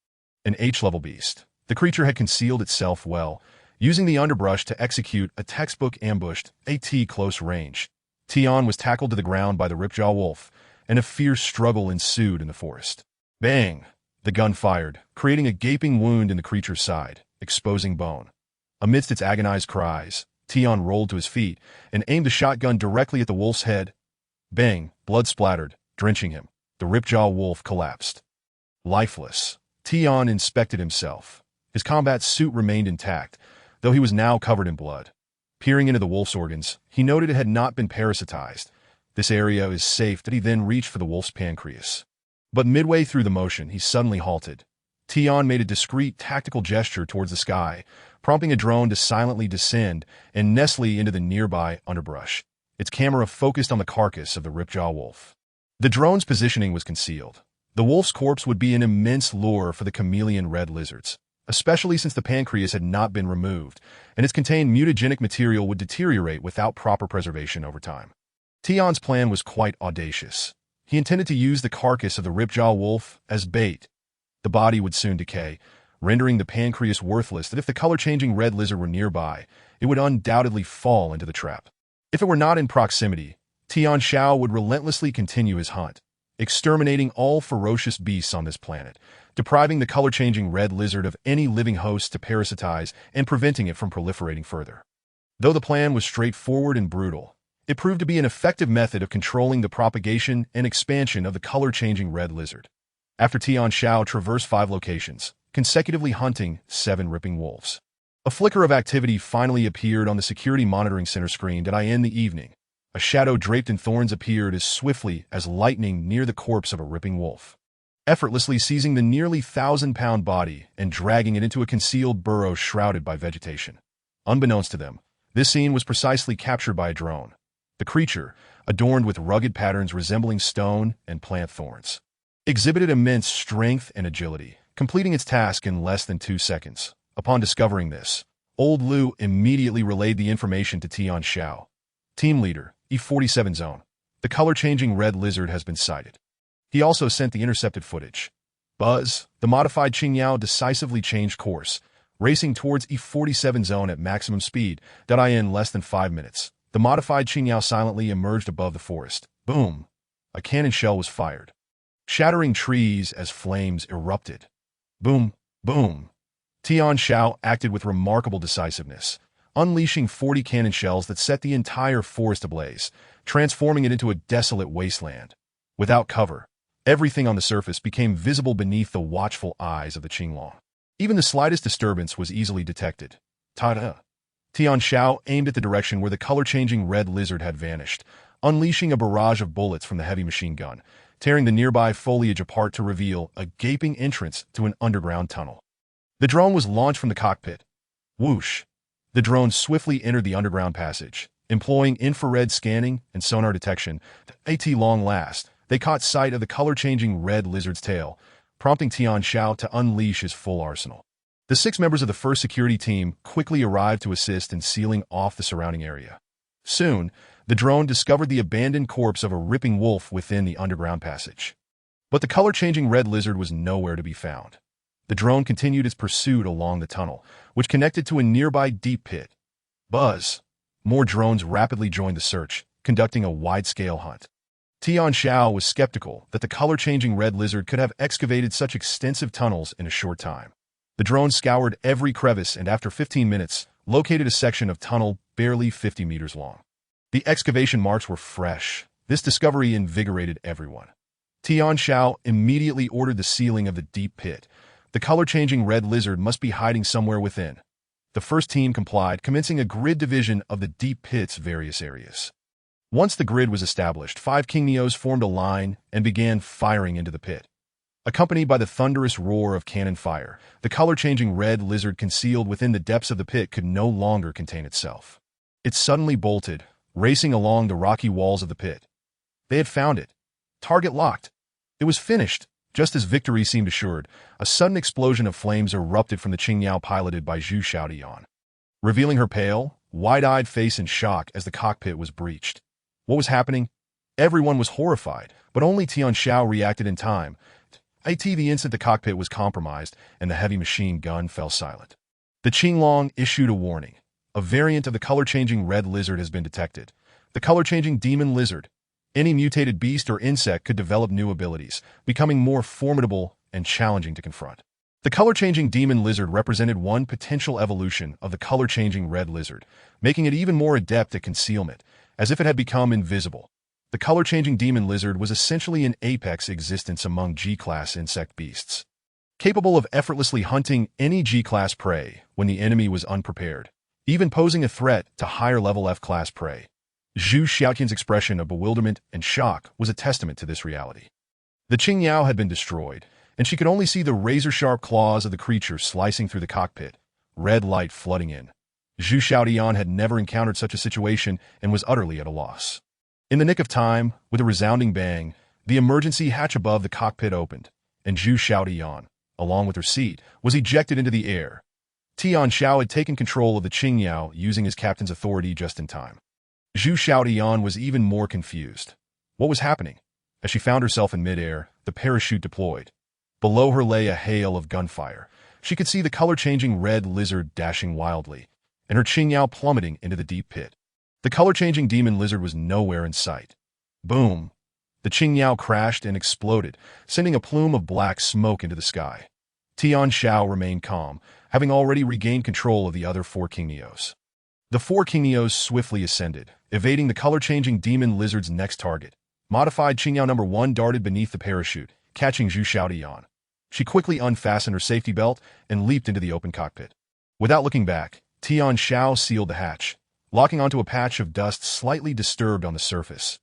An H-level beast. The creature had concealed itself well, using the underbrush to execute a textbook ambushed at close range. Tian was tackled to the ground by the ripjaw wolf, and a fierce struggle ensued in the forest. Bang! The gun fired, creating a gaping wound in the creature's side, exposing bone. Amidst its agonized cries, Tian rolled to his feet and aimed the shotgun directly at the wolf's head. Bang! Blood splattered, drenching him. The ripjaw wolf collapsed. Lifeless, Tian inspected himself. His combat suit remained intact, though he was now covered in blood. Peering into the wolf's organs, he noted it had not been parasitized. This area is safe. That he then reached for the wolf's pancreas. But midway through the motion, he suddenly halted. Tian made a discreet tactical gesture towards the sky, prompting a drone to silently descend and nestle into the nearby underbrush. Its camera focused on the carcass of the ripjaw wolf. The drone's positioning was concealed. The wolf's corpse would be an immense lure for the chameleon red lizards, especially since the pancreas had not been removed, and its contained mutagenic material would deteriorate without proper preservation over time. Tian's plan was quite audacious. He intended to use the carcass of the ripjaw wolf as bait. The body would soon decay, rendering the pancreas worthless. That if the color-changing red lizard were nearby, it would undoubtedly fall into the trap. If it were not in proximity, Tian Xiao would relentlessly continue his hunt, exterminating all ferocious beasts on this planet, depriving the color-changing red lizard of any living host to parasitize and preventing it from proliferating further. Though the plan was straightforward and brutal, it proved to be an effective method of controlling the propagation and expansion of the color-changing red lizard. After Tian Xiao traversed 5 locations, consecutively hunting 7 ripping wolves, a flicker of activity finally appeared on the security monitoring center screen that in the evening. A shadow draped in thorns appeared as swiftly as lightning near the corpse of a ripping wolf, effortlessly seizing the nearly 1,000-pound body and dragging it into a concealed burrow shrouded by vegetation. Unbeknownst to them, this scene was precisely captured by a drone. The creature, adorned with rugged patterns resembling stone and plant thorns, exhibited immense strength and agility, completing its task in less than 2 seconds. Upon discovering this, Old Lu immediately relayed the information to Tian Xiao. Team leader, E47 zone. The color-changing red lizard has been sighted. He also sent the intercepted footage. Buzz, the modified Qingyao decisively changed course, racing towards E47 zone at maximum speed, in less than 5 minutes. The modified Qingyao silently emerged above the forest. Boom! A cannon shell was fired, shattering trees as flames erupted. Boom! Boom! Tian Xiao acted with remarkable decisiveness, unleashing 40 cannon shells that set the entire forest ablaze, transforming it into a desolate wasteland. Without cover, everything on the surface became visible beneath the watchful eyes of the Qinglong. Even the slightest disturbance was easily detected. Ta-da! Tian Xiao aimed at the direction where the color-changing red lizard had vanished, unleashing a barrage of bullets from the heavy machine gun, tearing the nearby foliage apart to reveal a gaping entrance to an underground tunnel. The drone was launched from the cockpit. Whoosh! The drone swiftly entered the underground passage, employing infrared scanning and sonar detection. At long last, they caught sight of the color-changing red lizard's tail, prompting Tian Xiao to unleash his full arsenal. The 6 members of the first security team quickly arrived to assist in sealing off the surrounding area. Soon, the drone discovered the abandoned corpse of a ripping wolf within the underground passage. But the color-changing red lizard was nowhere to be found. The drone continued its pursuit along the tunnel, which connected to a nearby deep pit. Buzz! More drones rapidly joined the search, conducting a wide-scale hunt. Tian Xiao was skeptical that the color-changing red lizard could have excavated such extensive tunnels in a short time. The drone scoured every crevice and after 15 minutes, located a section of tunnel barely 50 meters long. The excavation marks were fresh. This discovery invigorated everyone. Tian Xiao immediately ordered the sealing of the deep pit. The color-changing red lizard must be hiding somewhere within. The first team complied, commencing a grid division of the deep pit's various areas. Once the grid was established, 5 Qingnios formed a line and began firing into the pit. Accompanied by the thunderous roar of cannon fire, the color-changing red lizard concealed within the depths of the pit could no longer contain itself. It suddenly bolted, racing along the rocky walls of the pit. They had found it. Target locked. It was finished. Just as victory seemed assured, a sudden explosion of flames erupted from the Qingyao piloted by Zhu Xiaodian, revealing her pale, wide-eyed face in shock as the cockpit was breached. What was happening? Everyone was horrified, but only Tian Xiao reacted in time. The instant the cockpit was compromised and the heavy machine gun fell silent. The Qinglong issued a warning. A variant of the color-changing red lizard has been detected. The color-changing demon lizard. Any mutated beast or insect could develop new abilities, becoming more formidable and challenging to confront. The color-changing demon lizard represented one potential evolution of the color-changing red lizard, making it even more adept at concealment, as if it had become invisible. The color-changing demon lizard was essentially an apex existence among G-class insect beasts, capable of effortlessly hunting any G-class prey when the enemy was unprepared, even posing a threat to higher-level F-class prey. Zhu Xiaoqian's expression of bewilderment and shock was a testament to this reality. The Qingyao had been destroyed, and she could only see the razor-sharp claws of the creature slicing through the cockpit, red light flooding in. Zhu Xiaodian had never encountered such a situation and was utterly at a loss. In the nick of time, with a resounding bang, the emergency hatch above the cockpit opened, and Zhu Xiaodian, along with her seat, was ejected into the air. Tian Xiao had taken control of the Qingyao using his captain's authority just in time. Zhu Xiaodian was even more confused. What was happening? As she found herself in midair, the parachute deployed. Below her lay a hail of gunfire. She could see the color-changing red lizard dashing wildly, and her Qingyao plummeting into the deep pit. The color-changing demon lizard was nowhere in sight. Boom! The Qingyao crashed and exploded, sending a plume of black smoke into the sky. Tian Xiao remained calm, having already regained control of the other 4 Qingnios. The 4 Qingnios swiftly ascended, evading the color-changing demon lizard's next target. Modified Qingyao number 1 darted beneath the parachute, catching Zhu Xiaotian. She quickly unfastened her safety belt and leaped into the open cockpit. Without looking back, Tian Xiao sealed the hatch, locking onto a patch of dust slightly disturbed on the surface.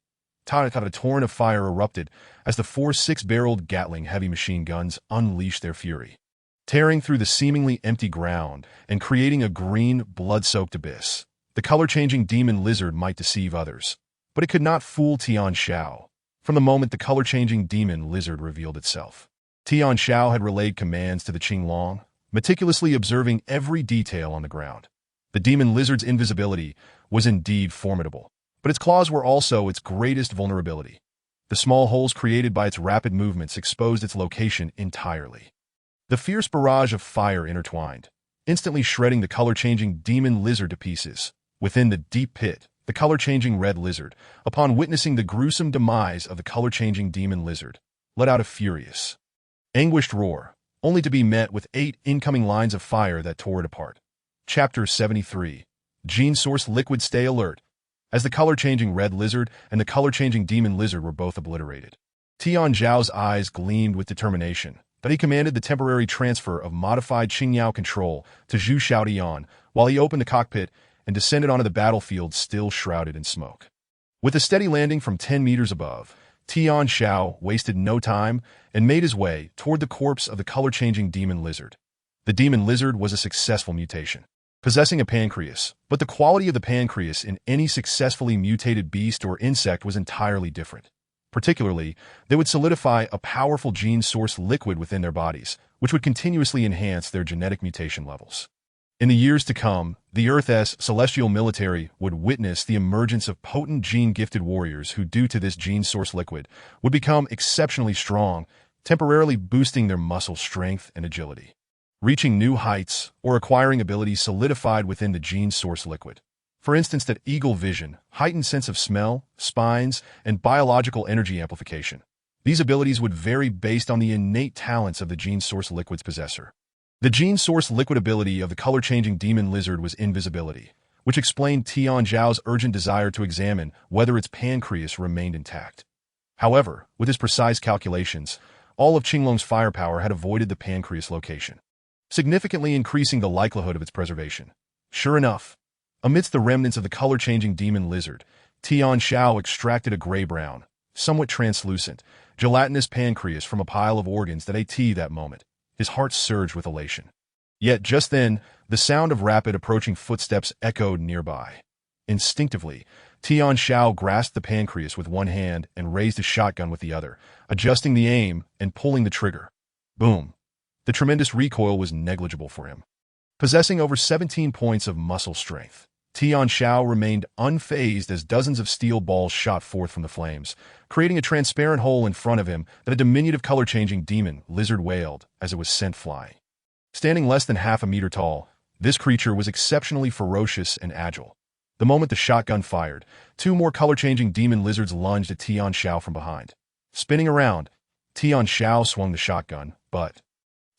A torrent of fire erupted as the 4 six-barreled Gatling heavy machine guns unleashed their fury, tearing through the seemingly empty ground and creating a green, blood-soaked abyss. The color-changing demon lizard might deceive others, but it could not fool Tian Xiao. From the moment the color-changing demon lizard revealed itself, Tian Xiao had relayed commands to the Qinglong, meticulously observing every detail on the ground. The demon lizard's invisibility was indeed formidable, but its claws were also its greatest vulnerability. The small holes created by its rapid movements exposed its location entirely. The fierce barrage of fire intertwined, instantly shredding the color-changing demon lizard to pieces. Within the deep pit, the color-changing red lizard, upon witnessing the gruesome demise of the color-changing demon lizard, let out a furious, anguished roar, only to be met with 8 incoming lines of fire that tore it apart. Chapter 73. Gene Source Liquid. Stay alert. As the color-changing red lizard and the color-changing demon lizard were both obliterated, Tian Zhao's eyes gleamed with determination, but he commanded the temporary transfer of modified Qingyao control to Zhu Xiaotian while he opened the cockpit and descended onto the battlefield still shrouded in smoke. With a steady landing from 10 meters above, Tian Xiao wasted no time and made his way toward the corpse of the color-changing demon lizard. The demon lizard was a successful mutation, possessing a pancreas, but the quality of the pancreas in any successfully mutated beast or insect was entirely different. Particularly, they would solidify a powerful gene source liquid within their bodies, which would continuously enhance their genetic mutation levels. In the years to come, the Earth's celestial military would witness the emergence of potent gene-gifted warriors who, due to this gene source liquid, would become exceptionally strong, temporarily boosting their muscle strength and agility, reaching new heights, or acquiring abilities solidified within the gene source liquid. For instance, that eagle vision, heightened sense of smell, spines, and biological energy amplification. These abilities would vary based on the innate talents of the gene source liquid's possessor. The gene source liquid ability of the color-changing demon lizard was invisibility, which explained Tian Zhao's urgent desire to examine whether its pancreas remained intact. However, with his precise calculations, all of Qinglong's firepower had avoided the pancreas location, significantly increasing the likelihood of its preservation. Sure enough, amidst the remnants of the color-changing demon lizard, Tian Xiao extracted a gray-brown, somewhat translucent, gelatinous pancreas from a pile of organs that ate that moment. His heart surged with elation. Yet just then, the sound of rapid approaching footsteps echoed nearby. Instinctively, Tian Xiao grasped the pancreas with one hand and raised his shotgun with the other, adjusting the aim and pulling the trigger. Boom! The tremendous recoil was negligible for him. Possessing over 17 points of muscle strength, Tian Xiao remained unfazed as dozens of steel balls shot forth from the flames, creating a transparent hole in front of him that a diminutive color-changing demon lizard wailed as it was sent flying. Standing less than half a meter tall, this creature was exceptionally ferocious and agile. The moment the shotgun fired, 2 more color-changing demon lizards lunged at Tian Xiao from behind. Spinning around, Tian Xiao swung the shotgun, but,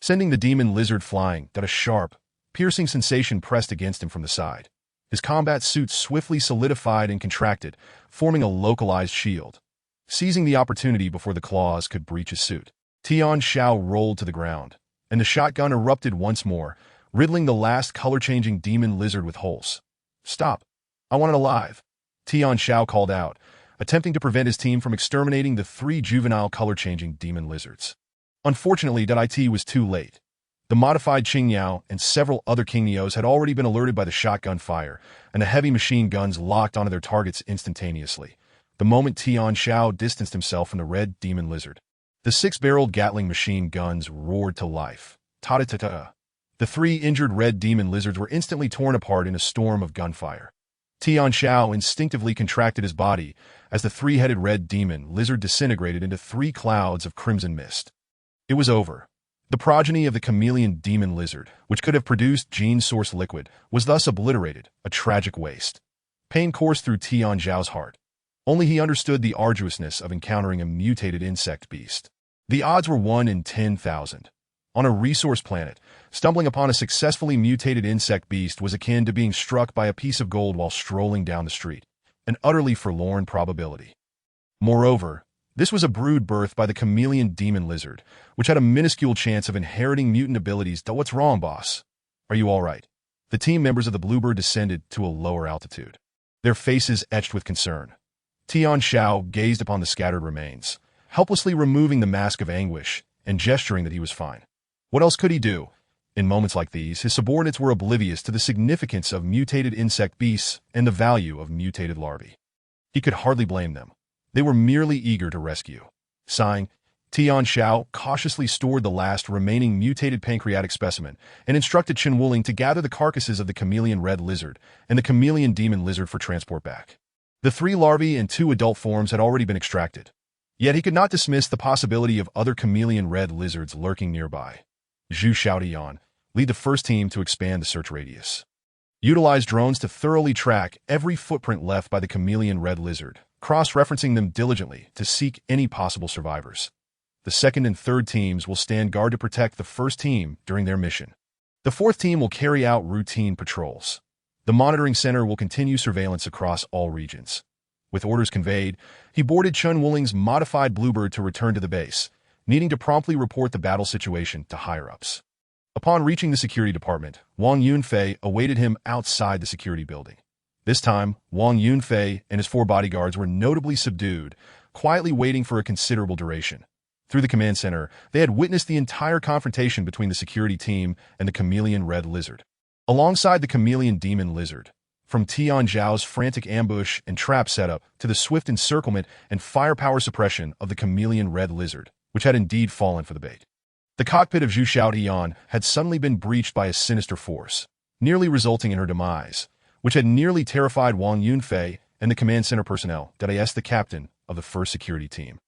sending the demon lizard flying, that a sharp, piercing sensation pressed against him from the side. His combat suit swiftly solidified and contracted, forming a localized shield. Seizing the opportunity before the claws could breach his suit, Tian Xiao rolled to the ground, and the shotgun erupted once more, riddling the last color-changing demon lizard with holes. "Stop! I want it alive!" Tian Xiao called out, attempting to prevent his team from exterminating the 3 juvenile color-changing demon lizards. Unfortunately, it was too late. The modified Qingyao and several other Qingnios had already been alerted by the shotgun fire, and the heavy machine guns locked onto their targets instantaneously. The moment Tian Xiao distanced himself from the red demon lizard, the 6-barreled Gatling machine guns roared to life. Ta-ta-ta-ta. The 3 injured red demon lizards were instantly torn apart in a storm of gunfire. Tian Xiao instinctively contracted his body as the 3-headed red demon lizard disintegrated into 3 clouds of crimson mist. It was over. The progeny of the chameleon demon lizard, which could have produced gene source liquid, was thus obliterated, a tragic waste. Pain coursed through Tian Zhao's heart. Only he understood the arduousness of encountering a mutated insect beast. The odds were 1 in 10,000. On a resource planet, stumbling upon a successfully mutated insect beast was akin to being struck by a piece of gold while strolling down the street, an utterly forlorn probability. Moreover, this was a brood birthed by the chameleon demon lizard, which had a minuscule chance of inheriting mutant abilities. What's wrong, boss? Are you all right? The team members of the Bluebird descended to a lower altitude, their faces etched with concern. Tian Xiao gazed upon the scattered remains, helplessly removing the mask of anguish and gesturing that he was fine. What else could he do? In moments like these, his subordinates were oblivious to the significance of mutated insect beasts and the value of mutated larvae. He could hardly blame them. They were merely eager to rescue. Sighing, Tian Xiao cautiously stored the last remaining mutated pancreatic specimen and instructed Chen Wuling to gather the carcasses of the chameleon red lizard and the chameleon demon lizard for transport back. The 3 larvae and 2 adult forms had already been extracted. Yet he could not dismiss the possibility of other chameleon red lizards lurking nearby. Zhu Xiaotian, lead the first team to expand the search radius. Utilize drones to thoroughly track every footprint left by the chameleon red lizard, cross-referencing them diligently to seek any possible survivors. The second and third teams will stand guard to protect the first team during their mission. The fourth team will carry out routine patrols. The monitoring center will continue surveillance across all regions. With orders conveyed, he boarded Chen Wuling's modified Bluebird to return to the base, needing to promptly report the battle situation to higher-ups. Upon reaching the security department, Wang Yunfei awaited him outside the security building. This time, Wang Yunfei and his 4 bodyguards were notably subdued, quietly waiting for a considerable duration. Through the command center, they had witnessed the entire confrontation between the security team and the chameleon red lizard. Alongside the chameleon demon lizard, from Tian Xiao's frantic ambush and trap setup to the swift encirclement and firepower suppression of the chameleon red lizard, which had indeed fallen for the bait. The cockpit of Zhu Xiaotian had suddenly been breached by a sinister force, nearly resulting in her demise, which had nearly terrified Wang Yunfei and the command center personnel, the captain of the first security team.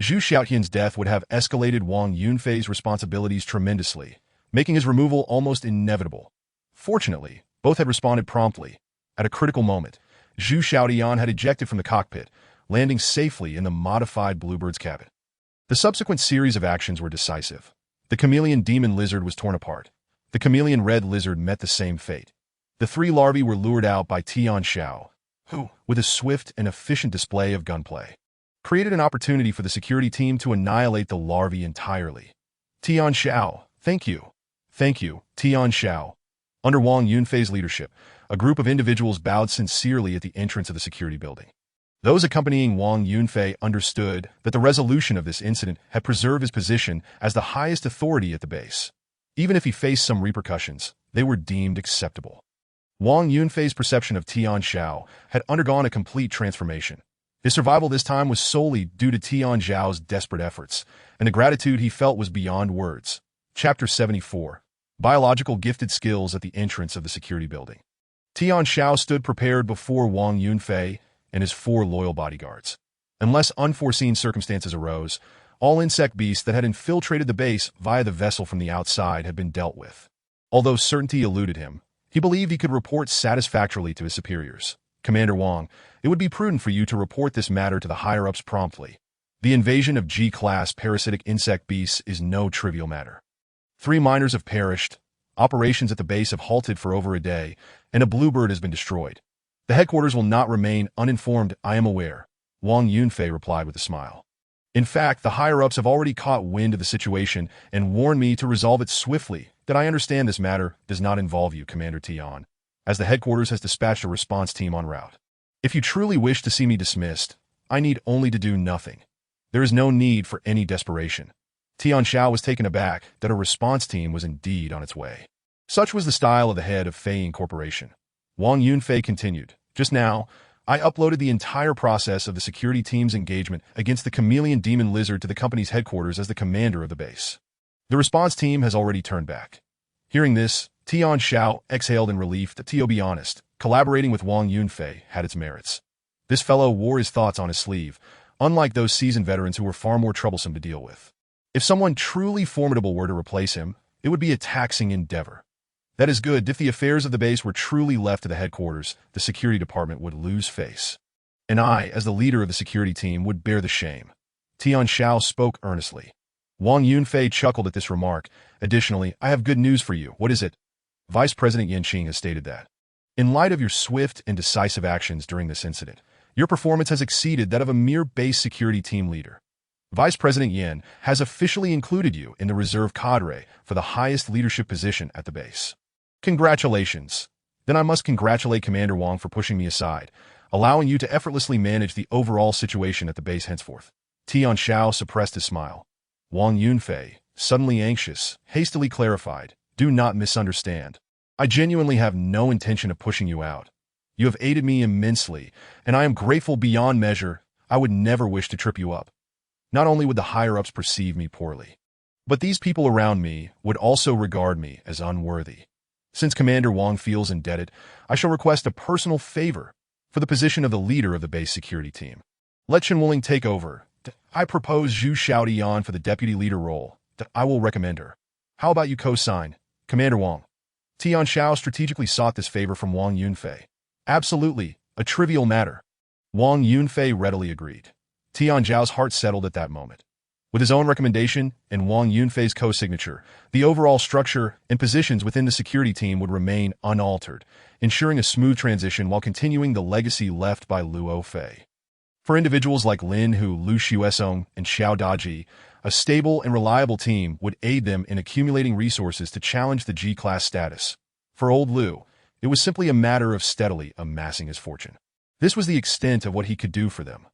Zhu Xiaotian's death would have escalated Wang Yunfei's responsibilities tremendously, making his removal almost inevitable. Fortunately, both had responded promptly. At a critical moment, Zhu Xiaotian had ejected from the cockpit, landing safely in the modified Bluebird's cabin. The subsequent series of actions were decisive. The chameleon demon lizard was torn apart. The chameleon red lizard met the same fate. The 3 larvae were lured out by Tian Xiao, who, with a swift and efficient display of gunplay, created an opportunity for the security team to annihilate the larvae entirely. Tian Xiao, thank you. Thank you, Tian Xiao. Under Wang Yunfei's leadership, a group of individuals bowed sincerely at the entrance of the security building. Those accompanying Wang Yunfei understood that the resolution of this incident had preserved his position as the highest authority at the base. Even if he faced some repercussions, they were deemed acceptable. Wang Yunfei's perception of Tian Xiao had undergone a complete transformation. His survival this time was solely due to Tian Xiao's desperate efforts, and the gratitude he felt was beyond words. Chapter 74. Biological gifted skills at the entrance of the security building. Tian Xiao stood prepared before Wang Yunfei and his 4 loyal bodyguards. Unless unforeseen circumstances arose, all insect beasts that had infiltrated the base via the vessel from the outside had been dealt with. Although certainty eluded him, he believed he could report satisfactorily to his superiors. Commander Wang, it would be prudent for you to report this matter to the higher-ups promptly. The invasion of G-class parasitic insect beasts is no trivial matter. 3 miners have perished, operations at the base have halted for over a day, and a Bluebird has been destroyed. The headquarters will not remain uninformed, I am aware, Wang Yunfei replied with a smile. In fact, the higher-ups have already caught wind of the situation and warned me to resolve it swiftly. That I understand this matter does not involve you, Commander Tian, as the headquarters has dispatched a response team en route. If you truly wish to see me dismissed, I need only to do nothing. There is no need for any desperation. Tian Xiao was taken aback that a response team was indeed on its way. Such was the style of the head of Feiying Corporation. Wang Yunfei continued, just now, I uploaded the entire process of the security team's engagement against the chameleon demon lizard to the company's headquarters as the commander of the base. The response team has already turned back. Hearing this, Tian Xiao exhaled in relief that, to be honest, collaborating with Wang Yunfei had its merits. This fellow wore his thoughts on his sleeve, unlike those seasoned veterans who were far more troublesome to deal with. If someone truly formidable were to replace him, it would be a taxing endeavor. That is good. If the affairs of the base were truly left to the headquarters, the security department would lose face. And I, as the leader of the security team, would bear the shame. Tian Xiao spoke earnestly. Wang Yunfei chuckled at this remark. Additionally, I have good news for you. What is it? Vice President Yanqing has stated that, in light of your swift and decisive actions during this incident, your performance has exceeded that of a mere base security team leader. Vice President Yan has officially included you in the reserve cadre for the highest leadership position at the base. Congratulations. Then I must congratulate Commander Wang for pushing me aside, allowing you to effortlessly manage the overall situation at the base henceforth. Tian Xiao suppressed his smile. Wang Yunfei, suddenly anxious, hastily clarified, do not misunderstand. I genuinely have no intention of pushing you out. You have aided me immensely, and I am grateful beyond measure. I would never wish to trip you up. Not only would the higher-ups perceive me poorly, but these people around me would also regard me as unworthy. Since Commander Wang feels indebted, I shall request a personal favor for the position of the leader of the base security team. Let Chen Wuling take over. I propose Zhu Xiaodian for the deputy leader role. I will recommend her. How about you co-sign, Commander Wang? Tian Xiao strategically sought this favor from Wang Yunfei. Absolutely, a trivial matter. Wang Yunfei readily agreed. Tian Xiao's heart settled at that moment. With his own recommendation and Wang Yunfei's co-signature, the overall structure and positions within the security team would remain unaltered, ensuring a smooth transition while continuing the legacy left by Luo Fei. For individuals like Lin Hu, Lu Xuesong, and Xiao Daji, a stable and reliable team would aid them in accumulating resources to challenge the G-class status. For old Lu, it was simply a matter of steadily amassing his fortune. This was the extent of what he could do for them.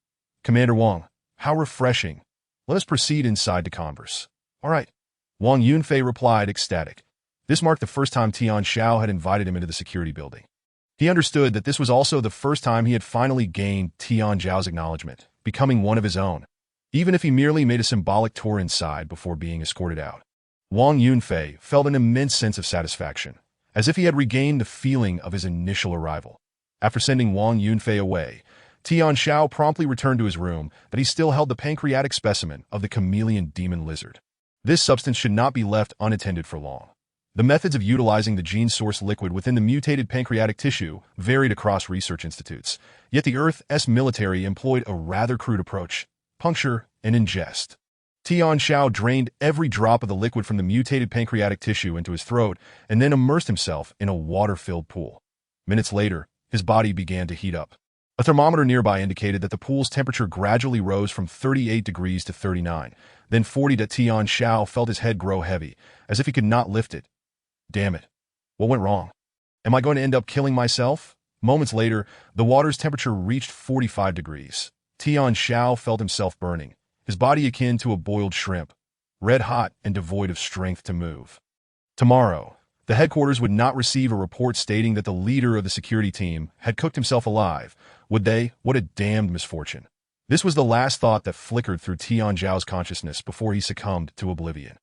Commander Wang, how refreshing. Let us proceed inside to converse. All right. Wang Yunfei replied, ecstatic. This marked the first time Tian Xiao had invited him into the security building. He understood that this was also the first time he had finally gained Tian Xiao's acknowledgement, becoming one of his own, even if he merely made a symbolic tour inside before being escorted out. Wang Yunfei felt an immense sense of satisfaction, as if he had regained the feeling of his initial arrival. After sending Wang Yunfei away, Tian Xiao promptly returned to his room, but he still held the pancreatic specimen of the chameleon demon lizard. This substance should not be left unattended for long. The methods of utilizing the gene source liquid within the mutated pancreatic tissue varied across research institutes, yet the Earth's military employed a rather crude approach: puncture and ingest. Tian Xiao drained every drop of the liquid from the mutated pancreatic tissue into his throat and then immersed himself in a water-filled pool. Minutes later, his body began to heat up. A thermometer nearby indicated that the pool's temperature gradually rose from 38 degrees to 39, then 40. Tian Xiao felt his head grow heavy, as if he could not lift it. Damn it. What went wrong? Am I going to end up killing myself? Moments later, the water's temperature reached 45 degrees. Tian Xiao felt himself burning, his body akin to a boiled shrimp, red hot and devoid of strength to move. Tomorrow, the headquarters would not receive a report stating that the leader of the security team had cooked himself alive. Would they? What a damned misfortune. This was the last thought that flickered through Tian Xiao's consciousness before he succumbed to oblivion.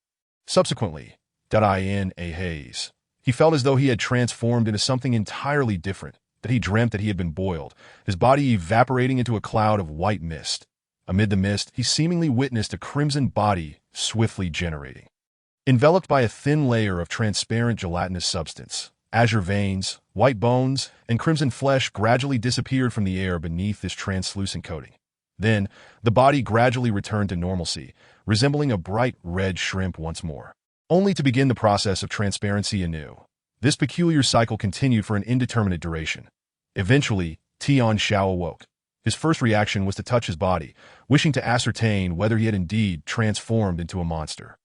Subsequently, in a haze, he felt as though he had transformed into something entirely different, that he dreamt that he had been boiled, his body evaporating into a cloud of white mist. Amid the mist, he seemingly witnessed a crimson body swiftly generating. Enveloped by a thin layer of transparent gelatinous substance, azure veins, white bones, and crimson flesh gradually disappeared from the air beneath this translucent coating. Then, the body gradually returned to normalcy, resembling a bright red shrimp once more, only to begin the process of transparency anew. This peculiar cycle continued for an indeterminate duration. Eventually, Tian Xiao awoke. His first reaction was to touch his body, wishing to ascertain whether he had indeed transformed into a monster.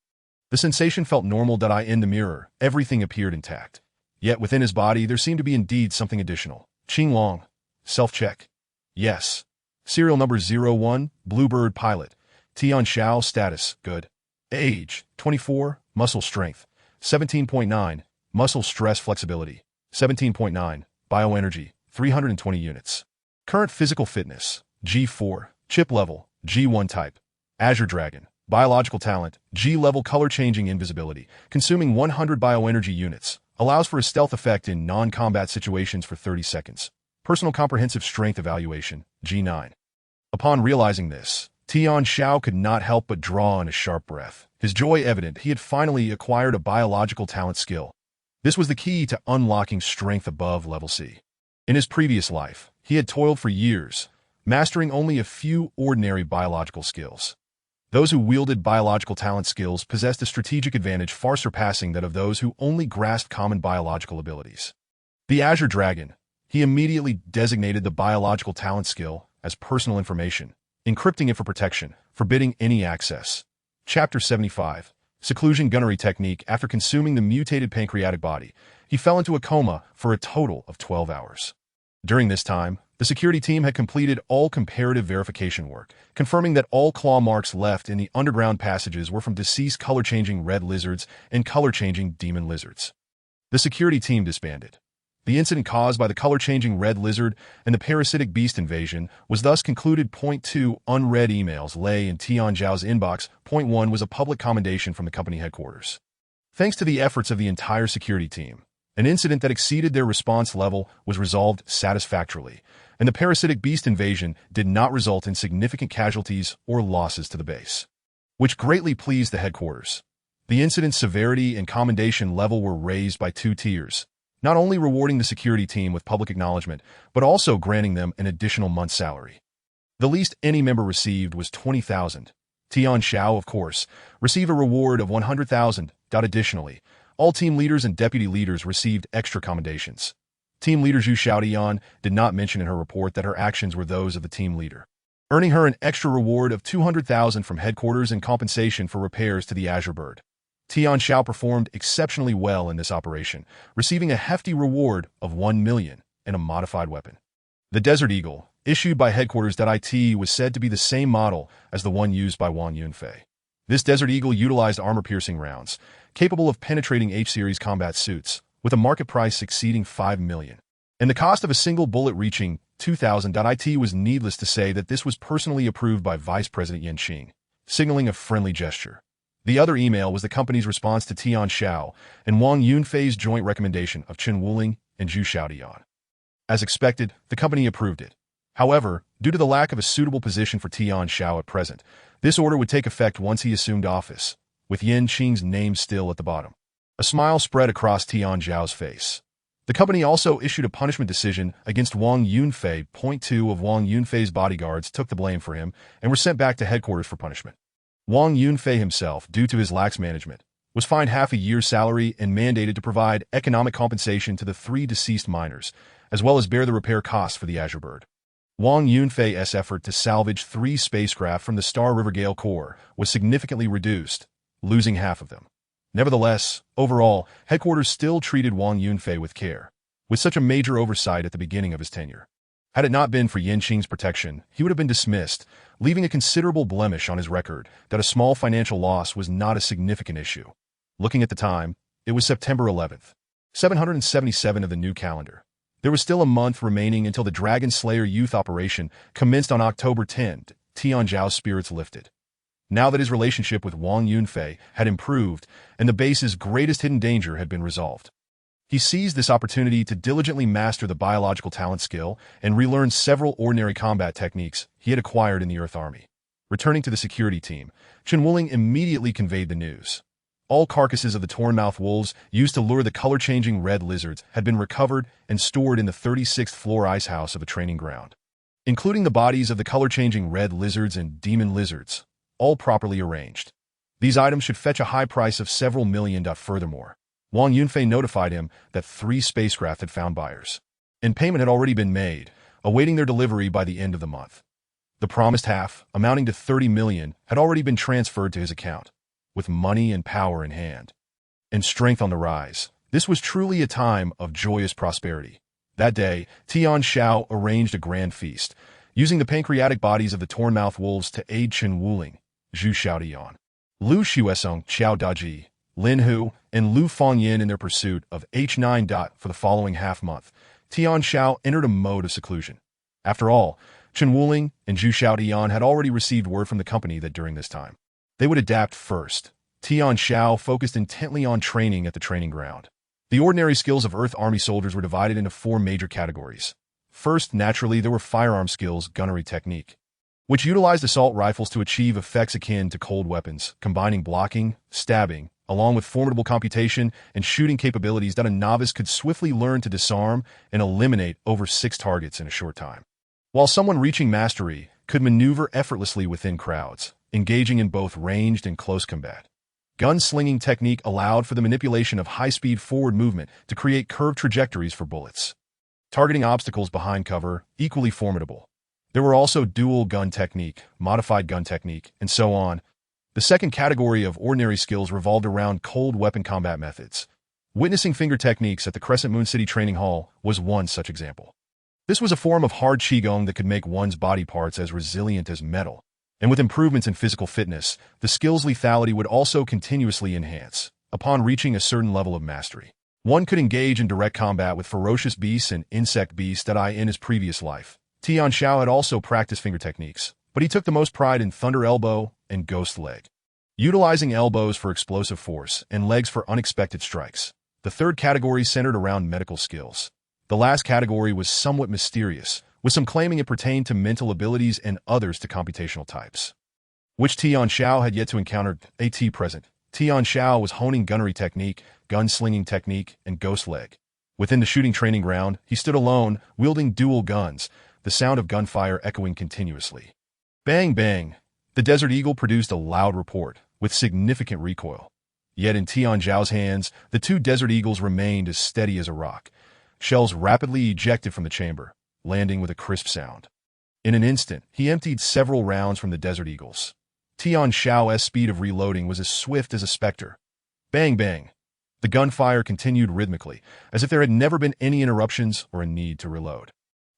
The sensation felt normal. In the mirror, everything appeared intact. Yet within his body there seemed to be indeed something additional. Qinglong. Self-check. Yes. Serial number 01, Bluebird Pilot. Tian Xiao status, good. Age, 24, muscle strength, 17.9, muscle stress flexibility, 17.9, bioenergy, 320 units. Current physical fitness, G4, chip level, G1 type. Azure Dragon, biological talent, G-level color-changing invisibility, consuming 100 bioenergy units, allows for a stealth effect in non-combat situations for 30 seconds. Personal comprehensive strength evaluation, G9. Upon realizing this, Tian Xiao could not help but draw in a sharp breath, his joy evident. He had finally acquired a biological talent skill. This was the key to unlocking strength above level C. In his previous life, he had toiled for years, mastering only a few ordinary biological skills. Those who wielded biological talent skills possessed a strategic advantage far surpassing that of those who only grasped common biological abilities. The Azure Dragon. He immediately designated the biological talent skill as personal information, encrypting it for protection, forbidding any access. Chapter 75. Seclusion Gunnery Technique. After consuming the mutated pancreatic body, he fell into a coma for a total of 12 hours. During this time, the security team had completed all comparative verification work, confirming that all claw marks left in the underground passages were from deceased color-changing red lizards and color-changing demon lizards. The security team disbanded. The incident caused by the color-changing red lizard and the parasitic beast invasion was thus concluded. Point 2. Unread emails lay in Tian Xiao's inbox. Point 1 was a public commendation from the company headquarters. Thanks to the efforts of the entire security team, an incident that exceeded their response level was resolved satisfactorily, and the parasitic beast invasion did not result in significant casualties or losses to the base, which greatly pleased the headquarters. The incident's severity and commendation level were raised by 2 tiers, not only rewarding the security team with public acknowledgement, but also granting them an additional month's salary. The least any member received was 20,000. Tian Xiao, of course, received a reward of 100,000. Additionally, all team leaders and deputy leaders received extra commendations. Team leader Zhu Xiaodian did not mention in her report that her actions were those of the team leader, earning her an extra reward of 200,000 from headquarters in compensation for repairs to the Azure Bird. Tian Xiao performed exceptionally well in this operation, receiving a hefty reward of 1 million and a modified weapon. The Desert Eagle, issued by headquarters.it, was said to be the same model as the one used by Wang Yunfei. This Desert Eagle utilized armor-piercing rounds, capable of penetrating H-series combat suits, with a market price exceeding 5 million. And the cost of a single bullet reaching 2,000. It was needless to say that this was personally approved by Vice President Yan Qing, signaling a friendly gesture. The other email was the company's response to Tian Xiao and Wang Yunfei's joint recommendation of Chen Wuling and Zhu Xiaodian. As expected, the company approved it. However, due to the lack of a suitable position for Tian Xiao at present, this order would take effect once he assumed office, with Yan Qing's name still at the bottom. A smile spread across Tian Xiao's face. The company also issued a punishment decision against Wang Yunfei. Point 2 of Wang Yunfei's bodyguards took the blame for him and were sent back to headquarters for punishment. Wang Yunfei himself, due to his lax management, was fined half a year's salary and mandated to provide economic compensation to the 3 deceased miners, as well as bear the repair costs for the Azure Bird. Wang Yunfei's effort to salvage 3 spacecraft from the Star River Gale core was significantly reduced, losing half of them. Nevertheless, overall, headquarters still treated Wang Yunfei with care, with such a major oversight at the beginning of his tenure. Had it not been for Yan Qing's protection, he would have been dismissed, leaving a considerable blemish on his record that a small financial loss was not a significant issue. Looking at the time, it was September 11th, 777 of the new calendar. There was still a month remaining until the Dragon Slayer youth operation commenced on October 10th. Tian Xiao's spirits lifted. Now that his relationship with Wang Yunfei had improved and the base's greatest hidden danger had been resolved, he seized this opportunity to diligently master the biological talent skill and relearn several ordinary combat techniques he had acquired in the Earth Army. Returning to the security team, Chen Wuling immediately conveyed the news. All carcasses of the torn-mouthed wolves used to lure the color-changing red lizards had been recovered and stored in the 36th floor ice house of a training ground, including the bodies of the color-changing red lizards and demon lizards, all properly arranged. These items should fetch a high price of several million. Furthermore, Wang Yunfei notified him that 3 spacecraft had found buyers, and payment had already been made, awaiting their delivery by the end of the month. The promised half, amounting to 30 million, had already been transferred to his account. With money and power in hand, and strength on the rise, this was truly a time of joyous prosperity. That day, Tian Xiao arranged a grand feast, using the pancreatic bodies of the torn-mouthed wolves to aid Chen Wuling, Zhu Xiaodian, Lu Xuesong, Qiao Daji, Lin Hu, and Lu Fangyin in their pursuit of H9. For the following half-month, Tian Xiao entered a mode of seclusion. After all, Chen Wuling and Zhu Xiaodian had already received word from the company that during this time, they would adapt first. Tian Xiao focused intently on training at the training ground. The ordinary skills of Earth Army soldiers were divided into 4 major categories. First, naturally, there were firearm skills, gunnery technique, which utilized assault rifles to achieve effects akin to cold weapons, combining blocking, stabbing, along with formidable computation and shooting capabilities that a novice could swiftly learn to disarm and eliminate over 6 targets in a short time. while someone reaching mastery could maneuver effortlessly within crowds, engaging in both ranged and close combat. Gun-slinging technique allowed for the manipulation of high-speed forward movement to create curved trajectories for bullets. Targeting obstacles behind cover, equally formidable. There were also dual gun technique, modified gun technique, and so on. The second category of ordinary skills revolved around cold weapon combat methods. Witnessing finger techniques at the Crescent Moon City Training Hall was one such example. This was a form of hard qigong that could make one's body parts as resilient as metal. And with improvements in physical fitness, the skill's lethality would also continuously enhance. Upon reaching a certain level of mastery, one could engage in direct combat with ferocious beasts and insect beasts that in his previous life. Tian Xiao had also practiced finger techniques, but he took the most pride in thunder elbow and ghost leg. Utilizing elbows for explosive force and legs for unexpected strikes. The third category centered around medical skills. The last category was somewhat mysterious, with some claiming it pertained to mental abilities and others to computational types, which Tian Xiao had yet to encounter. At present, Tian Xiao was honing gunnery technique, gun-slinging technique, and ghost leg. Within the shooting training ground, he stood alone, wielding dual guns, the sound of gunfire echoing continuously. Bang, bang! The Desert Eagle produced a loud report, with significant recoil. Yet in Tian Xiao's hands, the two Desert Eagles remained as steady as a rock. Shells rapidly ejected from the chamber, landing with a crisp sound. In an instant, he emptied several rounds from the Desert Eagles. Tian Xiao's speed of reloading was as swift as a specter. Bang, bang! The gunfire continued rhythmically, as if there had never been any interruptions or a need to reload.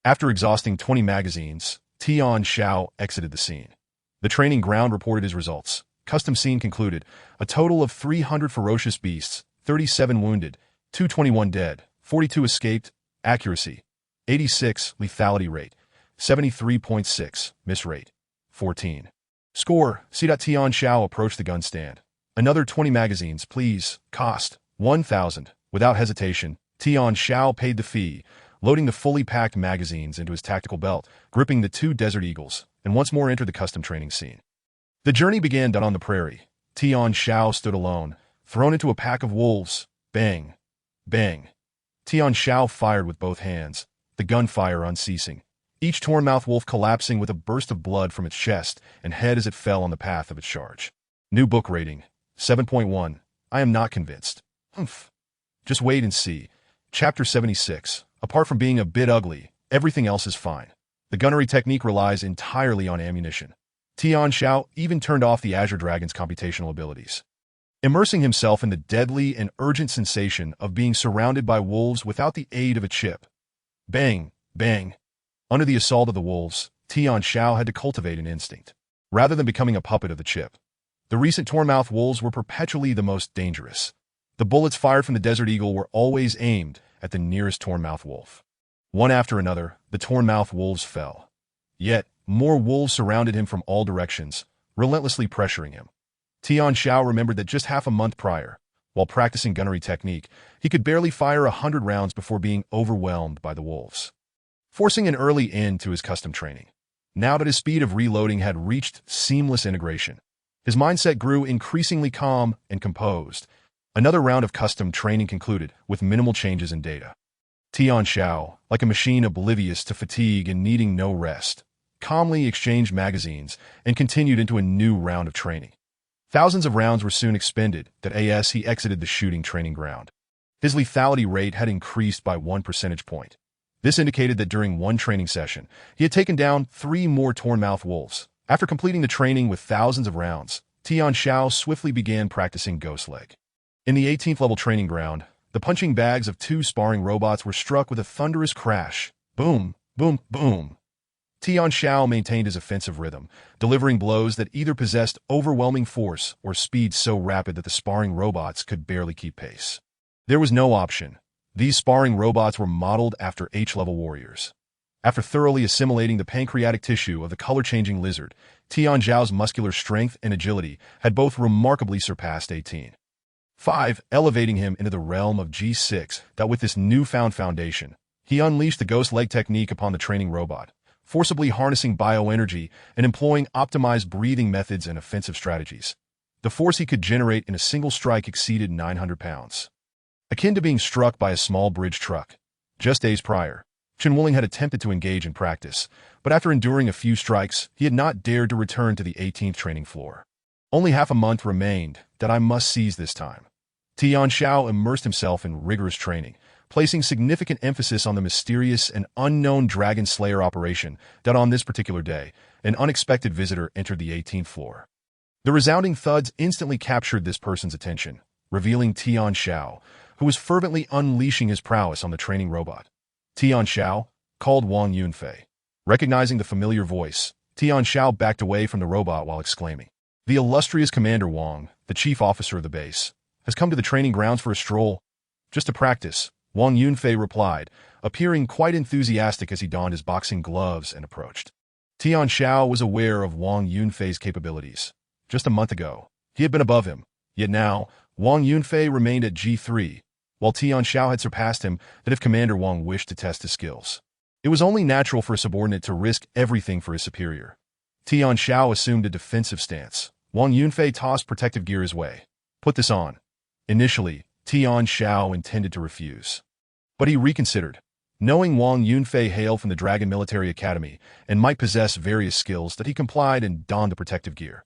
After exhausting 20 magazines, Tian Xiao exited the scene. The training ground reported his results. Custom scene concluded. A total of 300 ferocious beasts, 37 wounded, 221 dead, 42 escaped, accuracy, 86, lethality rate, 73.6, miss rate, 14. Score, Tian Xiao approached the gun stand. Another 20 magazines, please, cost, 1,000. Without hesitation, Tian Xiao paid the fee, loading the fully packed magazines into his tactical belt, gripping the two Desert Eagles, and once more entered the custom training scene. The journey began down on the prairie. Tian Xiao stood alone, thrown into a pack of wolves. Bang! Bang! Tian Xiao fired with both hands, the gunfire unceasing, each torn-mouthed wolf collapsing with a burst of blood from its chest and head as it fell on the path of its charge. New book rating, 7.1. I am not convinced. Humph. Just wait and see. Chapter 76. Apart from being a bit ugly, everything else is fine. The gunnery technique relies entirely on ammunition. Tian Xiao even turned off the Azure Dragon's computational abilities, immersing himself in the deadly and urgent sensation of being surrounded by wolves without the aid of a chip. Bang, bang. Under the assault of the wolves, Tian Xiao had to cultivate an instinct, rather than becoming a puppet of the chip. The recent torn-mouthed wolves were perpetually the most dangerous. The bullets fired from the Desert Eagle were always aimed at the nearest torn-mouthed wolf. One after another, the torn-mouthed wolves fell. Yet, more wolves surrounded him from all directions, relentlessly pressuring him. Tian Xiao remembered that just half a month prior, while practicing gunnery technique, he could barely fire 100 rounds before being overwhelmed by the wolves, forcing an early end to his custom training. Now that his speed of reloading had reached seamless integration, his mindset grew increasingly calm and composed. Another round of custom training concluded with minimal changes in data. Tian Xiao, like a machine oblivious to fatigue and needing no rest, calmly exchanged magazines and continued into a new round of training. Thousands of rounds were soon expended as he exited the shooting training ground. His lethality rate had increased by 1 percentage point. This indicated that during one training session, he had taken down 3 more torn-mouthed wolves. After completing the training with thousands of rounds, Tian Xiao swiftly began practicing ghost leg. In the 18th level training ground, the punching bags of 2 sparring robots were struck with a thunderous crash. Boom, boom, boom. Tian Xiao maintained his offensive rhythm, delivering blows that either possessed overwhelming force or speed so rapid that the sparring robots could barely keep pace. There was no option. These sparring robots were modeled after H-level warriors. After thoroughly assimilating the pancreatic tissue of the color-changing lizard, Tian Xiao's muscular strength and agility had both remarkably surpassed 18. 5, elevating him into the realm of G6. That with this newfound foundation, he unleashed the ghost leg technique upon the training robot, forcibly harnessing bioenergy and employing optimized breathing methods and offensive strategies. The force he could generate in a single strike exceeded 900 pounds. Akin to being struck by a small bridge truck. Just days prior, Chen Wuling had attempted to engage in practice, but after enduring a few strikes, he had not dared to return to the 18th training floor. Only half a month remained that I must seize this time. Tian Xiao immersed himself in rigorous training, placing significant emphasis on the mysterious and unknown Dragon Slayer operation that on this particular day, an unexpected visitor entered the 18th floor. The resounding thuds instantly captured this person's attention, revealing Tian Xiao, who was fervently unleashing his prowess on the training robot. Tian Xiao called Wang Yunfei. Recognizing the familiar voice, Tian Xiao backed away from the robot while exclaiming, "The illustrious Commander Wang, the chief officer of the base, has come to the training grounds for a stroll." "Just to practice," Wang Yunfei replied, appearing quite enthusiastic as he donned his boxing gloves and approached. Tian Xiao was aware of Wang Yunfei's capabilities. Just a month ago, he had been above him, yet now, Wang Yunfei remained at G3, while Tian Xiao had surpassed him that if Commander Wang wished to test his skills. It was only natural for a subordinate to risk everything for his superior. Tian Xiao assumed a defensive stance. Wang Yunfei tossed protective gear his way. "Put this on." Initially, Tian Xiao intended to refuse. But he reconsidered. Knowing Wang Yunfei hailed from the Dragon Military Academy and might possess various skills, that he complied and donned the protective gear.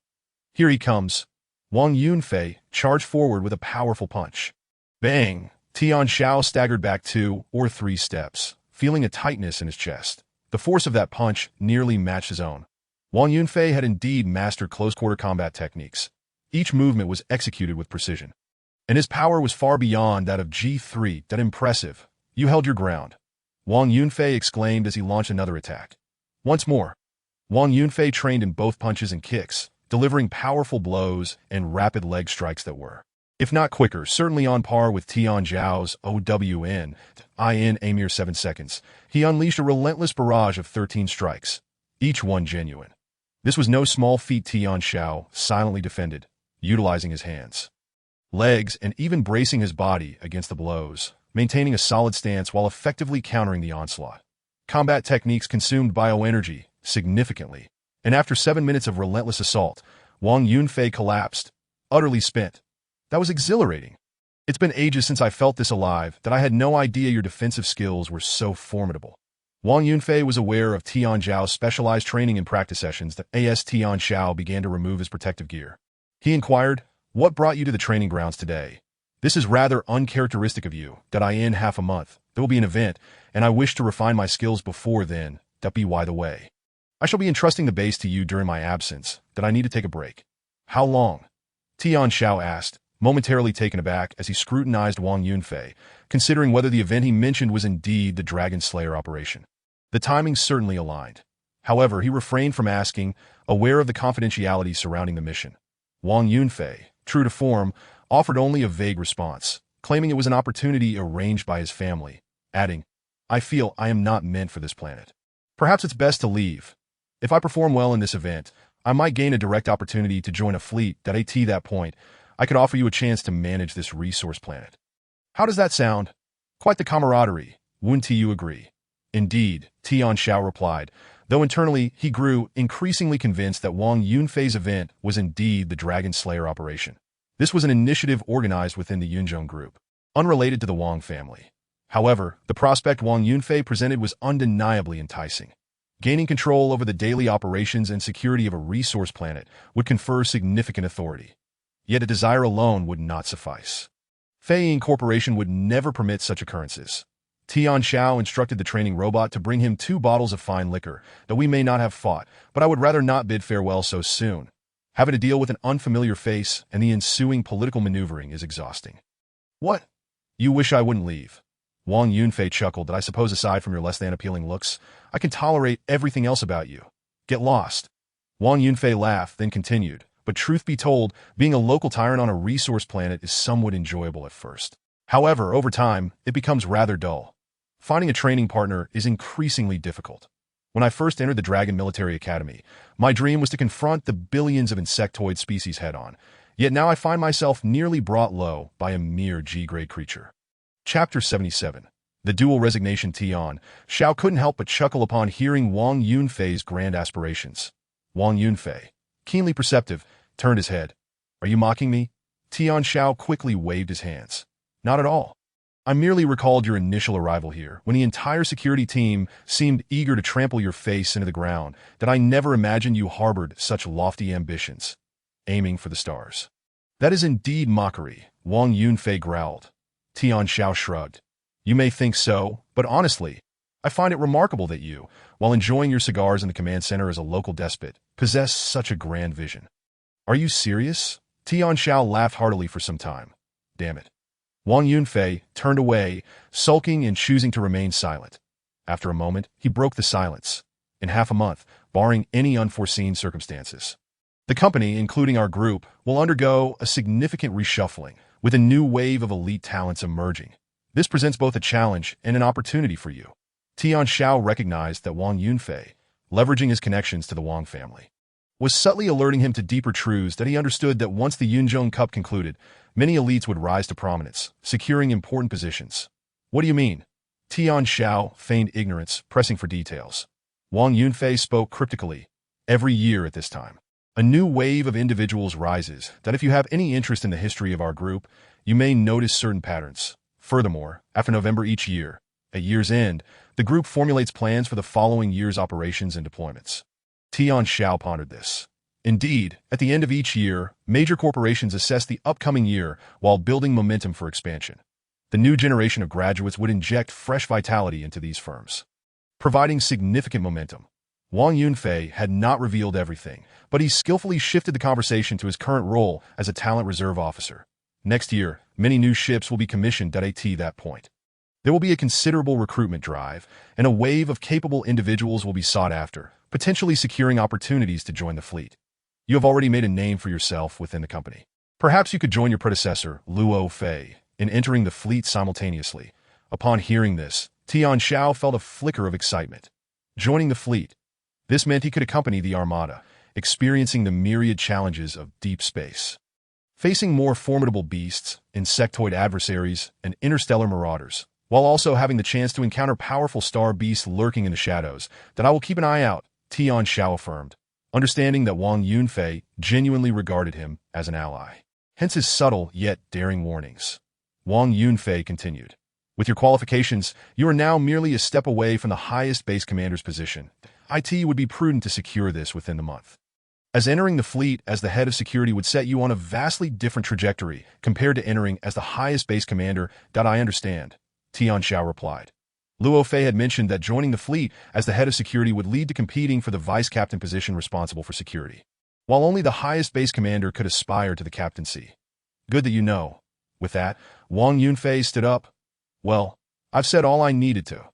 "Here he comes." Wang Yunfei charged forward with a powerful punch. Bang! Tian Xiao staggered back 2 or 3 steps, feeling a tightness in his chest. The force of that punch nearly matched his own. Wang Yunfei had indeed mastered close-quarter combat techniques. Each movement was executed with precision. And his power was far beyond that of G3. "That impressive. You held your ground," Wang Yunfei exclaimed as he launched another attack. Once more, Wang Yunfei trained in both punches and kicks, delivering powerful blows and rapid leg strikes that were, if not quicker, certainly on par with Tian Xiao's OWN in a mere 7 seconds. He unleashed a relentless barrage of 13 strikes, each one genuine. This was no small feat. Tian Xiao silently defended, utilizing his hands, legs, and even bracing his body against the blows, maintaining a solid stance while effectively countering the onslaught. Combat techniques consumed bioenergy significantly, and after 7 minutes of relentless assault, Wang Yunfei collapsed, utterly spent. "That was exhilarating. It's been ages since I felt this alive, that I had no idea your defensive skills were so formidable." Wang Yunfei was aware of Tian Xiao's specialized training and practice sessions. Tian Xiao began to remove his protective gear. He inquired, "What brought you to the training grounds today? This is rather uncharacteristic of you, that in half a month. There will be an event, and I wish to refine my skills before then. That be by the way. I shall be entrusting the base to you during my absence, that I need to take a break." "How long?" Tian Xiao asked, momentarily taken aback as he scrutinized Wang Yunfei, considering whether the event he mentioned was indeed the Dragon Slayer operation. The timing certainly aligned. However, he refrained from asking, aware of the confidentiality surrounding the mission. Wang Yunfei, true to form, offered only a vague response, claiming it was an opportunity arranged by his family, adding, "I feel I am not meant for this planet. Perhaps it's best to leave. If I perform well in this event, I might gain a direct opportunity to join a fleet that at that point, I could offer you a chance to manage this resource planet." "How does that sound?" "Quite the camaraderie, wouldn't you agree?" "Indeed," Tian Xiao replied, though internally he grew increasingly convinced that Wang Yunfei's event was indeed the Dragon Slayer operation. This was an initiative organized within the Yunzhong group, unrelated to the Wang family. However, the prospect Wang Yunfei presented was undeniably enticing. Gaining control over the daily operations and security of a resource planet would confer significant authority. Yet a desire alone would not suffice. Fei Incorporation would never permit such occurrences. Tian Xiao instructed the training robot to bring him 2 bottles of fine liquor, that we may not have fought, but I would rather not bid farewell so soon. Having to deal with an unfamiliar face and the ensuing political maneuvering is exhausting." "What? You wish I wouldn't leave?" Wang Yunfei chuckled. "That I suppose aside from your less than appealing looks, I can tolerate everything else about you. Get lost." Wang Yunfei laughed, then continued, "But truth be told, being a local tyrant on a resource planet is somewhat enjoyable at first. However, over time, it becomes rather dull. Finding a training partner is increasingly difficult. When I first entered the Dragon Military Academy, my dream was to confront the billions of insectoid species head-on, yet now I find myself nearly brought low by a mere G-grade creature." Chapter 77. The Dual Resignation. Tian Xiao couldn't help but chuckle upon hearing Wang Yunfei's grand aspirations. Wang Yunfei, keenly perceptive, turned his head. "Are you mocking me?" Tian Xiao quickly waved his hands. "Not at all. I merely recalled your initial arrival here, when the entire security team seemed eager to trample your face into the ground, that I never imagined you harbored such lofty ambitions, aiming for the stars. That is indeed mockery, Wang Yunfei growled. Tian Xiao shrugged. You may think so, but honestly, I find it remarkable that you, while enjoying your cigars in the command center as a local despot, possess such a grand vision. Are you serious? Tian Xiao laughed heartily for some time. Damn it. Wang Yunfei turned away, sulking and choosing to remain silent. After a moment, he broke the silence. In half a month, barring any unforeseen circumstances, the company, including our group, will undergo a significant reshuffling, with a new wave of elite talents emerging. This presents both a challenge and an opportunity for you. Tian Xiao recognized that Wang Yunfei, leveraging his connections to the Wang family, was subtly alerting him to deeper truths that he understood that once the Yunzhong Cup concluded, many elites would rise to prominence, securing important positions. What do you mean? Tian Xiao feigned ignorance, pressing for details. Wang Yunfei spoke cryptically. Every year at this time, a new wave of individuals rises that if you have any interest in the history of our group, you may notice certain patterns. Furthermore, after November each year, at year's end, the group formulates plans for the following year's operations and deployments. Tian Xiao pondered this. Indeed, at the end of each year, major corporations assess the upcoming year while building momentum for expansion. The new generation of graduates would inject fresh vitality into these firms, providing significant momentum. Wang Yunfei had not revealed everything, but he skillfully shifted the conversation to his current role as a talent reserve officer. Next year, many new ships will be commissioned at that point. There will be a considerable recruitment drive, and a wave of capable individuals will be sought after, potentially securing opportunities to join the fleet. You have already made a name for yourself within the company. Perhaps you could join your predecessor, Luo Fei, in entering the fleet simultaneously. Upon hearing this, Tian Xiao felt a flicker of excitement. Joining the fleet. This meant he could accompany the Armada, experiencing the myriad challenges of deep space, facing more formidable beasts, insectoid adversaries, and interstellar marauders, while also having the chance to encounter powerful star beasts lurking in the shadows. That I will keep an eye out, Tian Xiao affirmed, understanding that Wang Yunfei genuinely regarded him as an ally. Hence his subtle yet daring warnings. Wang Yunfei continued. With your qualifications, you are now merely a step away from the highest base commander's position. It would be prudent to secure this within the month, as entering the fleet as the head of security would set you on a vastly different trajectory compared to entering as the highest base commander. I understand, Tian Xiao replied. Luo Fei had mentioned that joining the fleet as the head of security would lead to competing for the vice captain position responsible for security, while only the highest base commander could aspire to the captaincy. Good that you know. With that, Wang Yunfei stood up. Well, I've said all I needed to.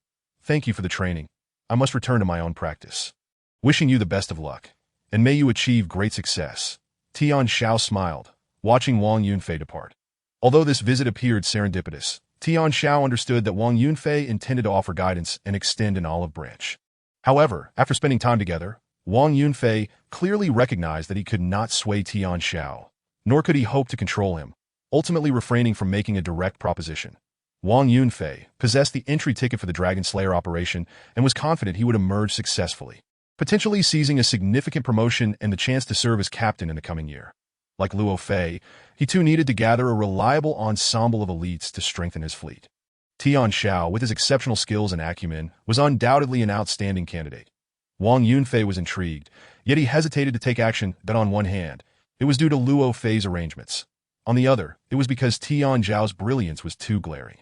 Thank you for the training. I must return to my own practice. Wishing you the best of luck, and may you achieve great success. Tian Xiao smiled, watching Wang Yunfei depart. Although this visit appeared serendipitous, Tian Xiao understood that Wang Yunfei intended to offer guidance and extend an olive branch. However, after spending time together, Wang Yunfei clearly recognized that he could not sway Tian Xiao, nor could he hope to control him, ultimately refraining from making a direct proposition. Wang Yunfei possessed the entry ticket for the Dragon Slayer operation and was confident he would emerge successfully, potentially seizing a significant promotion and the chance to serve as captain in the coming year. Like Luo Fei, he too needed to gather a reliable ensemble of elites to strengthen his fleet. Tian Xiao, with his exceptional skills and acumen, was undoubtedly an outstanding candidate. Wang Yunfei was intrigued, yet he hesitated to take action. That on one hand, it was due to Luo Fei's arrangements. On the other, it was because Tian Xiao's brilliance was too glaring.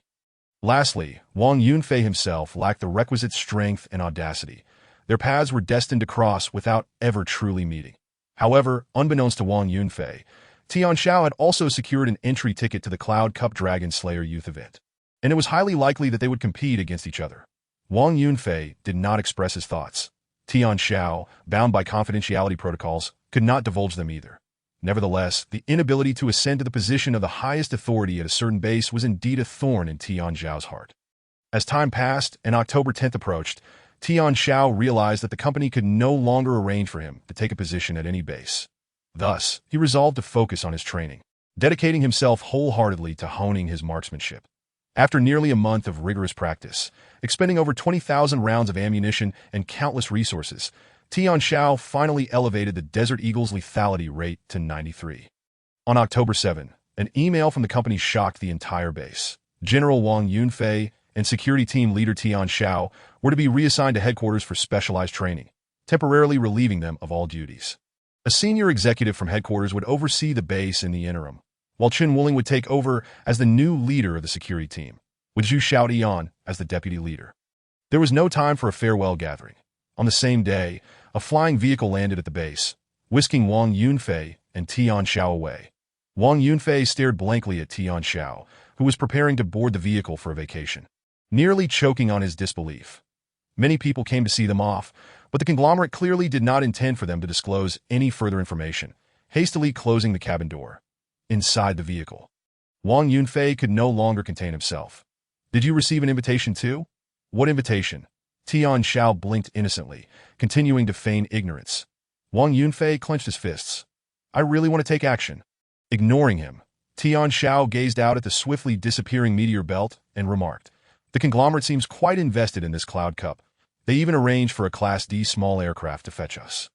Lastly, Wang Yunfei himself lacked the requisite strength and audacity. Their paths were destined to cross without ever truly meeting. However, unbeknownst to Wang Yunfei, Tian Xiao had also secured an entry ticket to the Cloud Cup Dragon Slayer youth event, and it was highly likely that they would compete against each other. Wang Yunfei did not express his thoughts. Tian Xiao, bound by confidentiality protocols, could not divulge them either. Nevertheless, the inability to ascend to the position of the highest authority at a certain base was indeed a thorn in Tian Xiao's heart. As time passed and October 10th approached, Tian Xiao realized that the company could no longer arrange for him to take a position at any base. Thus, he resolved to focus on his training, dedicating himself wholeheartedly to honing his marksmanship. After nearly a month of rigorous practice, expending over 20,000 rounds of ammunition and countless resources, Tian Xiao finally elevated the Desert Eagle's lethality rate to 93. On October 7, an email from the company shocked the entire base. General Wang Yunfei and security team leader Tian Xiao were to be reassigned to headquarters for specialized training, temporarily relieving them of all duties. A senior executive from headquarters would oversee the base in the interim, while Chen Wuling would take over as the new leader of the security team, with Zhu Xiaodian as the deputy leader. There was no time for a farewell gathering. On the same day, a flying vehicle landed at the base, whisking Wang Yunfei and Tian Xiao away. Wang Yunfei stared blankly at Tian Xiao, who was preparing to board the vehicle for a vacation, nearly choking on his disbelief. Many people came to see them off, but the conglomerate clearly did not intend for them to disclose any further information, hastily closing the cabin door. Inside the vehicle, Wang Yunfei could no longer contain himself. "Did you receive an invitation too?" "What invitation?" Tian Xiao blinked innocently, continuing to feign ignorance. Wang Yunfei clenched his fists. "I really want to take action." Ignoring him, Tian Xiao gazed out at the swiftly disappearing meteor belt and remarked, "The conglomerate seems quite invested in this Cloud Cup. They even arranged for a Class D small aircraft to fetch us."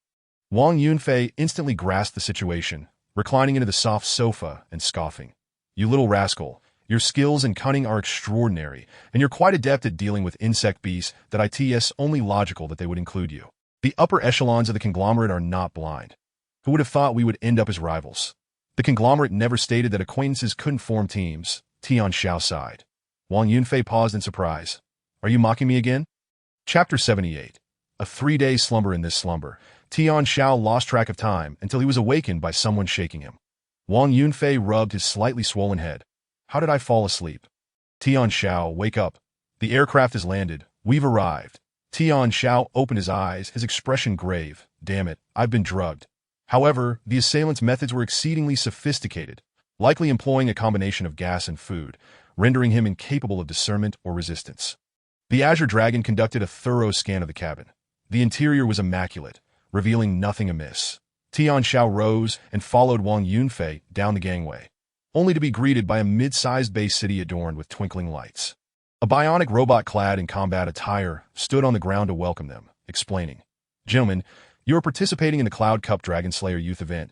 Wang Yunfei instantly grasped the situation, reclining into the soft sofa and scoffing. "You little rascal, your skills and cunning are extraordinary, and you're quite adept at dealing with insect beasts that it's only logical that they would include you. The upper echelons of the conglomerate are not blind. Who would have thought we would end up as rivals?" "The conglomerate never stated that acquaintances couldn't form teams," Tian Xiao sighed. Wang Yunfei paused in surprise. "Are you mocking me again?" Chapter 78. A 3-day slumber. In this slumber, Tian Xiao lost track of time until he was awakened by someone shaking him. Wang Yunfei rubbed his slightly swollen head. "How did I fall asleep?" "Tian Xiao, wake up. The aircraft has landed. We've arrived." Tian Xiao opened his eyes, his expression grave. "Damn it, I've been drugged." However, the assailants' methods were exceedingly sophisticated, likely employing a combination of gas and food, rendering him incapable of discernment or resistance. The Azure Dragon conducted a thorough scan of the cabin. The interior was immaculate, revealing nothing amiss. Tian Xiao rose and followed Wang Yunfei down the gangway, only to be greeted by a mid-sized base city adorned with twinkling lights. A bionic robot clad in combat attire stood on the ground to welcome them, explaining, "Gentlemen, you are participating in the Cloud Cup Dragon Slayer Youth event.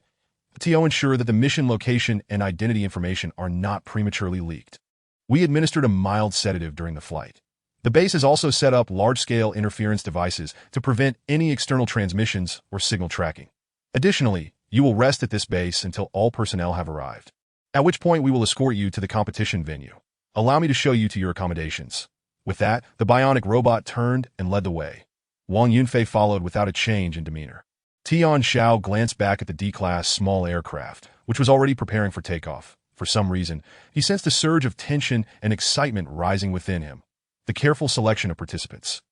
To ensure that the mission location and identity information are not prematurely leaked. We administered a mild sedative during the flight. The base has also set up large-scale interference devices to prevent any external transmissions or signal tracking. Additionally, you will rest at this base until all personnel have arrived, at which point we will escort you to the competition venue. Allow me to show you to your accommodations." With that, the bionic robot turned and led the way. Wang Yunfei followed without a change in demeanor. Tian Xiao glanced back at the D-class small aircraft, which was already preparing for takeoff. For some reason, he sensed a surge of tension and excitement rising within him. The careful selection of participants.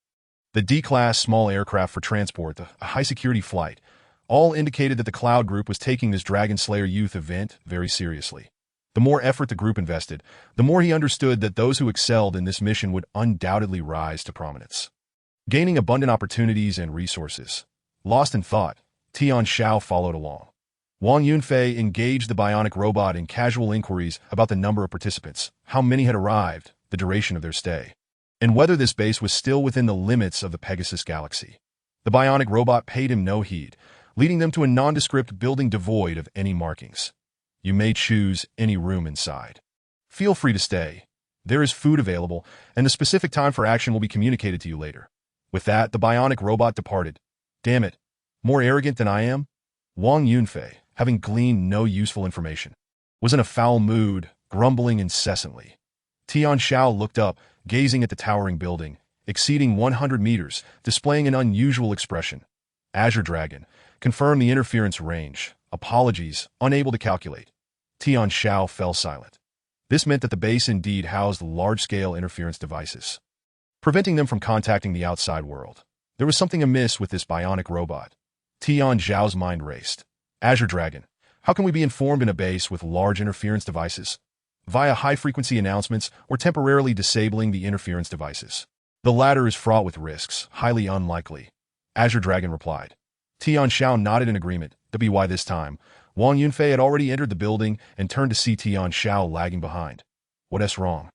The D-class small aircraft for transport, a high-security flight, all indicated that the Cloud Group was taking this Dragon Slayer Youth event very seriously. The more effort the group invested, the more he understood that those who excelled in this mission would undoubtedly rise to prominence, gaining abundant opportunities and resources. Lost in thought, Tian Xiao followed along. Wang Yunfei engaged the bionic robot in casual inquiries about the number of participants, how many had arrived, the duration of their stay, and whether this base was still within the limits of the Pegasus Galaxy. The bionic robot paid him no heed, leading them to a nondescript building devoid of any markings. "You may choose any room inside. Feel free to stay. There is food available, and the specific time for action will be communicated to you later." With that, the bionic robot departed. "Damn it, more arrogant than I am?" Wang Yunfei, having gleaned no useful information, was in a foul mood, grumbling incessantly. Tian Xiao looked up, gazing at the towering building, exceeding 100 meters, displaying an unusual expression. "Azure Dragon, confirm the interference range. Apologies, unable to calculate." Tian Xiao fell silent. This meant that the base indeed housed large-scale interference devices, preventing them from contacting the outside world. There was something amiss with this bionic robot. Tian Xiao's mind raced. "Azure Dragon, how can we be informed in a base with large interference devices? Via high-frequency announcements or temporarily disabling the interference devices. The latter is fraught with risks, highly unlikely." Azure Dragon replied. Tian Xiao nodded in agreement. Why this time, Wang Yunfei had already entered the building and turned to see Tian Xiao lagging behind. What's wrong?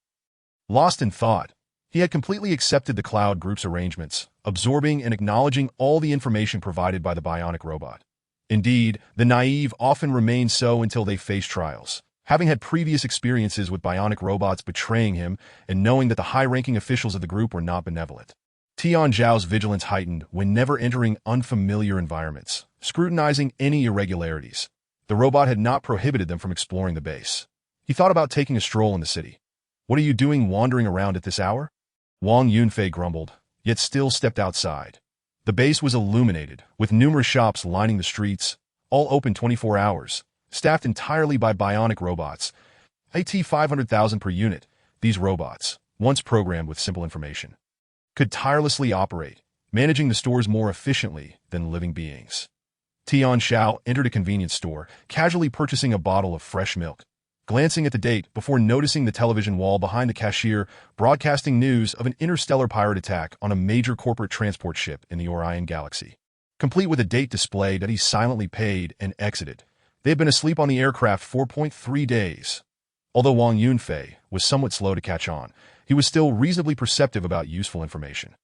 Lost in thought, he had completely accepted the Cloud Group's arrangements, absorbing and acknowledging all the information provided by the bionic robot. Indeed, the naive often remain so until they face trials, Having had previous experiences with bionic robots betraying him and knowing that the high-ranking officials of the group were not benevolent, Tian Xiao's vigilance heightened when never entering unfamiliar environments, scrutinizing any irregularities. The robot had not prohibited them from exploring the base. He thought about taking a stroll in the city. "What are you doing wandering around at this hour?" Wang Yunfei grumbled, yet still stepped outside. The base was illuminated, with numerous shops lining the streets, all open 24 hours, staffed entirely by bionic robots. AT 500,000 per unit, these robots, once programmed with simple information, could tirelessly operate, managing the stores more efficiently than living beings. Tian Xiao entered a convenience store, casually purchasing a bottle of fresh milk, glancing at the date before noticing the television wall behind the cashier broadcasting news of an interstellar pirate attack on a major corporate transport ship in the Orion Galaxy, complete with a date display that he silently paid and exited. They had been asleep on the aircraft 4.3 days. Although Wang Yunfei was somewhat slow to catch on, he was still reasonably perceptive about useful information.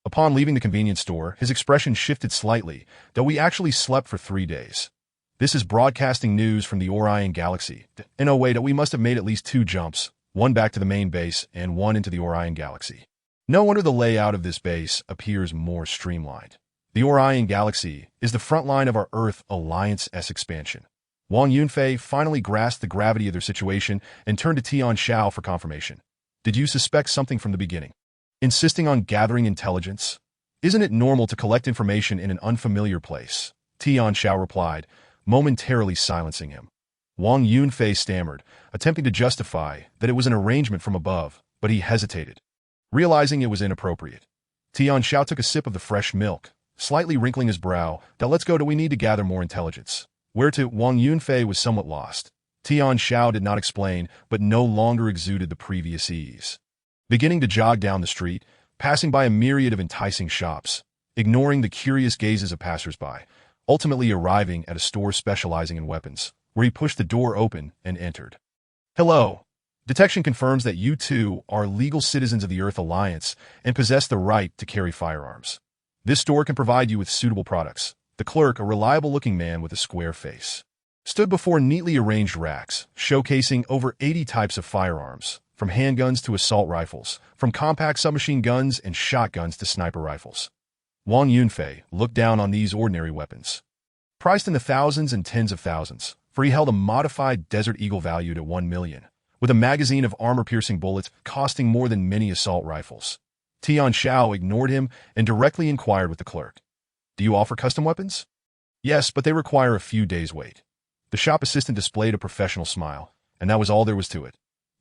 Upon leaving the convenience store, his expression shifted slightly, though we actually slept for 3 days. This is broadcasting news from the Orion Galaxy, in a way that we must have made at least 2 jumps, one back to the main base and one into the Orion Galaxy. No wonder the layout of this base appears more streamlined. The Orion Galaxy is the front line of our Earth Alliance-S expansion. Wang Yunfei finally grasped the gravity of their situation and turned to Tian Xiao for confirmation. "Did you suspect something from the beginning? Insisting on gathering intelligence? Isn't it normal to collect information in an unfamiliar place?" Tian Xiao replied, momentarily silencing him. Wang Yunfei stammered, attempting to justify that it was an arrangement from above, but he hesitated, realizing it was inappropriate. Tian Xiao took a sip of the fresh milk, slightly wrinkling his brow. "Let's go. Do we need to gather more intelligence?" Where to? Wang Yunfei was somewhat lost. Tian Xiao did not explain, but no longer exuded the previous ease. Beginning to jog down the street, passing by a myriad of enticing shops, ignoring the curious gazes of passers-by, ultimately arriving at a store specializing in weapons, where he pushed the door open and entered. "Hello. Detection confirms that you two are legal citizens of the Earth Alliance and possess the right to carry firearms. This store can provide you with suitable products." The clerk, a reliable-looking man with a square face, stood before neatly arranged racks, showcasing over 80 types of firearms, from handguns to assault rifles, from compact submachine guns and shotguns to sniper rifles. Wang Yunfei looked down on these ordinary weapons, priced in the thousands and tens of thousands, for he held a modified Desert Eagle valued at 1 million, with a magazine of armor-piercing bullets costing more than many assault rifles. Tian Xiao ignored him and directly inquired with the clerk. "Do you offer custom weapons?" "Yes, but they require a few days' wait." The shop assistant displayed a professional smile, and that was all there was to it.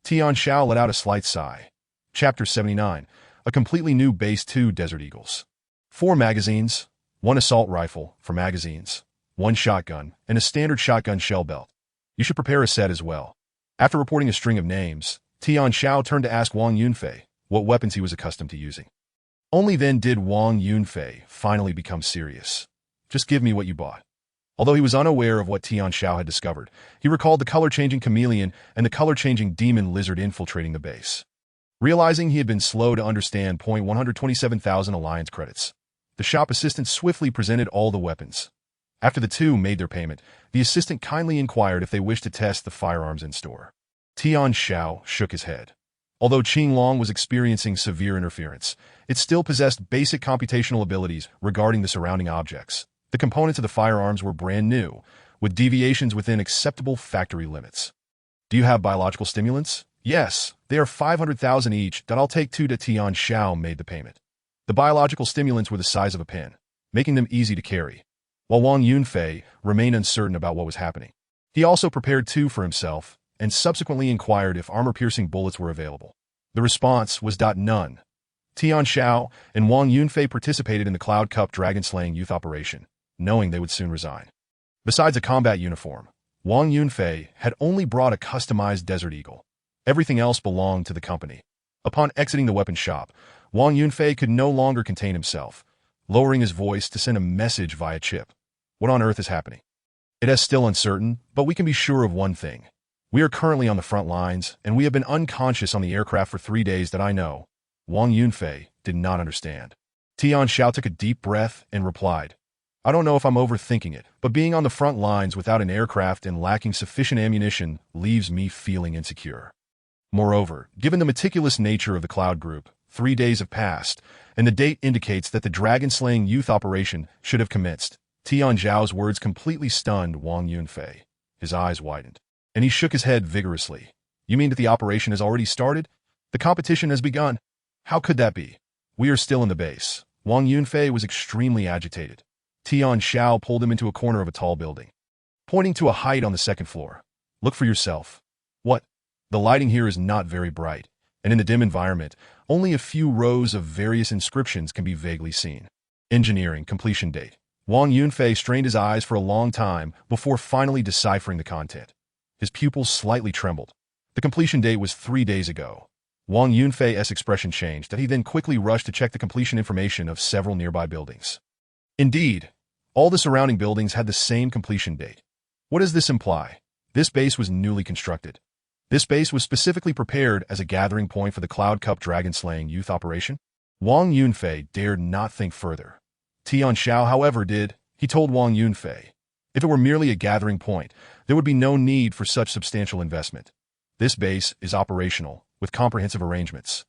Tian Xiao let out a slight sigh. Chapter 79, a completely new Base 2 Desert Eagles. 4 magazines, 1 assault rifle for magazines, 1 shotgun, and a standard shotgun shell belt. You should prepare a set as well. After reporting a string of names, Tian Xiao turned to ask Wang Yunfei what weapons he was accustomed to using. Only then did Wang Yunfei finally become serious. "Just give me what you bought." Although he was unaware of what Tian Xiao had discovered, he recalled the color-changing chameleon and the color-changing demon lizard infiltrating the base. Realizing he had been slow to understand 127,000 Alliance credits, the shop assistant swiftly presented all the weapons. After the two made their payment, the assistant kindly inquired if they wished to test the firearms in store. Tian Xiao shook his head. Although Qinglong was experiencing severe interference, it still possessed basic computational abilities regarding the surrounding objects. The components of the firearms were brand new, with deviations within acceptable factory limits. "Do you have biological stimulants?" "Yes, they are 500,000 each. That I'll take 2." Tian Xiao made the payment. The biological stimulants were the size of a pin, making them easy to carry, while Wang Yunfei remained uncertain about what was happening. He also prepared 2 for himself, and subsequently inquired if armor-piercing bullets were available. The response was none. Tian Xiao and Wang Yunfei participated in the Cloud Cup dragon-slaying youth operation, knowing they would soon resign. Besides a combat uniform, Wang Yunfei had only brought a customized Desert Eagle. Everything else belonged to the company. Upon exiting the weapon shop, Wang Yunfei could no longer contain himself, lowering his voice to send a message via chip. "What on earth is happening?" "It is still uncertain, but we can be sure of one thing. We are currently on the front lines, and we have been unconscious on the aircraft for 3 days that I know." Wang Yunfei did not understand. Tian Xiao took a deep breath and replied, I don't know if I'm overthinking it, but being on the front lines without an aircraft and lacking sufficient ammunition leaves me feeling insecure. Moreover, given the meticulous nature of the Cloud Group, 3 days have passed, and the date indicates that the dragon-slaying youth operation should have commenced. Tian Xiao's words completely stunned Wang Yunfei. His eyes widened, and he shook his head vigorously. You mean that the operation has already started? The competition has begun? How could that be? We are still in the base. Wang Yunfei was extremely agitated. Tian Xiao pulled him into a corner of a tall building, pointing to a height on the second floor. Look for yourself. What? The lighting here is not very bright, and in the dim environment, only a few rows of various inscriptions can be vaguely seen. Engineering completion date. Wang Yunfei strained his eyes for a long time before finally deciphering the content. His pupils slightly trembled. The completion date was 3 days ago. Wang Yunfei's expression changed, and he then quickly rushed to check the completion information of several nearby buildings. Indeed, all the surrounding buildings had the same completion date. What does this imply? This base was newly constructed. This base was specifically prepared as a gathering point for the Cloud Cup dragon-slaying youth operation? Wang Yunfei dared not think further. Tian Xiao, however, did. He told Wang Yunfei, if it were merely a gathering point, there would be no need for such substantial investment. This base is operational, with comprehensive arrangements.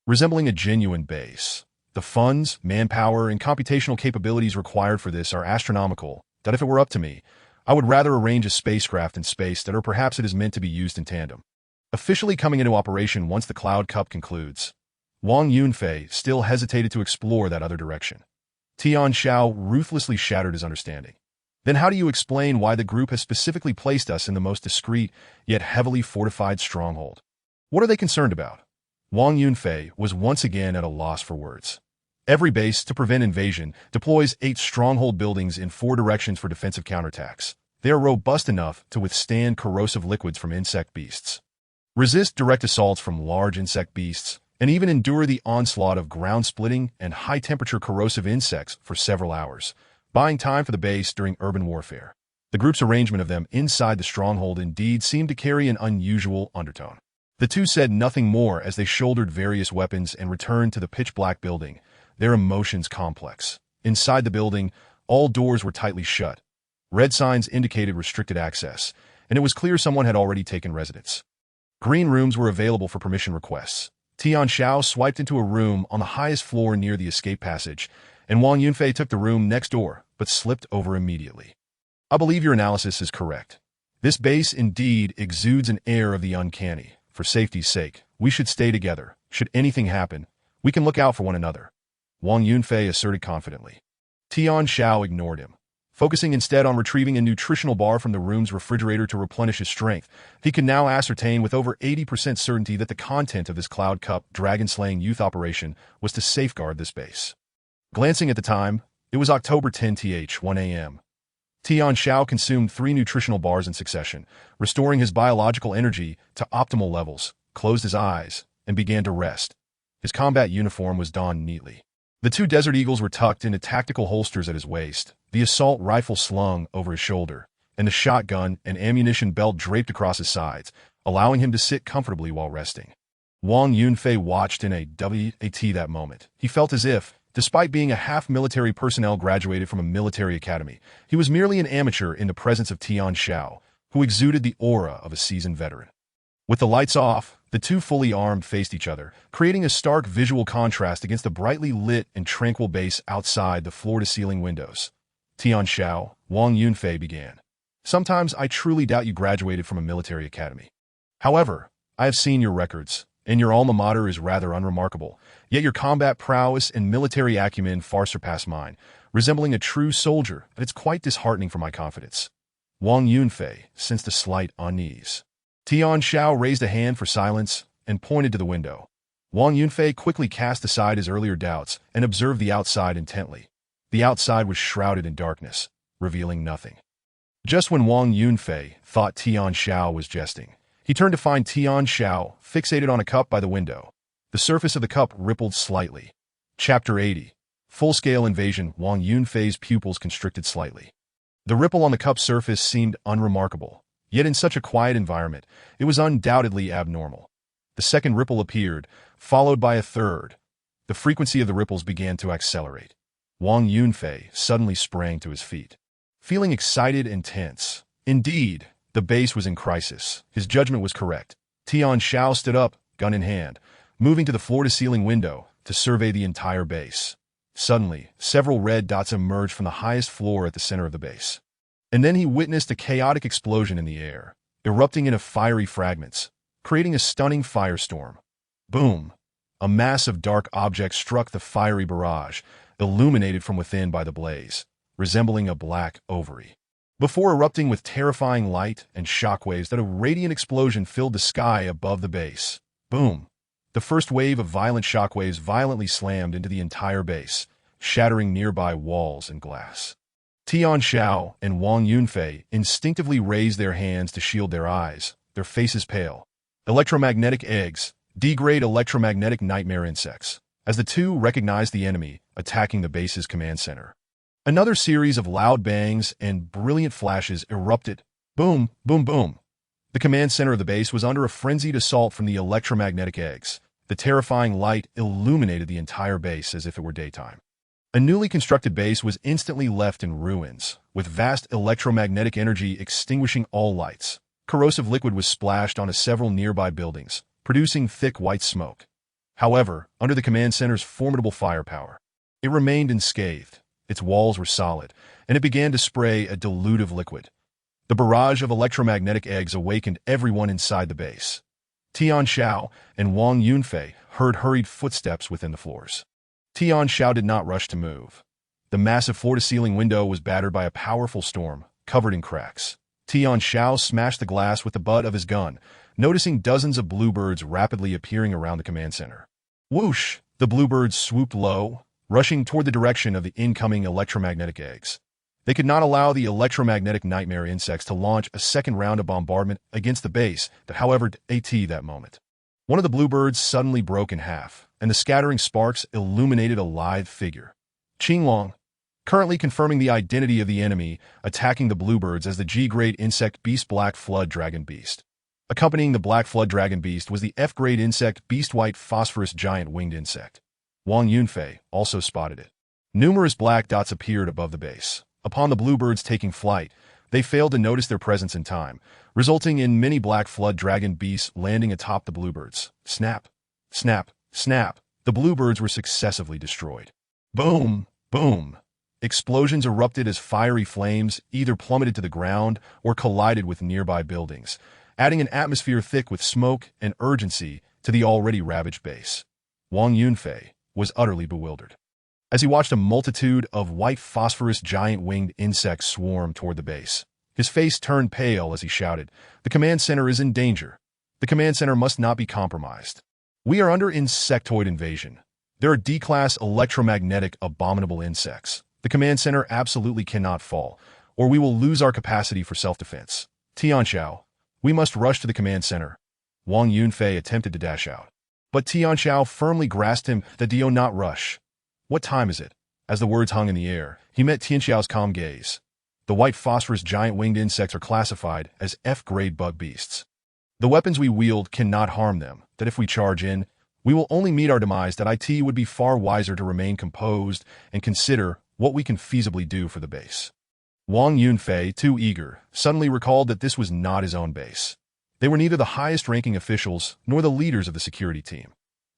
Resembling a genuine base, the funds, manpower, and computational capabilities required for this are astronomical, that if it were up to me, I would rather arrange a spacecraft in space that or perhaps it is meant to be used in tandem. Officially coming into operation once the Cloud Cup concludes. Wang Yunfei still hesitated to explore that other direction. Tian Xiao ruthlessly shattered his understanding. Then how do you explain why the group has specifically placed us in the most discreet, yet heavily fortified stronghold? What are they concerned about? Wang Yunfei was once again at a loss for words. Every base, to prevent invasion, deploys 8 stronghold buildings in 4 directions for defensive counterattacks. They are robust enough to withstand corrosive liquids from insect beasts, resist direct assaults from large insect beasts, and even endure the onslaught of ground-splitting and high-temperature corrosive insects for several hours, buying time for the base during urban warfare. The group's arrangement of them inside the stronghold indeed seemed to carry an unusual undertone. The two said nothing more as they shouldered various weapons and returned to the pitch-black building, their emotions complex. Inside the building, all doors were tightly shut. Red signs indicated restricted access, and it was clear someone had already taken residence. Green rooms were available for permission requests. Tian Xiao swiped into a room on the highest floor near the escape passage, and Wang Yunfei took the room next door, but slipped over immediately. I believe your analysis is correct. This base indeed exudes an air of the uncanny. For safety's sake, we should stay together. Should anything happen, we can look out for one another, Wang Yunfei asserted confidently. Tian Xiao ignored him. Focusing instead on retrieving a nutritional bar from the room's refrigerator to replenish his strength, he could now ascertain with over 80% certainty that the content of this Cloud Cup dragon-slaying youth operation was to safeguard this base. Glancing at the time, it was October 10th, 1 a.m. Tian Xiao consumed 3 nutritional bars in succession, restoring his biological energy to optimal levels, closed his eyes, and began to rest. His combat uniform was donned neatly. The 2 Desert Eagles were tucked into tactical holsters at his waist, the assault rifle slung over his shoulder, and the shotgun and ammunition belt draped across his sides, allowing him to sit comfortably while resting. Wang Yunfei watched in a WAT that moment. He felt as if, despite being a half-military personnel graduated from a military academy, he was merely an amateur in the presence of Tian Xiao, who exuded the aura of a seasoned veteran. With the lights off, the 2 fully armed faced each other, creating a stark visual contrast against the brightly lit and tranquil base outside the floor-to-ceiling windows. Tian Xiao, Wang Yunfei began. Sometimes I truly doubt you graduated from a military academy. However, I have seen your records, and your alma mater is rather unremarkable, yet your combat prowess and military acumen far surpass mine, resembling a true soldier, but it's quite disheartening for my confidence. Wang Yunfei sensed a slight unease. Tian Xiao raised a hand for silence and pointed to the window. Wang Yunfei quickly cast aside his earlier doubts and observed the outside intently. The outside was shrouded in darkness, revealing nothing. Just when Wang Yunfei thought Tian Xiao was jesting, he turned to find Tian Xiao fixated on a cup by the window. The surface of the cup rippled slightly. Chapter 80. Full-scale invasion. Wang Yunfei's pupils constricted slightly. The ripple on the cup's surface seemed unremarkable. Yet in such a quiet environment, it was undoubtedly abnormal. The second ripple appeared, followed by a third. The frequency of the ripples began to accelerate. Wang Yunfei suddenly sprang to his feet, feeling excited and tense. Indeed, the base was in crisis. His judgment was correct. Tian Xiao stood up, gun in hand, moving to the floor-to-ceiling window to survey the entire base. Suddenly, several red dots emerged from the highest floor at the center of the base. And then he witnessed a chaotic explosion in the air, erupting into fiery fragments, creating a stunning firestorm. Boom! A mass of dark objects struck the fiery barrage, illuminated from within by the blaze, resembling a black ovary. Before erupting with terrifying light and shockwaves, that a radiant explosion filled the sky above the base. Boom! The first wave of violent shockwaves violently slammed into the entire base, shattering nearby walls and glass. Tian Xiao and Wang Yunfei instinctively raised their hands to shield their eyes, their faces pale. Electromagnetic eggs, degrade electromagnetic nightmare insects, as the two recognized the enemy attacking the base's command center. Another series of loud bangs and brilliant flashes erupted. Boom, boom, boom. The command center of the base was under a frenzied assault from the electromagnetic eggs. The terrifying light illuminated the entire base as if it were daytime. A newly constructed base was instantly left in ruins, with vast electromagnetic energy extinguishing all lights. Corrosive liquid was splashed onto several nearby buildings, producing thick white smoke. However, under the command center's formidable firepower, it remained unscathed. Its walls were solid, and it began to spray a dilutive liquid. The barrage of electromagnetic eggs awakened everyone inside the base. Tian Xiao and Wang Yunfei heard hurried footsteps within the floors. Tian Xiao did not rush to move. The massive floor-to-ceiling window was battered by a powerful storm, covered in cracks. Tian Xiao smashed the glass with the butt of his gun, noticing dozens of bluebirds rapidly appearing around the command center. Whoosh! The bluebirds swooped low, rushing toward the direction of the incoming electromagnetic eggs. They could not allow the electromagnetic nightmare insects to launch a second round of bombardment against the base that, however, at that moment. One of the bluebirds suddenly broke in half, and the scattering sparks illuminated a lithe figure. Qinglong, currently confirming the identity of the enemy, attacking the bluebirds as the G-grade insect beast Black Flood Dragon Beast. Accompanying the Black Flood Dragon Beast was the F-grade insect Beast White Phosphorus Giant Winged Insect. Wang Yunfei also spotted it. Numerous black dots appeared above the base. Upon the bluebirds taking flight, they failed to notice their presence in time, resulting in many Black Flood Dragon Beasts landing atop the bluebirds. Snap, snap, snap. The bluebirds were successively destroyed. Boom, boom. Explosions erupted as fiery flames either plummeted to the ground or collided with nearby buildings, adding an atmosphere thick with smoke and urgency to the already ravaged base. Wang Yunfei was utterly bewildered as he watched a multitude of white phosphorus giant winged insects swarm toward the base. His face turned pale as he shouted, "The command center is in danger. The command center must not be compromised. We are under insectoid invasion. There are D-class electromagnetic abominable insects. The command center absolutely cannot fall, or we will lose our capacity for self-defense. Tian Xiao, we must rush to the command center." Wang Yunfei attempted to dash out, but Tian Xiao firmly grasped him that do not rush. "What time is it?" As the words hung in the air, he met Tian Xiao's calm gaze. The white phosphorus giant winged insects are classified as F-grade bug beasts. The weapons we wield cannot harm them, that if we charge in, we will only meet our demise, that it would be far wiser to remain composed and consider what we can feasibly do for the base. Wang Yunfei, too eager, suddenly recalled that this was not his own base. They were neither the highest-ranking officials nor the leaders of the security team.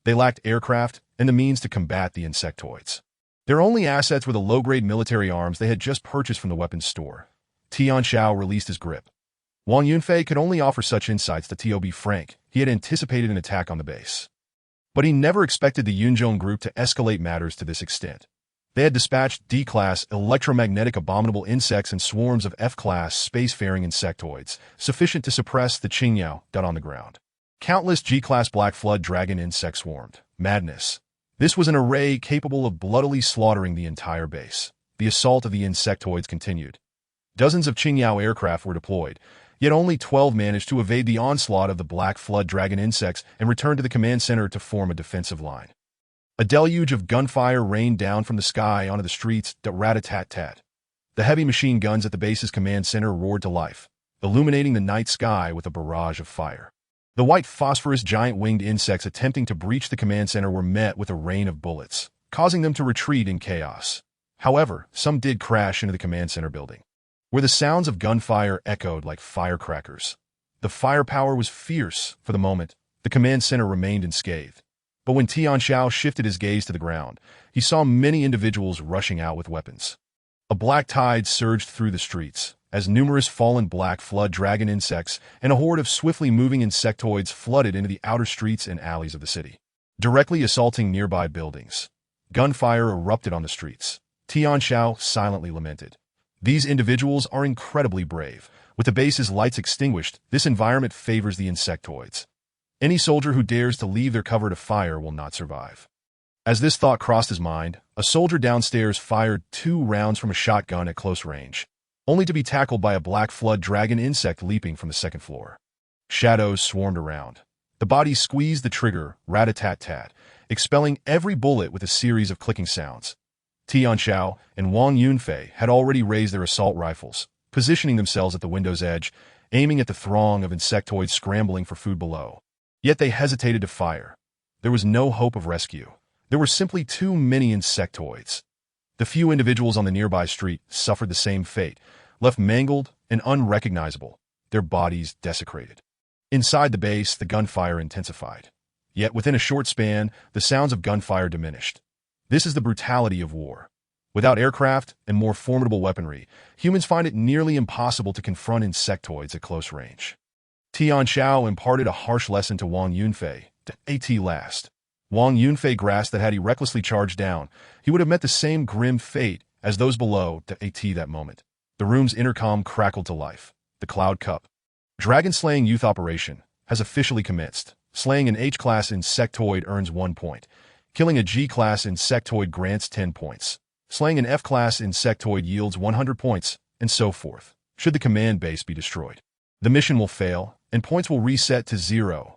They lacked aircraft and the means to combat the insectoids. Their only assets were the low-grade military arms they had just purchased from the weapons store. Tian Xiao released his grip. Wang Yunfei could only offer such insights that, to be frank, he had anticipated an attack on the base. But he never expected the Yunzhong group to escalate matters to this extent. They had dispatched D-class electromagnetic abominable insects and swarms of F-class spacefaring insectoids, sufficient to suppress the Qingyao on the ground. Countless G-class Black Flood Dragon insects swarmed. Madness. This was an array capable of bloodily slaughtering the entire base. The assault of the insectoids continued. Dozens of Qingyao aircraft were deployed, yet only 12 managed to evade the onslaught of the Black Flood Dragon insects and return to the command center to form a defensive line. A deluge of gunfire rained down from the sky onto the streets, rat-a-tat-tat. The heavy machine guns at the base's command center roared to life, illuminating the night sky with a barrage of fire. The white phosphorus giant winged insects attempting to breach the command center were met with a rain of bullets, causing them to retreat in chaos. However, some did crash into the command center building, where the sounds of gunfire echoed like firecrackers. The firepower was fierce. For the moment, the command center remained unscathed. But when Tian Xiao shifted his gaze to the ground, he saw many individuals rushing out with weapons. A black tide surged through the streets, as numerous fallen black flood dragon insects and a horde of swiftly moving insectoids flooded into the outer streets and alleys of the city, directly assaulting nearby buildings. Gunfire erupted on the streets. Tian Xiao silently lamented. These individuals are incredibly brave. With the base's lights extinguished, this environment favors the insectoids. Any soldier who dares to leave their cover to fire will not survive. As this thought crossed his mind, a soldier downstairs fired 2 rounds from a shotgun at close range, only to be tackled by a black flood dragon insect leaping from the second floor. Shadows swarmed around. The body squeezed the trigger, rat-a-tat-tat, expelling every bullet with a series of clicking sounds. Tian Xiao and Wang Yunfei had already raised their assault rifles, positioning themselves at the window's edge, aiming at the throng of insectoids scrambling for food below. Yet they hesitated to fire. There was no hope of rescue. There were simply too many insectoids. The few individuals on the nearby street suffered the same fate, left mangled and unrecognizable, their bodies desecrated. Inside the base, the gunfire intensified. Yet within a short span, the sounds of gunfire diminished. This is the brutality of war. Without aircraft and more formidable weaponry, humans find it nearly impossible to confront insectoids at close range. Tian Xiao imparted a harsh lesson to Wang Yunfei, at last. Wang Yunfei grasped that had he recklessly charged down, he would have met the same grim fate as those below at that moment. The room's intercom crackled to life. The Cloud Cup Dragon-slaying youth operation has officially commenced. Slaying an H-class insectoid earns 1 point. Killing a G-class insectoid grants 10 points. Slaying an F-class insectoid yields 100 points, and so forth. Should the command base be destroyed, the mission will fail, and points will reset to 0.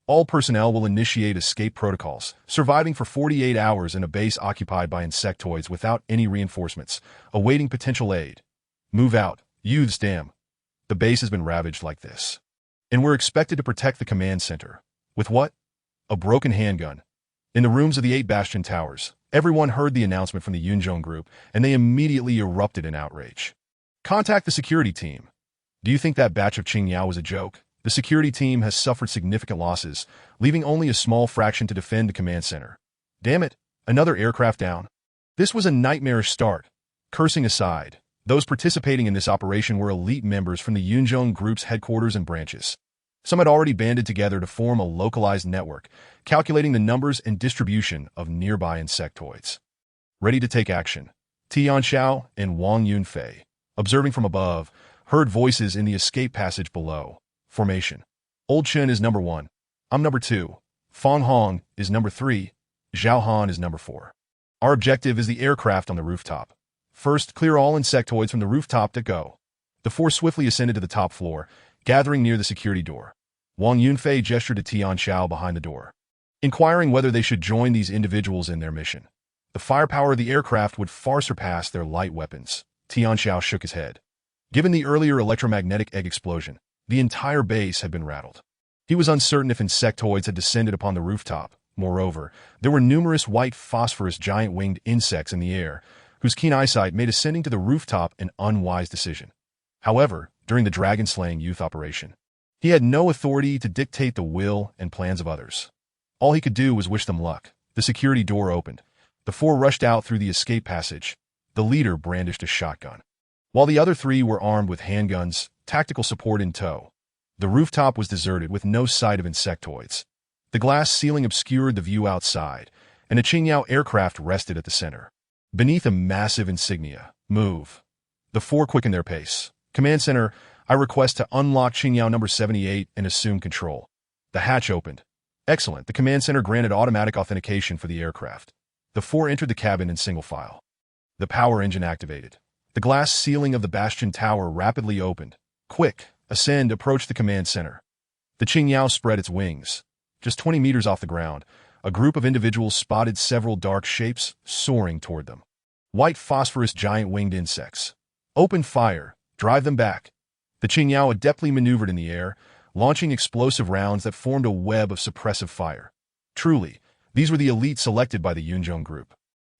All personnel will initiate escape protocols, surviving for 48 hours in a base occupied by insectoids without any reinforcements, awaiting potential aid. Move out, youths, damn. The base has been ravaged like this. And we're expected to protect the command center. With what? A broken handgun. In the rooms of the 8 Bastion Towers, everyone heard the announcement from the Yunzhong group, and they immediately erupted in outrage. Contact the security team. Do you think that batch of Qingyao was a joke? The security team has suffered significant losses, leaving only a small fraction to defend the command center. Damn it, another aircraft down. This was a nightmarish start. Cursing aside, those participating in this operation were elite members from the Yunzhong group's headquarters and branches. Some had already banded together to form a localized network, calculating the numbers and distribution of nearby insectoids. Ready to take action, Tian Xiao and Wang Yunfei, observing from above, heard voices in the escape passage below. Formation. Old Chen is number 1. I'm number 2. Fang Hong is number 3. Zhao Han is number 4. Our objective is the aircraft on the rooftop. First, clear all insectoids from the rooftop to go. The 4 swiftly ascended to the top floor, gathering near the security door. Wang Yunfei gestured to Tian Xiao behind the door, inquiring whether they should join these individuals in their mission. The firepower of the aircraft would far surpass their light weapons. Tian Xiao shook his head. Given the earlier electromagnetic egg explosion, the entire base had been rattled. He was uncertain if insectoids had descended upon the rooftop. Moreover, there were numerous white phosphorus giant-winged insects in the air, whose keen eyesight made ascending to the rooftop an unwise decision. However, during the dragon-slaying youth operation, he had no authority to dictate the will and plans of others. All he could do was wish them luck. The security door opened. The 4 rushed out through the escape passage. The leader brandished a shotgun, while the other 3 were armed with handguns, tactical support in tow. The rooftop was deserted with no sight of insectoids. The glass ceiling obscured the view outside, and a Qingyao aircraft rested at the center. Beneath a massive insignia, move. The 4 quickened their pace. Command Center, I request to unlock Qingyao number 78 and assume control. The hatch opened. Excellent. The Command Center granted automatic authentication for the aircraft. The 4 entered the cabin in single file. The power engine activated. The glass ceiling of the Bastion Tower rapidly opened. Quick, ascend, approach the command center. The Qingyao spread its wings. Just 20 meters off the ground, a group of individuals spotted several dark shapes soaring toward them. White phosphorus giant-winged insects. Open fire, drive them back. The Qingyao adeptly maneuvered in the air, launching explosive rounds that formed a web of suppressive fire. Truly, these were the elite selected by the Yunzhong group.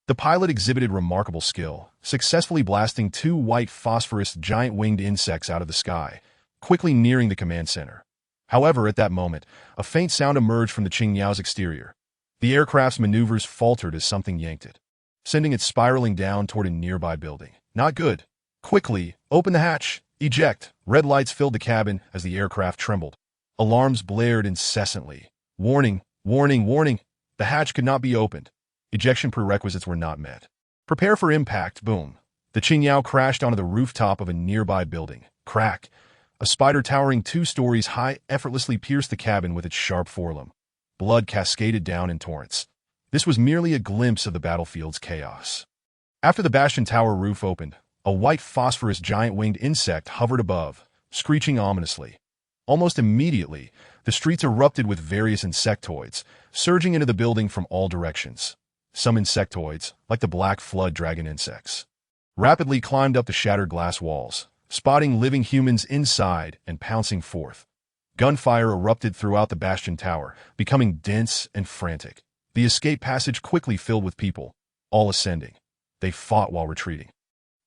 The pilot exhibited remarkable skill, successfully blasting two white phosphorus giant-winged insects out of the sky, quickly nearing the command center. However, at that moment, a faint sound emerged from the Tian Xiao's exterior. The aircraft's maneuvers faltered as something yanked it, sending it spiraling down toward a nearby building. Not good. Quickly, open the hatch. Eject. Red lights filled the cabin as the aircraft trembled. Alarms blared incessantly. Warning, warning, warning. The hatch could not be opened. Ejection prerequisites were not met. Prepare for impact. Boom. The Tian Xiao crashed onto the rooftop of a nearby building. Crack. A spider towering 2 stories high effortlessly pierced the cabin with its sharp forelimb. Blood cascaded down in torrents. This was merely a glimpse of the battlefield's chaos. After the bastion tower roof opened, a white phosphorus giant-winged insect hovered above, screeching ominously. Almost immediately, the streets erupted with various insectoids, surging into the building from all directions. Some insectoids, like the black flood dragon insects, rapidly climbed up the shattered glass walls, spotting living humans inside and pouncing forth. Gunfire erupted throughout the bastion tower, becoming dense and frantic. The escape passage quickly filled with people, all ascending. They fought while retreating.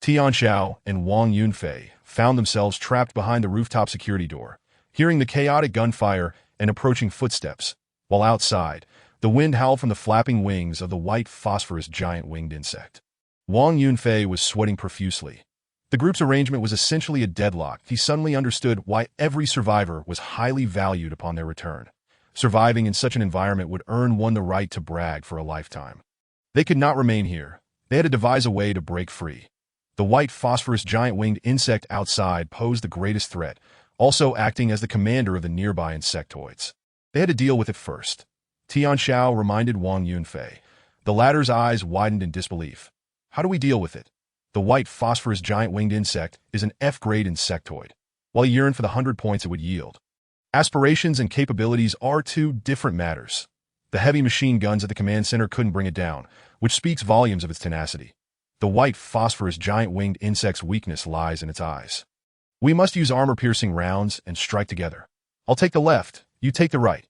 Tian Xiao and Wang Yunfei found themselves trapped behind the rooftop security door, hearing the chaotic gunfire and approaching footsteps, while outside, the wind howled from the flapping wings of the white phosphorus giant-winged insect. Wang Yunfei was sweating profusely. The group's arrangement was essentially a deadlock. He suddenly understood why every survivor was highly valued upon their return. Surviving in such an environment would earn one the right to brag for a lifetime. They could not remain here. They had to devise a way to break free. The white phosphorus giant-winged insect outside posed the greatest threat, also acting as the commander of the nearby insectoids. They had to deal with it first. Tian Xiao reminded Wang Yunfei. The latter's eyes widened in disbelief. How do we deal with it? The white phosphorus giant-winged insect is an F-grade insectoid, while he yearned for the 100 points it would yield. Aspirations and capabilities are 2 different matters. The heavy machine guns at the command center couldn't bring it down, which speaks volumes of its tenacity. The white phosphorus giant-winged insect's weakness lies in its eyes. We must use armor-piercing rounds and strike together. I'll take the left, you take the right.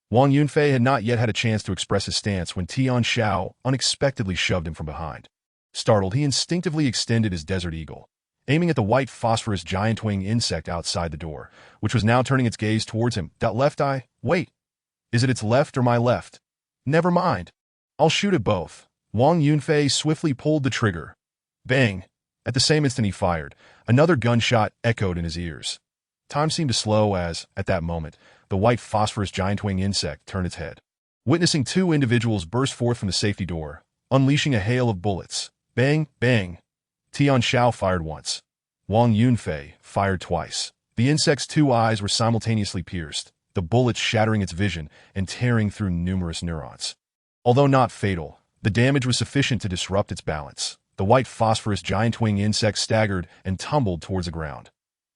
Wang Yunfei had not yet had a chance to express his stance when Tian Xiao unexpectedly shoved him from behind. Startled, he instinctively extended his desert eagle, aiming at the white phosphorus giant-winged insect outside the door, which was now turning its gaze towards him. That left eye? Wait. Is it its left or my left? Never mind. I'll shoot at both. Wang Yunfei swiftly pulled the trigger. Bang! At the same instant he fired. Another gunshot echoed in his ears. Time seemed to slow as, at that moment, the white phosphorus giant-winged insect turned its head. Witnessing 2 individuals burst forth from the safety door, unleashing a hail of bullets. Bang, bang. Tian Xiao fired once. Wang Yunfei fired twice. The insect's 2 eyes were simultaneously pierced, the bullets shattering its vision and tearing through numerous neurons. Although not fatal, the damage was sufficient to disrupt its balance. The white phosphorus giant-winged insect staggered and tumbled towards the ground.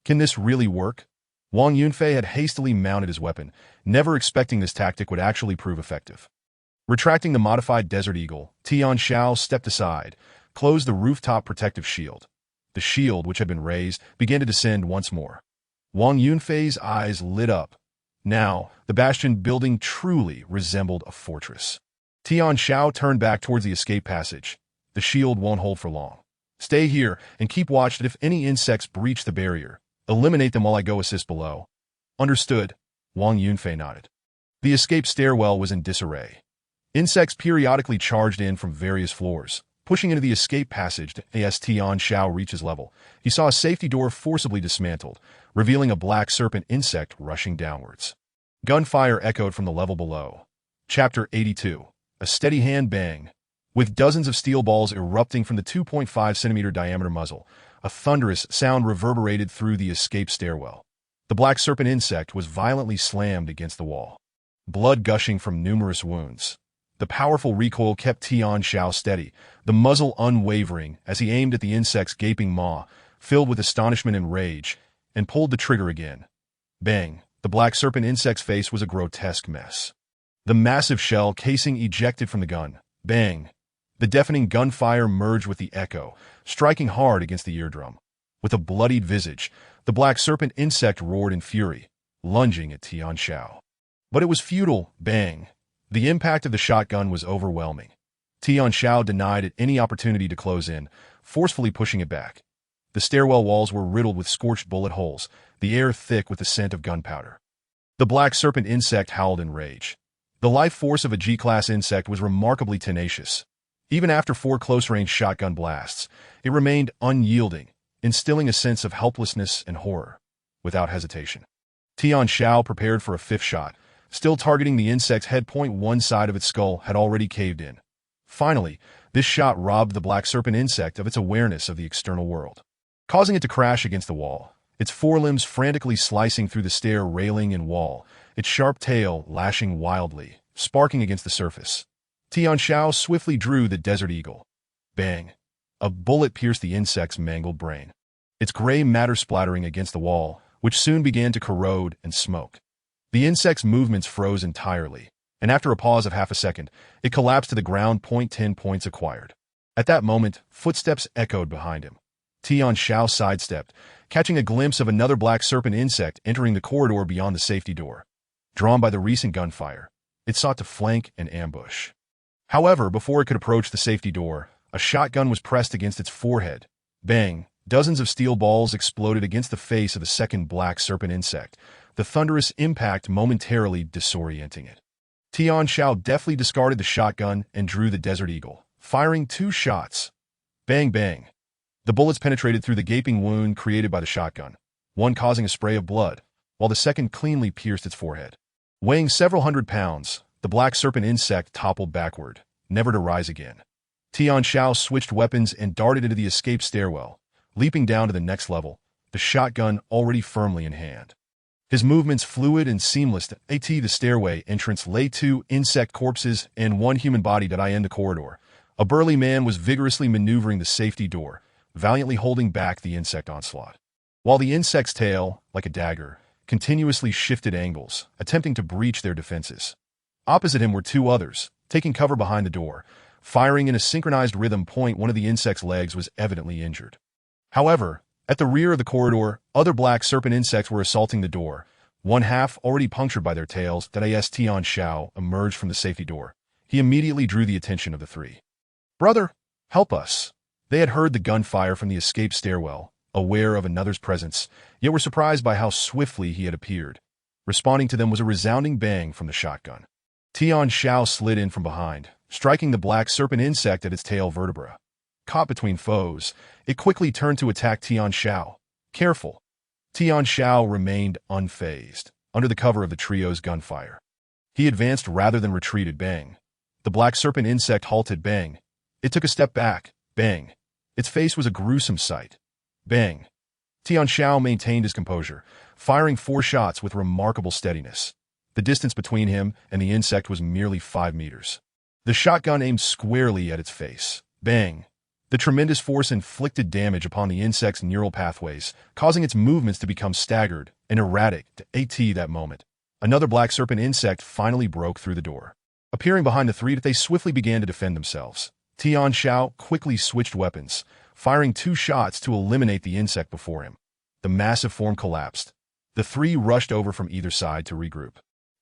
Can this really work? Wang Yunfei had hastily mounted his weapon, never expecting this tactic would actually prove effective. Retracting the modified Desert Eagle, Tian Xiao stepped aside, closed the rooftop protective shield. The shield, which had been raised, began to descend once more. Wang Yunfei's eyes lit up. Now, the bastion building truly resembled a fortress. Tian Xiao turned back towards the escape passage. The shield won't hold for long. Stay here and keep watch that if any insects breach the barrier, eliminate them while I go assist below. Understood. Wang Yunfei nodded. The escape stairwell was in disarray. Insects periodically charged in from various floors, pushing into the escape passage. As Tian Xiao reached his level, he saw a safety door forcibly dismantled, revealing a black serpent insect rushing downwards. Gunfire echoed from the level below. Chapter 82. A steady hand bang. With dozens of steel balls erupting from the 2.5-centimeter diameter muzzle, a thunderous sound reverberated through the escape stairwell. The black serpent insect was violently slammed against the wall, blood gushing from numerous wounds. The powerful recoil kept Tian Xiao steady, the muzzle unwavering as he aimed at the insect's gaping maw, filled with astonishment and rage, and pulled the trigger again. Bang! The black serpent insect's face was a grotesque mess. The massive shell casing ejected from the gun. Bang! The deafening gunfire merged with the echo, striking hard against the eardrum. With a bloodied visage, the black serpent insect roared in fury, lunging at Tian Xiao. But it was futile. Bang! The impact of the shotgun was overwhelming. Tian Xiao denied it any opportunity to close in, forcefully pushing it back. The stairwell walls were riddled with scorched bullet holes, the air thick with the scent of gunpowder. The black serpent insect howled in rage. The life force of a G-class insect was remarkably tenacious. Even after 4 close-range shotgun blasts, it remained unyielding, instilling a sense of helplessness and horror. Without hesitation, Tian Xiao prepared for a 5th shot, still targeting the insect's head. One side of its skull had already caved in. Finally, this shot robbed the black serpent insect of its awareness of the external world, causing it to crash against the wall, its forelimbs frantically slicing through the stair railing and wall, its sharp tail lashing wildly, sparking against the surface. Tian Xiao swiftly drew the Desert Eagle. Bang! A bullet pierced the insect's mangled brain, its gray matter splattering against the wall, which soon began to corrode and smoke. The insect's movements froze entirely, and after a pause of half a second, it collapsed to the ground. 10 points acquired. At that moment, footsteps echoed behind him. Tian Xiao sidestepped, catching a glimpse of another black serpent insect entering the corridor beyond the safety door. Drawn by the recent gunfire, it sought to flank and ambush. However, before it could approach the safety door, a shotgun was pressed against its forehead. Bang! Dozens of steel balls exploded against the face of the second black serpent insect, the thunderous impact momentarily disorienting it. Tian Xiao deftly discarded the shotgun and drew the Desert Eagle, firing 2 shots. Bang bang! The bullets penetrated through the gaping wound created by the shotgun, one causing a spray of blood, while the second cleanly pierced its forehead. Weighing several hundred pounds, the black serpent insect toppled backward, never to rise again. Tian Xiao switched weapons and darted into the escape stairwell, leaping down to the next level, the shotgun already firmly in hand. His movements fluid and seamless. At the stairway entrance lay 2 insect corpses and 1 human body. In the corridor, a burly man was vigorously maneuvering the safety door, valiantly holding back the insect onslaught, while the insect's tail, like a dagger, continuously shifted angles, attempting to breach their defenses. Opposite him were 2 others, taking cover behind the door, firing in a synchronized rhythm. One of the insect's legs was evidently injured. However, at the rear of the corridor, other black serpent insects were assaulting the door, one half already punctured by their tails. As Tian Xiao emerged from the safety door, he immediately drew the attention of the 3. "Brother, help us!" They had heard the gunfire from the escape stairwell, aware of another's presence, yet were surprised by how swiftly he had appeared. Responding to them was a resounding bang from the shotgun. Tian Xiao slid in from behind, striking the black serpent insect at its tail vertebra. Caught between foes, it quickly turned to attack Tian Xiao. Careful! Tian Xiao remained unfazed, under the cover of the trio's gunfire. He advanced rather than retreated. Bang! The black serpent insect halted. Bang! It took a step back. Bang! Its face was a gruesome sight. Bang! Tian Xiao maintained his composure, firing 4 shots with remarkable steadiness. The distance between him and the insect was merely 5 meters. The shotgun aimed squarely at its face. Bang! The tremendous force inflicted damage upon the insect's neural pathways, causing its movements to become staggered and erratic. At that moment, another black serpent insect finally broke through the door. Appearing behind the 3, they swiftly began to defend themselves. Tian Xiao quickly switched weapons, firing 2 shots to eliminate the insect before him. The massive form collapsed. The 3 rushed over from either side to regroup.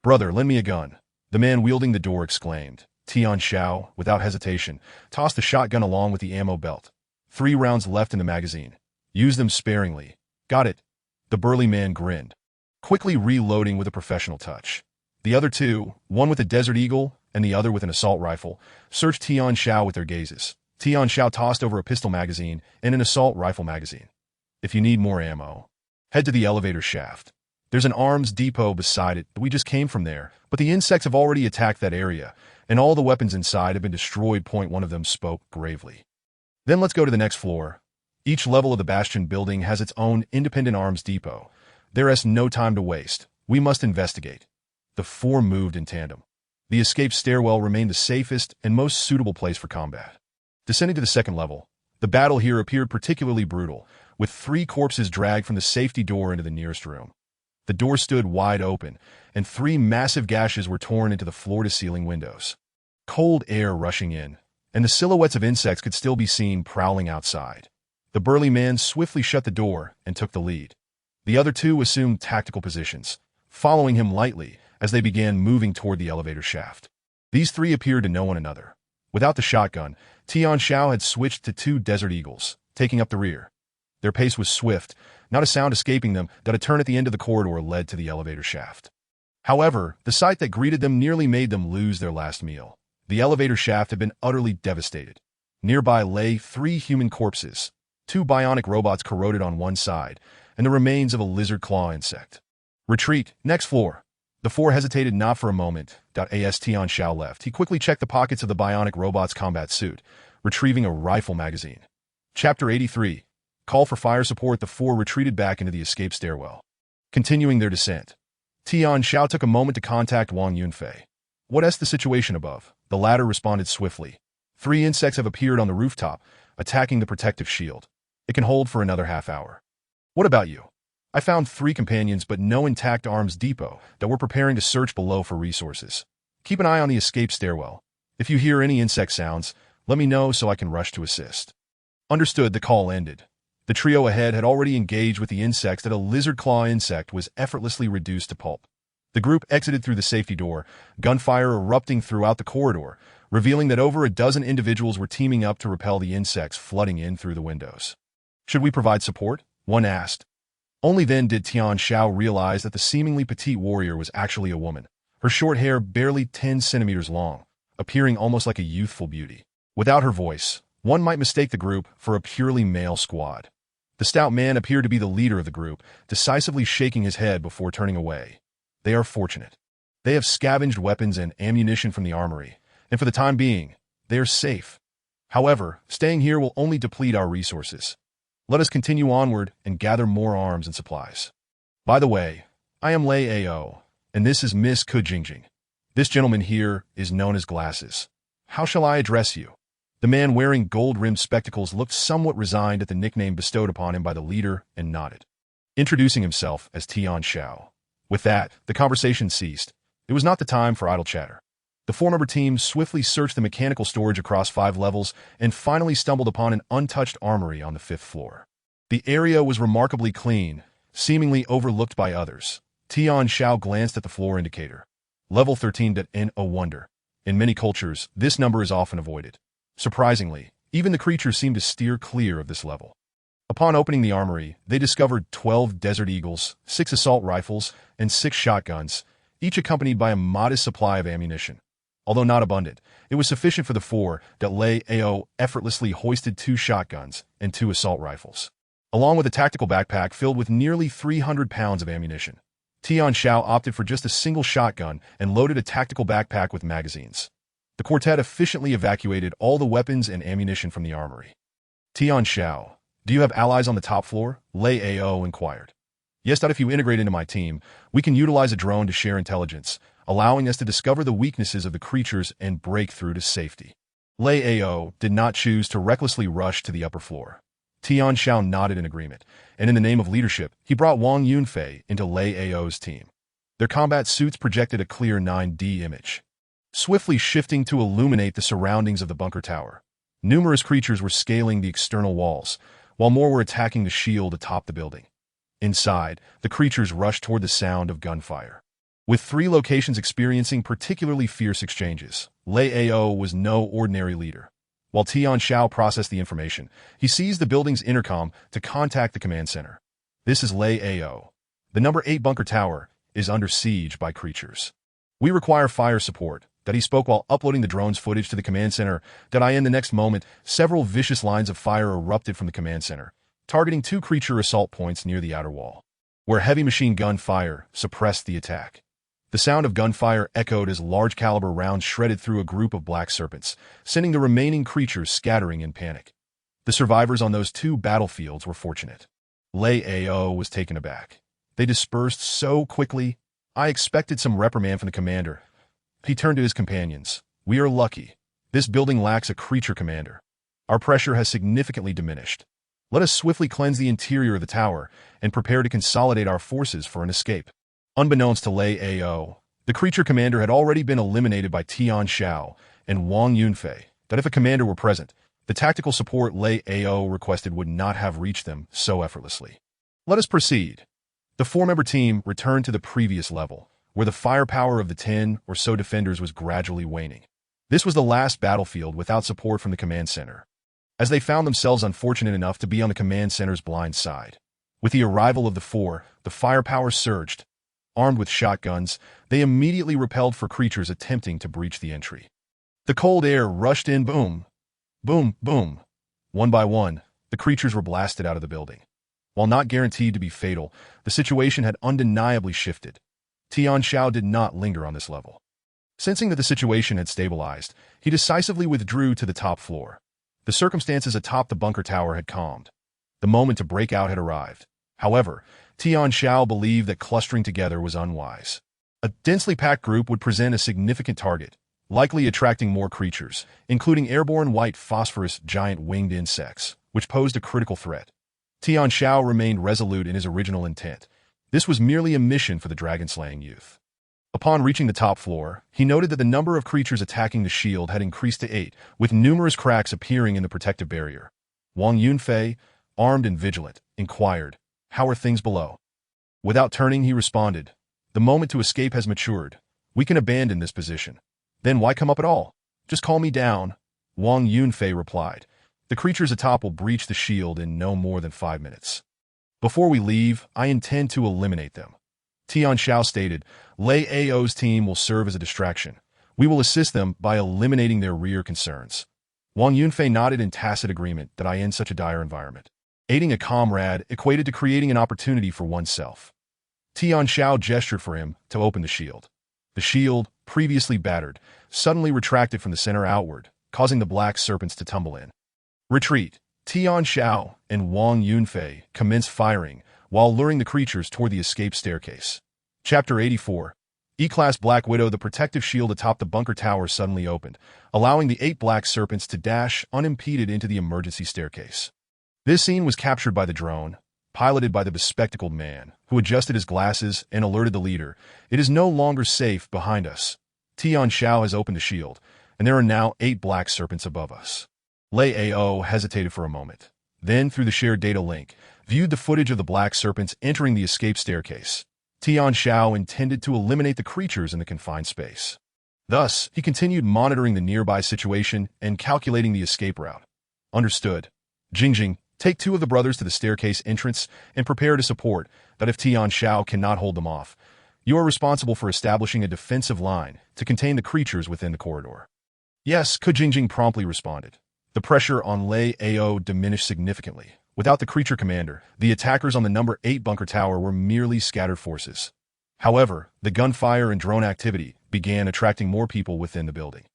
"Brother, lend me a gun," the man wielding the door exclaimed. Tian Xiao, without hesitation, tossed the shotgun along with the ammo belt. 3 rounds left in the magazine. Use them sparingly. Got it. The burly man grinned, quickly reloading with a professional touch. The other 2, one with a Desert Eagle and the other with an assault rifle, searched Tian Xiao with their gazes. Tian Xiao tossed over a pistol magazine and an assault rifle magazine. "If you need more ammo, head to the elevator shaft. There's an arms depot beside it. We just came from there, but the insects have already attacked that area, and all the weapons inside have been destroyed." One of them spoke gravely. "Then let's go to the next floor. Each level of the Bastion building has its own independent arms depot. There is no time to waste. We must investigate." The 4 moved in tandem. The escape stairwell remained the safest and most suitable place for combat. Descending to the 2nd level, the battle here appeared particularly brutal, with 3 corpses dragged from the safety door into the nearest room. The door stood wide open, and 3 massive gashes were torn into the floor-to-ceiling windows. Cold air rushing in, and the silhouettes of insects could still be seen prowling outside. The burly man swiftly shut the door and took the lead. The other 2 assumed tactical positions, following him lightly as they began moving toward the elevator shaft. These 3 appeared to know one another. Without the shotgun, Tian Xiao had switched to 2 Desert Eagles, taking up the rear. Their pace was swift, not a sound escaping them that a turn at the end of the corridor led to the elevator shaft. However, the sight that greeted them nearly made them lose their last meal. The elevator shaft had been utterly devastated. Nearby lay 3 human corpses, 2 bionic robots corroded on one side, and the remains of a lizard claw insect. Retreat, next floor. The 4 hesitated not for a moment. As Tian Xiao left, he quickly checked the pockets of the bionic robot's combat suit, retrieving a rifle magazine. Chapter 83. Call for fire support. The 4 retreated back into the escape stairwell. Continuing their descent, Tian Xiao took a moment to contact Wang Yunfei. What's the situation above? The latter responded swiftly. 3 insects have appeared on the rooftop, attacking the protective shield. It can hold for another half hour. What about you? I found 3 companions but no intact arms depot that we're preparing to search below for resources. Keep an eye on the escape stairwell. If you hear any insect sounds, let me know so I can rush to assist. Understood. The call ended. The trio ahead had already engaged with the insects that a lizard claw insect was effortlessly reduced to pulp. The group exited through the safety door, gunfire erupting throughout the corridor, revealing that over a dozen individuals were teaming up to repel the insects flooding in through the windows. Should we provide support? One asked. Only then did Tian Xiao realize that the seemingly petite warrior was actually a woman, her short hair barely 10 centimeters long, appearing almost like a youthful beauty. Without her voice, one might mistake the group for a purely male squad. The stout man appeared to be the leader of the group, decisively shaking his head before turning away. They are fortunate. They have scavenged weapons and ammunition from the armory, and for the time being, they are safe. However, staying here will only deplete our resources. Let us continue onward and gather more arms and supplies. By the way, I am Lei Ao, and this is Miss Ku Jingjing. This gentleman here is known as Glasses. How shall I address you? The man wearing gold-rimmed spectacles looked somewhat resigned at the nickname bestowed upon him by the leader and nodded, introducing himself as Tian Xiao. With that, the conversation ceased. It was not the time for idle chatter. The 4-member team swiftly searched the mechanical storage across 5 levels and finally stumbled upon an untouched armory on the 5th floor. The area was remarkably clean, seemingly overlooked by others. Tian Xiao glanced at the floor indicator. Level 13. A wonder. In many cultures, this number is often avoided. Surprisingly, even the creatures seemed to steer clear of this level. Upon opening the armory, they discovered 12 Desert Eagles, 6 assault rifles, and 6 shotguns, each accompanied by a modest supply of ammunition. Although not abundant, it was sufficient for the 4 that Lei Ao effortlessly hoisted 2 shotguns and 2 assault rifles, along with a tactical backpack filled with nearly 300 pounds of ammunition. Tian Xiao opted for just a single shotgun and loaded a tactical backpack with magazines. The quartet efficiently evacuated all the weapons and ammunition from the armory. Tian Xiao, do you have allies on the top floor? Lei Ao inquired. Yes, if you integrate into my team, we can utilize a drone to share intelligence, allowing us to discover the weaknesses of the creatures and break through to safety. Lei Ao did not choose to recklessly rush to the upper floor. Tian Xiao nodded in agreement, and in the name of leadership, he brought Wang Yunfei into Lei Ao's team. Their combat suits projected a clear 9D image, swiftly shifting to illuminate the surroundings of the bunker tower. Numerous creatures were scaling the external walls, while more were attacking the shield atop the building. Inside, the creatures rushed toward the sound of gunfire. With 3 locations experiencing particularly fierce exchanges, Lei Ao was no ordinary leader. While Tian Xiao processed the information, he seized the building's intercom to contact the command center. This is Lei Ao. The number 8 bunker tower is under siege by creatures. We require fire support. That he spoke while uploading the drone's footage to the command center. In the next moment, several vicious lines of fire erupted from the command center, targeting 2 creature assault points near the outer wall, where heavy machine gun fire suppressed the attack. The sound of gunfire echoed as large-caliber rounds shredded through a group of black serpents, sending the remaining creatures scattering in panic. The survivors on those 2 battlefields were fortunate. Lei Ao was taken aback. They dispersed so quickly. I expected some reprimand from the commander. He turned to his companions. We are lucky. This building lacks a creature commander. Our pressure has significantly diminished. Let us swiftly cleanse the interior of the tower and prepare to consolidate our forces for an escape. Unbeknownst to Lei Ao, the creature commander had already been eliminated by Tian Xiao and Wang Yunfei. That if a commander were present, the tactical support Lei Ao requested would not have reached them so effortlessly. Let us proceed. The 4-member team returned to the previous level, where the firepower of the 10 or so defenders was gradually waning. This was the last battlefield without support from the command center, as they found themselves unfortunate enough to be on the command center's blind side. With the arrival of the four, the firepower surged. Armed with shotguns, they immediately repelled for creatures attempting to breach the entry. The cold air rushed in. Boom, boom, boom. One by one, the creatures were blasted out of the building. While not guaranteed to be fatal, the situation had undeniably shifted. Tian Xiao did not linger on this level. Sensing that the situation had stabilized, he decisively withdrew to the top floor. The circumstances atop the bunker tower had calmed. The moment to break out had arrived. However, Tian Xiao believed that clustering together was unwise. A densely packed group would present a significant target, likely attracting more creatures, including airborne white phosphorus giant winged insects, which posed a critical threat. Tian Xiao remained resolute in his original intent. This was merely a mission for the dragon-slaying youth. Upon reaching the top floor, he noted that the number of creatures attacking the shield had increased to 8, with numerous cracks appearing in the protective barrier. Wang Yunfei, armed and vigilant, inquired, "How are things below?" Without turning, he responded, "The moment to escape has matured. We can abandon this position. Then why come up at all? Just call me down." Wang Yunfei replied, "The creatures atop will breach the shield in no more than 5 minutes. Before we leave, I intend to eliminate them." Tian Xiao stated, "Lei Ao's team will serve as a distraction. We will assist them by eliminating their rear concerns." Wang Yunfei nodded in tacit agreement that I end such a dire environment. Aiding a comrade equated to creating an opportunity for oneself. Tian Xiao gestured for him to open the shield. The shield, previously battered, suddenly retracted from the center outward, causing the black serpents to tumble in. Retreat. Tian Xiao and Wang Yunfei commenced firing while luring the creatures toward the escape staircase. Chapter 84. E-Class Black Widow. The protective shield atop the bunker tower suddenly opened, allowing the 8 black serpents to dash unimpeded into the emergency staircase. This scene was captured by the drone, piloted by the bespectacled man, who adjusted his glasses and alerted the leader. "It is no longer safe behind us. Tian Xiao has opened the shield, and there are now 8 black serpents above us." Lei Ao hesitated for a moment, then through the shared data link, viewed the footage of the black serpents entering the escape staircase. Tian Xiao intended to eliminate the creatures in the confined space. Thus, he continued monitoring the nearby situation and calculating the escape route. "Understood. Jingjing, take 2 of the brothers to the staircase entrance and prepare to support that if Tian Xiao cannot hold them off. You are responsible for establishing a defensive line to contain the creatures within the corridor." "Yes," Jingjing promptly responded. The pressure on Lei Ao diminished significantly. Without the creature commander, the attackers on the number 8 bunker tower were merely scattered forces. However, the gunfire and drone activity began attracting more people within the building.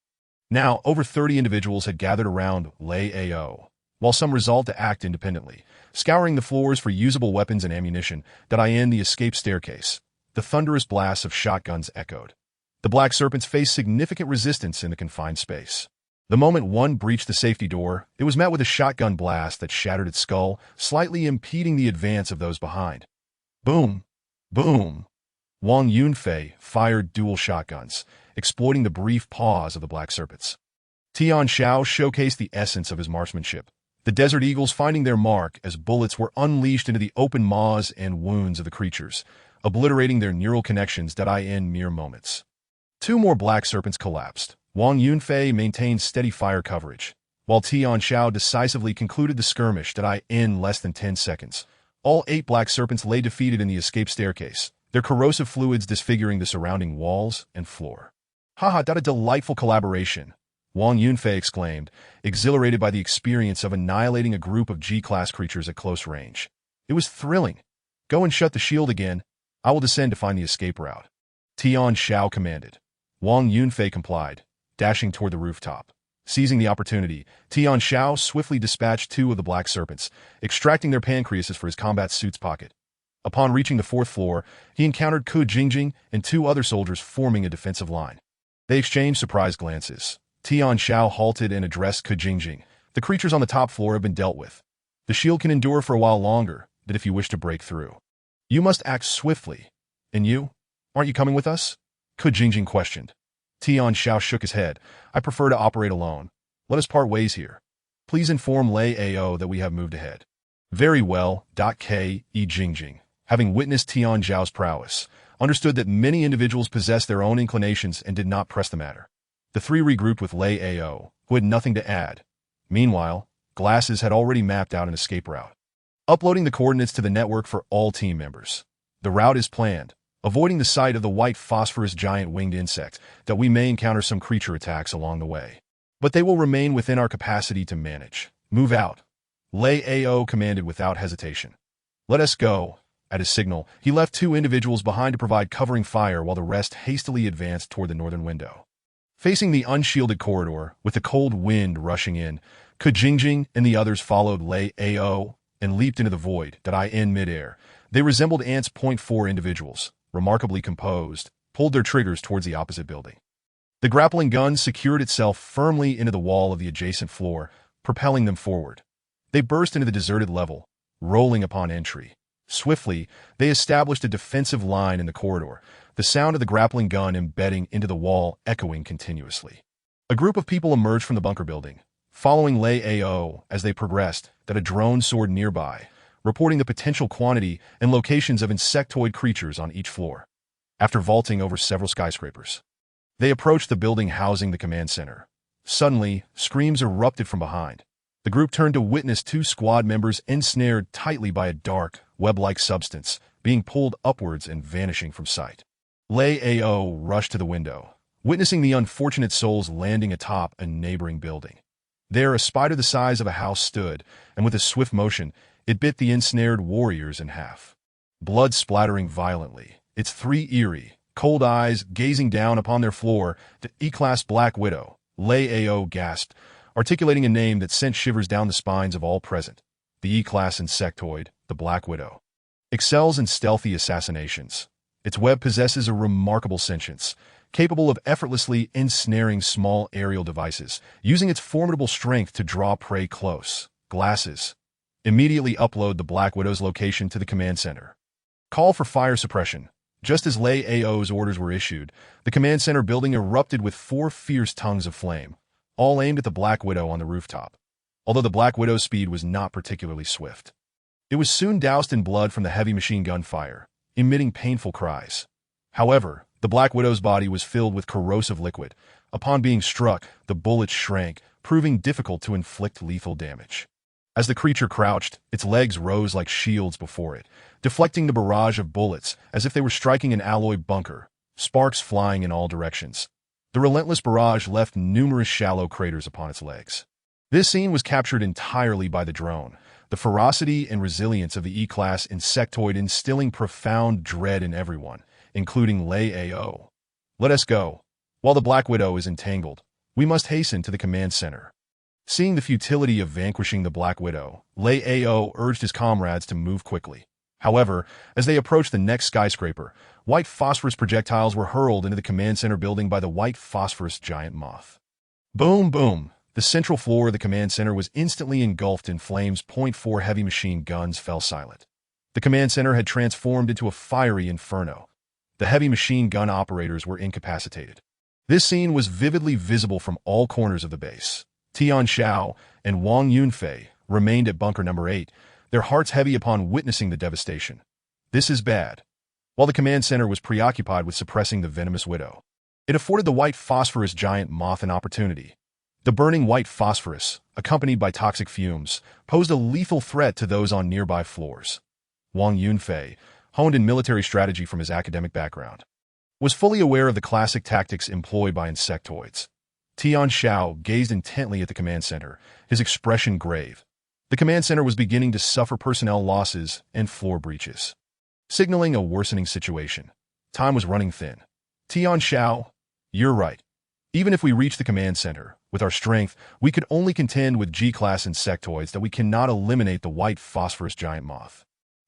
Now, over 30 individuals had gathered around Lei Ao, while some resolved to act independently, scouring the floors for usable weapons and ammunition that in the escape staircase. The thunderous blasts of shotguns echoed. The black serpents faced significant resistance in the confined space. The moment one breached the safety door, it was met with a shotgun blast that shattered its skull, slightly impeding the advance of those behind. Boom! Boom! Wang Yunfei fired dual shotguns, exploiting the brief pause of the black serpents. Tian Xiao showcased the essence of his marksmanship, the desert eagles finding their mark as bullets were unleashed into the open maws and wounds of the creatures, obliterating their neural connections in mere moments. 2 more black serpents collapsed. Wang Yunfei maintained steady fire coverage, while Tian Xiao decisively concluded the skirmish in less than 10 seconds. All 8 black serpents lay defeated in the escape staircase, their corrosive fluids disfiguring the surrounding walls and floor. "Haha, that a delightful collaboration," Wang Yunfei exclaimed, exhilarated by the experience of annihilating a group of G-class creatures at close range. "It was thrilling. Go and shut the shield again. I will descend to find the escape route." Tian Xiao commanded. Wang Yunfei complied, dashing toward the rooftop. Seizing the opportunity, Tian Xiao swiftly dispatched 2 of the black serpents, extracting their pancreases for his combat suit's pocket. Upon reaching the 4th floor, he encountered Jingjing and 2 other soldiers forming a defensive line. They exchanged surprised glances. Tian Xiao halted and addressed Jingjing. "The creatures on the top floor have been dealt with. The shield can endure for a while longer, that if you wish to break through. You must act swiftly. And you? Aren't you coming with us?" Jingjing questioned. Tian Xiao shook his head. "I prefer to operate alone. Let us part ways here. Please inform Lei Ao that we have moved ahead." "Very well." Jingjing, having witnessed Tian Xiao's prowess, understood that many individuals possessed their own inclinations and did not press the matter. The three regrouped with Lei Ao, who had nothing to add. Meanwhile, Glasses had already mapped out an escape route, uploading the coordinates to the network for all team members. The route is planned, avoiding the sight of the white phosphorus giant winged insect, that we may encounter some creature attacks along the way. But they will remain within our capacity to manage. Move out. Lei Ao commanded without hesitation. Let us go. At his signal, he left two individuals behind to provide covering fire while the rest hastily advanced toward the northern window. Facing the unshielded corridor, with the cold wind rushing in, Kujingjing and the others followed Lei Ao and leaped into the void that I in midair. They resembled ants. 4 individuals, remarkably composed, pulled their triggers towards the opposite building. The grappling gun secured itself firmly into the wall of the adjacent floor, propelling them forward. They burst into the deserted level, rolling upon entry. Swiftly, they established a defensive line in the corridor, the sound of the grappling gun embedding into the wall echoing continuously. A group of people emerged from the bunker building, following Lei Ao as they progressed, that a drone soared nearby, reporting the potential quantity and locations of insectoid creatures on each floor. After vaulting over several skyscrapers, they approached the building housing the command center. Suddenly, screams erupted from behind. The group turned to witness 2 squad members ensnared tightly by a dark, web-like substance, being pulled upwards and vanishing from sight. Lei Ao rushed to the window, witnessing the unfortunate souls landing atop a neighboring building. There, a spider the size of a house stood, and with a swift motion, it bit the ensnared warriors in half. Blood splattering violently, its 3 eerie, cold eyes gazing down upon their floor, the E-Class Black Widow, Lei Ao gasped, articulating a name that sent shivers down the spines of all present. The E-Class insectoid, the Black Widow, excels in stealthy assassinations. Its web possesses a remarkable sentience, capable of effortlessly ensnaring small aerial devices, using its formidable strength to draw prey close. Glasses. Immediately upload the Black Widow's location to the command center. Call for fire suppression. Just as Lei Ao's orders were issued, the command center building erupted with 4 fierce tongues of flame, all aimed at the Black Widow on the rooftop. Although the Black Widow's speed was not particularly swift, it was soon doused in blood from the heavy machine gun fire, emitting painful cries. However, the Black Widow's body was filled with corrosive liquid. Upon being struck, the bullets shrank, proving difficult to inflict lethal damage. As the creature crouched, its legs rose like shields before it, deflecting the barrage of bullets as if they were striking an alloy bunker, sparks flying in all directions. The relentless barrage left numerous shallow craters upon its legs. This scene was captured entirely by the drone, the ferocity and resilience of the E-Class insectoid instilling profound dread in everyone, including Lei Ao. Let us go. While the Black Widow is entangled, we must hasten to the command center. Seeing the futility of vanquishing the Black Widow, Lei Ao urged his comrades to move quickly. However, as they approached the next skyscraper, white phosphorus projectiles were hurled into the command center building by the white phosphorus giant moth. Boom, boom. The central floor of the command center was instantly engulfed in flames. 4 heavy machine guns fell silent. The command center had transformed into a fiery inferno. The heavy machine gun operators were incapacitated. This scene was vividly visible from all corners of the base. Tian Xiao and Wang Yunfei remained at bunker number 8, their hearts heavy upon witnessing the devastation. This is bad. While the command center was preoccupied with suppressing the venomous widow, it afforded the white phosphorus giant moth an opportunity. The burning white phosphorus, accompanied by toxic fumes, posed a lethal threat to those on nearby floors. Wang Yunfei, honed in military strategy from his academic background, was fully aware of the classic tactics employed by insectoids. Tian Xiao gazed intently at the command center, his expression grave. The command center was beginning to suffer personnel losses and floor breaches, signaling a worsening situation. Time was running thin. Tian Xiao, you're right. Even if we reach the command center, with our strength, we could only contend with G-class insectoids that we cannot eliminate the white phosphorus giant moth,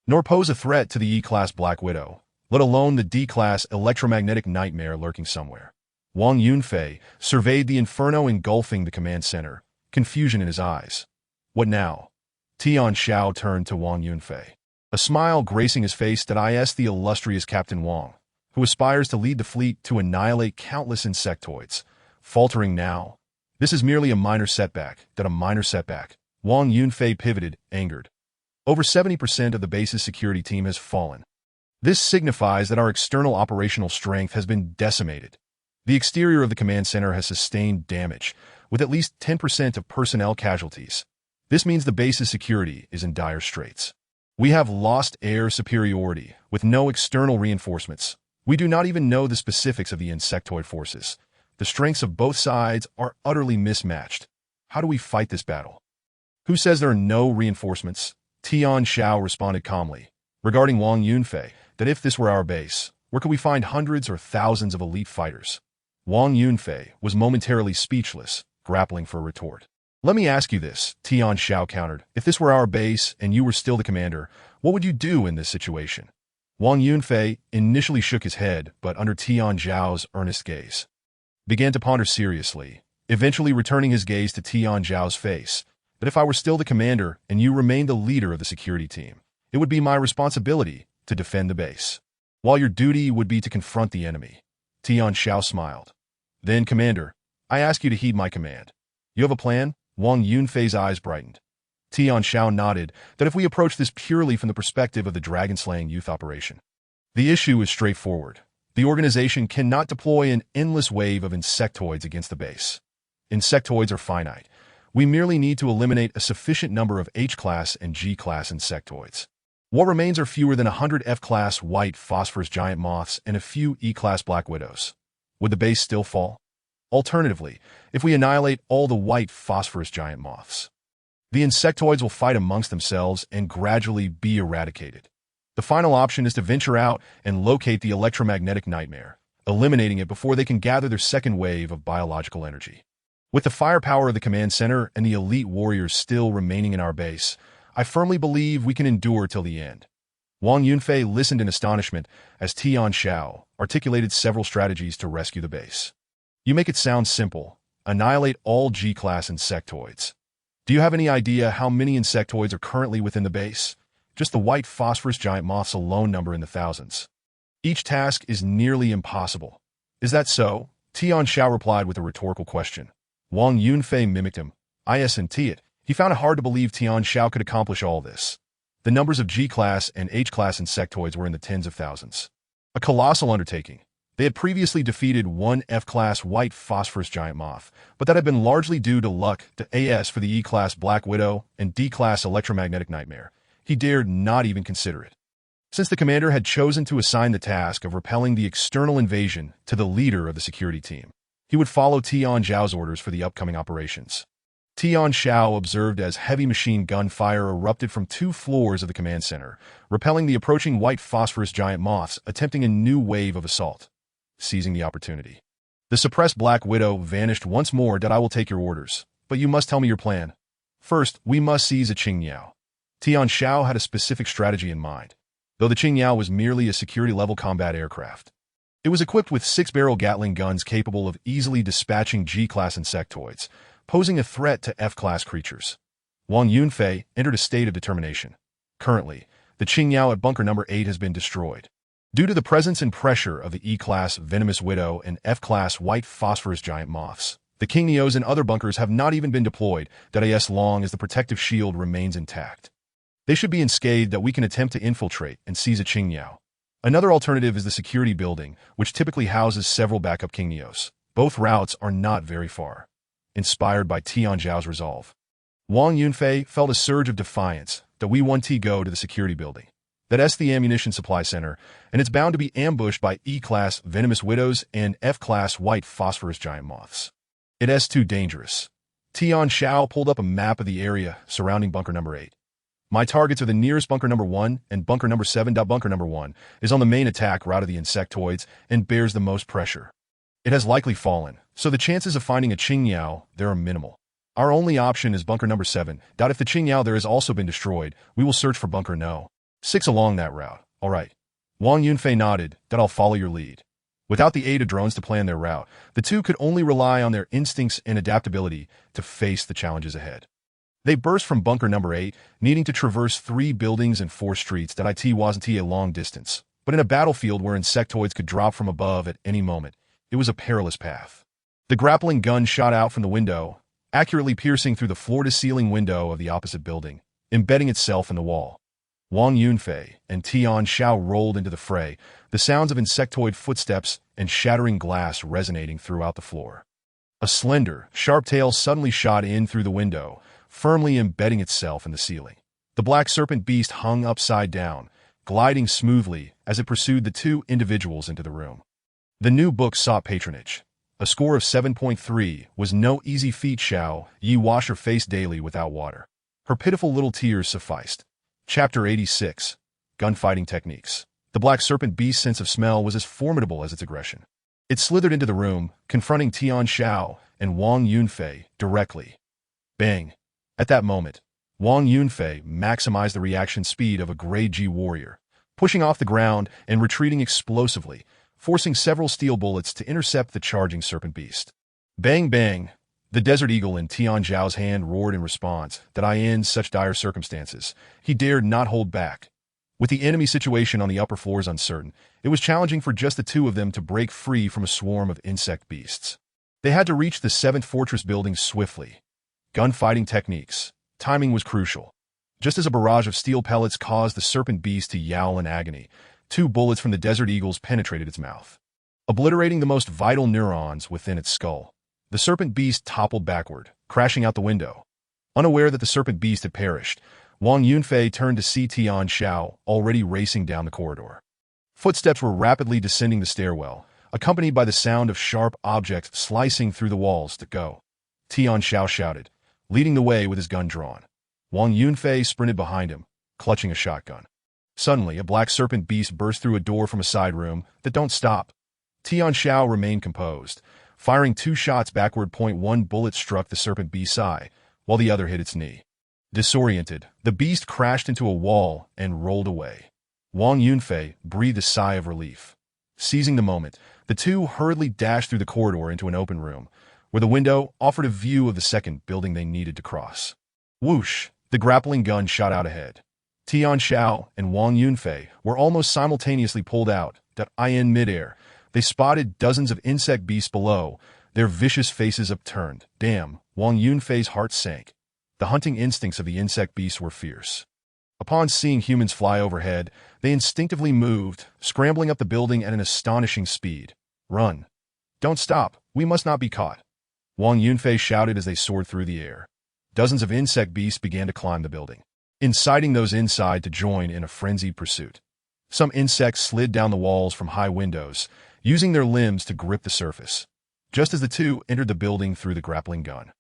nor pose a threat to the E-class Black Widow, let alone the D-class electromagnetic nightmare lurking somewhere. Wang Yunfei surveyed the inferno engulfing the command center, confusion in his eyes. What now? Tian Xiao turned to Wang Yunfei, a smile gracing his face. That is the illustrious Captain Wang, who aspires to lead the fleet to annihilate countless insectoids. Faltering now. This is merely a minor setback. A minor setback. Wang Yunfei pivoted, angered. Over 70% of the base's security team has fallen. This signifies that our external operational strength has been decimated. The exterior of the command center has sustained damage, with at least 10% of personnel casualties. This means the base's security is in dire straits. We have lost air superiority, with no external reinforcements. We do not even know the specifics of the insectoid forces. The strengths of both sides are utterly mismatched. How do we fight this battle? Who says there are no reinforcements? Tian Xiao responded calmly, regarding Wang Yunfei, that if this were our base, where could we find hundreds or thousands of elite fighters? Wang Yunfei was momentarily speechless, grappling for a retort. Let me ask you this, Tian Xiao countered. If this were our base and you were still the commander, what would you do in this situation? Wang Yunfei initially shook his head, but under Tian Xiao's earnest gaze, began to ponder seriously, eventually returning his gaze to Tian Xiao's face. But if I were still the commander and you remained the leader of the security team, it would be my responsibility to defend the base, while your duty would be to confront the enemy. Tian Xiao smiled. Then, Commander, I ask you to heed my command. You have a plan? Wang Yunfei's eyes brightened. Tian Xiao nodded that if we approach this purely from the perspective of the dragon-slaying youth operation, the issue is straightforward. The organization cannot deploy an endless wave of insectoids against the base. Insectoids are finite. We merely need to eliminate a sufficient number of H-class and G-class insectoids. What remains are fewer than 100 F-class white phosphorus giant moths and a few E-class black widows. Would the base still fall? Alternatively, if we annihilate all the white phosphorus giant moths, the insectoids will fight amongst themselves and gradually be eradicated. The final option is to venture out and locate the electromagnetic nightmare, eliminating it before they can gather their second wave of biological energy. With the firepower of the command center and the elite warriors still remaining in our base, I firmly believe we can endure till the end. Wang Yunfei listened in astonishment as Tian Xiao articulated several strategies to rescue the base. You make it sound simple. Annihilate all G-class insectoids. Do you have any idea how many insectoids are currently within the base? Just the white phosphorus giant moths alone number in the thousands. Each task is nearly impossible. Is that so? Tian Xiao replied with a rhetorical question. Wang Yunfei mimicked him. Isn't it? He found it hard to believe Tian Xiao could accomplish all this. The numbers of G-class and H-class insectoids were in the tens of thousands. A colossal undertaking. They had previously defeated one F-class white phosphorus giant moth, but that had been largely due to luck to AS for the E-class Black Widow and D-class electromagnetic nightmare. He dared not even consider it. Since the commander had chosen to assign the task of repelling the external invasion to the leader of the security team, he would follow Tian Xiao's orders for the upcoming operations. Tian Xiao observed as heavy machine gun fire erupted from 2 floors of the command center, repelling the approaching white phosphorus giant moths, attempting a new wave of assault. Seizing the opportunity, the suppressed Black Widow vanished once more. I will take your orders, but you must tell me your plan. First, we must seize a Qingyao. Tian Xiao had a specific strategy in mind, though the Qingyao was merely a security-level combat aircraft. It was equipped with 6-barrel Gatling guns capable of easily dispatching G-class insectoids, posing a threat to F-class creatures. Wang Yunfei entered a state of determination. Currently, the Qingyao at bunker number 8 has been destroyed. Due to the presence and pressure of the E-class venomous widow and F-class white phosphorus giant moths, the Qingyaos in other bunkers have not even been deployed, as long as the protective shield remains intact. They should be unscathed that we can attempt to infiltrate and seize a Qingyao. Another alternative is the security building, which typically houses several backup Qingyaos. Both routes are not very far. Inspired by Tian Xiao's resolve, Wang Yunfei felt a surge of defiance that we want to go to the security building. That's the ammunition supply center, and it's bound to be ambushed by E-class venomous widows and F-class white phosphorus giant moths. It's too dangerous. Tian Xiao pulled up a map of the area surrounding bunker number 8. My targets are the nearest bunker number 1 and bunker number 7. Bunker number 1 is on the main attack route of the insectoids and bears the most pressure. It has likely fallen, so the chances of finding a Qingyao there are minimal. Our only option is bunker number 7. If the Qingyao there has also been destroyed, we will search for bunker no. 6 along that route. All right. Wang Yunfei nodded. I'll follow your lead. Without the aid of drones to plan their route, the two could only rely on their instincts and adaptability to face the challenges ahead. They burst from bunker number 8, needing to traverse 3 buildings and 4 streets. It wasn't a long distance, but in a battlefield where insectoids could drop from above at any moment, it was a perilous path. The grappling gun shot out from the window, accurately piercing through the floor-to-ceiling window of the opposite building, embedding itself in the wall. Wang Yunfei and Tian Xiao rolled into the fray, the sounds of insectoid footsteps and shattering glass resonating throughout the floor. A slender, sharp tail suddenly shot in through the window, firmly embedding itself in the ceiling. The black serpent beast hung upside down, gliding smoothly as it pursued the two individuals into the room. The new book sought patronage. A score of 7.3 was no easy feat. Xiao Yi washed her face daily without water. Her pitiful little tears sufficed. Chapter 86. Gunfighting Techniques. The black serpent beast's sense of smell was as formidable as its aggression. It slithered into the room, confronting Tian Xiao and Wang Yunfei directly. Bang! At that moment, Wang Yunfei maximized the reaction speed of a grade G warrior, pushing off the ground and retreating explosively, forcing several steel bullets to intercept the charging serpent beast. Bang bang! The Desert Eagle in Tian Xiao's hand roared in response that in such dire circumstances, he dared not hold back. With the enemy situation on the upper floors uncertain, it was challenging for just the two of them to break free from a swarm of insect beasts. They had to reach the 7th fortress building swiftly. Gunfighting techniques. Timing was crucial. Just as a barrage of steel pellets caused the serpent beast to yowl in agony, 2 bullets from the Desert Eagles penetrated its mouth, obliterating the most vital neurons within its skull. The serpent beast toppled backward, crashing out the window. Unaware that the serpent beast had perished, Wang Yunfei turned to see Tian Xiao already racing down the corridor. Footsteps were rapidly descending the stairwell, accompanied by the sound of sharp objects slicing through the walls. To go! Tian Xiao shouted, leading the way with his gun drawn. Wang Yunfei sprinted behind him, clutching a shotgun. Suddenly, a black serpent beast burst through a door from a side room. That don't stop. Tian Xiao remained composed, firing 2 shots backward. 1 bullet struck the serpent beast's eye, while the other hit its knee. Disoriented, the beast crashed into a wall and rolled away. Wang Yunfei breathed a sigh of relief. Seizing the moment, the two hurriedly dashed through the corridor into an open room, where the window offered a view of the second building they needed to cross. Whoosh! The grappling gun shot out ahead. Tian Xiao and Wang Yunfei were almost simultaneously pulled out. In midair, they spotted dozens of insect beasts below, their vicious faces upturned. Damn! Wang Yunfei's heart sank. The hunting instincts of the insect beasts were fierce. Upon seeing humans fly overhead, they instinctively moved, scrambling up the building at an astonishing speed. Run! Don't stop! We must not be caught! Wang Yunfei shouted as they soared through the air. Dozens of insect beasts began to climb the building, inciting those inside to join in a frenzied pursuit. Some insects slid down the walls from high windows, using their limbs to grip the surface, just as the two entered the building through the grappling gun.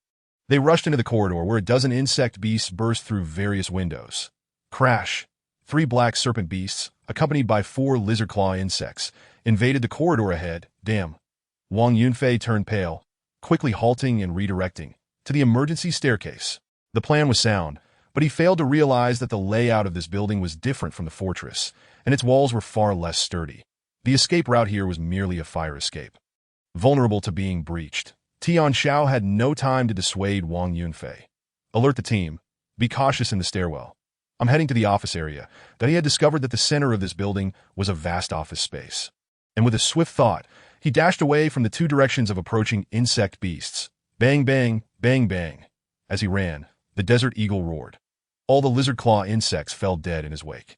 They rushed into the corridor where a dozen insect beasts burst through various windows. Crash! 3 black serpent beasts, accompanied by 4 lizard claw insects, invaded the corridor ahead. Damn! Wang Yunfei turned pale, quickly halting and redirecting to the emergency staircase. The plan was sound, but he failed to realize that the layout of this building was different from the fortress, and its walls were far less sturdy. The escape route here was merely a fire escape, vulnerable to being breached. Tian Xiao had no time to dissuade Wang Yunfei. Alert the team. Be cautious in the stairwell. I'm heading to the office area. That he had discovered that the center of this building was a vast office space. And with a swift thought, he dashed away from the 2 directions of approaching insect beasts. Bang bang, bang bang. As he ran, the Desert Eagle roared. All the lizard claw insects fell dead in his wake.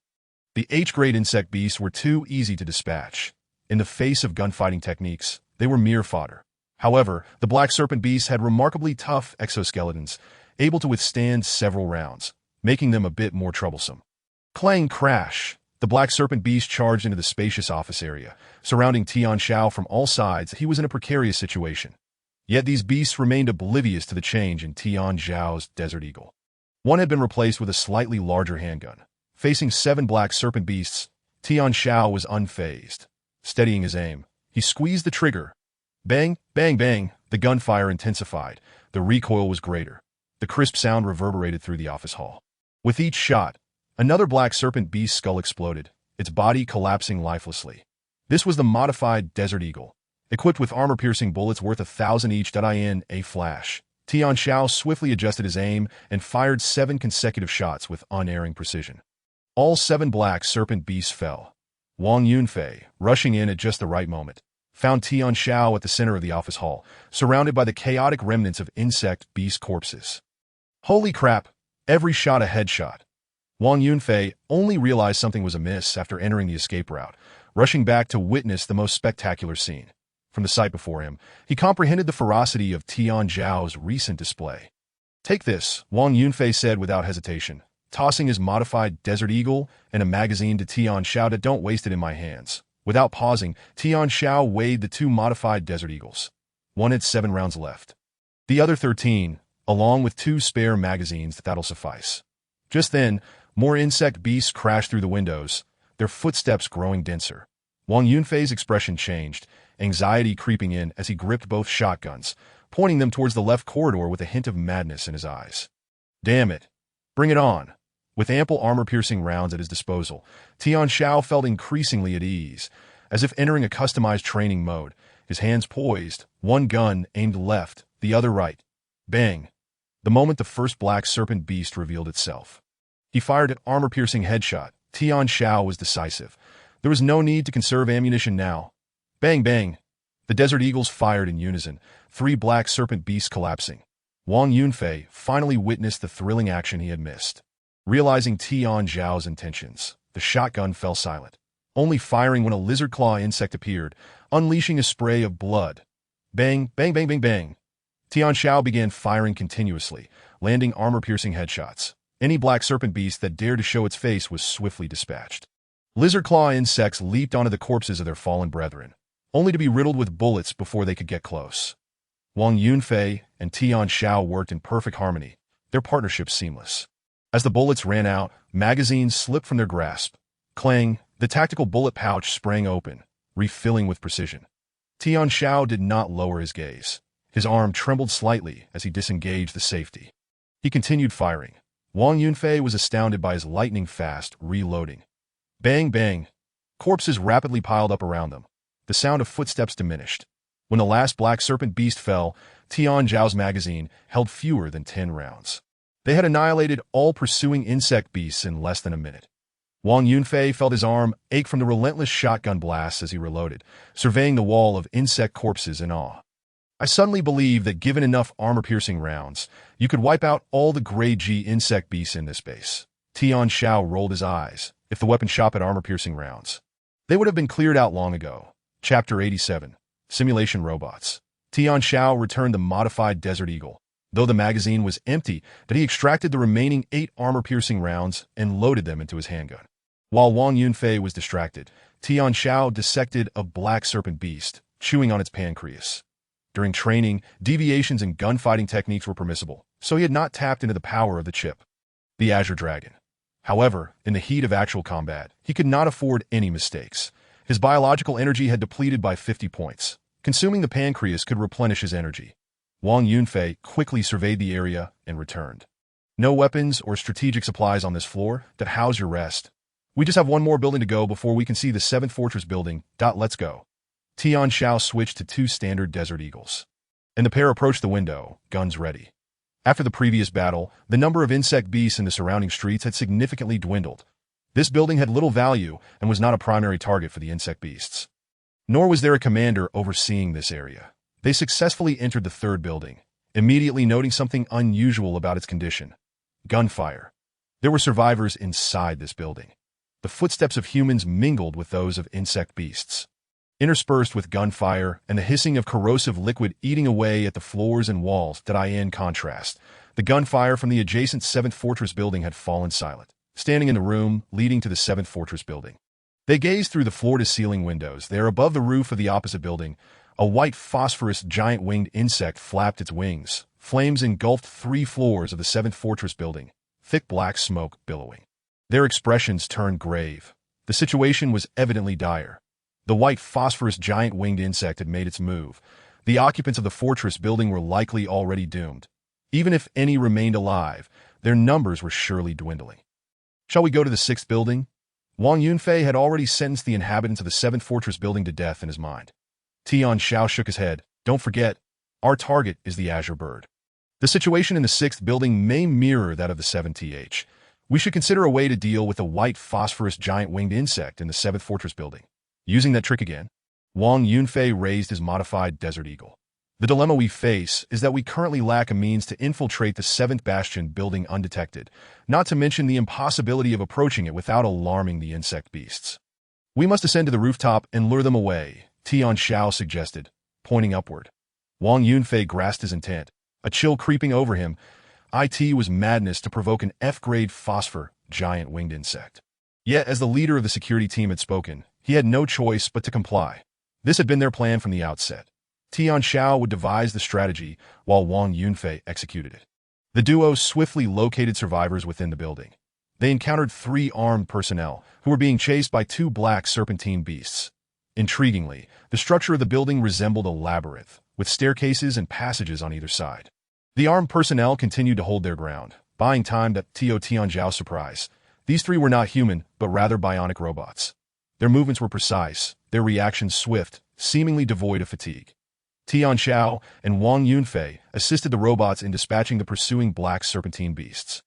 The H-grade insect beasts were too easy to dispatch. In the face of gunfighting techniques, they were mere fodder. However, the black serpent beasts had remarkably tough exoskeletons, able to withstand several rounds, making them a bit more troublesome. Clang crash! The black serpent beast charged into the spacious office area, surrounding Tian Xiao from all sides. He was in a precarious situation. Yet these beasts remained oblivious to the change in Tian Xiao's Desert Eagle. One had been replaced with a slightly larger handgun. Facing 7 black serpent beasts, Tian Xiao was unfazed. Steadying his aim, he squeezed the trigger. Bang, bang, bang! The gunfire intensified. The recoil was greater. The crisp sound reverberated through the office hall. With each shot, another black serpent beast's skull exploded, its body collapsing lifelessly. This was the modified Desert Eagle, equipped with armor-piercing bullets worth 1,000 each. In a flash, Tian Xiao swiftly adjusted his aim and fired 7 consecutive shots with unerring precision. All 7 black serpent beasts fell. Wang Yunfei, rushing in at just the right moment, found Tian Xiao at the center of the office hall, surrounded by the chaotic remnants of insect beast corpses. Holy crap! Every shot a headshot. Wang Yunfei only realized something was amiss after entering the escape route, rushing back to witness the most spectacular scene. From the sight before him, he comprehended the ferocity of Tian Xiao's recent display. "Take this," Wang Yunfei said without hesitation, tossing his modified Desert Eagle and a magazine to Tian Xiao. "Don't waste it in my hands." Without pausing, Tian Xiao weighed the two modified Desert Eagles. One had 7 rounds left. The other 13, along with 2 spare magazines, that'll suffice. Just then, more insect beasts crashed through the windows, their footsteps growing denser. Wang Yunfei's expression changed, anxiety creeping in as he gripped both shotguns, pointing them towards the left corridor with a hint of madness in his eyes. "Damn it. Bring it on." With ample armor-piercing rounds at his disposal, Tian Xiao felt increasingly at ease, as if entering a customized training mode, his hands poised, one gun aimed left, the other right. Bang! The moment the first black serpent beast revealed itself. He fired an armor-piercing headshot. Tian Xiao was decisive. There was no need to conserve ammunition now. Bang, bang! The Desert Eagles fired in unison, 3 black serpent beasts collapsing. Wang Yunfei finally witnessed the thrilling action he had missed. Realizing Tian Xiao's intentions, the shotgun fell silent, only firing when a lizard claw insect appeared, unleashing a spray of blood. Bang, bang, bang, bang, bang. Tian Xiao began firing continuously, landing armor-piercing headshots. Any black serpent beast that dared to show its face was swiftly dispatched. Lizard claw insects leaped onto the corpses of their fallen brethren, only to be riddled with bullets before they could get close. Wang Yunfei and Tian Xiao worked in perfect harmony, their partnership seamless. As the bullets ran out, magazines slipped from their grasp. Clang, the tactical bullet pouch sprang open, refilling with precision. Tian Xiao did not lower his gaze. His arm trembled slightly as he disengaged the safety. He continued firing. Wang Yunfei was astounded by his lightning-fast reloading. Bang, bang. Corpses rapidly piled up around them. The sound of footsteps diminished. When the last black serpent beast fell, Tian Xiao's magazine held fewer than 10 rounds. They had annihilated all pursuing insect beasts in less than a minute. Wang Yunfei felt his arm ache from the relentless shotgun blasts as he reloaded, surveying the wall of insect corpses in awe. "I suddenly believe that given enough armor-piercing rounds, you could wipe out all the grade G insect beasts in this base." Tian Xiao rolled his eyes. If the weapon shop had armor-piercing rounds, they would have been cleared out long ago. Chapter 87. Simulation Robots. Tian Xiao returned the modified Desert Eagle, though the magazine was empty, that he extracted the remaining 8 armor-piercing rounds and loaded them into his handgun. While Wang Yunfei was distracted, Tian Xiao dissected a black serpent beast, chewing on its pancreas. During training, deviations in gunfighting techniques were permissible, so he had not tapped into the power of the chip, the Azure Dragon. However, in the heat of actual combat, he could not afford any mistakes. His biological energy had depleted by 50 points. Consuming the pancreas could replenish his energy. Wang Yunfei quickly surveyed the area and returned. "No weapons or strategic supplies on this floor that house your rest. We just have one more building to go before we can see the 7th Fortress building. Let's go." Tian Xiao switched to 2 standard Desert Eagles, and the pair approached the window, guns ready. After the previous battle, the number of insect beasts in the surrounding streets had significantly dwindled. This building had little value and was not a primary target for the insect beasts. Nor was there a commander overseeing this area. They successfully entered the 3rd building, immediately noting something unusual about its condition. Gunfire. There were survivors inside this building. The footsteps of humans mingled with those of insect beasts, interspersed with gunfire and the hissing of corrosive liquid eating away at the floors and walls. In contrast, the gunfire from the adjacent 7th Fortress building had fallen silent, standing in the room leading to the 7th Fortress building. They gazed through the floor-to-ceiling windows. There, above the roof of the opposite building, a white phosphorus giant-winged insect flapped its wings. Flames engulfed 3 floors of the 7th Fortress building, thick black smoke billowing. Their expressions turned grave. The situation was evidently dire. The white phosphorus giant-winged insect had made its move. The occupants of the fortress building were likely already doomed. Even if any remained alive, their numbers were surely dwindling. "Shall we go to the 6th building?" Wang Yunfei had already sentenced the inhabitants of the 7th Fortress building to death in his mind. Tian Xiao shook his head. "Don't forget, our target is the Azure Bird. The situation in the 6th building may mirror that of the 7th. We should consider a way to deal with the white phosphorus giant-winged insect in the 7th Fortress building. Using that trick again." Wang Yunfei raised his modified Desert Eagle. The dilemma we face is that we currently lack a means to infiltrate the 7th Bastion building undetected, not to mention the impossibility of approaching it without alarming the insect beasts. We must ascend to the rooftop and lure them away, Tian Xiao suggested, pointing upward. Wang Yunfei grasped his intent, a chill creeping over him. It was madness to provoke an F-grade phosphor giant winged insect. Yet, as the leader of the security team had spoken, he had no choice but to comply. This had been their plan from the outset. Tian Xiao would devise the strategy, while Wang Yunfei executed it. The duo swiftly located survivors within the building. They encountered 3 armed personnel, who were being chased by 2 black serpentine beasts. Intriguingly, the structure of the building resembled a labyrinth, with staircases and passages on either side. The armed personnel continued to hold their ground, buying time to Tian Xiao's surprise. These 3 were not human, but rather bionic robots. Their movements were precise, their reactions swift, seemingly devoid of fatigue. Tian Xiao and Wang Yunfei assisted the robots in dispatching the pursuing black serpentine beasts.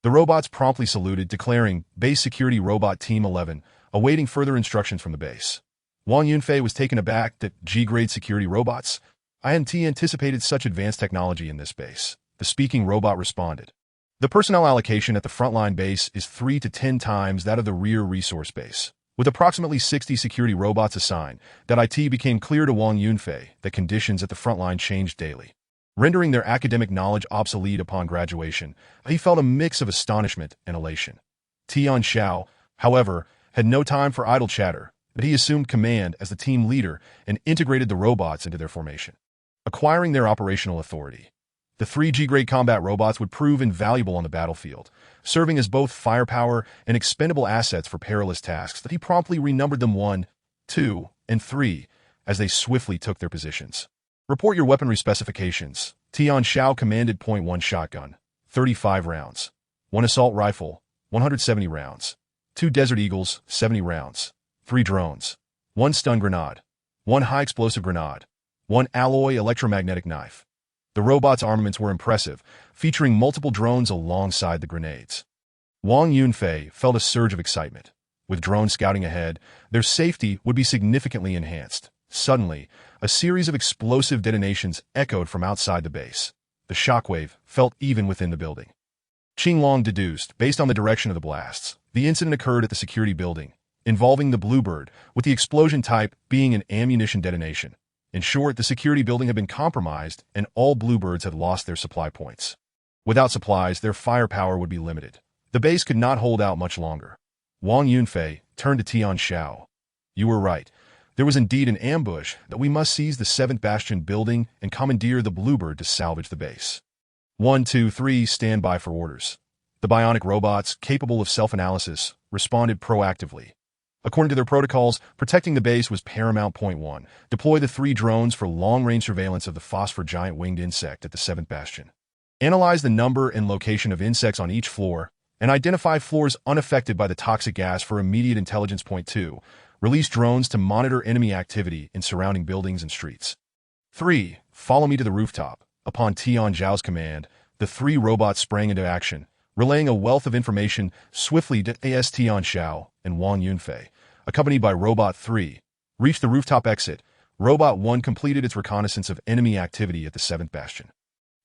The robots promptly saluted, declaring, "Base Security Robot Team 11, awaiting further instructions from the base." Wang Yunfei was taken aback that G-grade security robots. I hadn't anticipated such advanced technology in this base. The speaking robot responded. The personnel allocation at the frontline base is 3 to 10 times that of the rear resource base. With approximately 60 security robots assigned, it became clear to Wang Yunfei that conditions at the frontline changed daily, rendering their academic knowledge obsolete upon graduation. He felt a mix of astonishment and elation. Tian Xiao, however, had no time for idle chatter, but he assumed command as the team leader and integrated the robots into their formation, acquiring their operational authority. The 3 G-grade combat robots would prove invaluable on the battlefield, serving as both firepower and expendable assets for perilous tasks. That he promptly renumbered them 1, 2, and 3 as they swiftly took their positions. "Report your weaponry specifications," Tian Xiao commanded. Point 1 shotgun, 35 rounds. 1 assault rifle, 170 rounds. 2 Desert Eagles, 70 rounds. 3 drones. 1 stun grenade. 1 high-explosive grenade. 1 alloy electromagnetic knife. The robots' armaments were impressive, featuring multiple drones alongside the grenades. Wang Yunfei felt a surge of excitement. With drones scouting ahead, their safety would be significantly enhanced. Suddenly, a series of explosive detonations echoed from outside the base. The shockwave felt even within the building. Qinglong deduced, based on the direction of the blasts, the incident occurred at the security building, involving the Bluebird, with the explosion type being an ammunition detonation. In short, the security building had been compromised, and all Bluebirds had lost their supply points. Without supplies, their firepower would be limited. The base could not hold out much longer. Wang Yunfei turned to Tian Xiao. "You were right. There was indeed an ambush, that we must seize the 7th Bastion building and commandeer the Bluebird to salvage the base. 1, 2, 3, stand by for orders." The bionic robots, capable of self-analysis, responded proactively. According to their protocols, protecting the base was paramount. Point 1. Deploy the 3 drones for long-range surveillance of the phosphor giant winged insect at the 7th Bastion. Analyze the number and location of insects on each floor, and identify floors unaffected by the toxic gas for immediate intelligence. Point 2. Release drones to monitor enemy activity in surrounding buildings and streets. 3. Follow me to the rooftop. Upon Tian Zhao's command, the 3 robots sprang into action, relaying a wealth of information swiftly to Tian Xiao and Wang Yunfei. Accompanied by Robot 3, reached the rooftop exit. Robot 1 completed its reconnaissance of enemy activity at the 7th Bastion.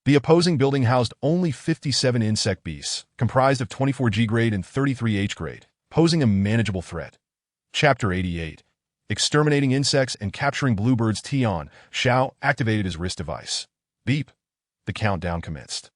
The opposing building housed only 57 insect beasts, comprised of 24 G-grade and 33 H-grade, posing a manageable threat. Chapter 88. Exterminating insects and capturing bluebirds. Tian Xiao activated his wrist device. Beep. The countdown commenced.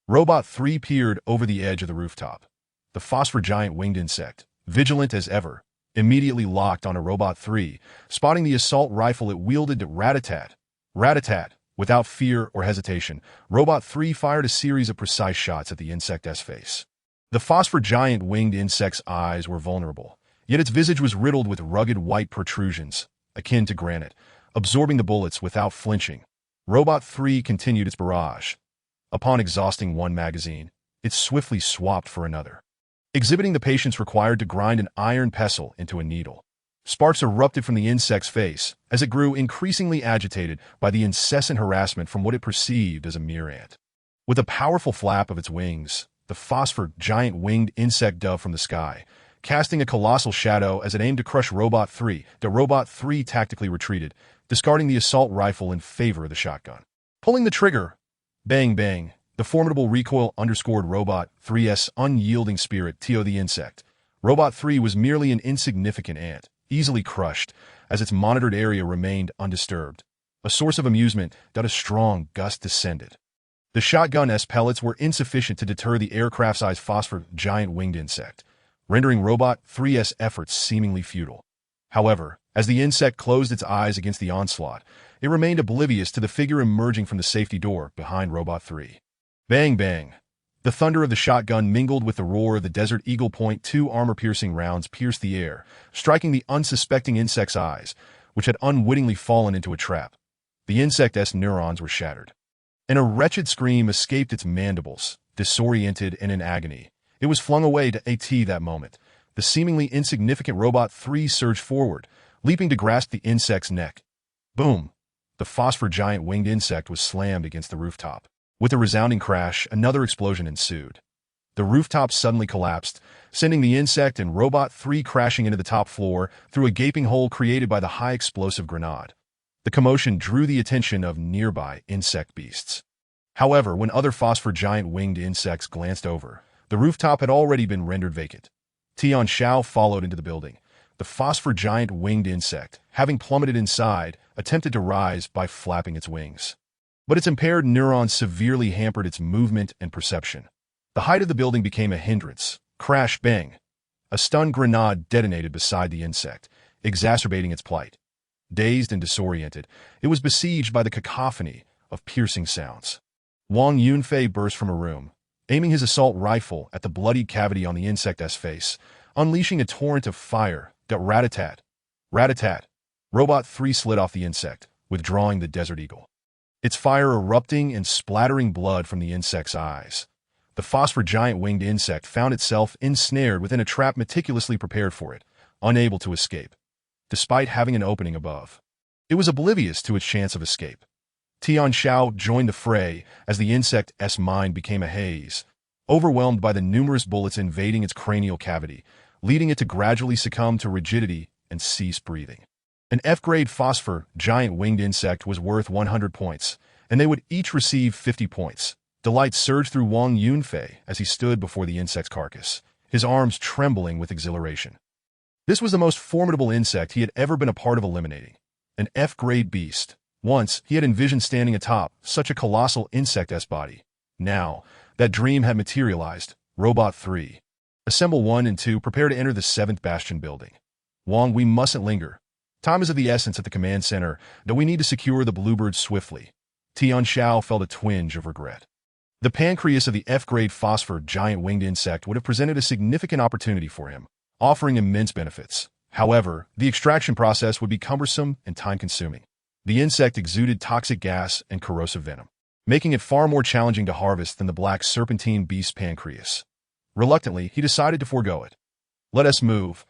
Robot 3 peered over the edge of the rooftop. The phosphor giant winged insect, vigilant as ever, immediately locked onto Robot 3, spotting the assault rifle it wielded. Rat-a-tat. Rat-a-tat. Without fear or hesitation, Robot 3 fired a series of precise shots at the insect's face. The phosphor giant winged insect's eyes were vulnerable, yet its visage was riddled with rugged white protrusions, akin to granite, absorbing the bullets without flinching. Robot 3 continued its barrage. Upon exhausting one magazine, it swiftly swapped for another, exhibiting the patience required to grind an iron pestle into a needle. Sparks erupted from the insect's face as it grew increasingly agitated by the incessant harassment from what it perceived as a mere ant. With a powerful flap of its wings, the phosphor giant winged insect dove from the sky, casting a colossal shadow as it aimed to crush Robot 3. The Robot 3 tactically retreated, discarding the assault rifle in favor of the shotgun. Pulling the trigger, bang bang, the formidable recoil underscored Robot 3's unyielding spirit Tio the insect. Robot 3 was merely an insignificant ant, easily crushed, as its monitored area remained undisturbed. A source of amusement that a strong gust descended. The shotgun's pellets were insufficient to deter the aircraft-sized phosphor giant winged insect, rendering Robot 3's efforts seemingly futile. However, as the insect closed its eyes against the onslaught, it remained oblivious to the figure emerging from the safety door behind Robot 3. Bang bang. The thunder of the shotgun mingled with the roar of the Desert Eagle .2 armor-piercing rounds pierced the air, striking the unsuspecting insect's eyes, which had unwittingly fallen into a trap. The insect's neurons were shattered. And a wretched scream escaped its mandibles, disoriented and in agony. It was flung away to AT that moment. The seemingly insignificant Robot 3 surged forward, leaping to grasp the insect's neck. Boom! The phosphor giant winged insect was slammed against the rooftop. With a resounding crash, another explosion ensued. The rooftop suddenly collapsed, sending the insect and Robot 3 crashing into the top floor through a gaping hole created by the high-explosive grenade. The commotion drew the attention of nearby insect beasts. However, when other phosphor giant winged insects glanced over, the rooftop had already been rendered vacant. Tian Xiao followed into the building. The phosphor giant winged insect, having plummeted inside, attempted to rise by flapping its wings. But its impaired neurons severely hampered its movement and perception. The height of the building became a hindrance. Crash bang! A stun grenade detonated beside the insect, exacerbating its plight. Dazed and disoriented, it was besieged by the cacophony of piercing sounds. Wang Yunfei burst from a room, aiming his assault rifle at the bloodied cavity on the insect's face, unleashing a torrent of fire that rat-a-tat. Rat-a-tat. Robot 3 slid off the insect, withdrawing the Desert Eagle. Its fire erupting and splattering blood from the insect's eyes. The phosphor giant winged insect found itself ensnared within a trap meticulously prepared for it, unable to escape, despite having an opening above. It was oblivious to its chance of escape. Tian Xiao joined the fray as the insect's mind became a haze, overwhelmed by the numerous bullets invading its cranial cavity, leading it to gradually succumb to rigidity and cease breathing. An F-grade phosphor giant winged insect was worth 100 points, and they would each receive 50 points. Delight surged through Wang Yunfei as he stood before the insect's carcass, his arms trembling with exhilaration. This was the most formidable insect he had ever been a part of eliminating. An F-grade beast. Once, he had envisioned standing atop such a colossal insect's body. Now, that dream had materialized. Robot 3. Assemble 1 and 2, prepare to enter the 7th Bastion building. Wang, we mustn't linger. Time is of the essence at the command center, though we need to secure the Bluebird swiftly. Tian Xiao felt a twinge of regret. The pancreas of the F-grade phosphor giant winged insect would have presented a significant opportunity for him, offering immense benefits. However, the extraction process would be cumbersome and time-consuming. The insect exuded toxic gas and corrosive venom, making it far more challenging to harvest than the black serpentine beast's pancreas. Reluctantly, he decided to forego it. Let us move.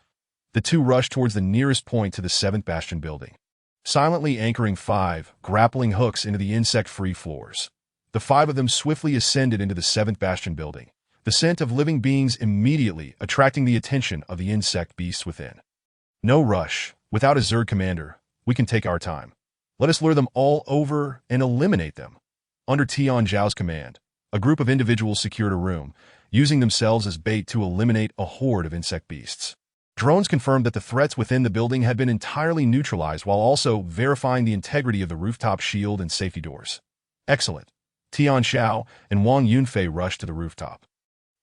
The two rushed towards the nearest point to the 7th Bastion building, silently anchoring 5 grappling hooks into the insect-free floors. The 5 of them swiftly ascended into the 7th Bastion building, the scent of living beings immediately attracting the attention of the insect beasts within. No rush. Without a Zerg commander, we can take our time. Let us lure them all over and eliminate them. Under Tian Xiao's command, a group of individuals secured a room, using themselves as bait to eliminate a horde of insect beasts. Drones confirmed that the threats within the building had been entirely neutralized while also verifying the integrity of the rooftop shield and safety doors. Excellent. Tian Xiao and Wang Yunfei rushed to the rooftop,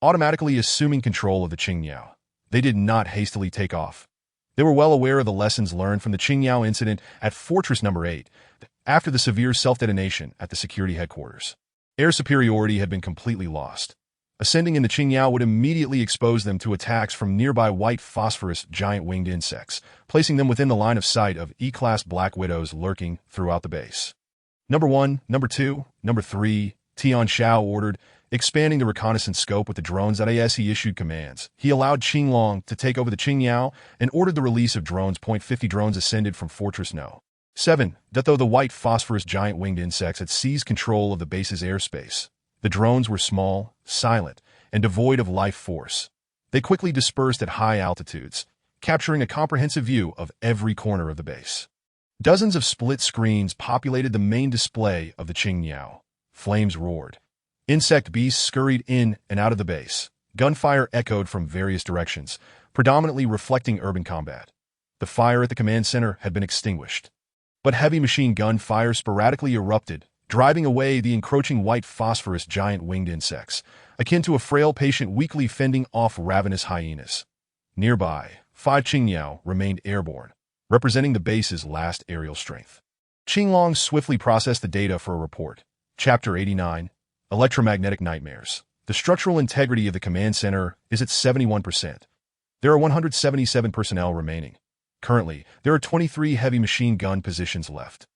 automatically assuming control of the Qingyao. They did not hastily take off. They were well aware of the lessons learned from the Qingyao incident at Fortress No. 8 after the severe self-detonation at the security headquarters. Air superiority had been completely lost. Ascending in the Qingyao would immediately expose them to attacks from nearby white phosphorus giant winged insects, placing them within the line of sight of E-class Black Widows lurking throughout the base. Number 1, Number 2, Number 3, Tian Xiao ordered, expanding the reconnaissance scope with the drones. As he issued commands, he allowed Qinglong to take over the Qingyao and ordered the release of drones. 50 drones ascended from Fortress No. 7. Though the white phosphorus giant winged insects had seized control of the base's airspace, the drones were small, silent, and devoid of life force. They quickly dispersed at high altitudes, capturing a comprehensive view of every corner of the base. Dozens of split screens populated the main display of the Tian Xiao. Flames roared. Insect beasts scurried in and out of the base. Gunfire echoed from various directions, predominantly reflecting urban combat. The fire at the command center had been extinguished, but heavy machine gun fire sporadically erupted, driving away the encroaching white phosphorus giant winged insects, akin to a frail patient weakly fending off ravenous hyenas. Nearby, 5 Tian Xiao remained airborne, representing the base's last aerial strength. Qinglong swiftly processed the data for a report. Chapter 89, Electromagnetic Nightmares. The structural integrity of the command center is at 71%. There are 177 personnel remaining. Currently, there are 23 heavy machine gun positions left.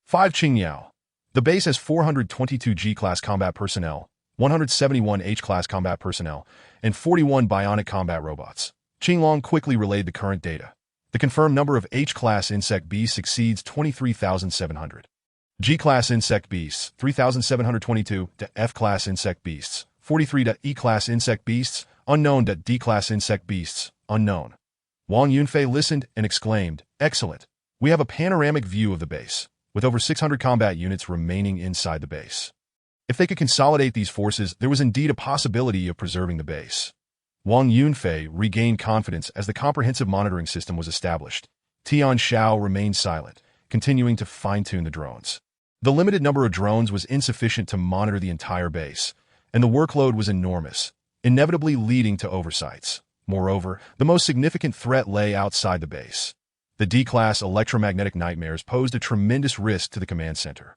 5 Tian Xiao. The base has 422 G-class combat personnel, 171 H-class combat personnel, and 41 bionic combat robots. Qinglong quickly relayed the current data. The confirmed number of H-class insect beasts exceeds 23,700. G-class insect beasts, 3,722 to F-class insect beasts, 43 to E-class insect beasts, unknown to D-class insect beasts, unknown. Wang Yunfei listened and exclaimed, "Excellent. We have a panoramic view of the base, with over 600 combat units remaining inside the base. If they could consolidate these forces, there was indeed a possibility of preserving the base." Wang Yunfei regained confidence as the comprehensive monitoring system was established. Tian Xiao remained silent, continuing to fine-tune the drones. The limited number of drones was insufficient to monitor the entire base, and the workload was enormous, inevitably leading to oversights. Moreover, the most significant threat lay outside the base. The D-class electromagnetic nightmares posed a tremendous risk to the command center.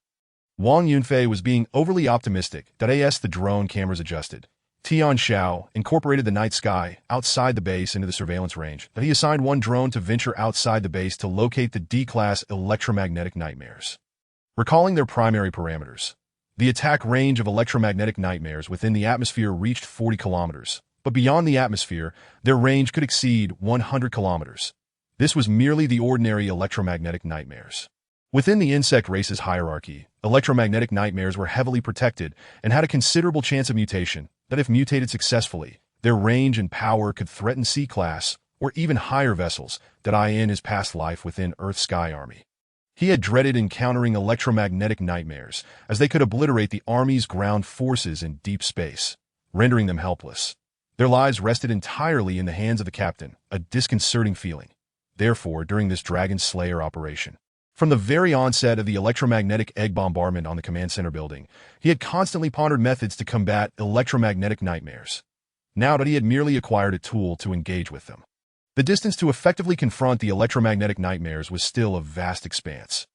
Wang Yunfei was being overly optimistic. As the drone cameras adjusted, Tian Xiao incorporated the night sky outside the base into the surveillance range. He assigned one drone to venture outside the base to locate the D-class electromagnetic nightmares. Recalling their primary parameters, the attack range of electromagnetic nightmares within the atmosphere reached 40 kilometers, but beyond the atmosphere, their range could exceed 100 kilometers. This was merely the ordinary electromagnetic nightmares. Within the insect race's hierarchy, electromagnetic nightmares were heavily protected and had a considerable chance of mutation, that if mutated successfully, their range and power could threaten C-class or even higher vessels that in his past life within Earth's Sky Army. He had dreaded encountering electromagnetic nightmares, as they could obliterate the Army's ground forces in deep space, rendering them helpless. Their lives rested entirely in the hands of the captain, a disconcerting feeling. Therefore, during this Dragon Slayer operation, from the very onset of the electromagnetic egg bombardment on the command center building, he had constantly pondered methods to combat electromagnetic nightmares. Now that he had merely acquired a tool to engage with them, the distance to effectively confront the electromagnetic nightmares was still a vast expanse.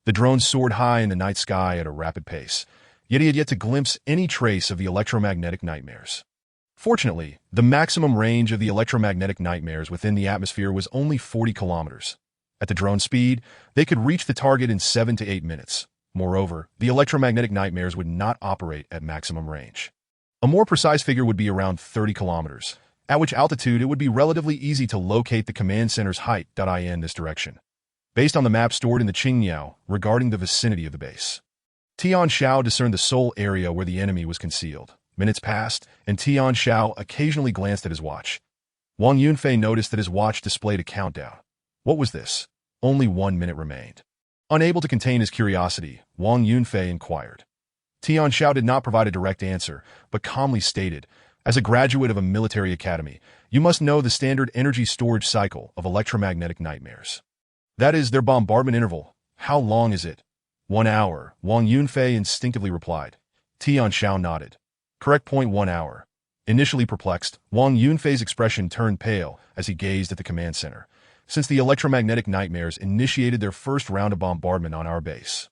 The drone soared high in the night sky at a rapid pace, yet he had yet to glimpse any trace of the electromagnetic nightmares. Fortunately, the maximum range of the electromagnetic nightmares within the atmosphere was only 40 kilometers. At the drone speed, they could reach the target in 7 to 8 minutes. Moreover, the electromagnetic nightmares would not operate at maximum range. A more precise figure would be around 30 kilometers, at which altitude it would be relatively easy to locate the command center's height. In this direction, based on the map stored in the Tian Xiao regarding the vicinity of the base. Tian Xiao discerned the sole area where the enemy was concealed. Minutes passed, and Tian Xiao occasionally glanced at his watch. Wang Yunfei noticed that his watch displayed a countdown. What was this? Only 1 minute remained. Unable to contain his curiosity, Wang Yunfei inquired. Tian Xiao did not provide a direct answer, but calmly stated, "As a graduate of a military academy, you must know the standard energy storage cycle of electromagnetic nightmares. That is their bombardment interval. How long is it?" 1 hour, Wang Yunfei instinctively replied. Tian Xiao nodded. Correct. 1 hour. Initially perplexed, Wang Yunfei's expression turned pale as he gazed at the command center, since the electromagnetic nightmares initiated their first round of bombardment on our base.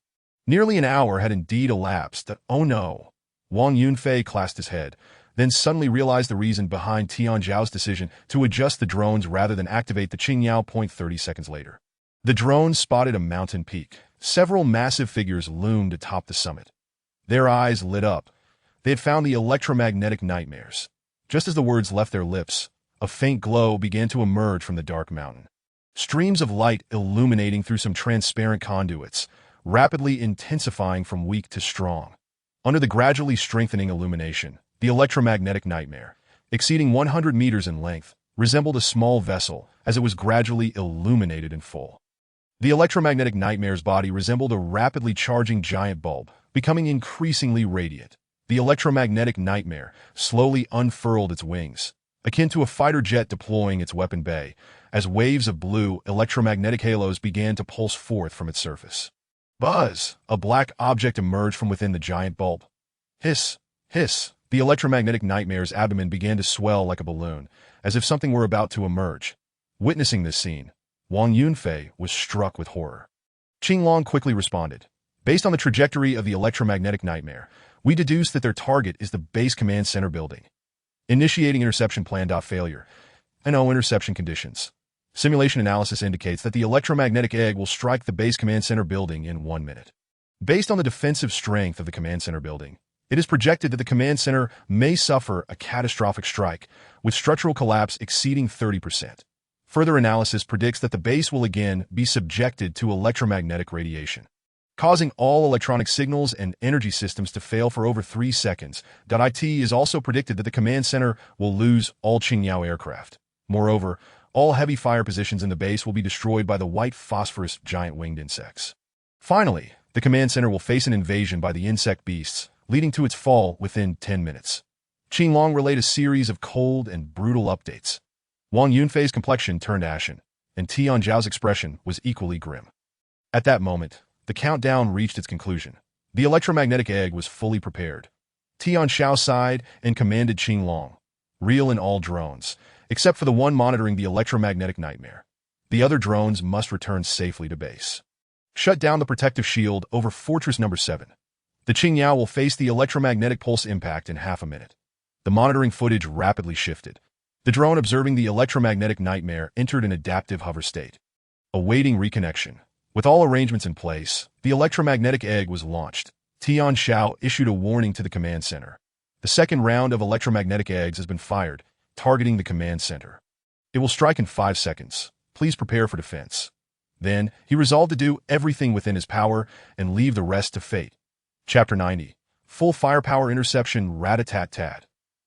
Nearly an hour had indeed elapsed. Oh no! Wang Yunfei clasped his head, then suddenly realized the reason behind Tian Xiao's decision to adjust the drones rather than activate the Tian Xiao. 30 seconds later, the drones spotted a mountain peak. Several massive figures loomed atop the summit. Their eyes lit up. They had found the electromagnetic nightmares. Just as the words left their lips, a faint glow began to emerge from the dark mountain. Streams of light illuminating through some transparent conduits, rapidly intensifying from weak to strong. Under the gradually strengthening illumination, the electromagnetic nightmare, exceeding 100 meters in length, resembled a small vessel as it was gradually illuminated in full. The electromagnetic nightmare's body resembled a rapidly charging giant bulb, becoming increasingly radiant. The electromagnetic nightmare slowly unfurled its wings, akin to a fighter jet deploying its weapon bay, as waves of blue electromagnetic halos began to pulse forth from its surface. Buzz! A black object emerged from within the giant bulb. Hiss! Hiss! The electromagnetic nightmare's abdomen began to swell like a balloon, as if something were about to emerge. Witnessing this scene, Wang Yunfei was struck with horror. Qinglong quickly responded. Based on the trajectory of the electromagnetic nightmare, we deduce that their target is the base command center building. Initiating interception plan. Failure. No interception conditions. Simulation analysis indicates that the electromagnetic egg will strike the base command center building in 1 minute. Based on the defensive strength of the command center building, it is projected that the command center may suffer a catastrophic strike, with structural collapse exceeding 30%. Further analysis predicts that the base will again be subjected to electromagnetic radiation, causing all electronic signals and energy systems to fail for over 3 seconds. It is also predicted that the command center will lose all Qingyao aircraft. Moreover, all heavy fire positions in the base will be destroyed by the white phosphorus giant winged insects. Finally, the command center will face an invasion by the insect beasts, leading to its fall within 10 minutes. Qinglong relayed a series of cold and brutal updates. Wang Yunfei's complexion turned ashen, and Tian Xiao's expression was equally grim. At that moment, the countdown reached its conclusion. The electromagnetic egg was fully prepared. Tian Xiao sighed and commanded Qinglong, "Reel in all drones, except for the one monitoring the electromagnetic nightmare. The other drones must return safely to base. Shut down the protective shield over Fortress Number 7. The Qingyao will face the electromagnetic pulse impact in half a minute." The monitoring footage rapidly shifted. The drone observing the electromagnetic nightmare entered an adaptive hover state, awaiting reconnection. With all arrangements in place, the electromagnetic egg was launched. Tian Xiao issued a warning to the command center. The second round of electromagnetic eggs has been fired, targeting the command center. It will strike in 5 seconds. Please prepare for defense. Then, he resolved to do everything within his power and leave the rest to fate. Chapter 90. Full Firepower Interception. Rat-a-tat-tat.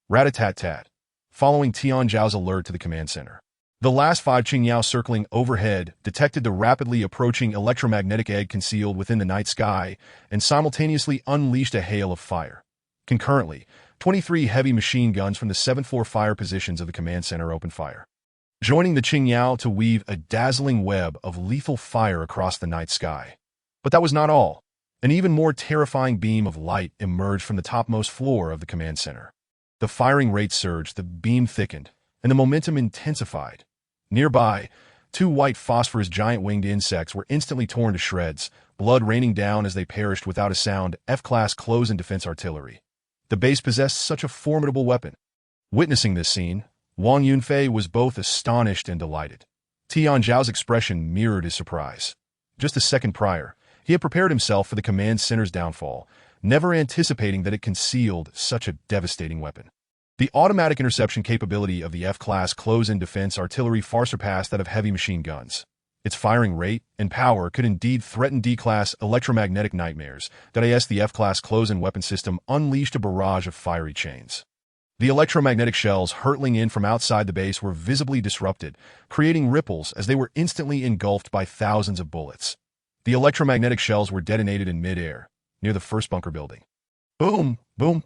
Rat-a-tat-tat. Following Tian Xiao's alert to the command center, the last 5 Qingyao circling overhead detected the rapidly approaching electromagnetic egg concealed within the night sky and simultaneously unleashed a hail of fire. Concurrently, 23 heavy machine guns from the 7th floor fire positions of the command center opened fire, joining the Qingyao to weave a dazzling web of lethal fire across the night sky. But that was not all. An even more terrifying beam of light emerged from the topmost floor of the command center. The firing rate surged, the beam thickened, and the momentum intensified. Nearby, 2 white phosphorus giant winged insects were instantly torn to shreds, blood raining down as they perished without a sound. F-class close-in defense artillery. The base possessed such a formidable weapon. Witnessing this scene, Wang Yunfei was both astonished and delighted. Tian Xiao's expression mirrored his surprise. Just a second prior, he had prepared himself for the command center's downfall, never anticipating that it concealed such a devastating weapon. The automatic interception capability of the F-class close-in defense artillery far surpassed that of heavy machine guns. Its firing rate and power could indeed threaten D-class electromagnetic nightmares. The F-class close-in weapon system unleashed a barrage of fiery chains. The electromagnetic shells hurtling in from outside the base were visibly disrupted, creating ripples as they were instantly engulfed by thousands of bullets. The electromagnetic shells were detonated in mid-air, near the first bunker building. Boom! Boom!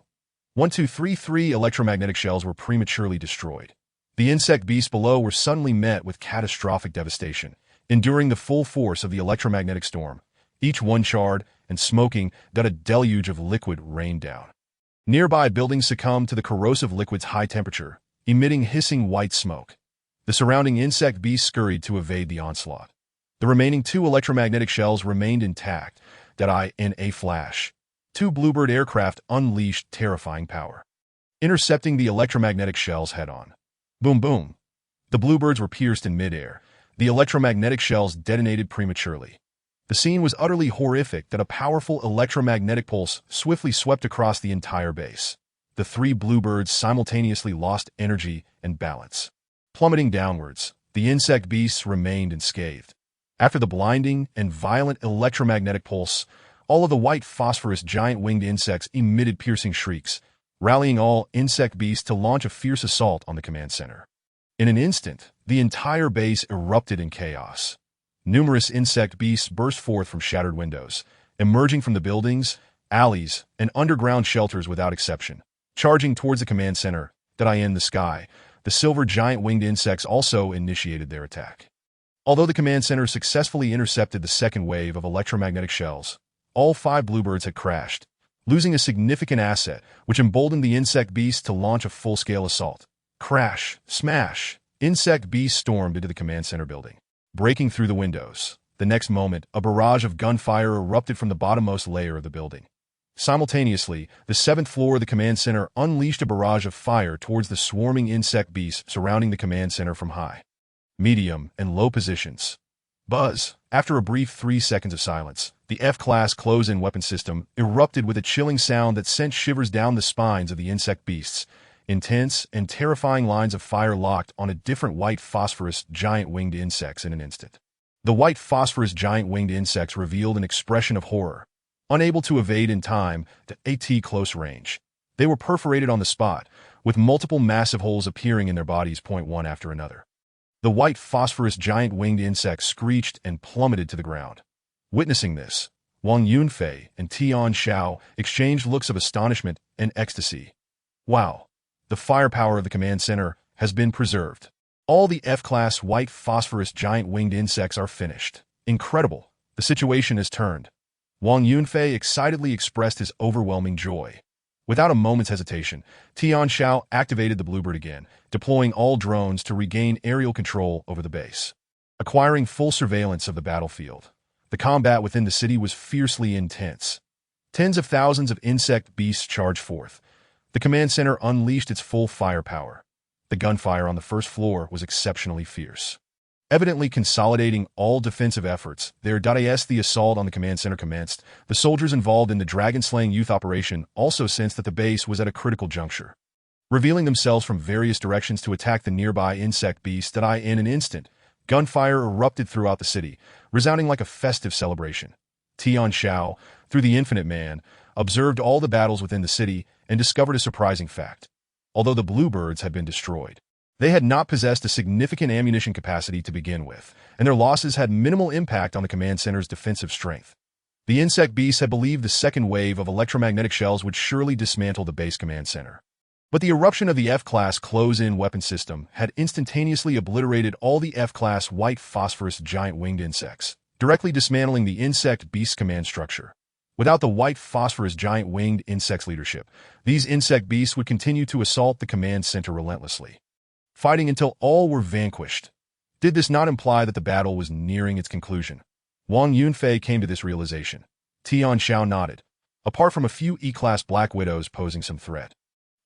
1, 2, 3, 3 electromagnetic shells were prematurely destroyed. The insect beasts below were suddenly met with catastrophic devastation, enduring the full force of the electromagnetic storm. Each one charred and smoking, a deluge of liquid rained down. Nearby buildings succumbed to the corrosive liquid's high temperature, emitting hissing white smoke. The surrounding insect beasts scurried to evade the onslaught. The remaining 2 electromagnetic shells remained intact, in a flash. 2 Bluebird aircraft unleashed terrifying power, intercepting the electromagnetic shells head-on. Boom boom. The Bluebirds were pierced in mid-air. The electromagnetic shells detonated prematurely. The scene was utterly horrific. A powerful electromagnetic pulse swiftly swept across the entire base. The 3 Bluebirds simultaneously lost energy and balance. Plummeting downwards, the insect beasts remained unscathed. After the blinding and violent electromagnetic pulse, all of the white phosphorus giant winged insects emitted piercing shrieks, rallying all insect beasts to launch a fierce assault on the command center. In an instant, the entire base erupted in chaos. Numerous insect beasts burst forth from shattered windows, emerging from the buildings, alleys, and underground shelters without exception. Charging towards the command center, in the sky, the silver giant winged insects also initiated their attack. Although the command center successfully intercepted the second wave of electromagnetic shells, all 5 bluebirds had crashed, losing a significant asset, which emboldened the insect beasts to launch a full-scale assault. Crash, smash, insect beasts stormed into the command center building, breaking through the windows. The next moment, a barrage of gunfire erupted from the bottommost layer of the building. Simultaneously, the 7th floor of the command center unleashed a barrage of fire towards the swarming insect beasts surrounding the command center from high, medium, and low positions. Buzz! After a brief 3 seconds of silence, the F-class close-in weapon system erupted with a chilling sound that sent shivers down the spines of the insect beasts. Intense and terrifying lines of fire locked on a different white phosphorus giant winged insects in an instant. The white phosphorus giant winged insects revealed an expression of horror. Unable to evade in time to AT close range, they were perforated on the spot, with multiple massive holes appearing in their bodies one after another. The white phosphorus giant winged insects screeched and plummeted to the ground. Witnessing this, Wang Yunfei and Tian Xiao exchanged looks of astonishment and ecstasy. Wow! The firepower of the command center has been preserved. All the F-class white phosphorus giant winged insects are finished. Incredible! The situation has turned. Wang Yunfei excitedly expressed his overwhelming joy. Without a moment's hesitation, Tian Xiao activated the Bluebird again, deploying all drones to regain aerial control over the base. Acquiring full surveillance of the battlefield, the combat within the city was fiercely intense. Tens of thousands of insect beasts charged forth. The command center unleashed its full firepower. The gunfire on the 1st floor was exceptionally fierce. Evidently consolidating all defensive efforts, the assault on the command center commenced. The soldiers involved in the dragon-slaying youth operation also sensed that the base was at a critical juncture. Revealing themselves from various directions to attack the nearby insect beast, in an instant, gunfire erupted throughout the city, resounding like a festive celebration. Tian Xiao, through the Infinite Man, observed all the battles within the city and discovered a surprising fact. Although the bluebirds had been destroyed, they had not possessed a significant ammunition capacity to begin with, and their losses had minimal impact on the command center's defensive strength. The insect beasts had believed the second wave of electromagnetic shells would surely dismantle the base command center. But the eruption of the F-class close-in weapon system had instantaneously obliterated all the F-class white phosphorus giant winged insects, directly dismantling the insect beast command structure. Without the white phosphorus giant winged insects' leadership, these insect beasts would continue to assault the command center relentlessly, fighting until all were vanquished. Did this not imply that the battle was nearing its conclusion? Wang Yunfei came to this realization. Tian Xiao nodded. Apart from a few E-class black widows posing some threat,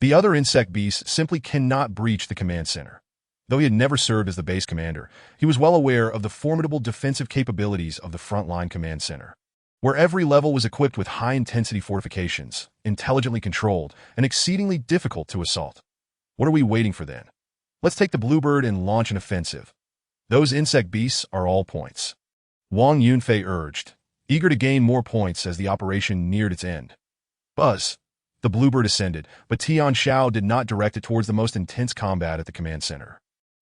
the other insect beasts simply cannot breach the command center. Though he had never served as the base commander, he was well aware of the formidable defensive capabilities of the frontline command center, where every level was equipped with high-intensity fortifications, intelligently controlled, and exceedingly difficult to assault. What are we waiting for then? Let's take the Bluebird and launch an offensive. Those insect beasts are all points, Wang Yunfei urged, eager to gain more points as the operation neared its end. Buzz! The Bluebird ascended, but Tian Xiao did not direct it towards the most intense combat at the command center.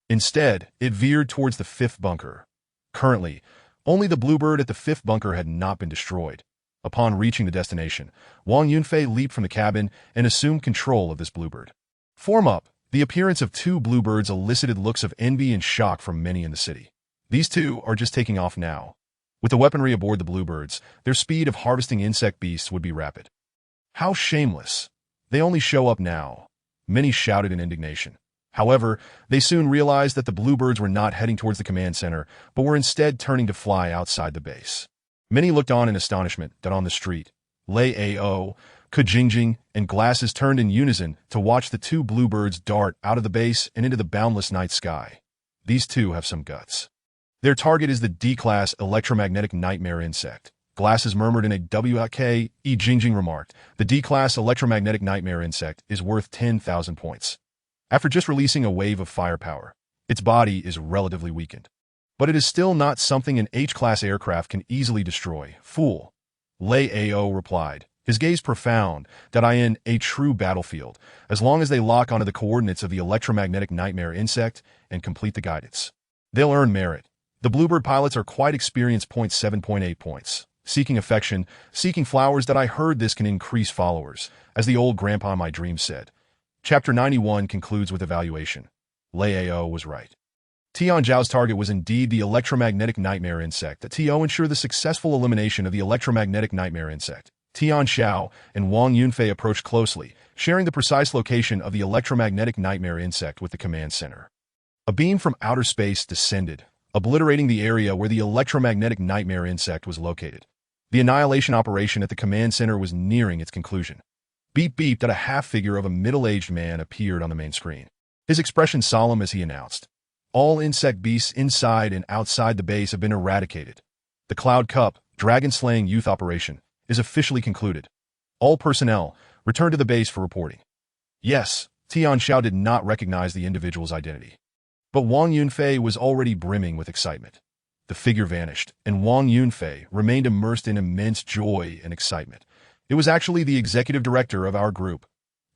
Instead, it veered towards the 5th bunker. Currently, only the Bluebird at the 5th bunker had not been destroyed. Upon reaching the destination, Wang Yunfei leaped from the cabin and assumed control of this Bluebird. Form up! The appearance of 2 Bluebirds elicited looks of envy and shock from many in the city. These 2 are just taking off now. With the weaponry aboard the Bluebirds, their speed of harvesting insect beasts would be rapid. How shameless! They only show up now. Many shouted in indignation. However, they soon realized that the Bluebirds were not heading towards the command center, but were instead turning to fly outside the base. Many looked on in astonishment that on the street, Lei Ao, Kujingjing, and Glasses turned in unison to watch the 2 Bluebirds dart out of the base and into the boundless night sky. These 2 have some guts. Their target is the D-class electromagnetic nightmare insect. Glasses murmured in a WK. Jingjing remarked, the D-class electromagnetic nightmare insect is worth 10,000 points. After just releasing a wave of firepower, its body is relatively weakened. But it is still not something an H-class aircraft can easily destroy. Fool! Lei Ao replied, his gaze profound, in a true battlefield, as long as they lock onto the coordinates of the electromagnetic nightmare insect and complete the guidance, they'll earn merit. The Bluebird pilots are quite experienced. 7.8 points. Seeking affection, seeking flowers that I heard this can increase followers, as the old grandpa in my dream said. Chapter 91 concludes with evaluation. Lao was right. Tian Xiao's target was indeed the electromagnetic nightmare insect. The TO ensured the successful elimination of the electromagnetic nightmare insect. Tian Xiao and Wang Yunfei approached closely, sharing the precise location of the electromagnetic nightmare insect with the command center. A beam from outer space descended, obliterating the area where the electromagnetic nightmare insect was located. The annihilation operation at the command center was nearing its conclusion. Beep beep that a half-figure of a middle-aged man appeared on the main screen. His expression solemn as he announced, "All insect beasts inside and outside the base have been eradicated. The Cloud Cup, dragon-slaying youth operation, is officially concluded. All personnel, return to the base for reporting." Yes, Tian Xiao did not recognize the individual's identity. But Wang Yunfei was already brimming with excitement. The figure vanished, and Wang Yunfei remained immersed in immense joy and excitement. It was actually the executive director of our group.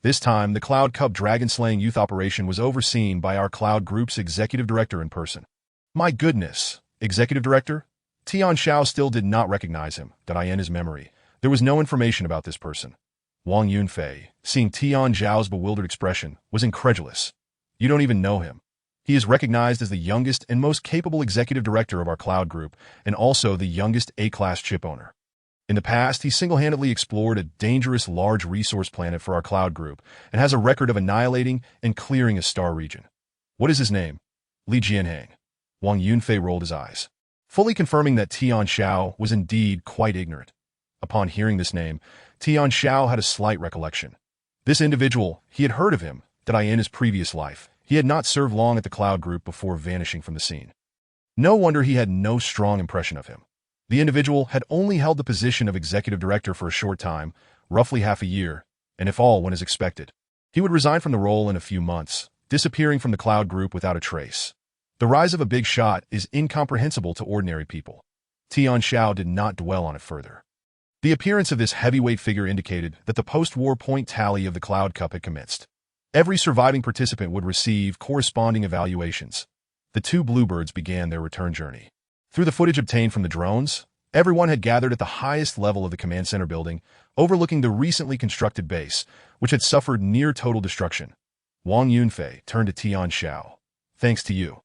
This time, the Cloud Cup dragon-slaying youth operation was overseen by our Cloud Group's executive director in person. My goodness, executive director? Tian Xiao still did not recognize him, that I in his memory. There was no information about this person. Wang Yunfei, seeing Tian Xiao's bewildered expression, was incredulous. You don't even know him. He is recognized as the youngest and most capable executive director of our Cloud Group, and also the youngest A-class chip owner. In the past, he single-handedly explored a dangerous large resource planet for our Cloud Group and has a record of annihilating and clearing a star region. What is his name? Li Jianhang. Wang Yunfei rolled his eyes, fully confirming that Tian Xiao was indeed quite ignorant. Upon hearing this name, Tian Xiao had a slight recollection. This individual, he had heard of him, that in his previous life. He had not served long at the Cloud Group before vanishing from the scene. No wonder he had no strong impression of him. The individual had only held the position of executive director for a short time, roughly half a year, and if all went as expected, he would resign from the role in a few months, disappearing from the Cloud Group without a trace. The rise of a big shot is incomprehensible to ordinary people. Tian Xiao did not dwell on it further. The appearance of this heavyweight figure indicated that the post-war point tally of the Cloud Cup had commenced. Every surviving participant would receive corresponding evaluations. The two Bluebirds began their return journey. Through the footage obtained from the drones, everyone had gathered at the highest level of the command center building, overlooking the recently constructed base, which had suffered near total destruction. Wang Yunfei turned to Tian Xiao. Thanks to you.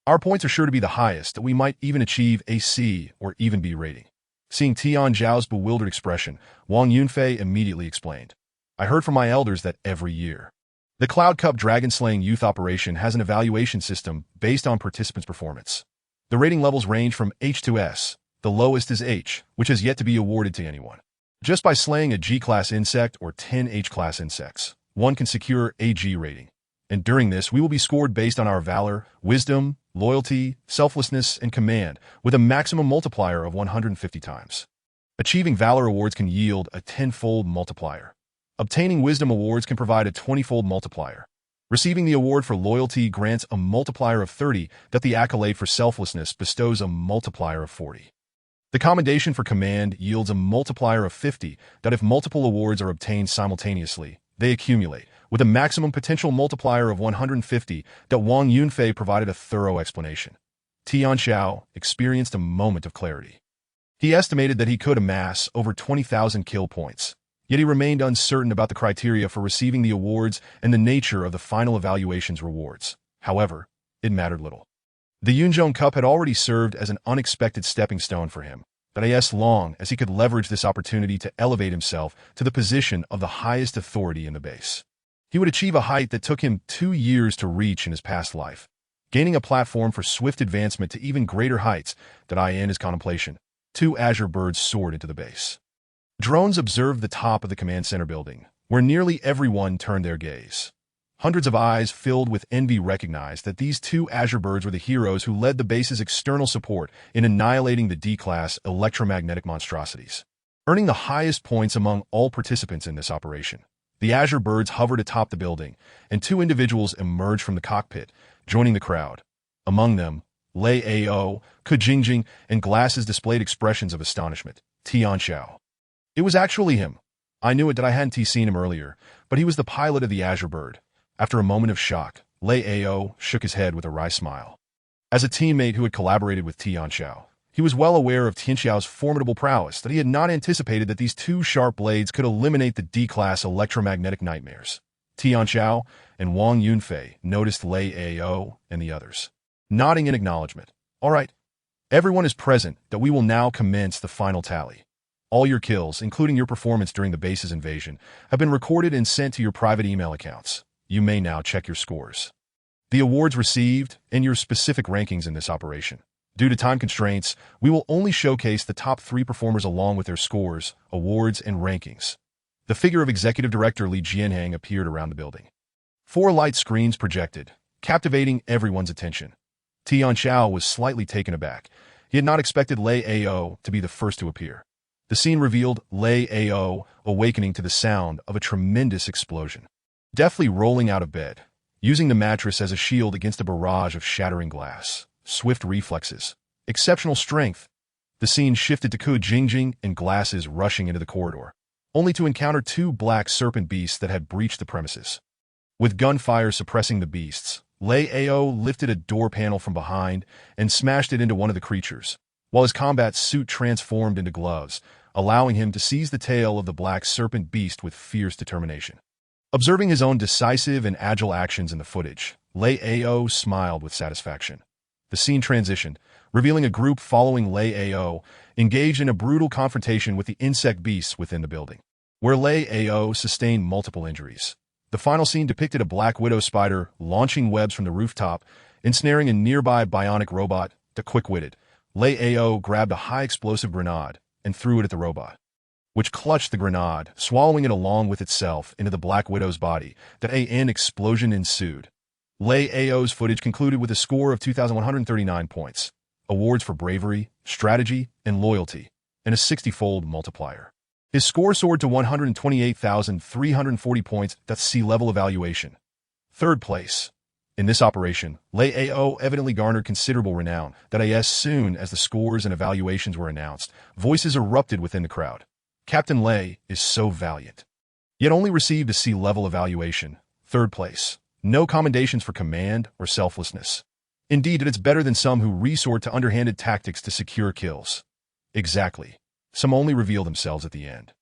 Our points are sure to be the highest, that we might even achieve a C or even B rating. Seeing Tian Xiao's bewildered expression, Wang Yunfei immediately explained. I heard from my elders that every year, the Cloud Cup dragon-slaying youth operation has an evaluation system based on participants' performance. The rating levels range from H to S. The lowest is H, which has yet to be awarded to anyone. Just by slaying a G-class insect or 10 H-class insects, one can secure a G rating. And during this, we will be scored based on our valor, wisdom, loyalty, selflessness, and command, with a maximum multiplier of 150 times. Achieving valor awards can yield a 10-fold multiplier. Obtaining wisdom awards can provide a 20-fold multiplier. Receiving the award for loyalty grants a multiplier of 30, that the accolade for selflessness bestows a multiplier of 40. The commendation for command yields a multiplier of 50, that if multiple awards are obtained simultaneously, they accumulate, with a maximum potential multiplier of 150, that Wang Yunfei provided a thorough explanation. Tian Xiao experienced a moment of clarity. He estimated that he could amass over 20,000 kill points. Yet he remained uncertain about the criteria for receiving the awards and the nature of the final evaluation's rewards. However, it mattered little. The Yunzhong Cup had already served as an unexpected stepping stone for him, but as long as he could leverage this opportunity to elevate himself to the position of the highest authority in the base. He would achieve a height that took him 2 years to reach in his past life, gaining a platform for swift advancement to even greater heights that in his contemplation. 2 azure birds soared into the base. Drones observed the top of the command center building, where nearly everyone turned their gaze. Hundreds of eyes filled with envy recognized that these 2 azure birds were the heroes who led the base's external support in annihilating the D-class electromagnetic monstrosities, earning the highest points among all participants in this operation. The azure birds hovered atop the building, and 2 individuals emerged from the cockpit, joining the crowd. Among them, Lei Ao, Ke Jingjing, and glasses displayed expressions of astonishment. Tian Xiao. It was actually him. I knew it that I hadn't seen him earlier, but he was the pilot of the Azure Bird. After a moment of shock, Lei Ao shook his head with a wry smile. As a teammate who had collaborated with Tian Xiao, he was well aware of Tian Xiao's formidable prowess, that he had not anticipated that these two sharp blades could eliminate the D-class electromagnetic nightmares. Tian Xiao and Wang Yunfei noticed Lei Ao and the others, nodding in acknowledgement. All right, everyone is present, that we will now commence the final tally. All your kills, including your performance during the base's invasion, have been recorded and sent to your private email accounts. You may now check your scores. The awards received, and your specific rankings in this operation. Due to time constraints, we will only showcase the top 3 performers along with their scores, awards, and rankings. The figure of Executive Director Li Jianhang appeared around the building. 4 light screens projected, captivating everyone's attention. Tian Xiao was slightly taken aback. He had not expected Lei Ao to be the first to appear. The scene revealed Lei Ao awakening to the sound of a tremendous explosion. Deftly rolling out of bed, using the mattress as a shield against a barrage of shattering glass. Swift reflexes. Exceptional strength. The scene shifted to Ku Jingjing and glasses rushing into the corridor, only to encounter 2 black serpent beasts that had breached the premises. With gunfire suppressing the beasts, Lei Ao lifted a door panel from behind and smashed it into one of the creatures, while his combat suit transformed into gloves, allowing him to seize the tail of the black serpent beast with fierce determination. Observing his own decisive and agile actions in the footage, Lei Ao smiled with satisfaction. The scene transitioned, revealing a group following Lei Ao engaged in a brutal confrontation with the insect beasts within the building, where Lei Ao sustained multiple injuries. The final scene depicted a black widow spider launching webs from the rooftop, ensnaring a nearby bionic robot. The quick-witted Lei Ao grabbed a high-explosive grenade and threw it at the robot, which clutched the grenade, swallowing it along with itself into the Black Widow's body. An explosion ensued. Lei Ao's footage concluded with a score of 2,139 points, awards for bravery, strategy, and loyalty, and a 60-fold multiplier. His score soared to 128,340 points. That's C-level evaluation. 3rd place. In this operation, Lei Ao evidently garnered considerable renown. As soon as the scores and evaluations were announced, voices erupted within the crowd. Captain Lei is so valiant. Yet only received a C-level evaluation. 3rd place. No commendations for command or selflessness. Indeed, it's better than some who resort to underhanded tactics to secure kills. Exactly. Some only reveal themselves at the end,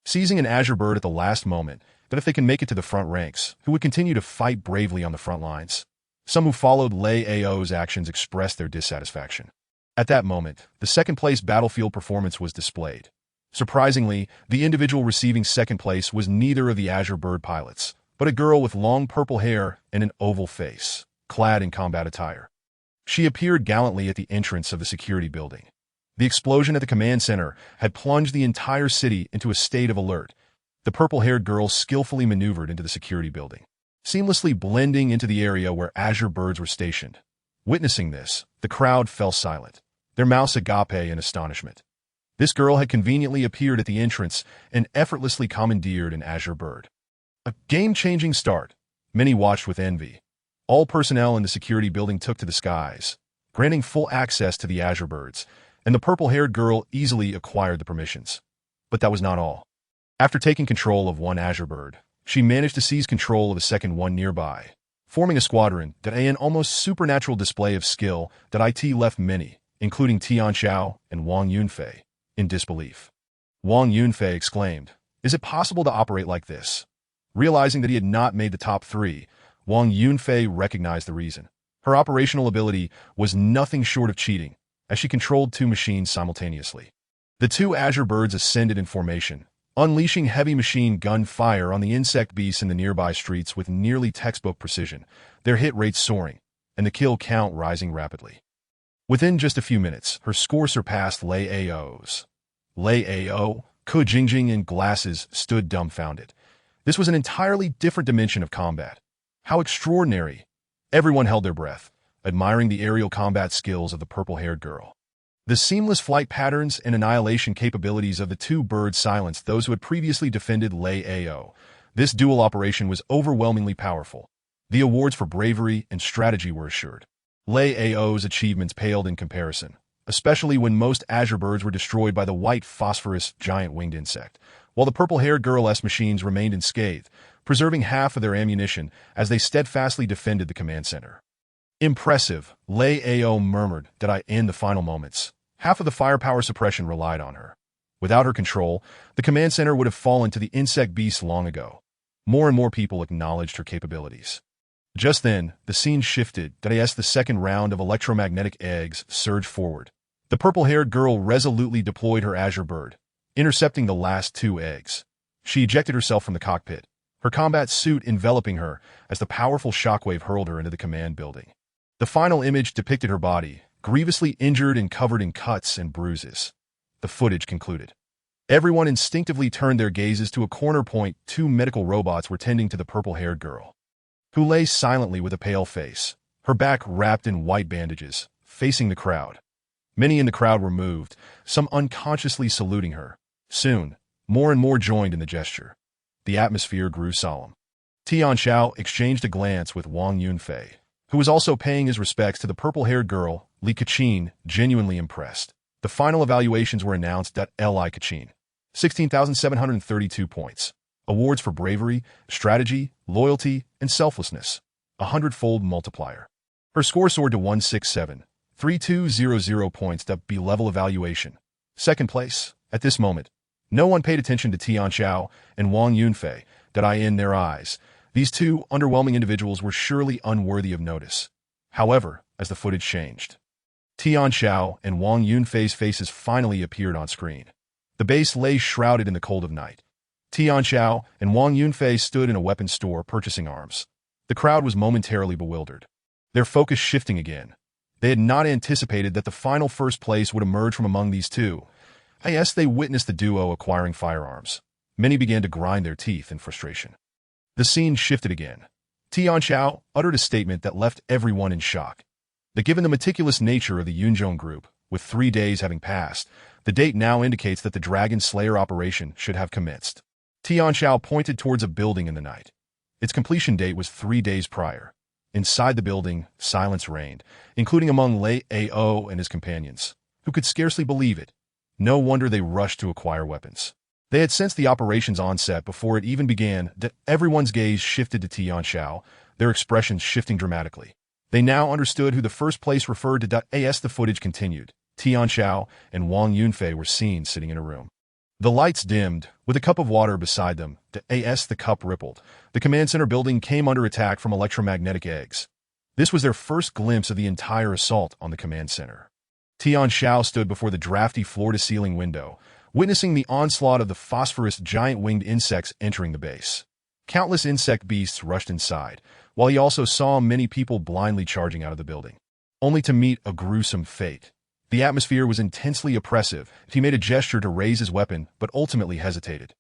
seizing an azure bird at the last moment, that if they can make it to the front ranks, who would continue to fight bravely on the front lines. Some who followed Lei Ao's actions expressed their dissatisfaction. At that moment, the 2nd-place battlefield performance was displayed. Surprisingly, the individual receiving 2nd place was neither of the azure bird pilots, but a girl with long purple hair and an oval face, clad in combat attire. She appeared gallantly at the entrance of the security building. The explosion at the command center had plunged the entire city into a state of alert. The purple-haired girl skillfully maneuvered into the security building, seamlessly blending into the area where azure birds were stationed. Witnessing this, the crowd fell silent, their mouths agape in astonishment. This girl had conveniently appeared at the entrance and effortlessly commandeered an azure bird. A game-changing start. Many watched with envy. All personnel in the security building took to the skies, granting full access to the azure birds, and the purple-haired girl easily acquired the permissions. But that was not all. After taking control of one azure bird, she managed to seize control of a second one nearby, forming a squadron. An almost supernatural display of skill that left many, including Tian Xiao and Wang Yunfei, in disbelief. Wang Yunfei exclaimed, "Is it possible to operate like this?" Realizing that he had not made the top 3, Wang Yunfei recognized the reason. Her operational ability was nothing short of cheating, as she controlled 2 machines simultaneously. The 2 azure birds ascended in formation, unleashing heavy machine gun fire on the insect beasts in the nearby streets with nearly textbook precision, their hit rates soaring, and the kill count rising rapidly. Within just a few minutes, her score surpassed Lei Ao's. Lei Ao, Ku Jingjing, and glasses stood dumbfounded. This was an entirely different dimension of combat. How extraordinary! Everyone held their breath, admiring the aerial combat skills of the purple-haired girl. The seamless flight patterns and annihilation capabilities of the 2 birds silenced those who had previously defended Lei Ao. This dual operation was overwhelmingly powerful. The awards for bravery and strategy were assured. Lei Ao's achievements paled in comparison, especially when most azure birds were destroyed by the white phosphorus giant winged insect, while the purple-haired girl's machines remained unscathed, preserving half of their ammunition as they steadfastly defended the command center. Impressive, Lei Ao murmured that I in the final moments. Half of the firepower suppression relied on her. Without her control, the command center would have fallen to the insect beast long ago. More and more people acknowledged her capabilities. Just then, the scene shifted as the second round of electromagnetic eggs surged forward. The purple-haired girl resolutely deployed her azure bird, intercepting the last 2 eggs. She ejected herself from the cockpit, her combat suit enveloping her as the powerful shockwave hurled her into the command building. The final image depicted her body, grievously injured and covered in cuts and bruises. The footage concluded. Everyone instinctively turned their gazes to a corner point. 2 medical robots were tending to the purple-haired girl, who lay silently with a pale face, her back wrapped in white bandages, facing the crowd. Many in the crowd were moved, some unconsciously saluting her. Soon, more and more joined in the gesture. The atmosphere grew solemn. Tian Xiao exchanged a glance with Wang Yunfei, who was also paying his respects to the purple-haired girl. Li Kachin, genuinely impressed. The final evaluations were announced. Li Kachin, 16,732 points. Awards for bravery, strategy, loyalty, and selflessness. 100-fold multiplier. Her score soared to 167,3200 points. B-level evaluation. Second place. At this moment, no one paid attention to Tian Xiao and Wang Yunfei. In their eyes, these 2 underwhelming individuals were surely unworthy of notice. However, as the footage changed, Tian Xiao and Wang Yunfei's faces finally appeared on screen. The base lay shrouded in the cold of night. Tian Xiao and Wang Yunfei stood in a weapons store purchasing arms. The crowd was momentarily bewildered, their focus shifting again. They had not anticipated that the final first place would emerge from among these 2. As they witnessed the duo acquiring firearms, many began to grind their teeth in frustration. The scene shifted again. Tian Xiao uttered a statement that left everyone in shock. That given the meticulous nature of the Yunzhong group, with 3 days having passed, the date now indicates that the Dragon Slayer operation should have commenced. Tian Xiao pointed towards a building in the night. Its completion date was 3 days prior. Inside the building, silence reigned, including among Lei Ao and his companions, who could scarcely believe it. No wonder they rushed to acquire weapons. They had sensed the operation's onset before it even began. Everyone's gaze shifted to Tian Xiao, their expressions shifting dramatically. They now understood who the first place referred to. As the footage continued, Tian Xiao and Wang Yunfei were seen sitting in a room. The lights dimmed, with a cup of water beside them. As the cup rippled, the command center building came under attack from electromagnetic eggs. This was their first glimpse of the entire assault on the command center. Tian Xiao stood before the drafty floor-to-ceiling window, witnessing the onslaught of the phosphorus giant winged insects entering the base. Countless insect beasts rushed inside, while he also saw many people blindly charging out of the building, only to meet a gruesome fate. The atmosphere was intensely oppressive. He made a gesture to raise his weapon, but ultimately hesitated.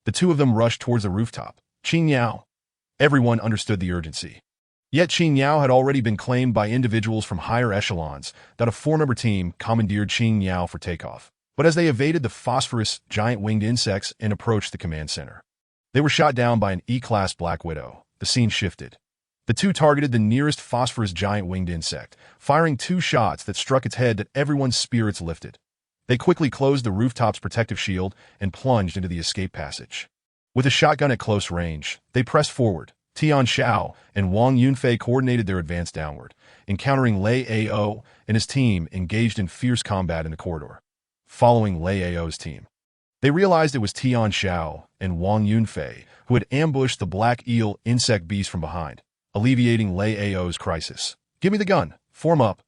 The 2 of them rushed towards the rooftop. Tian Xiao. Everyone understood the urgency. Yet Tian Xiao had already been claimed by individuals from higher echelons. A 4-member team commandeered Tian Xiao for takeoff. But as they evaded the phosphorus giant winged insects and approached the command center, they were shot down by an E-class Black Widow. The scene shifted. The 2 targeted the nearest phosphorus giant winged insect, firing 2 shots that struck its head. Everyone's spirits lifted. They quickly closed the rooftop's protective shield and plunged into the escape passage. With a shotgun at close range, they pressed forward. Tian Xiao and Wang Yunfei coordinated their advance downward, encountering Lei Ao and his team engaged in fierce combat in the corridor. Following Lei Ao's team, they realized it was Tian Xiao and Wang Yunfei who had ambushed the black eel insect beast from behind, alleviating Lei Ao's crisis. "Give me the gun. Form up."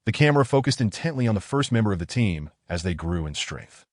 The camera focused intently on the first member of the team as they grew in strength.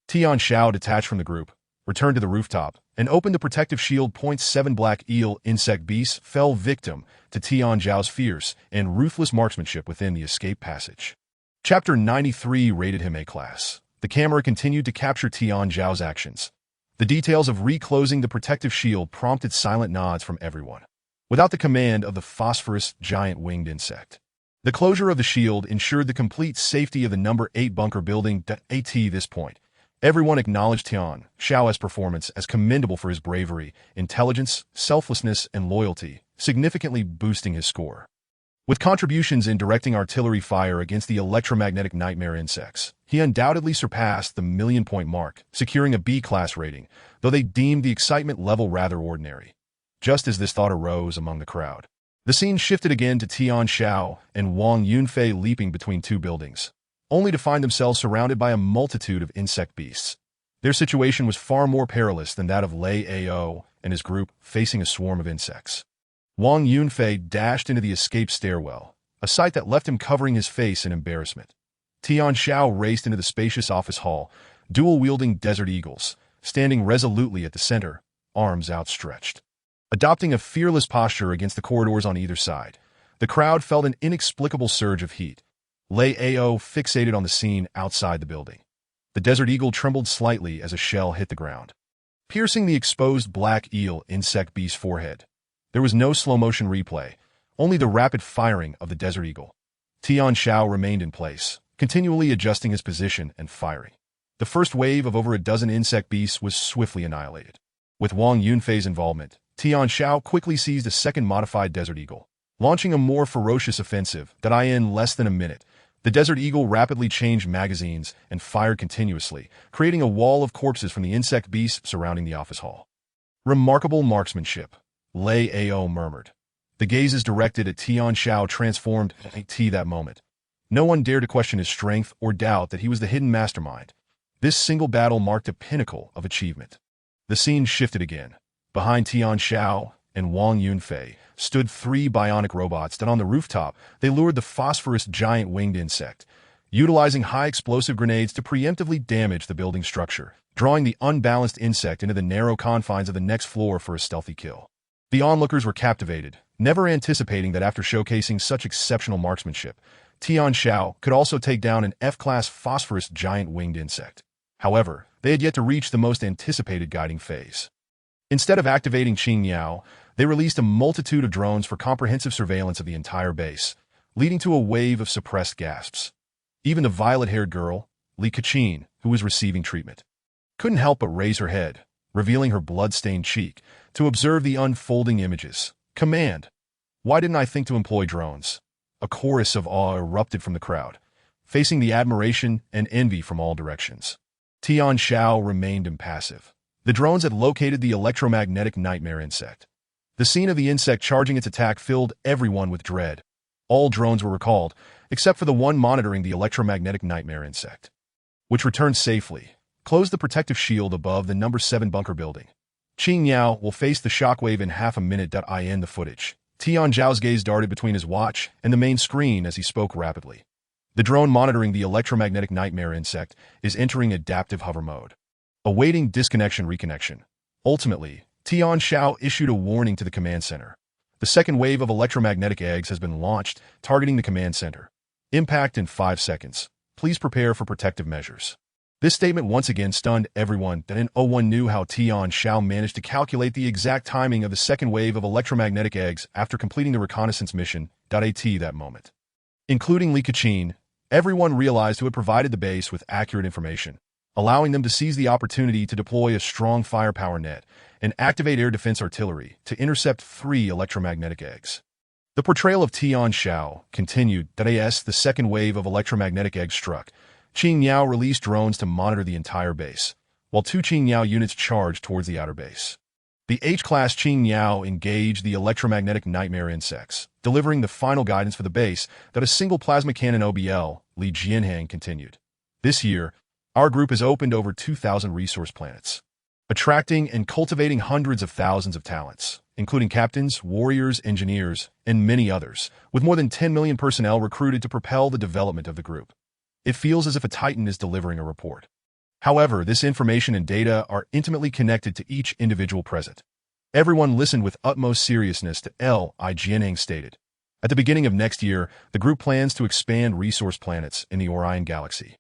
Tian Xiao detached from the group, returned to the rooftop, and opened the protective shield. 7 black eel insect beasts fell victim to Tian Xiao's fierce and ruthless marksmanship within the escape passage. Chapter 93 rated him A-class. The camera continued to capture Tian Xiao's actions. The details of reclosing the protective shield prompted silent nods from everyone. Without the command of the phosphorus giant winged insect, the closure of the shield ensured the complete safety of the number 8 bunker building. At this point, everyone acknowledged Tian Xiao's performance as commendable for his bravery, intelligence, selflessness, and loyalty, significantly boosting his score. With contributions in directing artillery fire against the electromagnetic nightmare insects, he undoubtedly surpassed the million-point mark, securing a B-class rating, though they deemed the excitement level rather ordinary. Just as this thought arose among the crowd, The scene shifted again to Tian Xiao and Wang Yunfei leaping between two buildings, only to find themselves surrounded by a multitude of insect beasts. Their situation was far more perilous than that of Lei Ao and his group facing a swarm of insects. Wang Yunfei dashed into the escape stairwell, a sight that left him covering his face in embarrassment. Tian Xiao raced into the spacious office hall, dual-wielding desert eagles, standing resolutely at the center, arms outstretched. Adopting a fearless posture against the corridors on either side, the crowd felt an inexplicable surge of heat. Lei Ao fixated on the scene outside the building. The desert eagle trembled slightly as a shell hit the ground, piercing the exposed black eel insect beast's forehead. There was no slow-motion replay, only the rapid firing of the desert eagle. Tian Xiao remained in place, continually adjusting his position and firing. The first wave of over a dozen insect beasts was swiftly annihilated. With Wang Yunfei's involvement, Tian Xiao quickly seized a second modified desert eagle, launching a more ferocious offensive that in less than a minute. The desert eagle rapidly changed magazines and fired continuously, creating a wall of corpses from the insect beasts surrounding the office hall. Remarkable marksmanship, Lei Ao murmured. The gazes directed at Tian Xiao transformed at that moment. No one dared to question his strength or doubt that he was the hidden mastermind. This single battle marked a pinnacle of achievement. The scene shifted again. Behind Tian Xiao and Wang Yunfei stood three bionic robots that on the rooftop they lured the phosphorus giant winged insect, utilizing high-explosive grenades to preemptively damage the building structure, drawing the unbalanced insect into the narrow confines of the next floor for a stealthy kill. The onlookers were captivated, never anticipating that after showcasing such exceptional marksmanship, Tian Xiao could also take down an F-class phosphorus giant winged insect. However, they had yet to reach the most anticipated guiding phase. Instead of activating Tian Xiao, they released a multitude of drones for comprehensive surveillance of the entire base, leading to a wave of suppressed gasps. Even the violet-haired girl, Li Kaqin, who was receiving treatment, couldn't help but raise her head, revealing her blood-stained cheek, to observe the unfolding images. Command! Why didn't I think to employ drones? A chorus of awe erupted from the crowd, facing the admiration and envy from all directions. Tian Xiao remained impassive. The drones had located the electromagnetic nightmare insect. The scene of the insect charging its attack filled everyone with dread. All drones were recalled, except for the one monitoring the electromagnetic nightmare insect, which returned safely, closed the protective shield above the number 7 bunker building. Tian Xiao will face the shockwave in half a minute. In the footage, Tian Xiao's gaze darted between his watch and the main screen as he spoke rapidly. The drone monitoring the electromagnetic nightmare insect is entering adaptive hover mode, awaiting disconnection-reconnection. Ultimately, Tian Xiao issued a warning to the command center. The second wave of electromagnetic eggs has been launched, targeting the command center. Impact in 5 seconds. Please prepare for protective measures. This statement once again stunned everyone that no one knew how Tian Xiao managed to calculate the exact timing of the second wave of electromagnetic eggs after completing the reconnaissance mission. That moment, including Li Kaqin, everyone realized who had provided the base with accurate information, allowing them to seize the opportunity to deploy a strong firepower net and activate air defense artillery to intercept 3 electromagnetic eggs. The portrayal of Tian Xiao continued as the second wave of electromagnetic eggs struck. Tian Xiao released drones to monitor the entire base, while 2 Tian Xiao units charged towards the outer base. The H-class Tian Xiao engaged the electromagnetic nightmare insects, delivering the final guidance for the base that a single plasma cannon OBL, Li Jianhang continued. This year, our group has opened over 2,000 resource planets, attracting and cultivating hundreds of thousands of talents, including captains, warriors, engineers, and many others, with more than 10 million personnel recruited to propel the development of the group. It feels as if a titan is delivering a report. However, this information and data are intimately connected to each individual present. Everyone listened with utmost seriousness to Li Jianhang stated. At the beginning of next year, the group plans to expand resource planets in the Orion galaxy,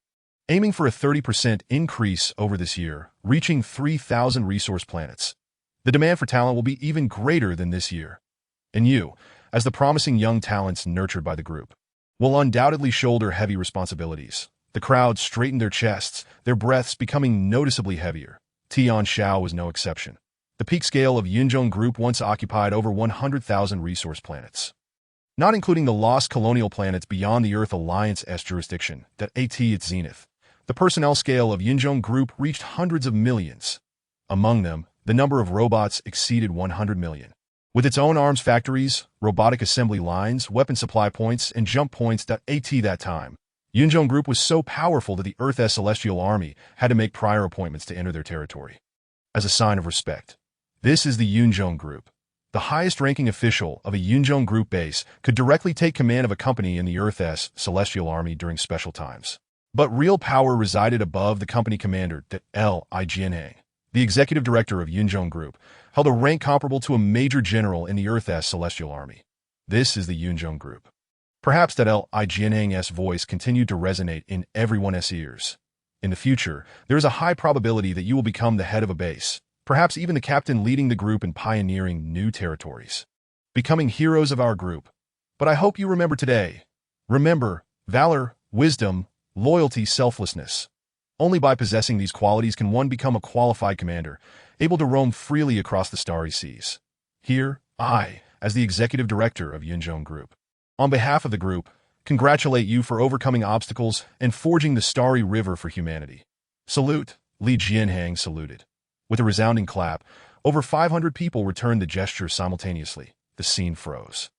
aiming for a 30% increase over this year, reaching 3,000 resource planets. The demand for talent will be even greater than this year. And you, as the promising young talents nurtured by the group, will undoubtedly shoulder heavy responsibilities. The crowd straightened their chests, their breaths becoming noticeably heavier. Tian Xiao was no exception. The peak scale of Yunzhong Group once occupied over 100,000 resource planets, not including the lost colonial planets beyond the Earth Alliance's jurisdiction, at its zenith. The personnel scale of Yunzhong Group reached hundreds of millions. Among them, the number of robots exceeded 100 million. With its own arms factories, robotic assembly lines, weapon supply points, and jump points. At that time, Yunzhong Group was so powerful that the Earth's Celestial Army had to make prior appointments to enter their territory. As a sign of respect, this is the Yunzhong Group. The highest-ranking official of a Yunzhong Group base could directly take command of a company in the Earth's Celestial Army during special times. But real power resided above the company commander. Li, the executive director of Yunzhong Group, held a rank comparable to a major general in the Earth's Celestial Army. This is the Yunzhong Group. Perhaps that Li's voice continued to resonate in everyone's ears. In the future, there is a high probability that you will become the head of a base, perhaps even the captain leading the group and pioneering new territories, becoming heroes of our group. But I hope you remember today. Remember, valor, wisdom, loyalty, selflessness. Only by possessing these qualities can one become a qualified commander, able to roam freely across the starry seas. Here, I, as the executive director of Yunzhong Group, on behalf of the group, congratulate you for overcoming obstacles and forging the starry river for humanity. Salute, Li Jianhang saluted. With a resounding clap, over 500 people returned the gesture simultaneously. The scene froze.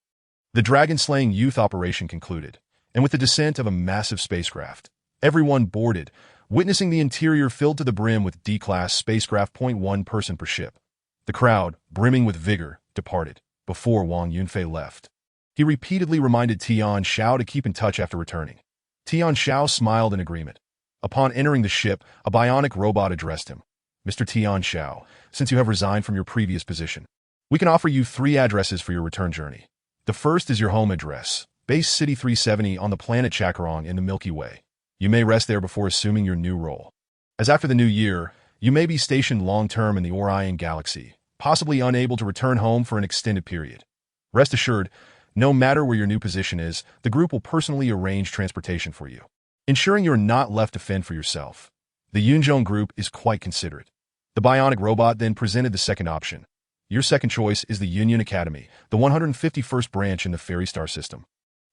The dragon-slaying youth operation concluded, and with the descent of a massive spacecraft, everyone boarded, witnessing the interior filled to the brim with D-class spacecraft. 1 person per ship. The crowd, brimming with vigor, departed, before Wang Yunfei left. He repeatedly reminded Tian Xiao to keep in touch after returning. Tian Xiao smiled in agreement. Upon entering the ship, a bionic robot addressed him. Mr. Tian Xiao, since you have resigned from your previous position, we can offer you 3 addresses for your return journey. The first is your home address, Base City 370 on the planet Chakarong in the Milky Way. You may rest there before assuming your new role. As after the new year, you may be stationed long-term in the Orion Galaxy, possibly unable to return home for an extended period. Rest assured, no matter where your new position is, the group will personally arrange transportation for you, ensuring you are not left to fend for yourself. The Yunzhong Group is quite considerate. The bionic robot then presented the second option. Your second choice is the Union Academy, the 151st branch in the Fairy Star system,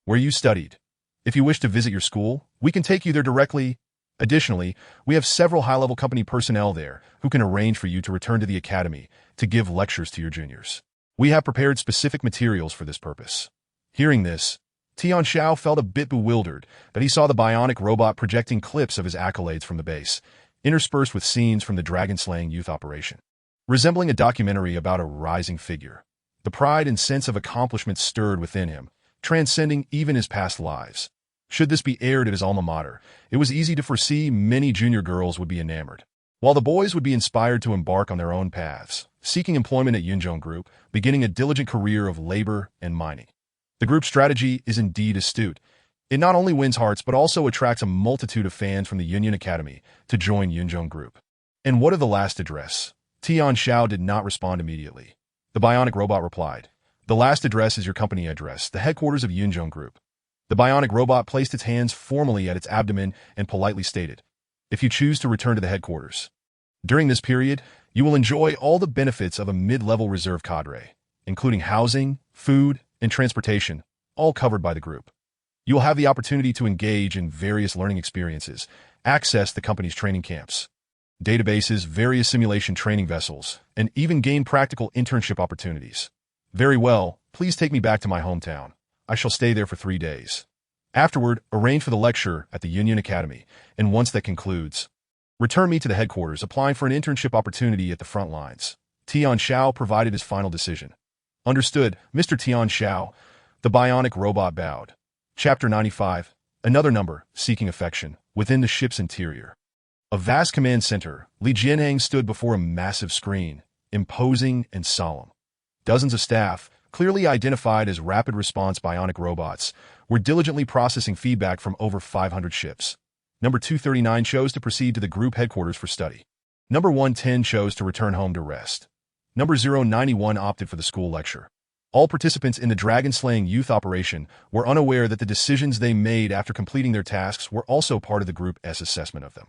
where you studied. If you wish to visit your school, we can take you there directly. Additionally, we have several high-level company personnel there who can arrange for you to return to the academy to give lectures to your juniors. We have prepared specific materials for this purpose. Hearing this, Tian Xiao felt a bit bewildered that he saw the bionic robot projecting clips of his accolades from the base, interspersed with scenes from the dragon-slaying youth operation. Resembling a documentary about a rising figure, the pride and sense of accomplishment stirred within him, transcending even his past lives. Should this be aired at his alma mater, it was easy to foresee many junior girls would be enamored, while the boys would be inspired to embark on their own paths, seeking employment at Yunzhong Group, beginning a diligent career of labor and mining. The group's strategy is indeed astute. It not only wins hearts but also attracts a multitude of fans from the Union Academy to join Yunzhong Group. And what of the last address? Tian Xiao did not respond immediately. The bionic robot replied, "The last address is your company address, the headquarters of Yunzhong Group." The bionic robot placed its hands formally at its abdomen and politely stated, "If you choose to return to the headquarters. During this period, you will enjoy all the benefits of a mid-level reserve cadre, including housing, food, and transportation, all covered by the group. You will have the opportunity to engage in various learning experiences, access the company's training camps, databases, various simulation training vessels, and even gain practical internship opportunities. Very well, please take me back to my hometown. I shall stay there for 3 days. Afterward, arrange for the lecture at the Union Academy, and once that concludes, return me to the headquarters, applying for an internship opportunity at the front lines." Tian Xiao provided his final decision. "Understood, Mr. Tian Xiao." The bionic robot bowed. Chapter 95. Another number, seeking affection, within the ship's interior. A vast command center, Li Jianhang stood before a massive screen, imposing and solemn. Dozens of staff, clearly identified as rapid response bionic robots, were diligently processing feedback from over 500 ships. Number 239 chose to proceed to the group headquarters for study. Number 110 chose to return home to rest. Number 091 opted for the school lecture. All participants in the dragon-slaying youth operation were unaware that the decisions they made after completing their tasks were also part of the group's assessment of them.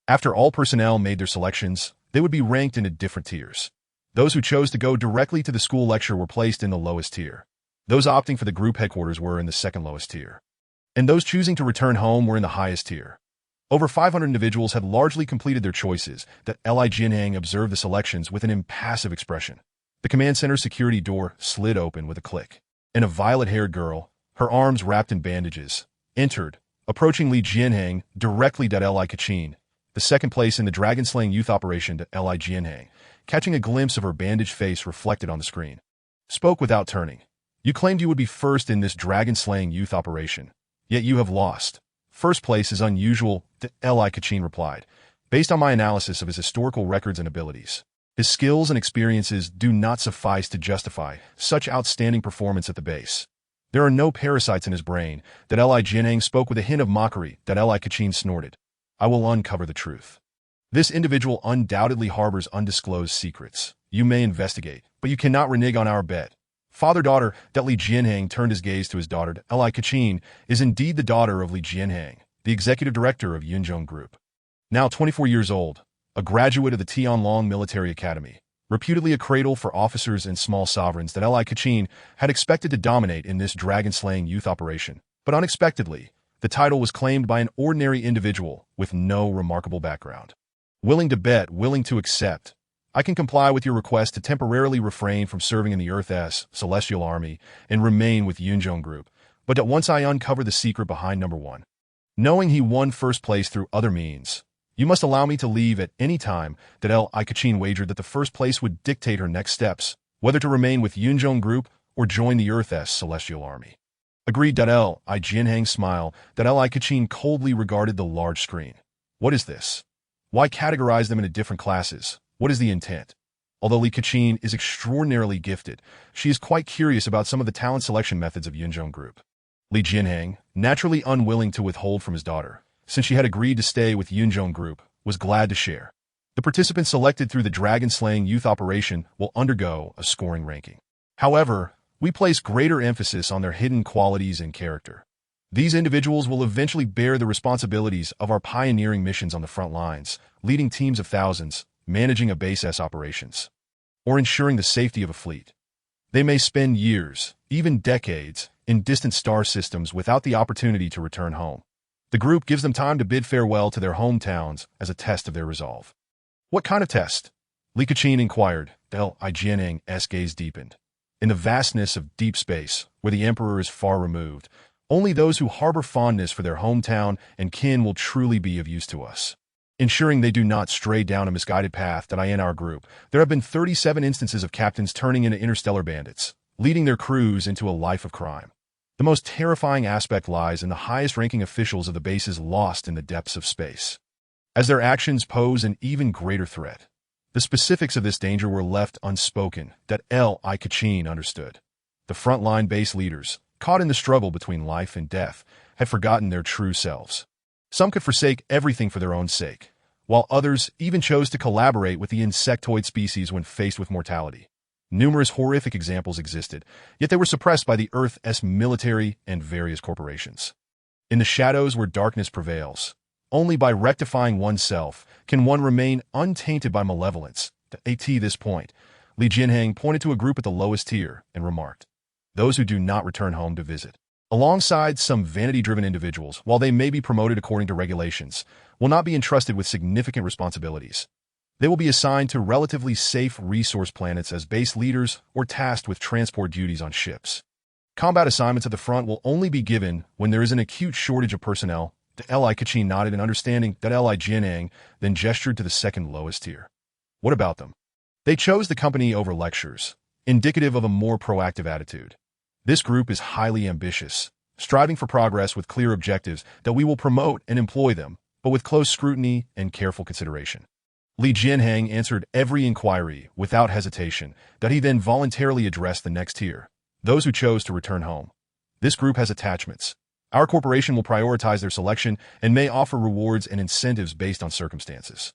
After all personnel made their selections, they would be ranked into different tiers. Those who chose to go directly to the school lecture were placed in the lowest tier. Those opting for the group headquarters were in the second lowest tier. And those choosing to return home were in the highest tier. Over 500 individuals had largely completed their choices. That Li Jianhang observed the selections with an impassive expression. The command center security door slid open with a click, and a violet-haired girl, her arms wrapped in bandages, entered, approaching Li Jianheng directly at Li Kachin, the second place in the dragon-slaying youth operation to Li Jianheng, catching a glimpse of her bandaged face reflected on the screen. Spoke without turning. You claimed you would be first in this dragon-slaying youth operation, yet you have lost. First place is unusual, Li Kachin replied, based on my analysis of his historical records and abilities. His skills and experiences do not suffice to justify such outstanding performance at the base. There are no parasites in his brain, Li Jianheng spoke with a hint of mockery, Li Kachin snorted. I will uncover the truth. This individual undoubtedly harbors undisclosed secrets. You may investigate, but you cannot renege on our bet. Father-daughter, Li Jianheng turned his gaze to his daughter, Li Kachin, is indeed the daughter of Li Jianheng, the executive director of Yunzhong Group. Now 24 years old, a graduate of the Tianlong Military Academy, reputedly a cradle for officers and small sovereigns that Li Kachin had expected to dominate in this dragon-slaying youth operation. But unexpectedly, the title was claimed by an ordinary individual with no remarkable background. Willing to bet, willing to accept. I can comply with your request to temporarily refrain from serving in the Earth's Celestial Army and remain with Yunzhong Group, but at once I uncover the secret behind number one. Knowing he won first place through other means, you must allow me to leave at any time, Li Kachin wagered that the first place would dictate her next steps, whether to remain with Yunzhong Group or join the Earth's Celestial Army. Agreed. Li Jianheng smiled, Li Kachin coldly regarded the large screen. What is this? Why categorize them into different classes? What is the intent? Although Li Kachin is extraordinarily gifted, she is quite curious about some of the talent selection methods of Yunzhong Group. Li Jianheng, naturally unwilling to withhold from his daughter, since she had agreed to stay with Yunzhong Group, was glad to share. The participants selected through the dragon-slaying youth operation will undergo a scoring ranking. However, we place greater emphasis on their hidden qualities and character. These individuals will eventually bear the responsibilities of our pioneering missions on the front lines, leading teams of thousands, managing a base's operations, or ensuring the safety of a fleet. They may spend years, even decades, in distant star systems without the opportunity to return home. The group gives them time to bid farewell to their hometowns as a test of their resolve. What kind of test? Li Kachin inquired. Li Jianheng's gaze deepened. In the vastness of deep space, where the emperor is far removed, only those who harbor fondness for their hometown and kin will truly be of use to us. Ensuring they do not stray down a misguided path in our group, there have been 37 instances of captains turning into interstellar bandits, leading their crews into a life of crime. The most terrifying aspect lies in the highest-ranking officials of the bases lost in the depths of space, as their actions pose an even greater threat. The specifics of this danger were left unspoken, Li Kachin understood. The frontline base leaders, caught in the struggle between life and death, had forgotten their true selves. Some could forsake everything for their own sake, while others even chose to collaborate with the insectoid species when faced with mortality. Numerous horrific examples existed, yet they were suppressed by the Earth's military and various corporations. In the shadows where darkness prevails, only by rectifying oneself can one remain untainted by malevolence. At this point, Li Jianheng pointed to a group at the lowest tier and remarked, those who do not return home to visit. Alongside some vanity-driven individuals, while they may be promoted according to regulations, will not be entrusted with significant responsibilities. They will be assigned to relatively safe resource planets as base leaders or tasked with transport duties on ships. Combat assignments at the front will only be given when there is an acute shortage of personnel. Li Kachin nodded in understanding Li Jianheng, then gestured to the second lowest tier. What about them? They chose the company over lectures, indicative of a more proactive attitude. This group is highly ambitious, striving for progress with clear objectives that we will promote and employ them, but with close scrutiny and careful consideration. Li Jianheng answered every inquiry without hesitation, that he then voluntarily addressed the next tier, those who chose to return home. This group has attachments. Our corporation will prioritize their selection and may offer rewards and incentives based on circumstances.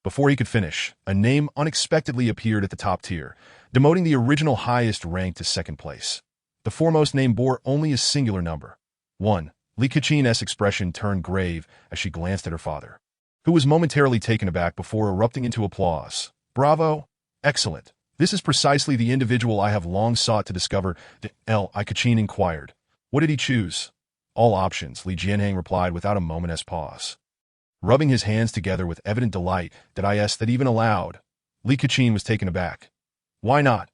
Before he could finish, a name unexpectedly appeared at the top tier, demoting the original highest rank to second place. The foremost name bore only a singular number. 1. Li Kachin's expression turned grave as she glanced at her father, who was momentarily taken aback before erupting into applause. Bravo! Excellent! This is precisely the individual I have long sought to discover, Li Kachin inquired. What did he choose? All options, Li Jianheng replied without a moment's pause. Rubbing his hands together with evident delight that even aloud, Li Kachin was taken aback. Why not?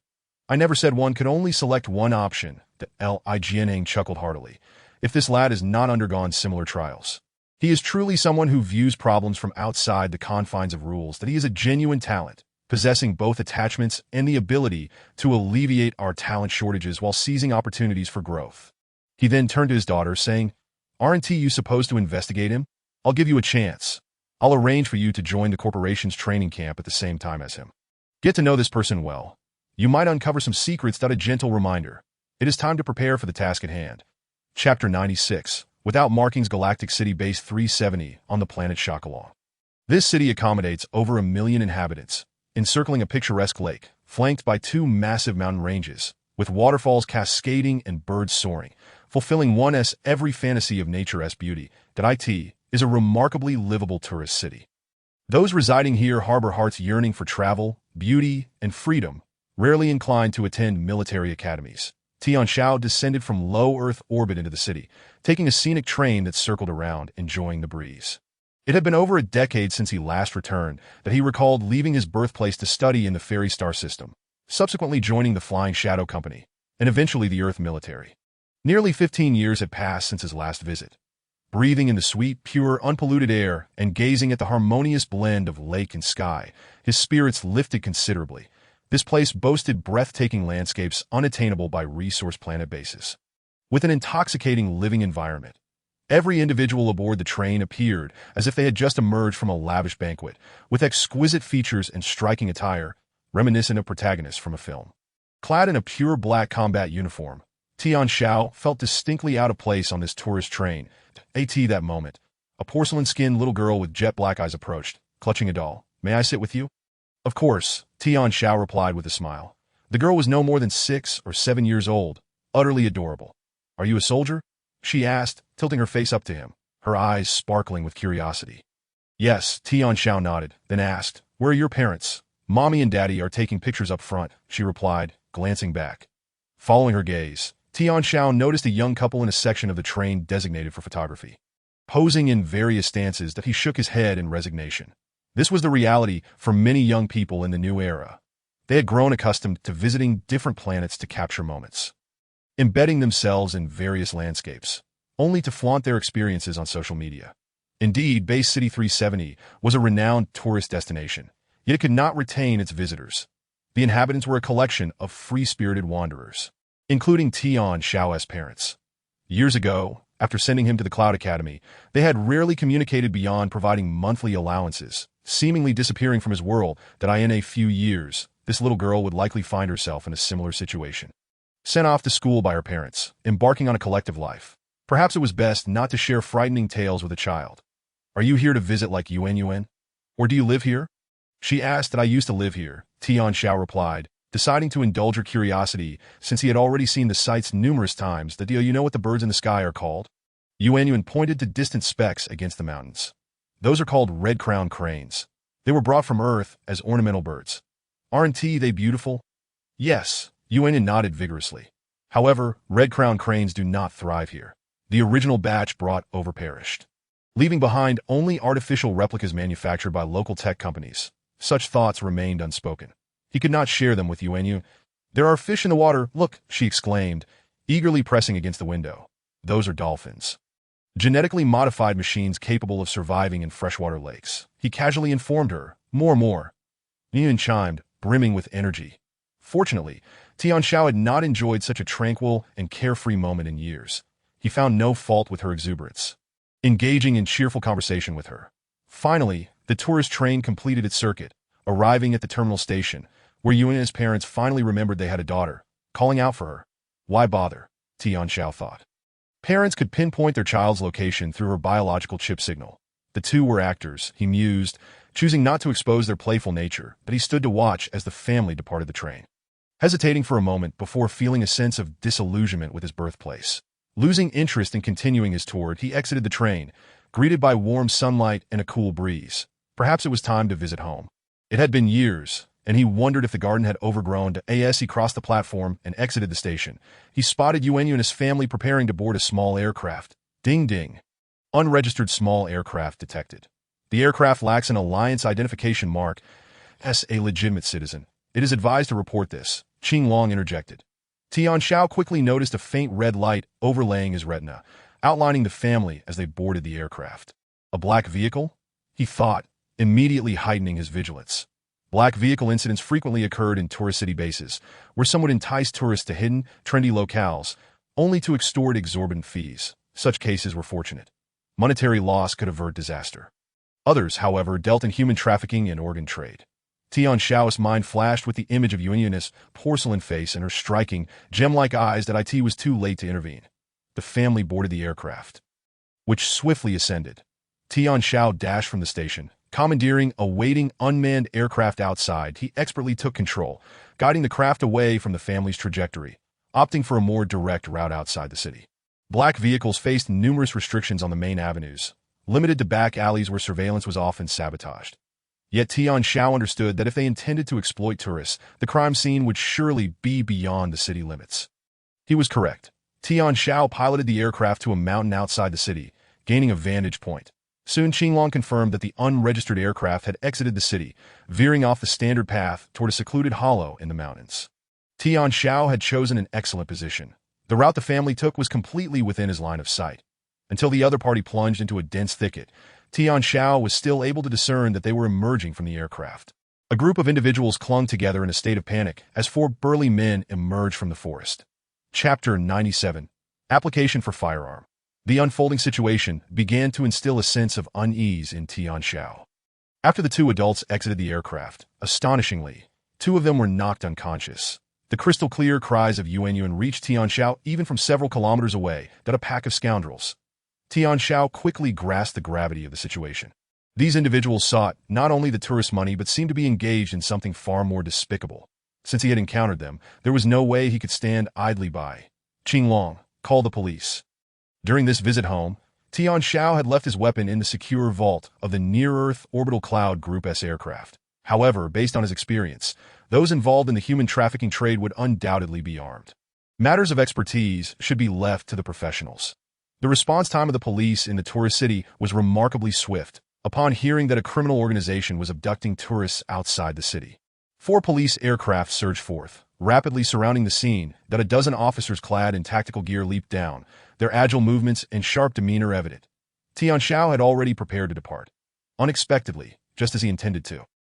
I never said one could only select one option, the Lijianeng chuckled heartily, if this lad has not undergone similar trials. He is truly someone who views problems from outside the confines of rules, that he is a genuine talent, possessing both attachments and the ability to alleviate our talent shortages while seizing opportunities for growth. He then turned to his daughter, saying, "Aren't you supposed to investigate him? I'll give you a chance. I'll arrange for you to join the corporation's training camp at the same time as him. Get to know this person well. You might uncover some secrets. A gentle reminder. It is time to prepare for the task at hand." Chapter 96. Without Markings, Galactic City Base 370 on the planet Shakalan. This city accommodates over 1 million inhabitants, encircling a picturesque lake, flanked by 2 massive mountain ranges, with waterfalls cascading and birds soaring, fulfilling one's every fantasy of nature's beauty. It is a remarkably livable tourist city. Those residing here harbor hearts yearning for travel, beauty, and freedom, rarely inclined to attend military academies. Tian Xiao descended from low Earth orbit into the city, taking a scenic train that circled around, enjoying the breeze. It had been over a decade since he last returned, that he recalled leaving his birthplace to study in the Fairy Star system, subsequently joining the Flying Shadow Company, and eventually the Earth military. Nearly 15 years had passed since his last visit. Breathing in the sweet, pure, unpolluted air and gazing at the harmonious blend of lake and sky, his spirits lifted considerably. This place boasted breathtaking landscapes unattainable by resource planet bases. With an intoxicating living environment, every individual aboard the train appeared as if they had just emerged from a lavish banquet, with exquisite features and striking attire, reminiscent of protagonists from a film. Clad in a pure black combat uniform, Tian Xiao felt distinctly out of place on this tourist train. That moment, a porcelain-skinned little girl with jet black eyes approached, clutching a doll. "May I sit with you?" "Of course," Tian Xiao replied with a smile. The girl was no more than 6 or 7 years old, utterly adorable. "Are you a soldier?" she asked, tilting her face up to him, her eyes sparkling with curiosity. "Yes," Tian Xiao nodded, then asked, "Where are your parents?" "Mommy and Daddy are taking pictures up front," she replied, glancing back. Following her gaze, Tian Xiao noticed a young couple in a section of the train designated for photography. Posing in various stances, he shook his head in resignation. This was the reality for many young people in the new era. They had grown accustomed to visiting different planets to capture moments, embedding themselves in various landscapes, only to flaunt their experiences on social media. Indeed, Base City 370 was a renowned tourist destination, yet it could not retain its visitors. The inhabitants were a collection of free-spirited wanderers, including Tian Xiao's parents. Years ago, after sending him to the Cloud Academy, they had rarely communicated beyond providing monthly allowances, seemingly disappearing from his world. In a few years, this little girl would likely find herself in a similar situation. Sent off to school by her parents, embarking on a collective life. Perhaps it was best not to share frightening tales with a child. "Are you here to visit like Yuan? Or do you live here?" she asked. "I used to live here," Tian Xiao replied, deciding to indulge her curiosity since he had already seen the sights numerous times. "Do you know what the birds in the sky are called?" Yuan pointed to distant specks against the mountains. "Those are called red-crowned cranes. They were brought from Earth as ornamental birds. Aren't they beautiful?" "Yes," Yuan nodded vigorously. "However, red-crowned cranes do not thrive here. The original batch brought over perished, leaving behind only artificial replicas manufactured by local tech companies." Such thoughts remained unspoken. He could not share them with Yuan. "There are fish in the water, look," she exclaimed, eagerly pressing against the window. "Those are dolphins. Genetically modified machines capable of surviving in freshwater lakes," he casually informed her. More. Yuan chimed, brimming with energy. Fortunately, Tian Xiao had not enjoyed such a tranquil and carefree moment in years. He found no fault with her exuberance, engaging in cheerful conversation with her. Finally, the tourist train completed its circuit, arriving at the terminal station, where Yuan and his parents finally remembered they had a daughter, calling out for her. Why bother? Tian Xiao thought. Parents could pinpoint their child's location through her biological chip signal. The two were actors, he mused, choosing not to expose their playful nature, but he stood to watch as the family departed the train, hesitating for a moment before feeling a sense of disillusionment with his birthplace. Losing interest in continuing his tour, he exited the train, greeted by warm sunlight and a cool breeze. Perhaps it was time to visit home. It had been years, and he wondered if the garden had overgrown. As he crossed the platform and exited the station, he spotted Yuan and his family preparing to board a small aircraft. Ding ding. Unregistered small aircraft detected. The aircraft lacks an alliance identification mark. As a legitimate citizen, it is advised to report this. Qing Long interjected. Tian Xiao quickly noticed a faint red light overlaying his retina, outlining the family as they boarded the aircraft. A black vehicle? He thought, immediately heightening his vigilance. Black vehicle incidents frequently occurred in tourist city bases, where some would entice tourists to hidden, trendy locales, only to extort exorbitant fees. Such cases were fortunate. Monetary loss could avert disaster. Others, however, dealt in human trafficking and organ trade. Tian Xiao's mind flashed with the image of Yuanyuan's porcelain face and her striking, gem-like eyes that it was too late to intervene. The family boarded the aircraft, which swiftly ascended. Tian Xiao dashed from the station. Commandeering a waiting, unmanned aircraft outside, he expertly took control, guiding the craft away from the family's trajectory, opting for a more direct route outside the city. Black vehicles faced numerous restrictions on the main avenues, limited to back alleys where surveillance was often sabotaged. Yet Tian Xiao understood that if they intended to exploit tourists, the crime scene would surely be beyond the city limits. He was correct. Tian Xiao piloted the aircraft to a mountain outside the city, gaining a vantage point. Soon Qinglong confirmed that the unregistered aircraft had exited the city, veering off the standard path toward a secluded hollow in the mountains. Tian Xiao had chosen an excellent position. The route the family took was completely within his line of sight. Until the other party plunged into a dense thicket, Tian Xiao was still able to discern that they were emerging from the aircraft. A group of individuals clung together in a state of panic as four burly men emerged from the forest. Chapter 97. Application for Firearm. The unfolding situation began to instill a sense of unease in Tian Xiao. After the two adults exited the aircraft, astonishingly, two of them were knocked unconscious. The crystal-clear cries of Yuanyuan reached Tian Xiao even from several kilometers away, that a pack of scoundrels. Tian Xiao quickly grasped the gravity of the situation. These individuals sought not only the tourist money but seemed to be engaged in something far more despicable. Since he had encountered them, there was no way he could stand idly by. Qinglong, call the police. During this visit home, Tian Xiao had left his weapon in the secure vault of the Near-Earth Orbital Cloud Group S aircraft. However, based on his experience, those involved in the human trafficking trade would undoubtedly be armed. Matters of expertise should be left to the professionals. The response time of the police in the tourist city was remarkably swift, upon hearing that a criminal organization was abducting tourists outside the city. 4 police aircraft surged forth, rapidly surrounding the scene, that a dozen officers clad in tactical gear leaped down, their agile movements and sharp demeanor evident. Tian Xiao had already prepared to depart. Unexpectedly, just as he intended to.